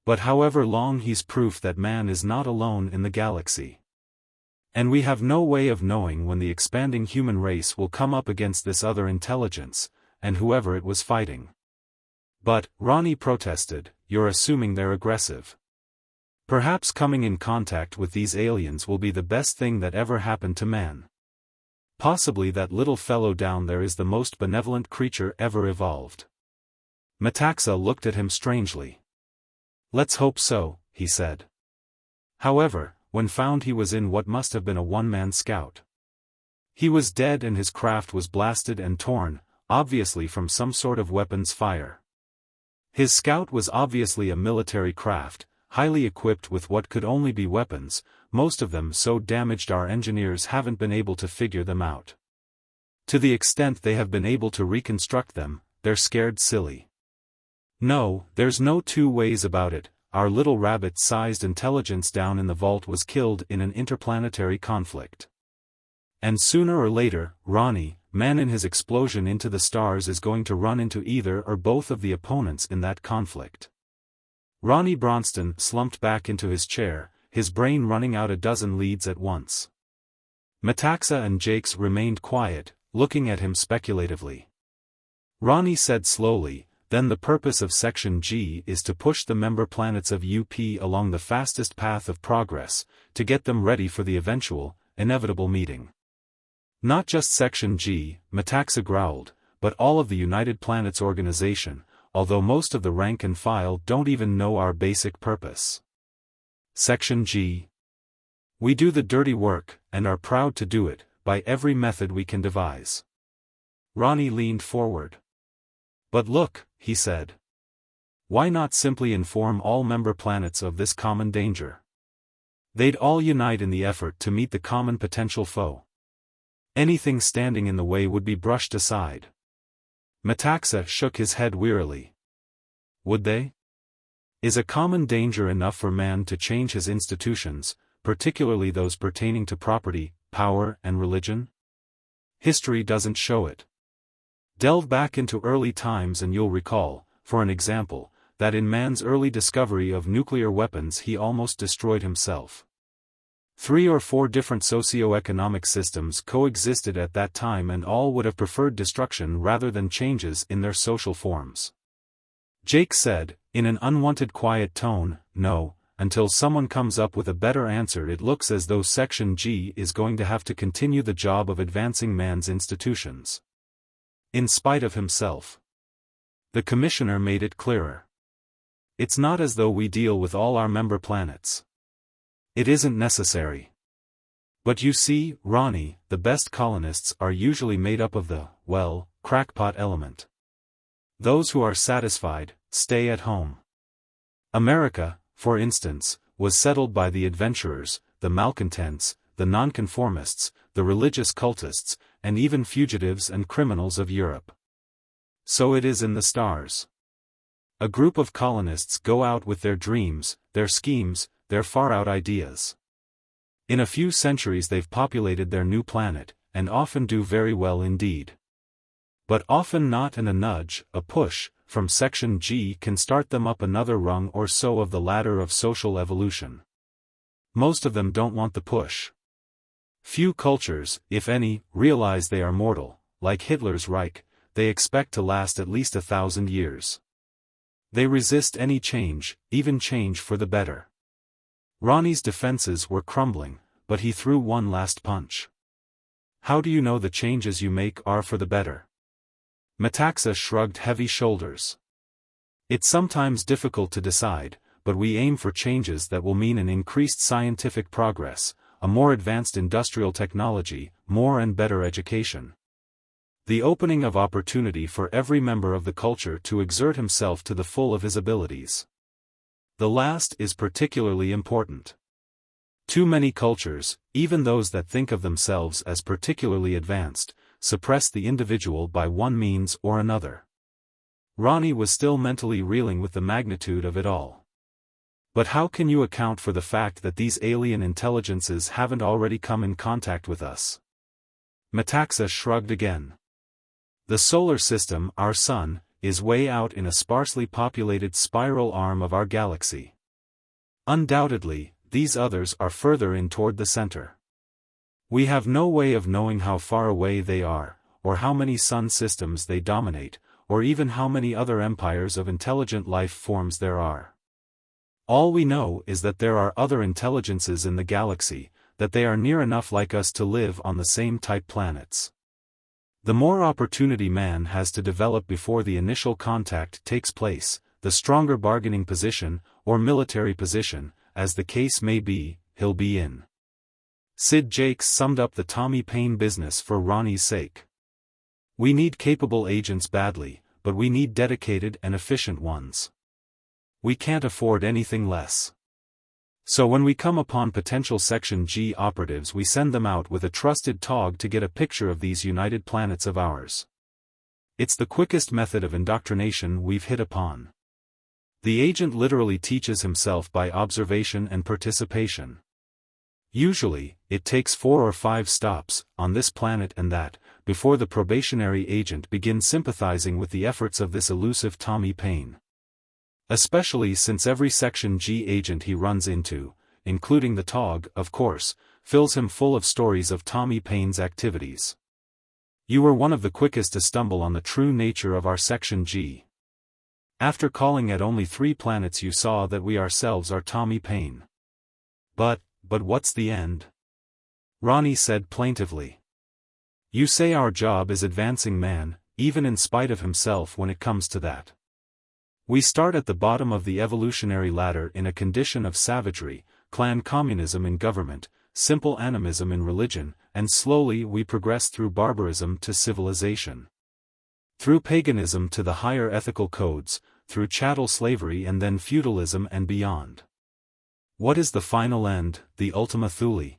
But however long, he's proof that man is not alone in the galaxy. And we have no way of knowing when the expanding human race will come up against this other intelligence, and whoever it was fighting." "But," Ronnie protested, "you're assuming they're aggressive. Perhaps coming in contact with these aliens will be the best thing that ever happened to man. Possibly that little fellow down there is the most benevolent creature ever evolved." Metaxa looked at him strangely. "Let's hope so," he said. However, when found he was in what must have been a one-man scout. He was dead and his craft was blasted and torn, obviously from some sort of weapons fire. His scout was obviously a military craft, highly equipped with what could only be weapons, most of them so damaged our engineers haven't been able to figure them out. To the extent they have been able to reconstruct them, they're scared silly. No, there's no two ways about it, our little rabbit-sized intelligence down in the vault was killed in an interplanetary conflict. And sooner or later, Ronnie, man in his explosion into the stars is going to run into either or both of the opponents in that conflict." Ronnie Bronston slumped back into his chair, his brain running out a dozen leads at once. Metaxa and Jakes remained quiet, looking at him speculatively. Ronnie said slowly, "Then the purpose of Section G is to push the member planets of UP along the fastest path of progress, to get them ready for the eventual, inevitable meeting." "Not just Section G," Metaxa growled, "but all of the United Planets organization, although most of the rank and file don't even know our basic purpose." "Section G. We do the dirty work, and are proud to do it, by every method we can devise." Ronnie leaned forward. "But look," he said. "Why not simply inform all member planets of this common danger? They'd all unite in the effort to meet the common potential foe. Anything standing in the way would be brushed aside." Metaxa shook his head wearily. "Would they? Is a common danger enough for man to change his institutions, particularly those pertaining to property, power and religion? History doesn't show it. Delve back into early times and you'll recall, for an example, that in man's early discovery of nuclear weapons he almost destroyed himself. 3 or 4 different socioeconomic systems coexisted at that time and all would have preferred destruction rather than changes in their social forms. Jake said, in an unwanted quiet tone, "No, until someone comes up with a better answer it looks as though Section G is going to have to continue the job of advancing man's institutions. In spite of himself." The commissioner made it clearer. "It's not as though we deal with all our member planets. It isn't necessary. But you see, Ronnie, the best colonists are usually made up of the, well, crackpot element. Those who are satisfied, stay at home. America, for instance, was settled by the adventurers, the malcontents, the nonconformists, the religious cultists, and even fugitives and criminals of Europe. So it is in the stars. A group of colonists go out with their dreams, their schemes, their far-out ideas. In a few centuries they've populated their new planet, and often do very well indeed. But often not, and a nudge, a push, from Section G can start them up another rung or so of the ladder of social evolution. Most of them don't want the push. Few cultures, if any, realize they are mortal. Like Hitler's Reich, they expect to last at least 1,000 years. They resist any change, even change for the better. Ronnie's defenses were crumbling, but he threw one last punch. "How do you know the changes you make are for the better?" Metaxa shrugged heavy shoulders. "It's sometimes difficult to decide, but we aim for changes that will mean an increased scientific progress, a more advanced industrial technology, more and better education. The opening of opportunity for every member of the culture to exert himself to the full of his abilities. The last is particularly important. Too many cultures, even those that think of themselves as particularly advanced, suppress the individual by one means or another." Ronnie was still mentally reeling with the magnitude of it all. "But how can you account for the fact that these alien intelligences haven't already come in contact with us?" Metaxa shrugged again. "The solar system, our sun, is way out in a sparsely populated spiral arm of our galaxy. Undoubtedly, these others are further in toward the center. We have no way of knowing how far away they are, or how many sun systems they dominate, or even how many other empires of intelligent life forms there are. All we know is that there are other intelligences in the galaxy, that they are near enough like us to live on the same type planets. The more opportunity man has to develop before the initial contact takes place, the stronger bargaining position, or military position, as the case may be, he'll be in." Sid Jakes summed up the Tommy Paine business for Ronnie's sake. "We need capable agents badly, but we need dedicated and efficient ones. We can't afford anything less. So when we come upon potential Section G operatives we send them out with a trusted tog to get a picture of these united planets of ours. It's the quickest method of indoctrination we've hit upon. The agent literally teaches himself by observation and participation. Usually, it takes 4 or 5 stops, on this planet and that, before the probationary agent begins sympathizing with the efforts of this elusive Tommy Paine. Especially since every Section G agent he runs into, including the tog, of course, fills him full of stories of Tommy Paine's activities. You were one of the quickest to stumble on the true nature of our Section G. After calling at only 3 planets you saw that we ourselves are Tommy Paine. But what's the end?" Ronnie said plaintively. "You say our job is advancing man, even in spite of himself when it comes to that. We start at the bottom of the evolutionary ladder in a condition of savagery, clan communism in government, simple animism in religion, and slowly we progress through barbarism to civilization. Through paganism to the higher ethical codes, through chattel slavery and then feudalism and beyond. What is the final end, the Ultima Thule?"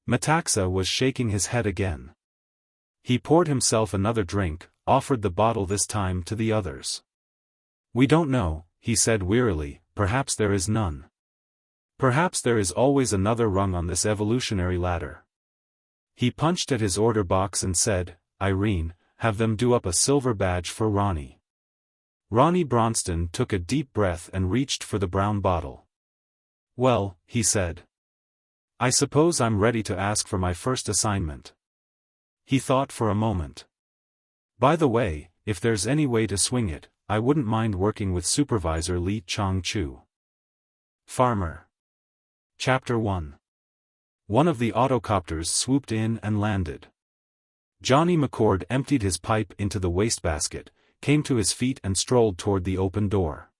Metaxa was shaking his head again. He poured himself another drink, offered the bottle this time to the others. "We don't know," he said wearily, "perhaps there is none. Perhaps there is always another rung on this evolutionary ladder. He punched at his order box and said, "Irene, have them do up a silver badge for Ronnie." Ronnie Bronston took a deep breath and reached for the brown bottle. "Well," he said. "I suppose I'm ready to ask for my first assignment." He thought for a moment. "By the way, if there's any way to swing it, I wouldn't mind working with Supervisor Lee Chong-chu." Farmer. Chapter 1. One of the autocopters swooped in and landed. Johnny McCord emptied his pipe into the wastebasket, came to his feet and strolled toward the open door.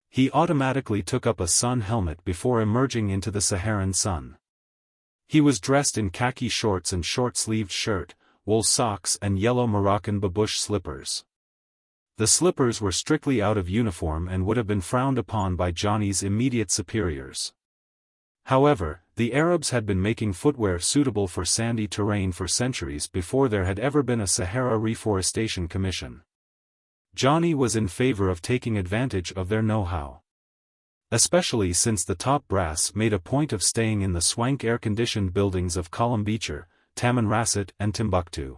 He automatically took up a sun helmet before emerging into the Saharan sun. He was dressed in khaki shorts and short-sleeved shirt, wool socks and yellow Moroccan babouche slippers. The slippers were strictly out of uniform and would have been frowned upon by Johnny's immediate superiors. However, the Arabs had been making footwear suitable for sandy terrain for centuries before there had ever been a Sahara Reforestation Commission. Johnny was in favor of taking advantage of their know-how. Especially since the top brass made a point of staying in the swank air-conditioned buildings of Columbicher, Tamanrasset and Timbuktu.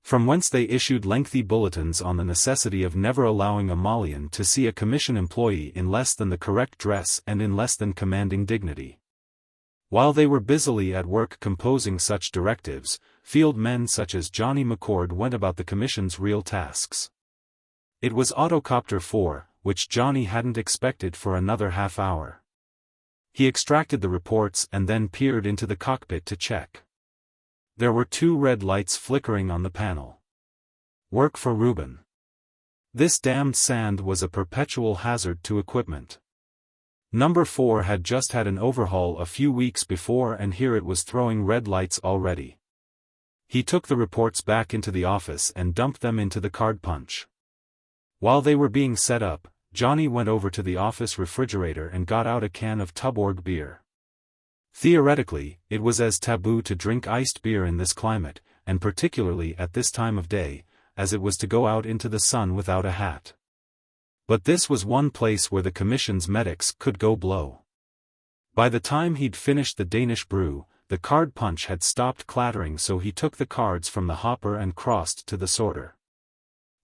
From whence they issued lengthy bulletins on the necessity of never allowing a Malian to see a commission employee in less than the correct dress and in less than commanding dignity. While they were busily at work composing such directives, field men such as Johnny McCord went about the commission's real tasks. It was Autocopter 4, which Johnny hadn't expected for another half hour. He extracted the reports and then peered into the cockpit to check. There were 2 red lights flickering on the panel. Work for Reuben. This damned sand was a perpetual hazard to equipment. Number 4 had just had an overhaul a few weeks before and here it was throwing red lights already. He took the reports back into the office and dumped them into the card punch. While they were being set up, Johnny went over to the office refrigerator and got out a can of Tuborg beer. Theoretically, it was as taboo to drink iced beer in this climate, and particularly at this time of day, as it was to go out into the sun without a hat. But this was one place where the commission's medics could go blow. By the time he'd finished the Danish brew, the card punch had stopped clattering, so he took the cards from the hopper and crossed to the sorter.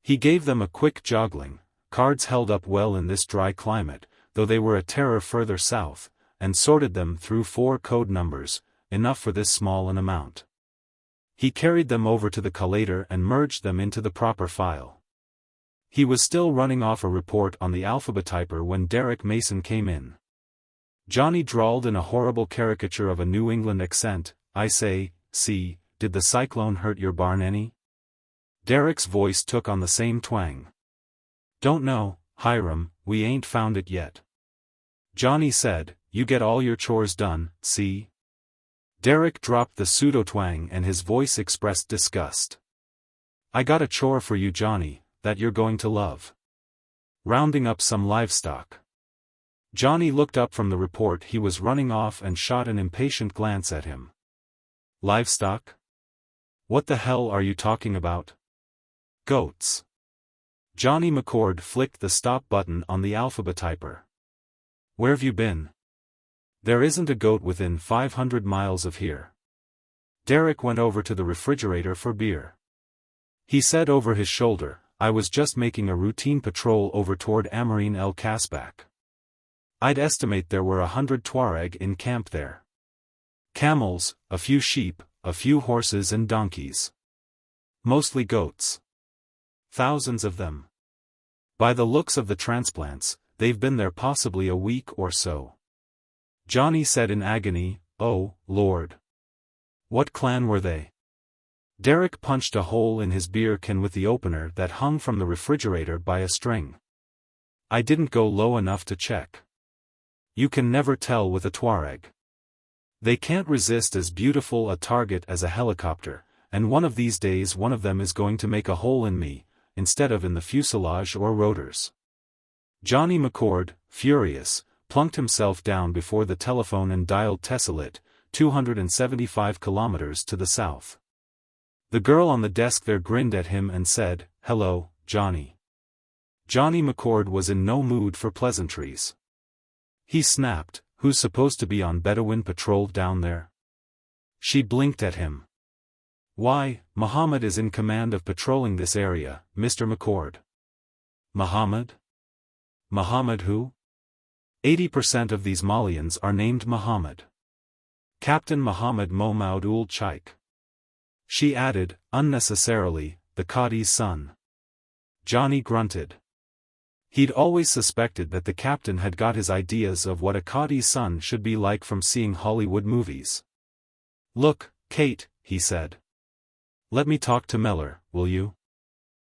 He gave them a quick joggling. Cards held up well in this dry climate, though they were a terror further south, and sorted them through 4 code numbers, enough for this small an amount. He carried them over to the collator and merged them into the proper file. He was still running off a report on the alphabetiper when Derek Mason came in. Johnny drawled in a horrible caricature of a New England accent, "I say, see, did the cyclone hurt your barn any?" Derek's voice took on the same twang. "Don't know, Hiram, we ain't found it yet." Johnny said, "You get all your chores done, see?" Derek dropped the pseudo-twang and his voice expressed disgust. "I got a chore for you, Johnny, that you're going to love. Rounding up some livestock." Johnny looked up from the report he was running off and shot an impatient glance at him. "Livestock? What the hell are you talking about?" "Goats." Johnny McCord flicked the stop button on the alphabetiper. "Where've you been? There isn't a goat within 500 miles of here." Derek went over to the refrigerator for beer. He said over his shoulder, "I was just making a routine patrol over toward Amarine El Kasbak. I'd estimate there were 100 Tuareg in camp there. Camels, a few sheep, a few horses and donkeys. Mostly goats. Thousands of them. By the looks of the transplants, they've been there possibly a week or so." Johnny said in agony, "Oh, Lord. What clan were they?" Derek punched a hole in his beer can with the opener that hung from the refrigerator by a string. "I didn't go low enough to check. You can never tell with a Tuareg. They can't resist as beautiful a target as a helicopter, and one of these days one of them is going to make a hole in me, instead of in the fuselage or rotors." Johnny McCord, furious, plunked himself down before the telephone and dialed Tessalit, 275 kilometers to the south. The girl on the desk there grinned at him and said, "Hello, Johnny." Johnny McCord was in no mood for pleasantries. He snapped, "Who's supposed to be on Bedouin patrol down there?" She blinked at him. Why, Muhammad is in command of patrolling this area, Mr. McCord. Muhammad? Muhammad who? 80% of these Malians are named Muhammad. Captain Muhammad Mohamed ul Chaik. She added, unnecessarily, the Qadi's son. Johnny grunted. He'd always suspected that the captain had got his ideas of what a Qadi's son should be like from seeing Hollywood movies. Look, Kate, he said. Let me talk to Mellor, will you?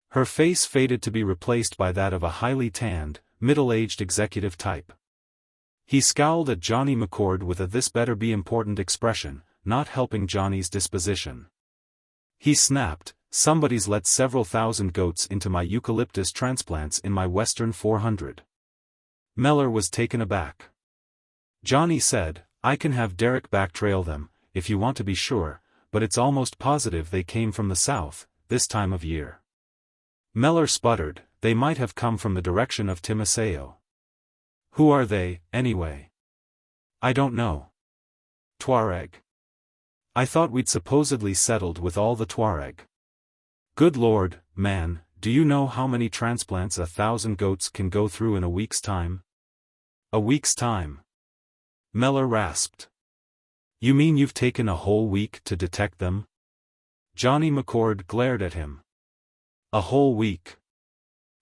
Her face faded to be replaced by that of a highly tanned, middle-aged executive type. He scowled at Johnny McCord with a "this better be important" expression, not helping Johnny's disposition. He snapped, "Somebody's let several thousand goats into my eucalyptus transplants in my Western 400. Mellor was taken aback. Johnny said, "I can have Derek backtrail them, if you want to be sure, but it's almost positive they came from the south, this time of year." Mellor sputtered, "They might have come from the direction of Timiseo." "Who are they, anyway?" "I don't know." "Tuareg. I thought we'd supposedly settled with all the Tuareg." "Good Lord, man, do you know how many transplants 1,000 goats can go through in a week's time?" "A week's time?" Mellor rasped. "You mean you've taken a whole week to detect them?" Johnny McCord glared at him. "A whole week.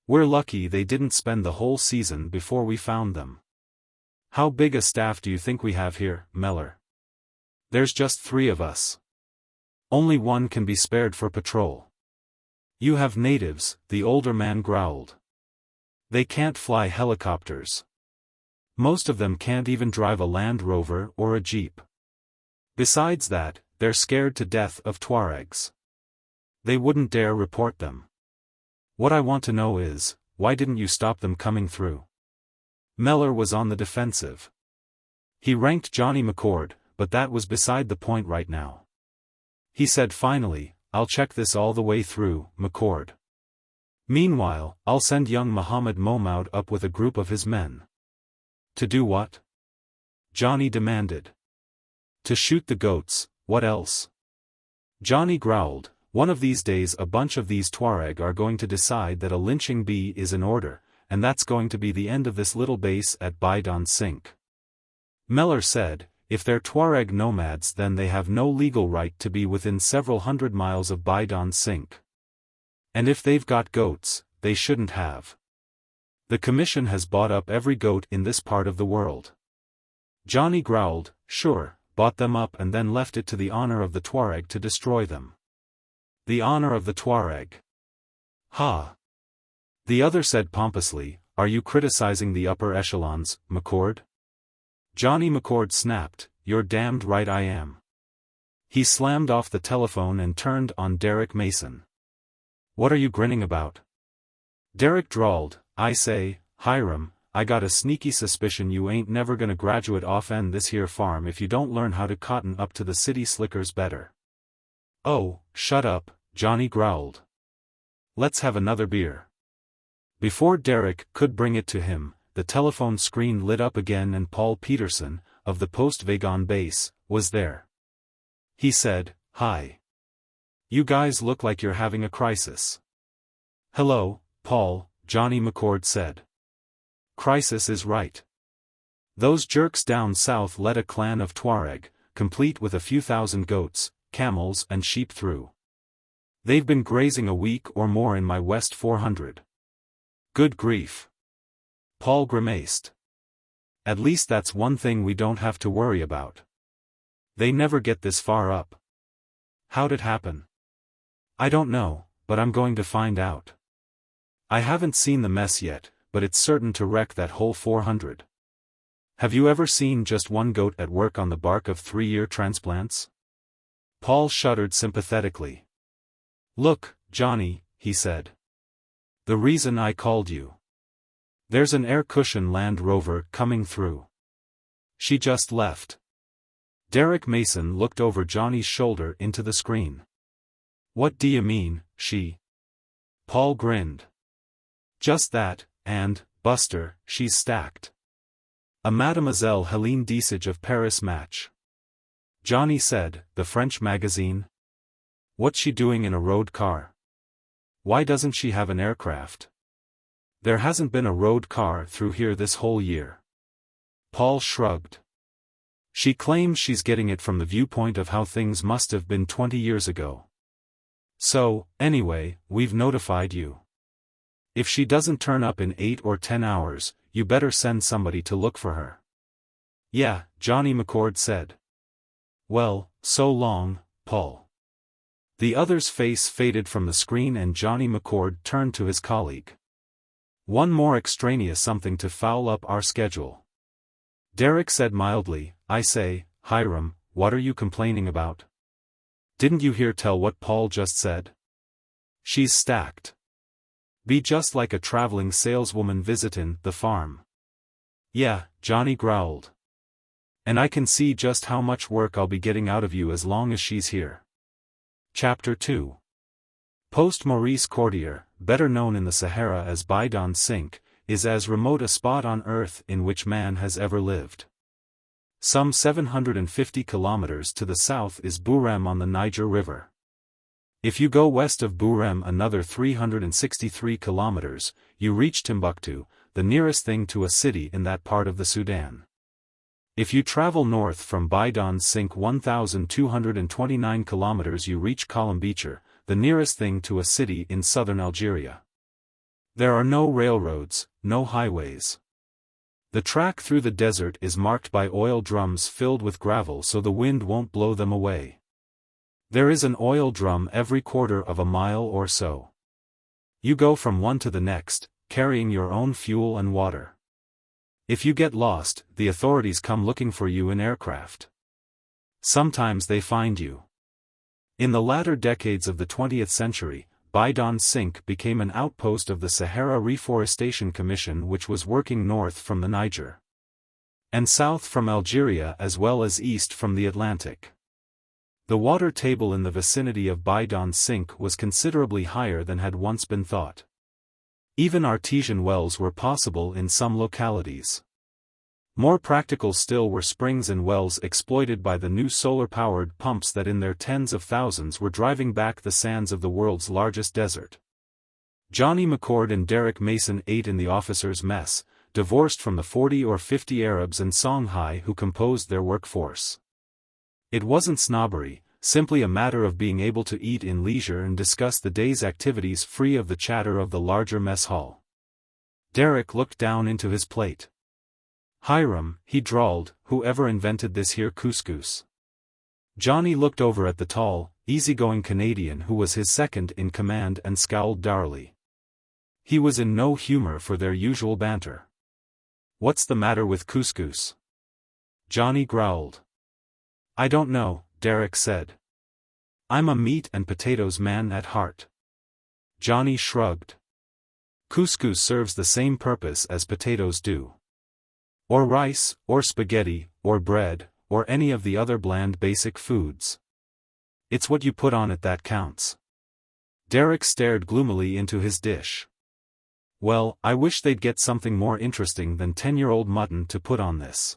We're lucky they didn't spend the whole season before we found them." "How big a staff do you think we have here, Mellor?" "There's just 3 of us. Only one can be spared for patrol." "You have natives," the older man growled. "They can't fly helicopters. Most of them can't even drive a Land Rover or a Jeep. Besides that, they're scared to death of Tuaregs. They wouldn't dare report them. What I want to know is, why didn't you stop them coming through?" Mellor was on the defensive. He ranked Johnny McCord, but that was beside the point right now. He said finally, "I'll check this all the way through, McCord. Meanwhile, I'll send young Muhammad Mohamed up with a group of his men." "To do what?" Johnny demanded. "To shoot the goats, what else?" Johnny growled, "One of these days a bunch of these Tuareg are going to decide that a lynching bee is in order, and that's going to be the end of this little base at Bidon Sink." Mellor said, "If they're Tuareg nomads then they have no legal right to be within several hundred miles of Bidon Sink. And if they've got goats, they shouldn't have. The Commission has bought up every goat in this part of the world." Johnny growled, "Sure, bought them up and then left it to the honor of the Tuareg to destroy them." "The honor of the Tuareg? Ha!" The other said pompously, "Are you criticizing the upper echelons, McCord?" Johnny McCord snapped, "You're damned right I am." He slammed off the telephone and turned on Derek Mason. "What are you grinning about?" Derek drawled, "I say, Hiram, I got a sneaky suspicion you ain't never gonna graduate off-end this here farm if you don't learn how to cotton up to the city slickers better." "Oh, shut up," Johnny growled. "Let's have another beer." Before Derek could bring it to him, the telephone screen lit up again and Paul Peterson, of the Post-Wagon base, was there. He said, "Hi. You guys look like you're having a crisis." "Hello, Paul," Johnny McCord said. "Crisis is right. Those jerks down south led a clan of Tuareg, complete with a few thousand goats, camels and sheep through. They've been grazing a week or more in my West 400. Good grief." Paul grimaced. "At least that's one thing we don't have to worry about. They never get this far up." "How'd it happen?" "I don't know, but I'm going to find out. I haven't seen the mess yet, but it's certain to wreck that whole 400. Have you ever seen just one goat at work on the bark of 3-year transplants?" Paul shuddered sympathetically. "Look, Johnny," he said. "The reason I called you. There's an air cushion Land Rover coming through. She just left." Derek Mason looked over Johnny's shoulder into the screen. "What do you mean, she?" Paul grinned. "Just that, and, Buster, she's stacked. A Mademoiselle Helene Desage of Paris match." Johnny said, "The French magazine?" What's she doing in a road car? Why doesn't she have an aircraft? There hasn't been a road car through here this whole year. Paul shrugged. She claims she's getting it from the viewpoint of how things must have been 20 years ago. So, anyway, we've notified you. If she doesn't turn up in 8 or 10 hours, you better send somebody to look for her. Yeah, Johnny McCord said. Well, so long, Paul. The other's face faded from the screen and Johnny McCord turned to his colleague. One more extraneous something to foul up our schedule. Derek said mildly, I say, Hiram, what are you complaining about? Didn't you hear tell what Paul just said? She's stacked. Be just like a traveling saleswoman visitin' the farm. Yeah, Johnny growled. And I can see just how much work I'll be getting out of you as long as she's here. Chapter 2. Post Maurice Cordier, better known in the Sahara as Bidon Sink, is as remote a spot on Earth in which man has ever lived. Some 750 kilometers to the south is Bourem on the Niger River. If you go west of Bourem another 363 kilometers, you reach Timbuktu, the nearest thing to a city in that part of the Sudan. If you travel north from Bidon Sink 1,229 kilometers you reach Kolombicher, the nearest thing to a city in southern Algeria. There are no railroads, no highways. The track through the desert is marked by oil drums filled with gravel so the wind won't blow them away. There is an oil drum every quarter of a mile or so. You go from one to the next, carrying your own fuel and water. If you get lost, the authorities come looking for you in aircraft. Sometimes they find you. In the latter decades of the 20th century, Bidon Sink became an outpost of the Sahara Reforestation Commission which was working north from the Niger. And south from Algeria as well as east from the Atlantic. The water table in the vicinity of Bidon Sink was considerably higher than had once been thought. Even artesian wells were possible in some localities. More practical still were springs and wells exploited by the new solar-powered pumps that in their tens of thousands were driving back the sands of the world's largest desert. Johnny McCord and Derek Mason ate in the officers' mess, divorced from the 40 or 50 Arabs and Songhai who composed their workforce. It wasn't snobbery, simply a matter of being able to eat in leisure and discuss the day's activities free of the chatter of the larger mess hall. Derek looked down into his plate. Hiram, he drawled, whoever invented this here couscous? Johnny looked over at the tall, easygoing Canadian who was his second in command and scowled dourly. He was in no humor for their usual banter. What's the matter with couscous? Johnny growled. I don't know, Derek said. I'm a meat and potatoes man at heart. Johnny shrugged. Couscous serves the same purpose as potatoes do. Or rice, or spaghetti, or bread, or any of the other bland basic foods. It's what you put on it that counts. Derek stared gloomily into his dish. Well, I wish they'd get something more interesting than 10-year-old mutton to put on this.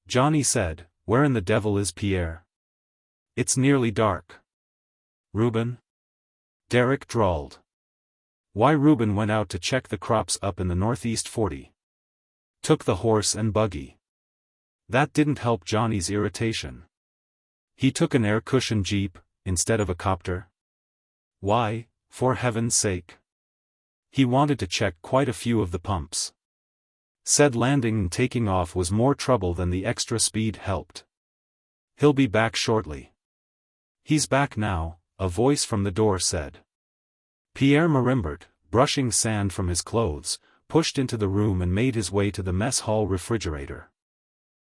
Johnny said, where in the devil is Pierre? It's nearly dark. Reuben? Derek drawled. Why Reuben went out to check the crops up in the northeast 40. Took the horse and buggy. That didn't help Johnny's irritation. He took an air cushion jeep, instead of a copter. Why, for heaven's sake? He wanted to check quite a few of the pumps. Said landing and taking off was more trouble than the extra speed helped. He'll be back shortly. He's back now, a voice from the door said. Pierre Marimbert, brushing sand from his clothes, pushed into the room and made his way to the mess hall refrigerator.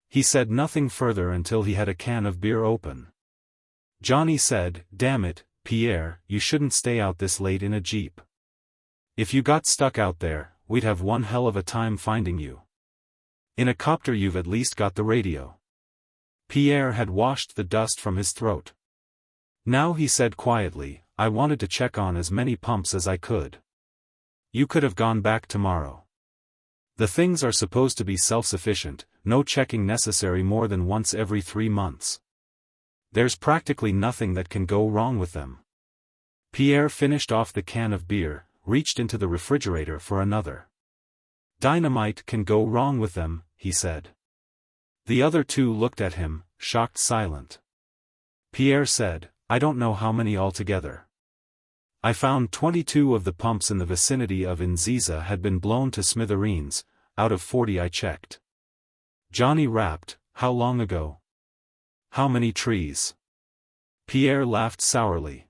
He said nothing further until he had a can of beer open. Johnny said, damn it, Pierre, you shouldn't stay out this late in a jeep. If you got stuck out there, we'd have one hell of a time finding you. In a copter you've at least got the radio. Pierre had washed the dust from his throat. Now he said quietly, I wanted to check on as many pumps as I could. You could have gone back tomorrow. The things are supposed to be self-sufficient, no checking necessary more than once every 3 months. There's practically nothing that can go wrong with them. Pierre finished off the can of beer, reached into the refrigerator for another. Dynamite can go wrong with them, he said. The other two looked at him, shocked silent. Pierre said, I don't know how many altogether. I found 22 of the pumps in the vicinity of Nziza had been blown to smithereens, out of 40 I checked. Johnny rapped, how long ago? How many trees? Pierre laughed sourly.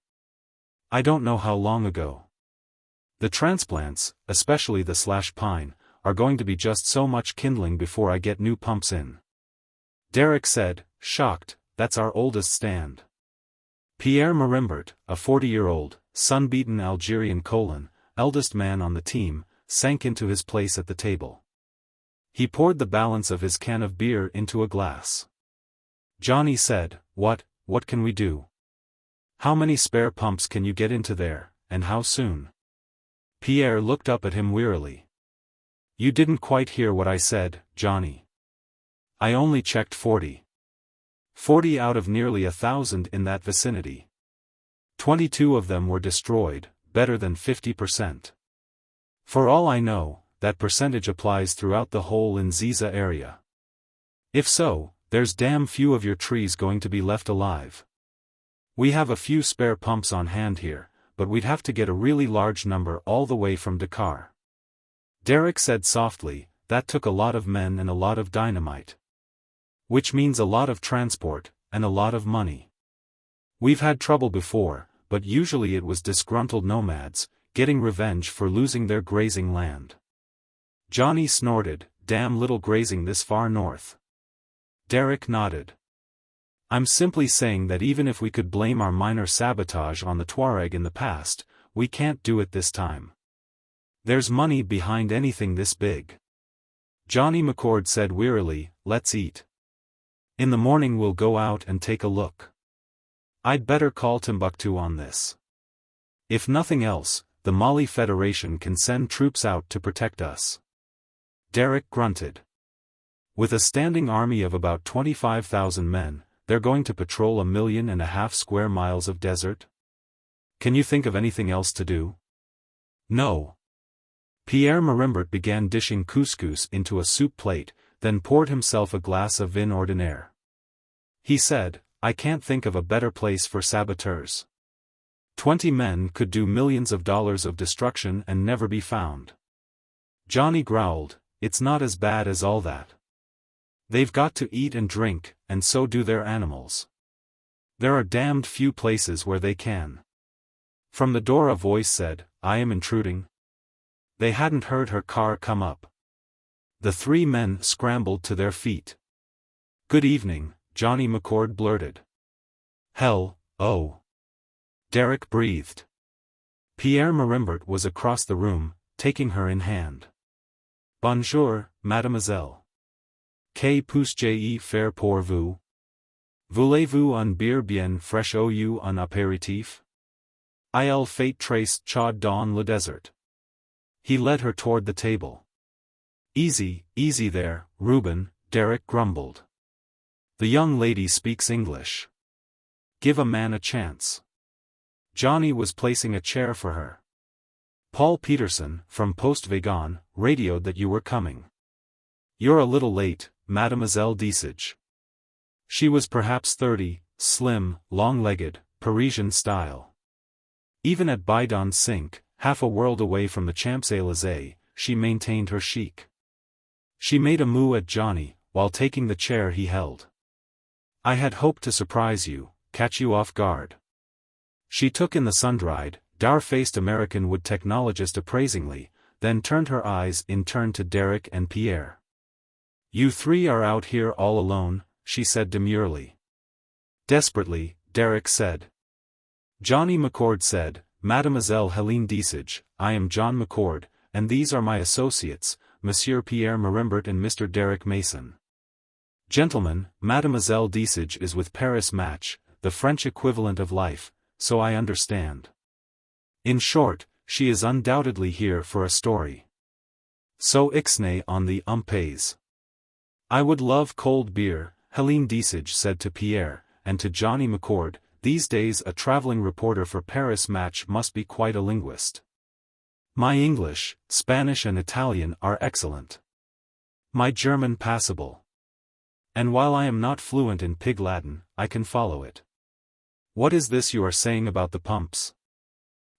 I don't know how long ago. The transplants, especially the /pine, are going to be just so much kindling before I get new pumps in. Derek said, shocked, that's our oldest stand. Pierre Marimbert, a 40-year-old, sun-beaten Algerian eldest man on the team, sank into his place at the table. He poured the balance of his can of beer into a glass. Johnny said, what can we do? How many spare pumps can you get into there, and how soon? Pierre looked up at him wearily. You didn't quite hear what I said, Johnny. I only checked 40. 40 out of nearly 1,000 in that vicinity. 22 of them were destroyed, better than 50%. For all I know, that percentage applies throughout the whole Nziza area. If so, there's damn few of your trees going to be left alive. We have a few spare pumps on hand here, but we'd have to get a really large number all the way from Dakar. Derek said softly, that took a lot of men and a lot of dynamite. Which means a lot of transport, and a lot of money. We've had trouble before, but usually it was disgruntled nomads, getting revenge for losing their grazing land. Johnny snorted, damn little grazing this far north. Derek nodded. I'm simply saying that even if we could blame our minor sabotage on the Tuareg in the past, we can't do it this time. There's money behind anything this big. Johnny McCord said wearily, let's eat. In the morning we'll go out and take a look. I'd better call Timbuktu on this. If nothing else, the Mali Federation can send troops out to protect us. Derek grunted. With a standing army of about 25,000 men, they're going to patrol 1.5 million square miles of desert? Can you think of anything else to do? No. Pierre Marimbert began dishing couscous into a soup plate, then poured himself a glass of vin ordinaire. He said, I can't think of a better place for saboteurs. 20 men could do millions of dollars of destruction and never be found. Johnny growled, it's not as bad as all that. They've got to eat and drink, and so do their animals. There are damned few places where they can. From the door a voice said, I am intruding. They hadn't heard her car come up. The three men scrambled to their feet. Good evening, Johnny McCord blurted. Hell, oh. Derek breathed. Pierre Marimbert was across the room, taking her in hand. Bonjour, mademoiselle. Que puis-je faire pour vous? Voulez-vous un bière bien fraîche ou un apéritif? Il fait très chaud dans le désert. He led her toward the table. Easy there, Reuben, Derek grumbled. The young lady speaks English. Give a man a chance. Johnny was placing a chair for her. Paul Peterson, from Post Vegan, radioed that you were coming. You're a little late, Mademoiselle Desage. She was perhaps 30, slim, long-legged, Parisian style. Even at Bidon Sink, half a world away from the Champs-Élysées, she maintained her chic. She made a moue at Johnny, while taking the chair he held. I had hoped to surprise you, catch you off guard. She took in the sun-dried, dour-faced American wood technologist appraisingly, then turned her eyes in turn to Derek and Pierre. You three are out here all alone, she said demurely. Desperately, Derek said. Johnny McCord said, Mademoiselle Helene Desage, I am John McCord, and these are my associates, Monsieur Pierre Marimbert and Mr. Derek Mason. Gentlemen, Mademoiselle Desage is with Paris Match, the French equivalent of Life, so I understand. In short, she is undoubtedly here for a story. So ixnay on the pays. I would love cold beer, Helene Desage said to Pierre, and to Johnny McCord, these days a traveling reporter for Paris Match must be quite a linguist. My English, Spanish and Italian are excellent. My German passable. And while I am not fluent in Pig Latin, I can follow it. What is this you are saying about the pumps?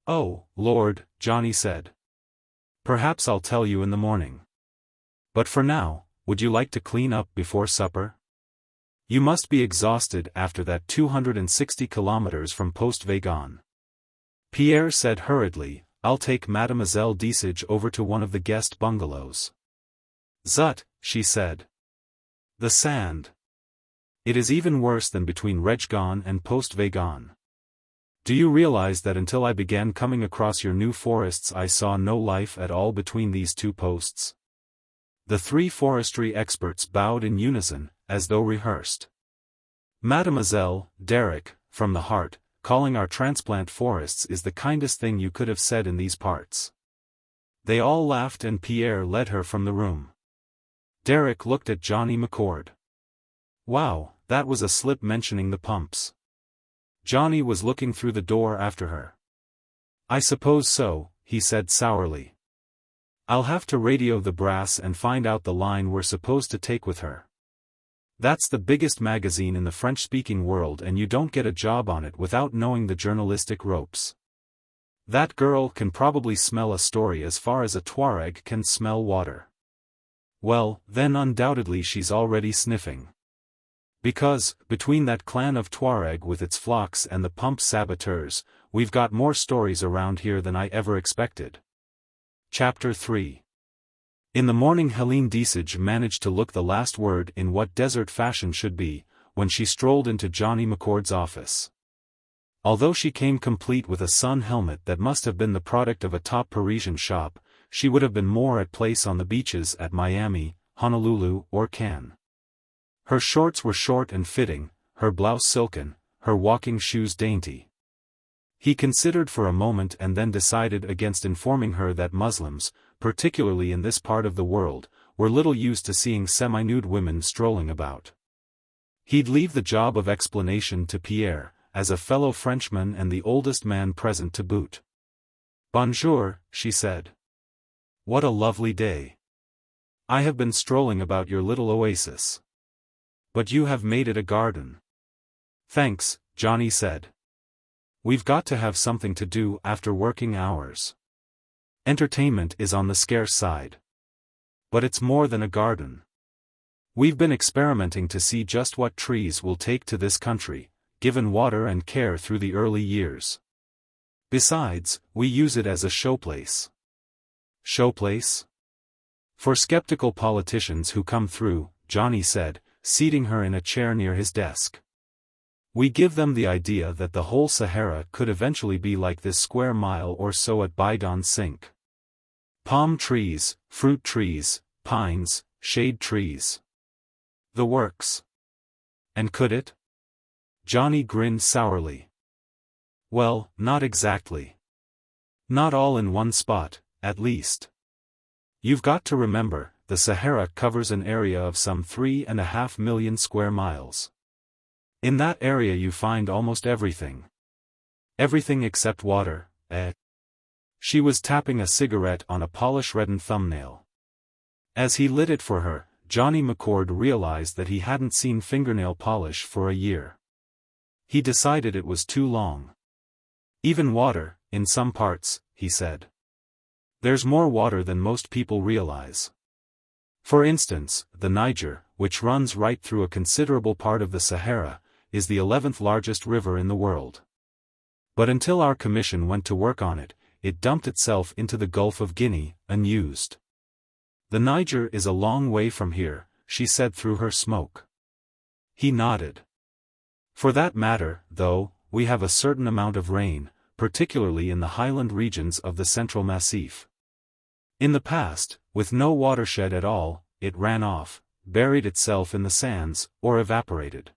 Oh, Lord, Johnny said. Perhaps I'll tell you in the morning. But for now, would you like to clean up before supper? You must be exhausted after that 260 kilometers from Post-Vegan. Pierre said hurriedly, I'll take Mademoiselle Desage over to one of the guest bungalows. Zut, she said. The sand. It is even worse than between Rejgan and Post-Vegan. Do you realize that until I began coming across your new forests I saw no life at all between these two posts? The three forestry experts bowed in unison, as though rehearsed. Mademoiselle, Derek, from the heart, calling our transplant forests is the kindest thing you could have said in these parts. They all laughed and Pierre led her from the room. Derek looked at Johnny McCord. Wow, that was a slip mentioning the pumps. Johnny was looking through the door after her. I suppose so, he said sourly. I'll have to radio the brass and find out the line we're supposed to take with her. That's the biggest magazine in the French-speaking world and you don't get a job on it without knowing the journalistic ropes. That girl can probably smell a story as far as a Tuareg can smell water. Well, then undoubtedly she's already sniffing. Because, between that clan of Tuareg with its flocks and the pump saboteurs, we've got more stories around here than I ever expected. Chapter 3. In the morning Helene Desage managed to look the last word in what desert fashion should be, when she strolled into Johnny McCord's office. Although she came complete with a sun helmet that must have been the product of a top Parisian shop, she would have been more at place on the beaches at Miami, Honolulu or Cannes. Her shorts were short and fitting, her blouse silken, her walking shoes dainty. He considered for a moment and then decided against informing her that Muslims, particularly in this part of the world, were little used to seeing semi-nude women strolling about. He'd leave the job of explanation to Pierre, as a fellow Frenchman and the oldest man present to boot. Bonjour, she said. What a lovely day. I have been strolling about your little oasis. But you have made it a garden. Thanks, Johnny said. We've got to have something to do after working hours. Entertainment is on the scarce side. But it's more than a garden. We've been experimenting to see just what trees will take to this country, given water and care through the early years. Besides, we use it as a showplace. Showplace? For skeptical politicians who come through, Johnny said, seating her in a chair near his desk. We give them the idea that the whole Sahara could eventually be like this square mile or so at Bidon Sink. Palm trees, fruit trees, pines, shade trees. The works. And could it? Johnny grinned sourly. Well, not exactly. Not all in one spot, at least. You've got to remember, the Sahara covers an area of some 3.5 million square miles. In that area you find almost everything. Everything except water, eh? She was tapping a cigarette on a polish-reddened thumbnail. As he lit it for her, Johnny McCord realized that he hadn't seen fingernail polish for a year. He decided it was too long. Even water, in some parts, he said. There's more water than most people realize. For instance, the Niger, which runs right through a considerable part of the Sahara, is the 11th largest river in the world. But until our commission went to work on it, it dumped itself into the Gulf of Guinea, unused. The Niger is a long way from here, she said through her smoke. He nodded. For that matter, though, we have a certain amount of rain, particularly in the highland regions of the Central Massif. In the past, with no watershed at all, it ran off, buried itself in the sands, or evaporated.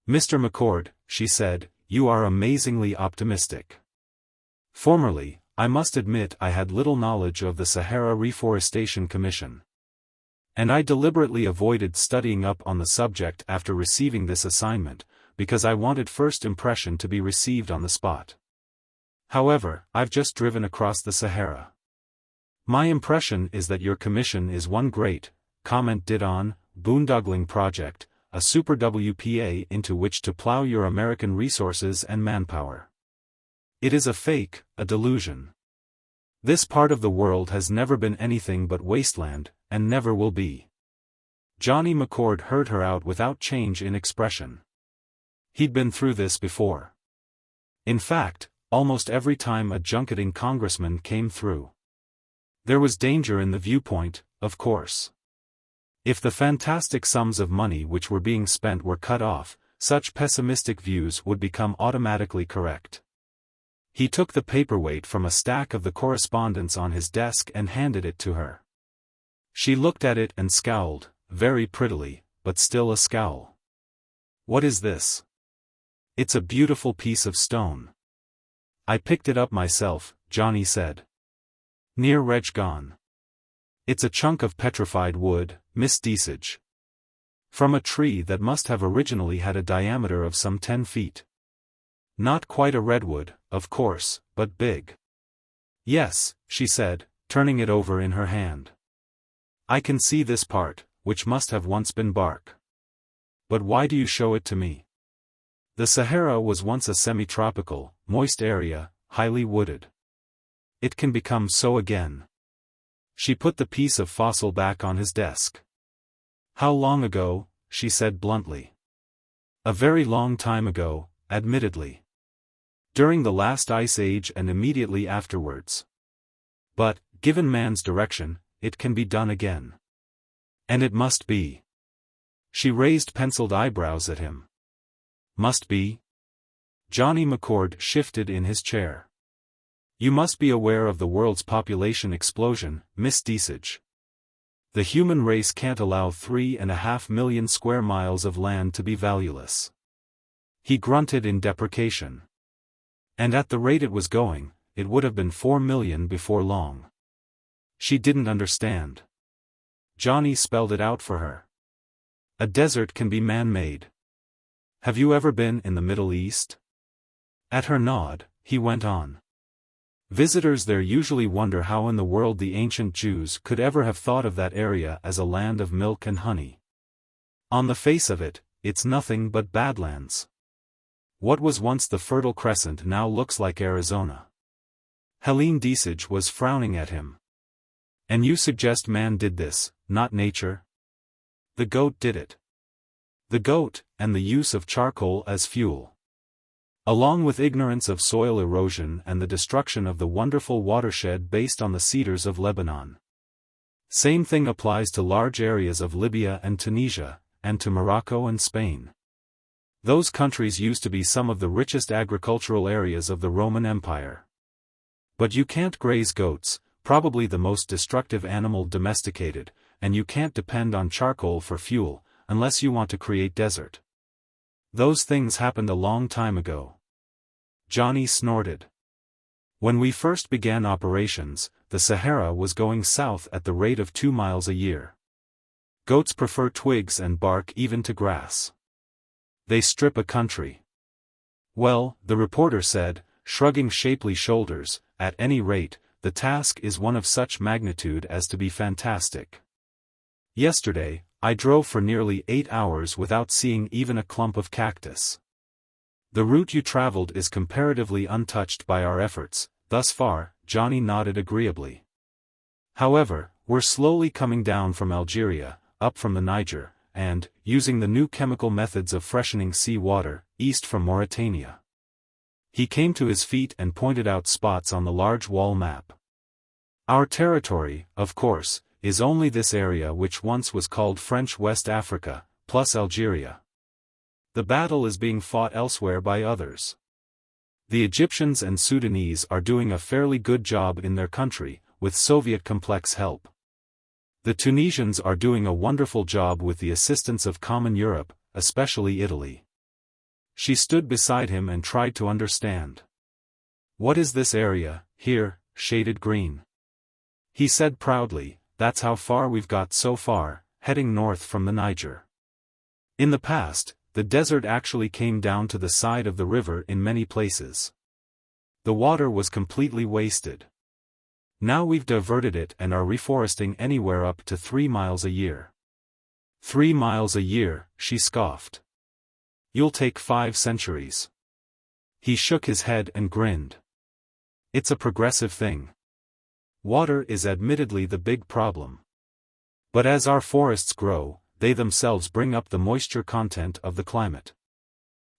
Mr. McCord, she said, you are amazingly optimistic. Formerly, I must admit I had little knowledge of the Sahara Reforestation Commission. And I deliberately avoided studying up on the subject after receiving this assignment, because I wanted first impression to be received on the spot. However, I've just driven across the Sahara. My impression is that your commission is one great, commented on, boondoggling project, a super WPA into which to plow your American resources and manpower. It is a fake, a delusion. This part of the world has never been anything but wasteland, and never will be. Johnny McCord heard her out without change in expression. He'd been through this before. In fact, almost every time a junketing congressman came through. There was danger in the viewpoint, of course. If the fantastic sums of money which were being spent were cut off, such pessimistic views would become automatically correct. He took the paperweight from a stack of the correspondence on his desk and handed it to her. She looked at it and scowled, very prettily, but still a scowl. What is this? It's a beautiful piece of stone. I picked it up myself, Johnny said. Near Rejgan. It's a chunk of petrified wood, Miss Deasage. From a tree that must have originally had a diameter of some 10 feet. Not quite a redwood, of course, but big. Yes, she said, turning it over in her hand. I can see this part, which must have once been bark. But why do you show it to me? The Sahara was once a semi-tropical, moist area, highly wooded. It can become so again. She put the piece of fossil back on his desk. How long ago? She said bluntly. A very long time ago, admittedly. During the last ice age and immediately afterwards. But, given man's direction, it can be done again. And it must be. She raised penciled eyebrows at him. Must be? Johnny McCord shifted in his chair. You must be aware of the world's population explosion, Miss Deasage. The human race can't allow 3.5 million square miles of land to be valueless. He grunted in deprecation. And at the rate it was going, it would have been 4 million before long. She didn't understand. Johnny spelled it out for her. A desert can be man-made. Have you ever been in the Middle East? At her nod, he went on. Visitors there usually wonder how in the world the ancient Jews could ever have thought of that area as a land of milk and honey. On the face of it, it's nothing but badlands. What was once the Fertile Crescent now looks like Arizona. Helene Deasage was frowning at him. And you suggest man did this, not nature? The goat did it. The goat, and the use of charcoal as fuel. Along with ignorance of soil erosion and the destruction of the wonderful watershed based on the cedars of Lebanon. Same thing applies to large areas of Libya and Tunisia, and to Morocco and Spain. Those countries used to be some of the richest agricultural areas of the Roman Empire. But you can't graze goats, probably the most destructive animal domesticated, and you can't depend on charcoal for fuel, unless you want to create desert. Those things happened a long time ago. Johnny snorted. When we first began operations, the Sahara was going south at the rate of 2 miles a year. Goats prefer twigs and bark even to grass. They strip a country. Well, the reporter said, shrugging shapely shoulders, at any rate, the task is one of such magnitude as to be fantastic. Yesterday, I drove for nearly 8 hours without seeing even a clump of cactus. The route you traveled is comparatively untouched by our efforts, thus far, Johnny nodded agreeably. However, we're slowly coming down from Algeria, up from the Niger, and, using the new chemical methods of freshening sea water, east from Mauritania. He came to his feet and pointed out spots on the large wall map. Our territory, of course, is only this area which once was called French West Africa, plus Algeria. The battle is being fought elsewhere by others. The Egyptians and Sudanese are doing a fairly good job in their country, with Soviet complex help. The Tunisians are doing a wonderful job with the assistance of common Europe, especially Italy. She stood beside him and tried to understand. What is this area, here, shaded green? He said proudly, that's how far we've got so far, heading north from the Niger. In the past, the desert actually came down to the side of the river in many places. The water was completely wasted. Now we've diverted it and are reforesting anywhere up to 3 miles a year. 3 miles a year, she scoffed. You'll take 5 centuries. He shook his head and grinned. It's a progressive thing. Water is admittedly the big problem. But as our forests grow, they themselves bring up the moisture content of the climate.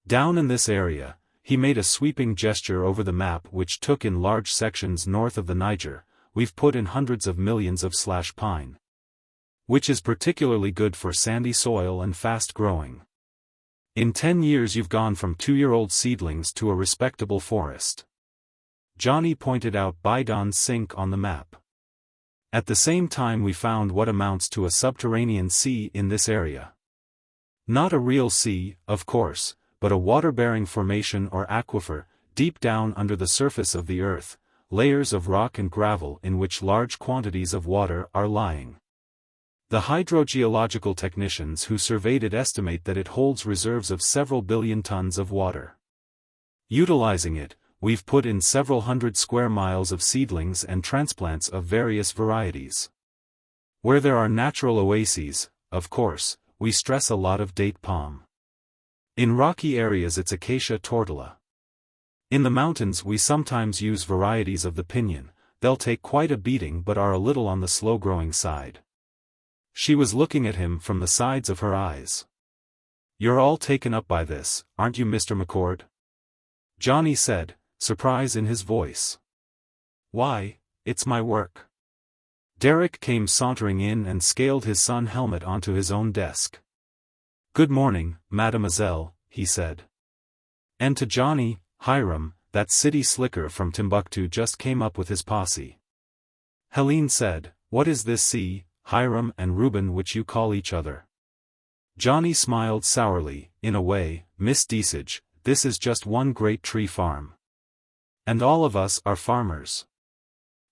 Down in this area, he made a sweeping gesture over the map which took in large sections north of the Niger, we've put in hundreds of millions of /pine. Which is particularly good for sandy soil and fast growing. In 10 years you've gone from 2-year-old seedlings to a respectable forest. Johnny pointed out Baigon's sink on the map. At the same time we found what amounts to a subterranean sea in this area. Not a real sea, of course, but a water-bearing formation or aquifer, deep down under the surface of the earth, layers of rock and gravel in which large quantities of water are lying. The hydrogeological technicians who surveyed it estimate that it holds reserves of several billion tons of water. Utilizing it, we've put in several hundred square miles of seedlings and transplants of various varieties. Where there are natural oases, of course, we stress a lot of date palm. In rocky areas it's acacia tortilla. In the mountains we sometimes use varieties of the pinyon, they'll take quite a beating but are a little on the slow-growing side. She was looking at him from the sides of her eyes. You're all taken up by this, aren't you, Mr. McCord? Johnny said, surprise in his voice. Why, it's my work. Derek came sauntering in and scaled his sun helmet onto his own desk. Good morning, mademoiselle, he said. And to Johnny, Hiram, that city slicker from Timbuktu just came up with his posse. Helene said, what is this sea, Hiram and Reuben, which you call each other? Johnny smiled sourly, in a way, Miss Desage, this is just one great tree farm. And all of us are farmers.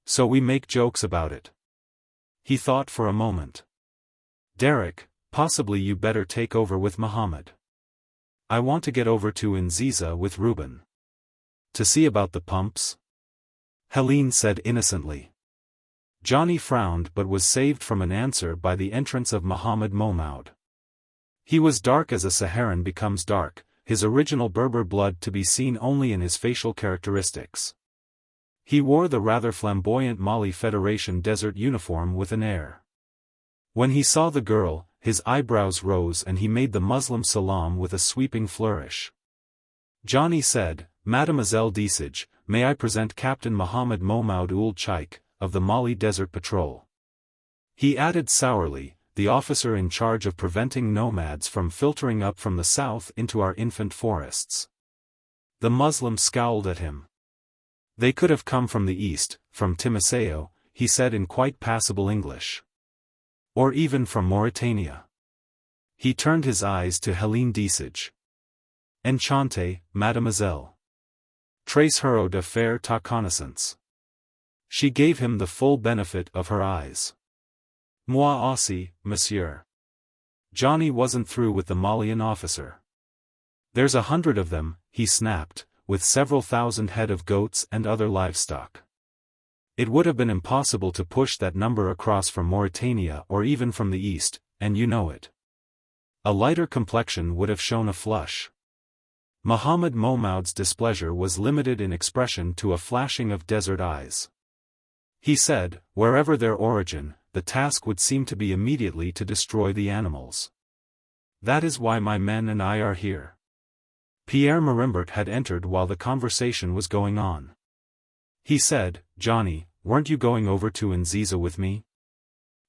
So we make jokes about it. He thought for a moment. Derek, possibly you better take over with Muhammad. I want to get over to Nziza with Reuben. To see about the pumps? Helene said innocently. Johnny frowned but was saved from an answer by the entrance of Muhammad Momaud. He was dark as a Saharan becomes dark, his original Berber blood to be seen only in his facial characteristics. He wore the rather flamboyant Mali Federation desert uniform with an air. When he saw the girl, his eyebrows rose and he made the Muslim salam with a sweeping flourish. Johnny said, Mademoiselle Desage, may I present Captain Muhammad Momaud ul Chaik, of the Mali Desert Patrol. He added sourly, the officer in charge of preventing nomads from filtering up from the south into our infant forests. The Muslim scowled at him. They could have come from the east, from Timiseo, he said in quite passable English. Or even from Mauritania. He turned his eyes to Helene Desage. Enchante, mademoiselle. Trace hero de faire ta connaissance. She gave him the full benefit of her eyes. Moi aussi, monsieur. Johnny wasn't through with the Malian officer. There's 100 of them, he snapped, with several thousand head of goats and other livestock. It would have been impossible to push that number across from Mauritania or even from the east, and you know it. A lighter complexion would have shown a flush. Muhammad Momaud's displeasure was limited in expression to a flashing of desert eyes. He said, wherever their origin, the task would seem to be immediately to destroy the animals. That is why my men and I are here. Pierre Marimbert had entered while the conversation was going on. He said, Johnny, weren't you going over to Nziza with me?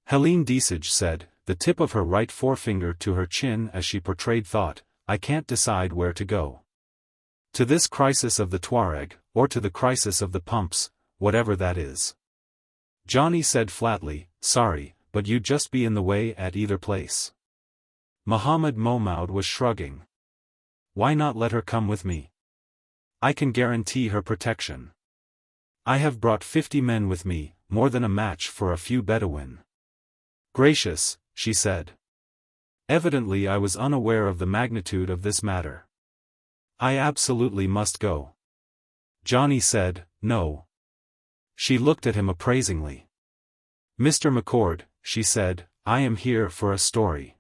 Helene Desage said, the tip of her right forefinger to her chin as she portrayed thought, I can't decide where to go. To this crisis of the Tuareg, or to the crisis of the pumps, whatever that is. Johnny said flatly, sorry, but you'd just be in the way at either place. Muhammad Momaud was shrugging. Why not let her come with me? I can guarantee her protection. I have brought 50 men with me, more than a match for a few Bedouin. Gracious, she said. Evidently I was unaware of the magnitude of this matter. I absolutely must go. Johnny said, no. She looked at him appraisingly. Mr. McCord, she said, I am here for a story.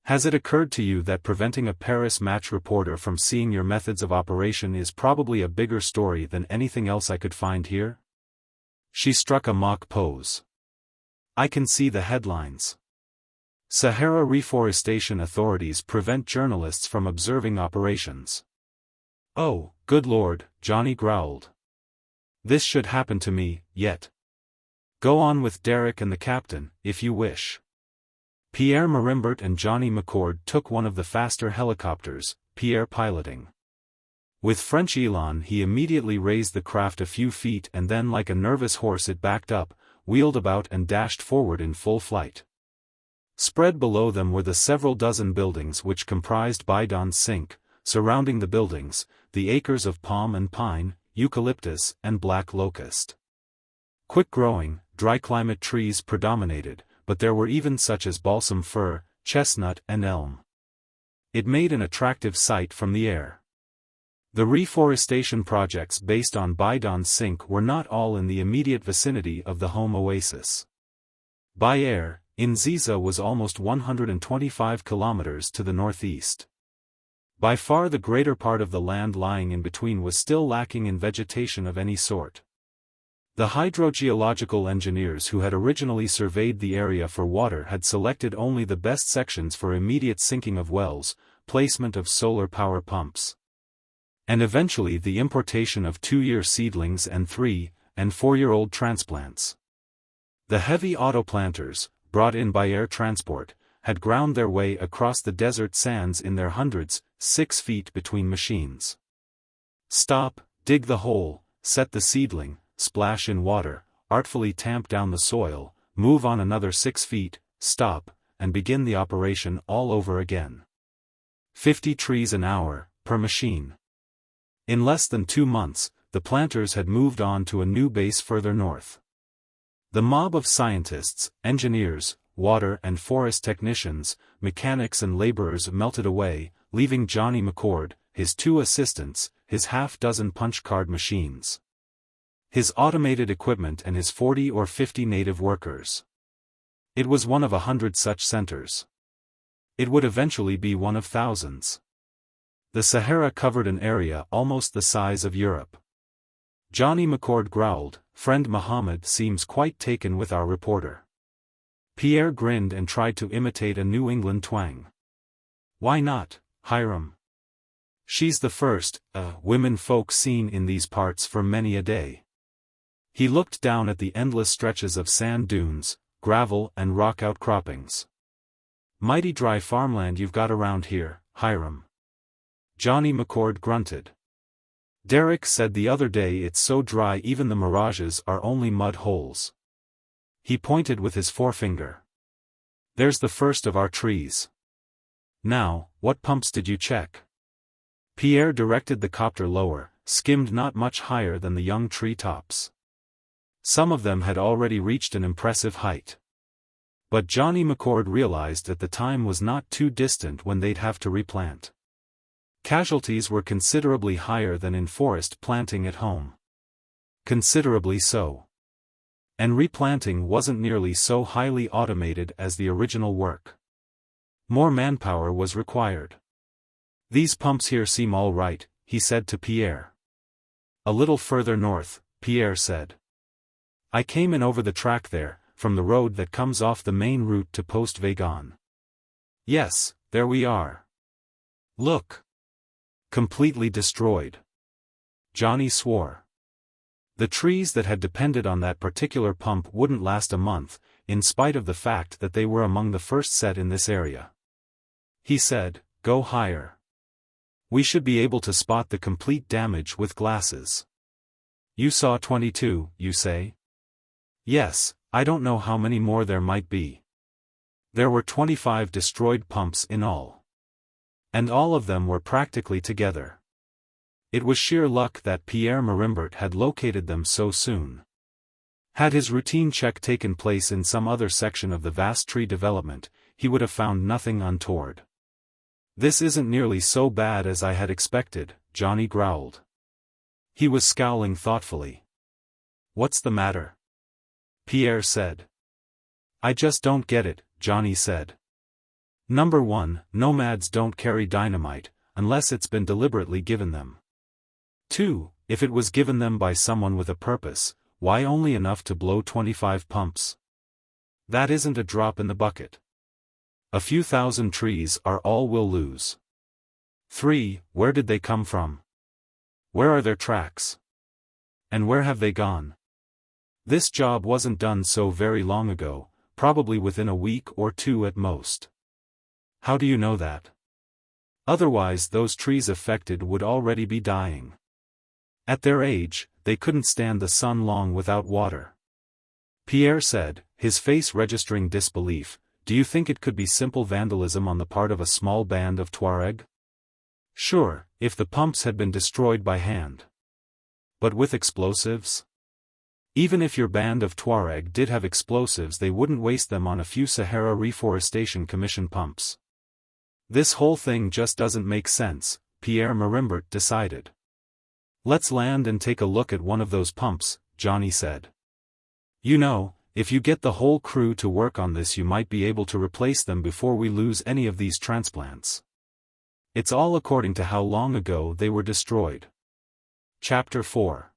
Has it occurred to you that preventing a Paris Match reporter from seeing your methods of operation is probably a bigger story than anything else I could find here? She struck a mock pose. I can see the headlines. Sahara reforestation authorities prevent journalists from observing operations. Oh, good Lord, Johnny growled. This should happen to me, yet. Go on with Derek and the captain, if you wish. Pierre Marimbert and Johnny McCord took one of the faster helicopters, Pierre piloting. With French elan he immediately raised the craft a few feet and then like a nervous horse it backed up, wheeled about and dashed forward in full flight. Spread below them were the several dozen buildings which comprised Bidon Sink, surrounding the buildings, the acres of palm and pine, eucalyptus and black locust. Quick-growing, dry-climate trees predominated, but there were even such as balsam fir, chestnut and elm. It made an attractive sight from the air. The reforestation projects based on Bidon Sink were not all in the immediate vicinity of the home oasis. By air, Nziza was almost 125 kilometers to the northeast. By far the greater part of the land lying in between was still lacking in vegetation of any sort. The hydrogeological engineers who had originally surveyed the area for water had selected only the best sections for immediate sinking of wells, placement of solar power pumps, and eventually the importation of 2-year seedlings and 3- and 4-year-old transplants. The heavy autoplanters, brought in by air transport, had ground their way across the desert sands in their hundreds, 6 feet between machines. Stop, dig the hole, set the seedling, splash in water, artfully tamp down the soil, move on another 6 feet, stop, and begin the operation all over again. 50 trees an hour, per machine. In less than 2 months, the planters had moved on to a new base further north. The mob of scientists, engineers, water and forest technicians, mechanics and laborers melted away, leaving Johnny McCord, his 2 assistants, his half-dozen punch-card machines, his automated equipment and his 40 or 50 native workers. It was one of 100 such centers. It would eventually be one of thousands. The Sahara covered an area almost the size of Europe. Johnny McCord growled, "Friend Muhammad seems quite taken with our reporter." Pierre grinned and tried to imitate a New England twang. "Why not, Hiram? She's the first, women folk seen in these parts for many a day." He looked down at the endless stretches of sand dunes, gravel and rock outcroppings. "Mighty dry farmland you've got around here, Hiram." Johnny McCord grunted. "Derek said the other day it's so dry even the mirages are only mud holes." He pointed with his forefinger. "There's the first of our trees. Now, what pumps did you check?" Pierre directed the copter lower, skimmed not much higher than the young tree tops. Some of them had already reached an impressive height. But Johnny McCord realized that the time was not too distant when they'd have to replant. Casualties were considerably higher than in forest planting at home. Considerably so. And replanting wasn't nearly so highly automated as the original work. More manpower was required. "These pumps here seem all right," he said to Pierre. "A little further north," Pierre said. "I came in over the track there, from the road that comes off the main route to Post Vagon." "Yes, there we are. Look. Completely destroyed." Johnny swore. The trees that had depended on that particular pump wouldn't last a month, in spite of the fact that they were among the first set in this area. He said, "Go higher. We should be able to spot the complete damage with glasses." "You saw 22, you say?" "Yes, I don't know how many more there might be." There were 25 destroyed pumps in all. And all of them were practically together. It was sheer luck that Pierre Marimbert had located them so soon. Had his routine check taken place in some other section of the vast tree development, he would have found nothing untoward. "This isn't nearly so bad as I had expected," Johnny growled. He was scowling thoughtfully. "What's the matter?" Pierre said. "I just don't get it," Johnny said. "Number 1, nomads don't carry dynamite, unless it's been deliberately given them. 2, if it was given them by someone with a purpose, why only enough to blow 25 pumps? That isn't a drop in the bucket. A few thousand trees are all we'll lose. 3, where did they come from? Where are their tracks? And where have they gone? This job wasn't done so very long ago, probably within a week or 2 at most. How do you know that? Otherwise those trees affected would already be dying. At their age, they couldn't stand the sun long without water." Pierre said, his face registering disbelief. "Do you think it could be simple vandalism on the part of a small band of Tuareg?" "Sure, if the pumps had been destroyed by hand. But with explosives? Even if your band of Tuareg did have explosives, they wouldn't waste them on a few Sahara Reforestation Commission pumps. This whole thing just doesn't make sense," Pierre Marimbert decided. "Let's land and take a look at one of those pumps," Johnny said. "You know, if you get the whole crew to work on this, you might be able to replace them before we lose any of these transplants. It's all according to how long ago they were destroyed." Chapter 4.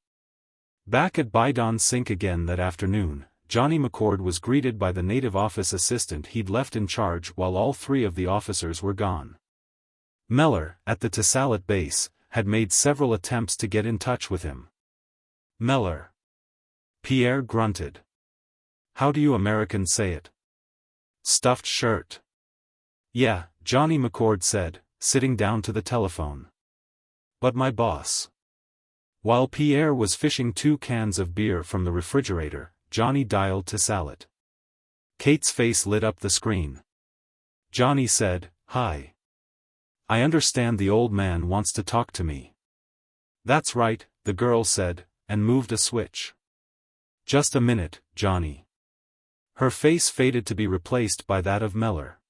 Back at Bidon Sink again that afternoon, Johnny McCord was greeted by the native office assistant he'd left in charge while all 3 of the officers were gone. Meller, at the Tsalit base, had made several attempts to get in touch with him. "Meller." Pierre grunted. "How do you Americans say it?" "Stuffed shirt." "Yeah," Johnny McCord said, sitting down to the telephone. "But my boss." While Pierre was fishing 2 cans of beer from the refrigerator, Johnny dialed Tsalit. Kate's face lit up the screen. Johnny said, "Hi. I understand the old man wants to talk to me." "That's right," the girl said, and moved a switch. "Just a minute, Johnny." Her face faded to be replaced by that of Meller.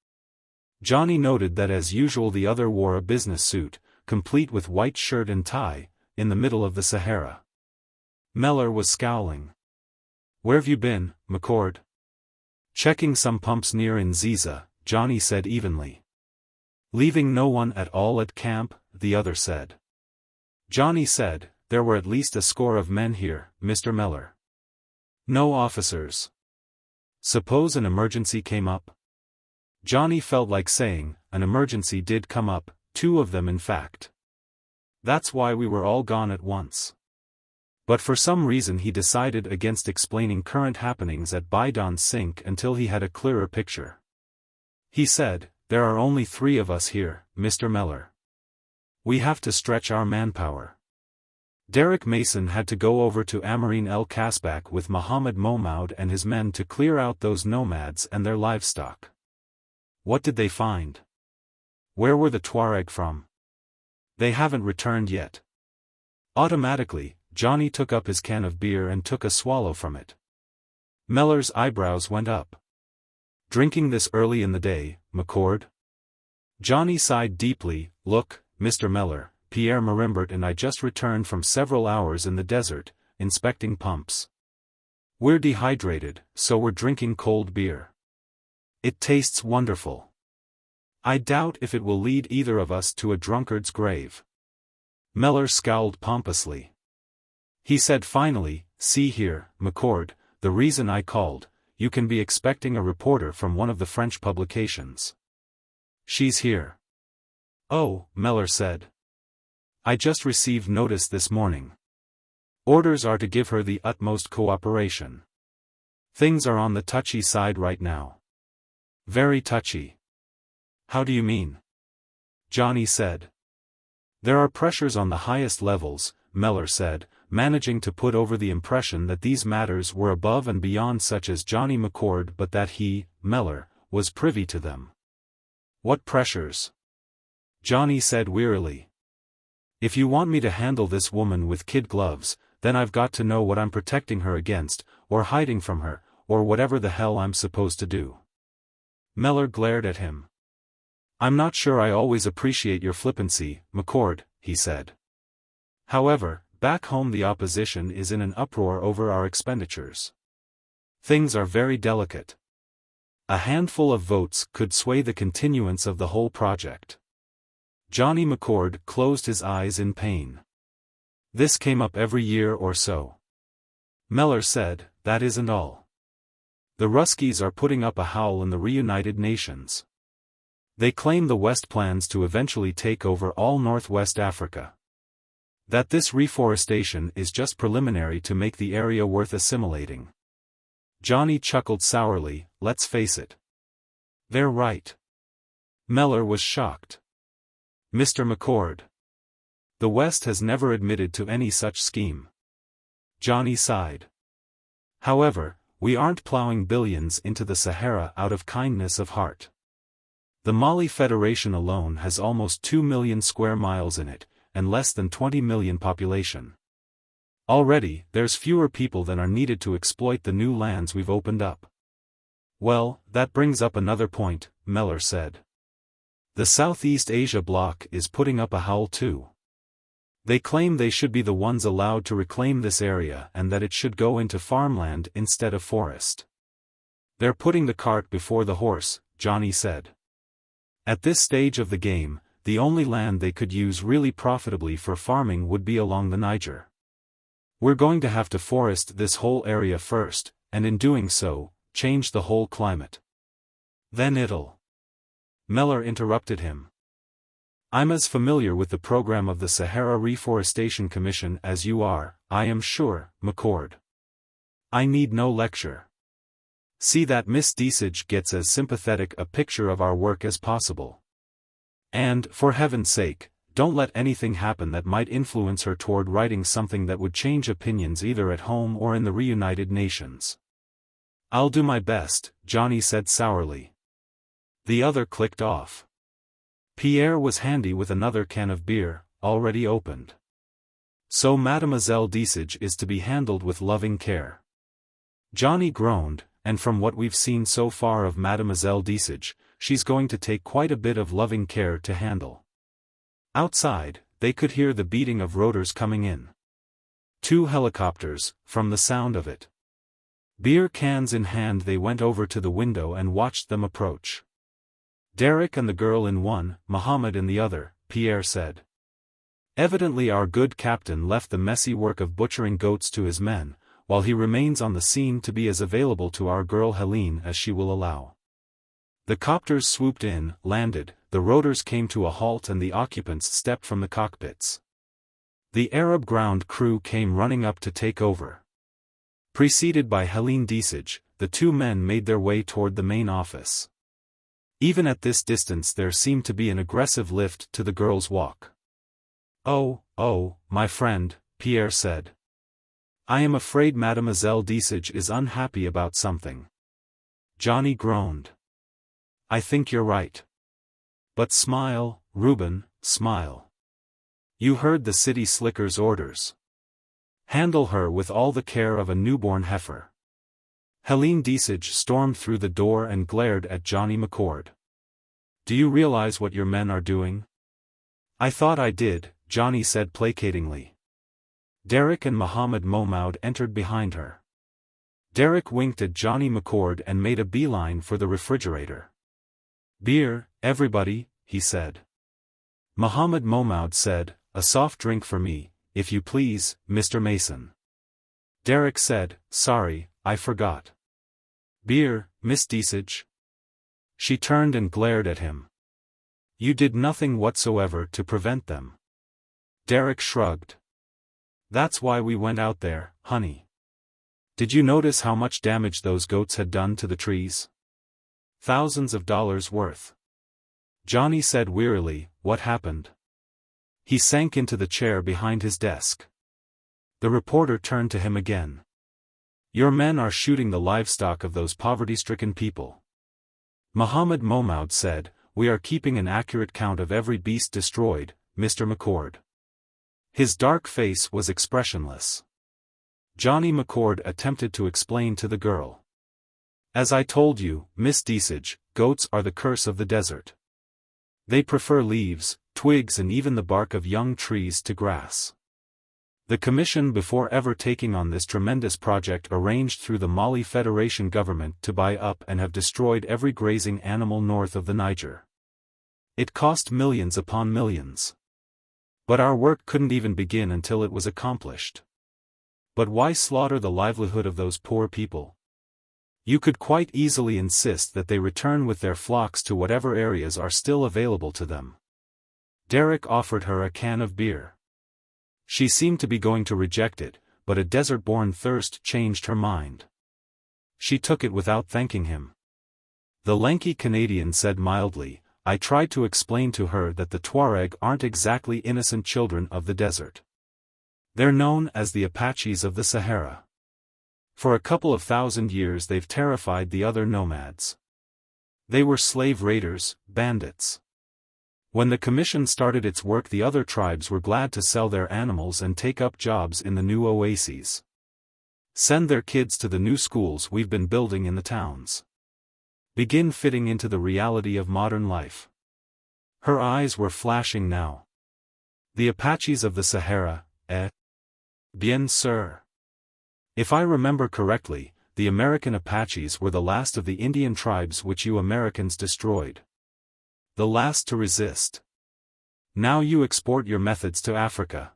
Johnny noted that as usual the other wore a business suit, complete with white shirt and tie, in the middle of the Sahara. Meller was scowling. "Where've you been, McCord?" "Checking some pumps near Nziza," Johnny said evenly. "Leaving no one at all at camp?" the other said. Johnny said, "There were at least a score of men here, Mr. Meller." "No officers. Suppose an emergency came up?" Johnny felt like saying, an emergency did come up, 2 of them in fact. That's why we were all gone at once. But for some reason he decided against explaining current happenings at Bidon Sink until he had a clearer picture. He said, "There are only 3 of us here, Mr. Meller. We have to stretch our manpower. Derek Mason had to go over to Amarin El Kasbak with Mohammed Momaud and his men to clear out those nomads and their livestock." "What did they find? Where were the Tuareg from?" "They haven't returned yet." Automatically, Johnny took up his can of beer and took a swallow from it. Meller's eyebrows went up. "Drinking this early in the day, McCord?" Johnny sighed deeply. "Look, Mr. Meller, Pierre Marimbert and I just returned from several hours in the desert, inspecting pumps. We're dehydrated, so we're drinking cold beer. It tastes wonderful. I doubt if it will lead either of us to a drunkard's grave." Meller scowled pompously. He said finally, "See here, McCord, the reason I called, you can be expecting a reporter from one of the French publications. She's here." "Oh," Meller said. "I just received notice this morning. Orders are to give her the utmost cooperation. Things are on the touchy side right now." "Very touchy. How do you mean?" Johnny said. "There are pressures on the highest levels," Meller said, managing to put over the impression that these matters were above and beyond such as Johnny McCord but that he, Meller, was privy to them. "What pressures?" Johnny said wearily. "If you want me to handle this woman with kid gloves, then I've got to know what I'm protecting her against, or hiding from her, or whatever the hell I'm supposed to do." Mellor glared at him. "I'm not sure I always appreciate your flippancy, McCord," he said. "However, back home the opposition is in an uproar over our expenditures. Things are very delicate. A handful of votes could sway the continuance of the whole project." Johnny McCord closed his eyes in pain. "This came up every year or so." Mellor said, "That isn't all. The Ruskies are putting up a howl in the reunited nations. They claim the West plans to eventually take over all Northwest Africa. That this reforestation is just preliminary to make the area worth assimilating." Johnny chuckled sourly. "Let's face it. They're right." Mellor was shocked. "Mr. McCord. The West has never admitted to any such scheme." Johnny sighed. "However, we aren't plowing billions into the Sahara out of kindness of heart. The Mali Federation alone has almost 2 million square miles in it, and less than 20 million population. Already, there's fewer people than are needed to exploit the new lands we've opened up." "Well, that brings up another point," Mellor said. "The Southeast Asia bloc is putting up a howl too. They claim they should be the ones allowed to reclaim this area and that it should go into farmland instead of forest." "They're putting the cart before the horse," Johnny said. "At this stage of the game, the only land they could use really profitably for farming would be along the Niger. We're going to have to forest this whole area first, and in doing so, change the whole climate. Then it'll—" Mellor interrupted him. "I'm as familiar with the program of the Sahara Reforestation Commission as you are, I am sure, McCord. I need no lecture. See that Miss Desage gets as sympathetic a picture of our work as possible. And, for heaven's sake, don't let anything happen that might influence her toward writing something that would change opinions either at home or in the reunited nations." "I'll do my best," Johnny said sourly. The other clicked off. Pierre was handy with another can of beer, already opened. "So Mademoiselle Desage is to be handled with loving care." Johnny groaned, "And from what we've seen so far of Mademoiselle Desage, she's going to take quite a bit of loving care to handle." Outside, they could hear the beating of rotors coming in. 2 helicopters, from the sound of it. Beer cans in hand they went over to the window and watched them approach. "Derek and the girl in one, Mohammed in the other," Pierre said. "Evidently our good captain left the messy work of butchering goats to his men, while he remains on the scene to be as available to our girl Helene as she will allow." The copters swooped in, landed, the rotors came to a halt and the occupants stepped from the cockpits. The Arab ground crew came running up to take over. Preceded by Helene Desage, the 2 men made their way toward the main office. Even at this distance there seemed to be an aggressive lift to the girl's walk. Oh, my friend," Pierre said. "I am afraid Mademoiselle Desage is unhappy about something." Johnny groaned. "I think you're right. But smile, Reuben, smile. You heard the city slicker's orders. Handle her with all the care of a newborn heifer." Helene Desage stormed through the door and glared at Johnny McCord. "Do you realize what your men are doing?" "I thought I did," Johnny said placatingly. Derek and Mohammed Momaud entered behind her. Derek winked at Johnny McCord and made a beeline for the refrigerator. "Beer, everybody," he said. Mohammed Momaud said, "A soft drink for me, if you please, Mr. Mason." Derek said, "Sorry, I forgot." "Beer, Miss Desage?" She turned and glared at him. "You did nothing whatsoever to prevent them." Derek shrugged. "That's why we went out there, honey. Did you notice how much damage those goats had done to the trees? Thousands of dollars worth." Johnny said wearily, "What happened?" He sank into the chair behind his desk. The reporter turned to him again. "Your men are shooting the livestock of those poverty-stricken people." Mohammed Momaud said, "We are keeping an accurate count of every beast destroyed, Mr. McCord." His dark face was expressionless. Johnny McCord attempted to explain to the girl. As I told you, Miss Desage, goats are the curse of the desert. They prefer leaves, twigs and even the bark of young trees to grass. The Commission, before ever taking on this tremendous project, arranged through the Mali Federation government to buy up and have destroyed every grazing animal north of the Niger. It cost millions upon millions. But our work couldn't even begin until it was accomplished. But why slaughter the livelihood of those poor people? You could quite easily insist that they return with their flocks to whatever areas are still available to them. Derek offered her a can of beer. She seemed to be going to reject it, but a desert-born thirst changed her mind. She took it without thanking him. The lanky Canadian said mildly, I tried to explain to her that the Tuareg aren't exactly innocent children of the desert. They're known as the Apaches of the Sahara. For a couple of thousand years they've terrified the other nomads. They were slave raiders, bandits. When the Commission started its work, the other tribes were glad to sell their animals and take up jobs in the new oases. Send their kids to the new schools we've been building in the towns. Begin fitting into the reality of modern life. Her eyes were flashing now. The Apaches of the Sahara, eh? Bien sûr. If I remember correctly, the American Apaches were the last of the Indian tribes which you Americans destroyed. The last to resist. Now you export your methods to Africa.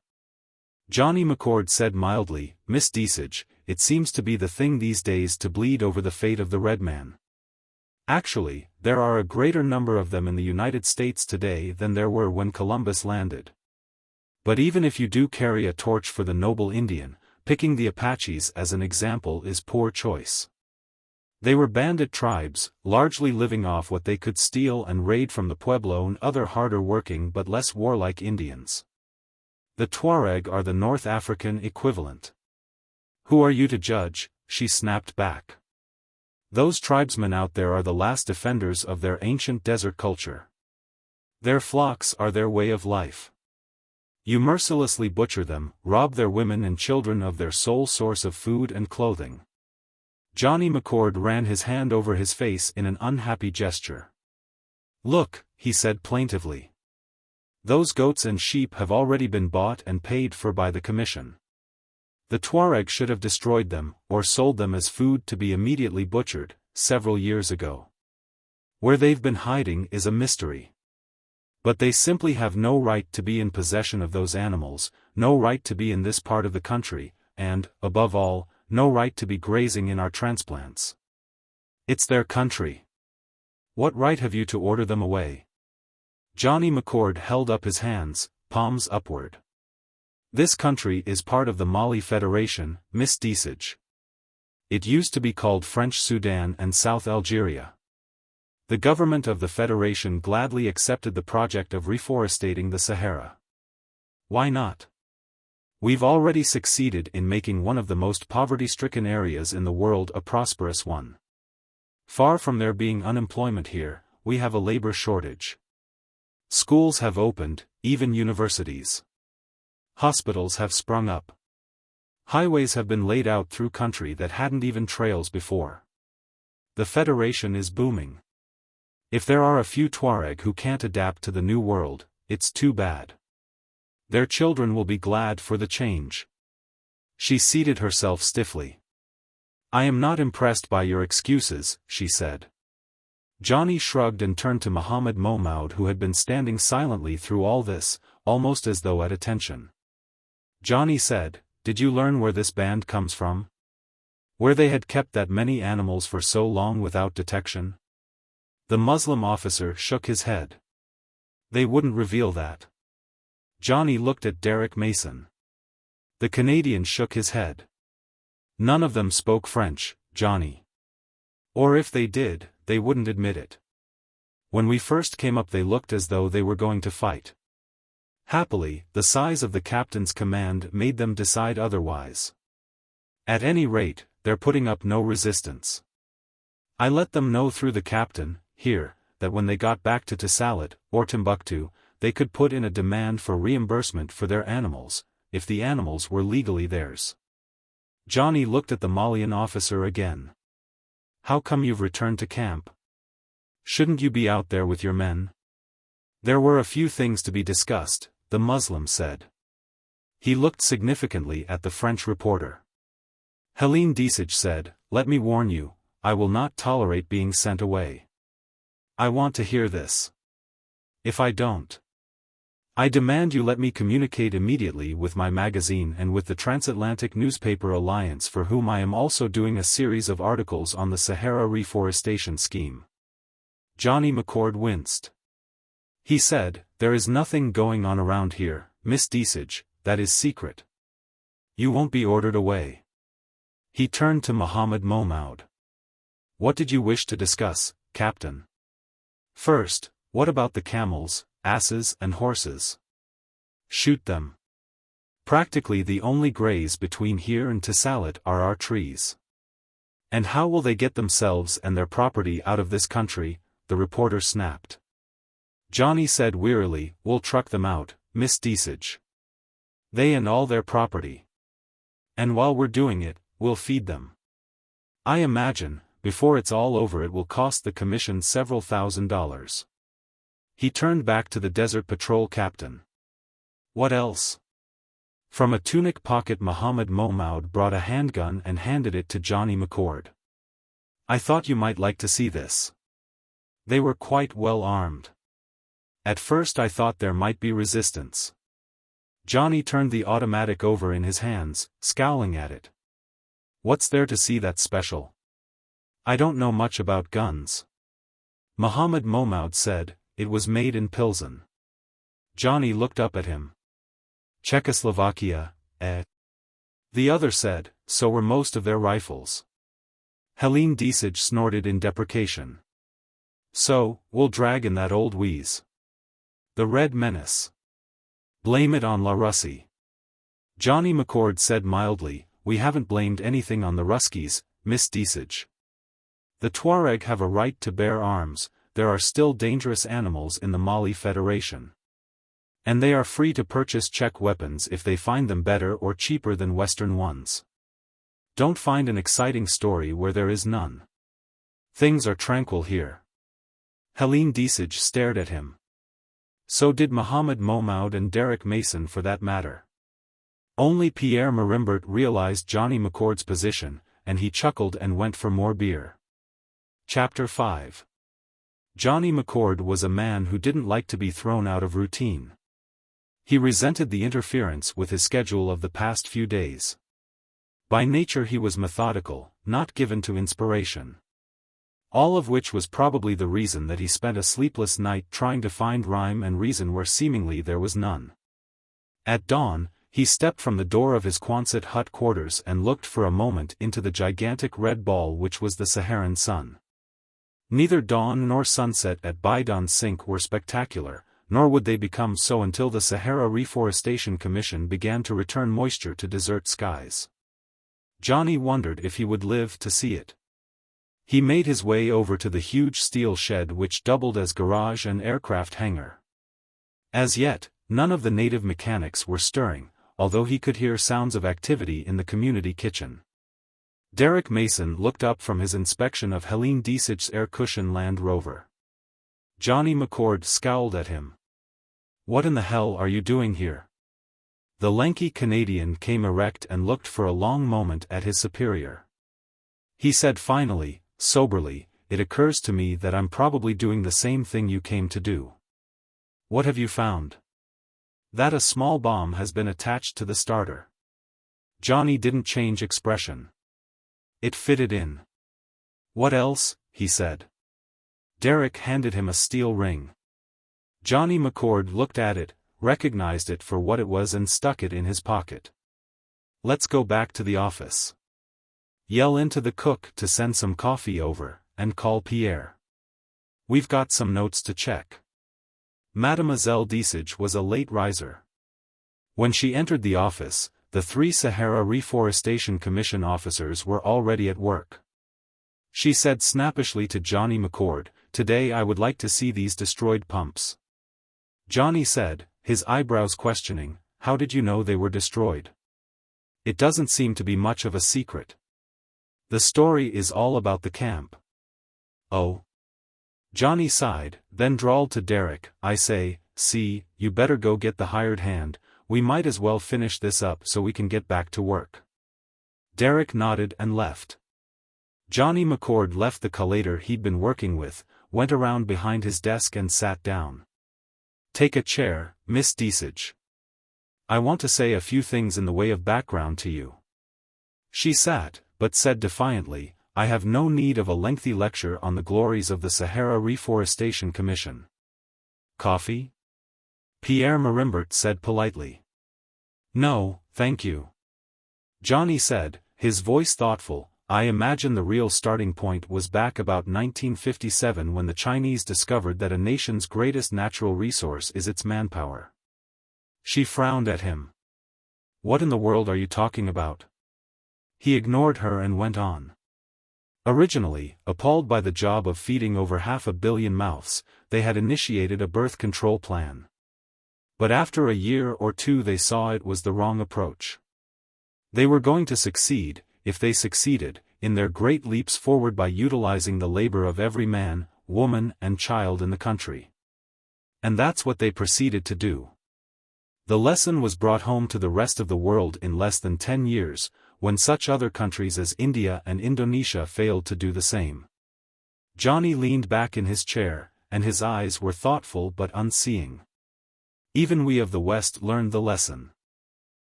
Johnny McCord said mildly, Miss Desage, it seems to be the thing these days to bleed over the fate of the red man. Actually, there are a greater number of them in the United States today than there were when Columbus landed. But even if you do carry a torch for the noble Indian, picking the Apaches as an example is poor choice. They were bandit tribes, largely living off what they could steal and raid from the Pueblo and other harder-working but less warlike Indians. The Tuareg are the North African equivalent. Who are you to judge? She snapped back. Those tribesmen out there are the last defenders of their ancient desert culture. Their flocks are their way of life. You mercilessly butcher them, rob their women and children of their sole source of food and clothing. Johnny McCord ran his hand over his face in an unhappy gesture. Look, he said plaintively. Those goats and sheep have already been bought and paid for by the Commission. The Tuareg should have destroyed them, or sold them as food to be immediately butchered, several years ago. Where they've been hiding is a mystery. But they simply have no right to be in possession of those animals, no right to be in this part of the country, and, above all, no right to be grazing in our transplants. It's their country. What right have you to order them away? Johnny McCord held up his hands, palms upward. This country is part of the Mali Federation, Miss Desage. It used to be called French Sudan and South Algeria. The government of the Federation gladly accepted the project of reforestating the Sahara. Why not? We've already succeeded in making one of the most poverty-stricken areas in the world a prosperous one. Far from there being unemployment here, we have a labor shortage. Schools have opened, even universities. Hospitals have sprung up. Highways have been laid out through country that hadn't even trails before. The Federation is booming. If there are a few Tuareg who can't adapt to the new world, it's too bad. Their children will be glad for the change. She seated herself stiffly. I am not impressed by your excuses, she said. Johnny shrugged and turned to Muhammad Momaud, who had been standing silently through all this, almost as though at attention. Johnny said, Did you learn where this band comes from? Where they had kept that many animals for so long without detection? The Muslim officer shook his head. They wouldn't reveal that. Johnny looked at Derek Mason. The Canadian shook his head. None of them spoke French, Johnny. Or if they did, they wouldn't admit it. When we first came up they looked as though they were going to fight. Happily, the size of the captain's command made them decide otherwise. At any rate, they're putting up no resistance. I let them know through the captain, here, that when they got back to Tessalit, or Timbuktu, they could put in a demand for reimbursement for their animals, if the animals were legally theirs. Johnny looked at the Malian officer again. How come you've returned to camp? Shouldn't you be out there with your men? There were a few things to be discussed, the Muslim said. He looked significantly at the French reporter. Helene Desage said, "Let me warn you, I will not tolerate being sent away. I want to hear this. If I don't, I demand you let me communicate immediately with my magazine and with the Transatlantic Newspaper Alliance, for whom I am also doing a series of articles on the Sahara reforestation scheme." Johnny McCord winced. He said, "There is nothing going on around here, Miss Desage, that is secret. You won't be ordered away." He turned to Mohammed Momaud. "What did you wish to discuss, Captain? First, what about the camels, asses and horses? Shoot them. Practically the only graze between here and Tisalat are our trees. And how will they get themselves and their property out of this country?" the reporter snapped. Johnny said wearily, "We'll truck them out, Miss Desage. They and all their property. And while we're doing it, we'll feed them. I imagine, before it's all over, it will cost the commission several $1,000s. He turned back to the Desert Patrol captain. "What else?" From a tunic pocket Mohammed Momaud brought a handgun and handed it to Johnny McCord. "I thought you might like to see this." They were quite well armed. At first I thought there might be resistance. Johnny turned the automatic over in his hands, scowling at it. "What's there to see that's special?" "I don't know much about guns." Mohammed Momaud said, "It was made in Pilsen." Johnny looked up at him. "Czechoslovakia, eh?" The other said, "So were most of their rifles." Helene Desage snorted in deprecation. "So, we'll drag in that old wheeze. The Red Menace. Blame it on La Russie." Johnny McCord said mildly, "We haven't blamed anything on the Ruskies, Miss Desage. The Tuareg have a right to bear arms, there are still dangerous animals in the Mali Federation. And they are free to purchase Czech weapons if they find them better or cheaper than Western ones. Don't find an exciting story where there is none. Things are tranquil here." Helene Desage stared at him. So did Mohammed Momaud and Derek Mason, for that matter. Only Pierre Marimbert realized Johnny McCord's position, and he chuckled and went for more beer. Chapter 5. Johnny McCord was a man who didn't like to be thrown out of routine. He resented the interference with his schedule of the past few days. By nature he was methodical, not given to inspiration. All of which was probably the reason that he spent a sleepless night trying to find rhyme and reason where seemingly there was none. At dawn, he stepped from the door of his Quonset hut quarters and looked for a moment into the gigantic red ball which was the Saharan sun. Neither dawn nor sunset at Baidan Sink were spectacular, nor would they become so until the Sahara Reforestation Commission began to return moisture to desert skies. Johnny wondered if he would live to see it. He made his way over to the huge steel shed which doubled as garage and aircraft hangar. As yet, none of the native mechanics were stirring, although he could hear sounds of activity in the community kitchen. Derek Mason looked up from his inspection of Helene Desage's air-cushioned Land Rover. Johnny McCord scowled at him. "What in the hell are you doing here?" The lanky Canadian came erect and looked for a long moment at his superior. He said finally, soberly, "It occurs to me that I'm probably doing the same thing you came to do." "What have you found?" "That a small bomb has been attached to the starter." Johnny didn't change expression. "It fitted in." "What else?" he said. Derek handed him a steel ring. Johnny McCord looked at it, recognized it for what it was and stuck it in his pocket. "Let's go back to the office. Yell into the cook to send some coffee over, and call Pierre. We've got some notes to check." Mademoiselle Desage was a late riser. When she entered the office, the 3 Sahara Reforestation Commission officers were already at work. She said snappishly to Johnny McCord, "Today I would like to see these destroyed pumps." Johnny said, his eyebrows questioning, "How did you know they were destroyed? It doesn't seem to be much of a secret." The story is all about the camp. Oh. Johnny sighed, then drawled to Derek, I say, see, you better go get the hired hand, we might as well finish this up so we can get back to work. Derek nodded and left. Johnny McCord left the collator he'd been working with, went around behind his desk and sat down. Take a chair, Miss Deasage. I want to say a few things in the way of background to you. She sat, but said defiantly, I have no need of a lengthy lecture on the glories of the Sahara Reforestation Commission. Coffee? Pierre Marimbert said politely. No, thank you. Johnny said, his voice thoughtful, I imagine the real starting point was back about 1957 when the Chinese discovered that a nation's greatest natural resource is its manpower. She frowned at him. What in the world are you talking about? He ignored her and went on. Originally, appalled by the job of feeding over 500 million mouths, they had initiated a birth control plan. But after a year or two they saw it was the wrong approach. They were going to succeed, if they succeeded, in their great leaps forward by utilizing the labor of every man, woman and child in the country. And that's what they proceeded to do. The lesson was brought home to the rest of the world in less than 10 years, when such other countries as India and Indonesia failed to do the same. Johnny leaned back in his chair, and his eyes were thoughtful but unseeing. Even we of the West learned the lesson.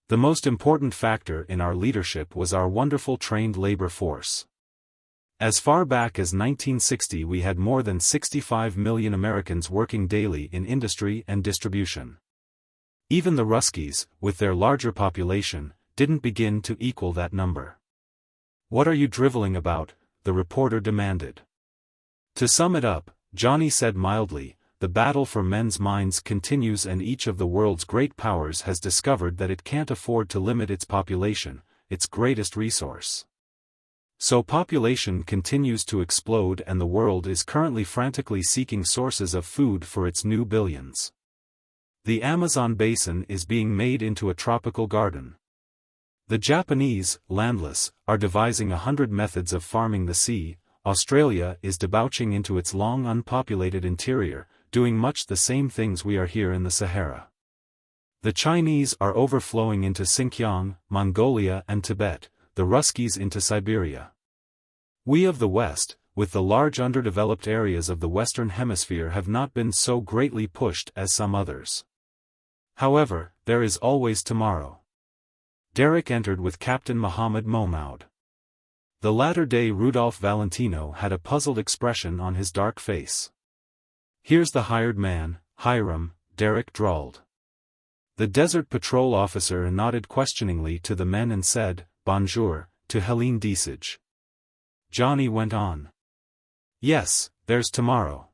The most important factor in our leadership was our wonderful trained labor force. As far back as 1960 we had more than 65 million Americans working daily in industry and distribution. Even the Ruskies, with their larger population, didn't begin to equal that number. What are you driveling about? The reporter demanded. To sum it up, Johnny said mildly, the battle for men's minds continues and each of the world's great powers has discovered that it can't afford to limit its population, its greatest resource. So population continues to explode and the world is currently frantically seeking sources of food for its new billions. The Amazon basin is being made into a tropical garden. The Japanese, landless, are devising 100 methods of farming the sea. Australia is debouching into its long unpopulated interior, doing much the same things we are here in the Sahara. The Chinese are overflowing into Xinjiang, Mongolia and Tibet, the Ruskies into Siberia. We of the West, with the large underdeveloped areas of the Western Hemisphere have not been so greatly pushed as some others. However, there is always tomorrow. Derek entered with Captain Mohammed Momaud. The latter-day Rudolph Valentino had a puzzled expression on his dark face. Here's the hired man, Hiram, Derek drawled. The Desert Patrol officer nodded questioningly to the men and said, Bonjour, to Helene Deasage. Johnny went on. Yes, there's tomorrow.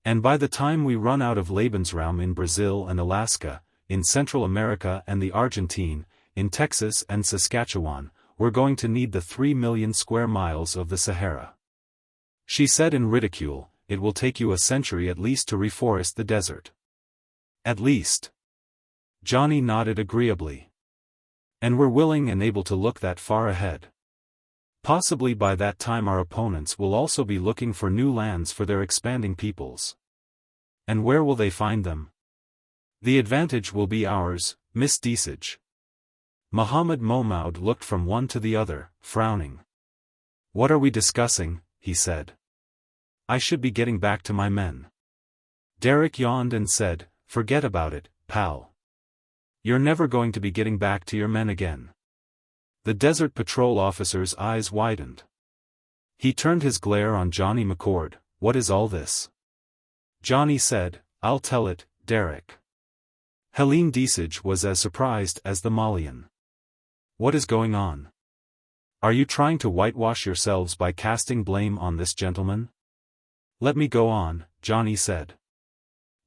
And by the time we run out of Lebensraum in Brazil and Alaska, in Central America and the Argentine, in Texas and Saskatchewan, we're going to need the 3 million square miles of the Sahara. She said in ridicule, it will take you a century at least to reforest the desert. At least. Johnny nodded agreeably. And we're willing and able to look that far ahead. Possibly by that time our opponents will also be looking for new lands for their expanding peoples. And where will they find them? The advantage will be ours, Miss Deasage. Mohammed Momaud looked from one to the other, frowning. What are we discussing? He said. I should be getting back to my men. Derek yawned and said, forget about it, pal. You're never going to be getting back to your men again. The Desert Patrol officer's eyes widened. He turned his glare on Johnny McCord. What is all this? Johnny said, I'll tell it, Derek. Helene Deasage was as surprised as the Malian. What is going on? Are you trying to whitewash yourselves by casting blame on this gentleman? Let me go on, Johnny said.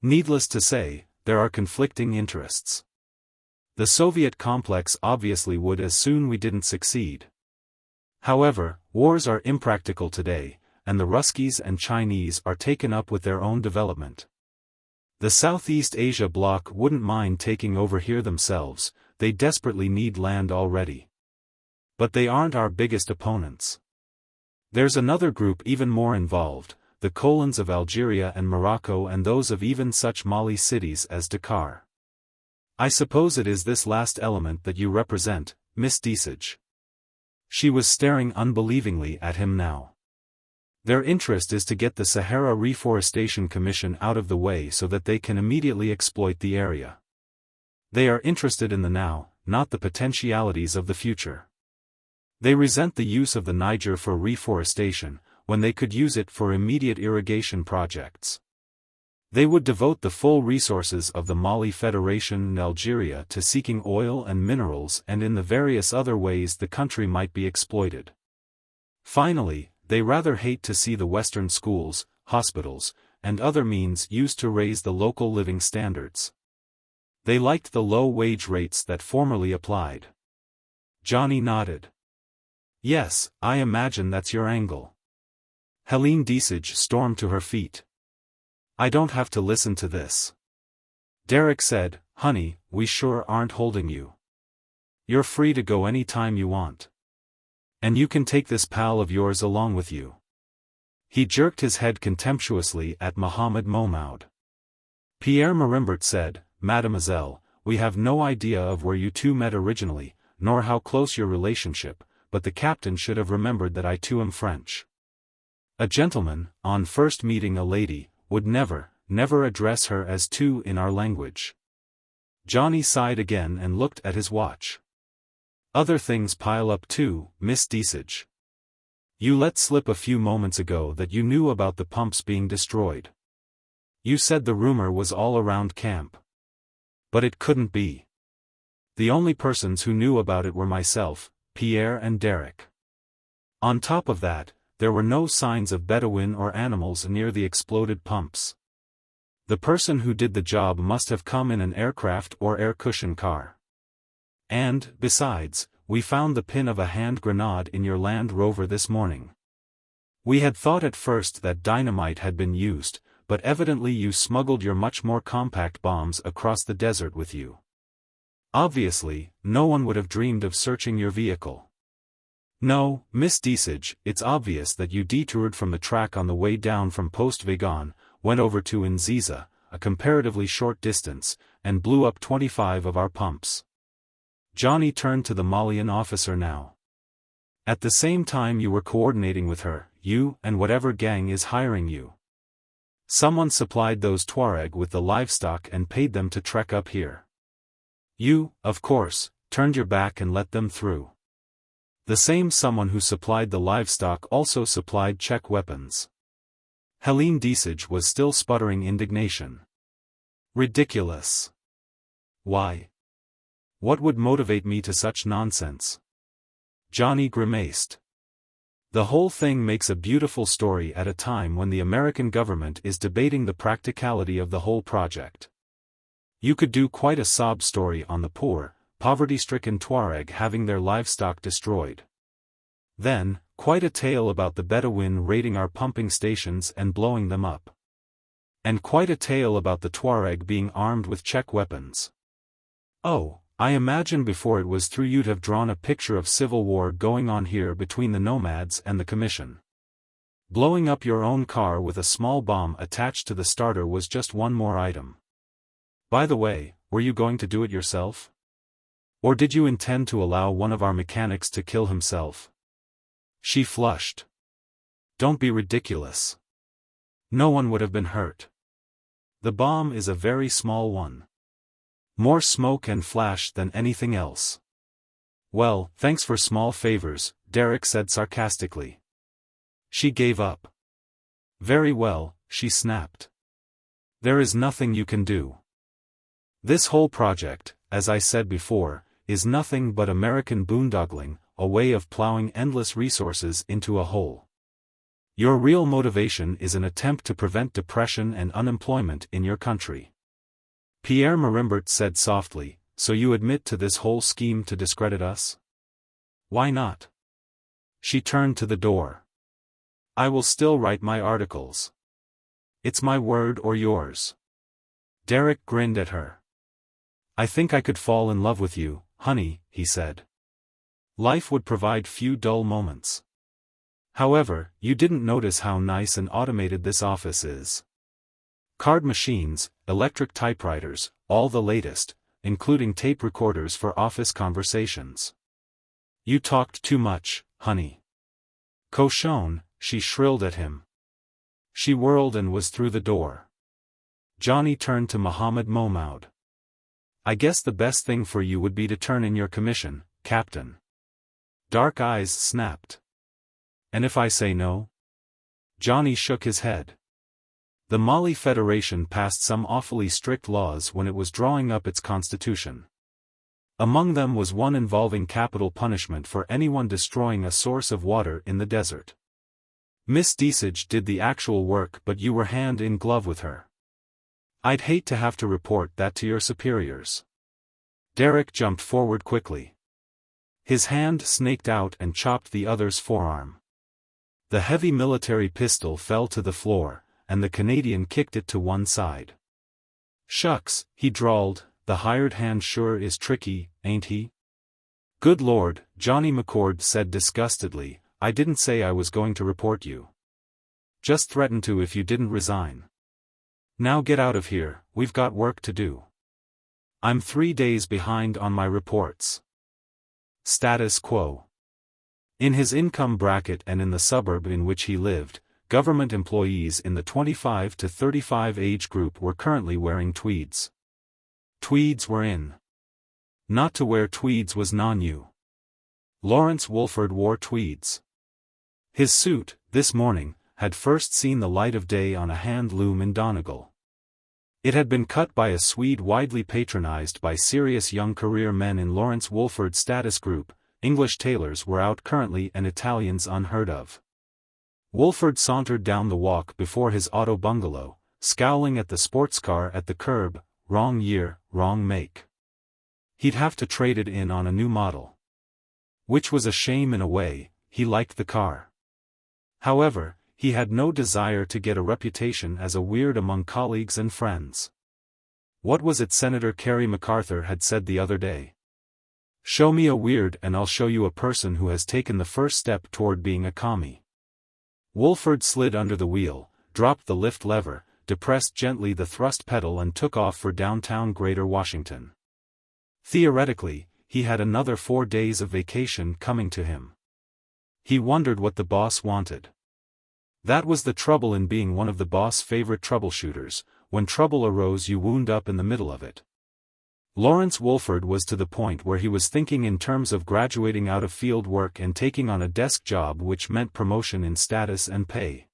Needless to say, there are conflicting interests. The Soviet complex obviously would as soon we didn't succeed. However, wars are impractical today, and the Ruskies and Chinese are taken up with their own development. The Southeast Asia bloc wouldn't mind taking over here themselves, they desperately need land already. But they aren't our biggest opponents. There's another group even more involved, the colons of Algeria and Morocco and those of even such Mali cities as Dakar. I suppose it is this last element that you represent, Miss Desage. She was staring unbelievingly at him now. Their interest is to get the Sahara Reforestation Commission out of the way so that they can immediately exploit the area. They are interested in the now, not the potentialities of the future. They resent the use of the Niger for reforestation, when they could use it for immediate irrigation projects. They would devote the full resources of the Mali Federation and Algeria to seeking oil and minerals and in the various other ways the country might be exploited. Finally, they rather hate to see the Western schools, hospitals, and other means used to raise the local living standards. They liked the low wage rates that formerly applied. Johnny nodded. Yes, I imagine that's your angle. Helene Desage stormed to her feet. I don't have to listen to this. Derek said, honey, we sure aren't holding you. You're free to go any time you want. And you can take this pal of yours along with you. He jerked his head contemptuously at Mohammed Momaud. Pierre Marimbert said, Mademoiselle, we have no idea of where you two met originally, nor how close your relationship, but the captain should have remembered that I too am French. A gentleman, on first meeting a lady, would never address her as tu in our language. Johnny sighed again and looked at his watch. Other things pile up too, Miss Desage. You let slip a few moments ago that you knew about the pumps being destroyed. You said the rumor was all around camp. But it couldn't be. The only persons who knew about it were myself, Pierre and Derek. On top of that, there were no signs of Bedouin or animals near the exploded pumps. The person who did the job must have come in an aircraft or air cushion car. And, besides, we found the pin of a hand grenade in your Land Rover this morning. We had thought at first that dynamite had been used, but evidently you smuggled your much more compact bombs across the desert with you. Obviously, no one would have dreamed of searching your vehicle. No, Miss Desage, it's obvious that you detoured from the track on the way down from Poste Vegan, went over to Nziza, a comparatively short distance, and blew up 25 of our pumps. Johnny turned to the Malian officer now. At the same time you were coordinating with her, you and whatever gang is hiring you. Someone supplied those Tuareg with the livestock and paid them to trek up here. You, of course, turned your back and let them through. The same someone who supplied the livestock also supplied Czech weapons. Helene Desage was still sputtering indignation. Ridiculous. Why? What would motivate me to such nonsense? Johnny grimaced. The whole thing makes a beautiful story at a time when the American government is debating the practicality of the whole project. You could do quite a sob story on the poor, poverty-stricken Tuareg having their livestock destroyed. Then, quite a tale about the Bedouin raiding our pumping stations and blowing them up. And quite a tale about the Tuareg being armed with Czech weapons. Oh, I imagine before it was through you'd have drawn a picture of civil war going on here between the nomads and the commission. Blowing up your own car with a small bomb attached to the starter was just one more item. By the way, were you going to do it yourself? Or did you intend to allow one of our mechanics to kill himself? She flushed. Don't be ridiculous. No one would have been hurt. The bomb is a very small one. More smoke and flash than anything else. Well, thanks for small favors, Derek said sarcastically. She gave up. Very well, she snapped. There is nothing you can do. This whole project, as I said before, is nothing but American boondoggling, a way of plowing endless resources into a hole. Your real motivation is an attempt to prevent depression and unemployment in your country. Pierre Marimbert said softly, so you admit to this whole scheme to discredit us? Why not? She turned to the door. I will still write my articles. It's my word or yours. Derek grinned at her. I think I could fall in love with you, honey, he said. Life would provide few dull moments. However, you didn't notice how nice and automated this office is. Card machines, electric typewriters, all the latest, including tape recorders for office conversations. You talked too much, honey. Cochon, she shrilled at him. She whirled and was through the door. Johnny turned to Mohammed Momaud. I guess the best thing for you would be to turn in your commission, Captain. Dark eyes snapped. And if I say no? Johnny shook his head. The Mali Federation passed some awfully strict laws when it was drawing up its constitution. Among them was one involving capital punishment for anyone destroying a source of water in the desert. Miss Desage did the actual work, but you were hand in glove with her. I'd hate to have to report that to your superiors. Derek jumped forward quickly. His hand snaked out and chopped the other's forearm. The heavy military pistol fell to the floor, and the Canadian kicked it to one side. Shucks, he drawled, the hired hand sure is tricky, ain't he? Good Lord, Johnny McCord said disgustedly, I didn't say I was going to report you. Just threatened to if you didn't resign. Now get out of here, we've got work to do. I'm 3 days behind on my reports. Status quo. In his income bracket and in the suburb in which he lived, government employees in the 25 to 35 age group were currently wearing tweeds. Tweeds were in. Not to wear tweeds was non-new. Lawrence Wolford wore tweeds. His suit, this morning, had first seen the light of day on a hand loom in Donegal. It had been cut by a Swede widely patronized by serious young career men in Lawrence Wolford's status group. English tailors were out currently and Italians unheard of. Wolford sauntered down the walk before his auto bungalow, scowling at the sports car at the curb, wrong year, wrong make. He'd have to trade it in on a new model. Which was a shame in a way, he liked the car. However, he had no desire to get a reputation as a weird among colleagues and friends. What was it Senator Kerry MacArthur had said the other day? Show me a weird and I'll show you a person who has taken the first step toward being a commie. Wolford slid under the wheel, dropped the lift lever, depressed gently the thrust pedal and took off for downtown Greater Washington. Theoretically, he had another 4 days of vacation coming to him. He wondered what the boss wanted. That was the trouble in being one of the boss' favorite troubleshooters. When trouble arose you wound up in the middle of it. Lawrence Wolford was to the point where he was thinking in terms of graduating out of field work and taking on a desk job, which meant promotion in status and pay.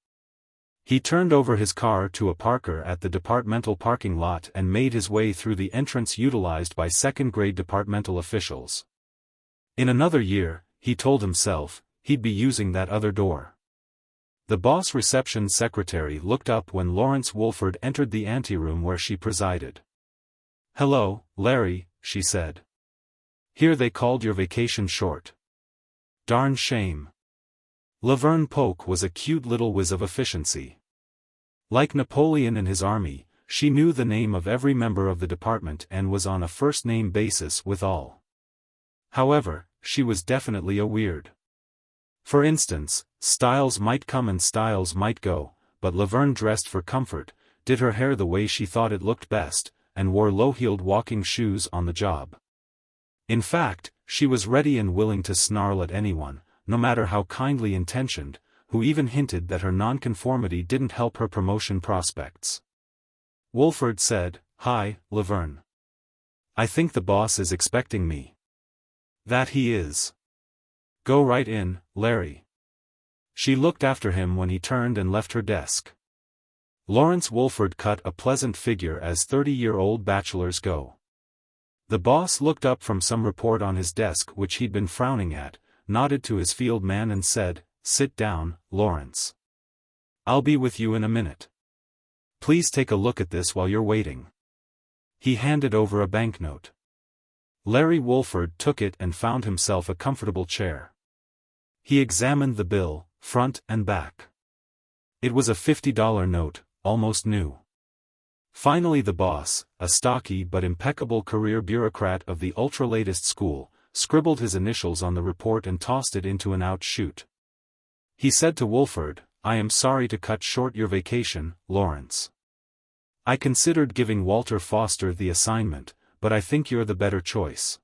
He turned over his car to a parker at the departmental parking lot and made his way through the entrance utilized by second-grade departmental officials. In another year, he told himself, he'd be using that other door. The boss reception secretary looked up when Lawrence Wolford entered the anteroom where she presided. Hello, Larry, she said. Hear they called your vacation short. Darn shame. Laverne Polk was a cute little whiz of efficiency. Like Napoleon and his army, she knew the name of every member of the department and was on a first-name basis with all. However, she was definitely a weird. For instance, styles might come and styles might go, but Laverne dressed for comfort, did her hair the way she thought it looked best, and wore low-heeled walking shoes on the job. In fact, she was ready and willing to snarl at anyone, no matter how kindly intentioned, who even hinted that her nonconformity didn't help her promotion prospects. Wolford said, Hi, Laverne. I think the boss is expecting me. That he is. Go right in, Larry. She looked after him when he turned and left her desk. Lawrence Wolford cut a pleasant figure as 30-year-old bachelors go. The boss looked up from some report on his desk which he'd been frowning at, nodded to his field man and said, Sit down, Lawrence. I'll be with you in a minute. Please take a look at this while you're waiting. He handed over a banknote. Larry Wolford took it and found himself a comfortable chair. He examined the bill, front and back. It was a $50 note, almost new. Finally the boss, a stocky but impeccable career bureaucrat of the ultra-latest school, scribbled his initials on the report and tossed it into an out chute. He said to Wolford, "I am sorry to cut short your vacation, Lawrence. I considered giving Walter Foster the assignment, but I think you're the better choice."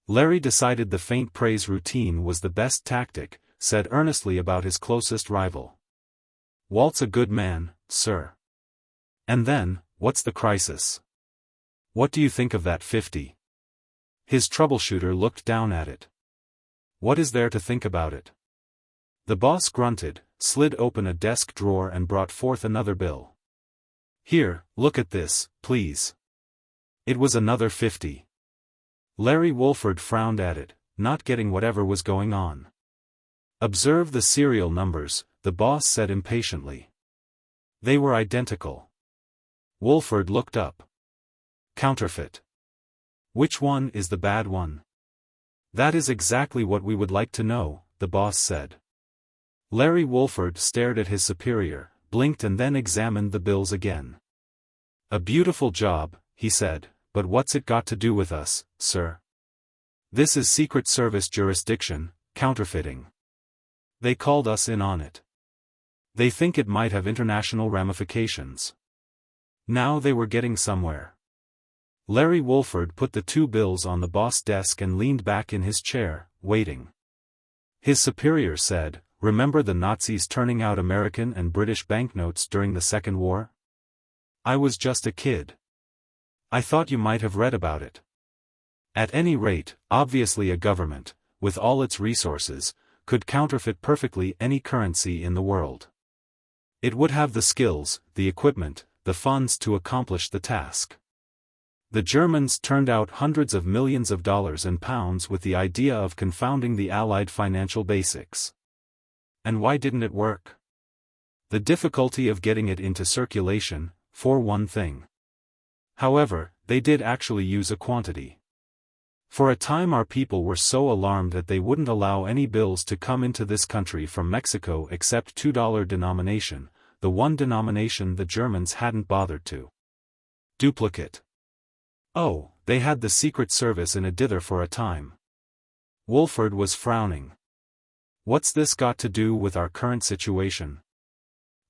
Larry decided the faint praise routine was the best tactic, said earnestly about his closest rival. "Walt's a good man, sir." "And then, what's the crisis? What do you think of that 50? His troubleshooter looked down at it. "What is there to think about it?" The boss grunted, slid open a desk drawer and brought forth another bill. "Here, look at this, please." It was another 50. Larry Wolford frowned at it, not getting whatever was going on. "Observe the serial numbers," the boss said impatiently. They were identical. Wolford looked up. "Counterfeit. Which one is the bad one?" "That is exactly what we would like to know," the boss said. Larry Wolford stared at his superior, blinked and then examined the bills again. "A beautiful job," he said, "but what's it got to do with us, sir? This is Secret Service jurisdiction, counterfeiting. They called us in on it. They think it might have international ramifications." Now they were getting somewhere. Larry Wolford put the two bills on the boss' desk and leaned back in his chair, waiting. His superior said, "Remember the Nazis turning out American and British banknotes during the Second War? I was just a kid. I thought you might have read about it. At any rate, obviously a government, with all its resources, could counterfeit perfectly any currency in the world. It would have the skills, the equipment, the funds to accomplish the task. The Germans turned out hundreds of millions of dollars and pounds with the idea of confounding the Allied financial basics. And why didn't it work? The difficulty of getting it into circulation, for one thing. However, they did actually use a quantity. For a time our people were so alarmed that they wouldn't allow any bills to come into this country from Mexico except $2 denomination, the one denomination the Germans hadn't bothered to duplicate. Oh, they had the Secret Service in a dither for a time. Wolford was frowning. "What's this got to do with our current situation?"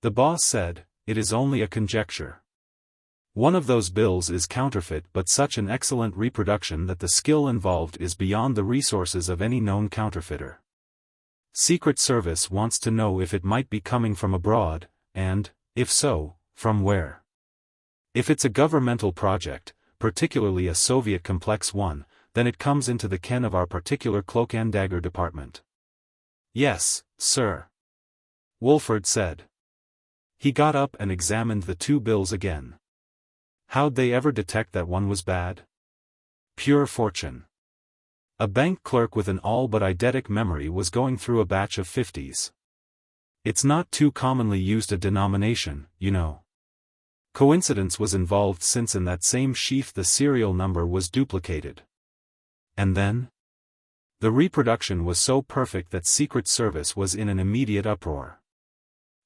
The boss said, "It is only a conjecture. One of those bills is counterfeit but such an excellent reproduction that the skill involved is beyond the resources of any known counterfeiter. Secret Service wants to know if it might be coming from abroad, and, if so, from where. If it's a governmental project, particularly a Soviet complex one, then it comes into the ken of our particular cloak and dagger department." "Yes, sir," Wolford said. He got up and examined the two bills again. How'd they ever detect that one was bad? Pure fortune. A bank clerk with an all but eidetic memory was going through a batch of 50s. It's not too commonly used a denomination, you know. Coincidence was involved since in that same sheaf the serial number was duplicated. And then? The reproduction was so perfect that Secret Service was in an immediate uproar.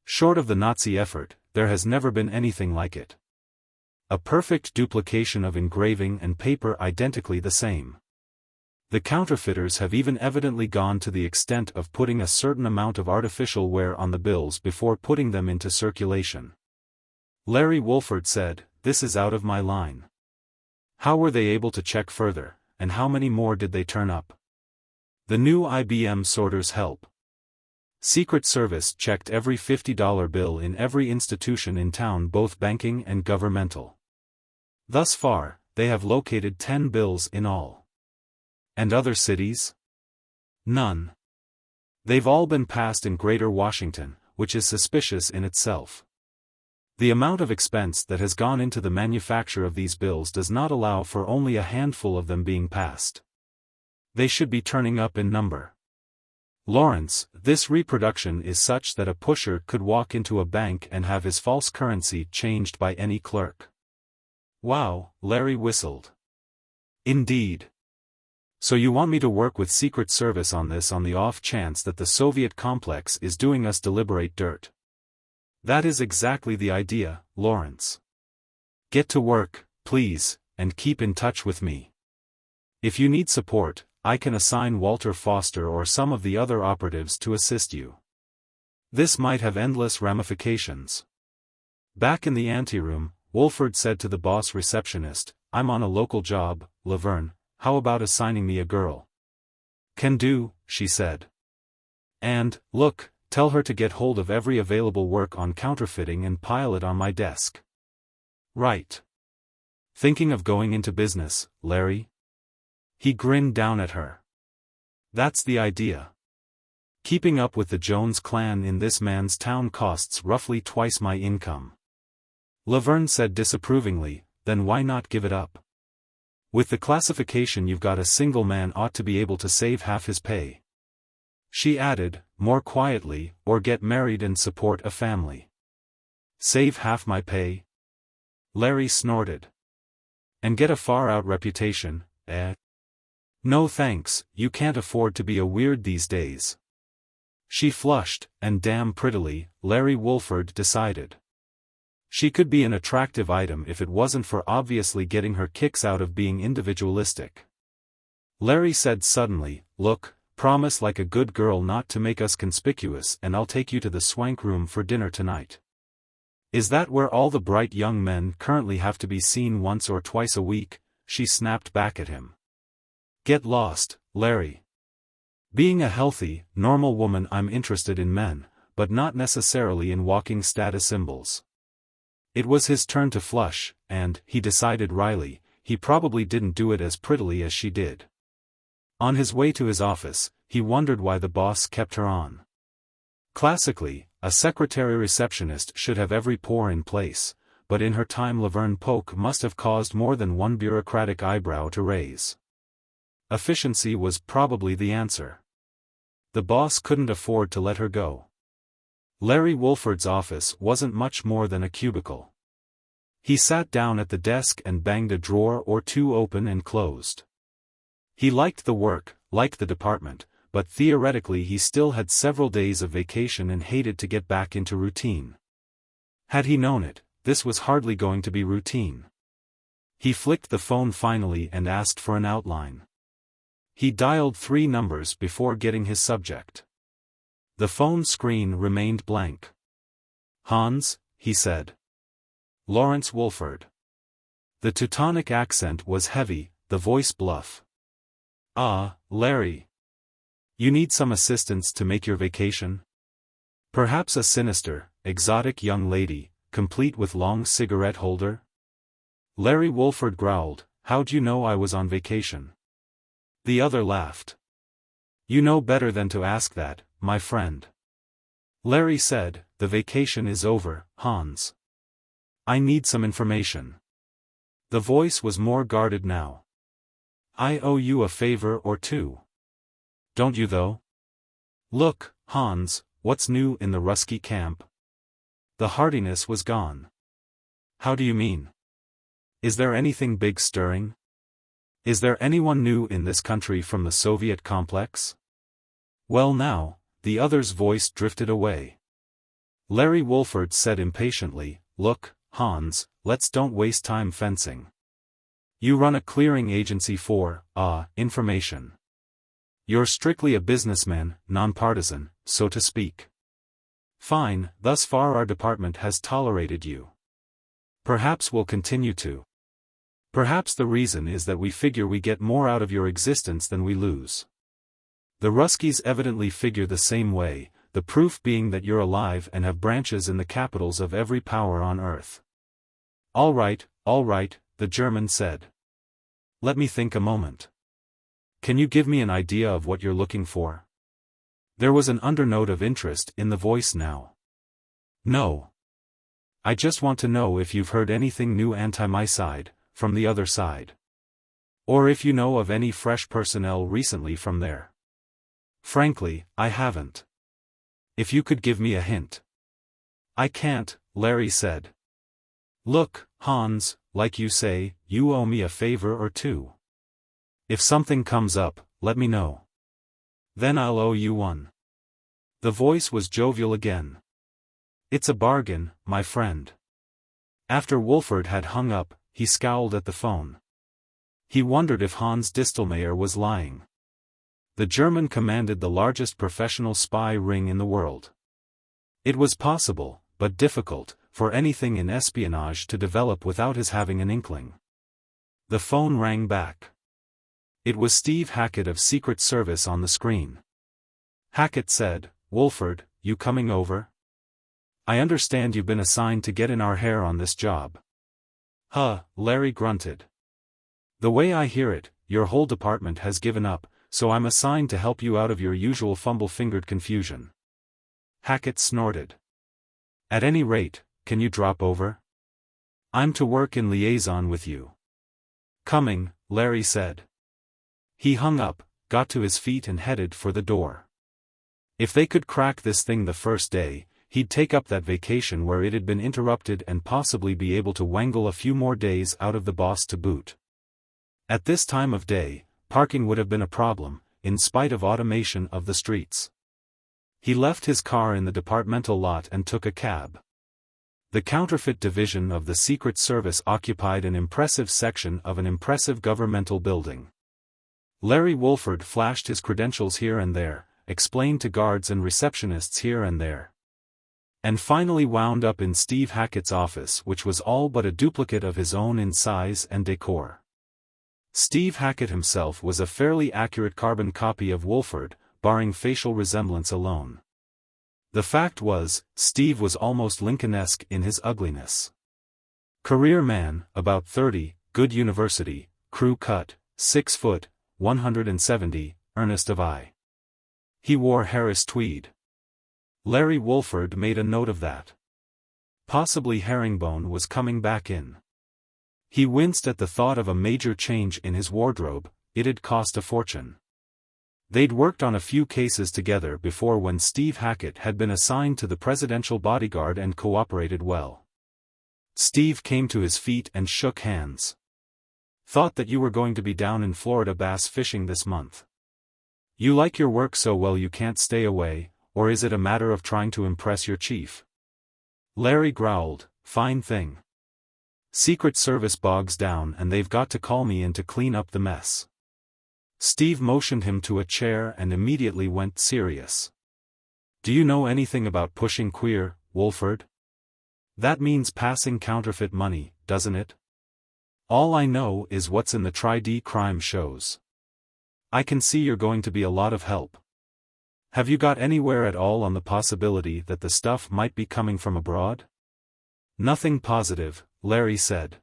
Short of the Nazi effort, there has never been anything like it. A perfect duplication of engraving and paper identically the same. The counterfeiters have even evidently gone to the extent of putting a certain amount of artificial wear on the bills before putting them into circulation. Larry Wolford said, "This is out of my line. How were they able to check further, and how many more did they turn up?" The new IBM sorters help. Secret Service checked every $50 bill in every institution in town, both banking and governmental. Thus far, they have located 10 bills in all. And other cities? None. They've all been passed in Greater Washington, which is suspicious in itself. The amount of expense that has gone into the manufacture of these bills does not allow for only a handful of them being passed. They should be turning up in number. Lawrence, this reproduction is such that a pusher could walk into a bank and have his false currency changed by any clerk. Wow, Larry whistled. Indeed. So you want me to work with Secret Service on this on the off chance that the Soviet complex is doing us deliberate dirt? That is exactly the idea, Lawrence. Get to work, please, and keep in touch with me. If you need support, I can assign Walter Foster or some of the other operatives to assist you. This might have endless ramifications. Back in the anteroom, Wolford said to the boss receptionist, I'm on a local job, Laverne, how about assigning me a girl? Can do, she said. And, look, tell her to get hold of every available work on counterfeiting and pile it on my desk. Right. Thinking of going into business, Larry? He grinned down at her. That's the idea. Keeping up with the Jones clan in this man's town costs roughly twice my income. Laverne said disapprovingly, then why not give it up? With the classification you've got, a single man ought to be able to save half his pay. She added, more quietly, or get married and support a family. Save half my pay? Larry snorted. And get a far-out reputation, eh? No thanks, you can't afford to be a weird these days. She flushed, and damn prettily, Larry Wolford decided. She could be an attractive item if it wasn't for obviously getting her kicks out of being individualistic. Larry said suddenly, look, promise like a good girl not to make us conspicuous and I'll take you to the swank room for dinner tonight. Is that where all the bright young men currently have to be seen once or twice a week? She snapped back at him. Get lost, Larry. Being a healthy, normal woman, I'm interested in men, but not necessarily in walking status symbols. It was his turn to flush, and, he decided wryly, he probably didn't do it as prettily as she did. On his way to his office, he wondered why the boss kept her on. Classically, a secretary receptionist should have every pore in place, but in her time Laverne Polk must have caused more than one bureaucratic eyebrow to raise. Efficiency was probably the answer. The boss couldn't afford to let her go. Larry Wolford's office wasn't much more than a cubicle. He sat down at the desk and banged a drawer or two open and closed. He liked the work, liked the department, but theoretically he still had several days of vacation and hated to get back into routine. Had he known it, this was hardly going to be routine. He flicked the phone finally and asked for an outline. He dialed 3 numbers before getting his subject. The phone screen remained blank. Hans, he said. Lawrence Wolford. The Teutonic accent was heavy, the voice bluff. Ah, Larry. You need some assistance to make your vacation? Perhaps a sinister, exotic young lady, complete with long cigarette holder? Larry Wolford growled, how'd you know I was on vacation? The other laughed. You know better than to ask that, my friend. Larry said, the vacation is over, Hans. I need some information. The voice was more guarded now. I owe you a favor or two. Don't you though? Look, Hans, what's new in the Rusky camp? The heartiness was gone. How do you mean? Is there anything big stirring? Is there anyone new in this country from the Soviet complex? Well now, the other's voice drifted away. Larry Wolford said impatiently, look, Hans, let's don't waste time fencing. You run a clearing agency for, information. You're strictly a businessman, nonpartisan, so to speak. Fine, thus far our department has tolerated you. Perhaps we'll continue to. Perhaps the reason is that we figure we get more out of your existence than we lose. The Ruskies evidently figure the same way, the proof being that you're alive and have branches in the capitals of every power on Earth. All right, the German said. Let me think a moment. Can you give me an idea of what you're looking for? There was an undernote of interest in the voice now. No. I just want to know if you've heard anything new anti-mycide, from the other side. Or if you know of any fresh personnel recently from there. Frankly, I haven't. If you could give me a hint. I can't, Larry said. Look, Hans, like you say, you owe me a favor or two. If something comes up, let me know. Then I'll owe you one. The voice was jovial again. It's a bargain, my friend. After Wolford had hung up, he scowled at the phone. He wondered if Hans Distelmeyer was lying. The German commanded the largest professional spy ring in the world. It was possible, but difficult, for anything in espionage to develop without his having an inkling. The phone rang back. It was Steve Hackett of Secret Service on the screen. Hackett said, "Wolford, you coming over? I understand you've been assigned to get in our hair on this job." "Huh," Larry grunted. "The way I hear it, your whole department has given up, so I'm assigned to help you out of your usual fumble-fingered confusion." Hackett snorted. "At any rate, can you drop over? I'm to work in liaison with you." "Coming," Larry said. He hung up, got to his feet and headed for the door. If they could crack this thing the first day, he'd take up that vacation where it had been interrupted and possibly be able to wangle a few more days out of the boss to boot. At this time of day, parking would have been a problem, in spite of automation of the streets. He left his car in the departmental lot and took a cab. The counterfeit division of the Secret Service occupied an impressive section of an impressive governmental building. Larry Wolford flashed his credentials here and there, explained to guards and receptionists here and there, and finally wound up in Steve Hackett's office, which was all but a duplicate of his own in size and decor. Steve Hackett himself was a fairly accurate carbon copy of Wolford, barring facial resemblance alone. The fact was, Steve was almost Lincoln-esque in his ugliness. Career man, about 30, good university, crew cut, 6 foot, 170, earnest of eye. He wore Harris tweed. Larry Wolford made a note of that. Possibly Herringbone was coming back in. He winced at the thought of a major change in his wardrobe. It'd cost a fortune. They'd worked on a few cases together before when Steve Hackett had been assigned to the presidential bodyguard and cooperated well. Steve came to his feet and shook hands. "Thought that you were going to be down in Florida bass fishing this month. You like your work so well you can't stay away, or is it a matter of trying to impress your chief?" Larry growled, "Fine thing. Secret Service bogs down and they've got to call me in to clean up the mess." Steve motioned him to a chair and immediately went serious. "Do you know anything about pushing queer, Wolford? That means passing counterfeit money, doesn't it? All I know is what's in the tri-D crime shows. I can see you're going to be a lot of help. Have you got anywhere at all on the possibility that the stuff might be coming from abroad?" "Nothing positive," Larry said.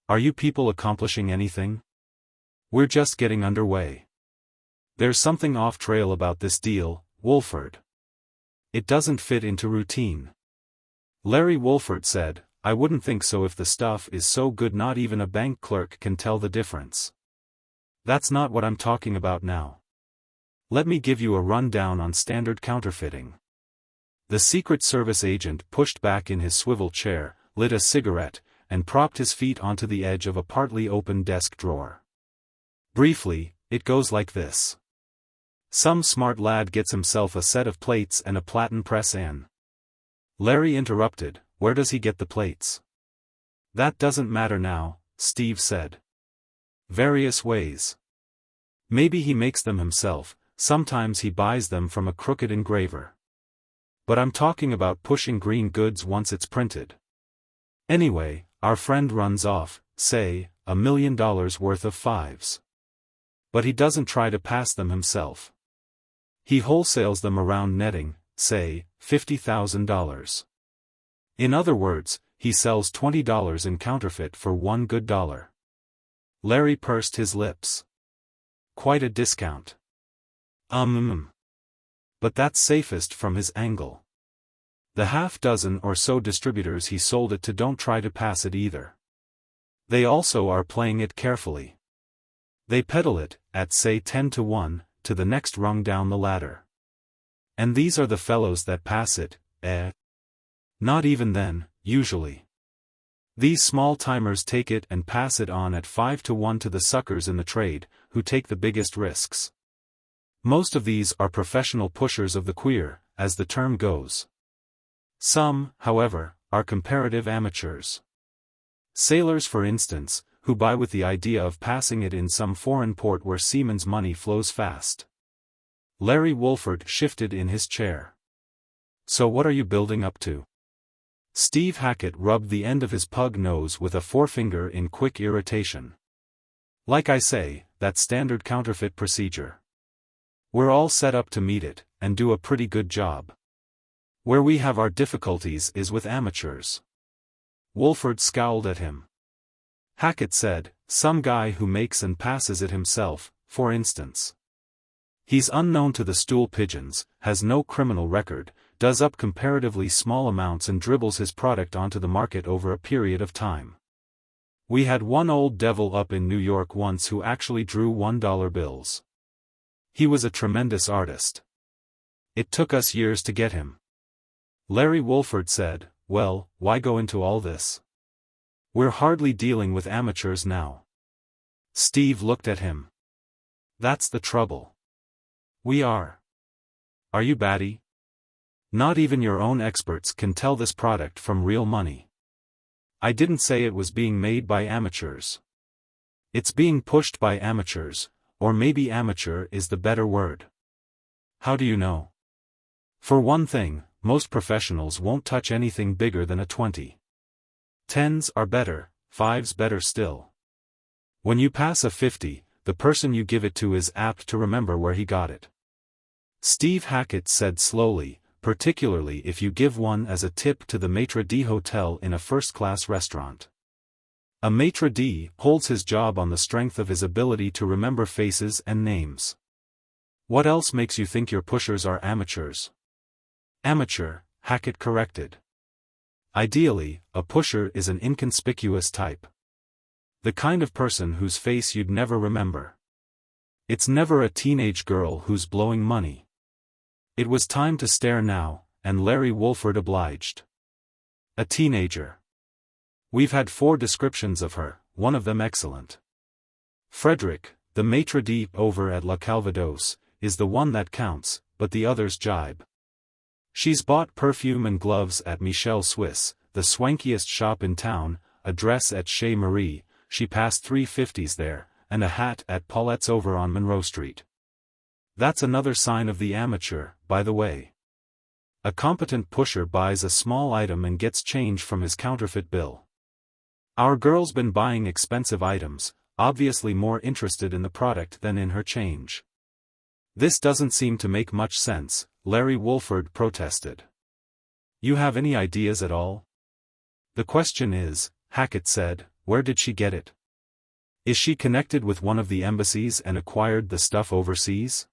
"Are you people accomplishing anything?" "We're just getting underway. There's something off-trail about this deal, Wolford. It doesn't fit into routine." Larry Wolford said, "I wouldn't think so if the stuff is so good not even a bank clerk can tell the difference. That's not what I'm talking about now. Let me give you a rundown on standard counterfeiting." The Secret Service agent pushed back in his swivel chair, lit a cigarette, and propped his feet onto the edge of a partly open desk drawer. "Briefly, it goes like this. Some smart lad gets himself a set of plates and a platen press and—" Larry interrupted, "Where does he get the plates?" "That doesn't matter now," Steve said. "Various ways. Maybe he makes them himself, sometimes he buys them from a crooked engraver. But I'm talking about pushing green goods once it's printed. Anyway, our friend runs off, say, $1 million worth of fives. But he doesn't try to pass them himself. He wholesales them around netting, say, $50,000. In other words, he sells $20 in counterfeit for $1 good dollar." Larry pursed his lips. "Quite a discount." But that's safest from his angle. The half-dozen or so distributors he sold it to don't try to pass it either. They also are playing it carefully. They peddle it, at say 10 to 1, to the next rung down the ladder. And these are the fellows that pass it, eh? Not even then, usually. These small-timers take it and pass it on at 5 to 1 to the suckers in the trade, who take the biggest risks. Most of these are professional pushers of the queer, as the term goes. Some, however, are comparative amateurs. Sailors, for instance, who buy with the idea of passing it in some foreign port where seamen's money flows fast. Larry Wolford shifted in his chair. So what are you building up to? Steve Hackett rubbed the end of his pug nose with a forefinger in quick irritation. Like I say, that standard counterfeit procedure. We're all set up to meet it, and do a pretty good job. Where we have our difficulties is with amateurs. Wolford scowled at him. Hackett said, some guy who makes and passes it himself, for instance. He's unknown to the stool pigeons, has no criminal record, does up comparatively small amounts and dribbles his product onto the market over a period of time. We had one old devil up in New York once who actually drew $1 bills. He was a tremendous artist. It took us years to get him. Larry Wolford said, well, why go into all this? We're hardly dealing with amateurs now. Steve looked at him. That's the trouble. We are. Are you batty? Not even your own experts can tell this product from real money. I didn't say it was being made by amateurs. It's being pushed by amateurs, or maybe amateur is the better word. How do you know? For one thing, most professionals won't touch anything bigger than a 20. 10s are better, 5s better still. When you pass a 50, the person you give it to is apt to remember where he got it. Steve Hackett said slowly, particularly if you give one as a tip to the maitre d' hotel in a first-class restaurant. A maitre d' holds his job on the strength of his ability to remember faces and names. What else makes you think your pushers are amateurs? Amateur, Hackett corrected. Ideally, a pusher is an inconspicuous type. The kind of person whose face you'd never remember. It's never a teenage girl who's blowing money. It was time to stare now, and Larry Wolford obliged. A teenager. We've had 4 descriptions of her, one of them excellent. Frederick, the maitre d' over at La Calvados, is the one that counts, but the others jibe. She's bought perfume and gloves at Michel Swiss, the swankiest shop in town, a dress at Chez Marie, she passed 350s there, and a hat at Paulette's over on Monroe Street. That's another sign of the amateur, by the way. A competent pusher buys a small item and gets change from his counterfeit bill. Our girl's been buying expensive items, obviously more interested in the product than in her change. This doesn't seem to make much sense, Larry Wolford protested. You have any ideas at all? The question is, Hackett said, where did she get it? Is she connected with one of the embassies and acquired the stuff overseas?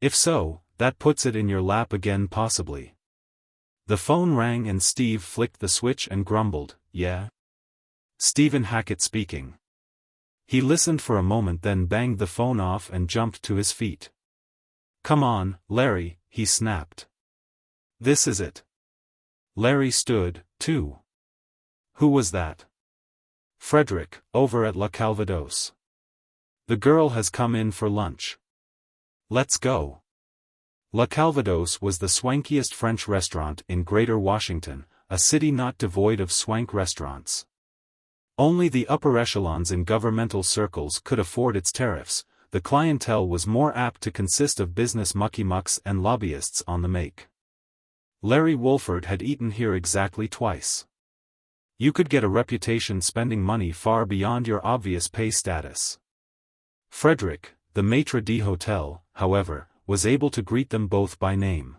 If so, that puts it in your lap again possibly. The phone rang and Steve flicked the switch and grumbled, yeah? Stephen Hackett speaking. He listened for a moment then banged the phone off and jumped to his feet. Come on, Larry, he snapped. This is it. Larry stood, too. Who was that? Frederick, over at La Calvados. The girl has come in for lunch. Let's go. La Calvados was the swankiest French restaurant in Greater Washington, a city not devoid of swank restaurants. Only the upper echelons in governmental circles could afford its tariffs. The clientele was more apt to consist of business mucky-mucks and lobbyists on the make. Larry Wolford had eaten here exactly twice. You could get a reputation spending money far beyond your obvious pay status. Frederick, the maitre d' hotel, however, was able to greet them both by name.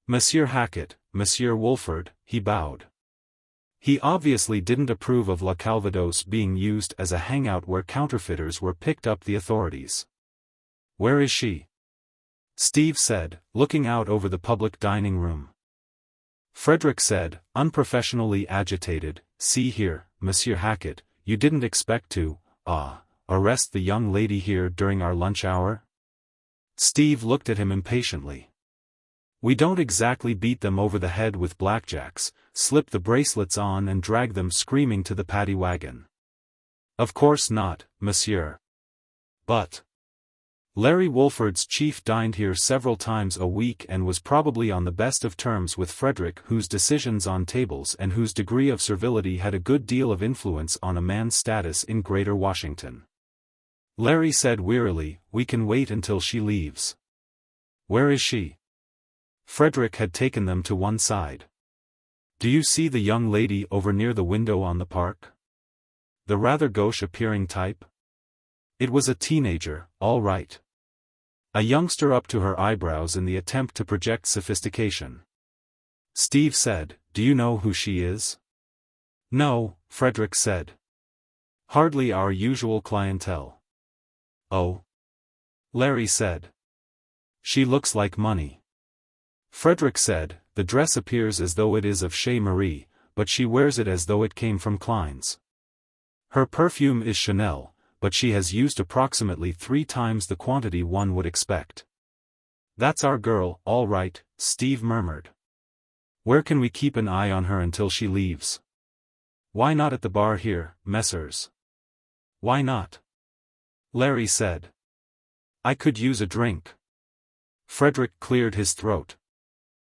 Monsieur Hackett, Monsieur Wolford, he bowed. He obviously didn't approve of La Calvados being used as a hangout where counterfeiters were picked up the authorities. Where is she? Steve said, looking out over the public dining room. Frederick said, unprofessionally agitated, see here, Monsieur Hackett, you didn't expect to, arrest the young lady here during our lunch hour? Steve looked at him impatiently. We don't exactly beat them over the head with blackjacks, slip the bracelets on and drag them screaming to the paddy wagon. Of course not, monsieur. But Larry Wolford's chief dined here several times a week and was probably on the best of terms with Frederick, whose decisions on tables and whose degree of servility had a good deal of influence on a man's status in Greater Washington. Larry said wearily, we can wait until she leaves. Where is she? Frederick had taken them to one side. Do you see the young lady over near the window on the park? The rather gauche-appearing type? It was a teenager, all right. A youngster up to her eyebrows in the attempt to project sophistication. Steve said, Do you know who she is? No, Frederick said. Hardly our usual clientele. Oh? Larry said. She looks like money. Frederick said, The dress appears as though it is of Chez Marie, but she wears it as though it came from Klein's. Her perfume is Chanel, but she has used approximately 3 times the quantity one would expect. That's our girl, all right, Steve murmured. Where can we keep an eye on her until she leaves? Why not at the bar here, Messrs? Why not? Larry said. I could use a drink. Frederick cleared his throat.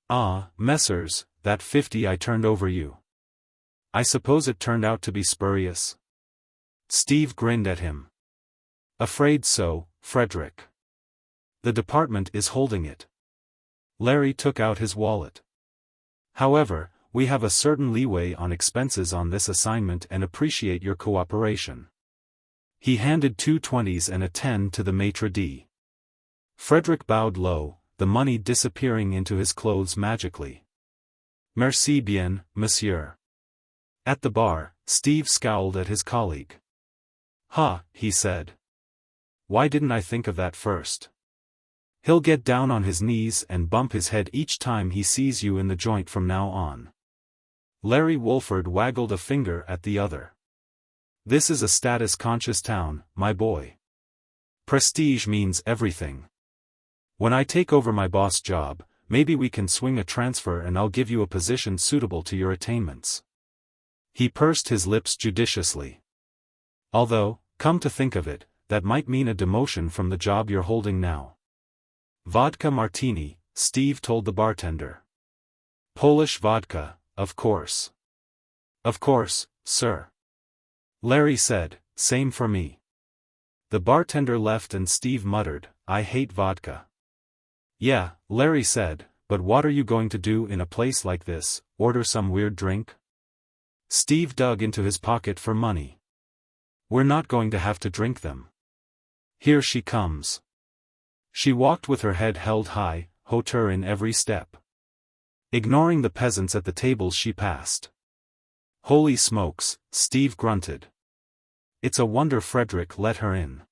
Ah, Messrs, that 50 I turned over you. I suppose it turned out to be spurious? Steve grinned at him. Afraid so, Frederick. The department is holding it. Larry took out his wallet. However, we have a certain leeway on expenses on this assignment and appreciate your cooperation. He handed 2 20s and a 10 to the maitre d'. Frederick bowed low, the money disappearing into his clothes magically. Merci bien, monsieur. At the bar, Steve scowled at his colleague. Ha, he said. Why didn't I think of that first? He'll get down on his knees and bump his head each time he sees you in the joint from now on. Larry Wolford waggled a finger at the other. This is a status-conscious town, my boy. Prestige means everything. When I take over my boss job, maybe we can swing a transfer and I'll give you a position suitable to your attainments. He pursed his lips judiciously. Although, come to think of it, that might mean a demotion from the job you're holding now. Vodka martini, Steve told the bartender. Polish vodka, of course. Of course, sir. Larry said, same for me. The bartender left and Steve muttered, I hate vodka. Yeah, Larry said, but what are you going to do in a place like this, order some weird drink? Steve dug into his pocket for money. We're not going to have to drink them. Here she comes. She walked with her head held high, hauteur in every step. Ignoring the peasants at the tables she passed. Holy smokes, Steve grunted. It's a wonder Frederick let her in.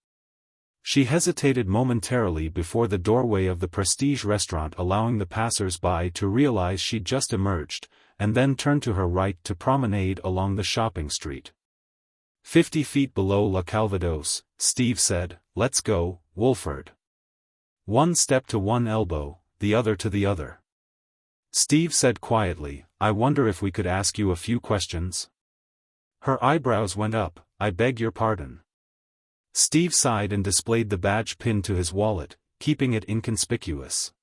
She hesitated momentarily before the doorway of the prestige restaurant, allowing the passers-by to realize she'd just emerged, and then turned to her right to promenade along the shopping street. 50 feet below La Calvados, Steve said, let's go, Wolford. One step to one elbow, the other to the other. Steve said quietly, I wonder if we could ask you a few questions? Her eyebrows went up, I beg your pardon. Steve sighed and displayed the badge pinned to his wallet, keeping it inconspicuous.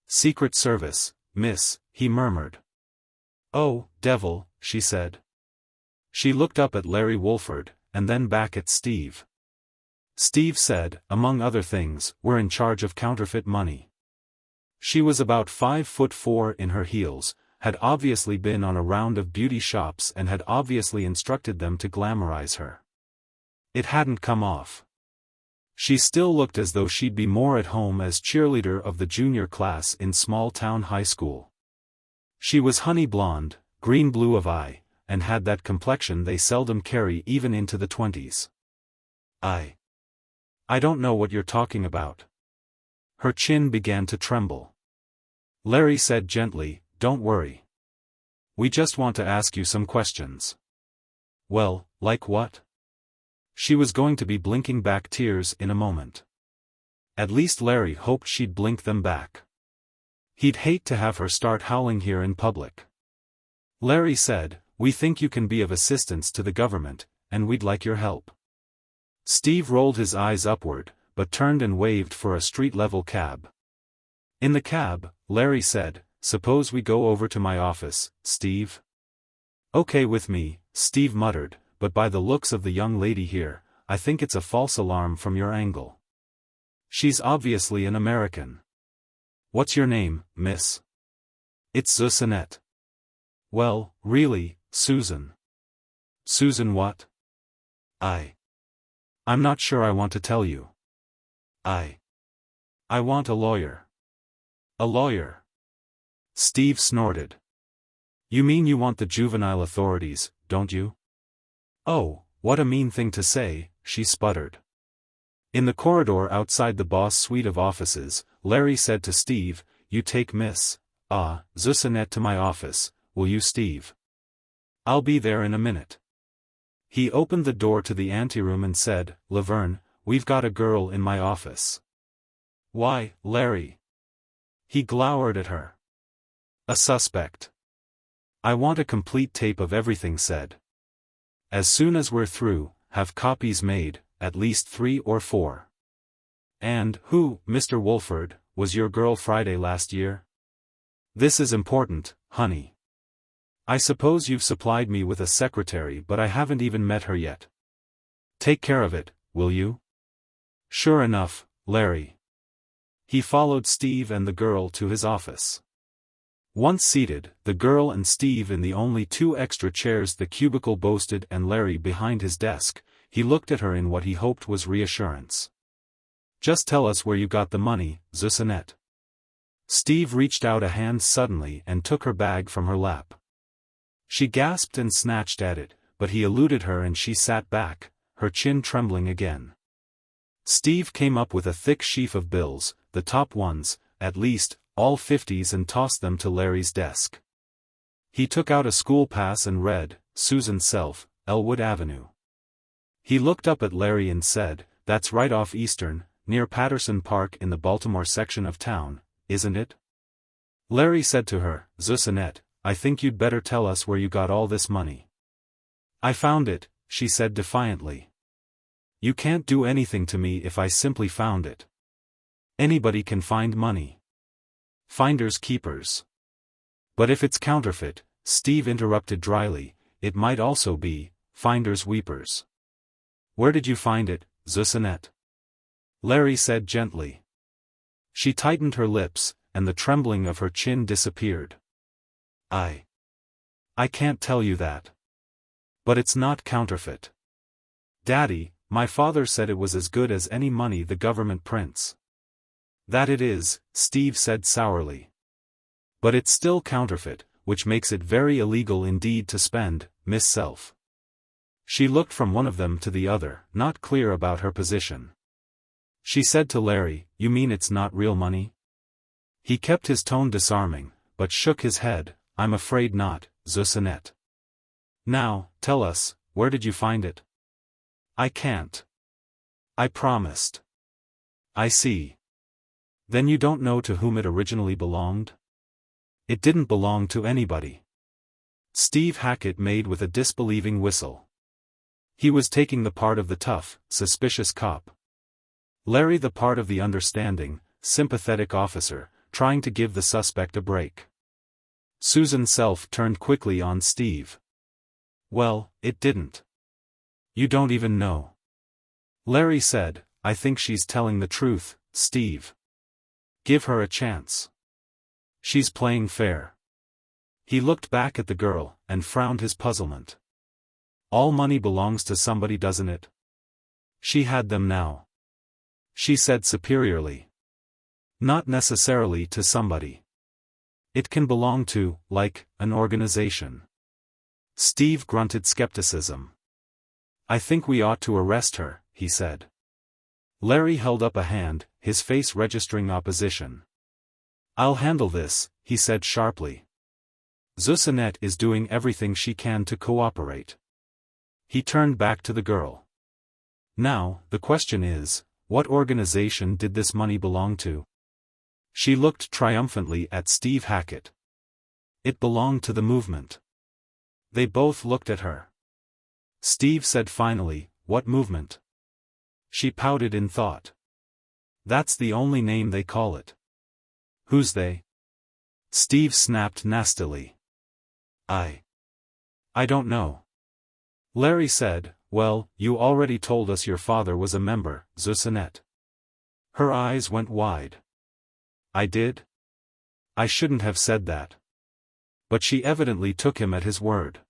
Secret Service, miss, he murmured. Oh, devil, she said. She looked up at Larry Wolford, and then back at Steve. Steve said, among other things, we're in charge of counterfeit money. She was about 5'4" in her heels, had obviously been on a round of beauty shops and had obviously instructed them to glamorize her. It hadn't come off. She still looked as though she'd be more at home as cheerleader of the junior class in small-town high school. She was honey blonde, green-blue of eye, and had that complexion they seldom carry even into the 20s. I don't know what you're talking about. Her chin began to tremble. Larry said gently, don't worry. We just want to ask you some questions. Well, like what? She was going to be blinking back tears in a moment. At least Larry hoped she'd blink them back. He'd hate to have her start howling here in public. Larry said, we think you can be of assistance to the government, and we'd like your help. Steve rolled his eyes upward, but turned and waved for a street-level cab. In the cab, Larry said, suppose we go over to my office, Steve? Okay with me, Steve muttered, but by the looks of the young lady here, I think it's a false alarm from your angle. She's obviously an American. What's your name, miss? It's Susanette. Well, really, Susan. Susan what? I'm not sure I want to tell you. I want a lawyer. A lawyer? Steve snorted. You mean you want the juvenile authorities, don't you? Oh, what a mean thing to say, she sputtered. In the corridor outside the boss' suite of offices, Larry said to Steve, You take Miss Susanette to my office, will you, Steve? I'll be there in a minute. He opened the door to the anteroom and said, Laverne, we've got a girl in my office. Why, Larry? He glowered at her. A suspect. I want a complete tape of everything said. As soon as we're through, have copies made, at least 3 or 4. And who, Mr. Wolford, was your girl Friday last year? This is important, honey. I suppose you've supplied me with a secretary, but I haven't even met her yet. Take care of it, will you? Sure enough, Larry. He followed Steve and the girl to his office. Once seated, the girl and Steve in the only 2 extra chairs the cubicle boasted and Larry behind his desk, he looked at her in what he hoped was reassurance. Just tell us where you got the money, Susanette. Steve reached out a hand suddenly and took her bag from her lap. She gasped and snatched at it, but he eluded her and she sat back, her chin trembling again. Steve came up with a thick sheaf of bills, the top ones, at least, all 50s, and tossed them to Larry's desk. He took out a school pass and read, Susan Self, Elwood Avenue. He looked up at Larry and said, That's right off Eastern, near Patterson Park in the Baltimore section of town, isn't it? Larry said to her, Susanette, I think you'd better tell us where you got all this money. I found it, she said defiantly. You can't do anything to me if I simply found it. Anybody can find money. Finders keepers. But if it's counterfeit, Steve interrupted dryly, it might also be, finders weepers. Where did you find it, Susanette? Larry said gently. She tightened her lips, and the trembling of her chin disappeared. I can't tell you that. But it's not counterfeit. Daddy, my father said it was as good as any money the government prints. That it is, Steve said sourly. But it's still counterfeit, which makes it very illegal indeed to spend, Miss Self. She looked from one of them to the other, not clear about her position. She said to Larry, You mean it's not real money? He kept his tone disarming, but shook his head, I'm afraid not, Susanette. Now, tell us, where did you find it? I can't. I promised. I see. Then you don't know to whom it originally belonged? It didn't belong to anybody. Steve Hackett made with a disbelieving whistle. He was taking the part of the tough, suspicious cop. Larry the part of the understanding, sympathetic officer, trying to give the suspect a break. Susan Self turned quickly on Steve. Well, it didn't. You don't even know. Larry said, I think she's telling the truth, Steve. Give her a chance. She's playing fair. He looked back at the girl, and frowned his puzzlement. All money belongs to somebody, doesn't it? She had them now. She said superiorly. Not necessarily to somebody. It can belong to, like, an organization. Steve grunted skepticism. I think we ought to arrest her, he said. Larry held up a hand, his face registering opposition. I'll handle this, he said sharply. Susanette is doing everything she can to cooperate. He turned back to the girl. Now, the question is, what organization did this money belong to? She looked triumphantly at Steve Hackett. It belonged to the movement. They both looked at her. Steve said finally, What movement? She pouted in thought. That's the only name they call it. Who's they? Steve snapped nastily. I don't know. Larry said, Well, you already told us your father was a member, Susanette. Her eyes went wide. I did? I shouldn't have said that. But she evidently took him at his word.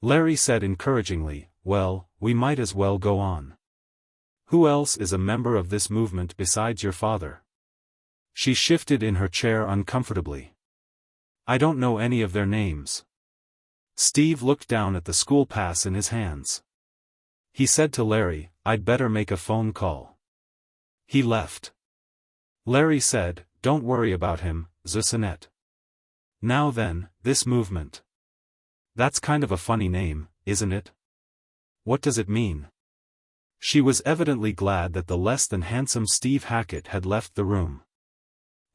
Larry said encouragingly, well, we might as well go on. Who else is a member of this movement besides your father? She shifted in her chair uncomfortably. I don't know any of their names. Steve looked down at the school pass in his hands. He said to Larry, I'd better make a phone call. He left. Larry said, don't worry about him, Zussanet. Now then, this movement. That's kind of a funny name, isn't it? What does it mean? She was evidently glad that the less than handsome Steve Hackett had left the room.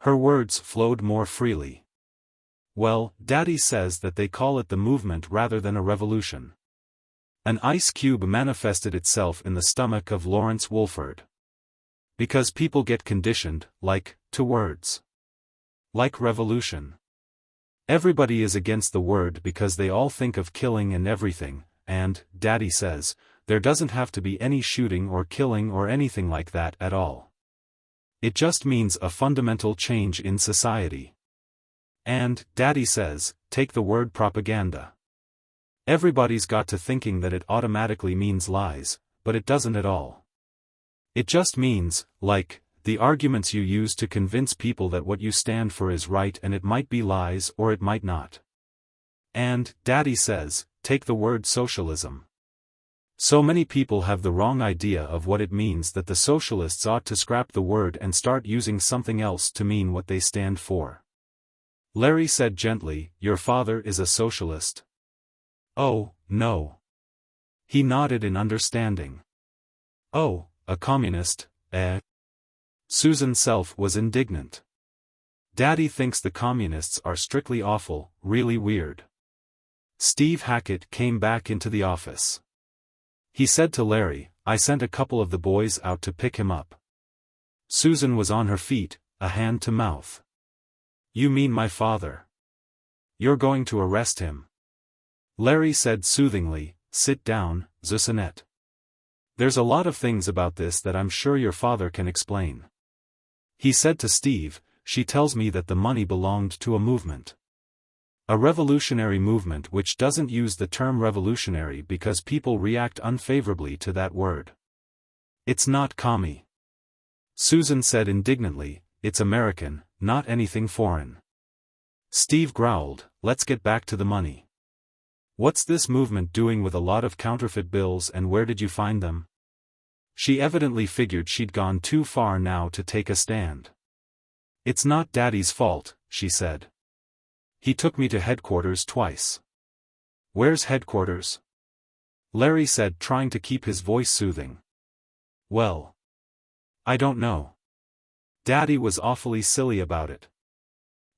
Her words flowed more freely. Well, Daddy says that they call it the movement rather than a revolution. An ice cube manifested itself in the stomach of Lawrence Wolford. Because people get conditioned, to words. Like revolution. Everybody is against the word because they all think of killing and everything, and, Daddy says, there doesn't have to be any shooting or killing or anything like that at all. It just means a fundamental change in society. And, Daddy says, take the word propaganda. Everybody's got to thinking that it automatically means lies, but it doesn't at all. It just means, the arguments you use to convince people that what you stand for is right, and it might be lies or it might not. And, Daddy says, take the word socialism. So many people have the wrong idea of what it means that the socialists ought to scrap the word and start using something else to mean what they stand for. Larry said gently, your father is a socialist? Oh, no. He nodded in understanding. Oh, a communist, eh? Susan Self was indignant. Daddy thinks the communists are strictly awful, really weird. Steve Hackett came back into the office. He said to Larry, I sent a couple of the boys out to pick him up. Susan was on her feet, a hand to mouth. You mean my father? You're going to arrest him? Larry said soothingly, sit down, Zussanet. There's a lot of things about this that I'm sure your father can explain. He said to Steve, she tells me that the money belonged to a movement. A revolutionary movement which doesn't use the term revolutionary because people react unfavorably to that word. It's not commie. Susan said indignantly, it's American, not anything foreign. Steve growled, let's get back to the money. What's this movement doing with a lot of counterfeit bills and where did you find them? She evidently figured she'd gone too far now to take a stand. It's not Daddy's fault, she said. He took me to headquarters twice. Where's headquarters? Larry said, trying to keep his voice soothing. Well, I don't know. Daddy was awfully silly about it.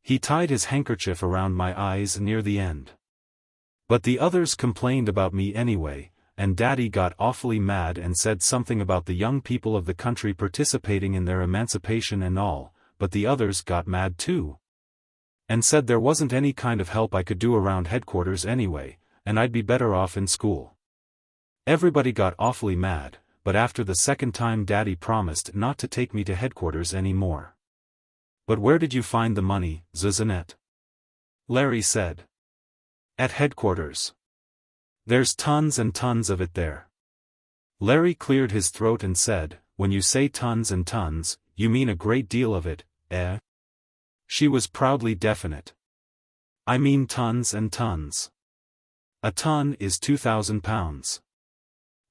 He tied his handkerchief around my eyes near the end. But the others complained about me anyway, and Daddy got awfully mad and said something about the young people of the country participating in their emancipation and all, but the others got mad too. And said there wasn't any kind of help I could do around headquarters anyway, and I'd be better off in school. Everybody got awfully mad, but after the second time Daddy promised not to take me to headquarters anymore. But where did you find the money, Zussanet? Larry said. At headquarters. There's tons and tons of it there. Larry cleared his throat and said, when you say tons and tons, you mean a great deal of it, eh? She was proudly definite. I mean tons and tons. A ton is 2,000 pounds.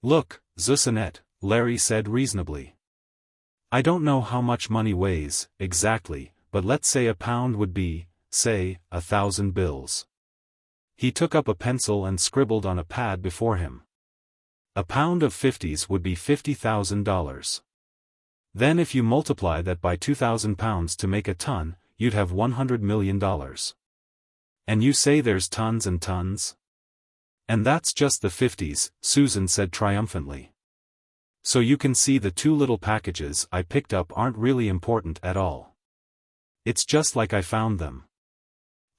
Look, Zussanet, Larry said reasonably. I don't know how much money weighs, exactly, but let's say a pound would be, say, 1,000 bills. He took up a pencil and scribbled on a pad before him. A pound of 50s would be $50,000. Then if you multiply that by 2,000 pounds to make a ton, you'd have $100 million. And you say there's tons and tons? And that's just the 50s, Susan said triumphantly. So you can see the two little packages I picked up aren't really important at all. It's just like I found them.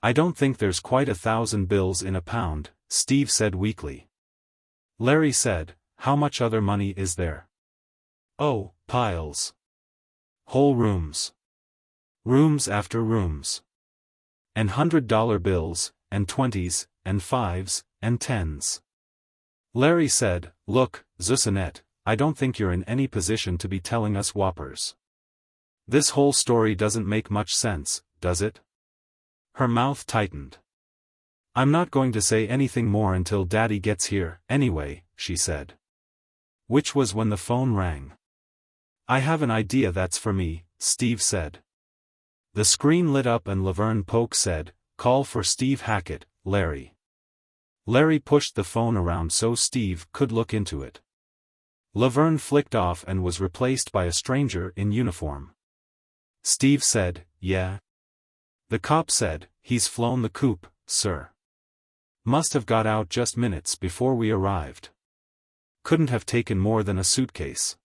I don't think there's quite 1,000 bills in a pound, Steve said weakly. Larry said, how much other money is there? Oh, piles. Whole rooms. Rooms after rooms. And $100 bills, and 20s, and 5s, and 10s. Larry said, "Look, Zusannette, I don't think you're in any position to be telling us whoppers. This whole story doesn't make much sense, does it?" Her mouth tightened. "I'm not going to say anything more until Daddy gets here, anyway," she said. Which was when the phone rang. "I have an idea that's for me," Steve said. The screen lit up and Laverne Polk said, "Call for Steve Hackett, Larry." Larry pushed the phone around so Steve could look into it. Laverne flicked off and was replaced by a stranger in uniform. Steve said, "Yeah." The cop said, "He's flown the coop, sir. Must have got out just minutes before we arrived. Couldn't have taken more than a suitcase.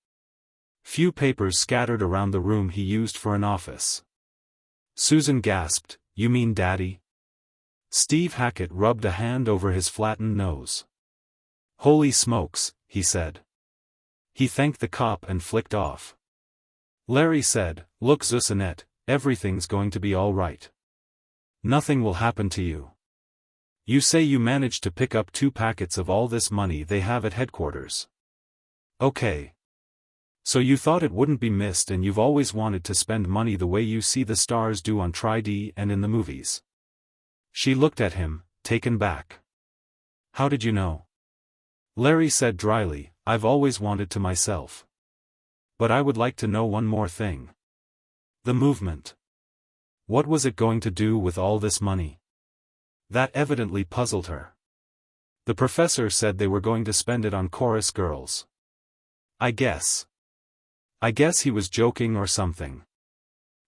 Few papers scattered around the room he used for an office." Susan gasped, "You mean Daddy?" Steve Hackett rubbed a hand over his flattened nose. "Holy smokes," he said. He thanked the cop and flicked off. Larry said, "Look, Zusannette, everything's going to be all right. Nothing will happen to you. You say you managed to pick up 2 packets of all this money they have at headquarters. Okay. So you thought it wouldn't be missed and you've always wanted to spend money the way you see the stars do on Tri-D and in the movies." She looked at him, taken back. "How did you know?" Larry said dryly, "I've always wanted to myself. But I would like to know one more thing. The movement. What was it going to do with all this money?" That evidently puzzled her. "The professor said they were going to spend it on chorus girls. I guess he was joking or something.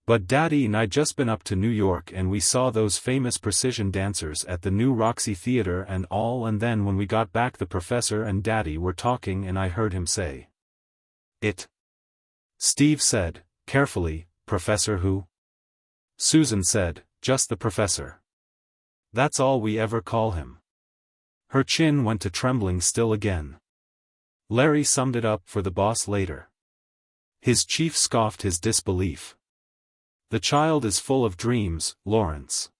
But Daddy and I just been up to New York and we saw those famous precision dancers at the new Roxy Theater and all, and then when we got back the professor and Daddy were talking and I heard him say it." Steve said, carefully, "Professor who?" Susan said, "Just the professor. That's all we ever call him." Her chin went to trembling still again. Larry summed it up for the boss later. His chief scoffed his disbelief. "The child is full of dreams, Lawrence.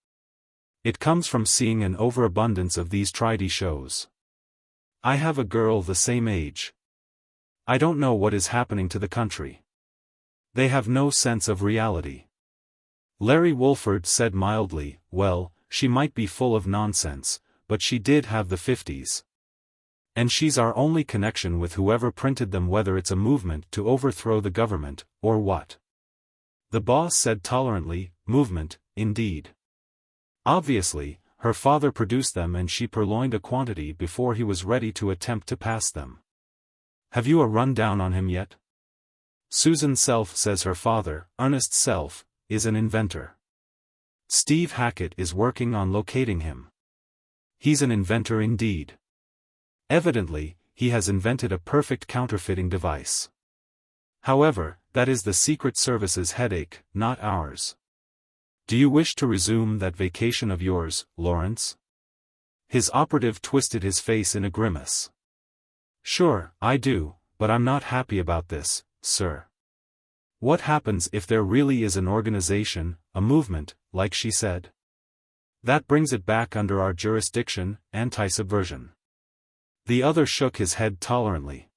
It comes from seeing an overabundance of these Tri-D shows. I have a girl the same age. I don't know what is happening to the country. They have no sense of reality." Larry Wolford said mildly, "Well, she might be full of nonsense, but she did have the 50s. And she's our only connection with whoever printed them, whether it's a movement to overthrow the government, or what." The boss said tolerantly, "Movement, indeed. Obviously, her father produced them and she purloined a quantity before he was ready to attempt to pass them. Have you a rundown on him yet?" Susan Self says her father, Ernest Self, is an inventor. Steve Hackett is working on locating him. He's an inventor indeed. Evidently, he has invented a perfect counterfeiting device. However, that is the Secret Service's headache, not ours. Do you wish to resume that vacation of yours, Lawrence?" His operative twisted his face in a grimace. "Sure, I do, but I'm not happy about this, sir. What happens if there really is an organization, a movement, like she said? That brings it back under our jurisdiction, anti-subversion." The other shook his head tolerantly.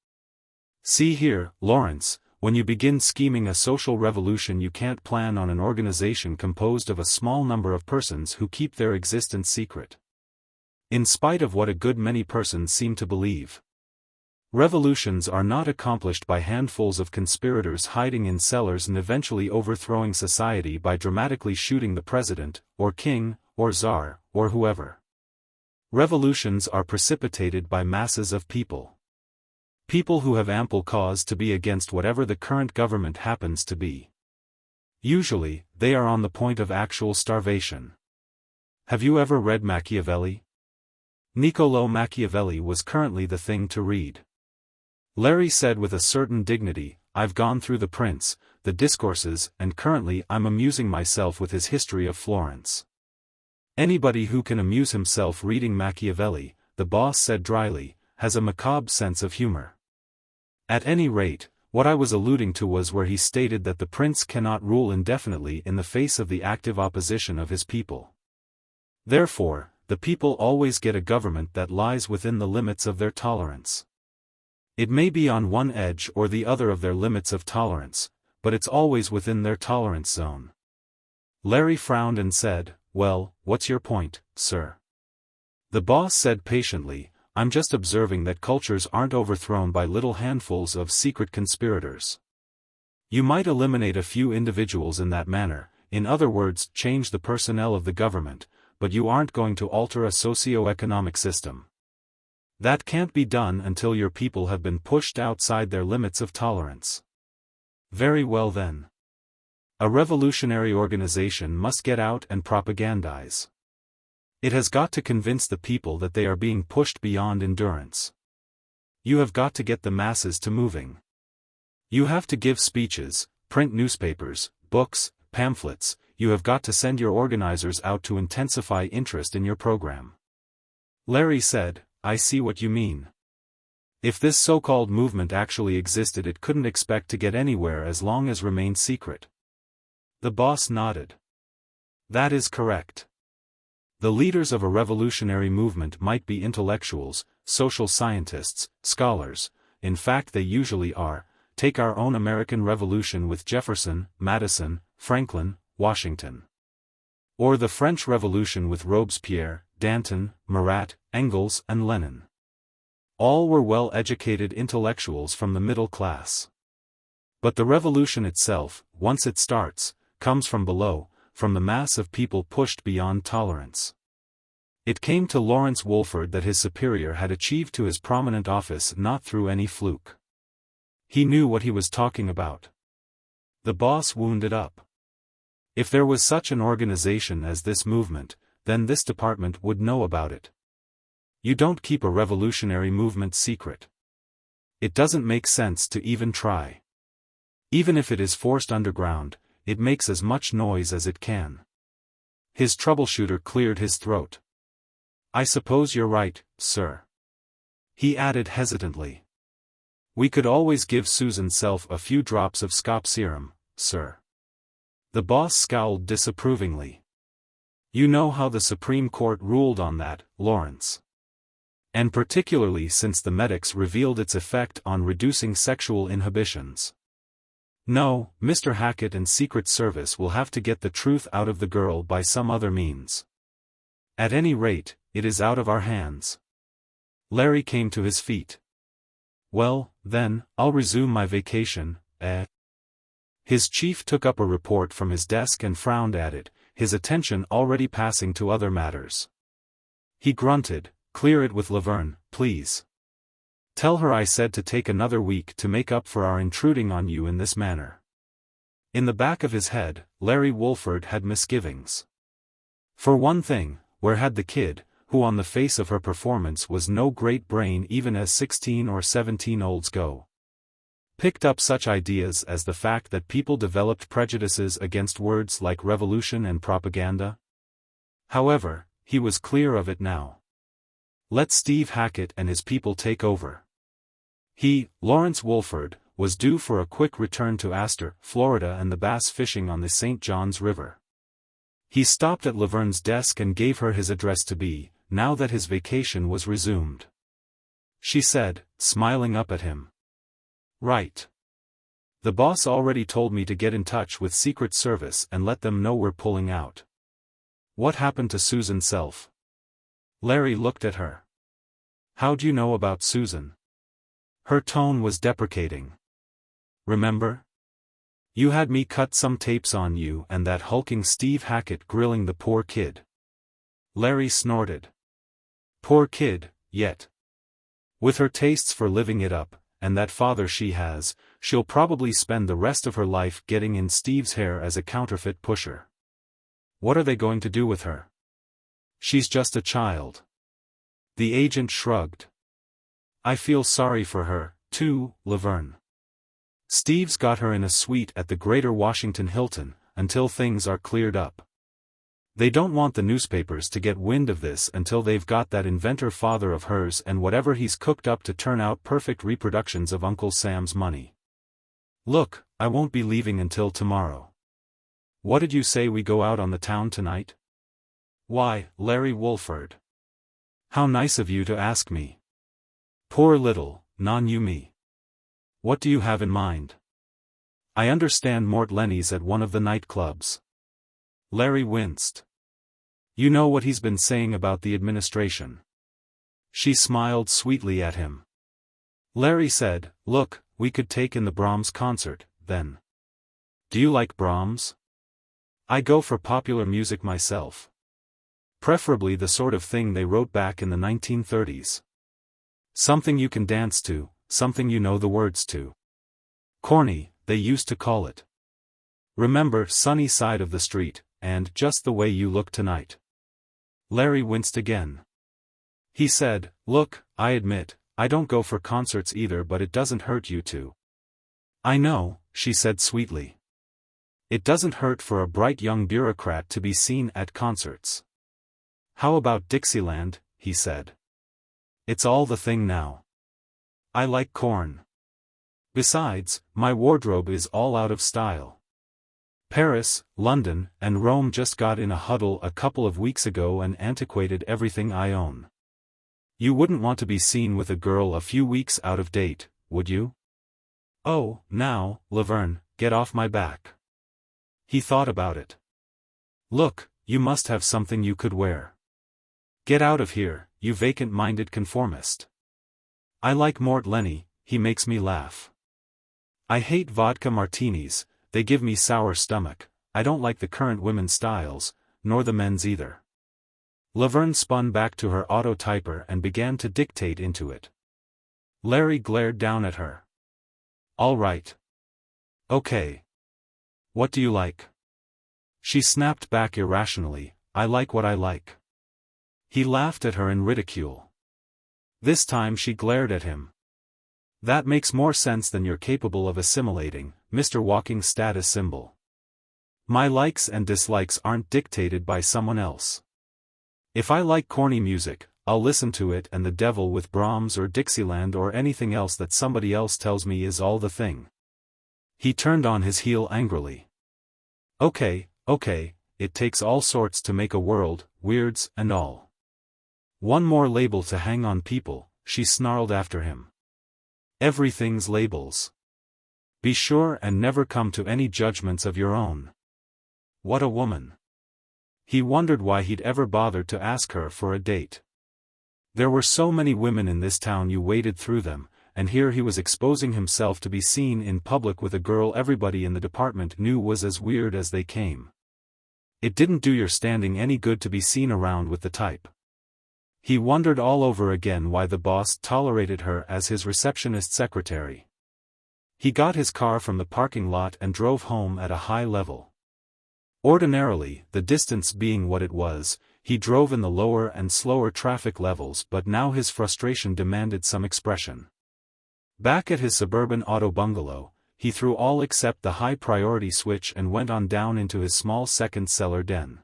"See here, Lawrence, when you begin scheming a social revolution you can't plan on an organization composed of a small number of persons who keep their existence secret. In spite of what a good many persons seem to believe. Revolutions are not accomplished by handfuls of conspirators hiding in cellars and eventually overthrowing society by dramatically shooting the president, or king, or czar, or whoever. Revolutions are precipitated by masses of people. People who have ample cause to be against whatever the current government happens to be. Usually, they are on the point of actual starvation. Have you ever read Machiavelli? Niccolò Machiavelli was currently the thing to read." Larry said with a certain dignity, "I've gone through the Prince, the discourses, and currently I'm amusing myself with his History of Florence." Anybody who can amuse himself reading Machiavelli, the boss said dryly, has a macabre sense of humor. At any rate, what I was alluding to was where he stated that the prince cannot rule indefinitely in the face of the active opposition of his people. Therefore, the people always get a government that lies within the limits of their tolerance. It may be on one edge or the other of their limits of tolerance, but it's always within their tolerance zone. Larry frowned and said, "Well, what's your point, sir?" The boss said patiently, "I'm just observing that cultures aren't overthrown by little handfuls of secret conspirators. You might eliminate a few individuals in that manner, in other words, change the personnel of the government, but you aren't going to alter a socioeconomic system. That can't be done until your people have been pushed outside their limits of tolerance." Very well then. A revolutionary organization must get out and propagandize. It has got to convince the people that they are being pushed beyond endurance. You have got to get the masses to moving. You have to give speeches, print newspapers, books, pamphlets. You have got to send your organizers out to intensify interest in your program. Larry said, "I see what you mean. If this so-called movement actually existed, it couldn't expect to get anywhere as long as remained secret." The boss nodded. "That is correct. The leaders of a revolutionary movement might be intellectuals, social scientists, scholars. In fact, they usually are. Take our own American Revolution with Jefferson, Madison, Franklin, Washington. Or the French Revolution with Robespierre, Danton, Marat, Engels and Lenin. All were well-educated intellectuals from the middle class. But the revolution itself, once it starts, comes from below, from the mass of people pushed beyond tolerance. It came to Lawrence Wolford that his superior had achieved to his prominent office not through any fluke. He knew what he was talking about." The boss wounded up. "If there was such an organization as this movement, then this department would know about it. You don't keep a revolutionary movement secret. It doesn't make sense to even try. Even if it is forced underground, it makes as much noise as it can." His troubleshooter cleared his throat. "I suppose you're right, sir." He added hesitantly. "We could always give Susan Self a few drops of scop serum, sir." The boss scowled disapprovingly. "You know how the Supreme Court ruled on that, Lawrence. And particularly since the medics revealed its effect on reducing sexual inhibitions. No, Mr. Hackett and Secret Service will have to get the truth out of the girl by some other means. At any rate, it is out of our hands." Larry came to his feet. "Well, then, I'll resume my vacation, eh?" His chief took up a report from his desk and frowned at it, his attention already passing to other matters. He grunted, "Clear it with Laverne, please. Tell her I said to take another week to make up for our intruding on you in this manner." In the back of his head, Larry Wolford had misgivings. For one thing, where had the kid, who on the face of her performance was no great brain even as 16 or 17-olds go, picked up such ideas as the fact that people developed prejudices against words like revolution and propaganda? However, he was clear of it now. Let Steve Hackett and his people take over. He, Lawrence Wolford, was due for a quick return to Astor, Florida and the bass fishing on the St. Johns River. He stopped at Laverne's desk and gave her his address to be, now that his vacation was resumed. She said, smiling up at him. "Right. The boss already told me to get in touch with Secret Service and let them know we're pulling out." "What happened to Susan Self?" Larry looked at her. "How'd you know about Susan?" Her tone was deprecating. "Remember? You had me cut some tapes on you and that hulking Steve Hackett grilling the poor kid." Larry snorted. "Poor kid, yet. With her tastes for living it up, and that father she has, she'll probably spend the rest of her life getting in Steve's hair as a counterfeit pusher. What are they going to do with her? She's just a child." The agent shrugged. "I feel sorry for her, too, Laverne. Steve's got her in a suite at the Greater Washington Hilton, until things are cleared up. They don't want the newspapers to get wind of this until they've got that inventor father of hers and whatever he's cooked up to turn out perfect reproductions of Uncle Sam's money. Look, I won't be leaving until tomorrow. What did you say we go out on the town tonight?" Why, Larry Wolford. How nice of you to ask me. Poor little, non-you-me. What do you have in mind? I understand Mort Lenny's at one of the nightclubs. Larry winced. You know what he's been saying about the administration. She smiled sweetly at him. Larry said, look, we could take in the Brahms concert, then. Do you like Brahms? I go for popular music myself. Preferably the sort of thing they wrote back in the 1930s. Something you can dance to, something you know the words to. Corny, they used to call it. Remember Sunny Side of the Street, and Just the Way You Look Tonight. Larry winced again. He said, look, I admit, I don't go for concerts either, but it doesn't hurt you to. I know, she said sweetly. It doesn't hurt for a bright young bureaucrat to be seen at concerts. How about Dixieland, he said. It's all the thing now. I like Korn. Besides, my wardrobe is all out of style. Paris, London, and Rome just got in a huddle a couple of weeks ago and antiquated everything I own. You wouldn't want to be seen with a girl a few weeks out of date, would you? Oh, now, Laverne, get off my back. He thought about it. Look, you must have something you could wear. Get out of here, you vacant-minded conformist. I like Mort Lenny, he makes me laugh. I hate vodka martinis, they give me sour stomach. I don't like the current women's styles, nor the men's either. Laverne spun back to her autotyper and began to dictate into it. Larry glared down at her. All right. Okay. What do you like? She snapped back irrationally, I like what I like. He laughed at her in ridicule. This time she glared at him. That makes more sense than you're capable of assimilating, Mr. Walking Status Symbol. My likes and dislikes aren't dictated by someone else. If I like corny music, I'll listen to it, and the devil with Brahms or Dixieland or anything else that somebody else tells me is all the thing. He turned on his heel angrily. Okay, it takes all sorts to make a world, weirds and all. One more label to hang on people, she snarled after him. Everything's labels. Be sure and never come to any judgments of your own. What a woman. He wondered why he'd ever bothered to ask her for a date. There were so many women in this town, you waded through them, and here he was exposing himself to be seen in public with a girl everybody in the department knew was as weird as they came. It didn't do your standing any good to be seen around with the type. He wondered all over again why the boss tolerated her as his receptionist secretary. He got his car from the parking lot and drove home at a high level. Ordinarily, the distance being what it was, he drove in the lower and slower traffic levels, but now his frustration demanded some expression. Back at his suburban auto bungalow, he threw all except the high priority switch and went on down into his small second cellar den.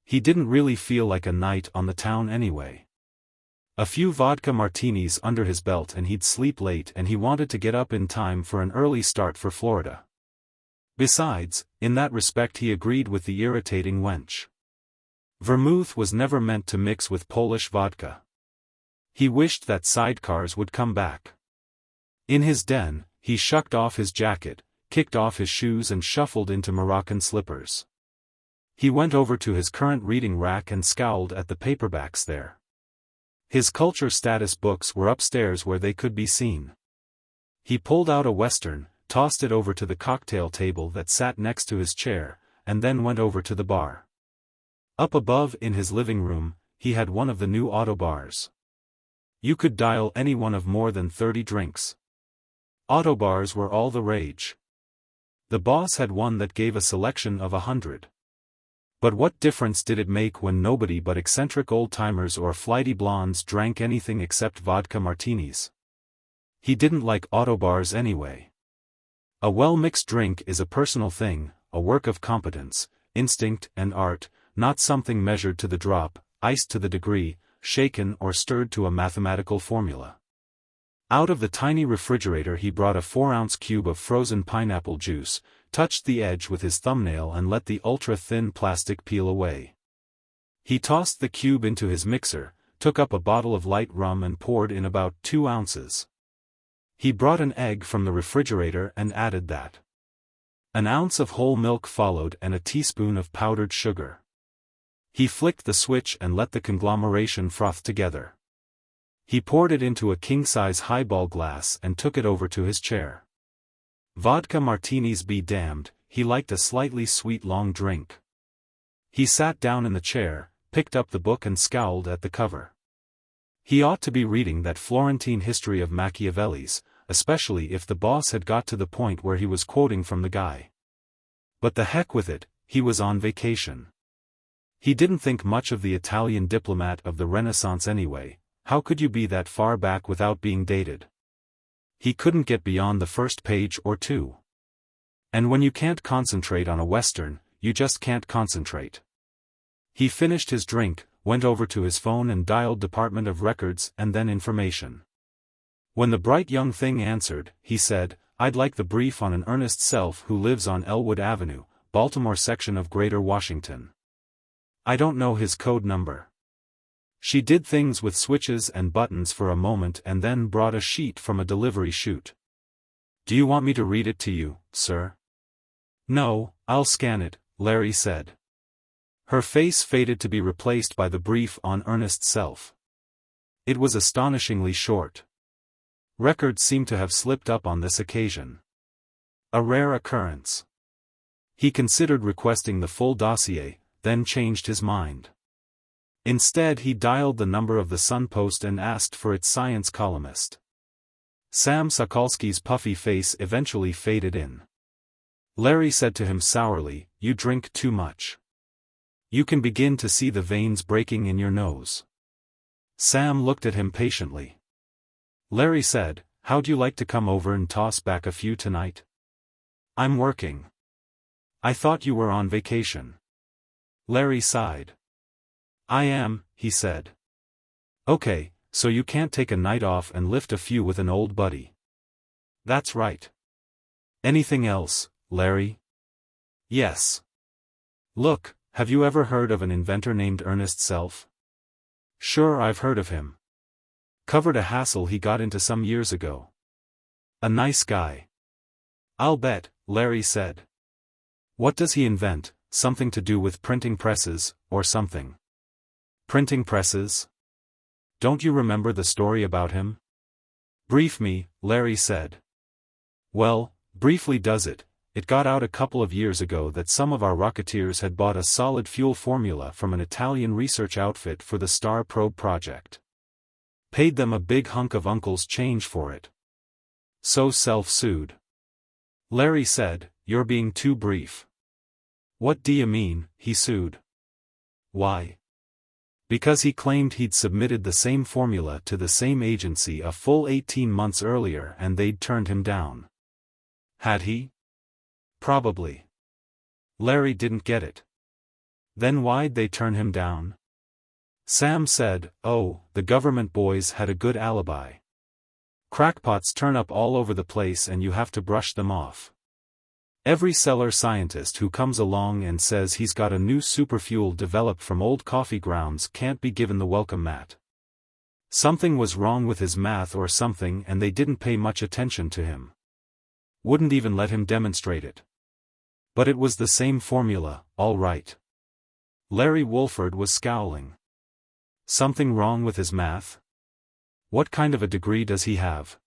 He didn't really feel like a night on the town anyway. A few vodka martinis under his belt and he'd sleep late, and he wanted to get up in time for an early start for Florida. Besides, in that respect he agreed with the irritating wench. Vermouth was never meant to mix with Polish vodka. He wished that sidecars would come back. In his den, he shucked off his jacket, kicked off his shoes and shuffled into Moroccan slippers. He went over to his current reading rack and scowled at the paperbacks there. His culture status books were upstairs where they could be seen. He pulled out a Western, tossed it over to the cocktail table that sat next to his chair, and then went over to the bar. Up above in his living room, he had one of the new auto bars. You could dial any one of more than 30 drinks. Auto bars were all the rage. The boss had one that gave a selection of 100. But what difference did it make when nobody but eccentric old-timers or flighty blondes drank anything except vodka martinis? He didn't like auto bars anyway. A well-mixed drink is a personal thing, a work of competence, instinct and art, not something measured to the drop, iced to the degree, shaken or stirred to a mathematical formula. Out of the tiny refrigerator he brought a 4-ounce cube of frozen pineapple juice, touched the edge with his thumbnail and let the ultra-thin plastic peel away. He tossed the cube into his mixer, took up a bottle of light rum and poured in about 2 ounces. He brought an egg from the refrigerator and added that. An ounce of whole milk followed and a teaspoon of powdered sugar. He flicked the switch and let the conglomeration froth together. He poured it into a king-size highball glass and took it over to his chair. Vodka martinis be damned, he liked a slightly sweet long drink. He sat down in the chair, picked up the book and scowled at the cover. He ought to be reading that Florentine history of Machiavelli's, especially if the boss had got to the point where he was quoting from the guy. But the heck with it, he was on vacation. He didn't think much of the Italian diplomat of the Renaissance anyway. How could you be that far back without being dated? He couldn't get beyond the first page or 2. And when you can't concentrate on a Western, you just can't concentrate. He finished his drink, went over to his phone and dialed Department of Records and then Information. When the bright young thing answered, he said, "I'd like the brief on an Ernest Self who lives on Elwood Avenue, Baltimore section of Greater Washington. I don't know his code number." She did things with switches and buttons for a moment and then brought a sheet from a delivery chute. "Do you want me to read it to you, sir?" "No, I'll scan it," Larry said. Her face faded to be replaced by the brief on Ernest Self. It was astonishingly short. Records seemed to have slipped up on this occasion. A rare occurrence. He considered requesting the full dossier, then changed his mind. Instead he dialed the number of the Sun Post and asked for its science columnist. Sam Sokolsky's puffy face eventually faded in. Larry said to him sourly, "You drink too much. You can begin to see the veins breaking in your nose." Sam looked at him patiently. Larry said, "How'd you like to come over and toss back a few tonight?" "I'm working." "I thought you were on vacation." Larry sighed. "I am," he said. "Okay, so you can't take a night off and lift a few with an old buddy." "That's right." "Anything else, Larry?" "Yes. Look, have you ever heard of an inventor named Ernest Self?" "Sure, I've heard of him. Covered a hassle he got into some years ago. A nice guy." "I'll bet," Larry said. "What does he invent? Something to do with printing presses, or something?" "Printing presses? Don't you remember the story about him?" "Brief me," Larry said. "Well, briefly does it. It got out a couple of years ago that some of our rocketeers had bought a solid fuel formula from an Italian research outfit for the Star Probe project. Paid them a big hunk of uncle's change for it. So self-sued." Larry said, "You're being too brief." "What do you mean?" he sued. "Why? Because he claimed he'd submitted the same formula to the same agency a full 18 months earlier and they'd turned him down." "Had he?" "Probably." Larry didn't get it. "Then why'd they turn him down?" Sam said, "Oh, the government boys had a good alibi. Crackpots turn up all over the place and you have to brush them off. Every cellar scientist who comes along and says he's got a new superfuel developed from old coffee grounds can't be given the welcome mat. Something was wrong with his math or something and they didn't pay much attention to him. Wouldn't even let him demonstrate it. But it was the same formula, all right." Larry Wolford was scowling. "Something wrong with his math? What kind of a degree does he have?"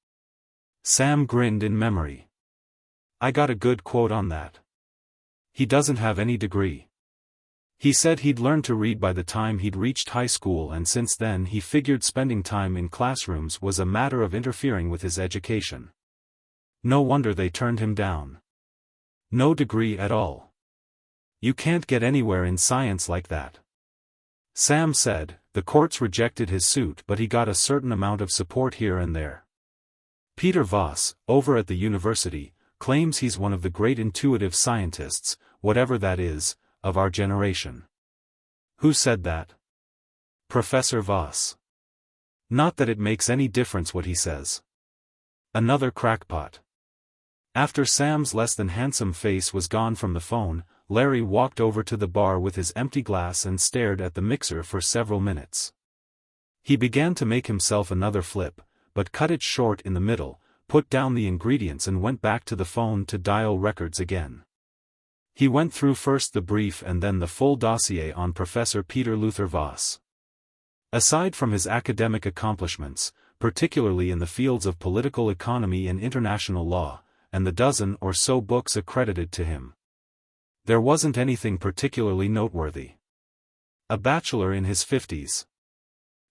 Sam grinned in memory. "I got a good quote on that. He doesn't have any degree. He said he'd learned to read by the time he'd reached high school and since then he figured spending time in classrooms was a matter of interfering with his education. No wonder they turned him down. No degree at all. You can't get anywhere in science like that." Sam said, "The courts rejected his suit but he got a certain amount of support here and there. Peter Voss, over at the university, claims he's one of the great intuitive scientists, whatever that is, of our generation." "Who said that?" "Professor Voss. Not that it makes any difference what he says." Another crackpot. After Sam's less than handsome face was gone from the phone, Larry walked over to the bar with his empty glass and stared at the mixer for several minutes. He began to make himself another flip, but cut it short in the middle, put down the ingredients and went back to the phone to dial records again. He went through first the brief and then the full dossier on Professor Peter Luther Voss. Aside from his academic accomplishments, particularly in the fields of political economy and international law, and the dozen or so books accredited to him, there wasn't anything particularly noteworthy. A bachelor in his 50s.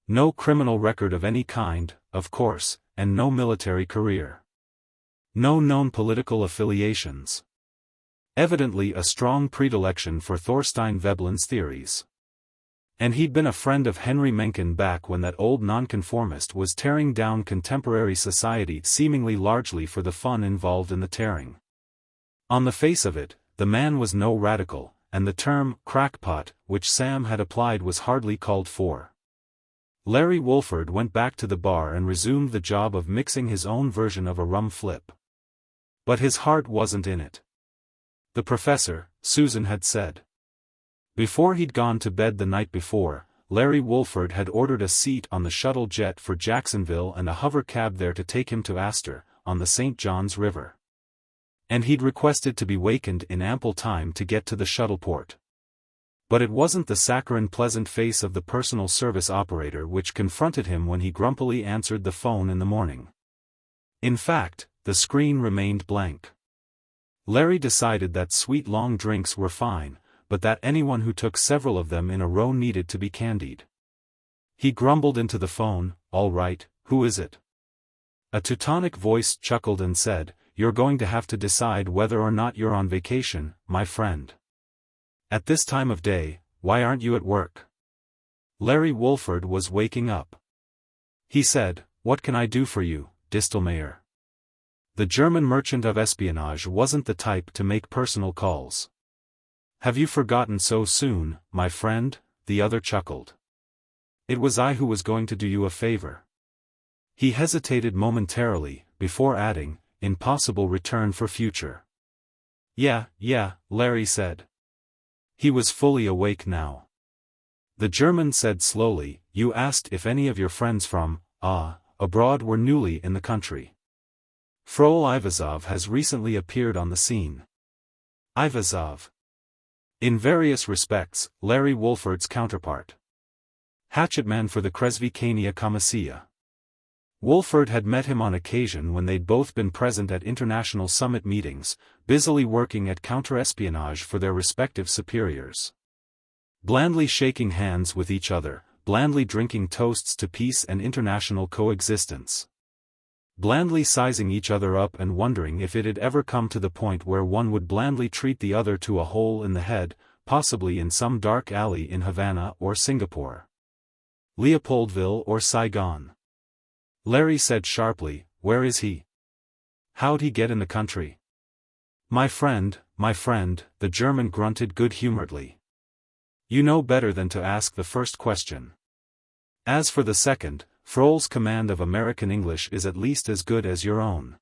No criminal record of any kind, of course, and no military career. No known political affiliations. Evidently a strong predilection for Thorstein Veblen's theories. And he'd been a friend of Henry Mencken back when that old nonconformist was tearing down contemporary society seemingly largely for the fun involved in the tearing. On the face of it, the man was no radical, and the term crackpot, which Sam had applied, was hardly called for. Larry Wolford went back to the bar and resumed the job of mixing his own version of a rum flip. But his heart wasn't in it. The professor, Susan had said. Before he'd gone to bed the night before, Larry Wolford had ordered a seat on the shuttle jet for Jacksonville and a hover cab there to take him to Astor, on the St. Johns River. And he'd requested to be wakened in ample time to get to the shuttleport. But it wasn't the saccharine pleasant face of the personal service operator which confronted him when he grumpily answered the phone in the morning. In fact, the screen remained blank. Larry decided that sweet long drinks were fine, but that anyone who took several of them in a row needed to be candied. He grumbled into the phone, "All right, who is it?" A Teutonic voice chuckled and said, "You're going to have to decide whether or not you're on vacation, my friend. At this time of day, why aren't you at work?" Larry Wolford was waking up. He said, "What can I do for you, Distelmeyer?" The German merchant of espionage wasn't the type to make personal calls. "Have you forgotten so soon, my friend?" the other chuckled. "It was I who was going to do you a favor." He hesitated momentarily, before adding, "in possible return for future." Yeah, Larry said. He was fully awake now. The German said slowly, "You asked if any of your friends from, abroad were newly in the country. Frol Ivazov has recently appeared on the scene." Ivazov. In various respects, Larry Wolford's counterpart. Hatchetman for the Kresvikania Komissia. Wolford had met him on occasion when they'd both been present at international summit meetings, busily working at counter-espionage for their respective superiors. Blandly shaking hands with each other, blandly drinking toasts to peace and international coexistence. Blandly sizing each other up and wondering if it had ever come to the point where one would blandly treat the other to a hole in the head, possibly in some dark alley in Havana or Singapore. Leopoldville or Saigon. Larry said sharply, "Where is he? How'd he get in the country?" My friend, the German grunted good-humoredly. "You know better than to ask the first question. As for the second, Frol's command of American English is at least as good as your own.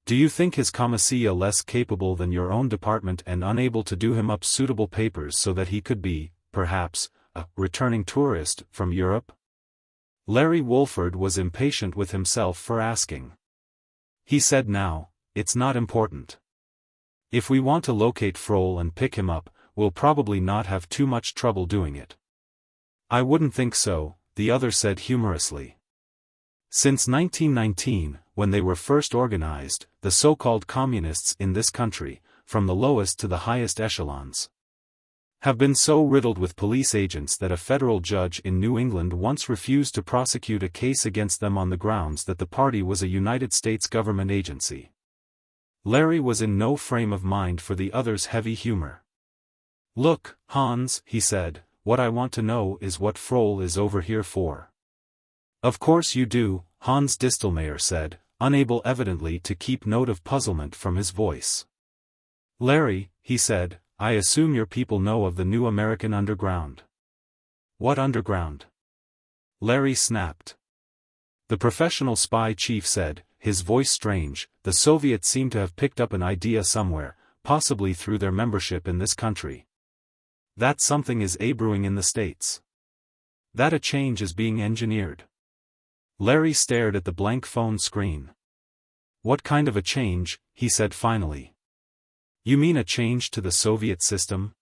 Do you think his commissia less capable than your own department and unable to do him up suitable papers so that he could be, perhaps, a returning tourist from Europe?" Larry Wolford was impatient with himself for asking. He said now, "It's not important. If we want to locate Frol and pick him up, we'll probably not have too much trouble doing it." "I wouldn't think so," the other said humorously. Since 1919, when they were first organized, the so-called communists in this country, from the lowest to the highest echelons, have been so riddled with police agents that a federal judge in New England once refused to prosecute a case against them on the grounds that the party was a United States government agency. Larry was in no frame of mind for the other's heavy humor. "Look, Hans," he said, "what I want to know is what Frol is over here for." "Of course you do," Hans Distelmeyer said, unable evidently to keep note of puzzlement from his voice. "Larry," he said, "I assume your people know of the new American underground." "What underground?" Larry snapped. The professional spy chief said, his voice strange, "The Soviets seem to have picked up an idea somewhere, possibly through their membership in this country. That something is brewing in the States. That a change is being engineered. Larry stared at the blank phone screen. What kind of a change, he said finally. You mean a change to the Soviet system?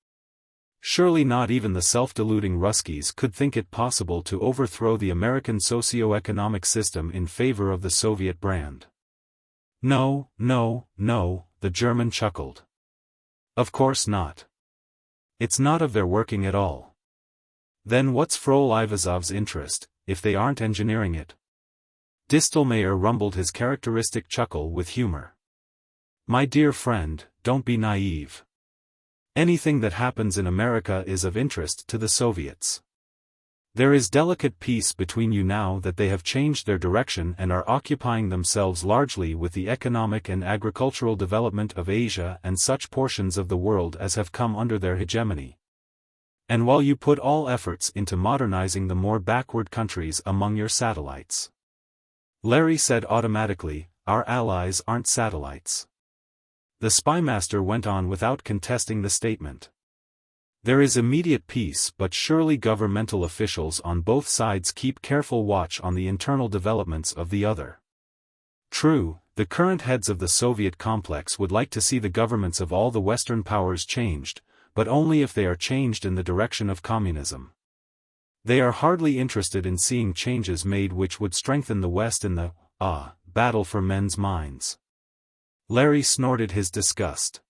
Surely not even the self-deluding Ruskies could think it possible to overthrow the American socioeconomic system in favor of the Soviet brand. No, no, no, the German chuckled. Of course not. It's not of their working at all. Then what's Frol Ivazov's interest, if they aren't engineering it? Distelmayer rumbled his characteristic chuckle with humor. My dear friend, don't be naive. Anything that happens in America is of interest to the Soviets. There is delicate peace between you now that they have changed their direction and are occupying themselves largely with the economic and agricultural development of Asia and such portions of the world as have come under their hegemony. And while you put all efforts into modernizing the more backward countries among your satellites. Larry said automatically, our allies aren't satellites. The spymaster went on without contesting the statement. There is immediate peace, but surely governmental officials on both sides keep careful watch on the internal developments of the other. True, the current heads of the Soviet complex would like to see the governments of all the Western powers changed, but only if they are changed in the direction of communism. They are hardly interested in seeing changes made which would strengthen the West in the, battle for men's minds. Larry snorted his disgust.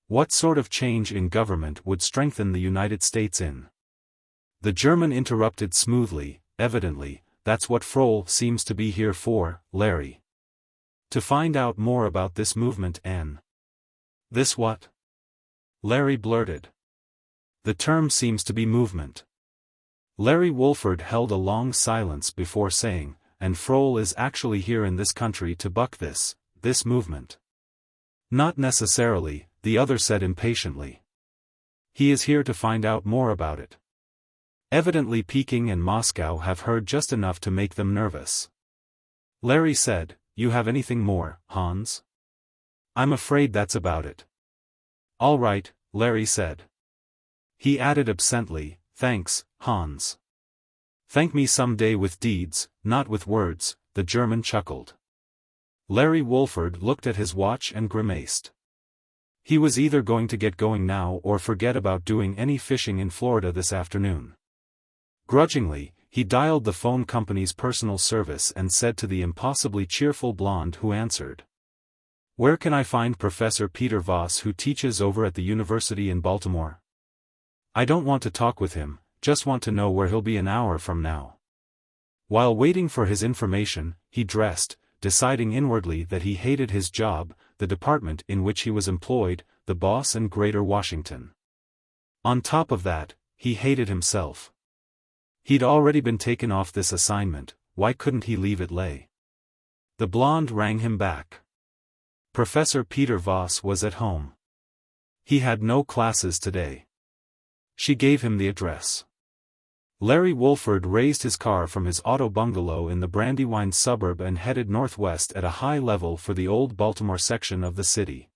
What sort of change in government would strengthen the United States in? The German interrupted smoothly, evidently, that's what Frol seems to be here for, Larry. To find out more about this movement and... This what? Larry blurted. The term seems to be movement. Larry Wolford held a long silence before saying, and Frol is actually here in this country to buck this movement. Not necessarily, the other said impatiently. He is here to find out more about it. Evidently Peking and Moscow have heard just enough to make them nervous. Larry said, you have anything more, Hans? I'm afraid that's about it. All right, Larry said. He added absently, thanks, Hans. Thank me some day with deeds, not with words, the German chuckled. Larry Wolford looked at his watch and grimaced. He was either going to get going now or forget about doing any fishing in Florida this afternoon. Grudgingly, he dialed the phone company's personal service and said to the impossibly cheerful blonde who answered. Where can I find Professor Peter Voss who teaches over at the university in Baltimore? I don't want to talk with him, just want to know where he'll be an hour from now. While waiting for his information, he dressed, deciding inwardly that he hated his job, the department in which he was employed, the boss and Greater Washington. On top of that, he hated himself. He'd already been taken off this assignment, why couldn't he leave it lay? The blonde rang him back. Professor Peter Voss was at home. He had no classes today. She gave him the address. Larry Wolford raised his car from his auto bungalow in the Brandywine suburb and headed northwest at a high level for the old Baltimore section of the city.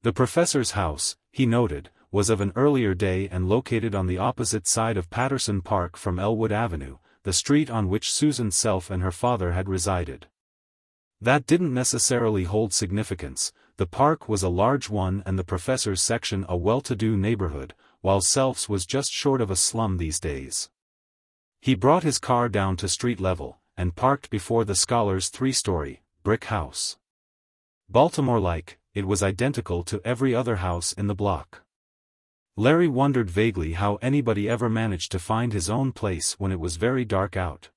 The professor's house, he noted, was of an earlier day and located on the opposite side of Patterson Park from Elwood Avenue, the street on which Susan Self and her father had resided. That didn't necessarily hold significance. The park was a large one and the professor's section a well-to-do neighborhood, while Self's was just short of a slum these days. He brought his car down to street level, and parked before the scholar's three-story, brick house. Baltimore-like, it was identical to every other house in the block. Larry wondered vaguely how anybody ever managed to find his own place when it was very dark out.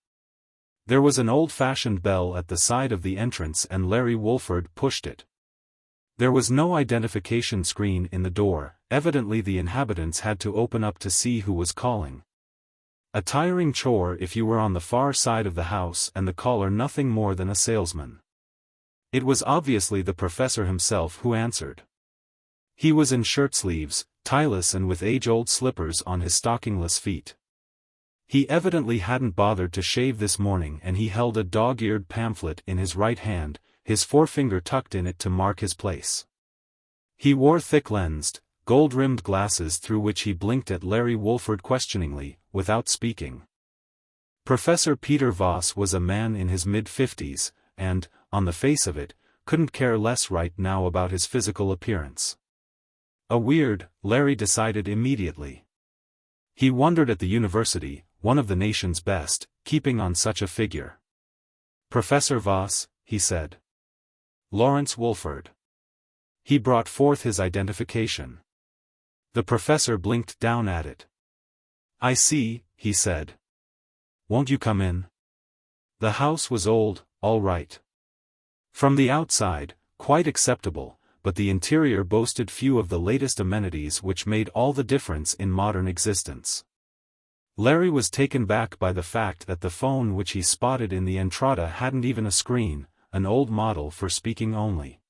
There was an old-fashioned bell at the side of the entrance and Larry Wolford pushed it. There was no identification screen in the door, evidently the inhabitants had to open up to see who was calling. A tiring chore if you were on the far side of the house and the caller nothing more than a salesman. It was obviously the professor himself who answered. He was in shirt sleeves, tieless and with age-old slippers on his stockingless feet. He evidently hadn't bothered to shave this morning and he held a dog-eared pamphlet in his right hand, his forefinger tucked in it to mark his place. He wore thick-lensed, gold-rimmed glasses through which he blinked at Larry Wolford questioningly, without speaking. Professor Peter Voss was a man in his mid-50s, and, on the face of it, couldn't care less right now about his physical appearance. A weird, Larry decided immediately. He wondered at the university, one of the nation's best, keeping on such a figure. "Professor Voss," he said. "Lawrence Wolford." He brought forth his identification. The professor blinked down at it. "I see," he said. "Won't you come in?" The house was old, all right. From the outside, quite acceptable, but the interior boasted few of the latest amenities which made all the difference in modern existence. Larry was taken back by the fact that the phone which he spotted in the entrada hadn't even a screen, an old model for speaking only.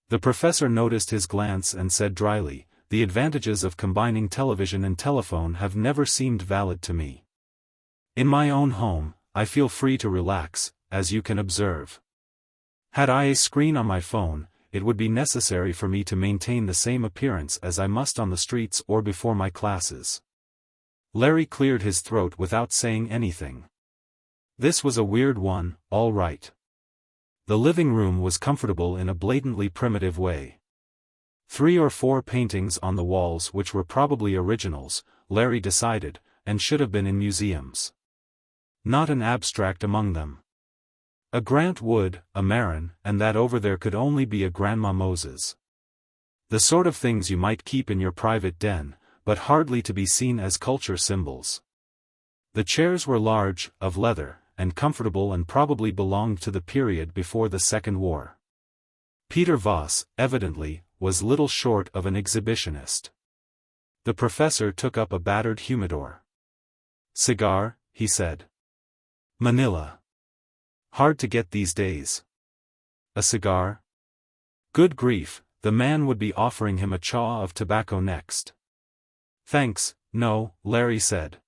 The professor noticed his glance and said dryly, "The advantages of combining television and telephone have never seemed valid to me. In my own home, I feel free to relax, as you can observe. Had I a screen on my phone, it would be necessary for me to maintain the same appearance as I must on the streets or before my classes." Larry cleared his throat without saying anything. This was a weird one, all right. The living room was comfortable in a blatantly primitive way. 3 or 4 paintings on the walls which were probably originals, Larry decided, and should have been in museums. Not an abstract among them. A Grant Wood, a Marin, and that over there could only be a Grandma Moses. The sort of things you might keep in your private den, but hardly to be seen as culture symbols. The chairs were large, of leather, and comfortable and probably belonged to the period before the Second War. Peter Voss, evidently, was little short of an exhibitionist. The professor took up a battered humidor. "Cigar?" he said. "Manila. Hard to get these days." "A cigar?" Good grief, the man would be offering him a chaw of tobacco next. "Thanks, no," Larry said.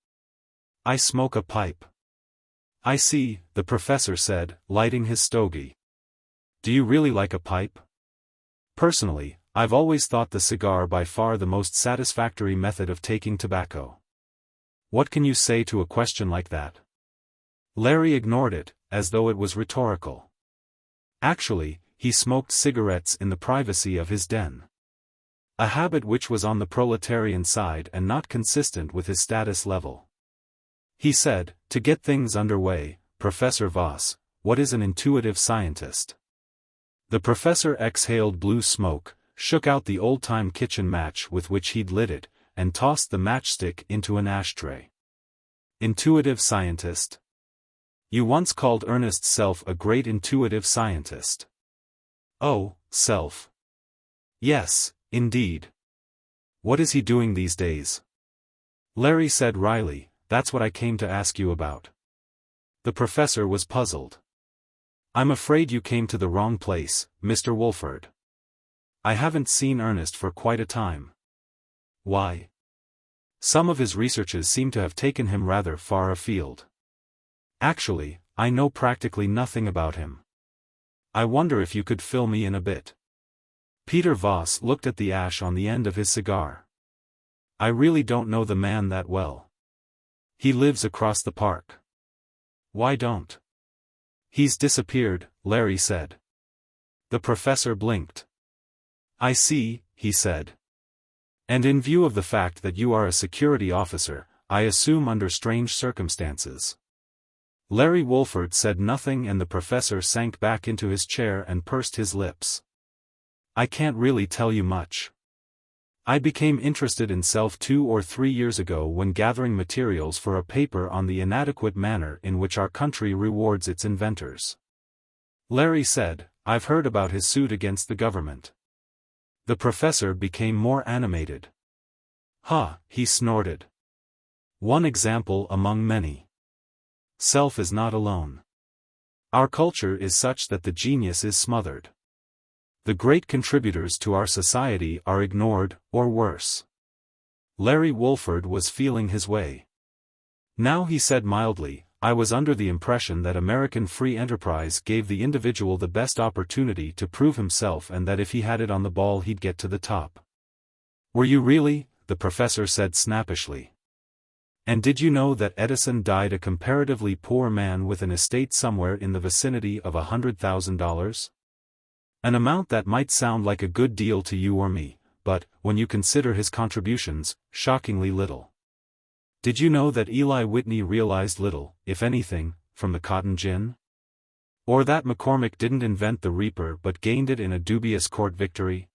"I smoke a pipe." "I see," the professor said, lighting his stogie. "Do you really like a pipe?" "Personally, I've always thought the cigar by far the most satisfactory method of taking tobacco." "What can you say to a question like that?" Larry ignored it, as though it was rhetorical. Actually, he smoked cigarettes in the privacy of his den. A habit which was on the proletarian side and not consistent with his status level. He said, "To get things underway, Professor Voss, what is an intuitive scientist?" The professor exhaled blue smoke, shook out the old-time kitchen match with which he'd lit it, and tossed the matchstick into an ashtray. "Intuitive scientist? You once called Ernest Self a great intuitive scientist." "Oh, Self. Yes, indeed. What is he doing these days?" Larry said wryly, "That's what I came to ask you about." The professor was puzzled. "I'm afraid you came to the wrong place, Mr. Wolford. I haven't seen Ernest for quite a time." "Why?" "Some of his researches seem to have taken him rather far afield. Actually, I know practically nothing about him. I wonder if you could fill me in a bit." Peter Voss looked at the ash on the end of his cigar. "I really don't know the man that well. He lives across the park." "Why don't?" "He's disappeared," Larry said. The professor blinked. "I see," he said. "And in view of the fact that you are a security officer, I assume under strange circumstances." Larry Wolford said nothing and the professor sank back into his chair and pursed his lips. "I can't really tell you much. I became interested in Self 2 or 3 years ago when gathering materials for a paper on the inadequate manner in which our country rewards its inventors." Larry said, "I've heard about his suit against the government." The professor became more animated. "Ha," he snorted. "One example among many. Self is not alone. Our culture is such that the genius is smothered. The great contributors to our society are ignored, or worse." Larry Wolford was feeling his way. Now he said mildly, I was under the impression that American free enterprise gave the individual the best opportunity to prove himself and that if he had it on the ball he'd get to the top. Were you really? The professor said snappishly. And did you know that Edison died a comparatively poor man with an estate somewhere in the vicinity of $100,000? An amount that might sound like a good deal to you or me, but, when you consider his contributions, shockingly little. Did you know that Eli Whitney realized little, if anything, from the cotton gin? Or that McCormick didn't invent the Reaper but gained it in a dubious court victory?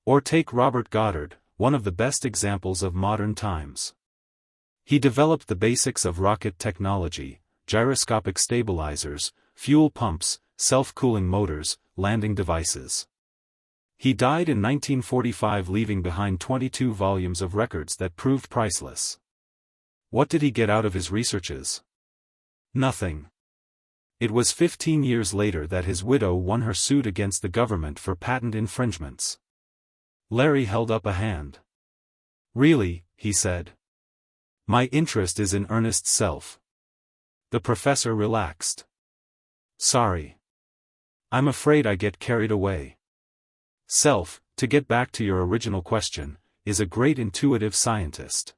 Or take Robert Goddard, one of the best examples of modern times. He developed the basics of rocket technology, gyroscopic stabilizers, fuel pumps, self-cooling motors, landing devices. He died in 1945, leaving behind 22 volumes of records that proved priceless. What did he get out of his researches? Nothing. It was 15 years later that his widow won her suit against the government for patent infringements. Larry held up a hand. Really, he said. My interest is in Ernest's self. The professor relaxed. Sorry. I'm afraid I get carried away. Self, to get back to your original question, is a great intuitive scientist.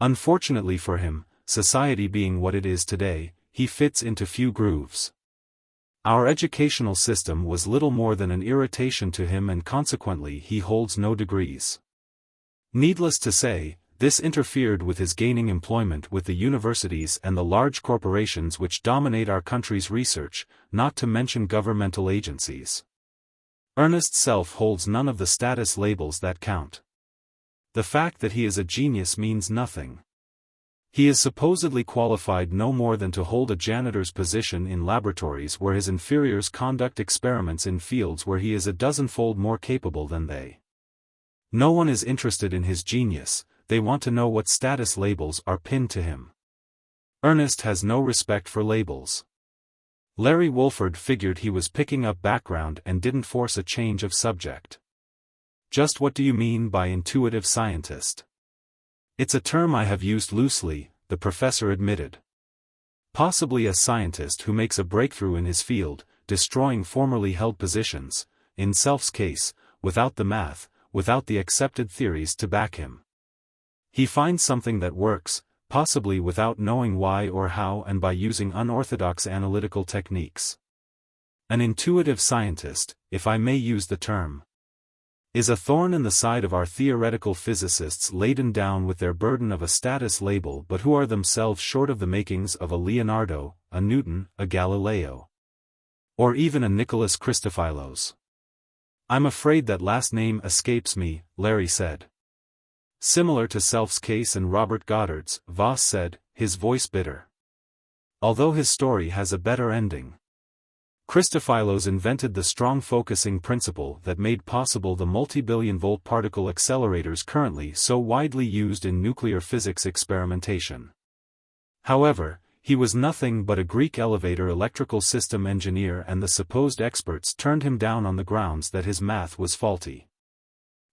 Unfortunately for him, society being what it is today, he fits into few grooves. Our educational system was little more than an irritation to him and consequently he holds no degrees. Needless to say, this interfered with his gaining employment with the universities and the large corporations which dominate our country's research, not to mention governmental agencies. Ernest's self holds none of the status labels that count. The fact that he is a genius means nothing. He is supposedly qualified no more than to hold a janitor's position in laboratories where his inferiors conduct experiments in fields where he is a dozenfold more capable than they. No one is interested in his genius, they want to know what status labels are pinned to him. Ernest has no respect for labels. Larry Wolford figured he was picking up background and didn't force a change of subject. Just what do you mean by intuitive scientist? It's a term I have used loosely, the professor admitted. Possibly a scientist who makes a breakthrough in his field, destroying formerly held positions, in Self's case, without the math, without the accepted theories to back him. He finds something that works, possibly without knowing why or how and by using unorthodox analytical techniques. An intuitive scientist, if I may use the term, is a thorn in the side of our theoretical physicists laden down with their burden of a status label but who are themselves short of the makings of a Leonardo, a Newton, a Galileo, or even a Nicholas Christophilos. I'm afraid that last name escapes me, Larry said. Similar to Self's case and Robert Goddard's, Voss said, his voice bitter. Although his story has a better ending. Christophilos invented the strong focusing principle that made possible the multi-billion-volt particle accelerators currently so widely used in nuclear physics experimentation. However, he was nothing but a Greek elevator electrical system engineer and the supposed experts turned him down on the grounds that his math was faulty.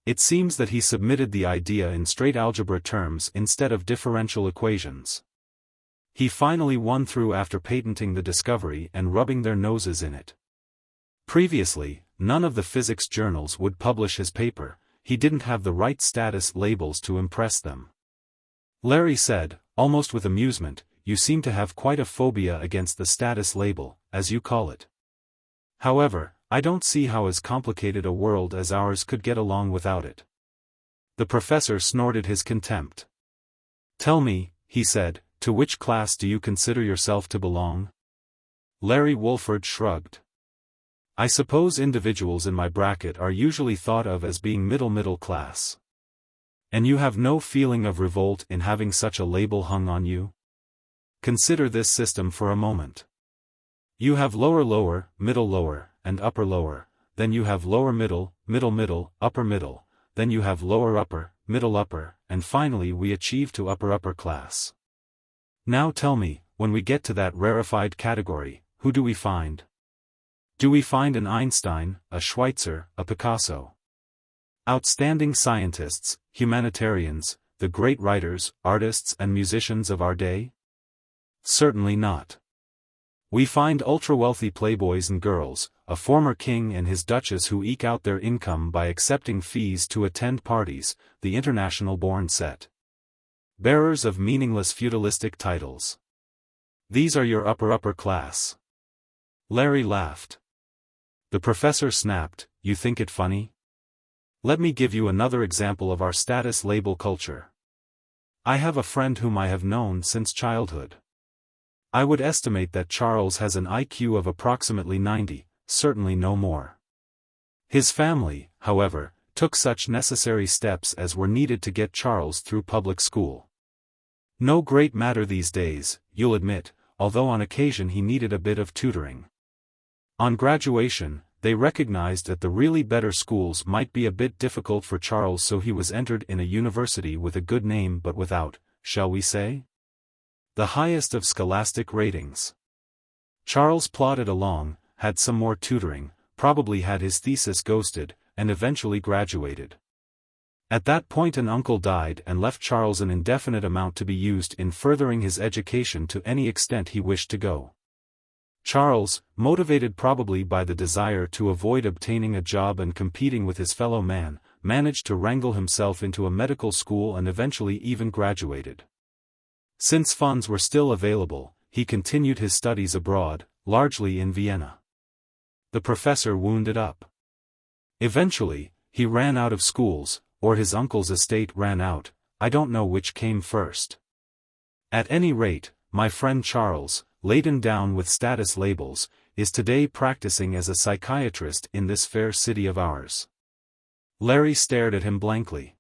It seems that he submitted the idea in straight algebra terms instead of differential equations. He finally won through after patenting the discovery and rubbing their noses in it. Previously, none of the physics journals would publish his paper, he didn't have the right status labels to impress them. Larry said, almost with amusement, you seem to have quite a phobia against the status label, as you call it. However, I don't see how as complicated a world as ours could get along without it. The professor snorted his contempt. Tell me, he said, to which class do you consider yourself to belong? Larry Wolford shrugged. I suppose individuals in my bracket are usually thought of as being middle class. And you have no feeling of revolt in having such a label hung on you? Consider this system for a moment. You have lower, middle, and upper lower, then you have lower middle, upper middle, then you have lower upper, middle upper, and finally we achieve to upper class. Now tell me, when we get to that rarefied category, who do we find? Do we find an Einstein, a Schweitzer, a Picasso? Outstanding scientists, humanitarians, the great writers, artists and musicians of our day? Certainly not. We find ultra-wealthy playboys and girls, a former king and his duchess who eke out their income by accepting fees to attend parties, the international-born set. Bearers of meaningless feudalistic titles. These are your upper class. Larry laughed. The professor snapped, you think it funny? Let me give you another example of our status label culture. I have a friend whom I have known since childhood. I would estimate that Charles has an IQ of approximately 90, certainly no more. His family, however, took such necessary steps as were needed to get Charles through public school. No great matter these days, you'll admit, although on occasion he needed a bit of tutoring. On graduation, they recognized that the really better schools might be a bit difficult for Charles, so he was entered in a university with a good name but without, shall we say, the highest of scholastic ratings. Charles plodded along, had some more tutoring, probably had his thesis ghosted, and eventually graduated. At that point an uncle died and left Charles an indefinite amount to be used in furthering his education to any extent he wished to go. Charles, motivated probably by the desire to avoid obtaining a job and competing with his fellow man, managed to wrangle himself into a medical school and eventually even graduated. Since funds were still available, he continued his studies abroad, largely in Vienna. The professor wound it up. Eventually, he ran out of schools, or his uncle's estate ran out, I don't know which came first. At any rate, my friend Charles, laden down with status labels, is today practicing as a psychiatrist in this fair city of ours. Larry stared at him blankly.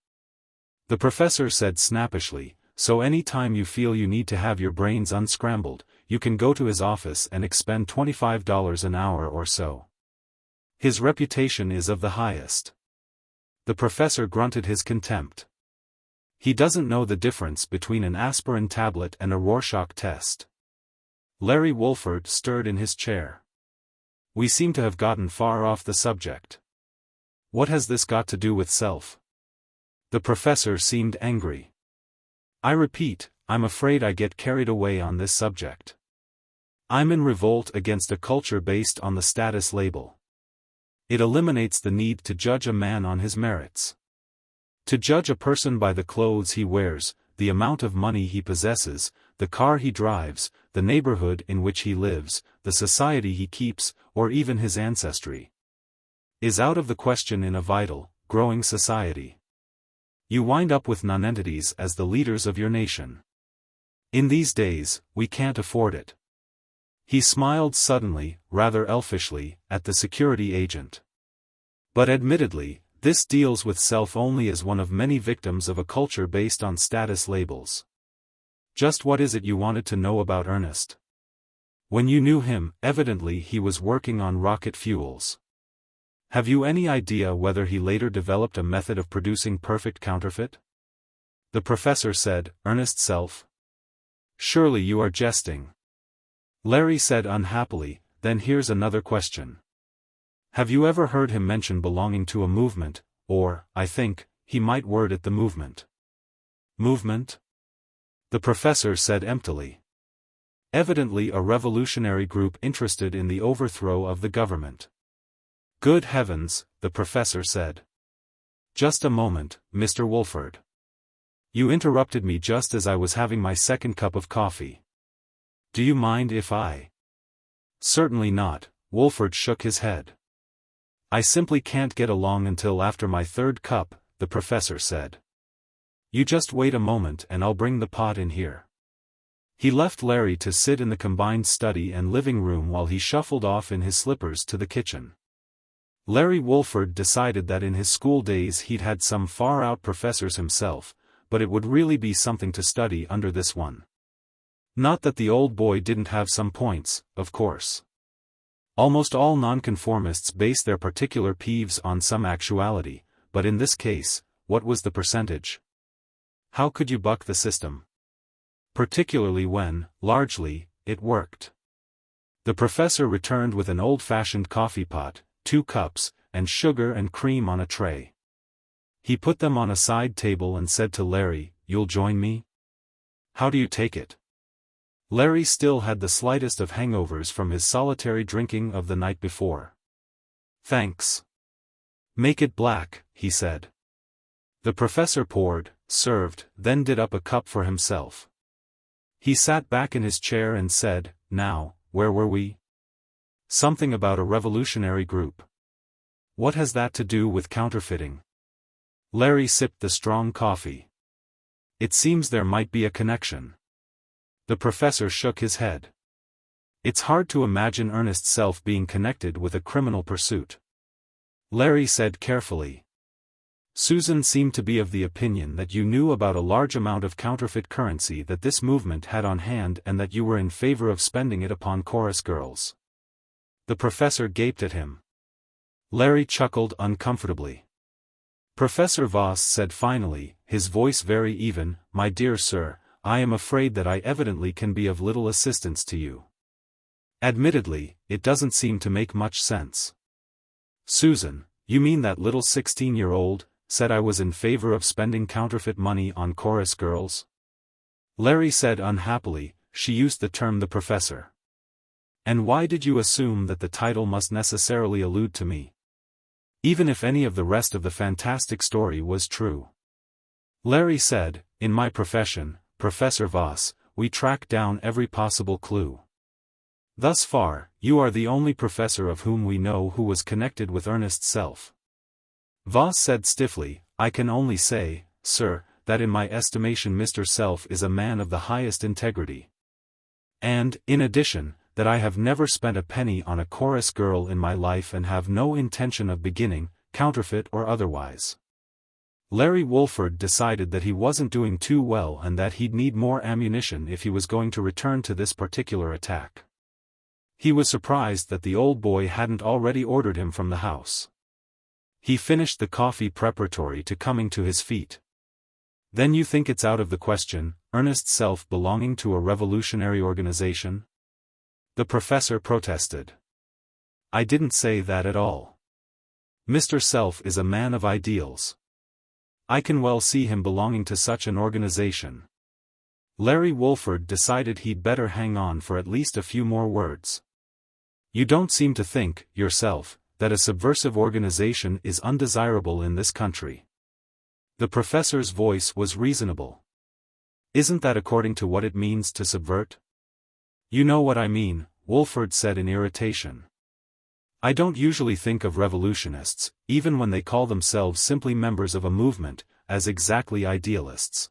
The professor said snappishly, so any time you feel you need to have your brains unscrambled, you can go to his office and expend $25 an hour or so. His reputation is of the highest. The professor grunted his contempt. He doesn't know the difference between an aspirin tablet and a Rorschach test. Larry Wolford stirred in his chair. We seem to have gotten far off the subject. What has this got to do with self? The professor seemed angry. I repeat, I'm afraid I get carried away on this subject. I'm in revolt against a culture based on the status label. It eliminates the need to judge a man on his merits. To judge a person by the clothes he wears, the amount of money he possesses, the car he drives, the neighborhood in which he lives, the society he keeps, or even his ancestry, is out of the question in a vital, growing society. You wind up with nonentities as the leaders of your nation. In these days, we can't afford it. He smiled suddenly, rather elfishly, at the security agent. But admittedly, this deals with self only as one of many victims of a culture based on status labels. Just what is it you wanted to know about Ernest? When you knew him, evidently he was working on rocket fuels. Have you any idea whether he later developed a method of producing perfect counterfeit? The professor said, Ernest self? Surely you are jesting. Larry said unhappily, then here's another question. Have you ever heard him mention belonging to a movement, or, I think, he might word it the movement? Movement? The professor said emptily. Evidently a revolutionary group interested in the overthrow of the government. Good heavens, the professor said. Just a moment, Mr. Wolford. You interrupted me just as I was having my second cup of coffee. Do you mind if I? Certainly not, Wolford shook his head. I simply can't get along until after my third cup, the professor said. You just wait a moment and I'll bring the pot in here. He left Larry to sit in the combined study and living room while he shuffled off in his slippers to the kitchen. Larry Wolford decided that in his school days he'd had some far-out professors himself, but it would really be something to study under this one. Not that the old boy didn't have some points, of course. Almost all nonconformists base their particular peeves on some actuality, but in this case, what was the percentage? How could you buck the system? Particularly when, largely, it worked. The professor returned with an old-fashioned coffee pot, 2 cups, and sugar and cream on a tray. He put them on a side table and said to Larry, You'll join me? How do you take it? Larry still had the slightest of hangovers from his solitary drinking of the night before. "Thanks. Make it black," he said. The professor poured, served, then did up a cup for himself. He sat back in his chair and said, "Now, where were we?" "Something about a revolutionary group. What has that to do with counterfeiting?" Larry sipped the strong coffee. "It seems there might be a connection." The professor shook his head. "It's hard to imagine Ernest's self being connected with a criminal pursuit." Larry said carefully. "Susan seemed to be of the opinion that you knew about a large amount of counterfeit currency that this movement had on hand and that you were in favor of spending it upon chorus girls." The professor gaped at him. Larry chuckled uncomfortably. Professor Voss said finally, his voice very even, "My dear sir, I am afraid that I evidently can be of little assistance to you. Admittedly, it doesn't seem to make much sense." "Susan, you mean that little 16-year-old, said I was in favor of spending counterfeit money on chorus girls?" Larry said unhappily, "She used the term the professor." "And why did you assume that the title must necessarily allude to me? Even if any of the rest of the fantastic story was true." Larry said, "In my profession, Professor Voss, we track down every possible clue. Thus far, you are the only professor of whom we know who was connected with Ernest's self." Voss said stiffly, "I can only say, sir, that in my estimation Mr. Self is a man of the highest integrity. And, in addition, that I have never spent a penny on a chorus girl in my life and have no intention of beginning, counterfeit or otherwise." Larry Wolford decided that he wasn't doing too well and that he'd need more ammunition if he was going to return to this particular attack. He was surprised that the old boy hadn't already ordered him from the house. He finished the coffee preparatory to coming to his feet. "Then you think it's out of the question, Ernest's self belonging to a revolutionary organization?" The professor protested. "I didn't say that at all. Mr. Self is a man of ideals. I can well see him belonging to such an organization." Larry Wolford decided he'd better hang on for at least a few more words. "You don't seem to think, yourself, that a subversive organization is undesirable in this country." The professor's voice was reasonable. "Isn't that according to what it means to subvert?" "You know what I mean," Wolford said in irritation. "I don't usually think of revolutionists, even when they call themselves simply members of a movement, as exactly idealists."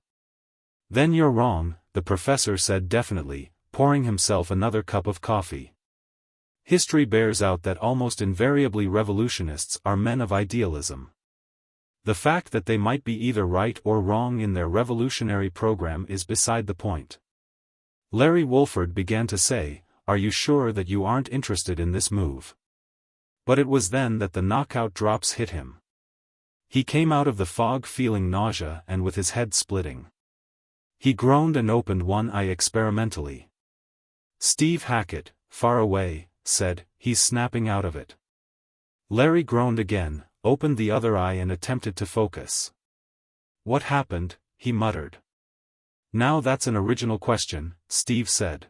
"Then you're wrong," the professor said definitely, pouring himself another cup of coffee. "History bears out that almost invariably revolutionists are men of idealism. The fact that they might be either right or wrong in their revolutionary program is beside the point." Larry Wolford began to say, "Are you sure that you aren't interested in this move?" But it was then that the knockout drops hit him. He came out of the fog feeling nausea and with his head splitting. He groaned and opened one eye experimentally. Steve Hackett, far away, said, "He's snapping out of it." Larry groaned again, opened the other eye and attempted to focus. "What happened?" he muttered. "Now that's an original question," Steve said.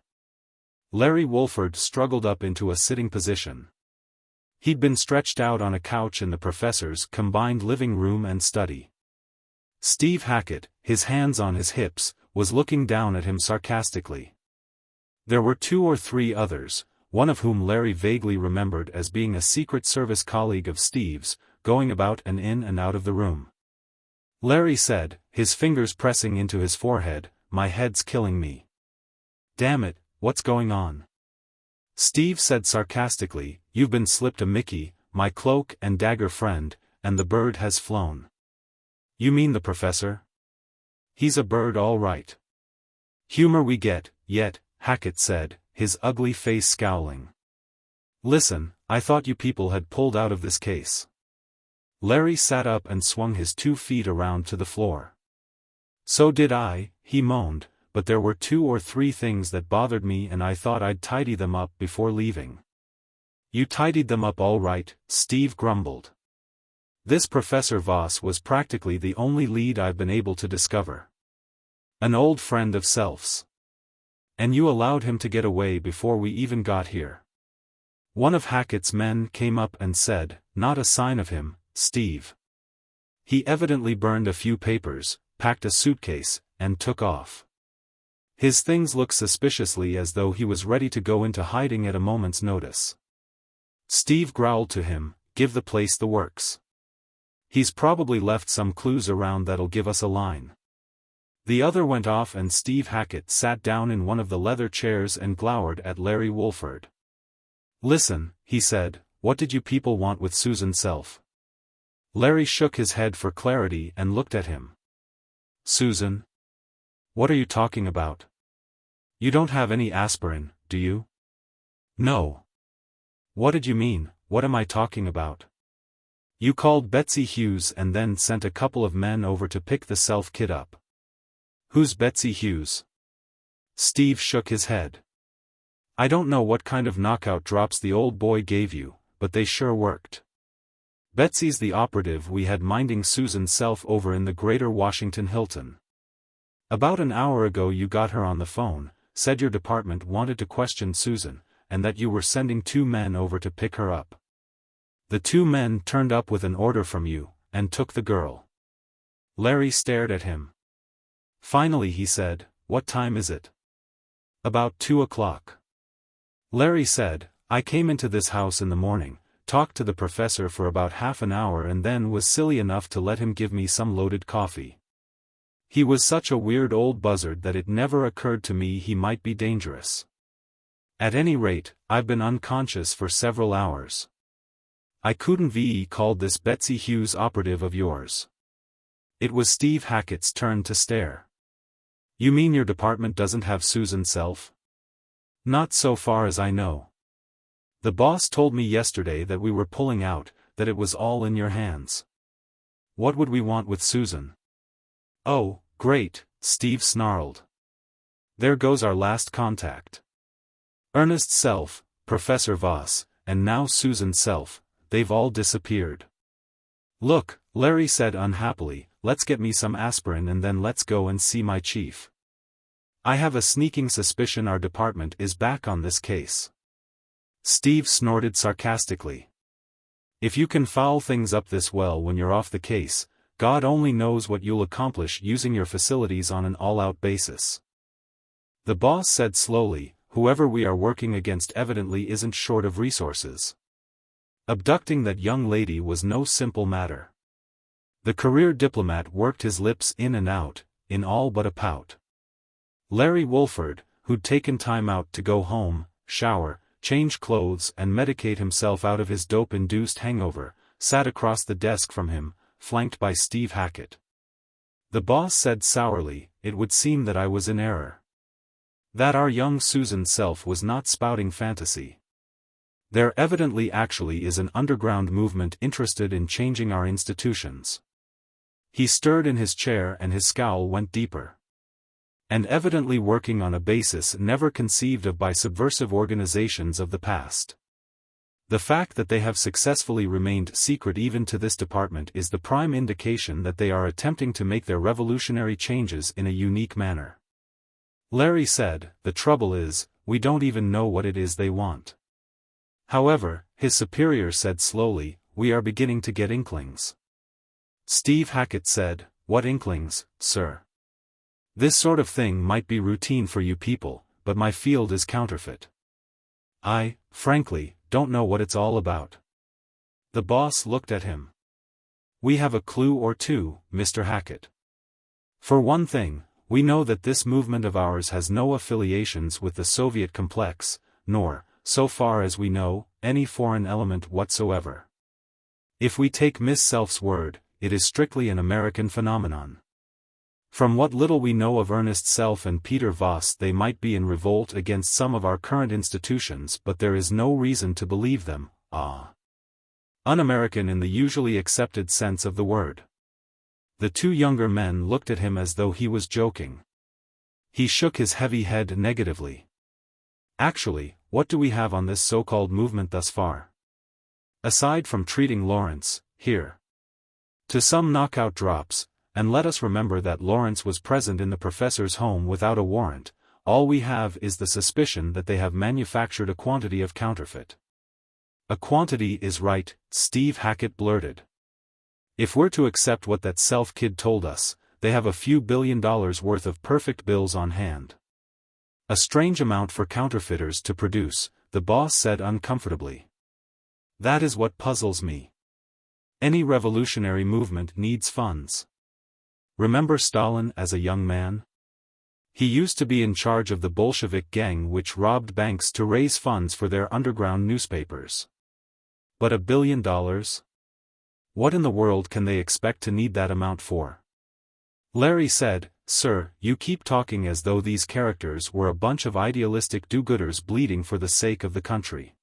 Larry Wolford struggled up into a sitting position. He'd been stretched out on a couch in the professor's combined living room and study. Steve Hackett, his hands on his hips, was looking down at him sarcastically. There were 2 or 3 others, one of whom Larry vaguely remembered as being a Secret Service colleague of Steve's, going about and in and out of the room. Larry said, his fingers pressing into his forehead, "My head's killing me. Damn it, what's going on?" Steve said sarcastically, "You've been slipped a Mickey, my cloak and dagger friend, and the bird has flown." "You mean the professor?" "He's a bird all right." "Humor we get, yet," Hackett said, his ugly face scowling. "Listen, I thought you people had pulled out of this case." Larry sat up and swung his 2 feet around to the floor. "So did I," he moaned, "but there were 2 or 3 things that bothered me and I thought I'd tidy them up before leaving." "You tidied them up all right," Steve grumbled. "This Professor Voss was practically the only lead I've been able to discover. An old friend of Self's. And you allowed him to get away before we even got here. One of Hackett's men came up and said, "Not a sign of him, Steve. He evidently burned a few papers, packed a suitcase, and took off. His things look suspiciously as though he was ready to go into hiding at a moment's notice." Steve growled to him, "Give the place the works. He's probably left some clues around that'll give us a line." The other went off and Steve Hackett sat down in one of the leather chairs and glowered at Larry Wolford. "Listen," he said, "what did you people want with Susan Self?" Larry shook his head for clarity and looked at him. "Susan? What are you talking about? You don't have any aspirin, do you?" "No." "What did you mean, what am I talking about?" "You called Betsy Hughes and then sent a couple of men over to pick the Self kid up." "Who's Betsy Hughes?" Steve shook his head. "I don't know what kind of knockout drops the old boy gave you, but they sure worked. Betsy's the operative we had minding Susan Self over in the Greater Washington Hilton. About an hour ago you got her on the phone, said your department wanted to question Susan, and that you were sending 2 men over to pick her up. The 2 men turned up with an order from you, and took the girl." Larry stared at him. Finally he said, "What time is it?" "About 2 o'clock. Larry said, "I came into this house in the morning, talked to the professor for about half an hour and then was silly enough to let him give me some loaded coffee. He was such a weird old buzzard that it never occurred to me he might be dangerous. At any rate, I've been unconscious for several hours. I couldn't ve called this Betsy Hughes operative of yours." It was Steve Hackett's turn to stare. "You mean your department doesn't have Susan Self?" "Not so far as I know. The boss told me yesterday that we were pulling out, that it was all in your hands. What would we want with Susan?" "Oh, great," Steve snarled. "There goes our last contact. Ernest Self, Professor Voss, and now Susan Self, they've all disappeared." "Look," Larry said unhappily, "let's get me some aspirin and then let's go and see my chief. I have a sneaking suspicion our department is back on this case." Steve snorted sarcastically. "If you can foul things up this well when you're off the case, God only knows what you'll accomplish using your facilities on an all-out basis." The boss said slowly, "Whoever we are working against evidently isn't short of resources. Abducting that young lady was no simple matter." The career diplomat worked his lips in and out, in all but a pout. Larry Wolford, who'd taken time out to go home, shower, change clothes and medicate himself out of his dope-induced hangover, sat across the desk from him, flanked by Steve Hackett. The boss said sourly, "It would seem that I was in error. That our young Susan Self was not spouting fantasy. There evidently actually is an underground movement interested in changing our institutions." He stirred in his chair and his scowl went deeper. "And evidently working on a basis never conceived of by subversive organizations of the past. The fact that they have successfully remained secret even to this department is the prime indication that they are attempting to make their revolutionary changes in a unique manner." Larry said, "The trouble is, we don't even know what it is they want." However, his superior said slowly, "We are beginning to get inklings." Steve Hackett said, "What inklings, sir?" "This sort of thing might be routine for you people, but my field is counterfeit. I, frankly, don't know what it's all about." The boss looked at him. "We have a clue or two, Mr. Hackett. For one thing, we know that this movement of ours has no affiliations with the Soviet complex, nor, so far as we know, any foreign element whatsoever. If we take Miss Self's word, it is strictly an American phenomenon. From what little we know of Ernest Self and Peter Voss, they might be in revolt against some of our current institutions, but there is no reason to believe them, un-American in the usually accepted sense of the word." The 2 younger men looked at him as though he was joking. He shook his heavy head negatively. "Actually, what do we have on this so-called movement thus far? Aside from treating Lawrence, here, to some knockout drops, and let us remember that Lawrence was present in the professor's home without a warrant, all we have is the suspicion that they have manufactured a quantity of counterfeit. A quantity is right, Steve Hackett blurted. If we're to accept what that self-kid told us, they have a few $1 billion worth of perfect bills on hand. A strange amount for counterfeiters to produce, the boss said uncomfortably. That is what puzzles me. Any revolutionary movement needs funds. Remember Stalin as a young man? He used to be in charge of the Bolshevik gang which robbed banks to raise funds for their underground newspapers. But $1 billion? What in the world can they expect to need that amount for? Larry said, Sir, you keep talking as though these characters were a bunch of idealistic do-gooders bleeding for the sake of the country.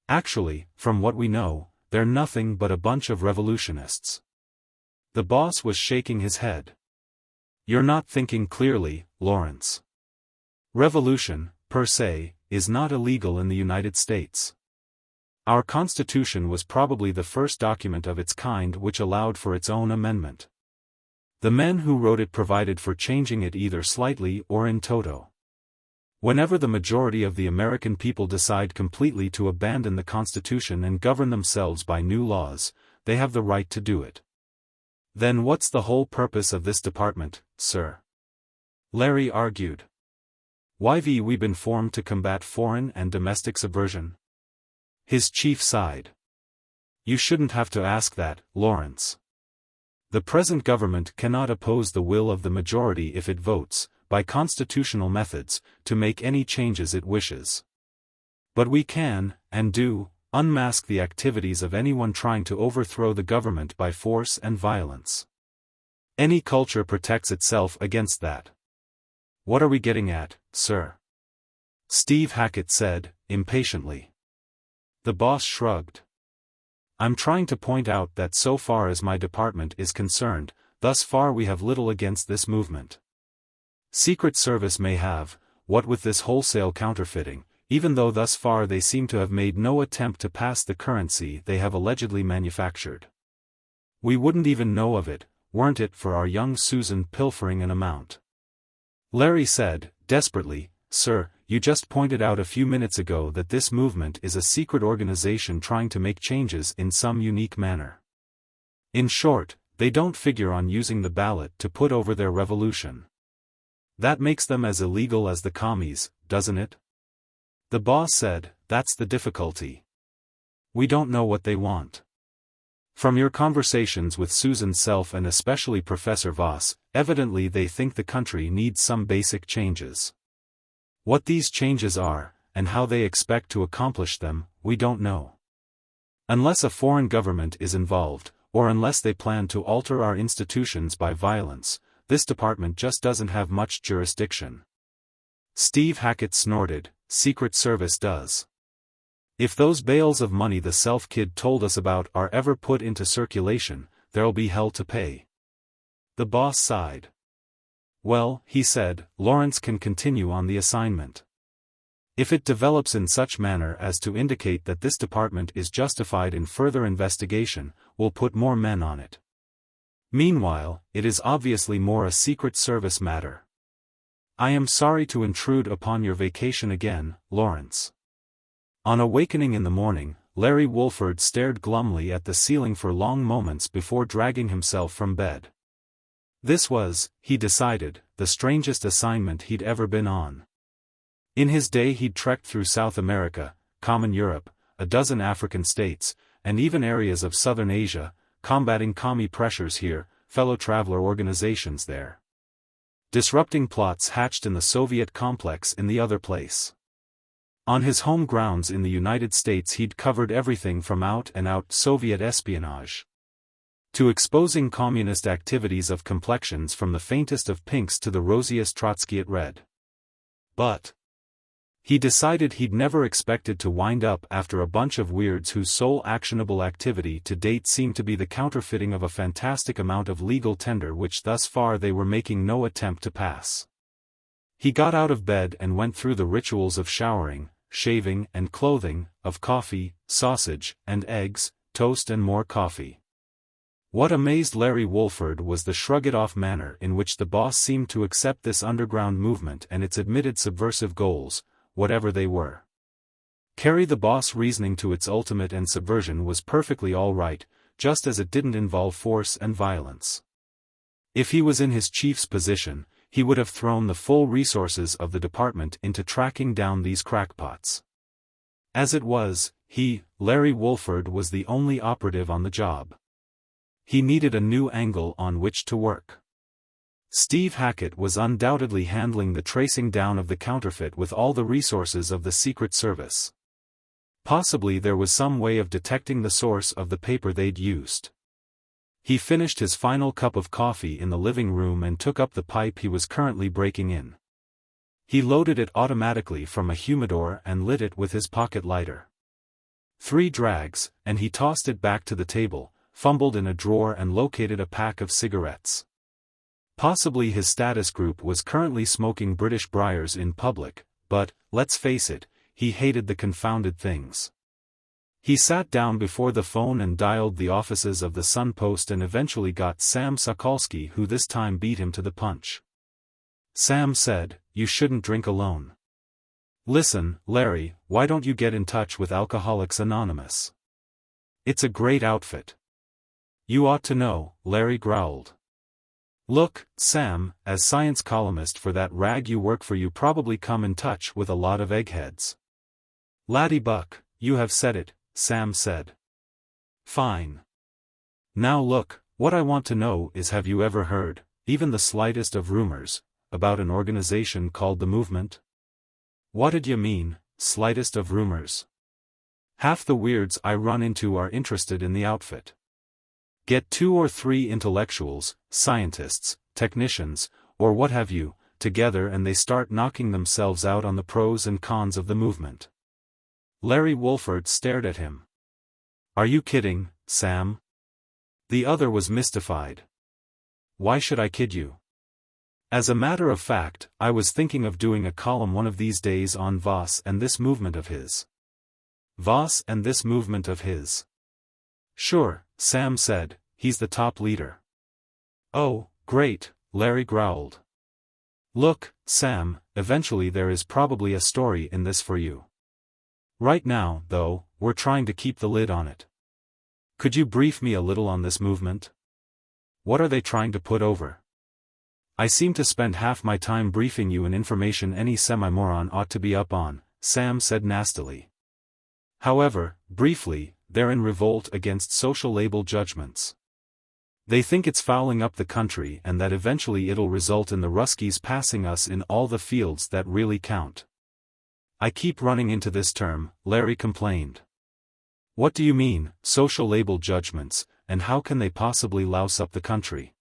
Actually, from what we know, they're nothing but a bunch of revolutionists. The boss was shaking his head. You're not thinking clearly, Lawrence. Revolution, per se, is not illegal in the United States. Our Constitution was probably the first document of its kind which allowed for its own amendment. The men who wrote it provided for changing it either slightly or in toto. Whenever the majority of the American people decide completely to abandon the Constitution and govern themselves by new laws, they have the right to do it. Then what's the whole purpose of this department, sir? Larry argued. We've been formed to combat foreign and domestic subversion. His chief sighed. You shouldn't have to ask that, Lawrence. The present government cannot oppose the will of the majority if it votes, by constitutional methods, to make any changes it wishes. But we can, and do, unmask the activities of anyone trying to overthrow the government by force and violence. Any culture protects itself against that. What are we getting at, sir? Steve Hackett said, impatiently. The boss shrugged. I'm trying to point out that so far as my department is concerned, thus far we have little against this movement. Secret Service may have, what with this wholesale counterfeiting, even though thus far they seem to have made no attempt to pass the currency they have allegedly manufactured. We wouldn't even know of it, weren't it for our young Susan pilfering an amount. Larry said, desperately, Sir, you just pointed out a few minutes ago that this movement is a secret organization trying to make changes in some unique manner. In short, they don't figure on using the ballot to put over their revolution. That makes them as illegal as the commies, doesn't it? The boss said, that's the difficulty. We don't know what they want. From your conversations with Susan Self and especially Professor Voss, evidently they think the country needs some basic changes. What these changes are, and how they expect to accomplish them, we don't know. Unless a foreign government is involved, or unless they plan to alter our institutions by violence, this department just doesn't have much jurisdiction. Steve Hackett snorted, Secret Service does. If those bales of money the self-kid told us about are ever put into circulation, there'll be hell to pay. The boss sighed. Well, he said, Lawrence can continue on the assignment. If it develops in such manner as to indicate that this department is justified in further investigation, we'll put more men on it. Meanwhile, it is obviously more a Secret Service matter. I am sorry to intrude upon your vacation again, Lawrence. On awakening in the morning, Larry Wolford stared glumly at the ceiling for long moments before dragging himself from bed. This was, he decided, the strangest assignment he'd ever been on. In his day he'd trekked through South America, common Europe, a dozen African states, and even areas of southern Asia, combating commie pressures here, fellow traveler organizations there. Disrupting plots hatched in the Soviet complex in the other place. On his home grounds in the United States he'd covered everything from out-and-out Soviet espionage to exposing communist activities of complexions from the faintest of pinks to the rosiest Trotskyite red. But he decided he'd never expected to wind up after a bunch of weirds whose sole actionable activity to date seemed to be the counterfeiting of a fantastic amount of legal tender which thus far they were making no attempt to pass. He got out of bed and went through the rituals of showering, shaving and clothing, of coffee, sausage, and eggs, toast and more coffee. What amazed Larry Wolford was the shrug-it-off manner in which the boss seemed to accept this underground movement and its admitted subversive goals, whatever they were. Carry the boss reasoning to its ultimate, and subversion was perfectly all right, just as it didn't involve force and violence. If he was in his chief's position, he would have thrown the full resources of the department into tracking down these crackpots. As it was, Larry Wolford, was the only operative on the job. He needed a new angle on which to work. Steve Hackett was undoubtedly handling the tracing down of the counterfeit with all the resources of the Secret Service. Possibly there was some way of detecting the source of the paper they'd used. He finished his final cup of coffee in the living room and took up the pipe he was currently breaking in. He loaded it automatically from a humidor and lit it with his pocket lighter. 3 drags, and he tossed it back to the table, fumbled in a drawer and located a pack of cigarettes. Possibly his status group was currently smoking British briars in public, but, let's face it, he hated the confounded things. He sat down before the phone and dialed the offices of the Sun Post and eventually got Sam Sokolsky, who this time beat him to the punch. Sam said, "You shouldn't drink alone. Listen, Larry, why don't you get in touch with Alcoholics Anonymous? It's a great outfit." "You ought to know," Larry growled. "Look, Sam, as science columnist for that rag you work for, you probably come in touch with a lot of eggheads." "Laddie-buck, you have said it," Sam said. "Fine. Now look, what I want to know is, have you ever heard, even the slightest of rumors, about an organization called the Movement?" "What'd you mean, slightest of rumors?" "Half the weirds I run into are interested in the outfit. Get 2 or 3 intellectuals, scientists, technicians, or what have you, together and they start knocking themselves out on the pros and cons of the movement." Larry Wolford stared at him. "Are you kidding, Sam?" The other was mystified. "Why should I kid you? As a matter of fact, I was thinking of doing a column one of these days on Voss and this movement of his." "Voss and this movement of his?" "Sure," Sam said, "he's the top leader." "Oh, great," Larry growled. "Look, Sam, eventually there is probably a story in this for you. Right now, though, we're trying to keep the lid on it. Could you brief me a little on this movement? What are they trying to put over? I seem to spend half my time briefing you in information any semi-moron ought to be up on," Sam said nastily. "However, briefly, they're in revolt against social label judgments. They think it's fouling up the country and that eventually it'll result in the Ruskies passing us in all the fields that really count." "I keep running into this term," Larry complained. "What do you mean, social label judgments, and how can they possibly louse up the country?"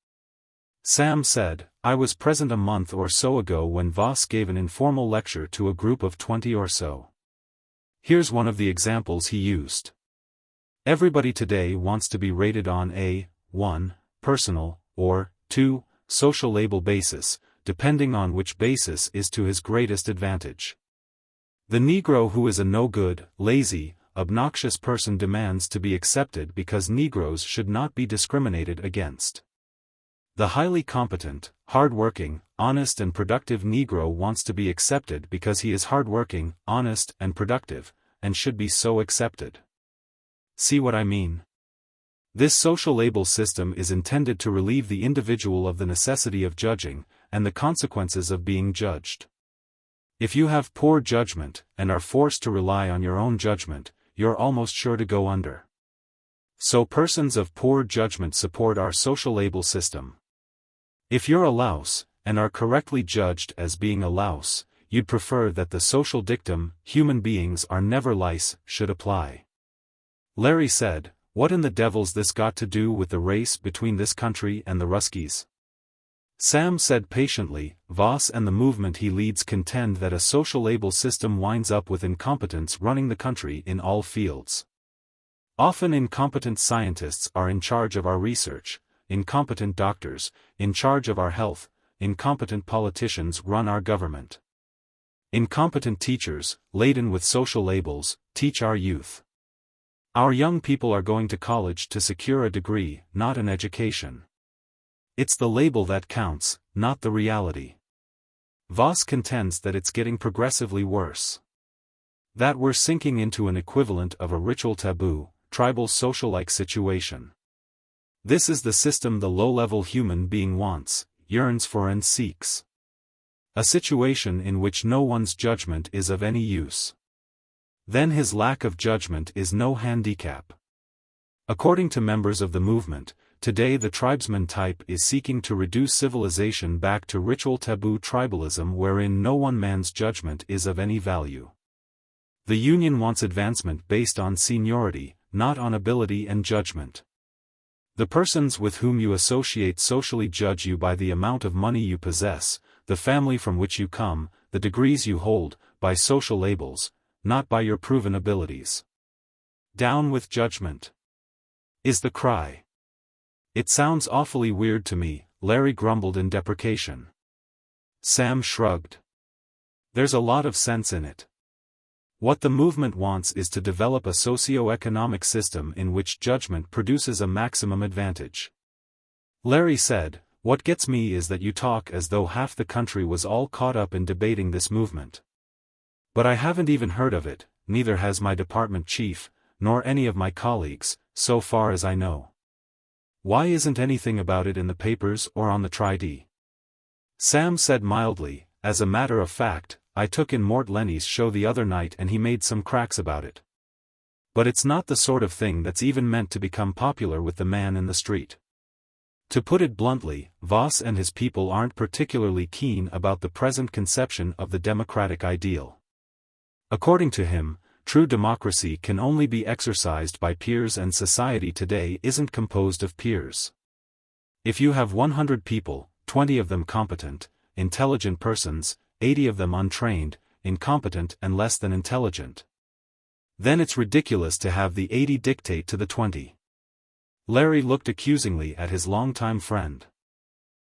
Sam said, "I was present a month or so ago when Voss gave an informal lecture to a group of 20 or so. Here's one of the examples he used. Everybody today wants to be rated on a 1. Personal, or 2. Social label basis, depending on which basis is to his greatest advantage. The Negro who is a no-good, lazy, obnoxious person demands to be accepted because Negroes should not be discriminated against. The highly competent, hard-working, honest and productive Negro wants to be accepted because he is hard-working, honest and productive, and should be so accepted. See what I mean? This social label system is intended to relieve the individual of the necessity of judging, and the consequences of being judged. If you have poor judgment, and are forced to rely on your own judgment, you're almost sure to go under. So persons of poor judgment support our social label system. If you're a louse, and are correctly judged as being a louse, you'd prefer that the social dictum, human beings are never lice, should apply." Larry said, "What in the devil's this got to do with the race between this country and the Ruskies?" Sam said patiently, "Voss and the movement he leads contend that a social label system winds up with incompetence running the country in all fields. Often incompetent scientists are in charge of our research, incompetent doctors, in charge of our health, incompetent politicians run our government. Incompetent teachers, laden with social labels, teach our youth. Our young people are going to college to secure a degree, not an education. It's the label that counts, not the reality. Voss contends that it's getting progressively worse. That we're sinking into an equivalent of a ritual taboo, tribal social-like situation. This is the system the low-level human being wants, yearns for and seeks. A situation in which no one's judgment is of any use. Then his lack of judgment is no handicap. According to members of the movement, today the tribesman type is seeking to reduce civilization back to ritual taboo tribalism wherein no one man's judgment is of any value. The union wants advancement based on seniority, not on ability and judgment. The persons with whom you associate socially judge you by the amount of money you possess, the family from which you come, the degrees you hold, by social labels, not by your proven abilities. Down with judgment, is the cry. It sounds awfully weird to me, Larry grumbled in deprecation. Sam shrugged. There's a lot of sense in it. What the movement wants is to develop a socioeconomic system in which judgment produces a maximum advantage. Larry said, "What gets me is that you talk as though half the country was all caught up in debating this movement. But I haven't even heard of it, neither has my department chief, nor any of my colleagues, so far as I know. Why isn't anything about it in the papers or on the Tri-D?" Sam said mildly, "As a matter of fact, I took in Mort Lenny's show the other night and he made some cracks about it. But it's not the sort of thing that's even meant to become popular with the man in the street." To put it bluntly, Voss and his people aren't particularly keen about the present conception of the democratic ideal. According to him, true democracy can only be exercised by peers and society today isn't composed of peers. If you have 100 people, 20 of them competent, intelligent persons, 80 of them untrained, incompetent and less than intelligent, then it's ridiculous to have the 80 dictate to the 20. Larry looked accusingly at his longtime friend.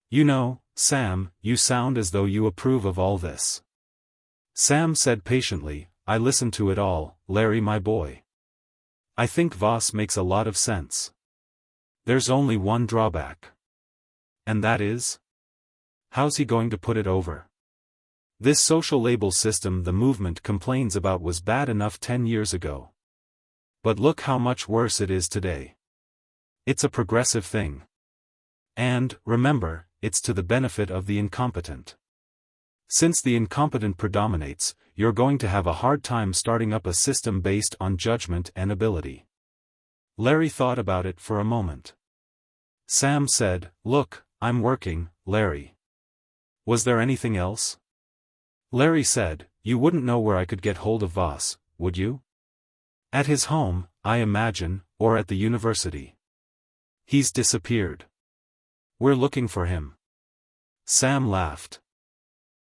"You know, Sam, you sound as though you approve of all this." Sam said patiently, "I listen to it all, Larry my boy. I think Voss makes a lot of sense. There's only one drawback. And that is? How's he going to put it over? This social label system the movement complains about was bad enough 10 years ago. But look how much worse it is today. It's a progressive thing. And, remember, it's to the benefit of the incompetent. Since the incompetent predominates, you're going to have a hard time starting up a system based on judgment and ability." Larry thought about it for a moment. Sam said, "Look, I'm working, Larry. Was there anything else?" Larry said, "You wouldn't know where I could get hold of Voss, would you? At his home, I imagine, or at the university. He's disappeared. We're looking for him." Sam laughed.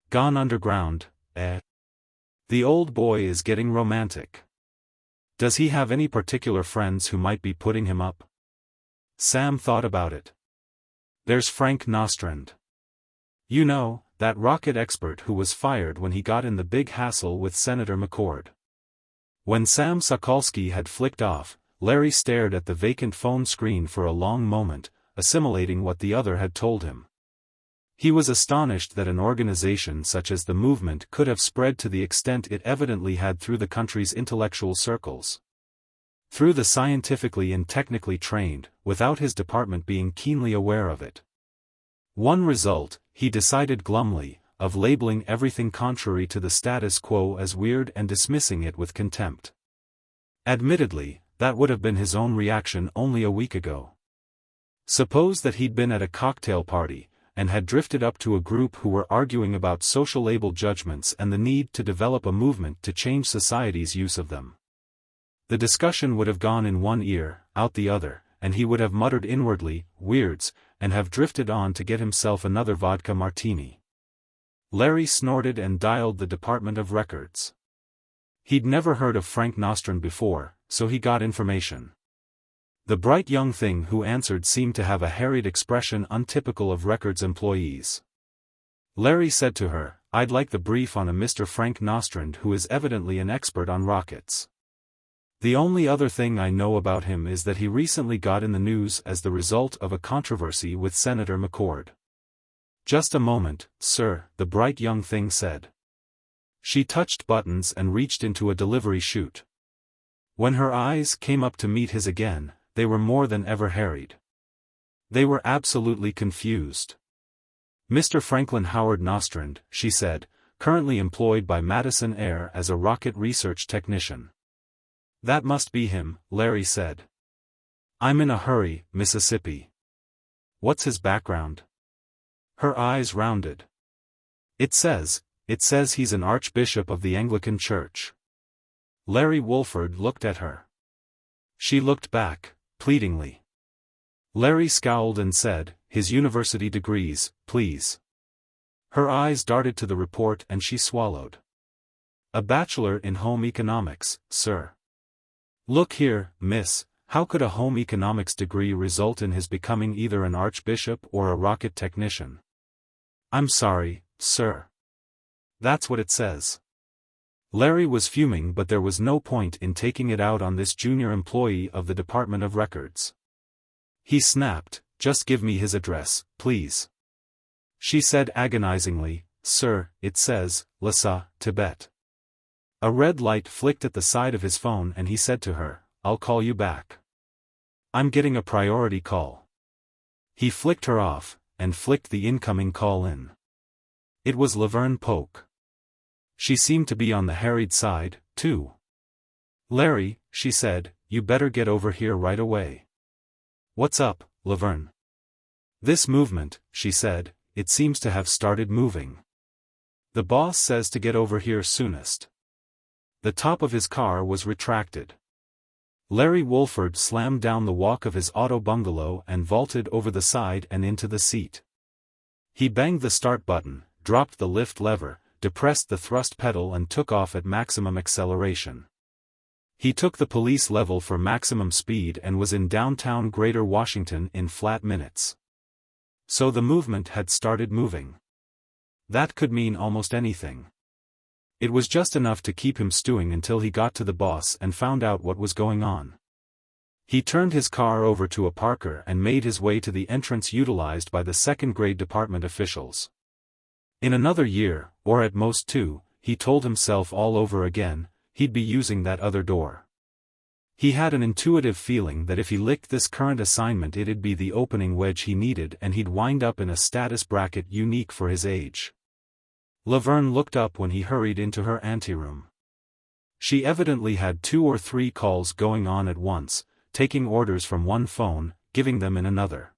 "Gone underground, eh? The old boy is getting romantic. Does he have any particular friends who might be putting him up?" Sam thought about it. "There's Frank Nostrand. You know, that rocket expert who was fired when he got in the big hassle with Senator McCord." When Sam Sokolsky had flicked off, Larry stared at the vacant phone screen for a long moment, assimilating what the other had told him. He was astonished that an organization such as the movement could have spread to the extent it evidently had through the country's intellectual circles. Through the scientifically and technically trained, without his department being keenly aware of it. One result, he decided glumly, of labeling everything contrary to the status quo as weird and dismissing it with contempt. Admittedly, that would have been his own reaction only a week ago. Suppose that he'd been at a cocktail party, and had drifted up to a group who were arguing about social label judgments and the need to develop a movement to change society's use of them. The discussion would have gone in one ear, out the other, and he would have muttered inwardly, "Weirds," and have drifted on to get himself another vodka martini. Larry snorted and dialed the Department of Records. He'd never heard of Frank Nostrand before, so he got information. The bright young thing who answered seemed to have a harried expression untypical of Records employees. Larry said to her, "I'd like the brief on a Mr. Frank Nostrand who is evidently an expert on rockets." The only other thing I know about him is that he recently got in the news as the result of a controversy with Senator McCord. Just a moment, sir, the bright young thing said. She touched buttons and reached into a delivery chute. When her eyes came up to meet his again, they were more than ever harried. They were absolutely confused. Mr. Franklin Howard Nostrand, she said, currently employed by Madison Air as a rocket research technician. That must be him, Larry said. I'm in a hurry, Mississippi. What's his background? Her eyes rounded. It says he's an archbishop of the Anglican Church. Larry Wolford looked at her. She looked back, pleadingly. Larry scowled and said, his university degrees, please. Her eyes darted to the report and she swallowed. A bachelor in home economics, sir. Look here, miss, how could a home economics degree result in his becoming either an archbishop or a rocket technician? I'm sorry, sir. That's what it says. Larry was fuming, but there was no point in taking it out on this junior employee of the Department of Records. He snapped, just give me his address, please. She said agonizingly, sir, it says, Lhasa, Tibet. A red light flicked at the side of his phone and he said to her, I'll call you back. I'm getting a priority call. He flicked her off, and flicked the incoming call in. It was Laverne Polk. She seemed to be on the harried side, too. Larry, she said, you better get over here right away. What's up, Laverne? This movement, she said, it seems to have started moving. The boss says to get over here soonest. The top of his car was retracted. Larry Wolford slammed down the walk of his auto bungalow and vaulted over the side and into the seat. He banged the start button, dropped the lift lever, depressed the thrust pedal and took off at maximum acceleration. He took the police level for maximum speed and was in downtown Greater Washington in flat minutes. So the movement had started moving. That could mean almost anything. It was just enough to keep him stewing until he got to the boss and found out what was going on. He turned his car over to a parker and made his way to the entrance utilized by the second-grade department officials. In another year, or at most 2, he told himself all over again, he'd be using that other door. He had an intuitive feeling that if he licked this current assignment it'd be the opening wedge he needed and he'd wind up in a status bracket unique for his age. Laverne looked up when he hurried into her anteroom. She evidently had 2 or 3 calls going on at once, taking orders from one phone, giving them in another.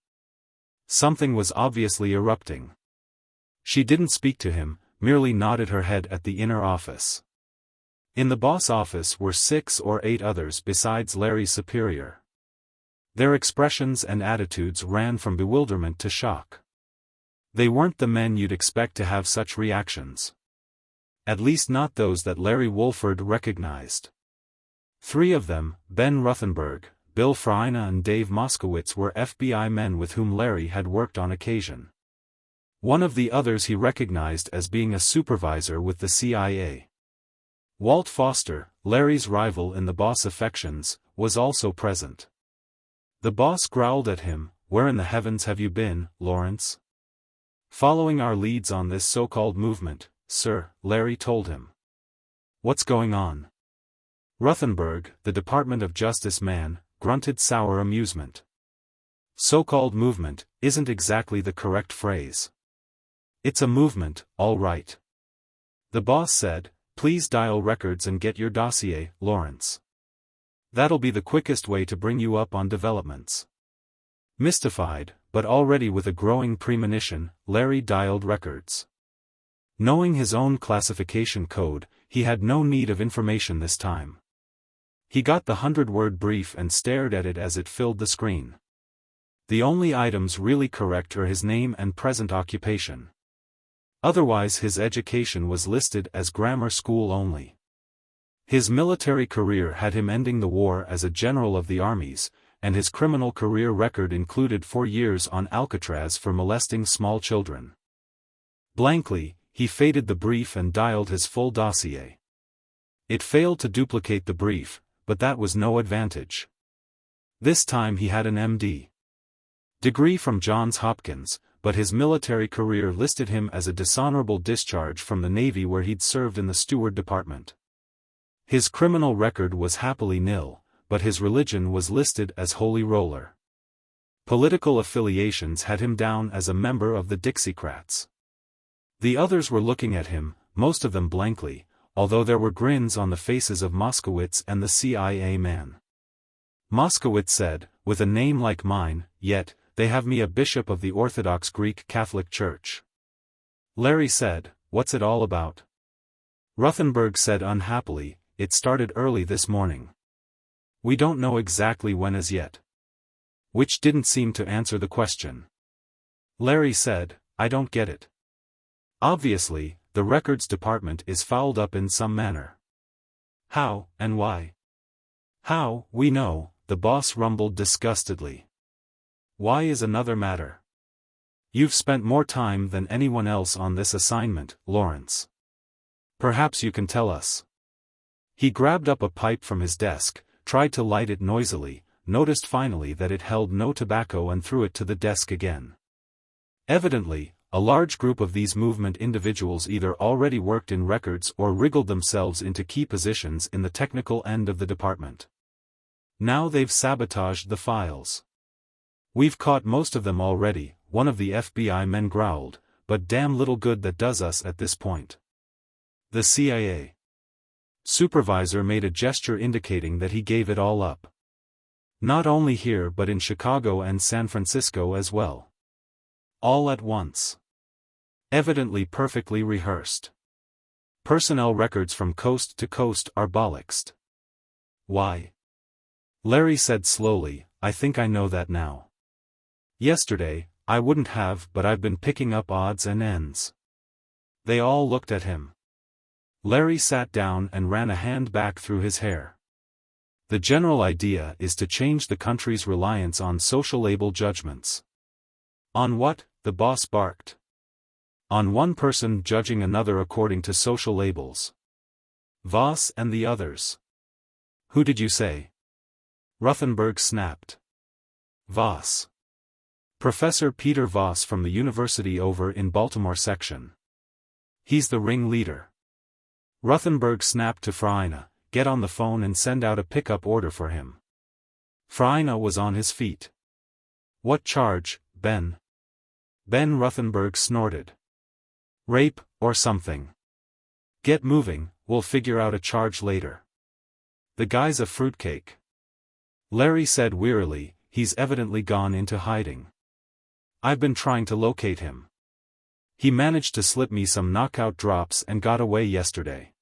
Something was obviously erupting. She didn't speak to him, merely nodded her head at the inner office. In the boss office were 6 or 8 others besides Larry's superior. Their expressions and attitudes ran from bewilderment to shock. They weren't the men you'd expect to have such reactions. At least not those that Larry Wolford recognized. 3 of them, Ben Ruthenberg, Bill Freina and Dave Moskowitz, were FBI men with whom Larry had worked on occasion. One of the others he recognized as being a supervisor with the CIA. Walt Foster, Larry's rival in the boss affections, was also present. The boss growled at him, "Where in the heavens have you been, Lawrence?" "Following our leads on this so-called movement, sir," Larry told him. "What's going on?" Ruthenberg, the Department of Justice man, grunted sour amusement. "So-called movement isn't exactly the correct phrase. It's a movement, all right." The boss said, "Please dial records and get your dossier, Lawrence. That'll be the quickest way to bring you up on developments." Mystified, but already with a growing premonition, Larry dialed records. Knowing his own classification code, he had no need of information this time. He got the 100-word brief and stared at it as it filled the screen. The only items really correct are his name and present occupation. Otherwise his education was listed as grammar school only. His military career had him ending the war as a general of the armies, and his criminal career record included 4 years on Alcatraz for molesting small children. Blankly, he faded the brief and dialed his full dossier. It failed to duplicate the brief, but that was no advantage. This time he had an M.D. degree from Johns Hopkins, but his military career listed him as a dishonorable discharge from the Navy where he'd served in the steward department. His criminal record was happily nil, but his religion was listed as Holy Roller. Political affiliations had him down as a member of the Dixiecrats. The others were looking at him, most of them blankly, although there were grins on the faces of Moskowitz and the CIA man. Moskowitz said, "With a name like mine, yet, they have me a bishop of the Orthodox Greek Catholic Church." Larry said, "What's it all about?" Ruthenberg said unhappily, "It started early this morning. We don't know exactly when as yet." Which didn't seem to answer the question. Larry said, "I don't get it. Obviously, the records department is fouled up in some manner. How, and why?" "How, we know," the boss rumbled disgustedly. "Why is another matter. You've spent more time than anyone else on this assignment, Lawrence. Perhaps you can tell us." He grabbed up a pipe from his desk, tried to light it noisily, noticed finally that it held no tobacco and threw it to the desk again. Evidently, a large group of these movement individuals either already worked in records or wriggled themselves into key positions in the technical end of the department. Now they've sabotaged the files. "We've caught most of them already," one of the FBI men growled, "but damn little good that does us at this point." The CIA supervisor made a gesture indicating that he gave it all up. Not only here but in Chicago and San Francisco as well. All at once. Evidently perfectly rehearsed. Personnel records from coast to coast are bollocksed. Why? Larry said slowly, "I think I know that now. Yesterday, I wouldn't have, but I've been picking up odds and ends." They all looked at him. Larry sat down and ran a hand back through his hair. "The general idea is to change the country's reliance on social label judgments." "On what?" the boss barked. "On one person judging another according to social labels. Voss and the others." "Who did you say?" Ruthenberg snapped. "Voss. Professor Peter Voss from the university over in Baltimore section. He's the ringleader." Ruthenberg snapped to Freina, "Get on the phone and send out a pickup order for him." Freina was on his feet. "What charge, Ben?" Ben Ruthenberg snorted. "Rape, or something. Get moving, we'll figure out a charge later. The guy's a fruitcake." Larry said wearily, "He's evidently gone into hiding. I've been trying to locate him. He managed to slip me some knockout drops and got away yesterday."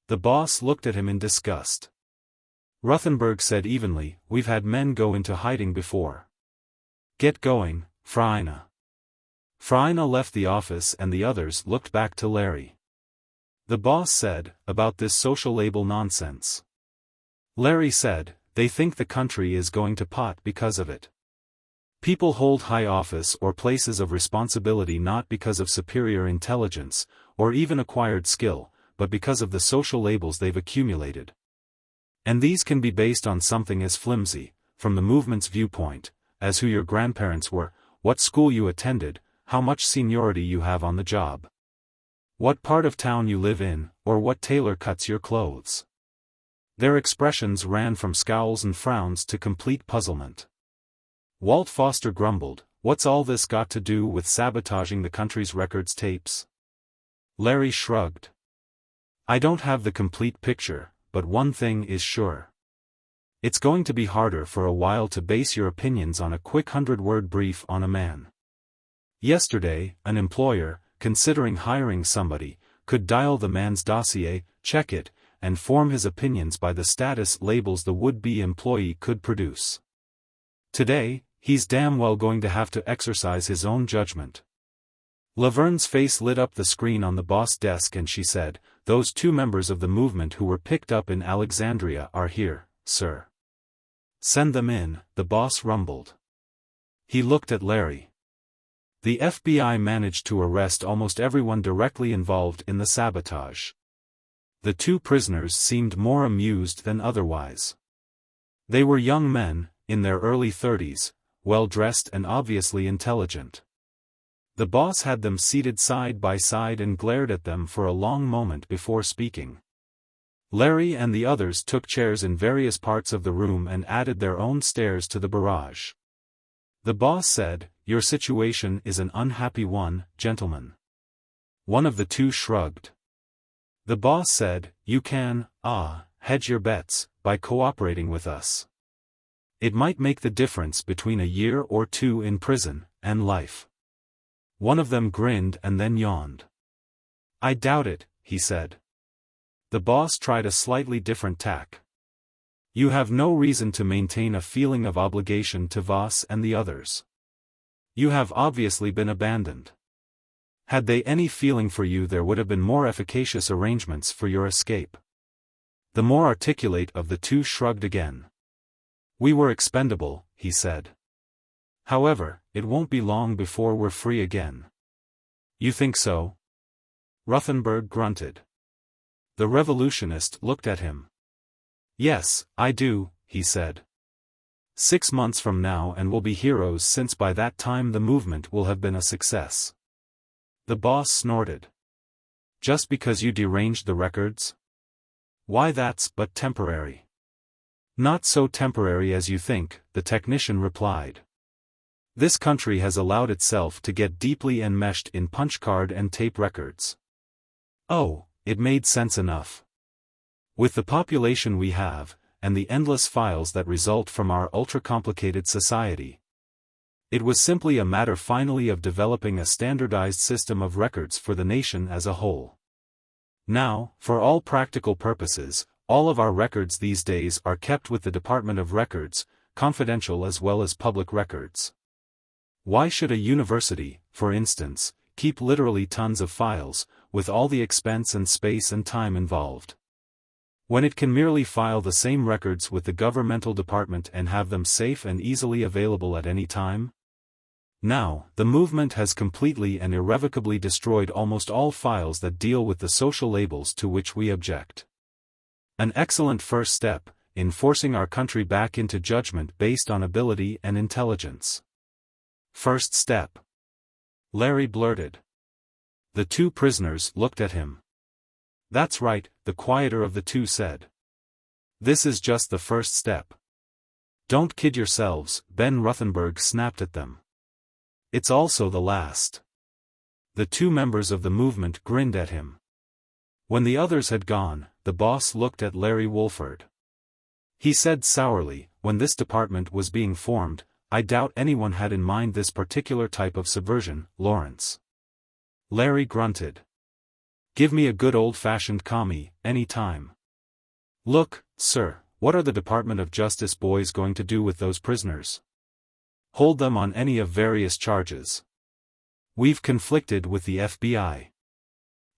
The boss looked at him in disgust. Ruthenberg said evenly, "We've had men go into hiding before. Get going, Freina." Freina left the office and the others looked back to Larry. The boss said, "About this social label nonsense." Larry said, "They think the country is going to pot because of it. People hold high office or places of responsibility not because of superior intelligence, or even acquired skill, but because of the social labels they've accumulated. And these can be based on something as flimsy, from the movement's viewpoint, as who your grandparents were, what school you attended, how much seniority you have on the job, what part of town you live in, or what tailor cuts your clothes." Their expressions ran from scowls and frowns to complete puzzlement. Walt Foster grumbled, "What's all this got to do with sabotaging the country's records tapes?" Larry shrugged. "I don't have the complete picture, but one thing is sure. It's going to be harder for a while to base your opinions on a quick 100-word brief on a man. Yesterday, an employer, considering hiring somebody, could dial the man's dossier, check it, and form his opinions by the status labels the would-be employee could produce. Today, he's damn well going to have to exercise his own judgment." Laverne's face lit up the screen on the boss desk and she said, "Those two members of the movement who were picked up in Alexandria are here, sir." "Send them in," the boss rumbled. He looked at Larry. The FBI managed to arrest almost everyone directly involved in the sabotage. The two prisoners seemed more amused than otherwise. They were young men, in their early 30s, well-dressed and obviously intelligent. The boss had them seated side by side and glared at them for a long moment before speaking. Larry and the others took chairs in various parts of the room and added their own stares to the barrage. The boss said, "Your situation is an unhappy one, gentlemen." One of the two shrugged. The boss said, "You can, hedge your bets, by cooperating with us. It might make the difference between a year or two in prison, and life." One of them grinned and then yawned. "I doubt it," he said. The boss tried a slightly different tack. "You have no reason to maintain a feeling of obligation to Voss and the others. You have obviously been abandoned. Had they any feeling for you, there would have been more efficacious arrangements for your escape." The more articulate of the two shrugged again. "We were expendable," he said. "However, it won't be long before we're free again." "You think so?" Ruthenberg grunted. The revolutionist looked at him. "Yes, I do," he said. 6 months from now and we'll be heroes, since by that time the movement will have been a success." The boss snorted. "Just because you deranged the records? Why, that's but temporary." "Not so temporary as you think," the technician replied. "This country has allowed itself to get deeply enmeshed in punchcard and tape records." Oh, it made sense enough. With the population we have, and the endless files that result from our ultra-complicated society, it was simply a matter finally of developing a standardized system of records for the nation as a whole. Now, for all practical purposes, all of our records these days are kept with the Department of Records, confidential as well as public records. Why should a university, for instance, keep literally tons of files, with all the expense and space and time involved, when it can merely file the same records with the governmental department and have them safe and easily available at any time? Now, the movement has completely and irrevocably destroyed almost all files that deal with the social labels to which we object. An excellent first step, in forcing our country back into judgment based on ability and intelligence. First step. Larry blurted. The two prisoners looked at him. "That's right," the quieter of the two said. "This is just the first step. Don't kid yourselves," Ben Ruthenberg snapped at them. "It's also the last." The two members of the movement grinned at him. When the others had gone, the boss looked at Larry Wolford. He said sourly, "When this department was being formed, I doubt anyone had in mind this particular type of subversion, Lawrence." Larry grunted. "Give me a good old-fashioned commie, any time. Look, sir, what are the Department of Justice boys going to do with those prisoners? Hold them on any of various charges. We've conflicted with the FBI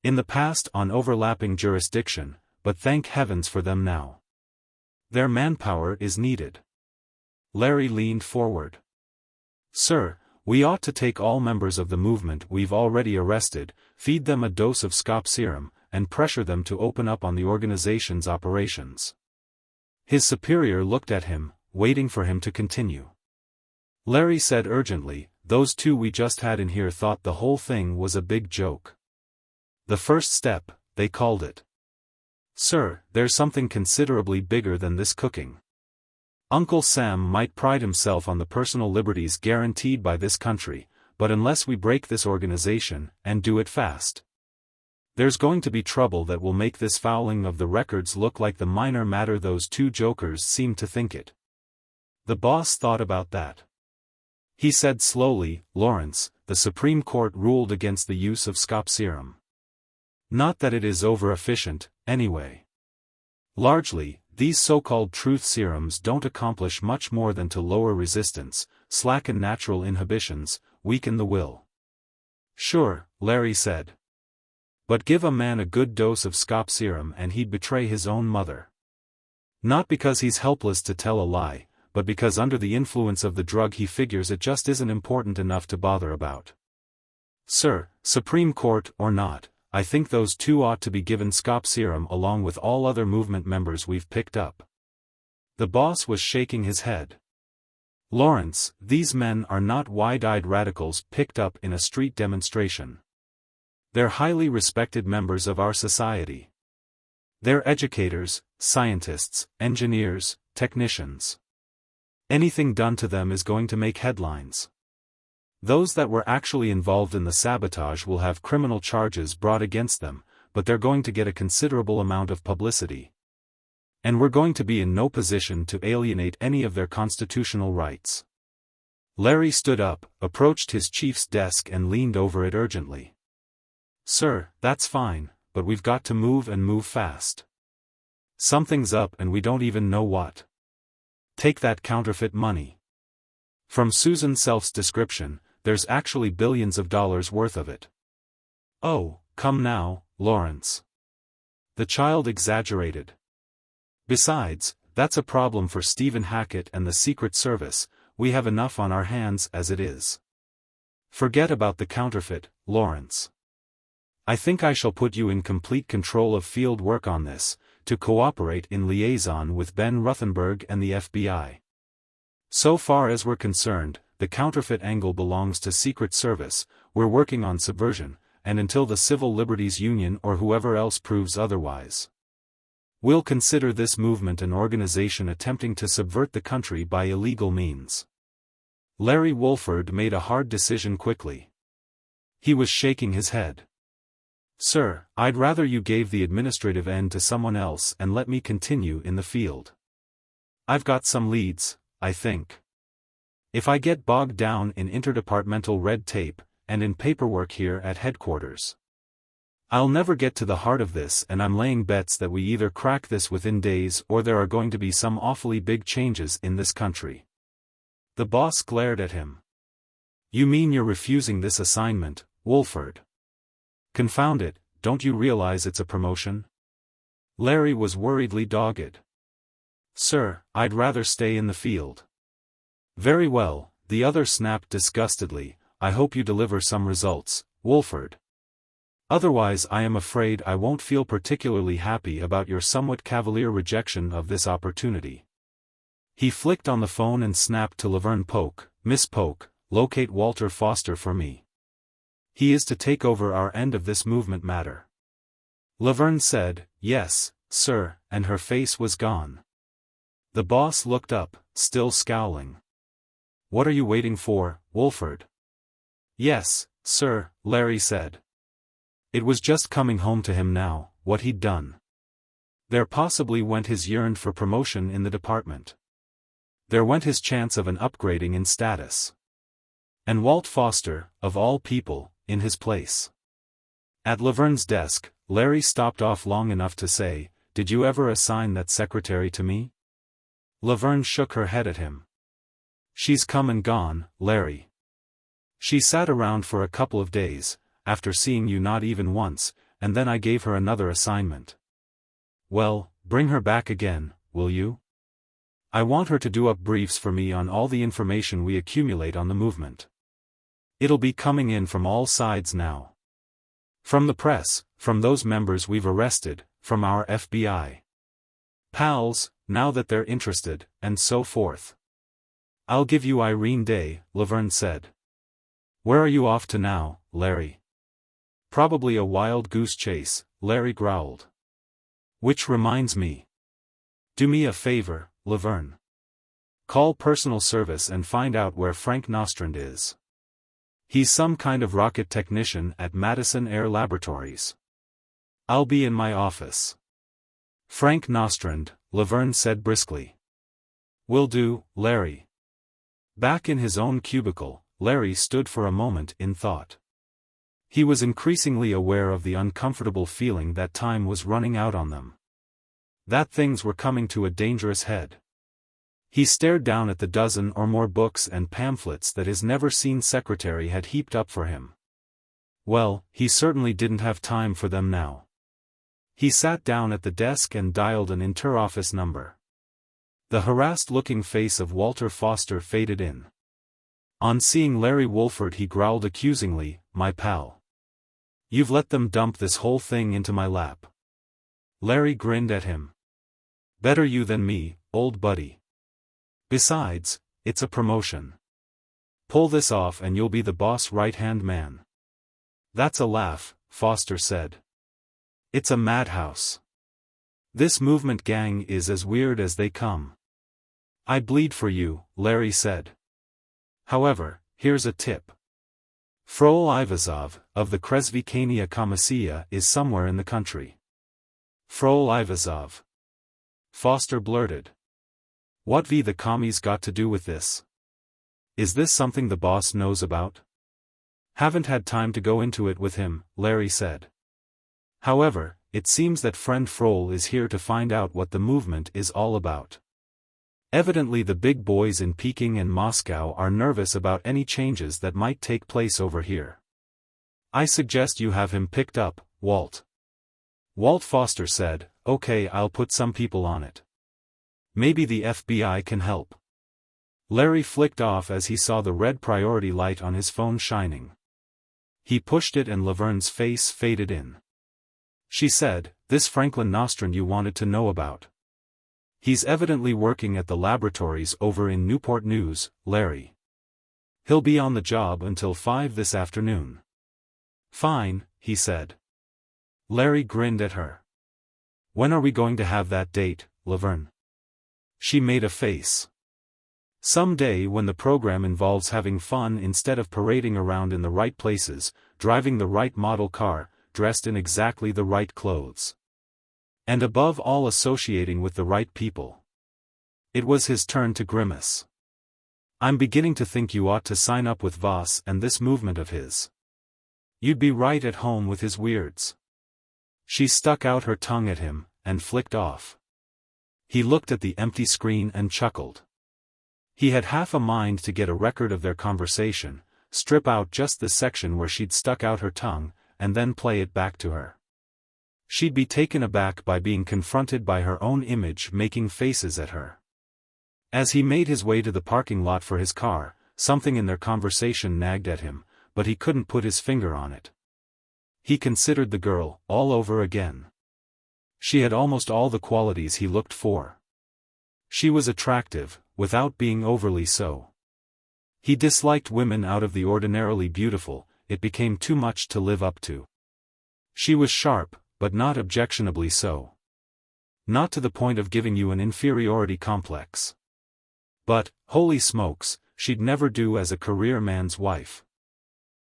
in the past on overlapping jurisdiction, but thank heavens for them now. Their manpower is needed." Larry leaned forward. "Sir, we ought to take all members of the movement we've already arrested, feed them a dose of scop serum, and pressure them to open up on the organization's operations." His superior looked at him, waiting for him to continue. Larry said urgently, "Those two we just had in here thought the whole thing was a big joke. The first step, they called it. Sir, there's something considerably bigger than this cooking. Uncle Sam might pride himself on the personal liberties guaranteed by this country, but unless we break this organization, and do it fast, there's going to be trouble that will make this fouling of the records look like the minor matter those two jokers seem to think it." The boss thought about that. He said slowly, "Lawrence, the Supreme Court ruled against the use of scop serum. Not that it is over-efficient, anyway. Largely, these so-called truth serums don't accomplish much more than to lower resistance, slacken natural inhibitions, weaken the will." "Sure," Larry said. "But give a man a good dose of scop serum and he'd betray his own mother. Not because he's helpless to tell a lie, but because under the influence of the drug he figures it just isn't important enough to bother about. Sir, Supreme Court or not, I think those two ought to be given SCOP serum along with all other movement members we've picked up. The boss was shaking his head. Lawrence, these men are not wide-eyed radicals picked up in a street demonstration. They're highly respected members of our society. They're educators, scientists, engineers, technicians. Anything done to them is going to make headlines. Those that were actually involved in the sabotage will have criminal charges brought against them, but they're going to get a considerable amount of publicity. And we're going to be in no position to alienate any of their constitutional rights. Larry stood up, approached his chief's desk and leaned over it urgently. Sir, that's fine, but we've got to move and move fast. Something's up and we don't even know what. Take that counterfeit money. From Susan Self's description, there's actually billions of dollars worth of it. Oh, come now, Lawrence. The child exaggerated. Besides, that's a problem for Stephen Hackett and the Secret Service. We have enough on our hands as it is. Forget about the counterfeit, Lawrence. I think I shall put you in complete control of field work on this, to cooperate in liaison with Ben Ruthenberg and the FBI. So far as we're concerned, the counterfeit angle belongs to Secret Service. We're working on subversion, and until the Civil Liberties Union or whoever else proves otherwise, we'll consider this movement an organization attempting to subvert the country by illegal means. Larry Wolford made a hard decision quickly. He was shaking his head. Sir, I'd rather you gave the administrative end to someone else and let me continue in the field. I've got some leads, I think. If I get bogged down in interdepartmental red tape, and in paperwork here at headquarters, I'll never get to the heart of this, and I'm laying bets that we either crack this within days or there are going to be some awfully big changes in this country. The boss glared at him. You mean you're refusing this assignment, Wolford? Confound it, don't you realize it's a promotion? Larry was worriedly dogged. Sir, I'd rather stay in the field. Very well, the other snapped disgustedly. I hope you deliver some results, Wolford. Otherwise I am afraid I won't feel particularly happy about your somewhat cavalier rejection of this opportunity. He flicked on the phone and snapped to Laverne Polk, Miss Polk, locate Walter Foster for me. He is to take over our end of this movement matter. Laverne said, yes, sir, and her face was gone. The boss looked up, still scowling. What are you waiting for, Wolford? Yes, sir, Larry said. It was just coming home to him now, what he'd done. There possibly went his yearned for promotion in the department. There went his chance of an upgrading in status. And Walt Foster, of all people, in his place. At Laverne's desk, Larry stopped off long enough to say, did you ever assign that secretary to me? Laverne shook her head at him. She's come and gone, Larry. She sat around for a couple of days, after seeing you not even once, and then I gave her another assignment. Well, bring her back again, will you? I want her to do up briefs for me on all the information we accumulate on the movement. It'll be coming in from all sides now. From the press, from those members we've arrested, from our FBI pals, now that they're interested, and so forth. I'll give you Irene Day, Laverne said. Where are you off to now, Larry? Probably a wild goose chase, Larry growled. Which reminds me. Do me a favor, Laverne. Call personal service and find out where Frank Nostrand is. He's some kind of rocket technician at Madison Air Laboratories. I'll be in my office. Frank Nostrand, Laverne said briskly. Will do, Larry. Back in his own cubicle, Larry stood for a moment in thought. He was increasingly aware of the uncomfortable feeling that time was running out on them. That things were coming to a dangerous head. He stared down at the dozen or more books and pamphlets that his never-seen secretary had heaped up for him. Well, he certainly didn't have time for them now. He sat down at the desk and dialed an inter-office number. The harassed-looking face of Walter Foster faded in. On seeing Larry Wolford he growled accusingly, "My pal. You've let them dump this whole thing into my lap. Larry grinned at him. Better you than me, old buddy. Besides, it's a promotion. Pull this off and you'll be the boss right-hand man. That's a laugh, Foster said. It's a madhouse. This movement gang is as weird as they come. I bleed for you, Larry said. However, here's a tip. Frol Ivazov, of the Kresvikania Komissia, is somewhere in the country. Frol Ivazov. Foster blurted. What the commies got to do with this? Is this something the boss knows about? Haven't had time to go into it with him, Larry said. However, it seems that friend Frol is here to find out what the movement is all about. Evidently the big boys in Peking and Moscow are nervous about any changes that might take place over here. I suggest you have him picked up, Walt. Walt Foster said, okay, I'll put some people on it. Maybe the FBI can help. Larry flicked off as he saw the red priority light on his phone shining. He pushed it and Laverne's face faded in. She said, this Franklin Nostrand you wanted to know about. He's evidently working at the laboratories over in Newport News, Larry. He'll be on the job until 5 this afternoon. Fine, he said. Larry grinned at her. When are we going to have that date, Laverne? She made a face. Someday when the program involves having fun instead of parading around in the right places, driving the right model car, dressed in exactly the right clothes. And above all associating with the right people. It was his turn to grimace. I'm beginning to think you ought to sign up with Voss and this movement of his. You'd be right at home with his weirds. She stuck out her tongue at him, and flicked off. He looked at the empty screen and chuckled. He had half a mind to get a record of their conversation, strip out just the section where she'd stuck out her tongue, and then play it back to her. She'd be taken aback by being confronted by her own image making faces at her. As he made his way to the parking lot for his car, something in their conversation nagged at him, but he couldn't put his finger on it. He considered the girl, all over again. She had almost all the qualities he looked for. She was attractive, without being overly so. He disliked women out of the ordinarily beautiful, it became too much to live up to. She was sharp, but not objectionably so. Not to the point of giving you an inferiority complex. But, holy smokes, she'd never do as a career man's wife.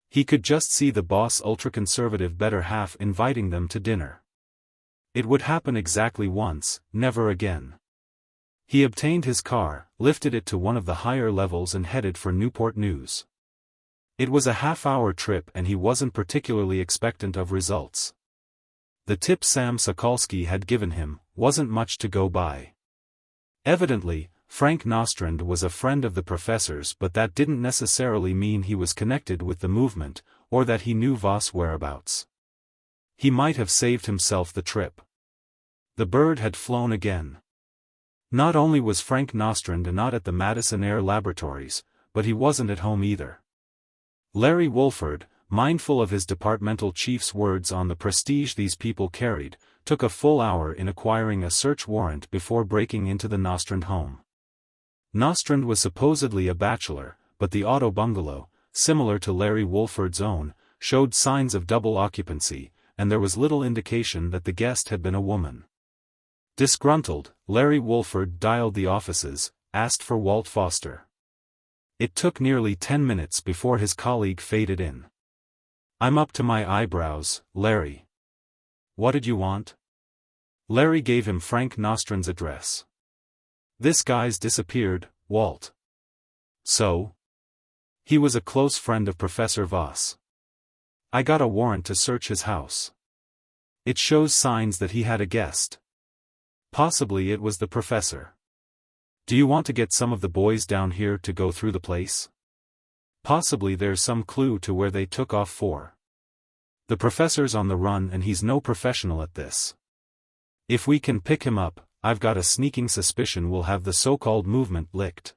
He could just see the boss ultra-conservative better half inviting them to dinner. It would happen exactly once, never again. He obtained his car, lifted it to one of the higher levels and headed for Newport News. It was a half-hour trip and he wasn't particularly expectant of results. The tip Sam Sokolsky had given him wasn't much to go by. Evidently, Frank Nostrand was a friend of the professor's, but that didn't necessarily mean he was connected with the movement, or that he knew Voss' whereabouts. He might have saved himself the trip. The bird had flown again. Not only was Frank Nostrand not at the Madison Air Laboratories, but he wasn't at home either. Larry Wolford, mindful of his departmental chief's words on the prestige these people carried, took a full hour in acquiring a search warrant before breaking into the Nostrand home. Nostrand was supposedly a bachelor, but the auto bungalow, similar to Larry Wolford's own, showed signs of double occupancy, and there was little indication that the guest had been a woman. Disgruntled, Larry Wolford dialed the offices, asked for Walt Foster. It took nearly 10 minutes before his colleague faded in. I'm up to my eyebrows, Larry. What did you want? Larry gave him Frank Nostrand's address. This guy's disappeared, Walt. So? He was a close friend of Professor Voss. I got a warrant to search his house. It shows signs that he had a guest. Possibly it was the professor. Do you want to get some of the boys down here to go through the place? Possibly there's some clue to where they took off for. The professor's on the run and he's no professional at this. If we can pick him up, I've got a sneaking suspicion we'll have the so-called movement licked.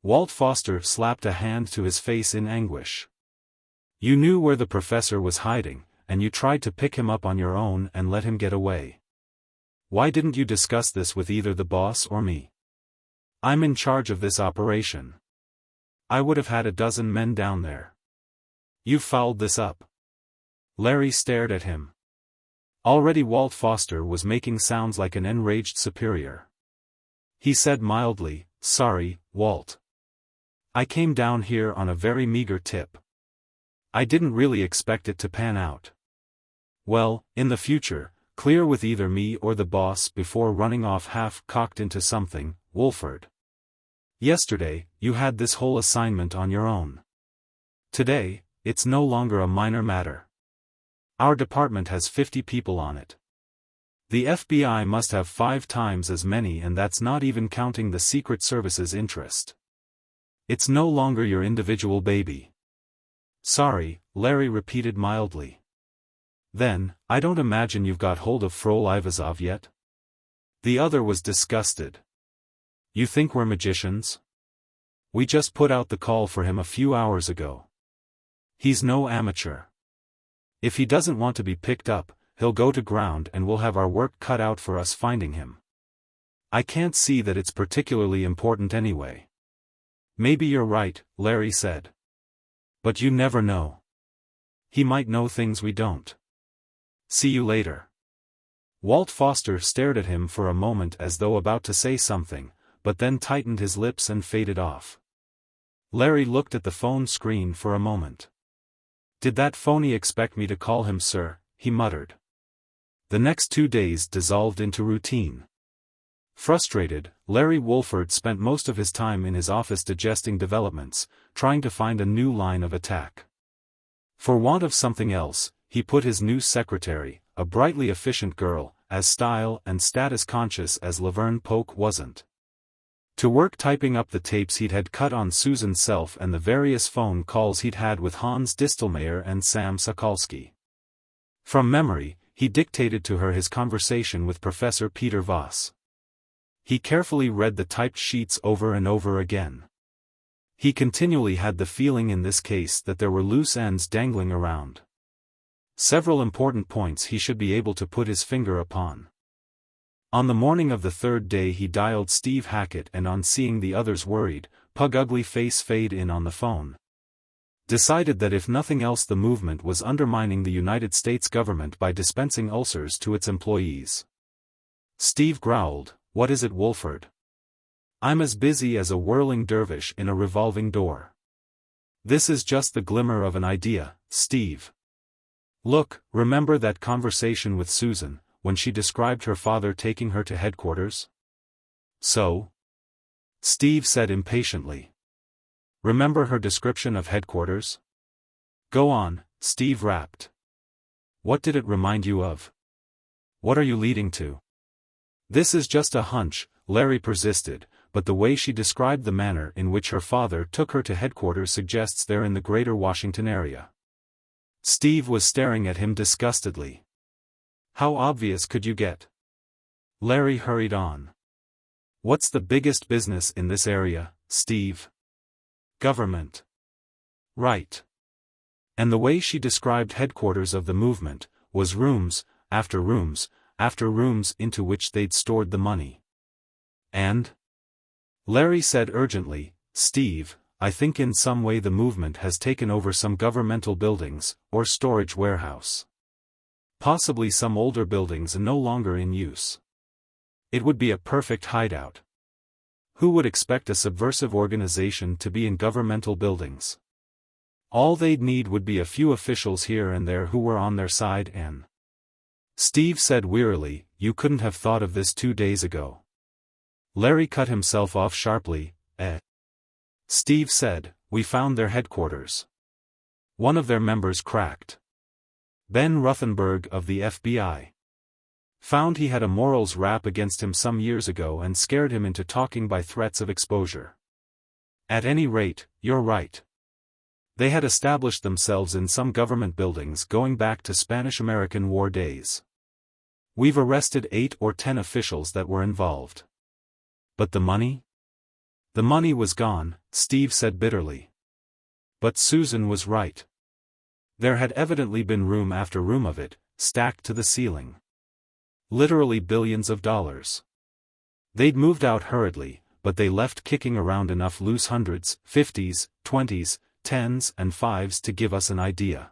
Walt Foster slapped a hand to his face in anguish. You knew where the professor was hiding, and you tried to pick him up on your own and let him get away. Why didn't you discuss this with either the boss or me? I'm in charge of this operation. I would have had a dozen men down there. You've fouled this up." Larry stared at him. Already Walt Foster was making sounds like an enraged superior. He said mildly, "Sorry, Walt. I came down here on a very meager tip. I didn't really expect it to pan out. Well, in the future, clear with either me or the boss before running off half-cocked into something, Wolford. Yesterday, you had this whole assignment on your own. Today, it's no longer a minor matter. Our department has 50 people on it. The FBI must have 5 times as many, and that's not even counting the Secret Service's interest. It's no longer your individual baby." "Sorry," Larry repeated mildly. "Then, I don't imagine you've got hold of Frol Ivazov yet?" The other was disgusted. "You think we're magicians? We just put out the call for him a few hours ago. He's no amateur. If he doesn't want to be picked up, he'll go to ground and we'll have our work cut out for us finding him. I can't see that it's particularly important anyway." "Maybe you're right," Larry said. "But you never know. He might know things we don't. See you later." Walt Foster stared at him for a moment as though about to say something, but then tightened his lips and faded off. Larry looked at the phone screen for a moment. "Did that phony expect me to call him, sir?" he muttered. The next 2 days dissolved into routine. Frustrated, Larry Wolford spent most of his time in his office digesting developments, trying to find a new line of attack. For want of something else, he put his new secretary, a brightly efficient girl, as style and status conscious as Laverne Polk wasn't, to work typing up the tapes he'd had cut on Susan's self and the various phone calls he'd had with Hans Distelmeyer and Sam Sokolsky. From memory, he dictated to her his conversation with Professor Peter Voss. He carefully read the typed sheets over and over again. He continually had the feeling in this case that there were loose ends dangling around. Several important points he should be able to put his finger upon. On the morning of the 3rd day he dialed Steve Hackett, and on seeing the other's worried, pug-ugly face fade in on the phone, decided that if nothing else the movement was undermining the United States government by dispensing ulcers to its employees. Steve growled, "What is it, Wolford?" "I'm as busy as a whirling dervish in a revolving door. This is just the glimmer of an idea, Steve. Look, remember that conversation with Susan, when she described her father taking her to headquarters?" "So?" Steve said impatiently. "Remember her description of headquarters?" "Go on," Steve rapped. "What did it remind you of? What are you leading to?" "This is just a hunch," Larry persisted, "but the way she described the manner in which her father took her to headquarters suggests they're in the greater Washington area." Steve was staring at him disgustedly. "How obvious could you get?" Larry hurried on. "What's the biggest business in this area, Steve?" "Government." "Right. And the way she described headquarters of the movement, was rooms, after rooms, after rooms into which they'd stored the money. And?" Larry said urgently, "Steve, I think in some way the movement has taken over some governmental buildings, or storage warehouse. Possibly some older buildings no longer in use. It would be a perfect hideout. Who would expect a subversive organization to be in governmental buildings? All they'd need would be a few officials here and there who were on their side and—" Steve said wearily, "You couldn't have thought of this 2 days ago." Larry cut himself off sharply. Steve said, "We found their headquarters. One of their members cracked. Ben Ruthenberg of the FBI. Found he had a morals rap against him some years ago and scared him into talking by threats of exposure. At any rate, you're right. They had established themselves in some government buildings going back to Spanish-American War days. We've arrested 8 or 10 officials that were involved. But the money? The money was gone," Steve said bitterly. "But Susan was right. There had evidently been room after room of it, stacked to the ceiling. Literally billions of dollars. They'd moved out hurriedly, but they left kicking around enough loose hundreds, 50s, 20s, 10s and 5s to give us an idea.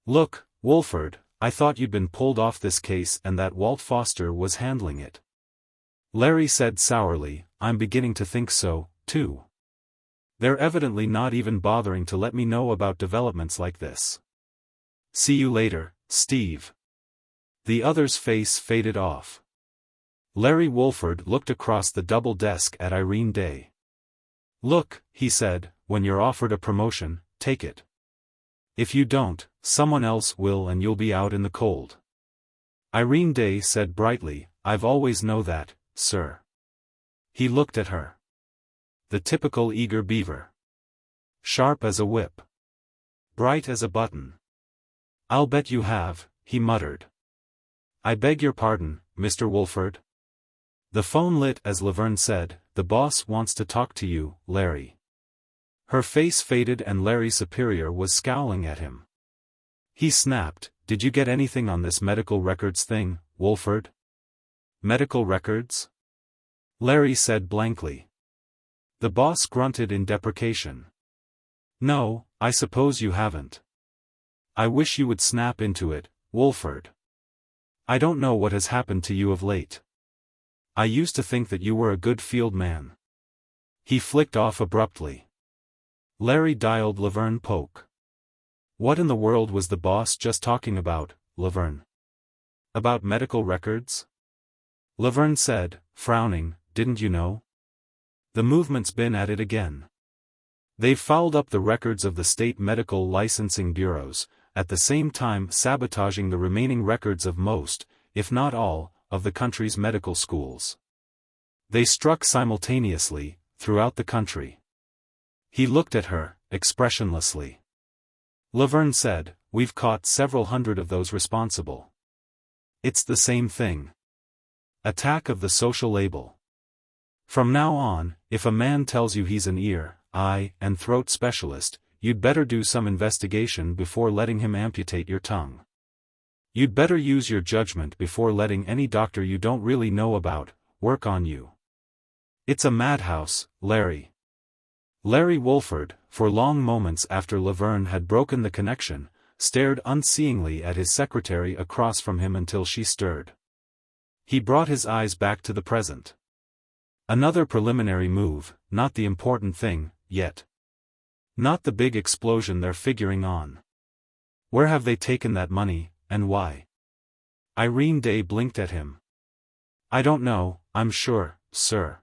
Look, Wolford, I thought you'd been pulled off this case and that Walt Foster was handling it. Larry said sourly, I'm beginning to think so, too. They're evidently not even bothering to let me know about developments like this. See you later, Steve. The other's face faded off. Larry Wolford looked across the double desk at Irene Day. Look, he said, when you're offered a promotion, take it. If you don't, someone else will and you'll be out in the cold. Irene Day said brightly, I've always known that, sir. He looked at her. The typical eager beaver. Sharp as a whip. Bright as a button. I'll bet you have, he muttered. I beg your pardon, Mr. Wolford. The phone lit as Laverne said, the boss wants to talk to you, Larry. Her face faded and Larry's superior was scowling at him. He snapped, did you get anything on this medical records thing, Wolford? Medical records? Larry said blankly. The boss grunted in deprecation. No, I suppose you haven't. I wish you would snap into it, Wolford. I don't know what has happened to you of late. I used to think that you were a good field man. He flicked off abruptly. Larry dialed Laverne Polk. What in the world was the boss just talking about, Laverne? About medical records? Laverne said, frowning, didn't you know? The movement's been at it again. They've fouled up the records of the state medical licensing bureaus, at the same time sabotaging the remaining records of most, if not all, of the country's medical schools. They struck simultaneously, throughout the country. He looked at her, expressionlessly. Laverne said, we've caught several hundred of those responsible. It's the same thing. Attack of the social label. From now on, if a man tells you he's an ear, eye, and throat specialist, you'd better do some investigation before letting him amputate your tongue. You'd better use your judgment before letting any doctor you don't really know about work on you. It's a madhouse, Larry. Larry Wolford, for long moments after Laverne had broken the connection, stared unseeingly at his secretary across from him until she stirred. He brought his eyes back to the present. Another preliminary move, not the important thing, yet. Not the big explosion they're figuring on. Where have they taken that money, and why? Irene Day blinked at him. I don't know, I'm sure, sir.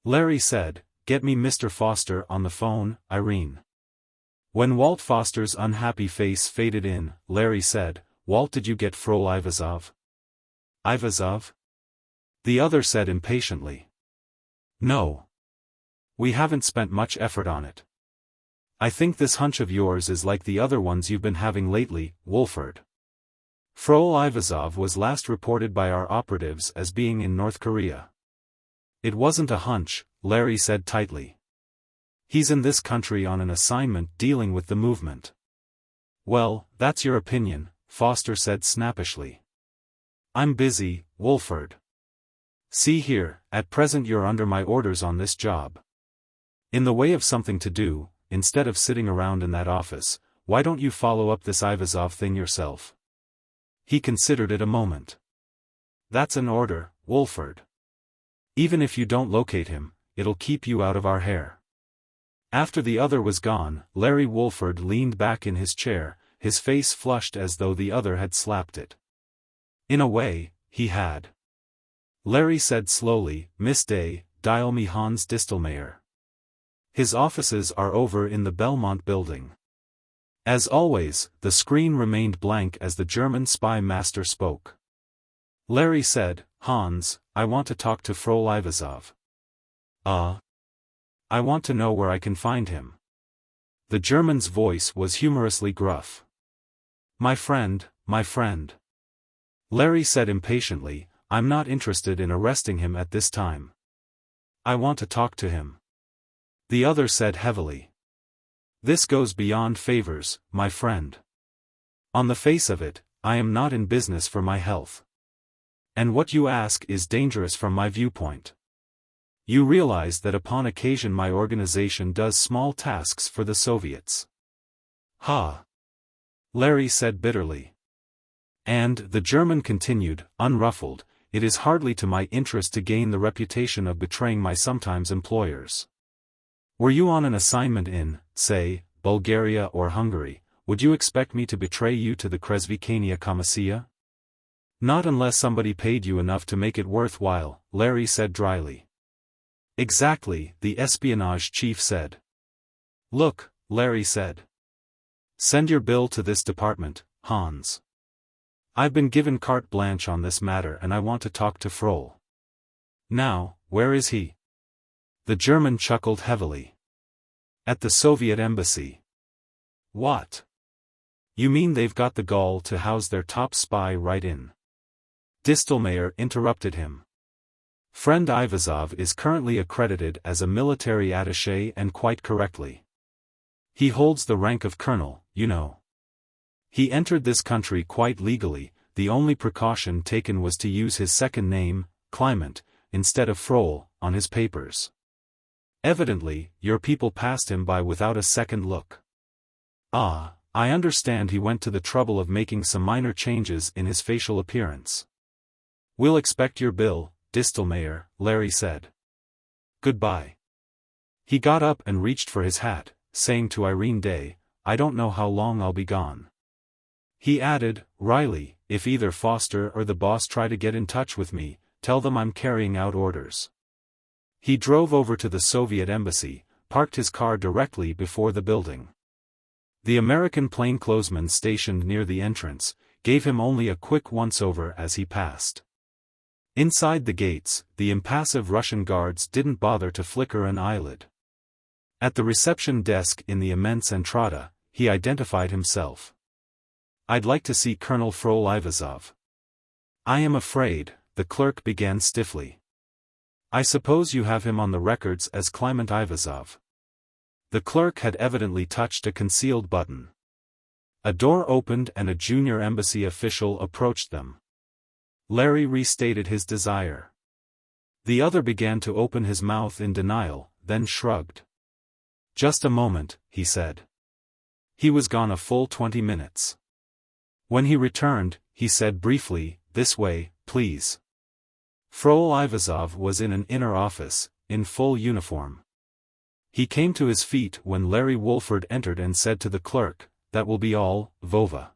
Larry said, get me Mr. Foster on the phone, Irene. When Walt Foster's unhappy face faded in, Larry said, Walt, did you get Frol Ivazov? Ivazov? The other said impatiently. No. We haven't spent much effort on it. I think this hunch of yours is like the other ones you've been having lately, Wolford. Frol Ivazov was last reported by our operatives as being in North Korea. It wasn't a hunch, Larry said tightly. He's in this country on an assignment dealing with the movement. Well, that's your opinion, Foster said snappishly. I'm busy, Wolford. See here, at present you're under my orders on this job. In the way of something to do, instead of sitting around in that office, why don't you follow up this Ivazov thing yourself? He considered it a moment. That's an order, Wolford. Even if you don't locate him, it'll keep you out of our hair. After the other was gone, Larry Wolford leaned back in his chair, his face flushed as though the other had slapped it. In a way, he had. Larry said slowly, Miss Day, dial me Hans Distelmeyer. His offices are over in the Belmont building. As always, the screen remained blank as the German spy master spoke. Larry said, Hans, I want to talk to Frol Ivazov. I want to know where I can find him. The German's voice was humorously gruff. My friend. Larry said impatiently, I'm not interested in arresting him at this time. I want to talk to him. The other said heavily. This goes beyond favors, my friend. On the face of it, I am not in business for my health. And what you ask is dangerous from my viewpoint. You realize that upon occasion my organization does small tasks for the Soviets. Ha! Larry said bitterly. And, the German continued, unruffled, it is hardly to my interest to gain the reputation of betraying my sometimes employers. Were you on an assignment in, say, Bulgaria or Hungary, would you expect me to betray you to the Kresvikania Komissia? Not unless somebody paid you enough to make it worthwhile, Larry said dryly. Exactly, the espionage chief said. Look, Larry said. Send your bill to this department, Hans. I've been given carte blanche on this matter and I want to talk to Frohl. Now, where is he? The German chuckled heavily. At the Soviet embassy. What? You mean they've got the gall to house their top spy right in? Distelmeyer interrupted him. Friend Ivazov is currently accredited as a military attaché and quite correctly. He holds the rank of colonel, you know. He entered this country quite legally, the only precaution taken was to use his second name, Kliment, instead of Frohl, on his papers. Evidently, your people passed him by without a second look. Ah, I understand he went to the trouble of making some minor changes in his facial appearance. We'll expect your bill, Distelmeyer, Larry said. Goodbye. He got up and reached for his hat, saying to Irene Day, I don't know how long I'll be gone. He added, Riley, if either Foster or the boss try to get in touch with me, tell them I'm carrying out orders. He drove over to the Soviet embassy, parked his car directly before the building. The American plainclothesman stationed near the entrance, gave him only a quick once-over as he passed. Inside the gates, the impassive Russian guards didn't bother to flicker an eyelid. At the reception desk in the immense entrada, he identified himself. I'd like to see Colonel Frohl Ivazov. I am afraid, the clerk began stiffly. I suppose you have him on the records as Kliment Ivazov. The clerk had evidently touched a concealed button. A door opened and a junior embassy official approached them. Larry restated his desire. The other began to open his mouth in denial, then shrugged. Just a moment, he said. He was gone a full 20 minutes. When he returned, he said briefly, this way, please. Frohl Ivazov was in an inner office, in full uniform. He came to his feet when Larry Wolford entered and said to the clerk, that will be all, Vova.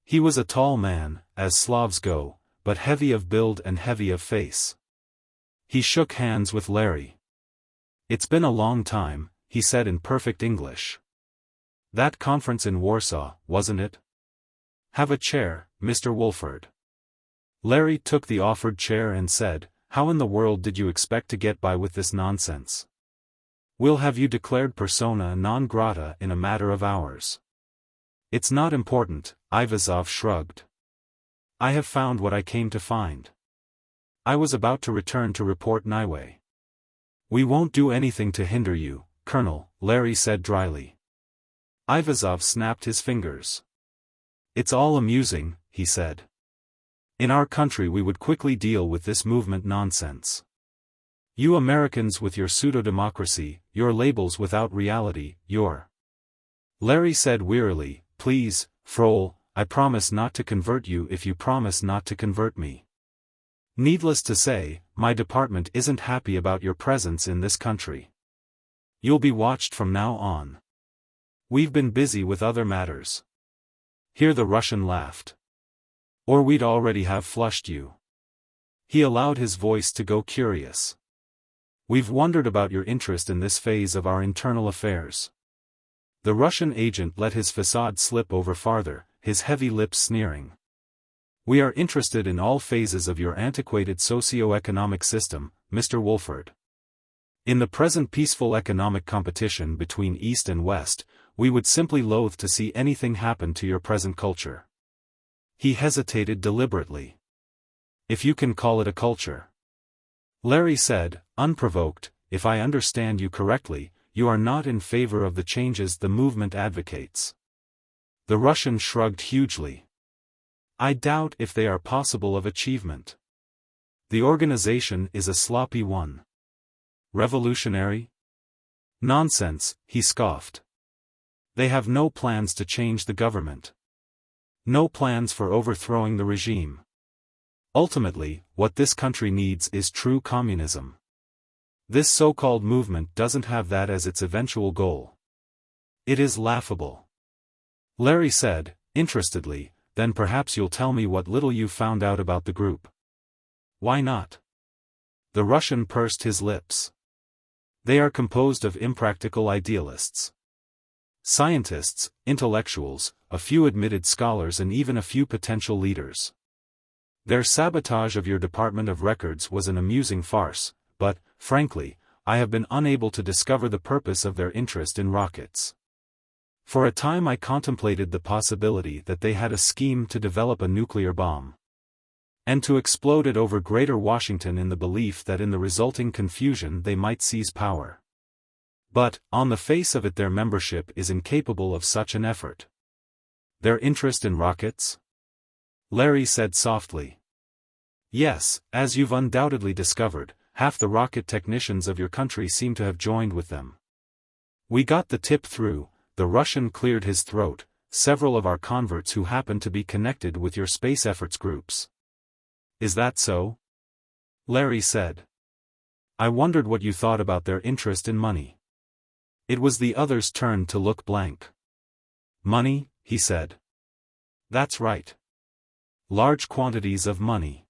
He was a tall man, as Slavs go, but heavy of build and heavy of face. He shook hands with Larry. It's been a long time, he said in perfect English. That conference in Warsaw, wasn't it? Have a chair, Mr. Wolford. Larry took the offered chair and said, how in the world did you expect to get by with this nonsense? We'll have you declared persona non grata in a matter of hours. It's not important, Ivazov shrugged. I have found what I came to find. I was about to return to report Niue. We won't do anything to hinder you, Colonel, Larry said dryly. Ivazov snapped his fingers. It's all amusing, he said. In our country we would quickly deal with this movement nonsense. You Americans with your pseudo-democracy, your labels without reality, your... Larry said wearily, please, Frohl, I promise not to convert you if you promise not to convert me. Needless to say, my department isn't happy about your presence in this country. You'll be watched from now on. We've been busy with other matters. Here the Russian laughed. Or we'd already have flushed you. He allowed his voice to go curious. We've wondered about your interest in this phase of our internal affairs. The Russian agent let his facade slip over farther, his heavy lips sneering. We are interested in all phases of your antiquated socioeconomic system, Mr. Wolford. In the present peaceful economic competition between East and West, we would simply loathe to see anything happen to your present culture. He hesitated deliberately. If you can call it a culture. Larry said, unprovoked, if I understand you correctly, you are not in favor of the changes the movement advocates. The Russian shrugged hugely. I doubt if they are possible of achievement. The organization is a sloppy one. Revolutionary? Nonsense, he scoffed. They have no plans to change the government. No plans for overthrowing the regime. Ultimately, what this country needs is true communism. This so-called movement doesn't have that as its eventual goal. It is laughable. Larry said, interestedly, then perhaps you'll tell me what little you found out about the group. Why not? The Russian pursed his lips. They are composed of impractical idealists. Scientists, intellectuals, a few admitted scholars and even a few potential leaders. Their sabotage of your Department of Records was an amusing farce, but, frankly, I have been unable to discover the purpose of their interest in rockets. For a time I contemplated the possibility that they had a scheme to develop a nuclear bomb. And to explode it over Greater Washington in the belief that in the resulting confusion they might seize power. But, on the face of it, their membership is incapable of such an effort. Their interest in rockets? Larry said softly. Yes, as you've undoubtedly discovered, half the rocket technicians of your country seem to have joined with them. We got the tip through, the Russian cleared his throat, several of our converts who happen to be connected with your space efforts groups. Is that so? Larry said. I wondered what you thought about their interest in money. It was the other's turn to look blank. Money, he said. That's right. Large quantities of money.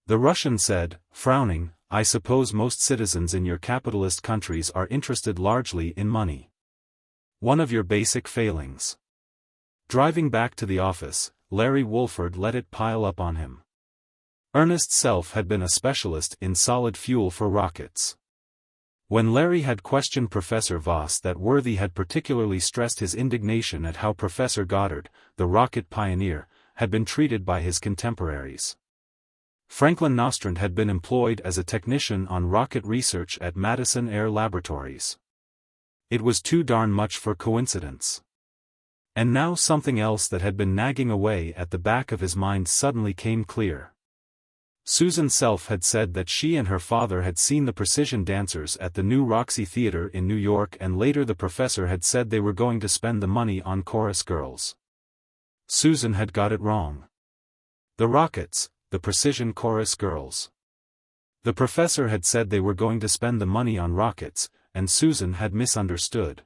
The Russian said, frowning, I suppose most citizens in your capitalist countries are interested largely in money. One of your basic failings. Driving back to the office, Larry Wolford let it pile up on him. Ernest Self had been a specialist in solid fuel for rockets. When Larry had questioned Professor Voss, that worthy had particularly stressed his indignation at how Professor Goddard, the rocket pioneer, had been treated by his contemporaries. Franklin Nostrand had been employed as a technician on rocket research at Madison Air Laboratories. It was too darn much for coincidence. And now something else that had been nagging away at the back of his mind suddenly came clear. Susan Self had said that she and her father had seen the Precision Dancers at the New Roxy Theater in New York, and later the professor had said they were going to spend the money on chorus girls. Susan had got it wrong. The rockets, the Precision Chorus Girls. The professor had said they were going to spend the money on rockets, and Susan had misunderstood.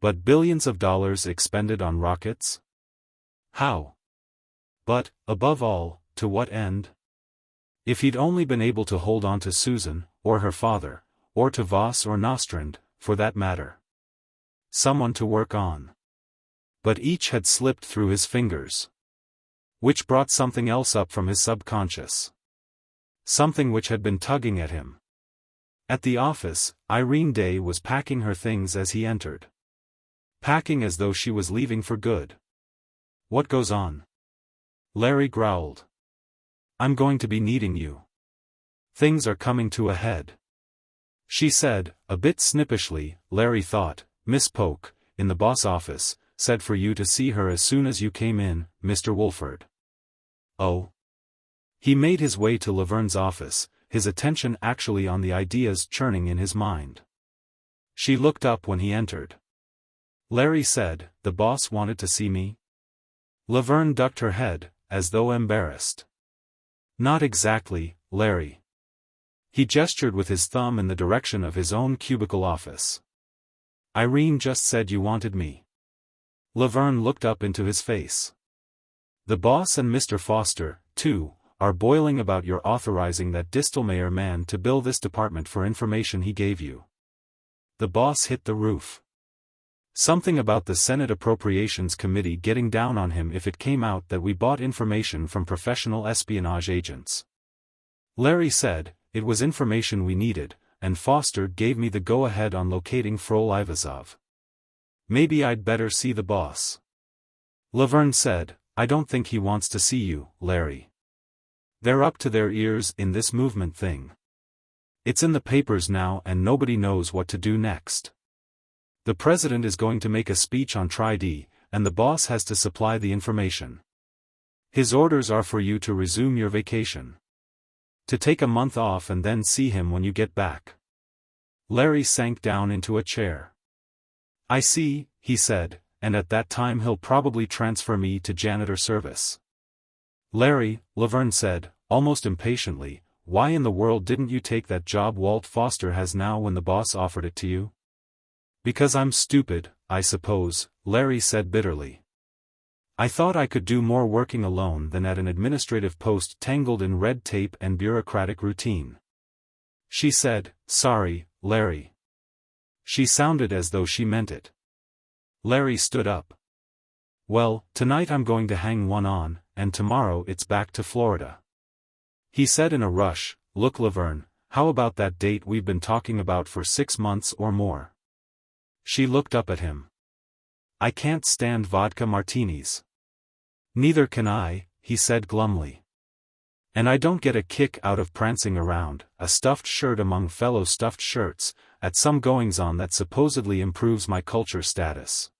But billions of dollars expended on rockets? How? But, above all, to what end? If he'd only been able to hold on to Susan, or her father, or to Voss or Nostrand, for that matter. Someone to work on. But each had slipped through his fingers. Which brought something else up from his subconscious. Something which had been tugging at him. At the office, Irene Day was packing her things as he entered. Packing as though she was leaving for good. What goes on? Larry growled. I'm going to be needing you. Things are coming to a head. She said, a bit snippishly. Larry thought, Miss Polk, in the boss office, said for you to see her as soon as you came in, Mr. Wolford. Oh. He made his way to Laverne's office, his attention actually on the ideas churning in his mind. She looked up when he entered. Larry said, the boss wanted to see me? Laverne ducked her head, as though embarrassed. Not exactly, Larry. He gestured with his thumb in the direction of his own cubicle office. Irene just said you wanted me. Laverne looked up into his face. The boss and Mr. Foster, too, are boiling about your authorizing that Distelmeyer man to bill this department for information he gave you. The boss hit the roof. Something about the Senate Appropriations Committee getting down on him if it came out that we bought information from professional espionage agents. Larry said, it was information we needed, and Foster gave me the go-ahead on locating Frol Ivazov. Maybe I'd better see the boss. Laverne said, I don't think he wants to see you, Larry. They're up to their ears in this movement thing. It's in the papers now and nobody knows what to do next. The president is going to make a speech on Tri-D, and the boss has to supply the information. His orders are for you to resume your vacation. To take a month off and then see him when you get back. Larry sank down into a chair. I see, he said, and at that time he'll probably transfer me to janitor service. Larry, Laverne said, almost impatiently, why in the world didn't you take that job Walt Foster has now when the boss offered it to you? Because I'm stupid, I suppose, Larry said bitterly. I thought I could do more working alone than at an administrative post tangled in red tape and bureaucratic routine. She said, sorry, Larry. She sounded as though she meant it. Larry stood up. Well, tonight I'm going to hang one on, and tomorrow it's back to Florida. He said in a rush, look Laverne, how about that date we've been talking about for 6 months or more? She looked up at him. I can't stand vodka martinis. Neither can I, he said glumly. And I don't get a kick out of prancing around, a stuffed shirt among fellow stuffed shirts, at some goings-on that supposedly improves my culture status.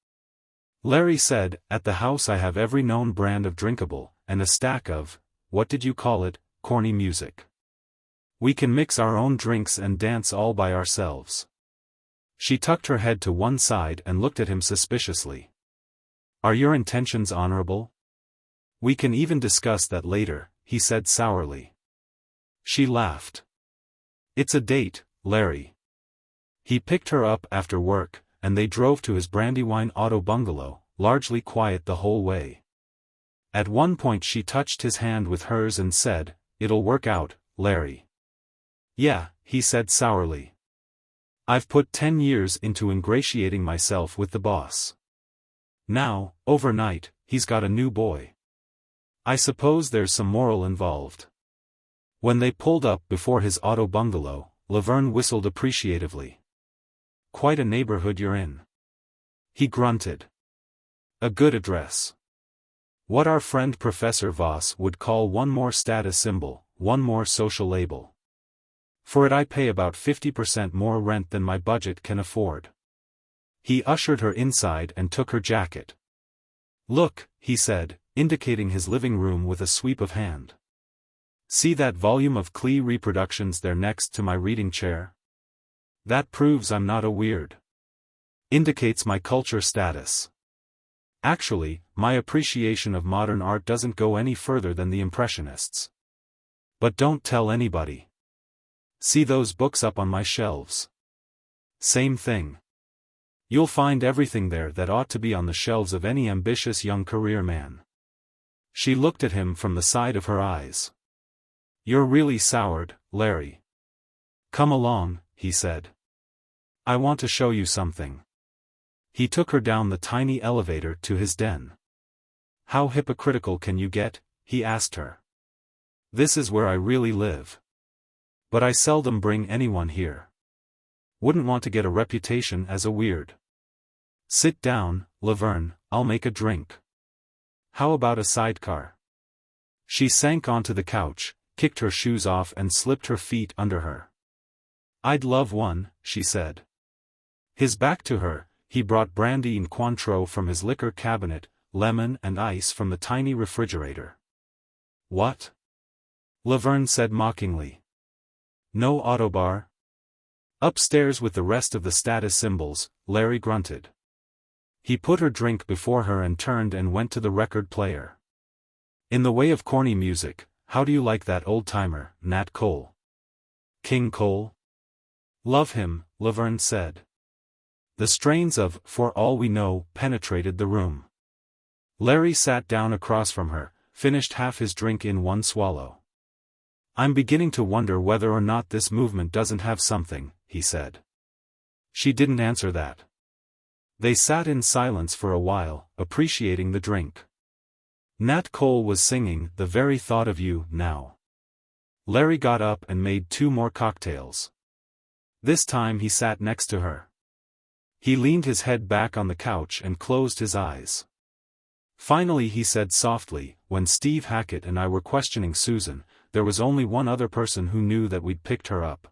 Larry said, at the house I have every known brand of drinkable, and a stack of, what did you call it, corny music. We can mix our own drinks and dance all by ourselves. She tucked her head to one side and looked at him suspiciously. Are your intentions honorable? We can even discuss that later, he said sourly. She laughed. It's a date, Larry. He picked her up after work, and they drove to his Brandywine auto bungalow, largely quiet the whole way. At one point she touched his hand with hers and said, it'll work out, Larry. Yeah, he said sourly. I've put 10 years into ingratiating myself with the boss. Now, overnight, he's got a new boy. I suppose there's some moral involved. When they pulled up before his auto bungalow, Laverne whistled appreciatively. Quite a neighborhood you're in. He grunted. A good address. What our friend Professor Voss would call one more status symbol, one more social label. For it I pay about 50% more rent than my budget can afford. He ushered her inside and took her jacket. Look, he said, indicating his living room with a sweep of hand. See that volume of Klee reproductions there next to my reading chair? That proves I'm not a weird. Indicates my culture status. Actually, my appreciation of modern art doesn't go any further than the Impressionists. But don't tell anybody. See those books up on my shelves? Same thing. You'll find everything there that ought to be on the shelves of any ambitious young career man. She looked at him from the side of her eyes. You're really soured, Larry. Come along, he said. I want to show you something. He took her down the tiny elevator to his den. How hypocritical can you get? He asked her. This is where I really live. But I seldom bring anyone here. Wouldn't want to get a reputation as a weird. Sit down, Laverne, I'll make a drink. How about a sidecar? She sank onto the couch, kicked her shoes off and slipped her feet under her. I'd love one, she said. His back to her, he brought brandy and Cointreau from his liquor cabinet, lemon and ice from the tiny refrigerator. What? Laverne said mockingly. No autobar? Upstairs with the rest of the status symbols, Larry grunted. He put her drink before her and turned and went to the record player. In the way of corny music, how do you like that old-timer, Nat Cole? King Cole? Love him, Laverne said. The strains of For All We Know penetrated the room. Larry sat down across from her, finished half his drink in one swallow. I'm beginning to wonder whether or not this movement doesn't have something, he said. She didn't answer that. They sat in silence for a while, appreciating the drink. Nat Cole was singing The Very Thought of You now. Larry got up and made 2 more cocktails. This time he sat next to her. He leaned his head back on the couch and closed his eyes. Finally he said softly, when Steve Hackett and I were questioning Susan, there was only one other person who knew that we'd picked her up.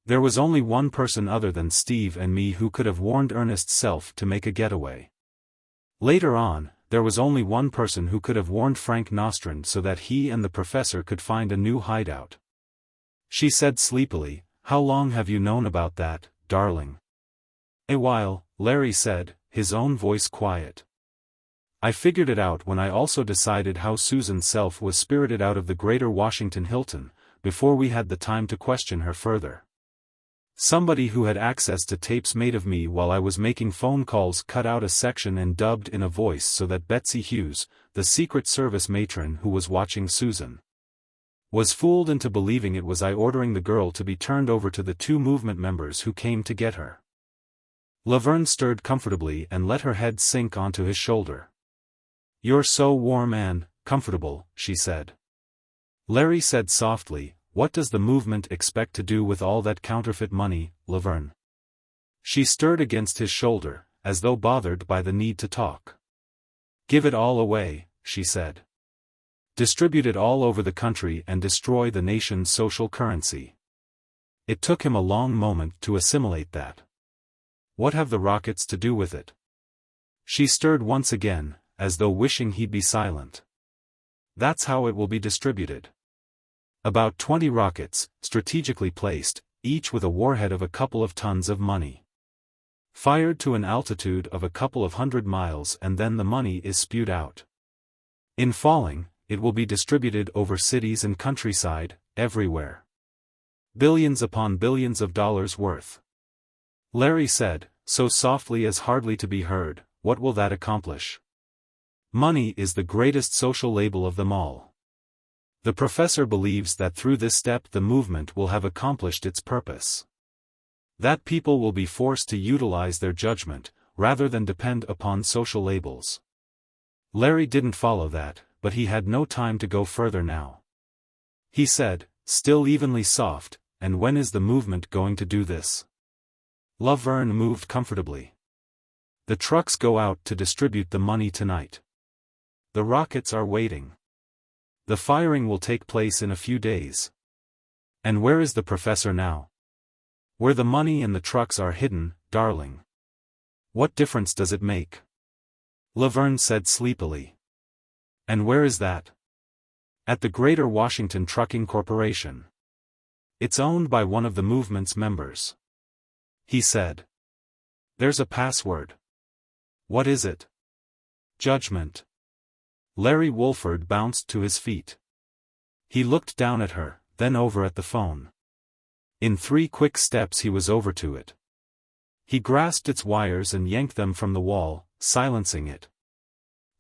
There was only one person other than Steve and me who could have warned Ernest's self to make a getaway. Later on, there was only one person who could have warned Frank Nostrand so that he and the professor could find a new hideout. She said sleepily, "How long have you known about that, darling?" "A while," Larry said, his own voice quiet. "I figured it out when I also decided how Susan's self was spirited out of the Greater Washington Hilton, before we had the time to question her further. Somebody who had access to tapes made of me while I was making phone calls cut out a section and dubbed in a voice so that Betsy Hughes, the Secret Service matron who was watching Susan, was fooled into believing it was I ordering the girl to be turned over to the two movement members who came to get her." Laverne stirred comfortably and let her head sink onto his shoulder. "You're so warm and comfortable," she said. Larry said softly, "What does the movement expect to do with all that counterfeit money, Laverne?" She stirred against his shoulder, as though bothered by the need to talk. "Give it all away," she said. "Distribute it all over the country and destroy the nation's social currency." It took him a long moment to assimilate that. "What have the rockets to do with it?" She stirred once again, as though wishing he'd be silent. "That's how it will be distributed. About 20 rockets, strategically placed, each with a warhead of a couple of tons of money. Fired to an altitude of a couple of 100 miles, and then the money is spewed out. In falling, it will be distributed over cities and countryside, everywhere. Billions upon billions of dollars worth." Larry said, so softly as hardly to be heard, "What will that accomplish?" "Money is the greatest social label of them all. The professor believes that through this step the movement will have accomplished its purpose. That people will be forced to utilize their judgment, rather than depend upon social labels." Larry didn't follow that, but he had no time to go further now. He said, still evenly soft, "And when is the movement going to do this?" Laverne moved comfortably. "The trucks go out to distribute the money tonight. The rockets are waiting. The firing will take place in a few days." "And where is the professor now?" "Where the money and the trucks are hidden, darling." "What difference does it make?" Laverne said sleepily. "And where is that?" "At the Greater Washington Trucking Corporation. It's owned by one of the movement's members." He said. "There's a password." "What is it?" "Judgment." Larry Wolford bounced to his feet. He looked down at her, then over at the phone. In 3 quick steps he was over to it. He grasped its wires and yanked them from the wall, silencing it.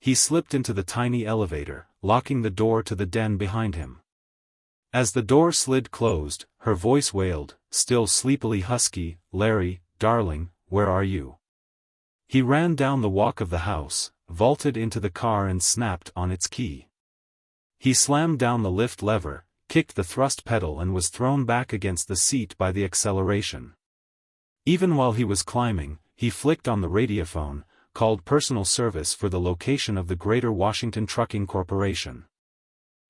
He slipped into the tiny elevator, locking the door to the den behind him. As the door slid closed, her voice wailed, still sleepily husky, "Larry, darling, where are you?" He ran down the walk of the house, vaulted into the car and snapped on its key. He slammed down the lift lever, kicked the thrust pedal and was thrown back against the seat by the acceleration. Even while he was climbing, he flicked on the radiophone, called personal service for the location of the Greater Washington Trucking Corporation.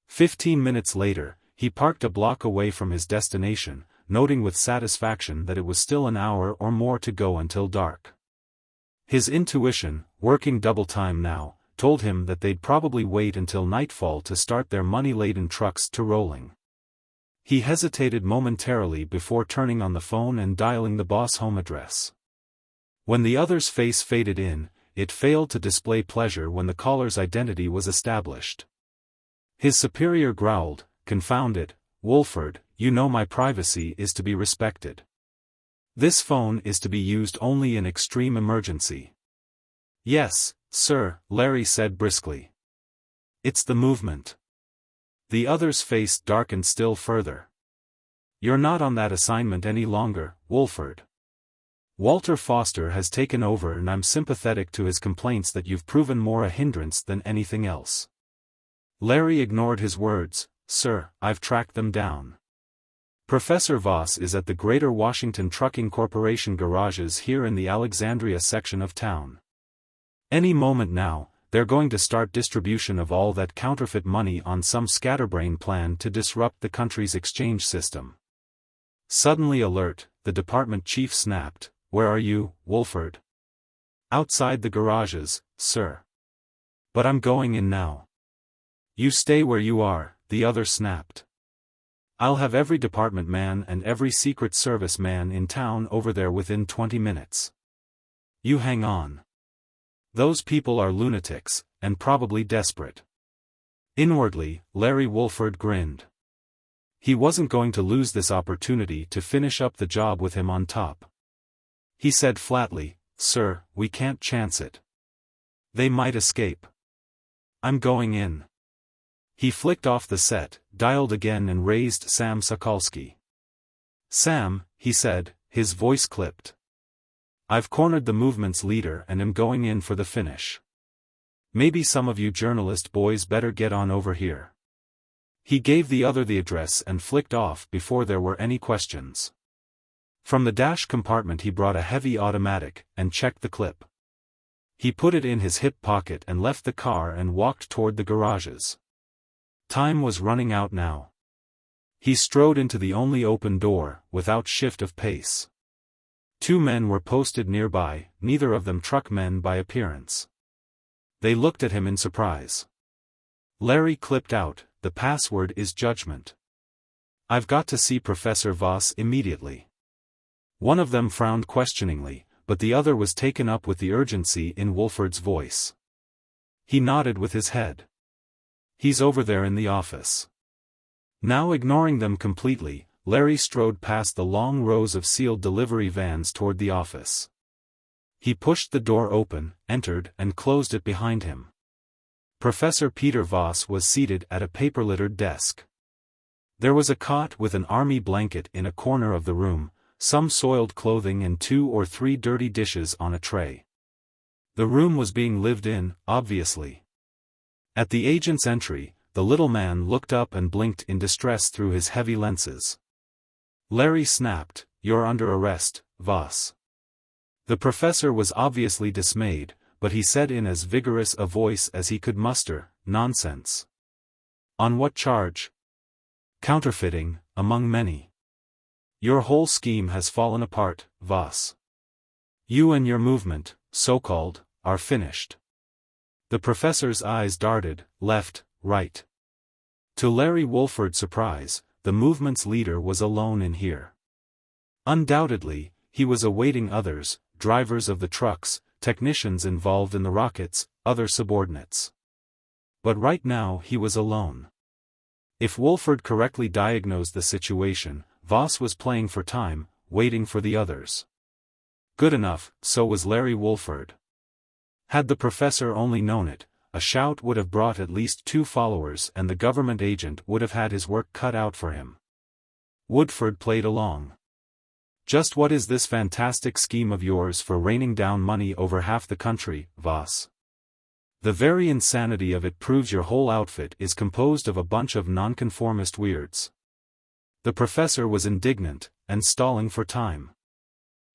15 minutes later, he parked a block away from his destination, noting with satisfaction that it was still an hour or more to go until dark. His intuition, working double time now, told him that they'd probably wait until nightfall to start their money-laden trucks to rolling. He hesitated momentarily before turning on the phone and dialing the boss home address. When the other's face faded in, it failed to display pleasure when the caller's identity was established. His superior growled, "Confound it, Wolford, you know my privacy is to be respected. This phone is to be used only in extreme emergency." "Yes, sir," Larry said briskly. "It's the movement." The other's face darkened still further. "You're not on that assignment any longer, Wolford. Walter Foster has taken over and I'm sympathetic to his complaints that you've proven more a hindrance than anything else." Larry ignored his words. "Sir, I've tracked them down. Professor Voss is at the Greater Washington Trucking Corporation garages here in the Alexandria section of town. Any moment now, they're going to start distribution of all that counterfeit money on some scatterbrain plan to disrupt the country's exchange system. Suddenly alert, the department chief snapped, "Where are you, Wolford?" "Outside the garages, sir." "But I'm going in now." "You stay where you are," the other snapped. "I'll have every department man and every Secret Service man in town over there within 20 minutes. You hang on. Those people are lunatics, and probably desperate." Inwardly, Larry Wolford grinned. He wasn't going to lose this opportunity to finish up the job with him on top. He said flatly, "Sir, we can't chance it. They might escape. I'm going in." He flicked off the set, dialed again and raised Sam Sokolsky. "Sam," he said, his voice clipped. "I've cornered the movement's leader and am going in for the finish. Maybe some of you journalist boys better get on over here." He gave the other the address and flicked off before there were any questions. From the dash compartment he brought a heavy automatic and checked the clip. He put it in his hip pocket and left the car and walked toward the garages. Time was running out now. He strode into the only open door, without shift of pace. 2 men were posted nearby, neither of them truck men by appearance. They looked at him in surprise. Larry clipped out, "The password is judgment. I've got to see Professor Voss immediately." One of them frowned questioningly, but the other was taken up with the urgency in Wolford's voice. He nodded with his head. "He's over there in the office." Now ignoring them completely, Larry strode past the long rows of sealed delivery vans toward the office. He pushed the door open, entered and closed it behind him. Professor Peter Voss was seated at a paper-littered desk. There was a cot with an army blanket in a corner of the room, some soiled clothing and 2 or 3 dirty dishes on a tray. The room was being lived in, obviously. At the agent's entry, the little man looked up and blinked in distress through his heavy lenses. Larry snapped, "You're under arrest, Voss." The professor was obviously dismayed, but he said in as vigorous a voice as he could muster, "Nonsense." "On what charge?" "Counterfeiting, among many. Your whole scheme has fallen apart, Voss. You and your movement, so-called, are finished." The professor's eyes darted, left, right. To Larry Wolford's surprise, the movement's leader was alone in here. Undoubtedly, he was awaiting others, drivers of the trucks, technicians involved in the rockets, other subordinates. But right now he was alone. If Wolford correctly diagnosed the situation, Voss was playing for time, waiting for the others. Good enough, so was Larry Wolford. Had the professor only known it, a shout would have brought at least 2 followers and the government agent would have had his work cut out for him. Woodford played along. "Just what is this fantastic scheme of yours for raining down money over half the country, Voss? The very insanity of it proves your whole outfit is composed of a bunch of nonconformist weirds." The professor was indignant, and stalling for time.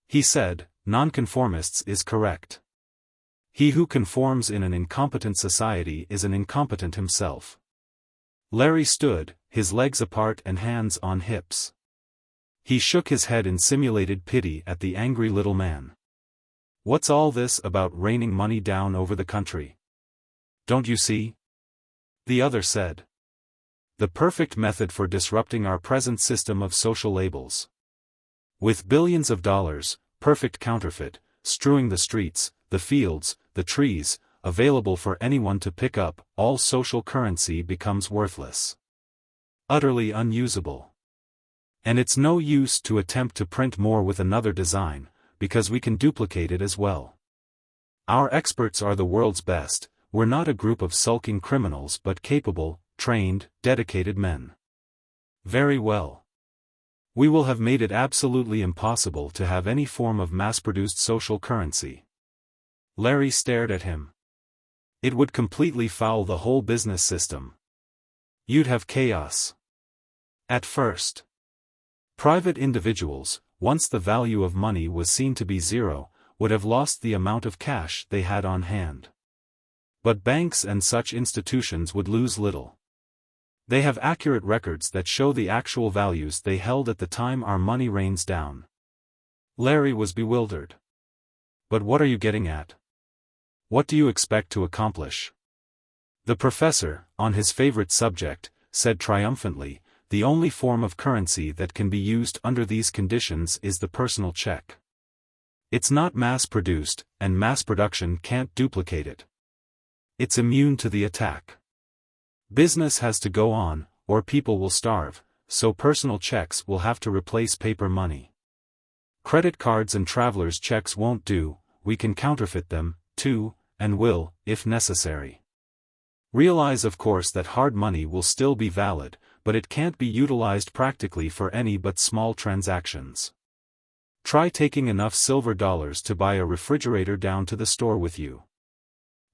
He said, "Nonconformists is correct. He who conforms in an incompetent society is an incompetent himself." Larry stood, his legs apart and hands on hips. He shook his head in simulated pity at the angry little man. "What's all this about raining money down over the country? Don't you see?" The other said. "The perfect method for disrupting our present system of social labels. With billions of dollars, perfect counterfeit, strewing the streets, the fields, the trees, available for anyone to pick up, all social currency becomes worthless. Utterly unusable. And it's no use to attempt to print more with another design, because we can duplicate it as well. Our experts are the world's best, we're not a group of sulking criminals but capable, trained, dedicated men. Very well. We will have made it absolutely impossible to have any form of mass-produced social currency." Larry stared at him. "It would completely foul the whole business system. You'd have chaos. At first, private individuals, once the value of money was seen to be zero, would have lost the amount of cash they had on hand. But banks and such institutions would lose little. They have accurate records that show the actual values they held at the time our money rains down. Larry was bewildered. But what are you getting at? What do you expect to accomplish? The professor, on his favorite subject, said triumphantly, the only form of currency that can be used under these conditions is the personal check. It's not mass-produced, and mass production can't duplicate it. It's immune to the attack. Business has to go on, or people will starve, so personal checks will have to replace paper money. Credit cards and traveler's checks won't do, we can counterfeit them, too, and will, if necessary. Realize of course that hard money will still be valid, but it can't be utilized practically for any but small transactions. Try taking enough silver dollars to buy a refrigerator down to the store with you.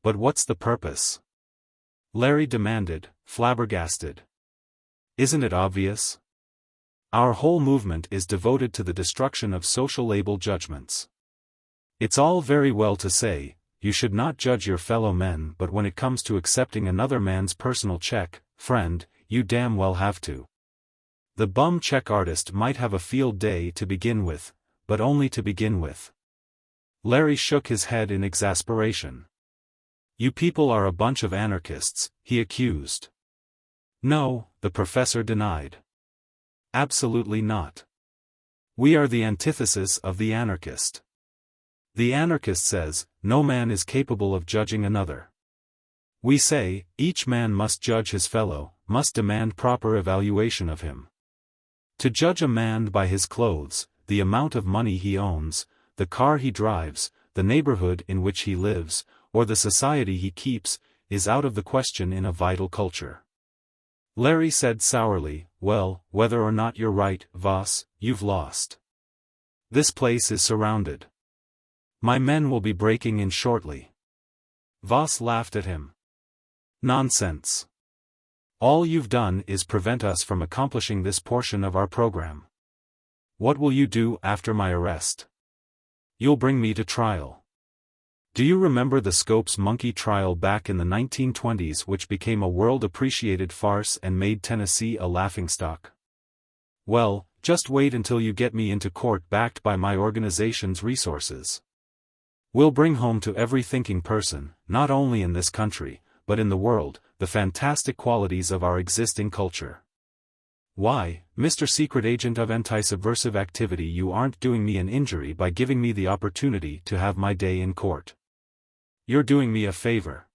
But what's the purpose? Larry demanded, flabbergasted. Isn't it obvious? Our whole movement is devoted to the destruction of social label judgments. It's all very well to say, you should not judge your fellow men, but when it comes to accepting another man's personal check, friend, you damn well have to. The bum check artist might have a field day to begin with, but only to begin with. Larry shook his head in exasperation. You people are a bunch of anarchists, he accused. No, the professor denied. Absolutely not. We are the antithesis of the anarchist. The anarchist says, no man is capable of judging another. We say, each man must judge his fellow, must demand proper evaluation of him. To judge a man by his clothes, the amount of money he owns, the car he drives, the neighborhood in which he lives, or the society he keeps, is out of the question in a vital culture. Larry said sourly, well, whether or not you're right, Voss, you've lost. This place is surrounded. My men will be breaking in shortly. Voss laughed at him. Nonsense. All you've done is prevent us from accomplishing this portion of our program. What will you do after my arrest? You'll bring me to trial. Do you remember the Scopes monkey trial back in the 1920s, which became a world-appreciated farce and made Tennessee a laughingstock? Well, just wait until you get me into court backed by my organization's resources. We'll bring home to every thinking person, not only in this country, but in the world, the fantastic qualities of our existing culture. Why, Mr. Secret Agent of Anti-Subversive Activity, you aren't doing me an injury by giving me the opportunity to have my day in court. You're doing me a favor.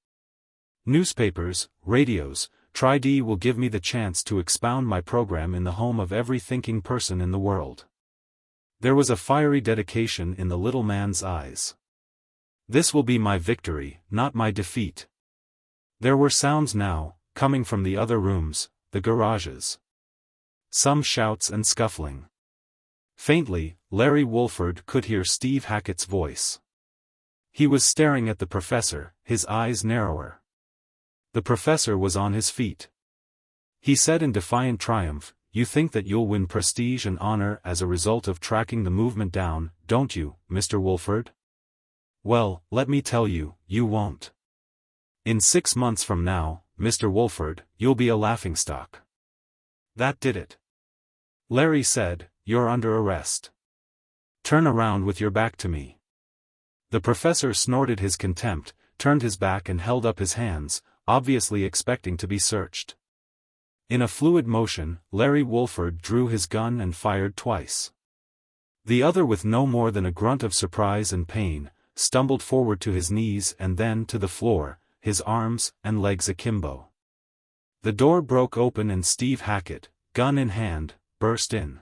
Newspapers, radios, Tri-D will give me the chance to expound my program in the home of every thinking person in the world. There was a fiery dedication in the little man's eyes. This will be my victory, not my defeat. There were sounds now, coming from the other rooms, the garages. Some shouts and scuffling. Faintly, Larry Wolford could hear Steve Hackett's voice. He was staring at the professor, his eyes narrower. The professor was on his feet. He said in defiant triumph, you think that you'll win prestige and honor as a result of tracking the movement down, don't you, Mr. Wolford? Well, let me tell you, you won't. In 6 months from now, Mr. Wolford, you'll be a laughingstock. That did it. Larry said, you're under arrest. Turn around with your back to me. The professor snorted his contempt, turned his back and held up his hands, obviously expecting to be searched. In a fluid motion, Larry Wolford drew his gun and fired twice. The other, with no more than a grunt of surprise and pain, stumbled forward to his knees and then to the floor, his arms and legs akimbo. The door broke open and Steve Hackett, gun in hand, burst in.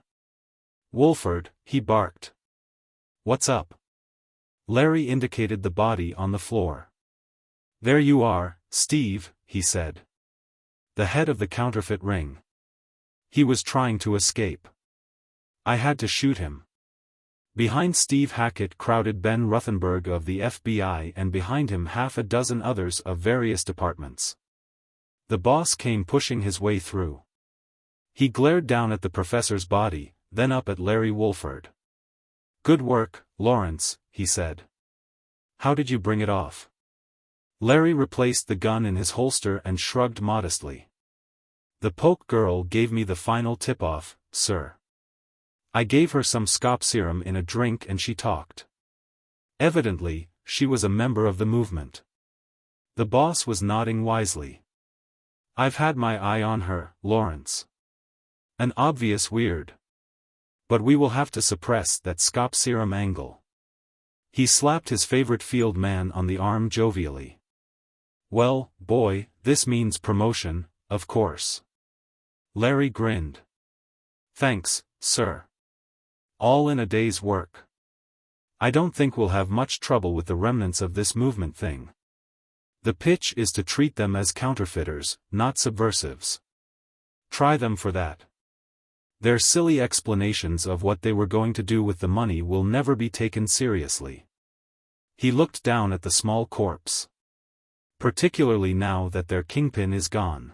Wolford, he barked. What's up? Larry indicated the body on the floor. There you are, Steve, he said. The head of the counterfeit ring. He was trying to escape. I had to shoot him. Behind Steve Hackett crowded Ben Ruthenberg of the FBI, and behind him half a dozen others of various departments. The boss came pushing his way through. He glared down at the professor's body, then up at Larry Wolford. Good work, Lawrence, he said. How did you bring it off? Larry replaced the gun in his holster and shrugged modestly. The poke girl gave me the final tip-off, sir. I gave her some scop serum in a drink and she talked. Evidently, she was a member of the movement. The boss was nodding wisely. I've had my eye on her, Lawrence. An obvious weird. But we will have to suppress that scop serum angle. He slapped his favorite field man on the arm jovially. Well, boy, this means promotion, of course. Larry grinned. Thanks, sir. All in a day's work. I don't think we'll have much trouble with the remnants of this movement thing. The pitch is to treat them as counterfeiters, not subversives. Try them for that. Their silly explanations of what they were going to do with the money will never be taken seriously. He looked down at the small corpse. Particularly now that their kingpin is gone.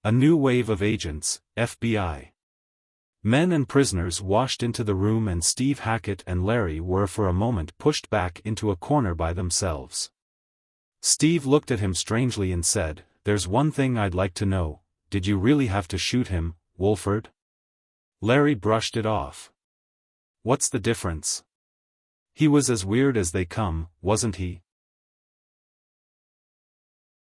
A new wave of agents, FBI. Men and prisoners washed into the room and Steve Hackett and Larry were for a moment pushed back into a corner by themselves. Steve looked at him strangely and said, "There's one thing I'd like to know, did you really have to shoot him, Wolford?" Larry brushed it off. What's the difference? He was as weird as they come, wasn't he?